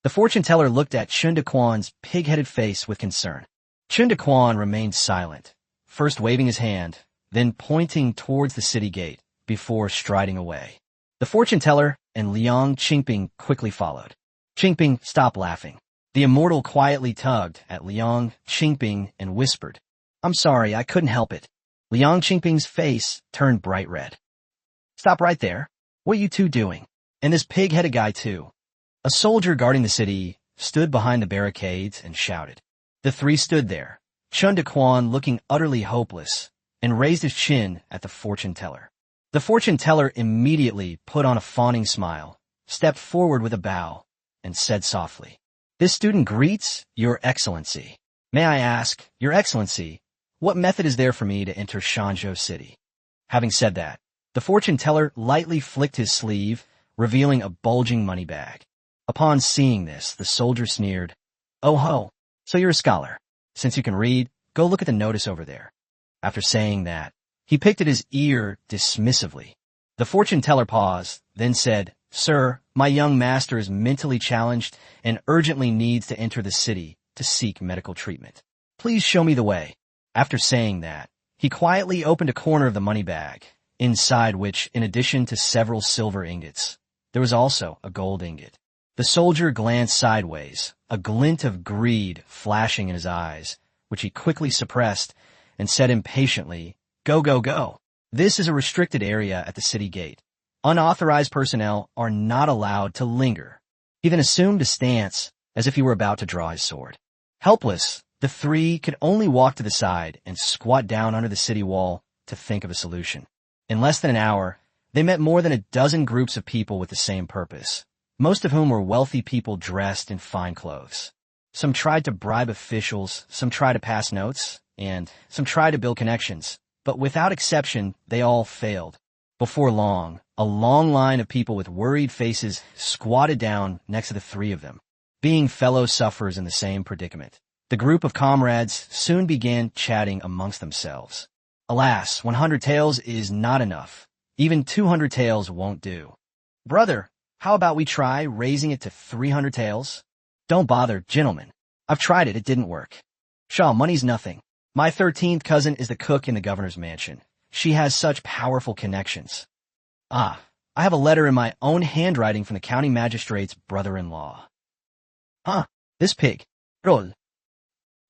The fortune teller looked at Chen Daquan's pig-headed face with concern. Chen Daquan remained silent, first waving his hand, then pointing towards the city gate, before striding away. The fortune teller and Liang Qingping quickly followed. "Qingping, stop laughing." The immortal quietly tugged at Liang Qingping and whispered, "I'm sorry, I couldn't help it." Liang Qingping's face turned bright red. "Stop right there. What are you two doing? And this pig-headed guy too." A soldier guarding the city stood behind the barricades and shouted. The three stood there, Chen Daquan looking utterly hopeless, and raised his chin at the fortune teller. The fortune teller immediately put on a fawning smile, stepped forward with a bow, and said softly, "This student greets Your Excellency. May I ask, Your Excellency, what method is there for me to enter Shanzhou City?" Having said that, the fortune teller lightly flicked his sleeve, revealing a bulging money bag. Upon seeing this, the soldier sneered, "Oh ho, so you're a scholar. Since you can read, go look at the notice over there." After saying that, he picked at his ear dismissively. The fortune teller paused, then said, "Sir, my young master is mentally challenged and urgently needs to enter the city to seek medical treatment. Please show me the way." After saying that, he quietly opened a corner of the money bag, inside which, in addition to several silver ingots, there was also a gold ingot. The soldier glanced sideways, a glint of greed flashing in his eyes, which he quickly suppressed, and said impatiently, Go. This is a restricted area at the city gate. Unauthorized personnel are not allowed to linger." He then assumed a stance as if he were about to draw his sword. Helpless, the three could only walk to the side and squat down under the city wall to think of a solution. In less than an hour, they met more than a dozen groups of people with the same purpose, most of whom were wealthy people dressed in fine clothes. Some tried to bribe officials, some tried to pass notes, and some tried to build connections, but without exception, they all failed. Before long, a long line of people with worried faces squatted down next to the three of them, being fellow sufferers in the same predicament. The group of comrades soon began chatting amongst themselves. Alas, 100 taels is not enough. Even 200 taels won't do. "Brother, how about we try raising it to 300 taels?" Don't bother, gentlemen. I've tried it, it didn't work. Shaw, money's nothing. My 13th cousin is the cook in the governor's mansion. She has such powerful connections. Ah, I have a letter in my own handwriting from the county magistrate's brother-in-law. Huh, this pig. Roll.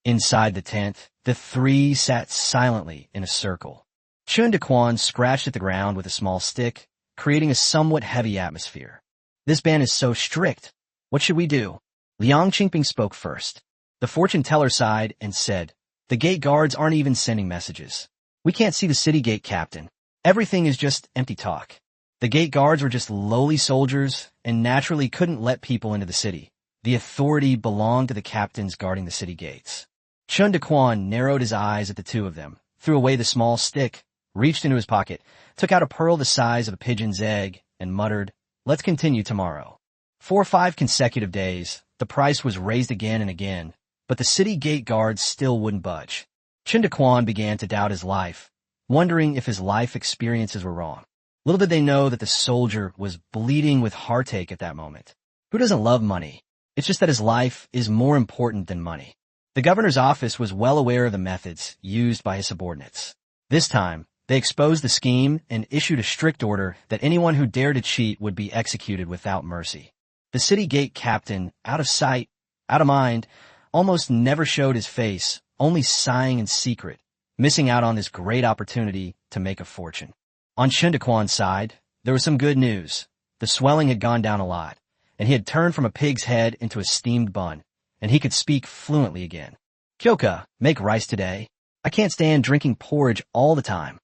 Inside the tent, the three sat silently in a circle. Chen Daquan scratched at the ground with a small stick, creating a somewhat heavy atmosphere. This ban is so strict. What should we do? Liang Qingping spoke first. The fortune teller sighed and said, the gate guards aren't even sending messages. We can't see the city gate captain. Everything is just empty talk. The gate guards were just lowly soldiers and naturally couldn't let people into the city. The authority belonged to the captains guarding the city gates. Chen Daquan narrowed his eyes at the two of them, threw away the small stick, reached into his pocket, took out a pearl the size of a pigeon's egg, and muttered, let's continue tomorrow. For 5 consecutive days, the price was raised again and again, but the city gate guards still wouldn't budge. Chen Daquan began to doubt his life, wondering if his life experiences were wrong. Little did they know that the soldier was bleeding with heartache at that moment. Who doesn't love money? It's just that his life is more important than money. The governor's office was well aware of the methods used by his subordinates. This time, they exposed the scheme and issued a strict order that anyone who dared to cheat would be executed without mercy. The city gate captain, out of sight, out of mind, almost never showed his face, only sighing in secret, missing out on this great opportunity to make a fortune. On Chen Daquan's side, there was some good news. The swelling had gone down a lot, and he had turned from a pig's head into a steamed bun, and he could speak fluently again. Kyoka, make rice today. I can't stand drinking porridge all the time.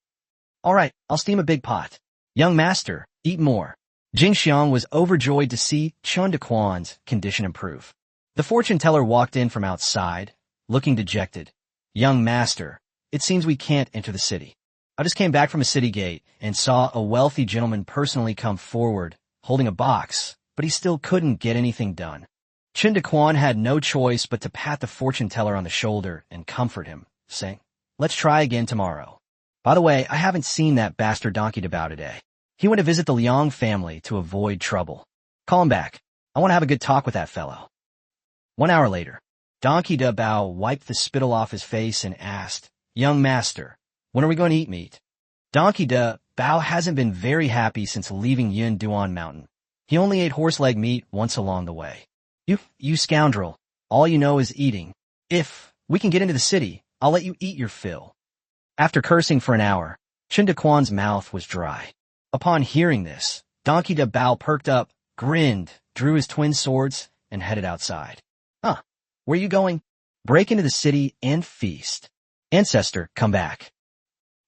All right, I'll steam a big pot. Young master, eat more. Jing Xiang was overjoyed to see Chen Daquan's condition improve. The fortune teller walked in from outside, looking dejected. Young master, it seems we can't enter the city. I just came back from a city gate and saw a wealthy gentleman personally come forward, holding a box, but he still couldn't get anything done. Chen Daquan had no choice but to pat the fortune teller on the shoulder and comfort him, saying, let's try again tomorrow. By the way, I haven't seen that bastard Donkey Dabao today. He went to visit the Liang family to avoid trouble. Call him back. I want to have a good talk with that fellow. 1 hour later, Donkey Dabao wiped the spittle off his face and asked, young master, when are we going to eat meat? Donkey Dabao hasn't been very happy since leaving Yin Duan Mountain. He only ate horse leg meat once along the way. You scoundrel. All you know is eating. If we can get into the city, I'll let you eat your fill. After cursing for an hour, Chen Daquan's mouth was dry. Upon hearing this, Donkey Dabao perked up, grinned, drew his twin swords, and headed outside. Huh, where are you going? Break into the city and feast. Ancestor, come back.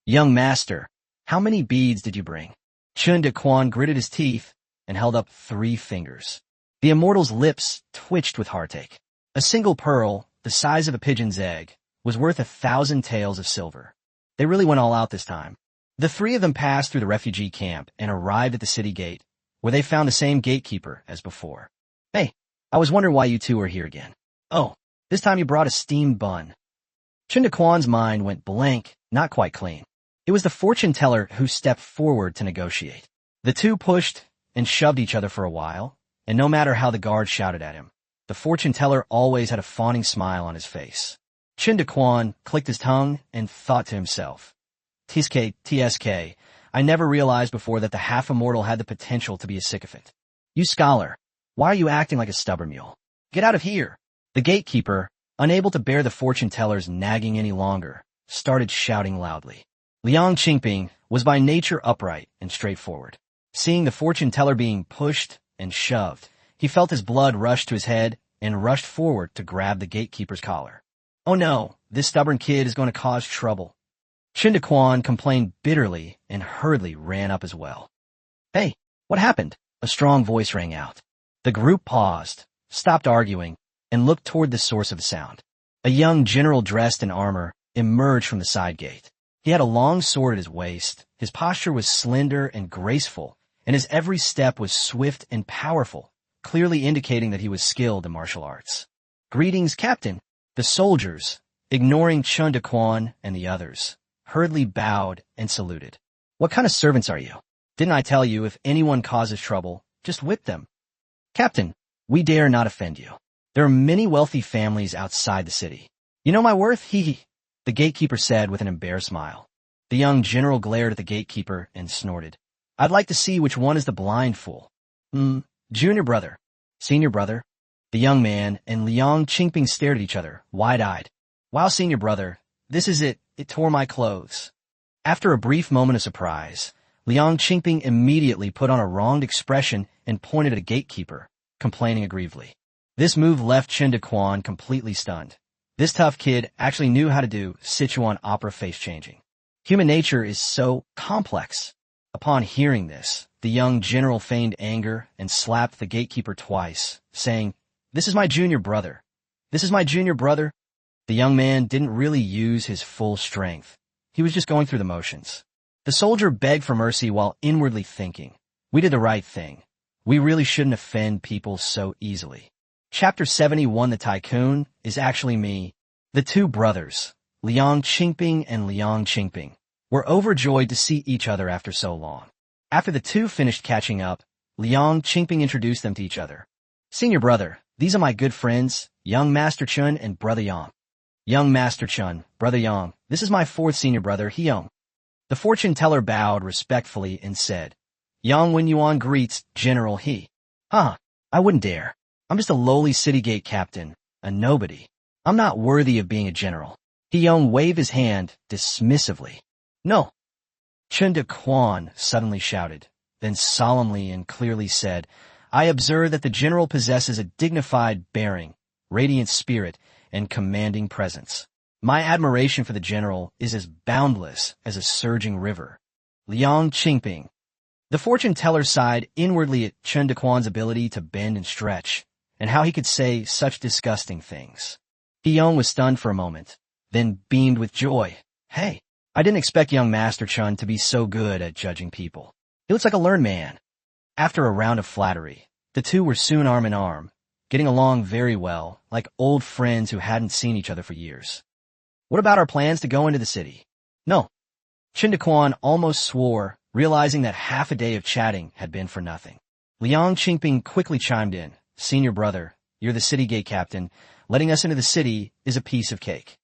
Young master, how many beads did you bring? Chen Daquan gritted his teeth and held up 3 fingers. The immortal's lips twitched with heartache. A single pearl, the size of a pigeon's egg, was worth 1,000 taels of silver. They really went all out this time. The 3 of them passed through the refugee camp and arrived at the city gate, where they found the same gatekeeper as before. Hey, I was wondering why you two are here again. Oh, this time you brought a steamed bun. Chen Daquan's mind went blank, not quite clean. It was the fortune teller who stepped forward to negotiate. The two pushed and shoved each other for a while, and no matter how the guard shouted at him, the fortune teller always had a fawning smile on his face. Chen Daquan clicked his tongue and thought to himself, TSK, I never realized before that the half-immortal had the potential to be a sycophant. You scholar, why are you acting like a stubborn mule? Get out of here. The gatekeeper, unable to bear the fortune teller's nagging any longer, started shouting loudly. Liang Qingping was by nature upright and straightforward. Seeing the fortune teller being pushed and shoved, he felt his blood rush to his head and rushed forward to grab the gatekeeper's collar. Oh no, this stubborn kid is going to cause trouble. Chen Daquan complained bitterly and hurriedly ran up as well. Hey, what happened? A strong voice rang out. The group paused, stopped arguing, and looked toward the source of the sound. A young general dressed in armor emerged from the side gate. He had a long sword at his waist, his posture was slender and graceful, and his every step was swift and powerful, clearly indicating that he was skilled in martial arts. Greetings, Captain. The soldiers, ignoring Chen Daquan and the others, hurriedly bowed and saluted. What kind of servants are you? Didn't I tell you if anyone causes trouble, just whip them? Captain, we dare not offend you. There are many wealthy families outside the city. You know my worth, hee, the gatekeeper said with an embarrassed smile. The young general glared at the gatekeeper and snorted. I'd like to see which one is the blind fool. Junior brother. Senior brother. The young man and Liang Qingping stared at each other, wide-eyed. Wow, senior brother, this is it. It tore my clothes. After a brief moment of surprise, Liang Qingping immediately put on a wronged expression and pointed at a gatekeeper, complaining aggrievedly. This move left Chen Daquan completely stunned. This tough kid actually knew how to do Sichuan opera face-changing. Human nature is so complex. Upon hearing this, the young general feigned anger and slapped the gatekeeper twice, saying, This is my junior brother. This is my junior brother. The young man didn't really use his full strength. He was just going through the motions. The soldier begged for mercy while inwardly thinking, We did the right thing. We really shouldn't offend people so easily. Chapter 71, The Tycoon, is actually me. The two brothers, Liang Qingping and Liang Qingping, were overjoyed to see each other after so long. After the two finished catching up, Liang Qingping introduced them to each other. Senior brother, these are my good friends, young Master Chun and brother Yang. Young Master Chun, brother Yang, this is my fourth senior brother, Hyung. The fortune teller bowed respectfully and said, Yang Wen Yuan greets General He. I wouldn't dare. I'm just a lowly city gate captain, a nobody. I'm not worthy of being a general. Hyung waved his hand dismissively. No. Chen Daquan suddenly shouted, then solemnly and clearly said, I observe that the general possesses a dignified bearing, radiant spirit, and commanding presence. My admiration for the general is as boundless as a surging river. Liang Qingping. The fortune teller sighed inwardly at Chen Daquan's ability to bend and stretch, and how he could say such disgusting things. Hyung was stunned for a moment, then beamed with joy. Hey, I didn't expect young Master Chun to be so good at judging people. He looks like a learned man. After a round of flattery, the two were soon arm in arm, getting along very well, like old friends who hadn't seen each other for years. What about our plans to go into the city? No. Chen Daquan almost swore, realizing that half a day of chatting had been for nothing. Liang Qingping quickly chimed in. Senior brother, you're the city gate captain. Letting us into the city is a piece of cake.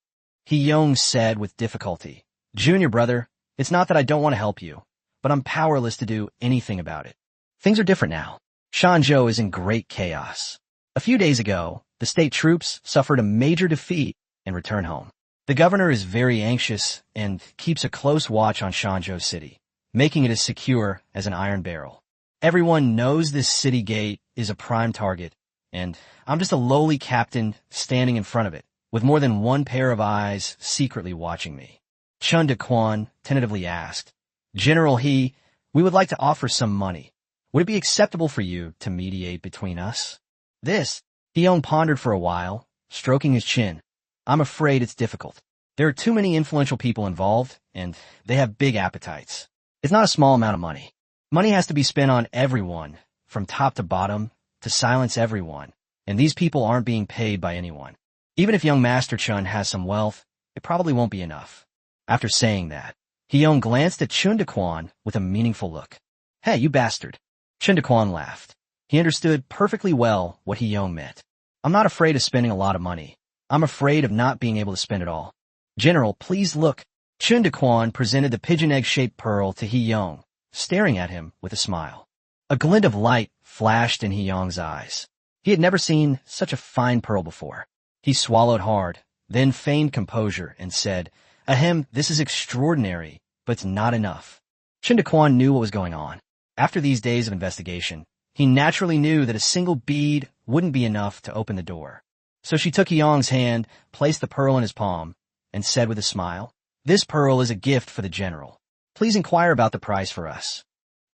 Hyung said with difficulty. Junior brother, it's not that I don't want to help you, but I'm powerless to do anything about it. Things are different now. Shanzhou is in great chaos. A few days ago, the state troops suffered a major defeat and returned home. The governor is very anxious and keeps a close watch on Shanzhou City, making it as secure as an iron barrel. Everyone knows this city gate is a prime target, and I'm just a lowly captain standing in front of it, with more than one pair of eyes secretly watching me. Chen Daquan tentatively asked, General He, we would like to offer some money. Would it be acceptable for you to mediate between us? This, Hyung pondered for a while, stroking his chin. I'm afraid it's difficult. There are too many influential people involved, and they have big appetites. It's not a small amount of money. Money has to be spent on everyone, from top to bottom, to silence everyone, and these people aren't being paid by anyone. Even if young Master Chun has some wealth, it probably won't be enough. After saying that, Hyung glanced at Chen Daquan with a meaningful look. Hey, you bastard. Chen Daquan laughed. He understood perfectly well what Hyung meant. I'm not afraid of spending a lot of money. I'm afraid of not being able to spend it all. General, please look. Chen Daquan presented the pigeon egg-shaped pearl to Hyung, staring at him with a smile. A glint of light flashed in Hyung's eyes. He had never seen such a fine pearl before. He swallowed hard, then feigned composure and said, Ahem, this is extraordinary, but it's not enough. Chen Daquan knew what was going on. After these days of investigation, he naturally knew that a single bead wouldn't be enough to open the door. So she took Hyung's hand, placed the pearl in his palm, and said with a smile, This pearl is a gift for the general. Please inquire about the price for us.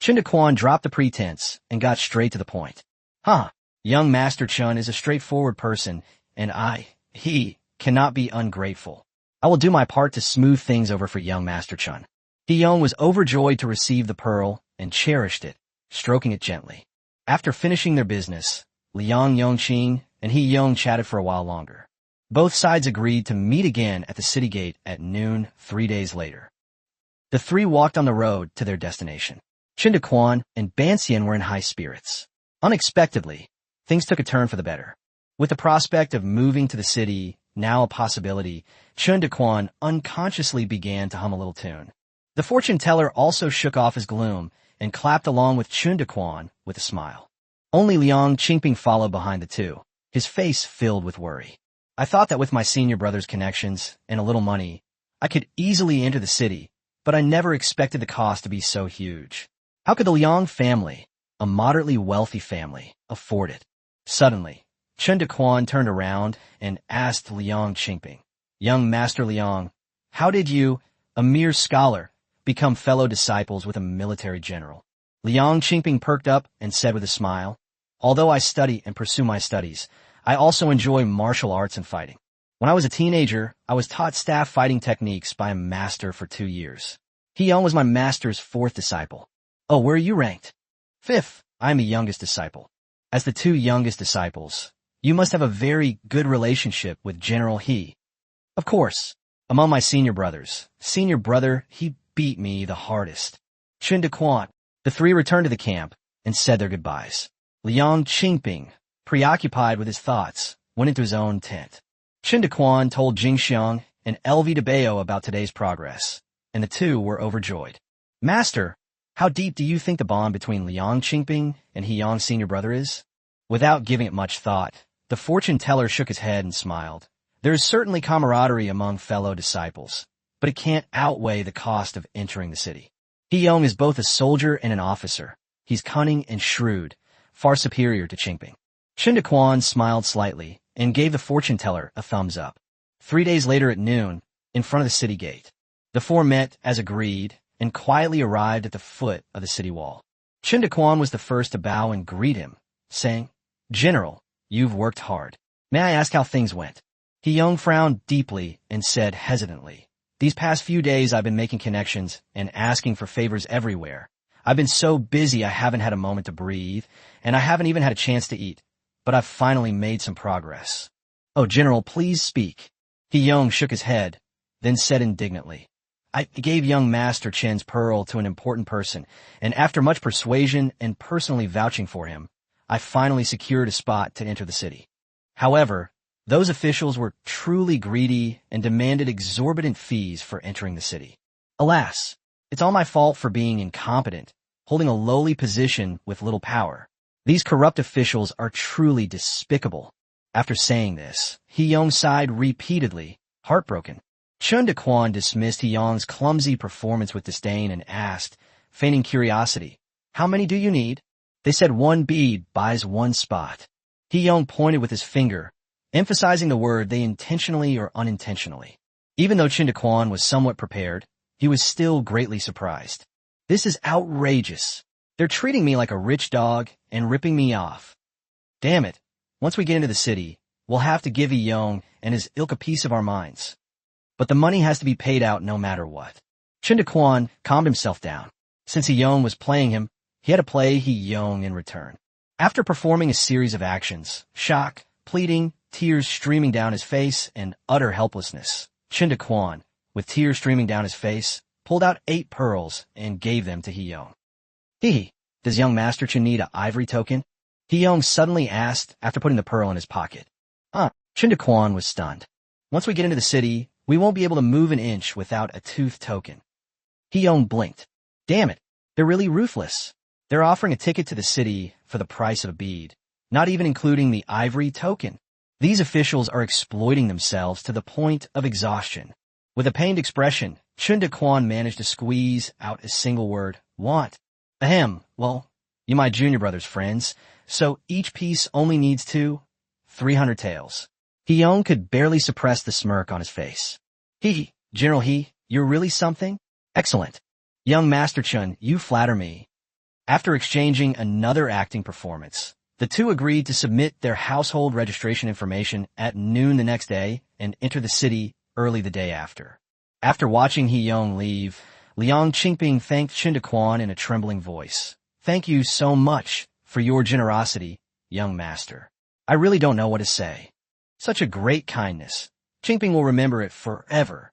Chen Daquan dropped the pretense and got straight to the point. Young Master Chun is a straightforward person, and he cannot be ungrateful. I will do my part to smooth things over for young Master Chun. Hyung was overjoyed to receive the pearl and cherished it, stroking it gently. After finishing their business, Liang Yongqing and Hyung chatted for a while longer. Both sides agreed to meet again at the city gate at noon 3 days later. The three walked on the road to their destination. Chen Daquan and Banxian were in high spirits. Unexpectedly, things took a turn for the better. With the prospect of moving to the city now a possibility, Chen Daquan unconsciously began to hum a little tune. The fortune teller also shook off his gloom and clapped along with Chen Daquan with a smile. Only Liang Qingping followed behind the two, his face filled with worry. I thought that with my senior brother's connections and a little money, I could easily enter the city, but I never expected the cost to be so huge. How could the Liang family, a moderately wealthy family, afford it? Suddenly, Chen Daquan turned around and asked Liang Qingping, "Young Master Liang, how did you, a mere scholar, become fellow disciples with a military general?" Liang Qingping perked up and said with a smile, "Although I study and pursue my studies, I also enjoy martial arts and fighting. When I was a teenager, I was taught staff fighting techniques by a master for 2 years. He Young was my master's 4th disciple." "Oh, where are you ranked?" "5th. I am the youngest disciple." "As the 2 youngest disciples, you must have a very good relationship with General He." "Of course. Among my senior brothers, senior brother, he beat me the hardest." Chen Daquan. The 3 returned to the camp and said their goodbyes. Liang Qingping, preoccupied with his thoughts, went into his own tent. Chen Daquan told Jing Xiang and LV de Bayo about today's progress, and the 2 were overjoyed. "Master, how deep do you think the bond between Liang Qingping and He Yang's senior brother is?" Without giving it much thought, the fortune teller shook his head and smiled. "There is certainly camaraderie among fellow disciples, but it can't outweigh the cost of entering the city. He Young is both a soldier and an officer. He's cunning and shrewd, far superior to Qingping." Chen Daquan smiled slightly and gave the fortune teller a thumbs up. 3 days later at noon, in front of the city gate, the 4 met as agreed and quietly arrived at the foot of the city wall. Chen Daquan was the first to bow and greet him, saying, "General, you've worked hard. May I ask how things went?" He Young frowned deeply and said hesitantly, "These past few days I've been making connections and asking for favors everywhere. I've been so busy I haven't had a moment to breathe, and I haven't even had a chance to eat. But I've finally made some progress." "Oh, General, please speak." He Young shook his head, then said indignantly, "I gave young Master Chen's pearl to an important person, and after much persuasion and personally vouching for him, I finally secured a spot to enter the city. However, those officials were truly greedy and demanded exorbitant fees for entering the city. Alas, it's all my fault for being incompetent, holding a lowly position with little power. These corrupt officials are truly despicable." After saying this, He Young sighed repeatedly, heartbroken. Chen Daquan dismissed He Young's clumsy performance with disdain and asked, feigning curiosity, "How many do you need?" They said 1 bead buys 1 spot. He Young pointed with his finger, emphasizing the word they intentionally or unintentionally. Even though Chen Daquan was somewhat prepared, he was still greatly surprised. "This is outrageous. They're treating me like a rich dog and ripping me off. Damn it. Once we get into the city, we'll have to give He Young and his ilk a piece of our minds. But the money has to be paid out no matter what." Chen Daquan calmed himself down. Since He Young was playing him, he had to play He Young in return. After performing a series of actions, shock, pleading, tears streaming down his face, and utter helplessness, Chen Daquan, with tears streaming down his face, pulled out 8 pearls and gave them to He Young. "Hee, does young Master Chen need a ivory token?" He Young suddenly asked after putting the pearl in his pocket. Chen Daquan was stunned. "Once we get into the city, we won't be able to move an inch without a tooth token." He Young blinked. Damn it, they're really ruthless. They're offering a ticket to the city for the price of a bead, not even including the ivory token. These officials are exploiting themselves to the point of exhaustion. With a pained expression, Chen Daquan managed to squeeze out a single word, "Want." "Ahem, well, you my junior brother's friends, so each piece only needs 300 taels." He Young could barely suppress the smirk on his face. General He, you're really something? Excellent. Young Master Chen, you flatter me." After exchanging another acting performance, the 2 agreed to submit their household registration information at noon the next day and enter the city early the day after. After watching He Young leave, Liang Qingping thanked Chen Daquan in a trembling voice. "Thank you so much for your generosity, young master. I really don't know what to say. Such a great kindness. Qingping will remember it forever."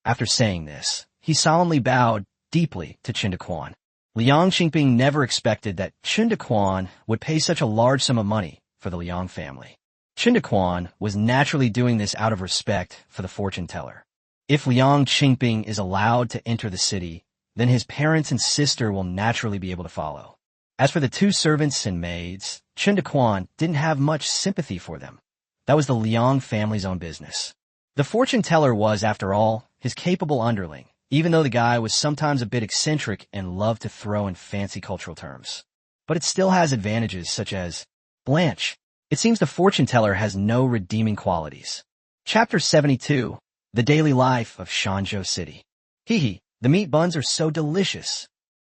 After saying this, he solemnly bowed deeply to Chen Daquan. Liang Qingping never expected that Chen Daquan would pay such a large sum of money for the Liang family. Chen Daquan was naturally doing this out of respect for the fortune teller. If Liang Qingping is allowed to enter the city, then his parents and sister will naturally be able to follow. As for the two servants and maids, Chen Daquan didn't have much sympathy for them. That was the Liang family's own business. The fortune teller was, after all, his capable underling, even though the guy was sometimes a bit eccentric and loved to throw in fancy cultural terms. But it still has advantages such as Blanche. It seems the fortune teller has no redeeming qualities. Chapter 72, The Daily Life of Shanzhou City. Hee, the meat buns are so delicious.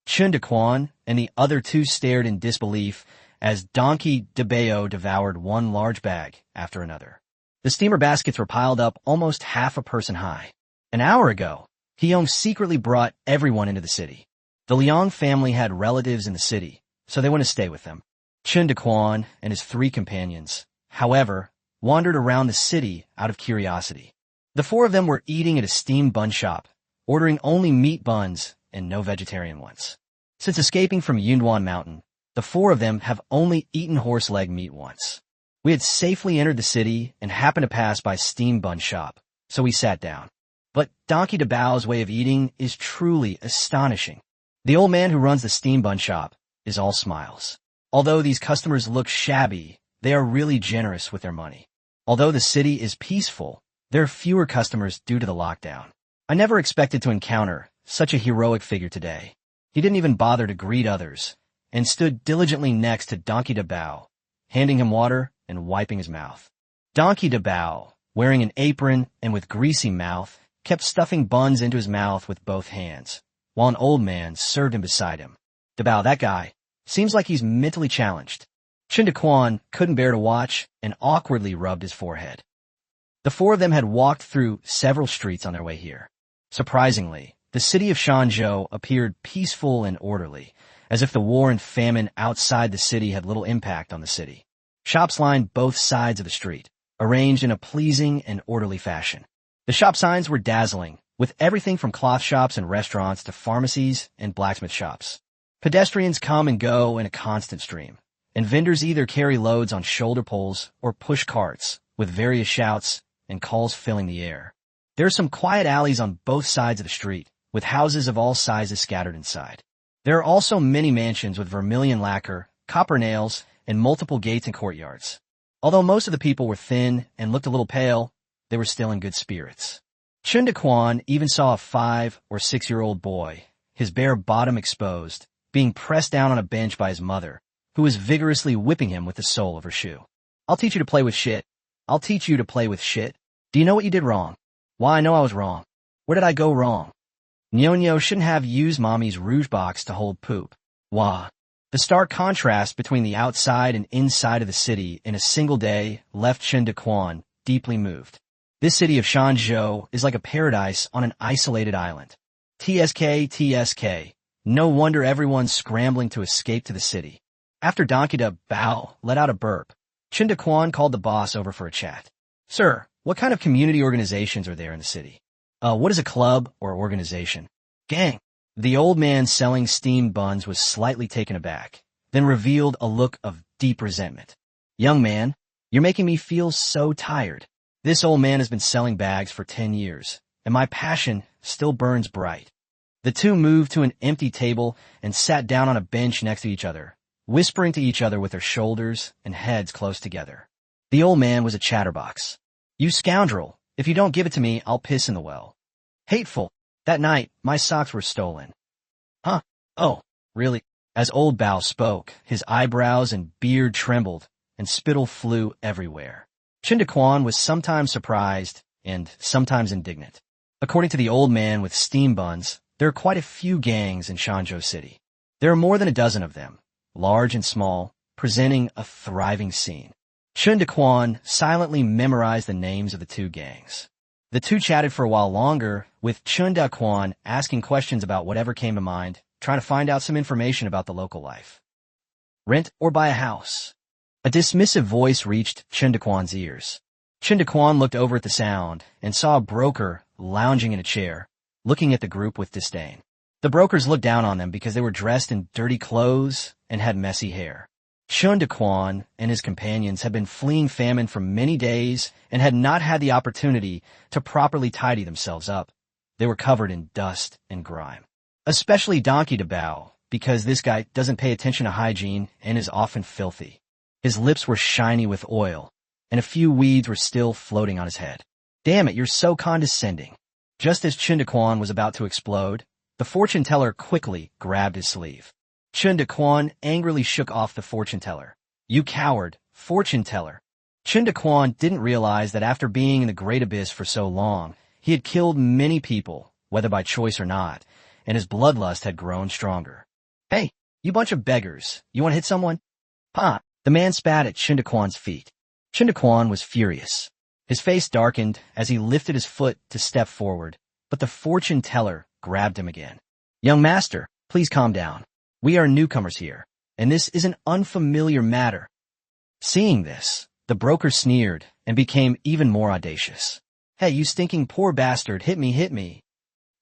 Chen Daquan and the other two stared in disbelief as Donkey DeBao devoured one large bag after another. The steamer baskets were piled up almost half a person high. An hour ago, Hyung secretly brought everyone into the city. The Liang family had relatives in the city, so they went to stay with them. Chen Daquan and his three companions, however, wandered around the city out of curiosity. The four of them were eating at a steamed bun shop, ordering only meat buns and no vegetarian ones. Since escaping from Yunduan Mountain, the four of them have only eaten horse leg meat once. We had safely entered the city and happened to pass by steamed bun shop, so we sat down. But Donkey DeBao's way of eating is truly astonishing. The old man who runs the steamed bun shop is all smiles. Although these customers look shabby, they are really generous with their money. Although the city is peaceful, there are fewer customers due to the lockdown. I never expected to encounter such a heroic figure today. He didn't even bother to greet others, and stood diligently next to Donkey DeBao, handing him water and wiping his mouth. Donkey DeBao, wearing an apron and with greasy mouth, kept stuffing buns into his mouth with both hands, while an old man served him beside him. DeBao, that guy, seems like he's mentally challenged. Chen Daquan couldn't bear to watch and awkwardly rubbed his forehead. The four of them had walked through several streets on their way here. Surprisingly, the city of Shanzhou appeared peaceful and orderly, as if the war and famine outside the city had little impact on the city. Shops lined both sides of the street, arranged in a pleasing and orderly fashion. The shop signs were dazzling, with everything from cloth shops and restaurants to pharmacies and blacksmith shops. Pedestrians come and go in a constant stream, and vendors either carry loads on shoulder poles or push carts, with various shouts and calls filling the air. There are some quiet alleys on both sides of the street, with houses of all sizes scattered inside. There are also many mansions with vermilion lacquer, copper nails, and multiple gates and courtyards. Although most of the people were thin and looked a little pale, they were still in good spirits. Chen Daquan even saw a 5 or 6-year-old boy, his bare bottom exposed, being pressed down on a bench by his mother, who was vigorously whipping him with the sole of her shoe. I'll teach you to play with shit. I'll teach you to play with shit. Do you know what you did wrong? Why, I know I was wrong. Where did I go wrong? Nyo shouldn't have used mommy's rouge box to hold poop. Wah. The stark contrast between the outside and inside of the city in a single day left Chen Daquan deeply moved. This city of Shanzhou is like a paradise on an isolated island. TSK. No wonder everyone's scrambling to escape to the city. After Donkey DeBao let out a burp, Chen Daquan called the boss over for a chat. Sir, what kind of community organizations are there in the city? What is a club or organization? Gang. The old man selling steamed buns was slightly taken aback, then revealed a look of deep resentment. Young man, you're making me feel so tired. This old man has been selling bags for 10 years, and my passion still burns bright. The two moved to an empty table and sat down on a bench next to each other, whispering to each other with their shoulders and heads close together. The old man was a chatterbox. You scoundrel, if you don't give it to me, I'll piss in the well. Hateful. That night, my socks were stolen. Huh? Oh, really? As old Bao spoke, his eyebrows and beard trembled, and spittle flew everywhere. Chen Daquan was sometimes surprised and sometimes indignant. According to the old man with steam buns, there are quite a few gangs in Shanzhou City. There are more than a dozen of them, large and small, presenting a thriving scene. Chen Daquan silently memorized the names of the two gangs. The two chatted for a while longer, with Chen Daquan asking questions about whatever came to mind, trying to find out some information about the local life. Rent or buy a house? A dismissive voice reached Chen Daquan's ears. Chen Daquan looked over at the sound and saw a broker lounging in a chair, looking at the group with disdain. The brokers looked down on them because they were dressed in dirty clothes and had messy hair. Chen Daquan and his companions had been fleeing famine for many days and had not had the opportunity to properly tidy themselves up. They were covered in dust and grime. Especially Donkey Dabao, because this guy doesn't pay attention to hygiene and is often filthy. His lips were shiny with oil, and a few weeds were still floating on his head. Damn it, you're so condescending. Just as Chen Daquan was about to explode, the fortune teller quickly grabbed his sleeve. Chen Daquan angrily shook off the fortune teller. You coward, fortune teller. Chen Daquan didn't realize that after being in the Great Abyss for so long, he had killed many people, whether by choice or not, and his bloodlust had grown stronger. Hey, you bunch of beggars, you want to hit someone? Pa! The man spat at Chen Daquan's feet. Chen Daquan was furious. His face darkened as he lifted his foot to step forward, but the fortune teller grabbed him again. Young master, please calm down. We are newcomers here, and this is an unfamiliar matter. Seeing this, the broker sneered and became even more audacious. Hey, you stinking poor bastard, hit me, hit me.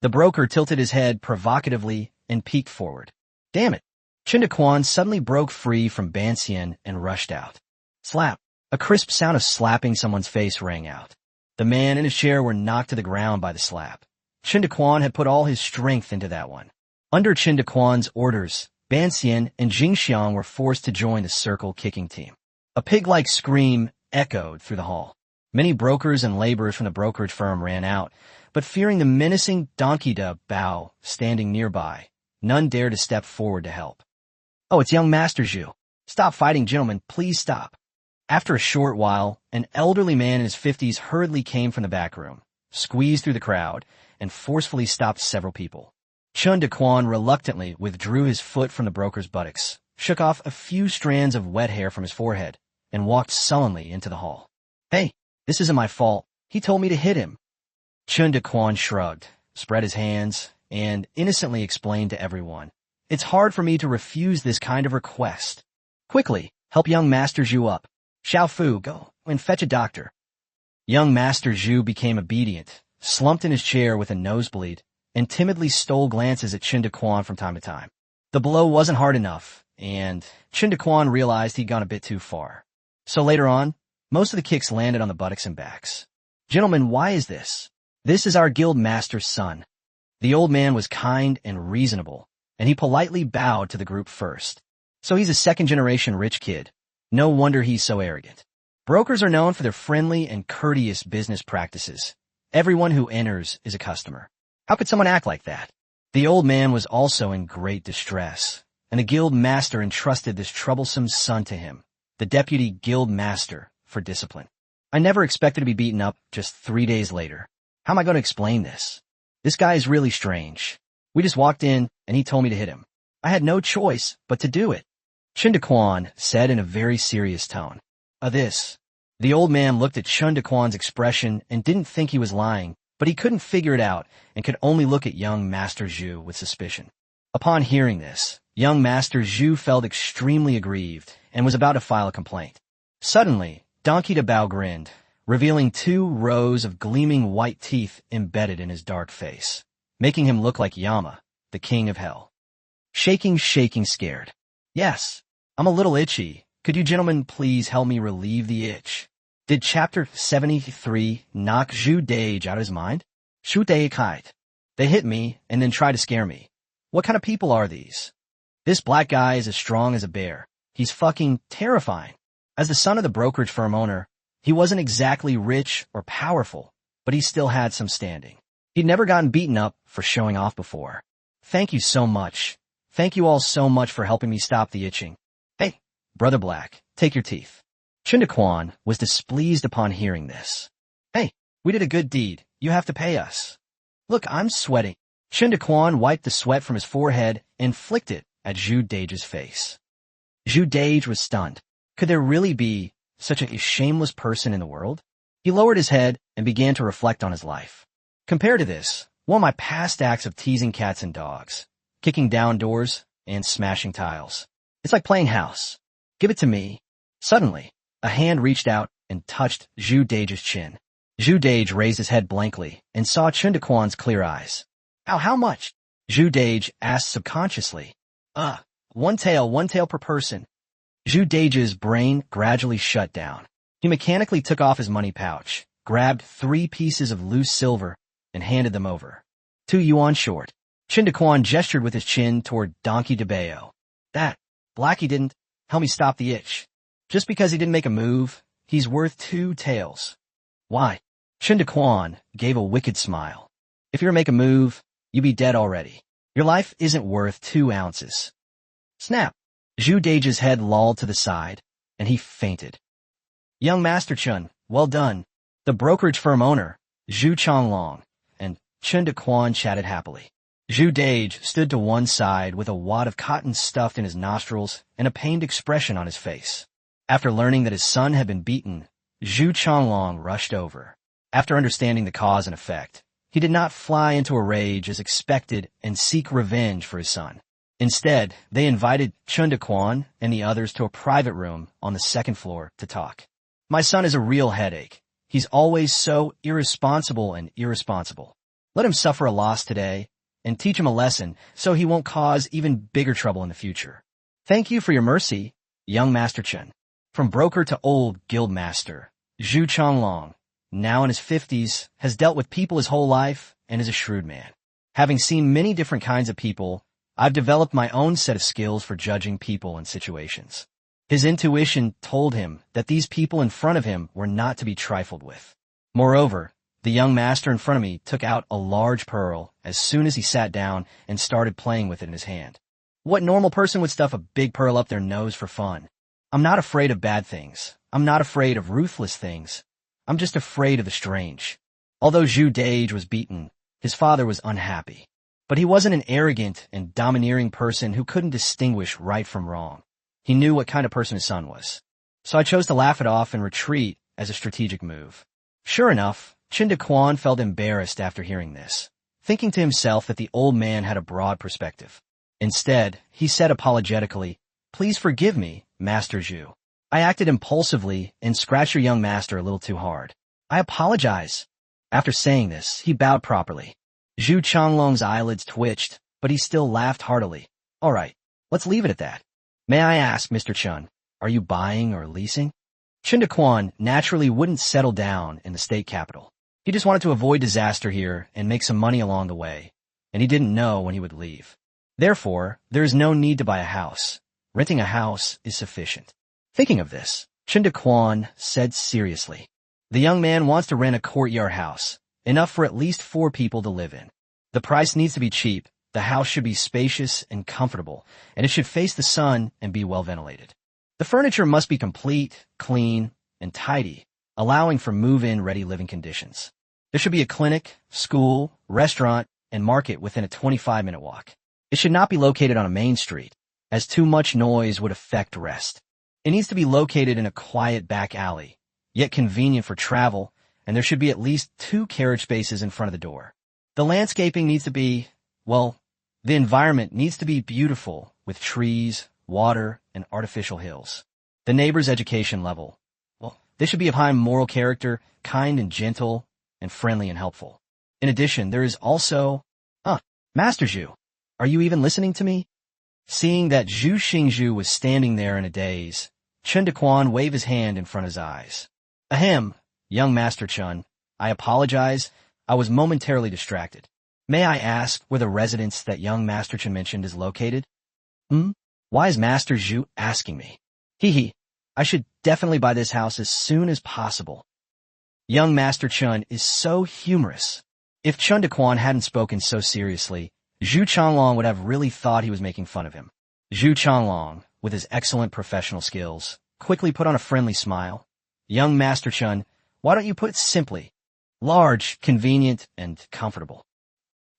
The broker tilted his head provocatively and peeked forward. Damn it. Chen Daquan suddenly broke free from Ban Xian and rushed out. Slap. A crisp sound of slapping someone's face rang out. The man and his chair were knocked to the ground by the slap. Chen Daquan had put all his strength into that one. Under Chen Daquan's orders, Ban Xian and Jing Xiang were forced to join the circle kicking team. A pig-like scream echoed through the hall. Many brokers and laborers from the brokerage firm ran out, but fearing the menacing Donkey Dabao standing nearby, none dared to step forward to help. Oh, it's young Master Zhu. Stop fighting, gentlemen, please stop. After a short while, an elderly man in his 50s hurriedly came from the back room, squeezed through the crowd, and forcefully stopped several people. Chen Daquan reluctantly withdrew his foot from the broker's buttocks, shook off a few strands of wet hair from his forehead, and walked sullenly into the hall. Hey, this isn't my fault. He told me to hit him. Chen Daquan shrugged, spread his hands, and innocently explained to everyone. It's hard for me to refuse this kind of request. Quickly, help young Master Zhu up. Xiao Fu, go and fetch a doctor. Young Master Zhu became obedient, slumped in his chair with a nosebleed, and timidly stole glances at Chen Daquan from time to time. The blow wasn't hard enough, and Chen Daquan realized he'd gone a bit too far. So later on, most of the kicks landed on the buttocks and backs. Gentlemen, why is this? This is our guild master's son. The old man was kind and reasonable, and he politely bowed to the group first. So he's a second-generation rich kid. No wonder he's so arrogant. Brokers are known for their friendly and courteous business practices. Everyone who enters is a customer. How could someone act like that? The old man was also in great distress, and the guild master entrusted this troublesome son to him, the deputy guild master, for discipline. I never expected to be beaten up just 3 days later. How am I going to explain this? This guy is really strange. We just walked in, and he told me to hit him. I had no choice but to do it. Chen Daquan said in a very serious tone. This. The old man looked at Chen Daquan's expression and didn't think he was lying, but he couldn't figure it out and could only look at young Master Zhu with suspicion. Upon hearing this, young Master Zhu felt extremely aggrieved and was about to file a complaint. Suddenly, Donkey Dabao grinned, revealing 2 rows of gleaming white teeth embedded in his dark face, making him look like Yama, the king of hell. Shaking, scared. Yes, I'm a little itchy. Could you gentlemen please help me relieve the itch? Did Chapter 73 knock Zhu Dage out of his mind? Shu Dai kite. They hit me and then try to scare me. What kind of people are these? This black guy is as strong as a bear. He's fucking terrifying. As the son of the brokerage firm owner, he wasn't exactly rich or powerful, but he still had some standing. He'd never gotten beaten up for showing off before. Thank you so much. Thank you all so much for helping me stop the itching. Hey, Brother Black, take your teeth. Chen Daquan was displeased upon hearing this. Hey, we did a good deed. You have to pay us. Look, I'm sweating. Chen Daquan wiped the sweat from his forehead and flicked it at Zhu Dage's face. Zhu Dage was stunned. Could there really be such a shameless person in the world? He lowered his head and began to reflect on his life. Compared to this, one of my past acts of teasing cats and dogs, kicking down doors, and smashing tiles. It's like playing house. Give it to me. Suddenly, a hand reached out and touched Zhu Dage's chin. Zhu Dage raised his head blankly and saw Chen Daquan's clear eyes. Ow, how much? Zhu Dage asked subconsciously. One tael per person. Zhu Daiji's brain gradually shut down. He mechanically took off his money pouch, grabbed 3 pieces of loose silver, and handed them over. 2 yuan short. Chen Daquan gestured with his chin toward Donkey de Bayo. That, Blackie didn't help me stop the itch. Just because he didn't make a move, he's worth 2 taels. Why? Chen Daquan gave a wicked smile. If you were to make a move, you'd be dead already. Your life isn't worth 2 ounces. Snap! Zhu Daiji's head lolled to the side, and he fainted. Young Master Chen, well done. The brokerage firm owner, Zhu Changlong, and Chen Daquan chatted happily. Zhu Daiji stood to one side with a wad of cotton stuffed in his nostrils and a pained expression on his face. After learning that his son had been beaten, Zhu Changlong rushed over. After understanding the cause and effect, he did not fly into a rage as expected and seek revenge for his son. Instead, they invited Chen Daquan and the others to a private room on the 2nd floor to talk. My son is a real headache. He's always so irresponsible and irresponsible. Let him suffer a loss today and teach him a lesson so he won't cause even bigger trouble in the future. Thank you for your mercy, young Master Chen. From broker to old guild master, Zhu Changlong, now in his 50s, has dealt with people his whole life and is a shrewd man. Having seen many different kinds of people, I've developed my own set of skills for judging people and situations. His intuition told him that these people in front of him were not to be trifled with. Moreover, the young master in front of me took out a large pearl as soon as he sat down and started playing with it in his hand. What normal person would stuff a big pearl up their nose for fun? I'm not afraid of bad things. I'm not afraid of ruthless things. I'm just afraid of the strange. Although Zhu Daiji was beaten, his father was unhappy. But he wasn't an arrogant and domineering person who couldn't distinguish right from wrong. He knew what kind of person his son was. So I chose to laugh it off and retreat as a strategic move. Sure enough, Chen Daquan felt embarrassed after hearing this, thinking to himself that the old man had a broad perspective. Instead, he said apologetically, "Please forgive me, Master Zhu. I acted impulsively and scratched your young master a little too hard. I apologize." After saying this, he bowed properly. Zhu Changlong's eyelids twitched, but he still laughed heartily. "All right, let's leave it at that. May I ask, Mr. Chen, are you buying or leasing?" Chen Daquan naturally wouldn't settle down in the state capital. He just wanted to avoid disaster here and make some money along the way, and he didn't know when he would leave. Therefore, there is no need to buy a house. Renting a house is sufficient. Thinking of this, Chen Daquan said seriously, "The young man wants to rent a courtyard house, enough for at least 4 people to live in. The price needs to be cheap. The house should be spacious and comfortable, and it should face the sun and be well ventilated. The furniture must be complete, clean, and tidy, allowing for move-in ready living conditions. There should be a clinic, school, restaurant, and market within a 25-minute walk. It should not be located on a main street, as too much noise would affect rest. It needs to be located in a quiet back alley, yet convenient for travel, and there should be at least 2 carriage spaces in front of the door. The landscaping needs to be, the environment needs to be beautiful with trees, water, and artificial hills. The neighbor's education level, they should be of high moral character, kind and gentle, and friendly and helpful. In addition, there is also, Master Zhu, are you even listening to me?" Seeing that Zhu Xingzhu was standing there in a daze, Chen Daquan waved his hand in front of his eyes. "Ahem, young Master Chen, I apologize. I was momentarily distracted. May I ask where the residence that young Master Chen mentioned is located?" Why is Master Zhu asking me? I should definitely buy this house as soon as possible. Young Master Chen is so humorous. If Chen Daquan hadn't spoken so seriously, Zhu Changlong would have really thought he was making fun of him. Zhu Changlong, with his excellent professional skills, quickly put on a friendly smile. "Young Master Chen, why don't you put it simply? Large, convenient, and comfortable.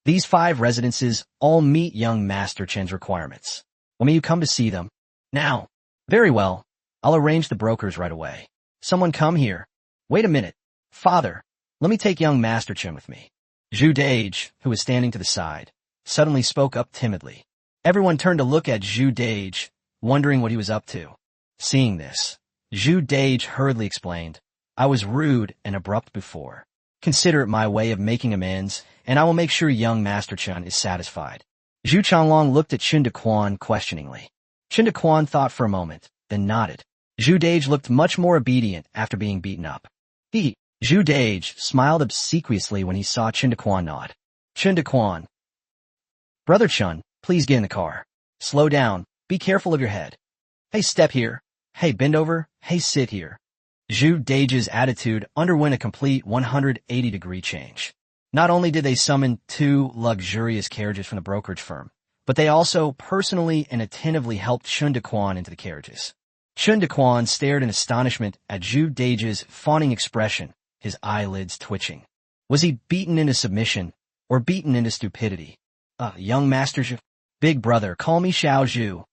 These 5 residences all meet young Master Chen's requirements. When may you come to see them?" "Now." "Very well. I'll arrange the brokers right away. Someone come here. Wait a minute. Father, let me take young Master Chen with me." Zhu Daiji, who was standing to the side, suddenly spoke up timidly. Everyone turned to look at Zhu Daiji, wondering what he was up to. Seeing this, Zhu Daiji hurriedly explained, "I was rude and abrupt before. Consider it my way of making amends, and I will make sure young Master Chen is satisfied." Zhu Changlong looked at Chen Daquan questioningly. Chen Daquan thought for a moment, then nodded. Zhu Dage looked much more obedient after being beaten up. Zhu Dage smiled obsequiously when he saw Chen Daquan nod. Chen Daquan. Brother Chun, please get in the car. Slow down. Be careful of your head. Hey, step here. Hey, bend over. Hey, sit here. Zhu Dage's attitude underwent a complete 180-degree change. Not only did they summon 2 luxurious carriages from the brokerage firm, but they also personally and attentively helped Chen Daquan into the carriages. Chen Daquan stared in astonishment at Zhu Dage's fawning expression, his eyelids twitching. Was he beaten into submission, or beaten into stupidity? Young Master Zhu. Big brother, call me Xiao Zhu.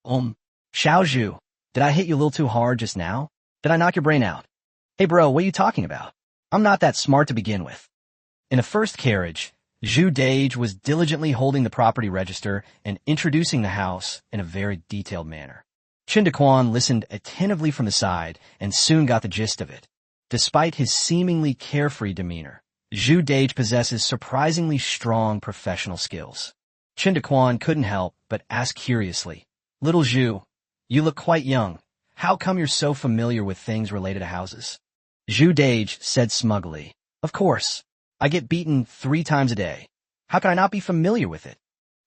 Xiao Zhu. Did I hit you a little too hard just now? Did I knock your brain out? Hey bro, what are you talking about? I'm not that smart to begin with. In the first carriage, Zhu Dage was diligently holding the property register and introducing the house in a very detailed manner. Chen Daquan listened attentively from the side and soon got the gist of it. Despite his seemingly carefree demeanor, Zhu Dage possesses surprisingly strong professional skills. Chen Daquan couldn't help but ask curiously, Little Zhu, you look quite young. How come you're so familiar with things related to houses? Zhu Dage said smugly, Of course. I get beaten 3 times a day. How can I not be familiar with it?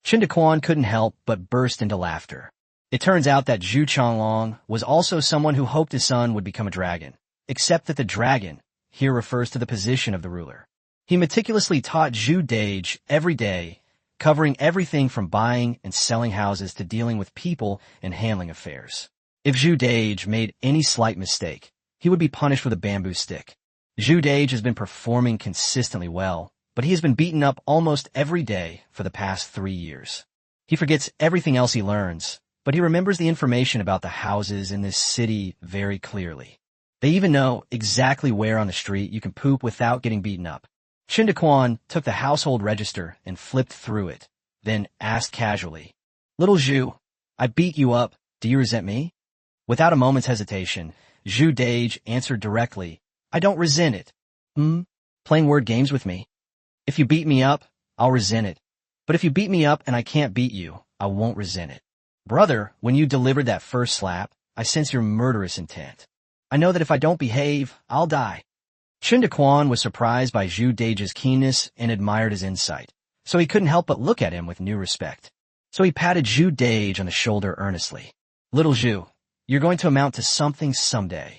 Chen Daquan couldn't help but burst into laughter. It turns out that Zhu Changlong was also someone who hoped his son would become a dragon, except that the dragon here refers to the position of the ruler. He meticulously taught Zhu Dage every day, covering everything from buying and selling houses to dealing with people and handling affairs. If Zhu Dage made any slight mistake, he would be punished with a bamboo stick. Zhu Dage has been performing consistently well, but he has been beaten up almost every day for the past 3 years. He forgets everything else he learns, but he remembers the information about the houses in this city very clearly. They even know exactly where on the street you can poop without getting beaten up. Chen Daquan took the household register and flipped through it, then asked casually, Little Zhu, I beat you up. Do you resent me? Without a moment's hesitation, Zhu Dage answered directly, I don't resent it. Playing word games with me? If you beat me up, I'll resent it. But if you beat me up and I can't beat you, I won't resent it. Brother, when you delivered that first slap, I sense your murderous intent. I know that if I don't behave, I'll die. Chen Daquan was surprised by Zhu Dage's keenness and admired his insight, so he couldn't help but look at him with new respect. So he patted Zhu Dage on the shoulder earnestly. Little Zhu, you're going to amount to something someday.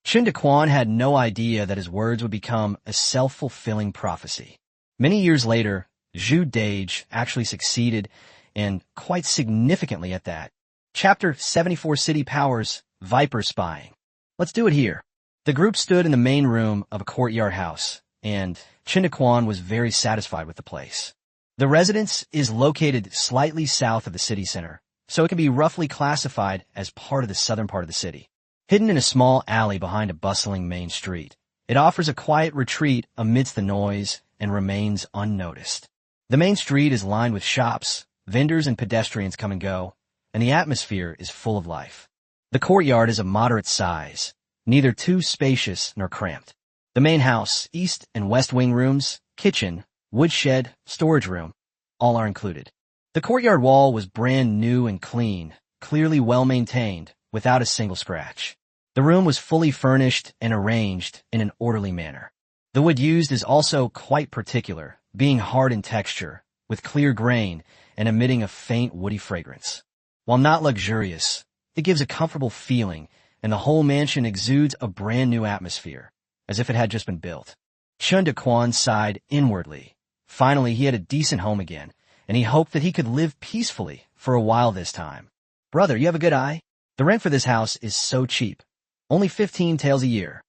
Chen Daquan had no idea that his words would become a self-fulfilling prophecy. Many years later, Zhu Dage actually succeeded, and quite significantly at that. Chapter 74 City Powers, Viper Spying. Let's do it here. The group stood in the main room of a courtyard house, and Chen Daquan was very satisfied with the place. The residence is located slightly south of the city center, so it can be roughly classified as part of the southern part of the city. Hidden in a small alley behind a bustling main street, it offers a quiet retreat amidst the noise and remains unnoticed. The main street is lined with shops, vendors and pedestrians come and go, and the atmosphere is full of life. The courtyard is of moderate size, neither too spacious nor cramped. The main house, east and west wing rooms, kitchen, woodshed, storage room, all are included. The courtyard wall was brand new and clean, clearly well maintained, without a single scratch. The room was fully furnished and arranged in an orderly manner. The wood used is also quite particular, being hard in texture, with clear grain, and emitting a faint woody fragrance. While not luxurious, it gives a comfortable feeling, and the whole mansion exudes a brand new atmosphere, as if it had just been built. Chen Daquan sighed inwardly. Finally, he had a decent home again, and he hoped that he could live peacefully for a while this time. Brother, you have a good eye? The rent for this house is so cheap. Only 15 taels a year.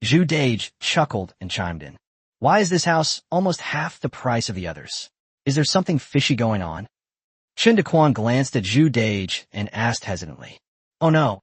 Zhu Dage chuckled and chimed in. Why is this house almost half the price of the others? Is there something fishy going on? Chen Daquan glanced at Zhu Dage and asked hesitantly. Oh no,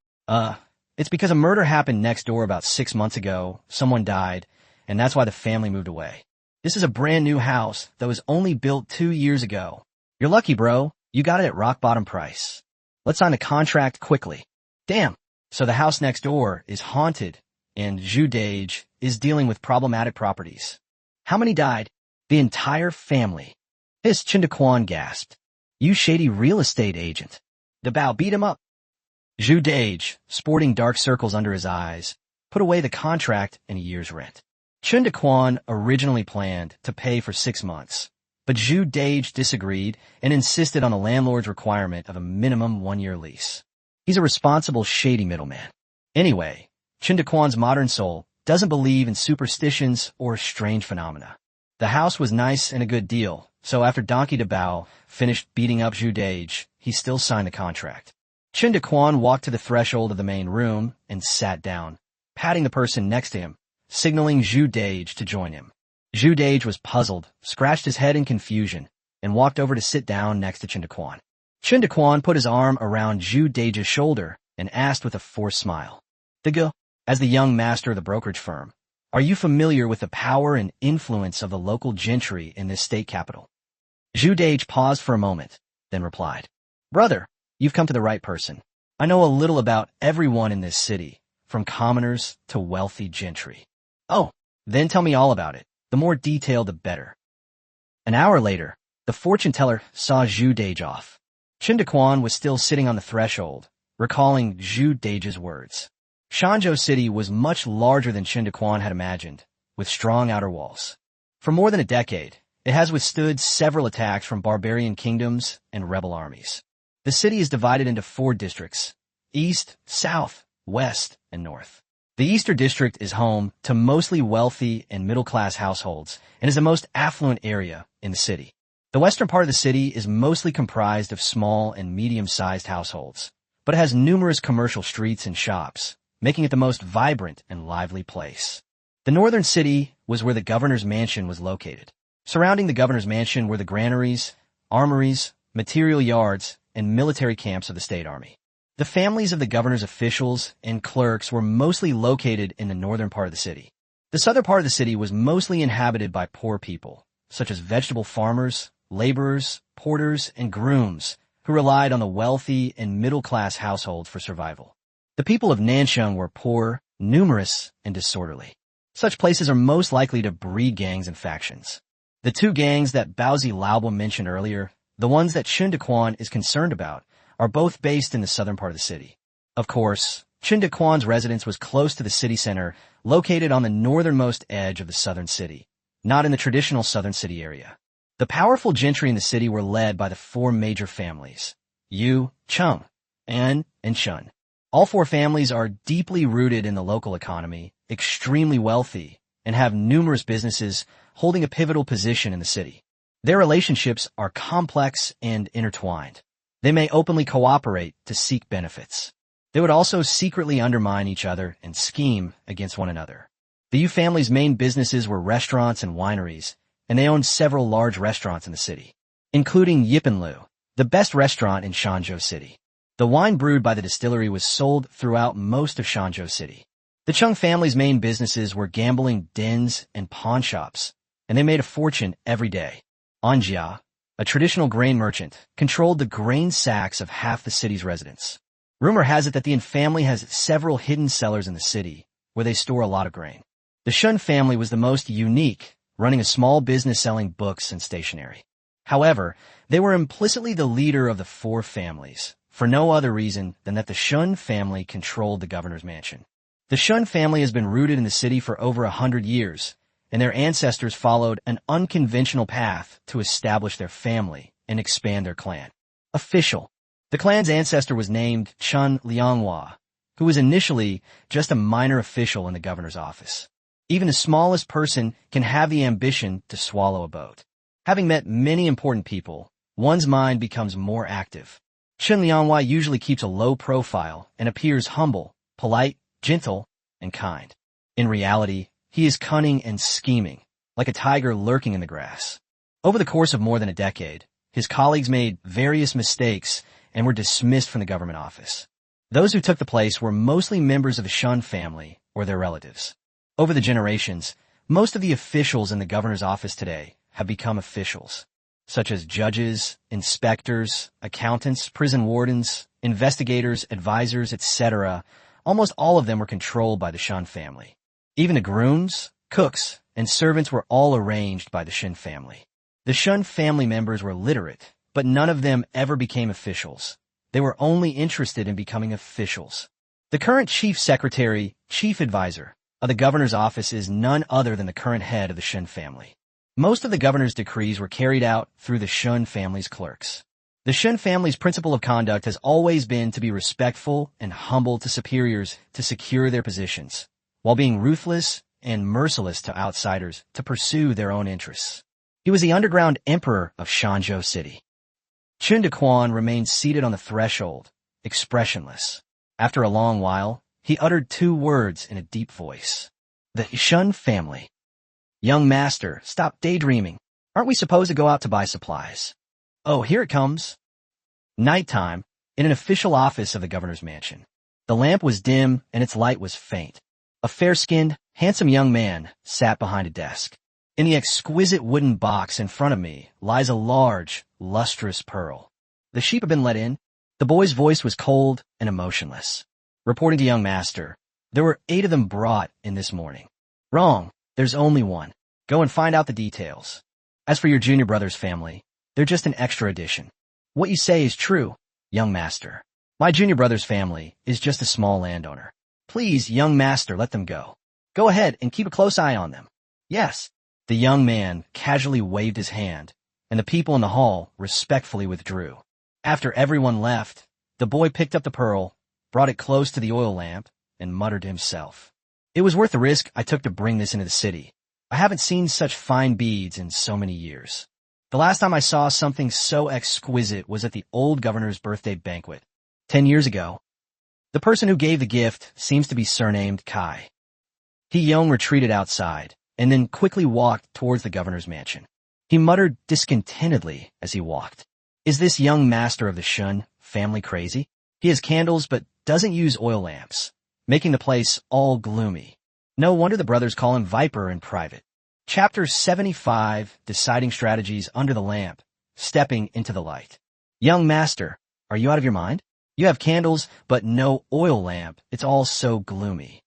it's because a murder happened next door about 6 months ago, someone died, and that's why the family moved away. This is a brand new house that was only built 2 years ago. You're lucky, bro. You got it at rock bottom price. Let's sign the contract quickly. Damn, so the house next door is haunted, and Zhu Dage is dealing with problematic properties. How many died? The entire family. Chen Daquan gasped. You shady real estate agent. The Bao beat him up. Zhu Dage, sporting dark circles under his eyes, put away the contract and a year's rent. Chen Daquan originally planned to pay for 6 months, but Zhu Dage disagreed and insisted on the landlord's requirement of a minimum 1-year lease. He's a responsible, shady middleman. Anyway, Chen Daquan's modern soul doesn't believe in superstitions or strange phenomena. The house was nice and a good deal, so after Donkey DeBao finished beating up Zhu Dage, he still signed the contract. Chen Daquan walked to the threshold of the main room and sat down, patting the person next to him, signaling Zhu Dage to join him. Zhu Dage was puzzled, scratched his head in confusion, and walked over to sit down next to Chen Daquan. Chen Daquan put his arm around Zhu Dage's shoulder and asked with a forced smile, "Dago, as the young master of the brokerage firm, are you familiar with the power and influence of the local gentry in this state capital?" Zhu Dage paused for a moment, then replied, "Brother, you've come to the right person. I know a little about everyone in this city, from commoners to wealthy gentry." "Oh, then tell me all about it. The more detail, the better." An hour later, the fortune teller saw Zhu Dage off. Chen Daquan was still sitting on the threshold, recalling Zhu Dage's words. Shanzhou City was much larger than Chen Daquan had imagined, with strong outer walls. For more than a decade, it has withstood several attacks from barbarian kingdoms and rebel armies. The city is divided into 4 districts: East, South, West, and North. The Eastern District is home to mostly wealthy and middle-class households and is the most affluent area in the city. The western part of the city is mostly comprised of small and medium-sized households, but it has numerous commercial streets and shops, making it the most vibrant and lively place. The northern city was where the governor's mansion was located. Surrounding the governor's mansion were the granaries, armories, material yards, and military camps of the state army. The families of the governor's officials and clerks were mostly located in the northern part of the city. The southern part of the city was mostly inhabited by poor people, such as vegetable farmers, laborers, porters, and grooms, who relied on the wealthy and middle-class households for survival. The people of Nansheng were poor, numerous, and disorderly. Such places are most likely to breed gangs and factions. The 2 gangs that Baozi Laobo mentioned earlier, the ones that Chen Daquan is concerned about, are both based in the southern part of the city. Of course, Chen Daquan's residence was close to the city center, located on the northernmost edge of the southern city, not in the traditional southern city area. The powerful gentry in the city were led by the 4 major families: Yu, Cheng, An, and Shun. All 4 families are deeply rooted in the local economy, extremely wealthy, and have numerous businesses holding a pivotal position in the city. Their relationships are complex and intertwined. They may openly cooperate to seek benefits. They would also secretly undermine each other and scheme against one another. The Yu family's main businesses were restaurants and wineries, and they owned several large restaurants in the city, including Yipenlu, the best restaurant in Shanzhou City. The wine brewed by the distillery was sold throughout most of Shanzhou City. The Cheng family's main businesses were gambling dens and pawn shops, and they made a fortune every day. Anjia, a traditional grain merchant, controlled the grain sacks of half the city's residents. Rumor has it that the Yin family has several hidden cellars in the city, where they store a lot of grain. The Shun family was the most unique, running a small business selling books and stationery. However, they were implicitly the leader of the 4 families, for no other reason than that the Shun family controlled the governor's mansion. The Shun family has been rooted in the city for over 100 years, and their ancestors followed an unconventional path to establish their family and expand their clan. Official. The clan's ancestor was named Chun Lianghua, who was initially just a minor official in the governor's office. Even the smallest person can have the ambition to swallow a boat. Having met many important people, one's mind becomes more active. Chun Lianghua usually keeps a low profile and appears humble, polite, gentle, and kind. In reality, he is cunning and scheming, like a tiger lurking in the grass. Over the course of more than a decade, his colleagues made various mistakes and were dismissed from the government office. Those who took the place were mostly members of the Shun family or their relatives. Over the generations, most of the officials in the governor's office today have become officials, such as judges, inspectors, accountants, prison wardens, investigators, advisors, etc. Almost all of them were controlled by the Shun family. Even the grooms, cooks, and servants were all arranged by the Shin family. The Shun family members were literate, but none of them ever became officials. They were only interested in becoming officials. The current chief secretary, chief advisor, of the governor's office is none other than the current head of the Shun family. Most of the governor's decrees were carried out through the Shun family's clerks. The Shun family's principle of conduct has always been to be respectful and humble to superiors to secure their positions, while being ruthless and merciless to outsiders to pursue their own interests. He was the underground emperor of Shanzhou City. Chen Daquan remained seated on the threshold, expressionless. After a long while, he uttered 2 words in a deep voice. The Shun family. Young master, stop daydreaming. Aren't we supposed to go out to buy supplies? Oh, here it comes. Nighttime, in an official office of the governor's mansion. The lamp was dim and its light was faint. A fair-skinned, handsome young man sat behind a desk. In the exquisite wooden box in front of me lies a large, lustrous pearl. The sheep have been let in. The boy's voice was cold and emotionless. Reporting to young master, there were 8 of them brought in this morning. Wrong, there's only 1. Go and find out the details. As for your junior brother's family, they're just an extra addition. What you say is true, young master. My junior brother's family is just a small landowner. Please, young master, let them go. Go ahead and keep a close eye on them. Yes. The young man casually waved his hand, and the people in the hall respectfully withdrew. After everyone left, the boy picked up the pearl, brought it close to the oil lamp, and muttered to himself. It was worth the risk I took to bring this into the city. I haven't seen such fine beads in so many years. The last time I saw something so exquisite was at the old governor's birthday banquet, 10 years ago. The person who gave the gift seems to be surnamed Kai. He-Yong retreated outside, and then quickly walked towards the governor's mansion. He muttered discontentedly as he walked. Is this young master of the Shun family crazy? He has candles but doesn't use oil lamps, making the place all gloomy. No wonder the brothers call him Viper in private. Chapter 75, Deciding Strategies Under the Lamp, Stepping into the Light. Young master, are you out of your mind? You have candles but no oil lamp. It's all so gloomy.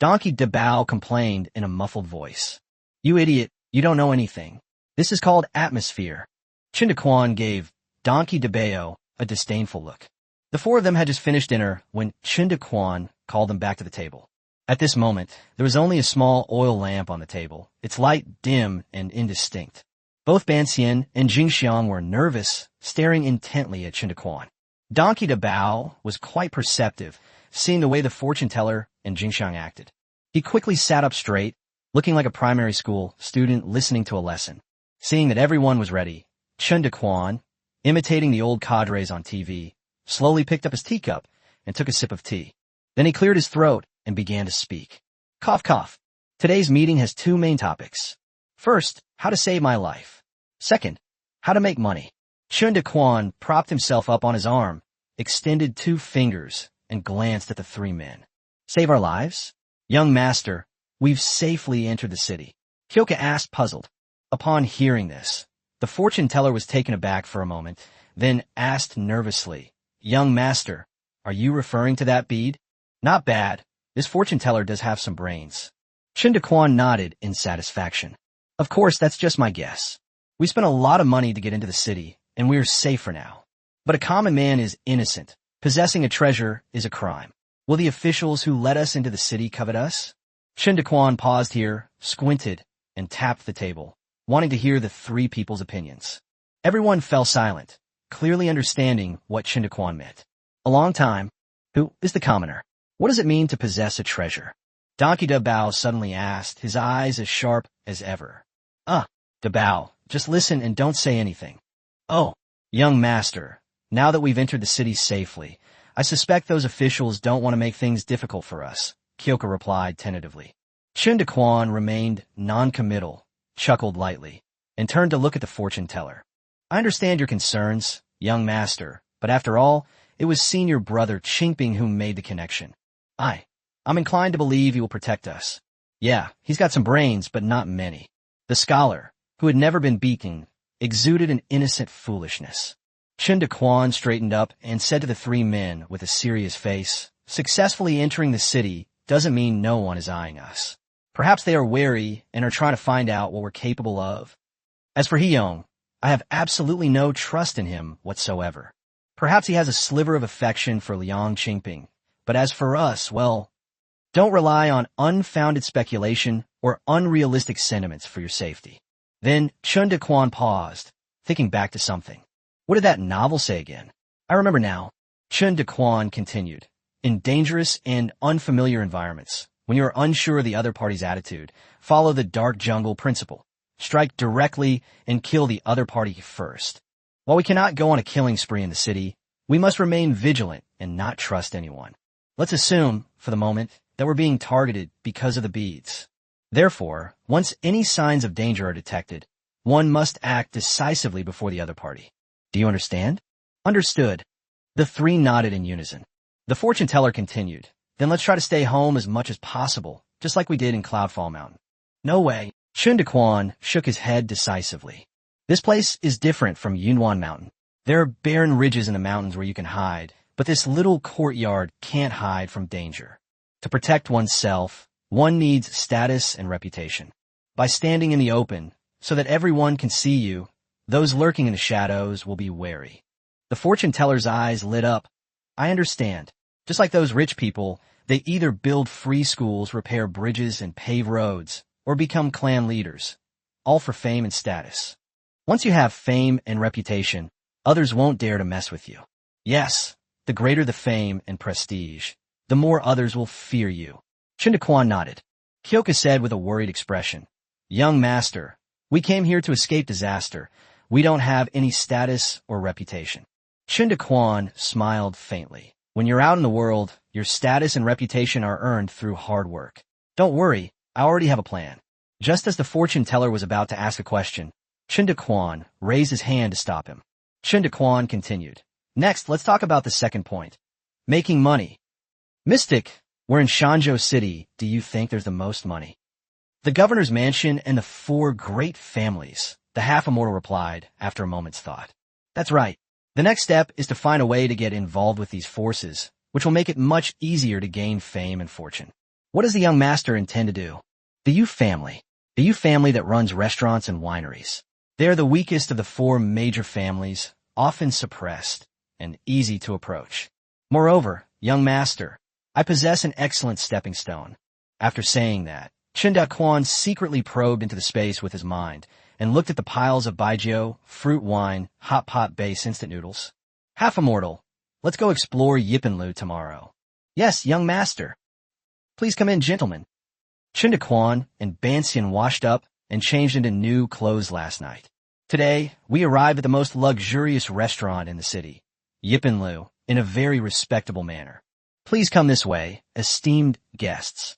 Donkey DeBao complained in a muffled voice. You idiot, you don't know anything. This is called atmosphere. Chen Daquan gave Donkey DeBao a disdainful look. The 4 of them had just finished dinner when Chen Daquan called them back to the table. At this moment, there was only a small oil lamp on the table, its light dim and indistinct. Both Ban Xian and Jing Xiang were nervous, staring intently at Chen Daquan. Donkey DeBao was quite perceptive, seeing the way the fortune teller and Jing Xiang acted. He quickly sat up straight, looking like a primary school student listening to a lesson. Seeing that everyone was ready, Chen Daquan, imitating the old cadres on TV, slowly picked up his teacup and took a sip of tea. Then he cleared his throat and began to speak. Cough, cough. Today's meeting has 2 main topics. First, how to save my life. Second, how to make money. Chen Daquan propped himself up on his arm, extended 2 fingers, and glanced at the 3 men. Save our lives? Young master, we've safely entered the city. Kyoka asked, puzzled. Upon hearing this, the fortune teller was taken aback for a moment, then asked nervously, Young master, are you referring to that bead? Not bad. This fortune teller does have some brains. Chen Daquan nodded in satisfaction. Of course, that's just my guess. We spent a lot of money to get into the city, and we're safe for now. But a common man is innocent. Possessing a treasure is a crime. Will the officials who let us into the city covet us? Chen Daquan paused here, squinted, and tapped the table, wanting to hear the 3 people's opinions. Everyone fell silent, clearly understanding what Chen Daquan meant. A long time. Who is the commoner? What does it mean to possess a treasure? Donkey DeBao suddenly asked, his eyes as sharp as ever. DeBao, just listen and don't say anything. Oh, young master, now that we've entered the city safely, I suspect those officials don't want to make things difficult for us, Kyoka replied tentatively. Chen Daquan remained non-committal, chuckled lightly, and turned to look at the fortune teller. I understand your concerns, young master, but after all, it was senior brother Qingping who made the connection. I'm inclined to believe he will protect us. Yeah, he's got some brains, but not many. The scholar, who had never been beaten, exuded an innocent foolishness. Chen Daquan straightened up and said to the 3 men with a serious face, successfully entering the city doesn't mean no one is eyeing us. Perhaps they are wary and are trying to find out what we're capable of. As for He-Yong, I have absolutely no trust in him whatsoever. Perhaps he has a sliver of affection for Liang Qingping. But as for us, well, don't rely on unfounded speculation or unrealistic sentiments for your safety. Then Chen Daquan paused, thinking back to something. What did that novel say again? I remember now. Chen Daquan continued. In dangerous and unfamiliar environments, when you are unsure of the other party's attitude, follow the dark jungle principle. Strike directly and kill the other party first. While we cannot go on a killing spree in the city, we must remain vigilant and not trust anyone. Let's assume, for the moment, that we're being targeted because of the beads. Therefore, once any signs of danger are detected, one must act decisively before the other party. Do you understand? Understood. The three nodded in unison. The fortune teller continued. Then let's try to stay home as much as possible, just like we did in Cloudfall Mountain. No way. Chen Daquan shook his head decisively. This place is different from Yunwan Mountain. There are barren ridges in the mountains where you can hide, but this little courtyard can't hide from danger. To protect oneself, one needs status and reputation. By standing in the open, so that everyone can see you, those lurking in the shadows will be wary. The fortune teller's eyes lit up. I understand. Just like those rich people, they either build free schools, repair bridges, and pave roads, or become clan leaders, all for fame and status. Once you have fame and reputation, others won't dare to mess with you. Yes, the greater the fame and prestige, the more others will fear you. Chen Daquan nodded. Kyoka said with a worried expression, Young master, we came here to escape disaster. We don't have any status or reputation. Chen Daquan smiled faintly. When you're out in the world, your status and reputation are earned through hard work. Don't worry, I already have a plan. Just as the fortune teller was about to ask a question, Chen Daquan raised his hand to stop him. Chen Daquan continued. Next, let's talk about the second point. Making money. Mystic, we're in Shanzhou City. Do you think there's the most money? The governor's mansion and the four great families, the half-immortal replied after a moment's thought. That's right. The next step is to find a way to get involved with these forces, which will make it much easier to gain fame and fortune. What does the young master intend to do? The Yu family. The Yu family that runs restaurants and wineries. They are the weakest of the four major families, often suppressed and easy to approach. Moreover, young master, I possess an excellent stepping stone. After saying that, Chen Daquan secretly probed into the space with his mind and looked at the piles of baijiu, fruit wine, hot pot-based instant noodles. Half immortal, let's go explore Yipinlu tomorrow. Yes, young master. Please come in, gentlemen. Chen Daquan and Bansian washed up and changed into new clothes last night. Today, we arrived at the most luxurious restaurant in the city, Yipinlu, in a very respectable manner. Please come this way, esteemed guests.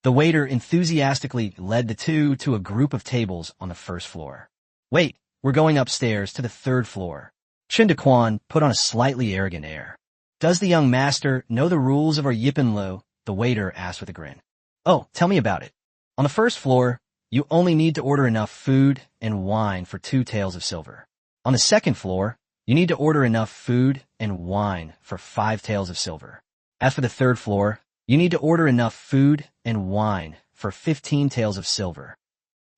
The waiter enthusiastically led the two to a group of tables on the first floor. Wait, we're going upstairs to the third floor. Chen Daquan put on a slightly arrogant air. Does the young master know the rules of our Yipinlu? The waiter asked with a grin. Oh, tell me about it. On the first floor, you only need to order enough food and wine for 2 taels of silver. On the second floor, you need to order enough food and wine for 5 taels of silver. As for the third floor, you need to order enough food and wine for 15 taels of silver.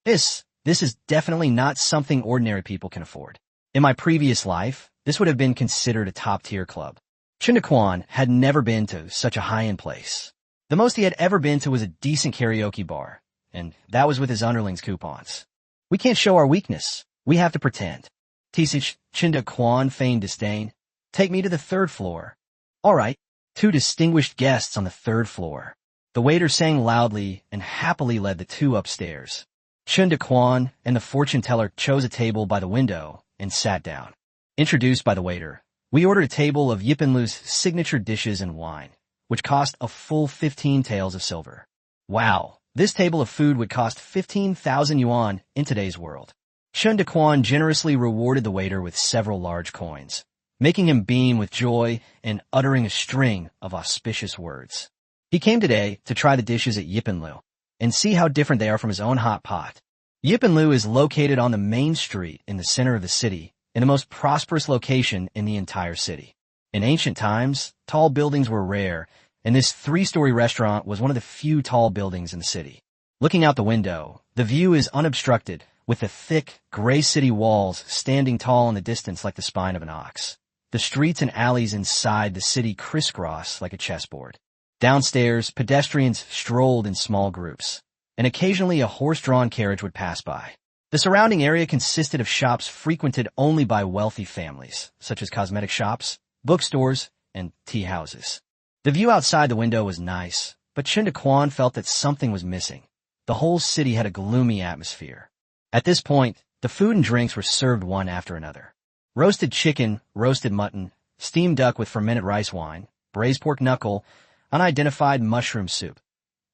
This is definitely not something ordinary people can afford. In my previous life, this would have been considered a top-tier club. Chen Daquan had never been to such a high-end place. The most he had ever been to was a decent karaoke bar, and that was with his underlings' coupons. We can't show our weakness. We have to pretend. Tisich, Chen Daquan feigned disdain. Take me to the third floor. All right. 2 distinguished guests on the third floor. The waiter sang loudly and happily led the 2 upstairs. Chen Daquan and the fortune teller chose a table by the window and sat down. Introduced by the waiter, we ordered a table of Yipinlu's signature dishes and wine, which cost a full 15 taels of silver. Wow, this table of food would cost 15,000 yuan in today's world. Chen Daquan generously rewarded the waiter with several large coins, making him beam with joy and uttering a string of auspicious words. He came today to try the dishes at Yipinlu and see how different they are from his own hot pot. Yipinlu is located on the main street in the center of the city, in the most prosperous location in the entire city. In ancient times, tall buildings were rare, and this 3-story restaurant was one of the few tall buildings in the city. Looking out the window, the view is unobstructed, with the thick, gray city walls standing tall in the distance like the spine of an ox. The streets and alleys inside the city crisscross like a chessboard. Downstairs, pedestrians strolled in small groups, and occasionally a horse-drawn carriage would pass by. The surrounding area consisted of shops frequented only by wealthy families, such as cosmetic shops, bookstores, and tea houses. The view outside the window was nice, but Chen Daquan felt that something was missing. The whole city had a gloomy atmosphere. At this point, the food and drinks were served one after another. Roasted chicken, roasted mutton, steamed duck with fermented rice wine, braised pork knuckle, unidentified mushroom soup.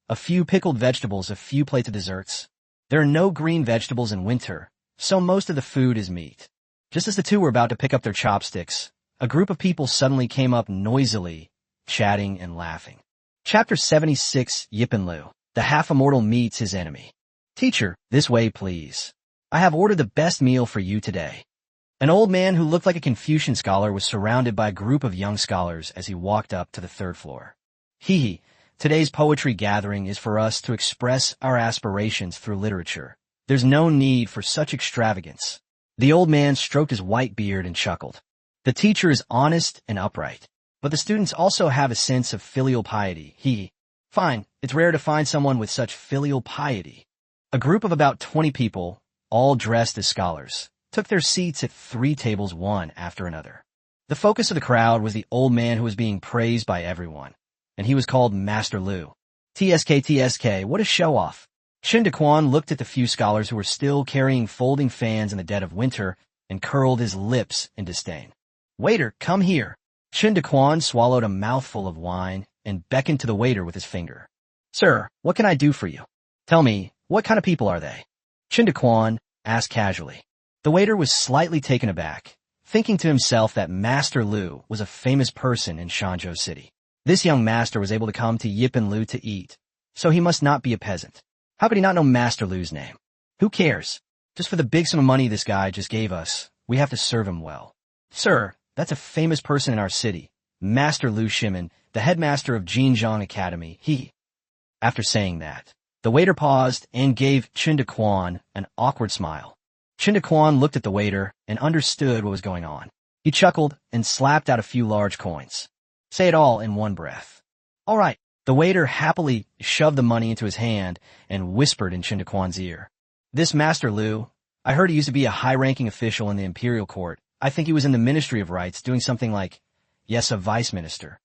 A few pickled vegetables, a few plates of desserts. There are no green vegetables in winter, so most of the food is meat. Just as the two were about to pick up their chopsticks, a group of people suddenly came up noisily, chatting and laughing. Chapter 76, Yip and Lu. The half-immortal meets his enemy. Teacher, this way please. I have ordered the best meal for you today. An old man who looked like a Confucian scholar was surrounded by a group of young scholars as he walked up to the third floor. Hee, today's poetry gathering is for us to express our aspirations through literature. There's no need for such extravagance. The old man stroked his white beard and chuckled. The teacher is honest and upright, but the students also have a sense of filial piety. Fine, it's rare to find someone with such filial piety. A group of about 20 people, all dressed as scholars, took their seats at 3 tables one after another. The focus of the crowd was the old man who was being praised by everyone, and he was called Master Lu. TSK, what a show-off. Chen Daquan looked at the few scholars who were still carrying folding fans in the dead of winter and curled his lips in disdain. Waiter, come here. Chen Daquan swallowed a mouthful of wine and beckoned to the waiter with his finger. Sir, what can I do for you? Tell me, what kind of people are they? Chen Daquan asked casually. The waiter was slightly taken aback, thinking to himself that Master Lu was a famous person in Shanzhou City. This young master was able to come to Yip and Lu to eat, so he must not be a peasant. How could he not know Master Lu's name? Who cares? Just for the big sum of money this guy just gave us, we have to serve him well. Sir, that's a famous person in our city, Master Lu Shimin, the headmaster of Jinjiang Academy. After saying that, the waiter paused and gave Chen Daquan an awkward smile. Chen Daquan looked at the waiter and understood what was going on. He chuckled and slapped out a few large coins. Say it all in one breath. All right. The waiter happily shoved the money into his hand and whispered in Chen Daquan's ear. This Master Lu, I heard he used to be a high-ranking official in the imperial court. I think he was in the Ministry of Rites doing something like, yes, a vice minister.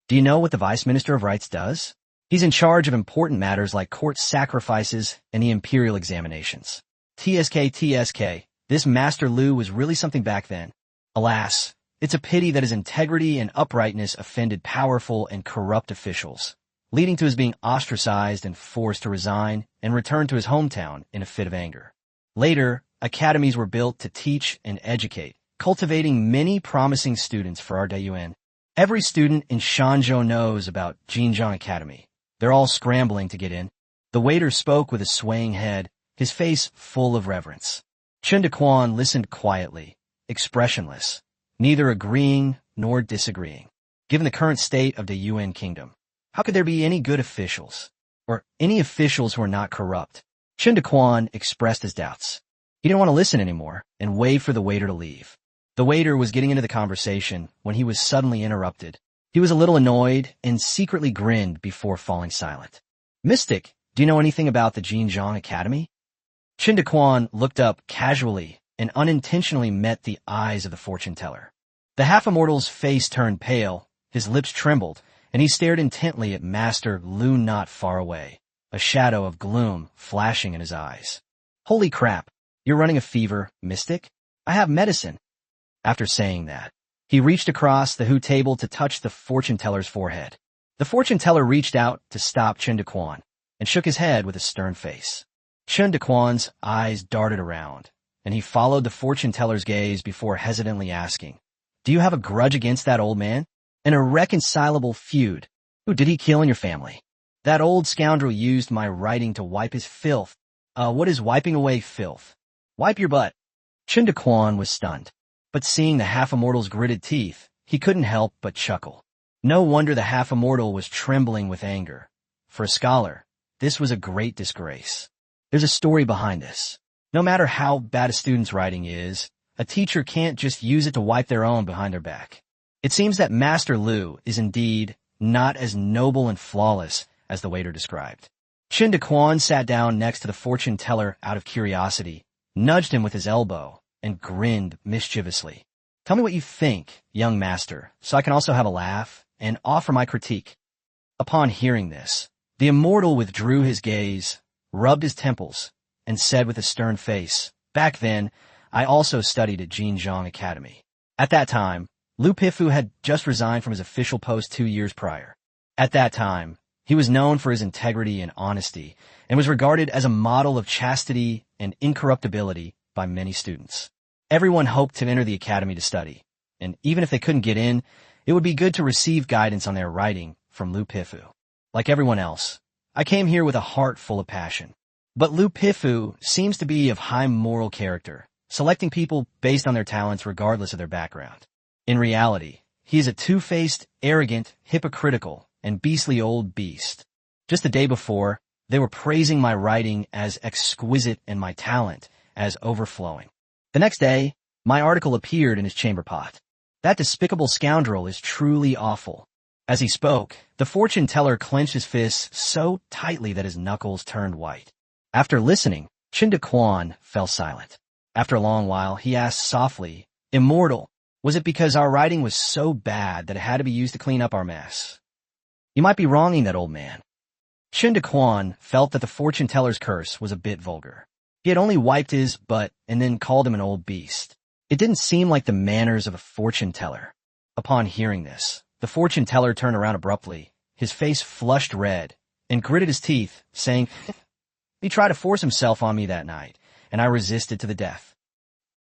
Do you know what the vice minister of rites does? He's in charge of important matters like court sacrifices and the imperial examinations. TSK, this Master Lu was really something back then. Alas, it's a pity that his integrity and uprightness offended powerful and corrupt officials, leading to his being ostracized and forced to resign and return to his hometown in a fit of anger. Later, academies were built to teach and educate, cultivating many promising students for our Daiyuan. Every student in Shanzhou knows about Jinjiang Academy. They're all scrambling to get in. The waiter spoke with a swaying head, his face full of reverence. Chen Daquan listened quietly, expressionless, neither agreeing nor disagreeing. Given the current state of the Yuan kingdom, how could there be any good officials, or any officials who are not corrupt? Chen Daquan expressed his doubts. He didn't want to listen anymore and wait for the waiter to leave. The waiter was getting into the conversation when he was suddenly interrupted. He was a little annoyed and secretly grinned before falling silent. Mystic, do you know anything about the Jinjiang Academy? Chen Daquan looked up casually and unintentionally met the eyes of the fortune teller. The half-immortal's face turned pale, his lips trembled, and he stared intently at Master Lu not far away, a shadow of gloom flashing in his eyes. Holy crap, you're running a fever, Mystic? I have medicine. After saying that, he reached across the table to touch the fortune teller's forehead. The fortune teller reached out to stop Chen Daquan and shook his head with a stern face. Chen Daquan's eyes darted around, and he followed the fortune teller's gaze before hesitantly asking, Do you have a grudge against that old man? An irreconcilable feud? Who did he kill in your family? That old scoundrel used my writing to wipe his filth. What is wiping away filth? Wipe your butt. Chen Daquan was stunned, but seeing the half-immortal's gritted teeth, he couldn't help but chuckle. No wonder the half-immortal was trembling with anger. For a scholar, this was a great disgrace. There's a story behind this. No matter how bad a student's writing is, a teacher can't just use it to wipe their own behind their back. It seems that Master Lu is indeed not as noble and flawless as the waiter described. Chen Daquan sat down next to the fortune teller out of curiosity, nudged him with his elbow, and grinned mischievously. Tell me what you think, young master, so I can also have a laugh and offer my critique. Upon hearing this, the immortal withdrew his gaze, rubbed his temples, and said with a stern face, "Back then, I also studied at Jinjiang Academy. At that time, Lu Pifu had just resigned from his official post 2 years prior. At that time, he was known for his integrity and honesty, and was regarded as a model of chastity and incorruptibility by many students. Everyone hoped to enter the academy to study, and even if they couldn't get in, it would be good to receive guidance on their writing from Lu Pifu. Like everyone else, I came here with a heart full of passion. But Lu Pifu seems to be of high moral character, selecting people based on their talents regardless of their background. In reality, he is a two-faced, arrogant, hypocritical, and beastly old beast. Just the day before, they were praising my writing as exquisite and my talent as overflowing. The next day, my article appeared in his chamber pot. That despicable scoundrel is truly awful." As he spoke, the fortune teller clenched his fists so tightly that his knuckles turned white. After listening, Chen Daquan fell silent. After a long while, he asked softly, "Immortal, was it because our writing was so bad that it had to be used to clean up our mess?" "You might be wronging that old man." Chen Daquan felt that the fortune teller's curse was a bit vulgar. He had only wiped his butt and then called him an old beast. It didn't seem like the manners of a fortune teller. Upon hearing this, the fortune teller turned around abruptly, his face flushed red, and gritted his teeth, saying, "He tried to force himself on me that night, and I resisted to the death."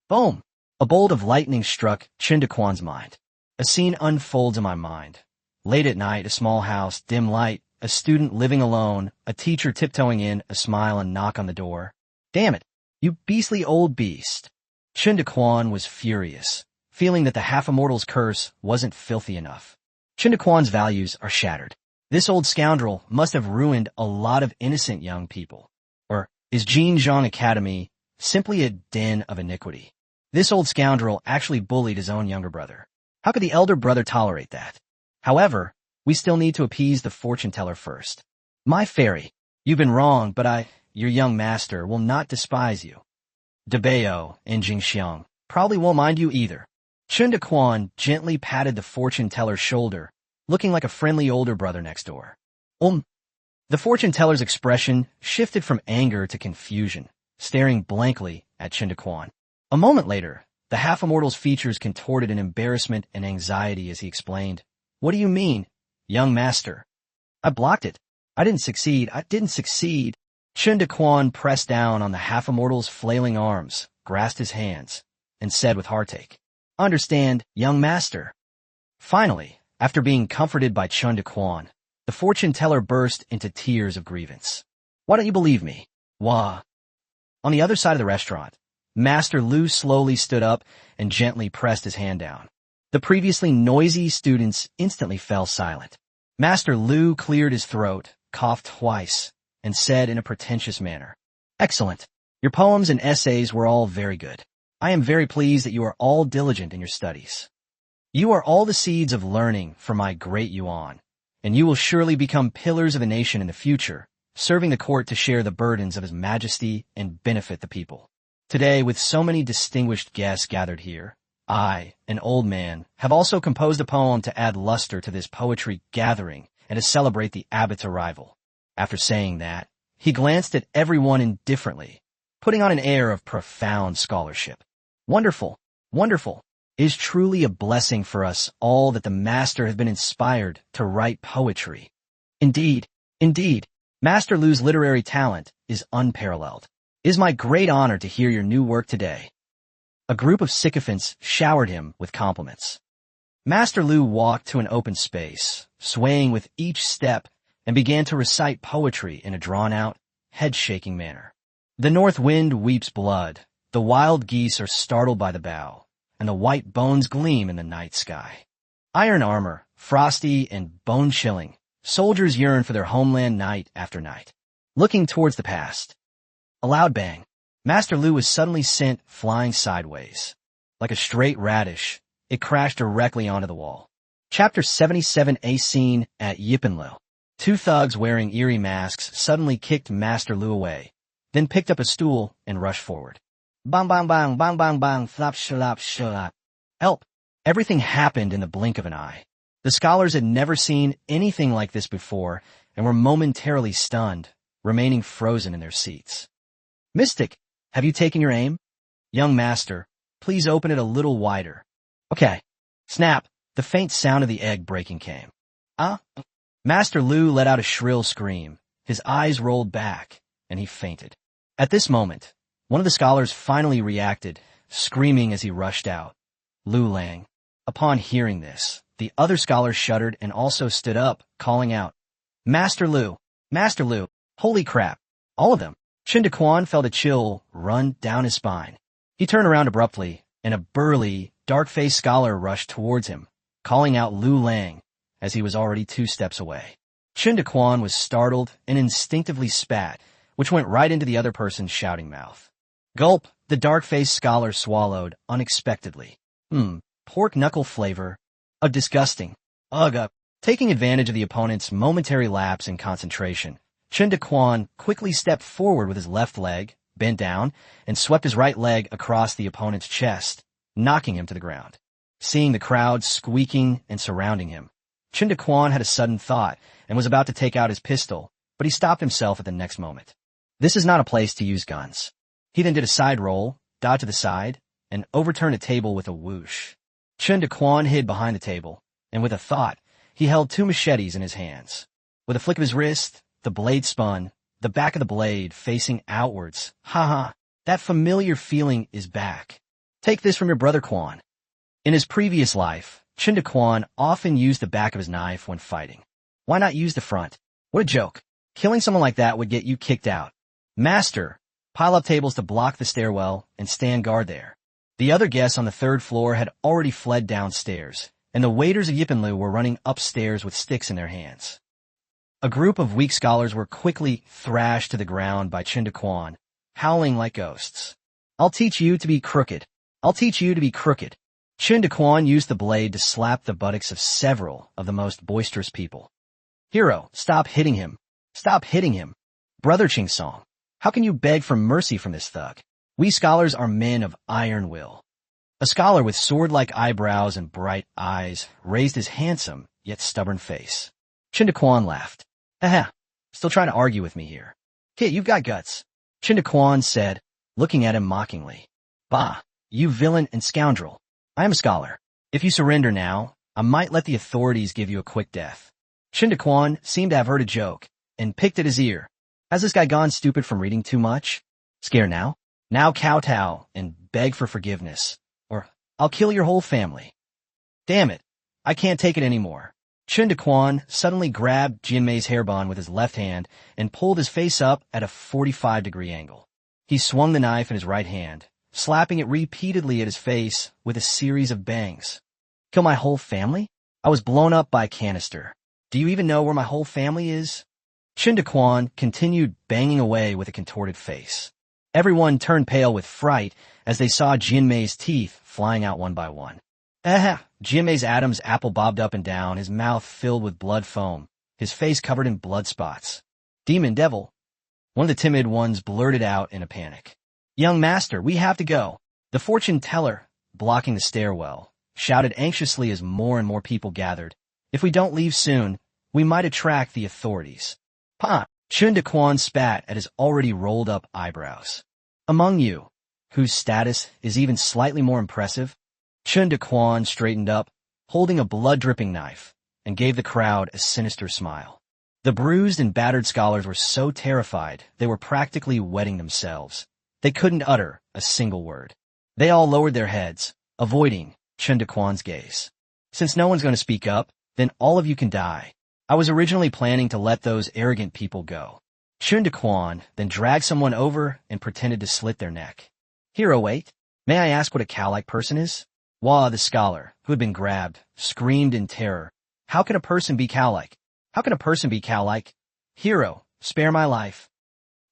Boom! A bolt of lightning struck Chen Daquan's mind. A scene unfolds in my mind. Late at night, a small house, dim light, a student living alone, a teacher tiptoeing in, a smile and knock on the door. "Damn it, you beastly old beast." Chen Daquan was furious, feeling that the half-immortal's curse wasn't filthy enough. Chen Daquan's values are shattered. This old scoundrel must have ruined a lot of innocent young people. Or is Jinjiang Academy simply a den of iniquity? This old scoundrel actually bullied his own younger brother. How could the elder brother tolerate that? However, we still need to appease the fortune teller first. "My fairy, you've been wrong, but your young master, will not despise you. Debeo and Jingxiang probably won't mind you either." Chen Daquan gently patted the fortune teller's shoulder, looking like a friendly older brother next door. The fortune teller's expression shifted from anger to confusion, staring blankly at Chen Daquan. A moment later, the half-immortal's features contorted in embarrassment and anxiety as he explained, "What do you mean, young master? I blocked it. I didn't succeed. Chen Daquan pressed down on the half-immortal's flailing arms, grasped his hands, and said with heartache, "Understand, young master." Finally, after being comforted by Chen Daquan, the fortune teller burst into tears of grievance. "Why don't you believe me? Wah." On the other side of the restaurant, Master Lu slowly stood up and gently pressed his hand down. The previously noisy students instantly fell silent. Master Lu cleared his throat, coughed twice, and said in a pretentious manner, "Excellent. Your poems and essays were all very good. I am very pleased that you are all diligent in your studies. You are all the seeds of learning for my great Yuan, and you will surely become pillars of a nation in the future, serving the court to share the burdens of His Majesty and benefit the people. Today, with so many distinguished guests gathered here, I, an old man, have also composed a poem to add luster to this poetry gathering and to celebrate the abbot's arrival." After saying that, he glanced at everyone indifferently, putting on an air of profound scholarship. "Wonderful, wonderful. It is truly a blessing for us all that the master has been inspired to write poetry. Indeed, Master Lu's literary talent is unparalleled. It is my great honor to hear your new work today." A group of sycophants showered him with compliments. Master Lu walked to an open space, swaying with each step, and began to recite poetry in a drawn-out, head-shaking manner. "The north wind weeps blood, the wild geese are startled by the bow, and the white bones gleam in the night sky. Iron armor, frosty and bone-chilling, soldiers yearn for their homeland night after night. Looking towards the past." A loud bang. Master Lu was suddenly sent flying sideways. Like a straight radish, it crashed directly onto the wall. Chapter 77, a scene at Yipenlo. Two thugs wearing eerie masks suddenly kicked Master Lu away, then picked up a stool and rushed forward. Bang bang bang bang bang bang flap shalap shalap. Help! Everything happened in the blink of an eye. The scholars had never seen anything like this before and were momentarily stunned, remaining frozen in their seats. Mystic, have you taken your aim? Young master, please open it a little wider. Okay. Snap, the faint sound of the egg breaking came. Master Lu let out a shrill scream. His eyes rolled back, and he fainted. At this moment, one of the scholars finally reacted, screaming as he rushed out. Lu Lang. Upon hearing this, the other scholars shuddered and also stood up, calling out, Master Lu! Master Lu! Holy crap! All of them! Chen Daquan felt a chill run down his spine. He turned around abruptly, and a burly, dark-faced scholar rushed towards him, calling out Lu Lang, as he was already 2 steps away. Chen Daquan was startled and instinctively spat, which went right into the other person's shouting mouth. Gulp, the dark-faced scholar swallowed unexpectedly. Pork knuckle flavor. Disgusting. Ugh. Taking advantage of the opponent's momentary lapse in concentration, Chen Daquan quickly stepped forward with his left leg, bent down, and swept his right leg across the opponent's chest, knocking him to the ground. Seeing the crowd squeaking and surrounding him, Chen Daquan had a sudden thought and was about to take out his pistol, but he stopped himself at the next moment. This is not a place to use guns. He then did a side roll, dodged to the side, and overturned a table with a whoosh. Chen Daquan hid behind the table, and with a thought, he held 2 machetes in his hands. With a flick of his wrist, the blade spun, the back of the blade facing outwards. That familiar feeling is back. Take this from your brother Quan. In his previous life, Chen Daquan often used the back of his knife when fighting. Why not use the front? What a joke. Killing someone like that would get you kicked out. Master, pile up tables to block the stairwell and stand guard there. The other guests on the 3rd floor had already fled downstairs, and the waiters of Yipenlu were running upstairs with sticks in their hands. A group of weak scholars were quickly thrashed to the ground by Chen Daquan, howling like ghosts. I'll teach you to be crooked. I'll teach you to be crooked. Chen Daquan used the blade to slap the buttocks of several of the most boisterous people. Hero, stop hitting him. Stop hitting him. Brother Ching Song, how can you beg for mercy from this thug? We scholars are men of iron will. A scholar with sword-like eyebrows and bright eyes raised his handsome yet stubborn face. Chen Daquan laughed. Still trying to argue with me here. Kid, you've got guts. Chen Daquan said, looking at him mockingly. Bah, you villain and scoundrel. I am a scholar. If you surrender now, I might let the authorities give you a quick death. Chen Daquan seemed to have heard a joke and picked at his ear. Has this guy gone stupid from reading too much? Scared now? Now kowtow and beg for forgiveness, or I'll kill your whole family. Damn it, I can't take it anymore. Chen Daquan suddenly grabbed Jinmei's hairband with his left hand and pulled his face up at a 45-degree angle. He swung the knife in his right hand, slapping it repeatedly at his face with a series of bangs. Kill my whole family? I was blown up by a canister. Do you even know where my whole family is? Chen Daquan continued banging away with a contorted face. Everyone turned pale with fright as they saw Jinmei's teeth flying out one by one. Jinmei's Adam's apple bobbed up and down, his mouth filled with blood foam, his face covered in blood spots. Demon devil. One of the timid ones blurted out in a panic. Young master, we have to go. The fortune teller, blocking the stairwell, shouted anxiously as more and more people gathered. If we don't leave soon, we might attract the authorities. Chen Daquan spat at his already rolled-up eyebrows. Among you, whose status is even slightly more impressive, Chen Daquan straightened up, holding a blood-dripping knife, and gave the crowd a sinister smile. The bruised and battered scholars were so terrified they were practically wetting themselves. They couldn't utter a single word. They all lowered their heads, avoiding Chen Daquan's gaze. Since no one's going to speak up, then all of you can die. I was originally planning to let those arrogant people go. Chen Daquan then dragged someone over and pretended to slit their neck. Hero, wait. May I ask what a cow-like person is? Wah, the scholar, who had been grabbed, screamed in terror. How can a person be cow-like? How can a person be cow-like? Hero, spare my life.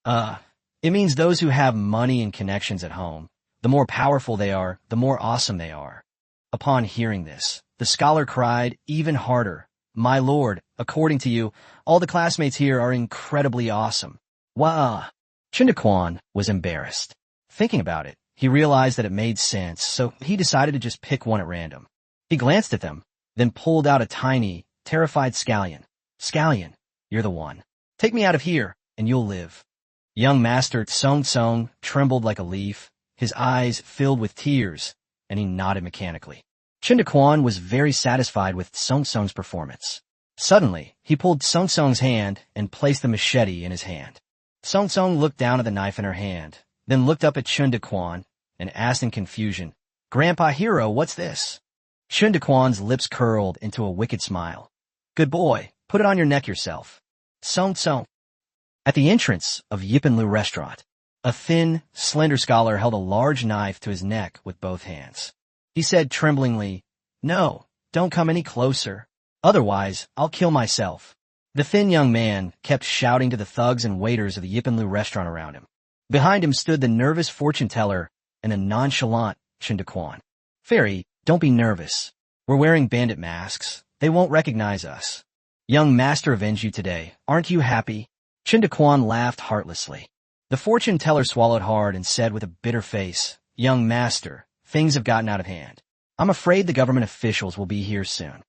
It means those who have money and connections at home, The more powerful they are, the more awesome they are. Upon hearing this, the scholar cried even harder, "My lord, according to you, all the classmates here are incredibly awesome." Wah! Chen Daquan was embarrassed. Thinking about it, he realized that it made sense, so he decided to just pick one at random. He glanced at them, then pulled out a tiny, terrified scallion. "Scallion, you're the one. Take me out of here, and you'll live." Young Master Tsong Tsong trembled like a leaf, his eyes filled with tears, and he nodded mechanically. Chen Daquan was very satisfied with Tsong Tsong's performance. Suddenly, he pulled Tsong Tsong's hand and placed the machete in his hand. Tsong Tsong looked down at the knife in her hand, then looked up at Chen Daquan and asked in confusion, "Grandpa Hero, what's this?" Chen Daquan's lips curled into a wicked smile. "Good boy, put it on your neck yourself." Tsong Tsong. At the entrance of Yipinlu restaurant, a thin, slender scholar held a large knife to his neck with both hands. He said tremblingly, "No, don't come any closer. Otherwise, I'll kill myself." The thin young man kept shouting to the thugs and waiters of the Yipinlu restaurant around him. Behind him stood the nervous fortune teller and the nonchalant Chen Daquan. "Fairy, don't be nervous. We're wearing bandit masks. They won't recognize us. Young master avenged you today. Aren't you happy?" Chen Daquan laughed heartlessly. The fortune teller swallowed hard and said with a bitter face, "Young master, things have gotten out of hand. I'm afraid the government officials will be here soon."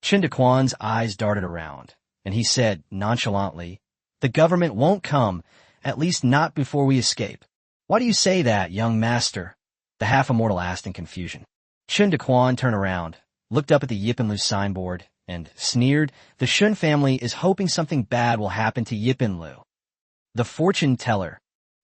Chen Daquan's eyes darted around, and he said nonchalantly, "The government won't come, at least not before we escape." "Why do you say that, young master?" the half-immortal asked in confusion. Chen Daquan turned around, looked up at the Yipinlu signboard, and sneered, "The Shun family is hoping something bad will happen to Yipinlu." The fortune teller.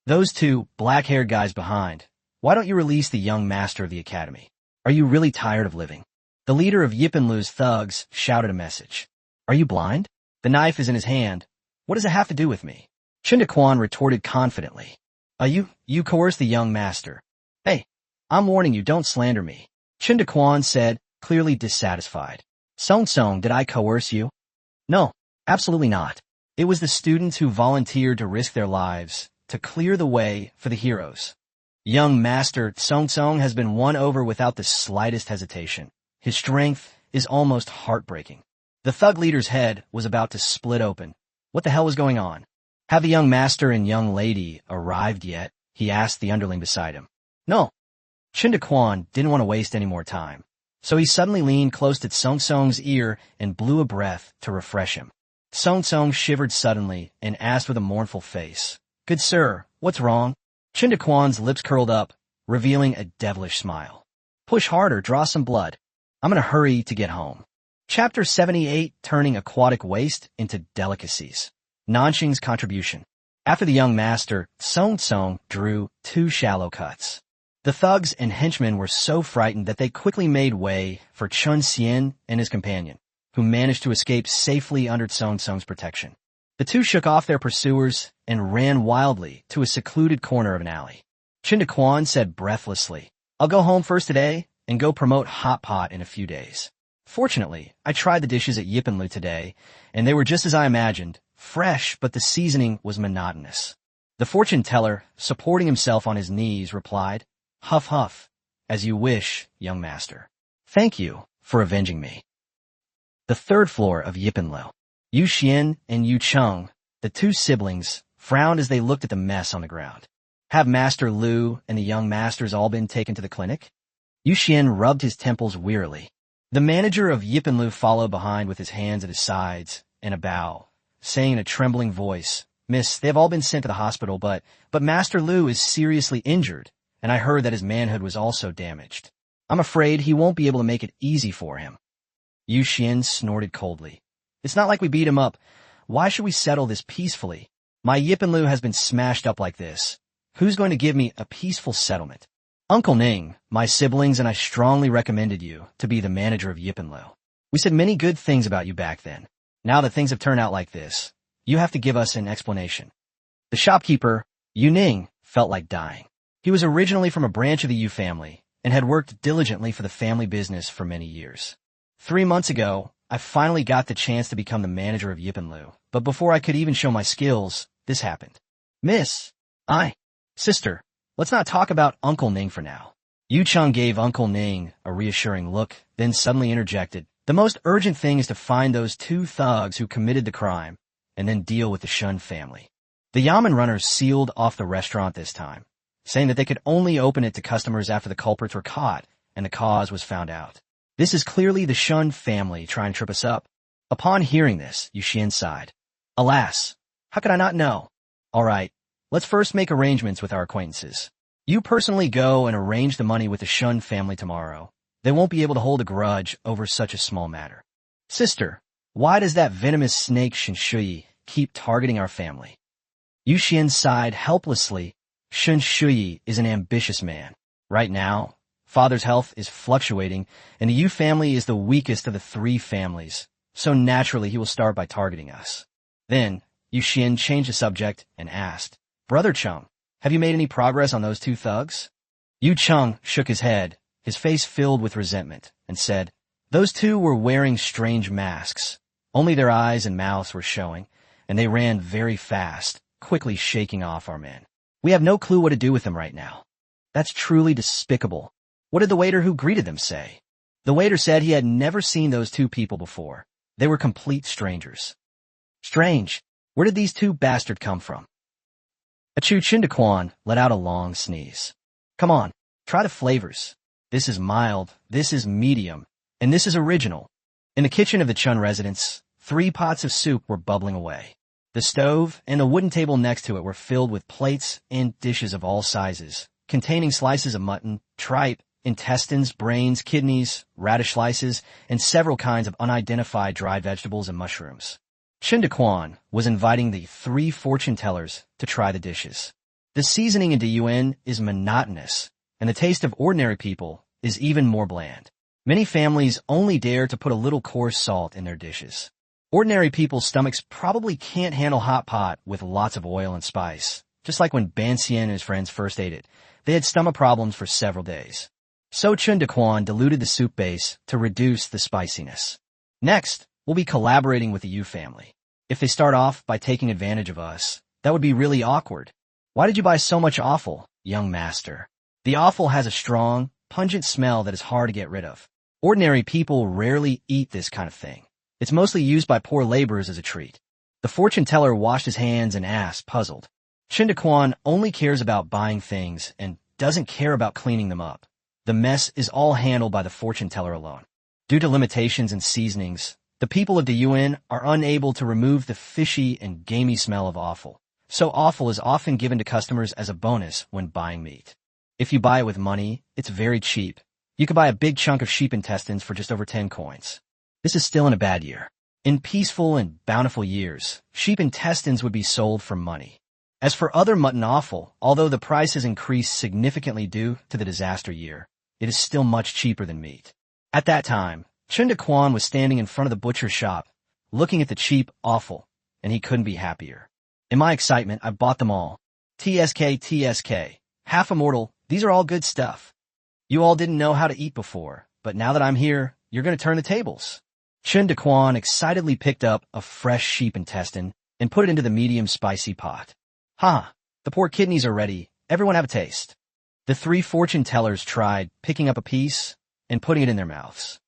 "Those two black-haired guys behind. Why don't you release the young master of the academy? Are you really tired of living?" The leader of Yipinlu's thugs shouted a message. "Are you blind? The knife is in his hand. What does it have to do with me?" Chen Daquan retorted confidently. You coerced the young master. "Hey, I'm warning you, don't slander me." Chen Daquan said, clearly dissatisfied. "Tsong Tsong, did I coerce you?" "No, absolutely not. It was the students who volunteered to risk their lives to clear the way for the heroes. Young Master Tsong Tsong has been won over without the slightest hesitation. His strength is almost heartbreaking." The thug leader's head was about to split open. What the hell was going on? "Have the young master and young lady arrived yet?" he asked the underling beside him. "No." Chen Daquan didn't want to waste any more time, so he suddenly leaned close to Tsong Tsong's ear and blew a breath to refresh him. Tsong Tsong shivered suddenly and asked with a mournful face, "Good sir, what's wrong?" Chen Daquan's lips curled up, revealing a devilish smile. "Push harder, draw some blood. I'm in a hurry to get home." Chapter 78, Turning Aquatic Waste into Delicacies. Nanxing's contribution. After the young master, Tsong Tsong drew 2 shallow cuts. The thugs and henchmen were so frightened that they quickly made way for Chun Xian and his companion, who managed to escape safely under Tsong Tsong's protection. The two shook off their pursuers and ran wildly to a secluded corner of an alley. Chen Daquan said breathlessly, "I'll go home first today and go promote Hot Pot in a few days. Fortunately, I tried the dishes at Yipinlu today, and they were just as I imagined, fresh, but the seasoning was monotonous." The fortune teller, supporting himself on his knees, replied, "Huff huff, as you wish, young master. Thank you for avenging me." The 3rd floor of Yipinlu. Yu Xian and Yu Cheng, the 2 siblings, frowned as they looked at the mess on the ground. "Have Master Lu and the young masters all been taken to the clinic?" Yu Xian rubbed his temples wearily. The manager of Yipinlu followed behind with his hands at his sides and a bow, saying in a trembling voice, "Miss, they've all been sent to the hospital, but Master Lu is seriously injured, and I heard that his manhood was also damaged. I'm afraid he won't be able to make it easy for him." Yu Xian snorted coldly. "It's not like we beat him up. Why should we settle this peacefully? My Yipinlu has been smashed up like this. Who's going to give me a peaceful settlement? Uncle Ning, my siblings and I strongly recommended you to be the manager of Yipinlu. We said many good things about you back then. Now that things have turned out like this, you have to give us an explanation." The shopkeeper, Yu Ning, felt like dying. He was originally from a branch of the Yu family and had worked diligently for the family business for many years. 3 months ago, I finally got the chance to become the manager of Yipinlu, but before I could even show my skills, this happened. "Miss, sister, let's not talk about Uncle Ning for now. Yu Chung gave Uncle Ning a reassuring look, then suddenly interjected. The most urgent thing is to find those 2 thugs who committed the crime, and then deal with the Shun family. The Yamen runners sealed off the restaurant this time, saying that they could only open it to customers after the culprits were caught and the cause was found out. This is clearly the Shun family trying to trip us up. Upon hearing this, Yu Xian sighed. Alas, how could I not know? All right, let's first make arrangements with our acquaintances. You personally go and arrange the money with the Shun family tomorrow. They won't be able to hold a grudge over such a small matter. Sister, why does that venomous snake Shen Shuyi keep targeting our family? Yu Xian sighed helplessly. Shen Shuyi is an ambitious man. Right now, father's health is fluctuating, and the Yu family is the weakest of the 3 families, so naturally he will start by targeting us. Then, Yu Xian changed the subject and asked, Brother Chung, have you made any progress on those 2 thugs? Yu Chung shook his head, his face filled with resentment, and said, Those 2 were wearing strange masks. Only their eyes and mouths were showing, and they ran very fast, quickly shaking off our men. We have no clue what to do with them right now. That's truly despicable. What did the waiter who greeted them say? The waiter said he had never seen those 2 people before. They were complete strangers. Strange. Where did these 2 bastards come from? Achu Chen Daquan let out a long sneeze. Come on, try the flavors. This is mild, this is medium, and this is original. In the kitchen of the Chun residence, 3 pots of soup were bubbling away. The stove and the wooden table next to it were filled with plates and dishes of all sizes, containing slices of mutton, tripe, intestines, brains, kidneys, radish slices, and several kinds of unidentified dried vegetables and mushrooms. Chen Daquan was inviting the 3 fortune tellers to try the dishes. The seasoning in Diyuan is monotonous, and the taste of ordinary people is even more bland. Many families only dare to put a little coarse salt in their dishes. Ordinary people's stomachs probably can't handle hot pot with lots of oil and spice. Just like when Ban Xian and his friends first ate it, they had stomach problems for several days. So Chen Daquan diluted the soup base to reduce the spiciness. Next, we'll be collaborating with the Yu family. If they start off by taking advantage of us, that would be really awkward. Why did you buy so much offal, young master? The offal has a strong, pungent smell that is hard to get rid of. Ordinary people rarely eat this kind of thing. It's mostly used by poor laborers as a treat. The fortune teller washed his hands and asked, puzzled. Chen Daquan only cares about buying things and doesn't care about cleaning them up. The mess is all handled by the fortune teller alone. Due to limitations in seasonings, the people of Diyuan are unable to remove the fishy and gamey smell of offal. So offal is often given to customers as a bonus when buying meat. If you buy it with money, it's very cheap. You could buy a big chunk of sheep intestines for just over 10 coins. This is still in a bad year. In peaceful and bountiful years, sheep intestines would be sold for money. As for other mutton offal, although the price has increased significantly due to the disaster year, it is still much cheaper than meat. At that time, Chen Daquan was standing in front of the butcher's shop, looking at the cheap offal, and he couldn't be happier. In my excitement, I bought them all. TSK, half immortal, these are all good stuff. You all didn't know how to eat before, but now that I'm here, you're going to turn the tables. Chen Daquan excitedly picked up a fresh sheep intestine and put it into the medium spicy pot. The pork kidneys are ready. Everyone have a taste. The 3 fortune tellers tried picking up a piece and putting it in their mouths.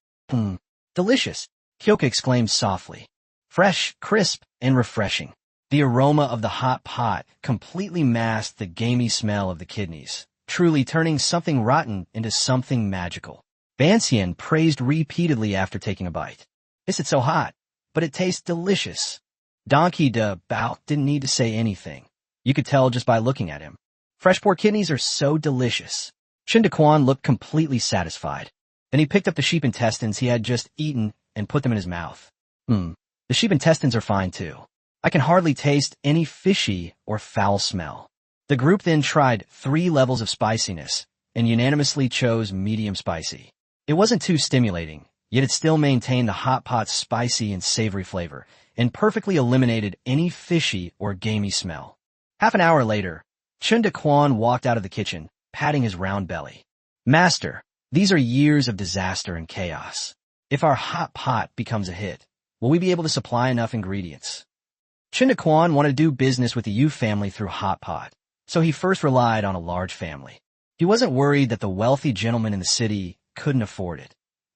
Delicious, Kyoka exclaimed softly. Fresh, crisp, and refreshing. The aroma of the hot pot completely masked the gamey smell of the kidneys, truly turning something rotten into something magical. Ban Xian praised repeatedly after taking a bite. It's so hot, but it tastes delicious. Donkey de Bao didn't need to say anything. You could tell just by looking at him. Fresh pork kidneys are so delicious. Chen Daquan looked completely satisfied. Then he picked up the sheep intestines he had just eaten and put them in his mouth. The sheep intestines are fine too. I can hardly taste any fishy or foul smell. The group then tried 3 levels of spiciness and unanimously chose medium spicy. It wasn't too stimulating, yet it still maintained the hot pot's spicy and savory flavor and perfectly eliminated any fishy or gamey smell. Half an hour later, Chen Daquan walked out of the kitchen, patting his round belly. Master, these are years of disaster and chaos. If our hot pot becomes a hit, will we be able to supply enough ingredients? Chen Daquan wanted to do business with the Yu family through hot pot. so he first relied on a large family. He wasn't worried that the wealthy gentleman in the city couldn't afford it.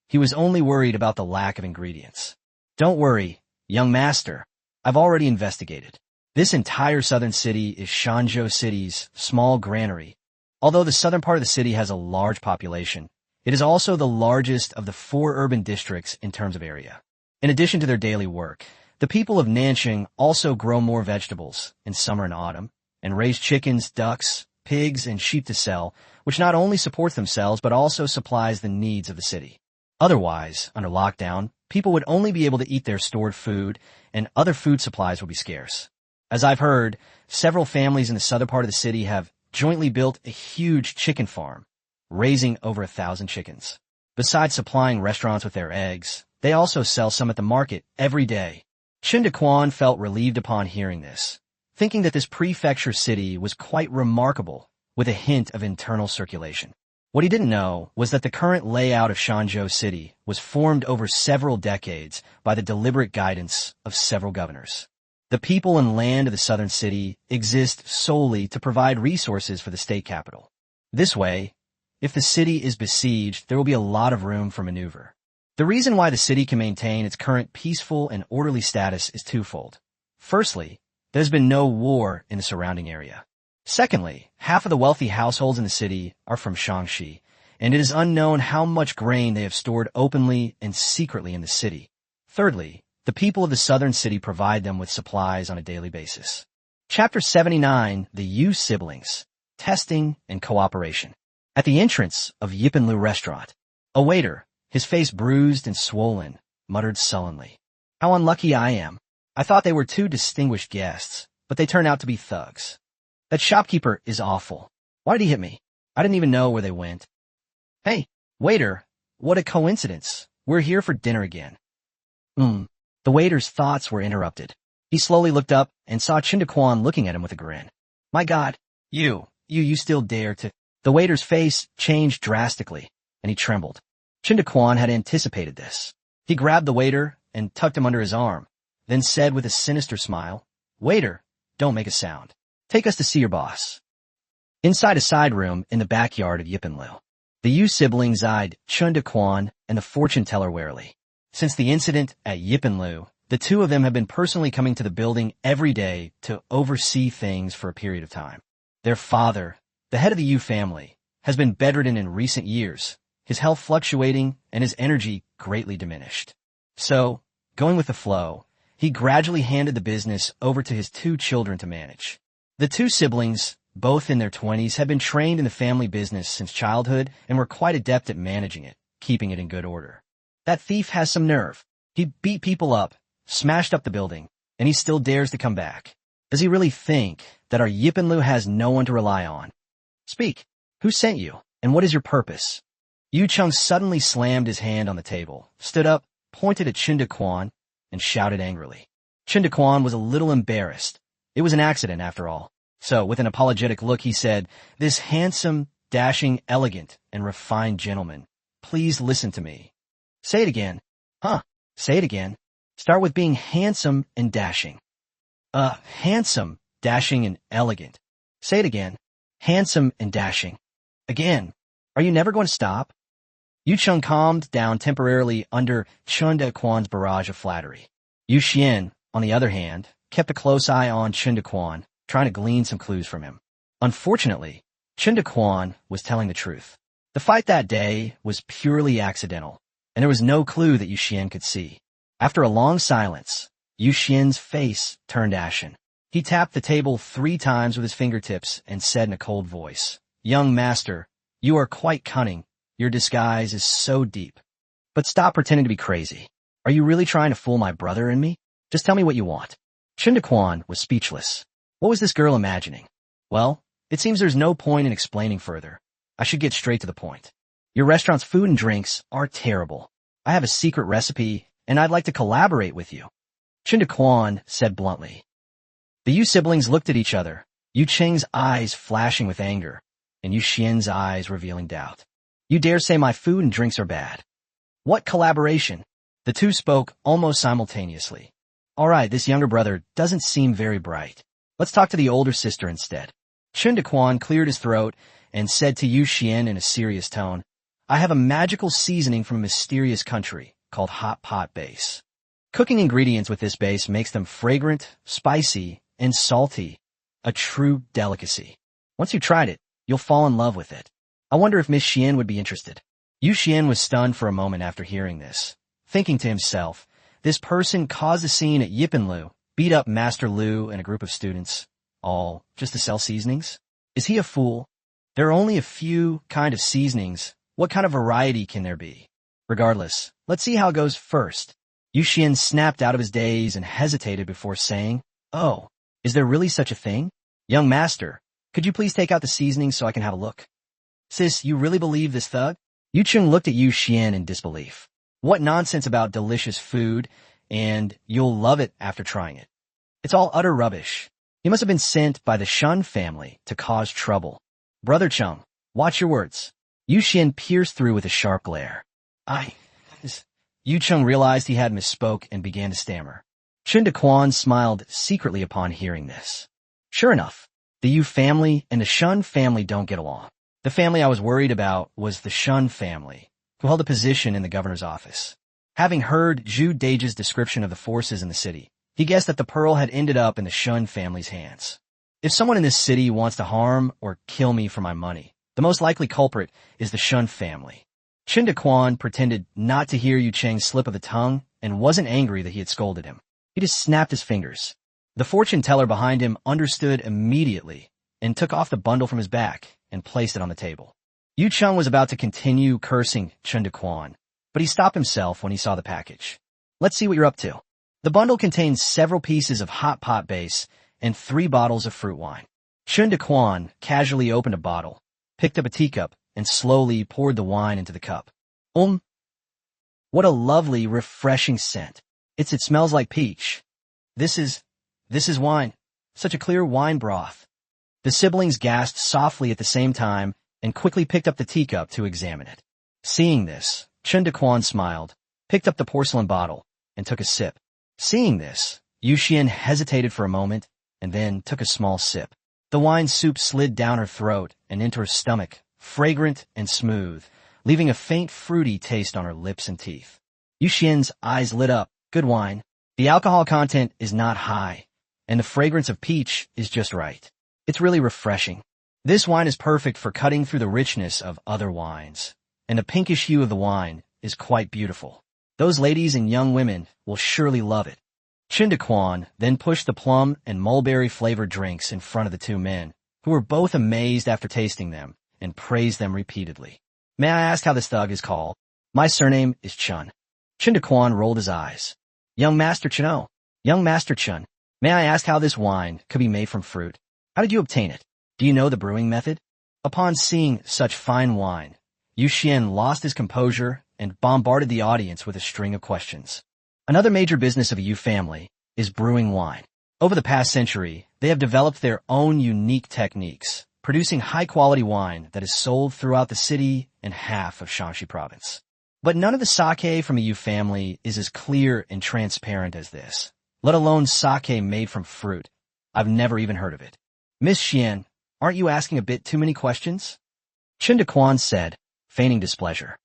He was only worried about the lack of ingredients. Don't worry, young master. I've already investigated. This entire southern city is Shanzhou City's small granary. Although the southern part of the city has a large population, it is also the largest of the 4 urban districts in terms of area. In addition to their daily work, the people of Nanxing also grow more vegetables in summer and autumn, and raise chickens, ducks, pigs, and sheep to sell, which not only supports themselves but also supplies the needs of the city. Otherwise, under lockdown, people would only be able to eat their stored food, and other food supplies would be scarce. As I've heard, several families in the southern part of the city have jointly built a huge chicken farm, raising over 1,000 chickens. Besides supplying restaurants with their eggs, they also sell some at the market every day. Chen Daquan felt relieved upon hearing this, thinking that this prefecture city was quite remarkable, with a hint of internal circulation. What he didn't know was that the current layout of Shanzhou City was formed over several decades by the deliberate guidance of several governors. The people and land of the southern city exist solely to provide resources for the state capital. This way, if the city is besieged, there will be a lot of room for maneuver. The reason why the city can maintain its current peaceful and orderly status is twofold. Firstly, there's been no war in the surrounding area. Secondly, half of the wealthy households in the city are from Shaanxi, and it is unknown how much grain they have stored openly and secretly in the city. Thirdly, the people of the southern city provide them with supplies on a daily basis. Chapter 79, The Yu Siblings, Testing and Cooperation. At the entrance of Yipinlu restaurant, a waiter, his face bruised and swollen, muttered sullenly, "How unlucky I am. I thought they were 2 distinguished guests, but they turned out to be thugs. That shopkeeper is awful. Why did he hit me? I didn't even know where they went. Hey, waiter, what a coincidence. We're here for dinner again." The waiter's thoughts were interrupted. He slowly looked up and saw Chen Daquan looking at him with a grin. "My God, you still dare to—" The waiter's face changed drastically, and he trembled. Chen Daquan had anticipated this. He grabbed the waiter and tucked him under his arm, then said with a sinister smile, "Waiter, don't make a sound. Take us to see your boss." Inside a side room in the backyard of Yipinlu, the Yu siblings eyed Chen Daquan and the fortune teller warily. Since the incident at Yipinlu, the 2 of them have been personally coming to the building every day to oversee things for a period of time. Their father, the head of the Yu family, has been bedridden in recent years, his health fluctuating and his energy greatly diminished. So, going with the flow, he gradually handed the business over to his 2 children to manage. The 2 siblings, both in their 20s, had been trained in the family business since childhood and were quite adept at managing it, keeping it in good order. That thief has some nerve. He beat people up, smashed up the building, and he still dares to come back. Does he really think that our Yipinlu has no one to rely on? Speak. Who sent you, and what is your purpose? Yu Chung suddenly slammed his hand on the table, stood up, pointed at Chen Daquan, and shouted angrily. Chen Daquan was a little embarrassed. It was an accident, after all. So, with an apologetic look, he said, "This handsome, dashing, elegant, and refined gentleman, please listen to me." Say it again. Say it again. Start with being handsome and dashing. Handsome, dashing, and elegant. Say it again. Handsome and dashing. Again. Are you never going to stop? Yu Chung calmed down temporarily under Chen Daquan's barrage of flattery. Yu Xian, on the other hand, kept a close eye on Chen Daquan, trying to glean some clues from him. Unfortunately, Chen Daquan was telling the truth. The fight that day was purely accidental, and there was no clue that Yu Xian could see. After a long silence, Yu Xian's face turned ashen. He tapped the table 3 times with his fingertips and said in a cold voice, "Young master, you are quite cunning. Your disguise is so deep. But stop pretending to be crazy. Are you really trying to fool my brother and me? Just tell me what you want." Chen Daquan was speechless. What was this girl imagining? Well, it seems there's no point in explaining further. I should get straight to the point. Your restaurant's food and drinks are terrible. I have a secret recipe, and I'd like to collaborate with you. Chen Daquan said bluntly. The Yu siblings looked at each other, Yu Cheng's eyes flashing with anger, and Yu Xian's eyes revealing doubt. "You dare say my food and drinks are bad? What collaboration?" The 2 spoke almost simultaneously. "All right, this younger brother doesn't seem very bright. Let's talk to the older sister instead." Chen Daquan cleared his throat and said to Yu Xian in a serious tone, I have a magical seasoning from a mysterious country called hot pot base. Cooking ingredients with this base makes them fragrant, spicy, and salty, a true delicacy. Once you've tried it, you'll fall in love with it. I wonder if Miss Xian would be interested. Yu Xian was stunned for a moment after hearing this, thinking to himself, this person caused a scene at Yipin beat up Master Lu and a group of students, all just to sell seasonings? Is he a fool? There are only a few kind of seasonings. What kind of variety can there be? Regardless, let's see how it goes first. Yu Xian snapped out of his daze and hesitated before saying, Oh, is there really such a thing? Young master, could you please take out the seasoning so I can have a look? Sis, you really believe this thug? Yu Chung looked at Yu Xian in disbelief. What nonsense about delicious food, and you'll love it after trying it. It's all utter rubbish. He must have been sent by the Shun family to cause trouble. Brother Chung, watch your words. Yu Xian pierced through with a sharp glare. Yu Chung realized he had misspoke and began to stammer. Chen Daquan smiled secretly upon hearing this. Sure enough, the Yu family and the Shun family don't get along. The family I was worried about was the Shun family, who held a position in the governor's office. Having heard Zhu Dage's description of the forces in the city, he guessed that the pearl had ended up in the Shun family's hands. If someone in this city wants to harm or kill me for my money, the most likely culprit is the Shun family. Chen Daquan pretended not to hear Yu Cheng's slip of the tongue and wasn't angry that he had scolded him. He just snapped his fingers. The fortune teller behind him understood immediately and took off the bundle from his back and placed it on the table. Yu Chung was about to continue cursing Chen Daquan, but he stopped himself when he saw the package. Let's see what you're up to. The bundle contains several pieces of hot pot base and 3 bottles of fruit wine. Chen Daquan casually opened a bottle, picked up a teacup, and slowly poured the wine into the cup. What a lovely, refreshing scent. It smells like peach. This is wine. Such a clear wine broth. The siblings gasped softly at the same time and quickly picked up the teacup to examine it. Seeing this, Chen Daquan smiled, picked up the porcelain bottle, and took a sip. Seeing this, Yu Xian hesitated for a moment and then took a small sip. The wine soup slid down her throat and into her stomach, fragrant and smooth, leaving a faint fruity taste on her lips and teeth. Yu Xian's eyes lit up. Good wine. The alcohol content is not high, and the fragrance of peach is just right. It's really refreshing. This wine is perfect for cutting through the richness of other wines, and the pinkish hue of the wine is quite beautiful. Those ladies and young women will surely love it. Chen Daquan then pushed the plum and mulberry-flavored drinks in front of the 2 men, who were both amazed after tasting them and praised them repeatedly. May I ask how this thug is called? My surname is Chun. Chen Daquan rolled his eyes. Young Master Chen, Young Master Chun, may I ask how this wine could be made from fruit? How did you obtain it? Do you know the brewing method? Upon seeing such fine wine, Yu Xian lost his composure and bombarded the audience with a string of questions. Another major business of a Yu family is brewing wine. Over the past century, they have developed their own unique techniques, producing high-quality wine that is sold throughout the city and half of Shanxi province. But none of the sake from a Yu family is as clear and transparent as this, let alone sake made from fruit. I've never even heard of it. Miss Xian, aren't you asking a bit too many questions? Chen Daquan said, feigning displeasure.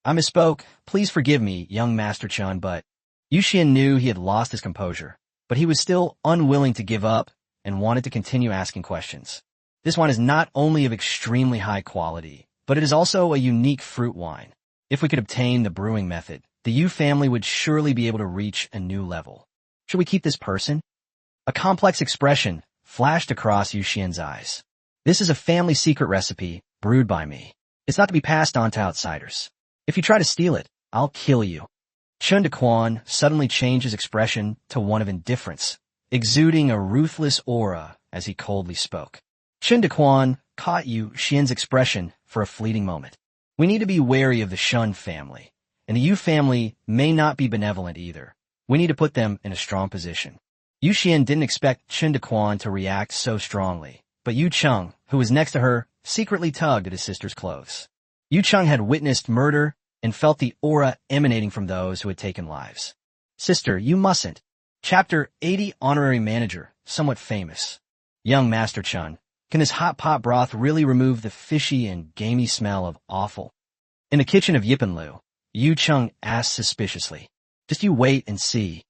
I misspoke. Please forgive me, young Master Chun, but Yu Xian knew he had lost his composure, but he was still unwilling to give up and wanted to continue asking questions. This wine is not only of extremely high quality, but it is also a unique fruit wine. If we could obtain the brewing method, the Yu family would surely be able to reach a new level. Should we keep this person? A complex expression flashed across Yu Xian's eyes. This is a family secret recipe brewed by me. It's not to be passed on to outsiders. If you try to steal it, I'll kill you. Chen Daquan suddenly changed his expression to one of indifference, exuding a ruthless aura as he coldly spoke. Chen Daquan caught Yu Xian's expression for a fleeting moment. We need to be wary of the Shun family, and the Yu family may not be benevolent either. We need to put them in a strong position. Yu Xian didn't expect Chen Daquan to react so strongly, but Yu Chung, who was next to her, secretly tugged at his sister's clothes. Yu Chung had witnessed murder and felt the aura emanating from those who had taken lives. Sister, you mustn't. Chapter 80 Honorary Manager, somewhat famous. Young Master Chun, Can this hot pot broth really remove the fishy and gamey smell of offal? In the kitchen of Yipanlu, Yu Chung asked suspiciously. Just you wait and see.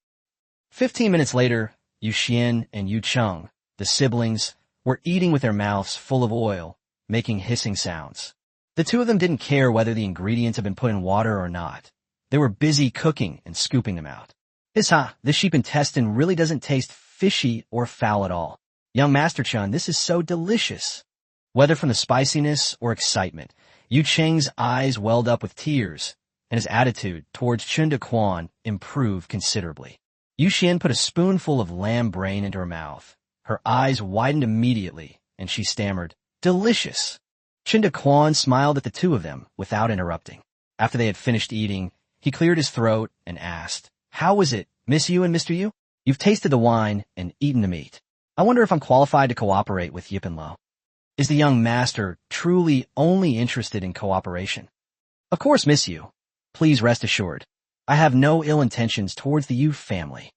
15 minutes later, Yu Xian and Yu Chung, the siblings, were eating with their mouths full of oil, making hissing sounds. The two of them didn't care whether the ingredients had been put in water or not. They were busy cooking and scooping them out. This sheep intestine really doesn't taste fishy or foul at all. Young Master Chen, this is so delicious. Whether from the spiciness or excitement, Yu Cheng's eyes welled up with tears, and his attitude towards Chen Daquan improved considerably. Yu Xian put a spoonful of lamb brain into her mouth. Her eyes widened immediately, and she stammered, "Delicious." Chen Daquan smiled at the two of them without interrupting. After they had finished eating, he cleared his throat and asked, "How was it, Miss Yu and Mr. Yu? You've tasted the wine and eaten the meat. I wonder if I'm qualified to cooperate with Yipanlu. Is the young master truly only interested in cooperation?" "Of course, Miss Yu. Please rest assured. I have no ill intentions towards the Yu family."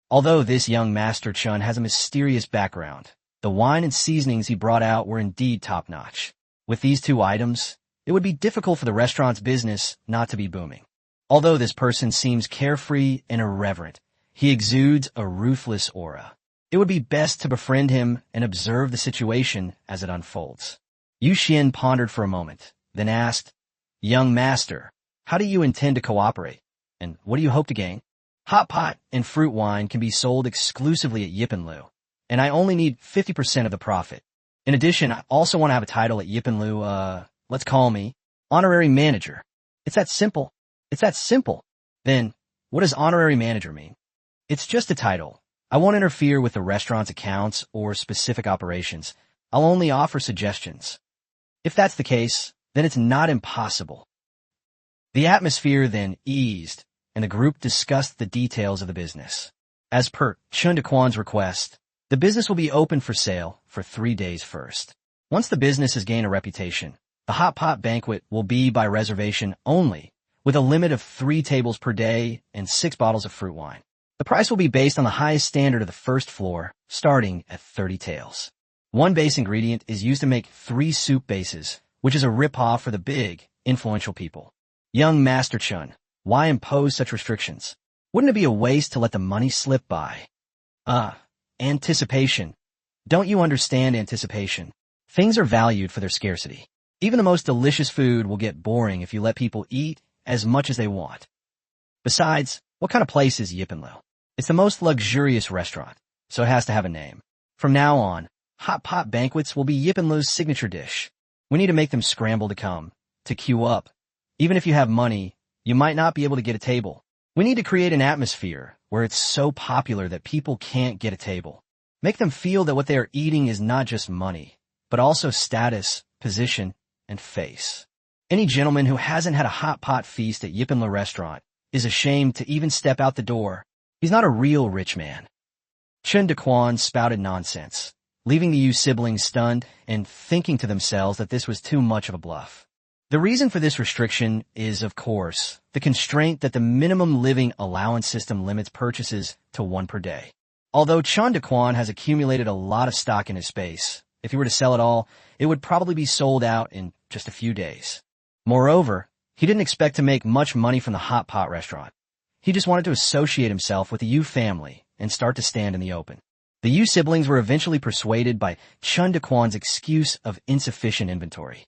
Although this young Master Chen has a mysterious background, the wine and seasonings he brought out were indeed top-notch. With these two items, it would be difficult for the restaurant's business not to be booming. Although this person seems carefree and irreverent, he exudes a ruthless aura. It would be best to befriend him and observe the situation as it unfolds. Yu Xian pondered for a moment, then asked, "Young master, how do you intend to cooperate? And what do you hope to gain?" "Hot pot and fruit wine can be sold exclusively at Yipanlu, and I only need 50% of the profit. In addition, I also want to have a title at Yipanlu, let's call me honorary manager. It's that simple. It's that simple." "Then, what does honorary manager mean?" "It's just a title. I won't interfere with the restaurant's accounts or specific operations. I'll only offer suggestions." "If that's the case, then it's not impossible." The atmosphere then eased, and the group discussed the details of the business. As per Chen Daquan's request, the business will be open for sale for 3 days first. Once the business has gained a reputation, the hot pot banquet will be by reservation only, with a limit of 3 tables per day and 6 bottles of fruit wine. The price will be based on the highest standard of the first floor, starting at 30 taels. One base ingredient is used to make 3 soup bases, which is a rip-off for the big, influential people. Young Master Chen, why impose such restrictions? Wouldn't it be a waste to let the money slip by? Anticipation. Don't you understand anticipation? Things are valued for their scarcity. Even the most delicious food will get boring if you let people eat as much as they want. Besides, what kind of place is Yipanlu? It's the most luxurious restaurant, so it has to have a name. From now on, hot pot banquets will be Yipanlu's signature dish. We need to make them scramble to queue up. Even if you have money, you might not be able to get a table. We need to create an atmosphere where it's so popular that people can't get a table. Make them feel that what they are eating is not just money, but also status, position, and face. Any gentleman who hasn't had a hot pot feast at Yipanlu restaurant is ashamed to even step out the door. He's not a real rich man. Chen Daquan spouted nonsense, leaving the Yu siblings stunned and thinking to themselves that this was too much of a bluff. The reason for this restriction is, of course, the constraint that the minimum living allowance system limits purchases to 1 per day. Although Chen Daquan has accumulated a lot of stock in his space, if he were to sell it all, it would probably be sold out in just a few days. Moreover, he didn't expect to make much money from the hot pot restaurant. He just wanted to associate himself with the Yu family and start to stand in the open. The Yu siblings were eventually persuaded by Chen Daquan's excuse of insufficient inventory.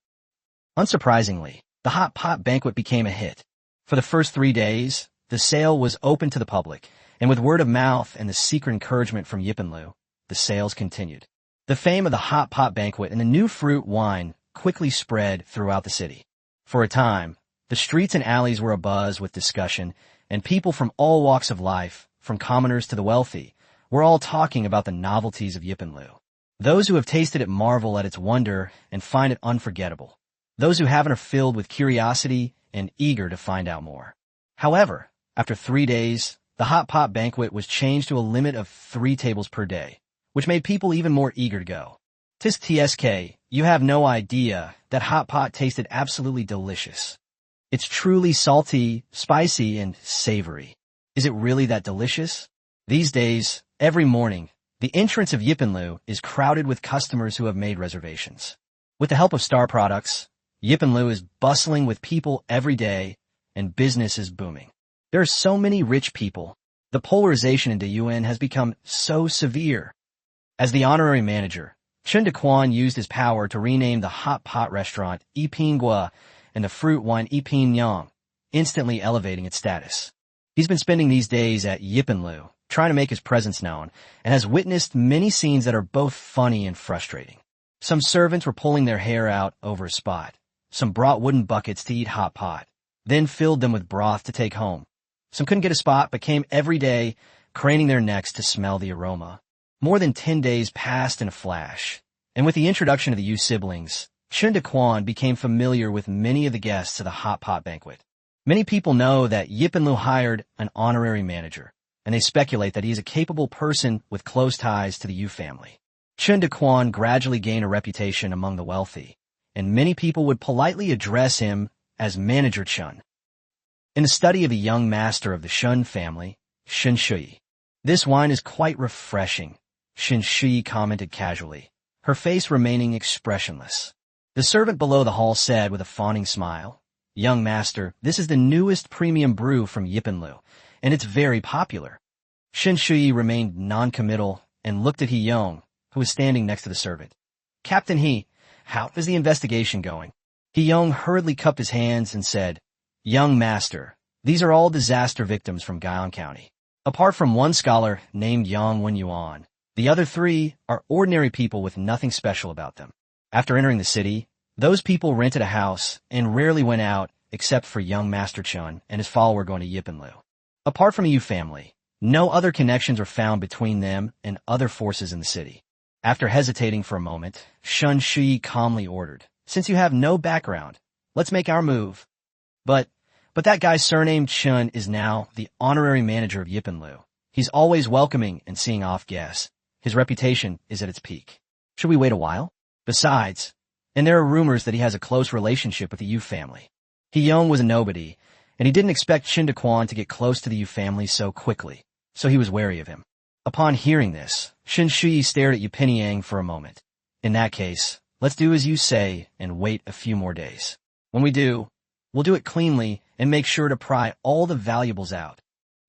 Unsurprisingly, the hot pot banquet became a hit. For the first 3 days, the sale was open to the public, and with word of mouth and the secret encouragement from Yipanlu, the sales continued. The fame of the hot pot banquet and the new fruit wine quickly spread throughout the city. For a time, the streets and alleys were abuzz with discussion, and people from all walks of life, from commoners to the wealthy, were all talking about the novelties of Yipanlu. Those who have tasted it marvel at its wonder and find it unforgettable. Those who haven't are filled with curiosity and eager to find out more. However, after 3 days, the hot pot banquet was changed to a limit of 3 tables per day, which made people even more eager to go. TSK, you have no idea that hot pot tasted absolutely delicious. It's truly salty, spicy, and savory. Is it really that delicious? These days, every morning, The entrance of Yipanlu is crowded with customers who have made reservations. With the help of Star Products, Yipanlu is bustling with people every day, and business is booming. There are so many rich people. The polarization into Yuan has become so severe. As the honorary manager, Chen Daquan used his power to rename the hot pot restaurant Ipingua and the fruit wine Ipinyang, instantly elevating its status. He's been spending these days at Yipanlu, trying to make his presence known, and has witnessed many scenes that are both funny and frustrating. Some servants were pulling their hair out over a spot. Some brought wooden buckets to eat hot pot, then filled them with broth to take home. Some couldn't get a spot but came every day, craning their necks to smell the aroma. More than 10 days passed in a flash, and with the introduction of the Yu siblings, Chen Daquan became familiar with many of the guests of the hot pot banquet. Many people know that Yipanlu hired an honorary manager, and they speculate that he is a capable person with close ties to the Yu family. Chen Daquan gradually gained a reputation among the wealthy, and many people would politely address him as Manager Chen. In the study of a young master of the Shun family, Shen Shui, "This wine is quite refreshing," Shen Shui commented casually, her face remaining expressionless. The servant below the hall said with a fawning smile, "Young master, this is the newest premium brew from Yipanlu, and it's very popular." Shen Shui remained non-committal and looked at He Yong, who was standing next to the servant. "Captain He, how is the investigation going?" He Yong hurriedly cupped his hands and said, "Young master, these are all disaster victims from Guyang County. Apart from one scholar named Yang Wenyuan, the other three are ordinary people with nothing special about them. After entering the city, those people rented a house and rarely went out except for young Master Chun and his follower going to Yipanlu. Apart from a Yu family, no other connections are found between them and other forces in the city." After hesitating for a moment, Shen Shui calmly ordered, "Since you have no background, let's make our move." But that guy's surname Chun is now the honorary manager of Yipanlu. He's always welcoming and seeing off guests. His reputation is at its peak. Should we wait a while? Besides, and there are rumors that he has a close relationship with the Yu family. He Yong was a nobody, and he didn't expect Chen Daquan to get close to the Yu family so quickly, so he was wary of him. Upon hearing this, Shen Shui stared at Yu Pinyang for a moment. "In that case, let's do as you say and wait a few more days. When we do, we'll do it cleanly and make sure to pry all the valuables out."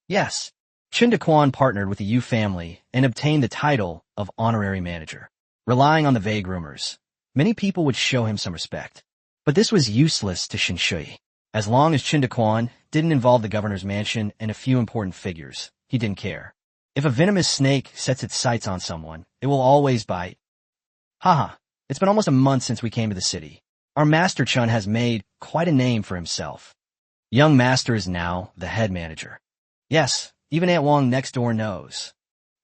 Yes, Chen Daquan partnered with the Yu family and obtained the title of honorary manager. Relying on the vague rumors, many people would show him some respect. But this was useless to Shen Shui. As long as Chen Daquan didn't involve the governor's mansion and a few important figures, he didn't care. If a venomous snake sets its sights on someone, it will always bite. Haha, it's been almost a month since we came to the city. Our Master Chun has made quite a name for himself. Young Master is now the head manager. Yes, even Aunt Wong next door knows.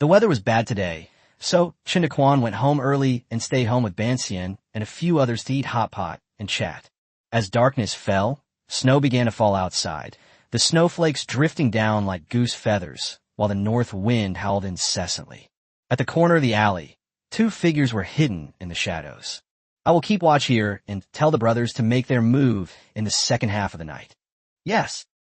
The weather was bad today, so Chen Daquan went home early and stayed home with Ban Xian and a few others to eat hot pot and chat. As darkness fell, snow began to fall outside, the snowflakes drifting down like goose feathers, while the north wind howled incessantly. At the corner of the alley, two figures were hidden in the shadows. "I will keep watch here and tell the brothers to make their move in the second half of the night." Yes.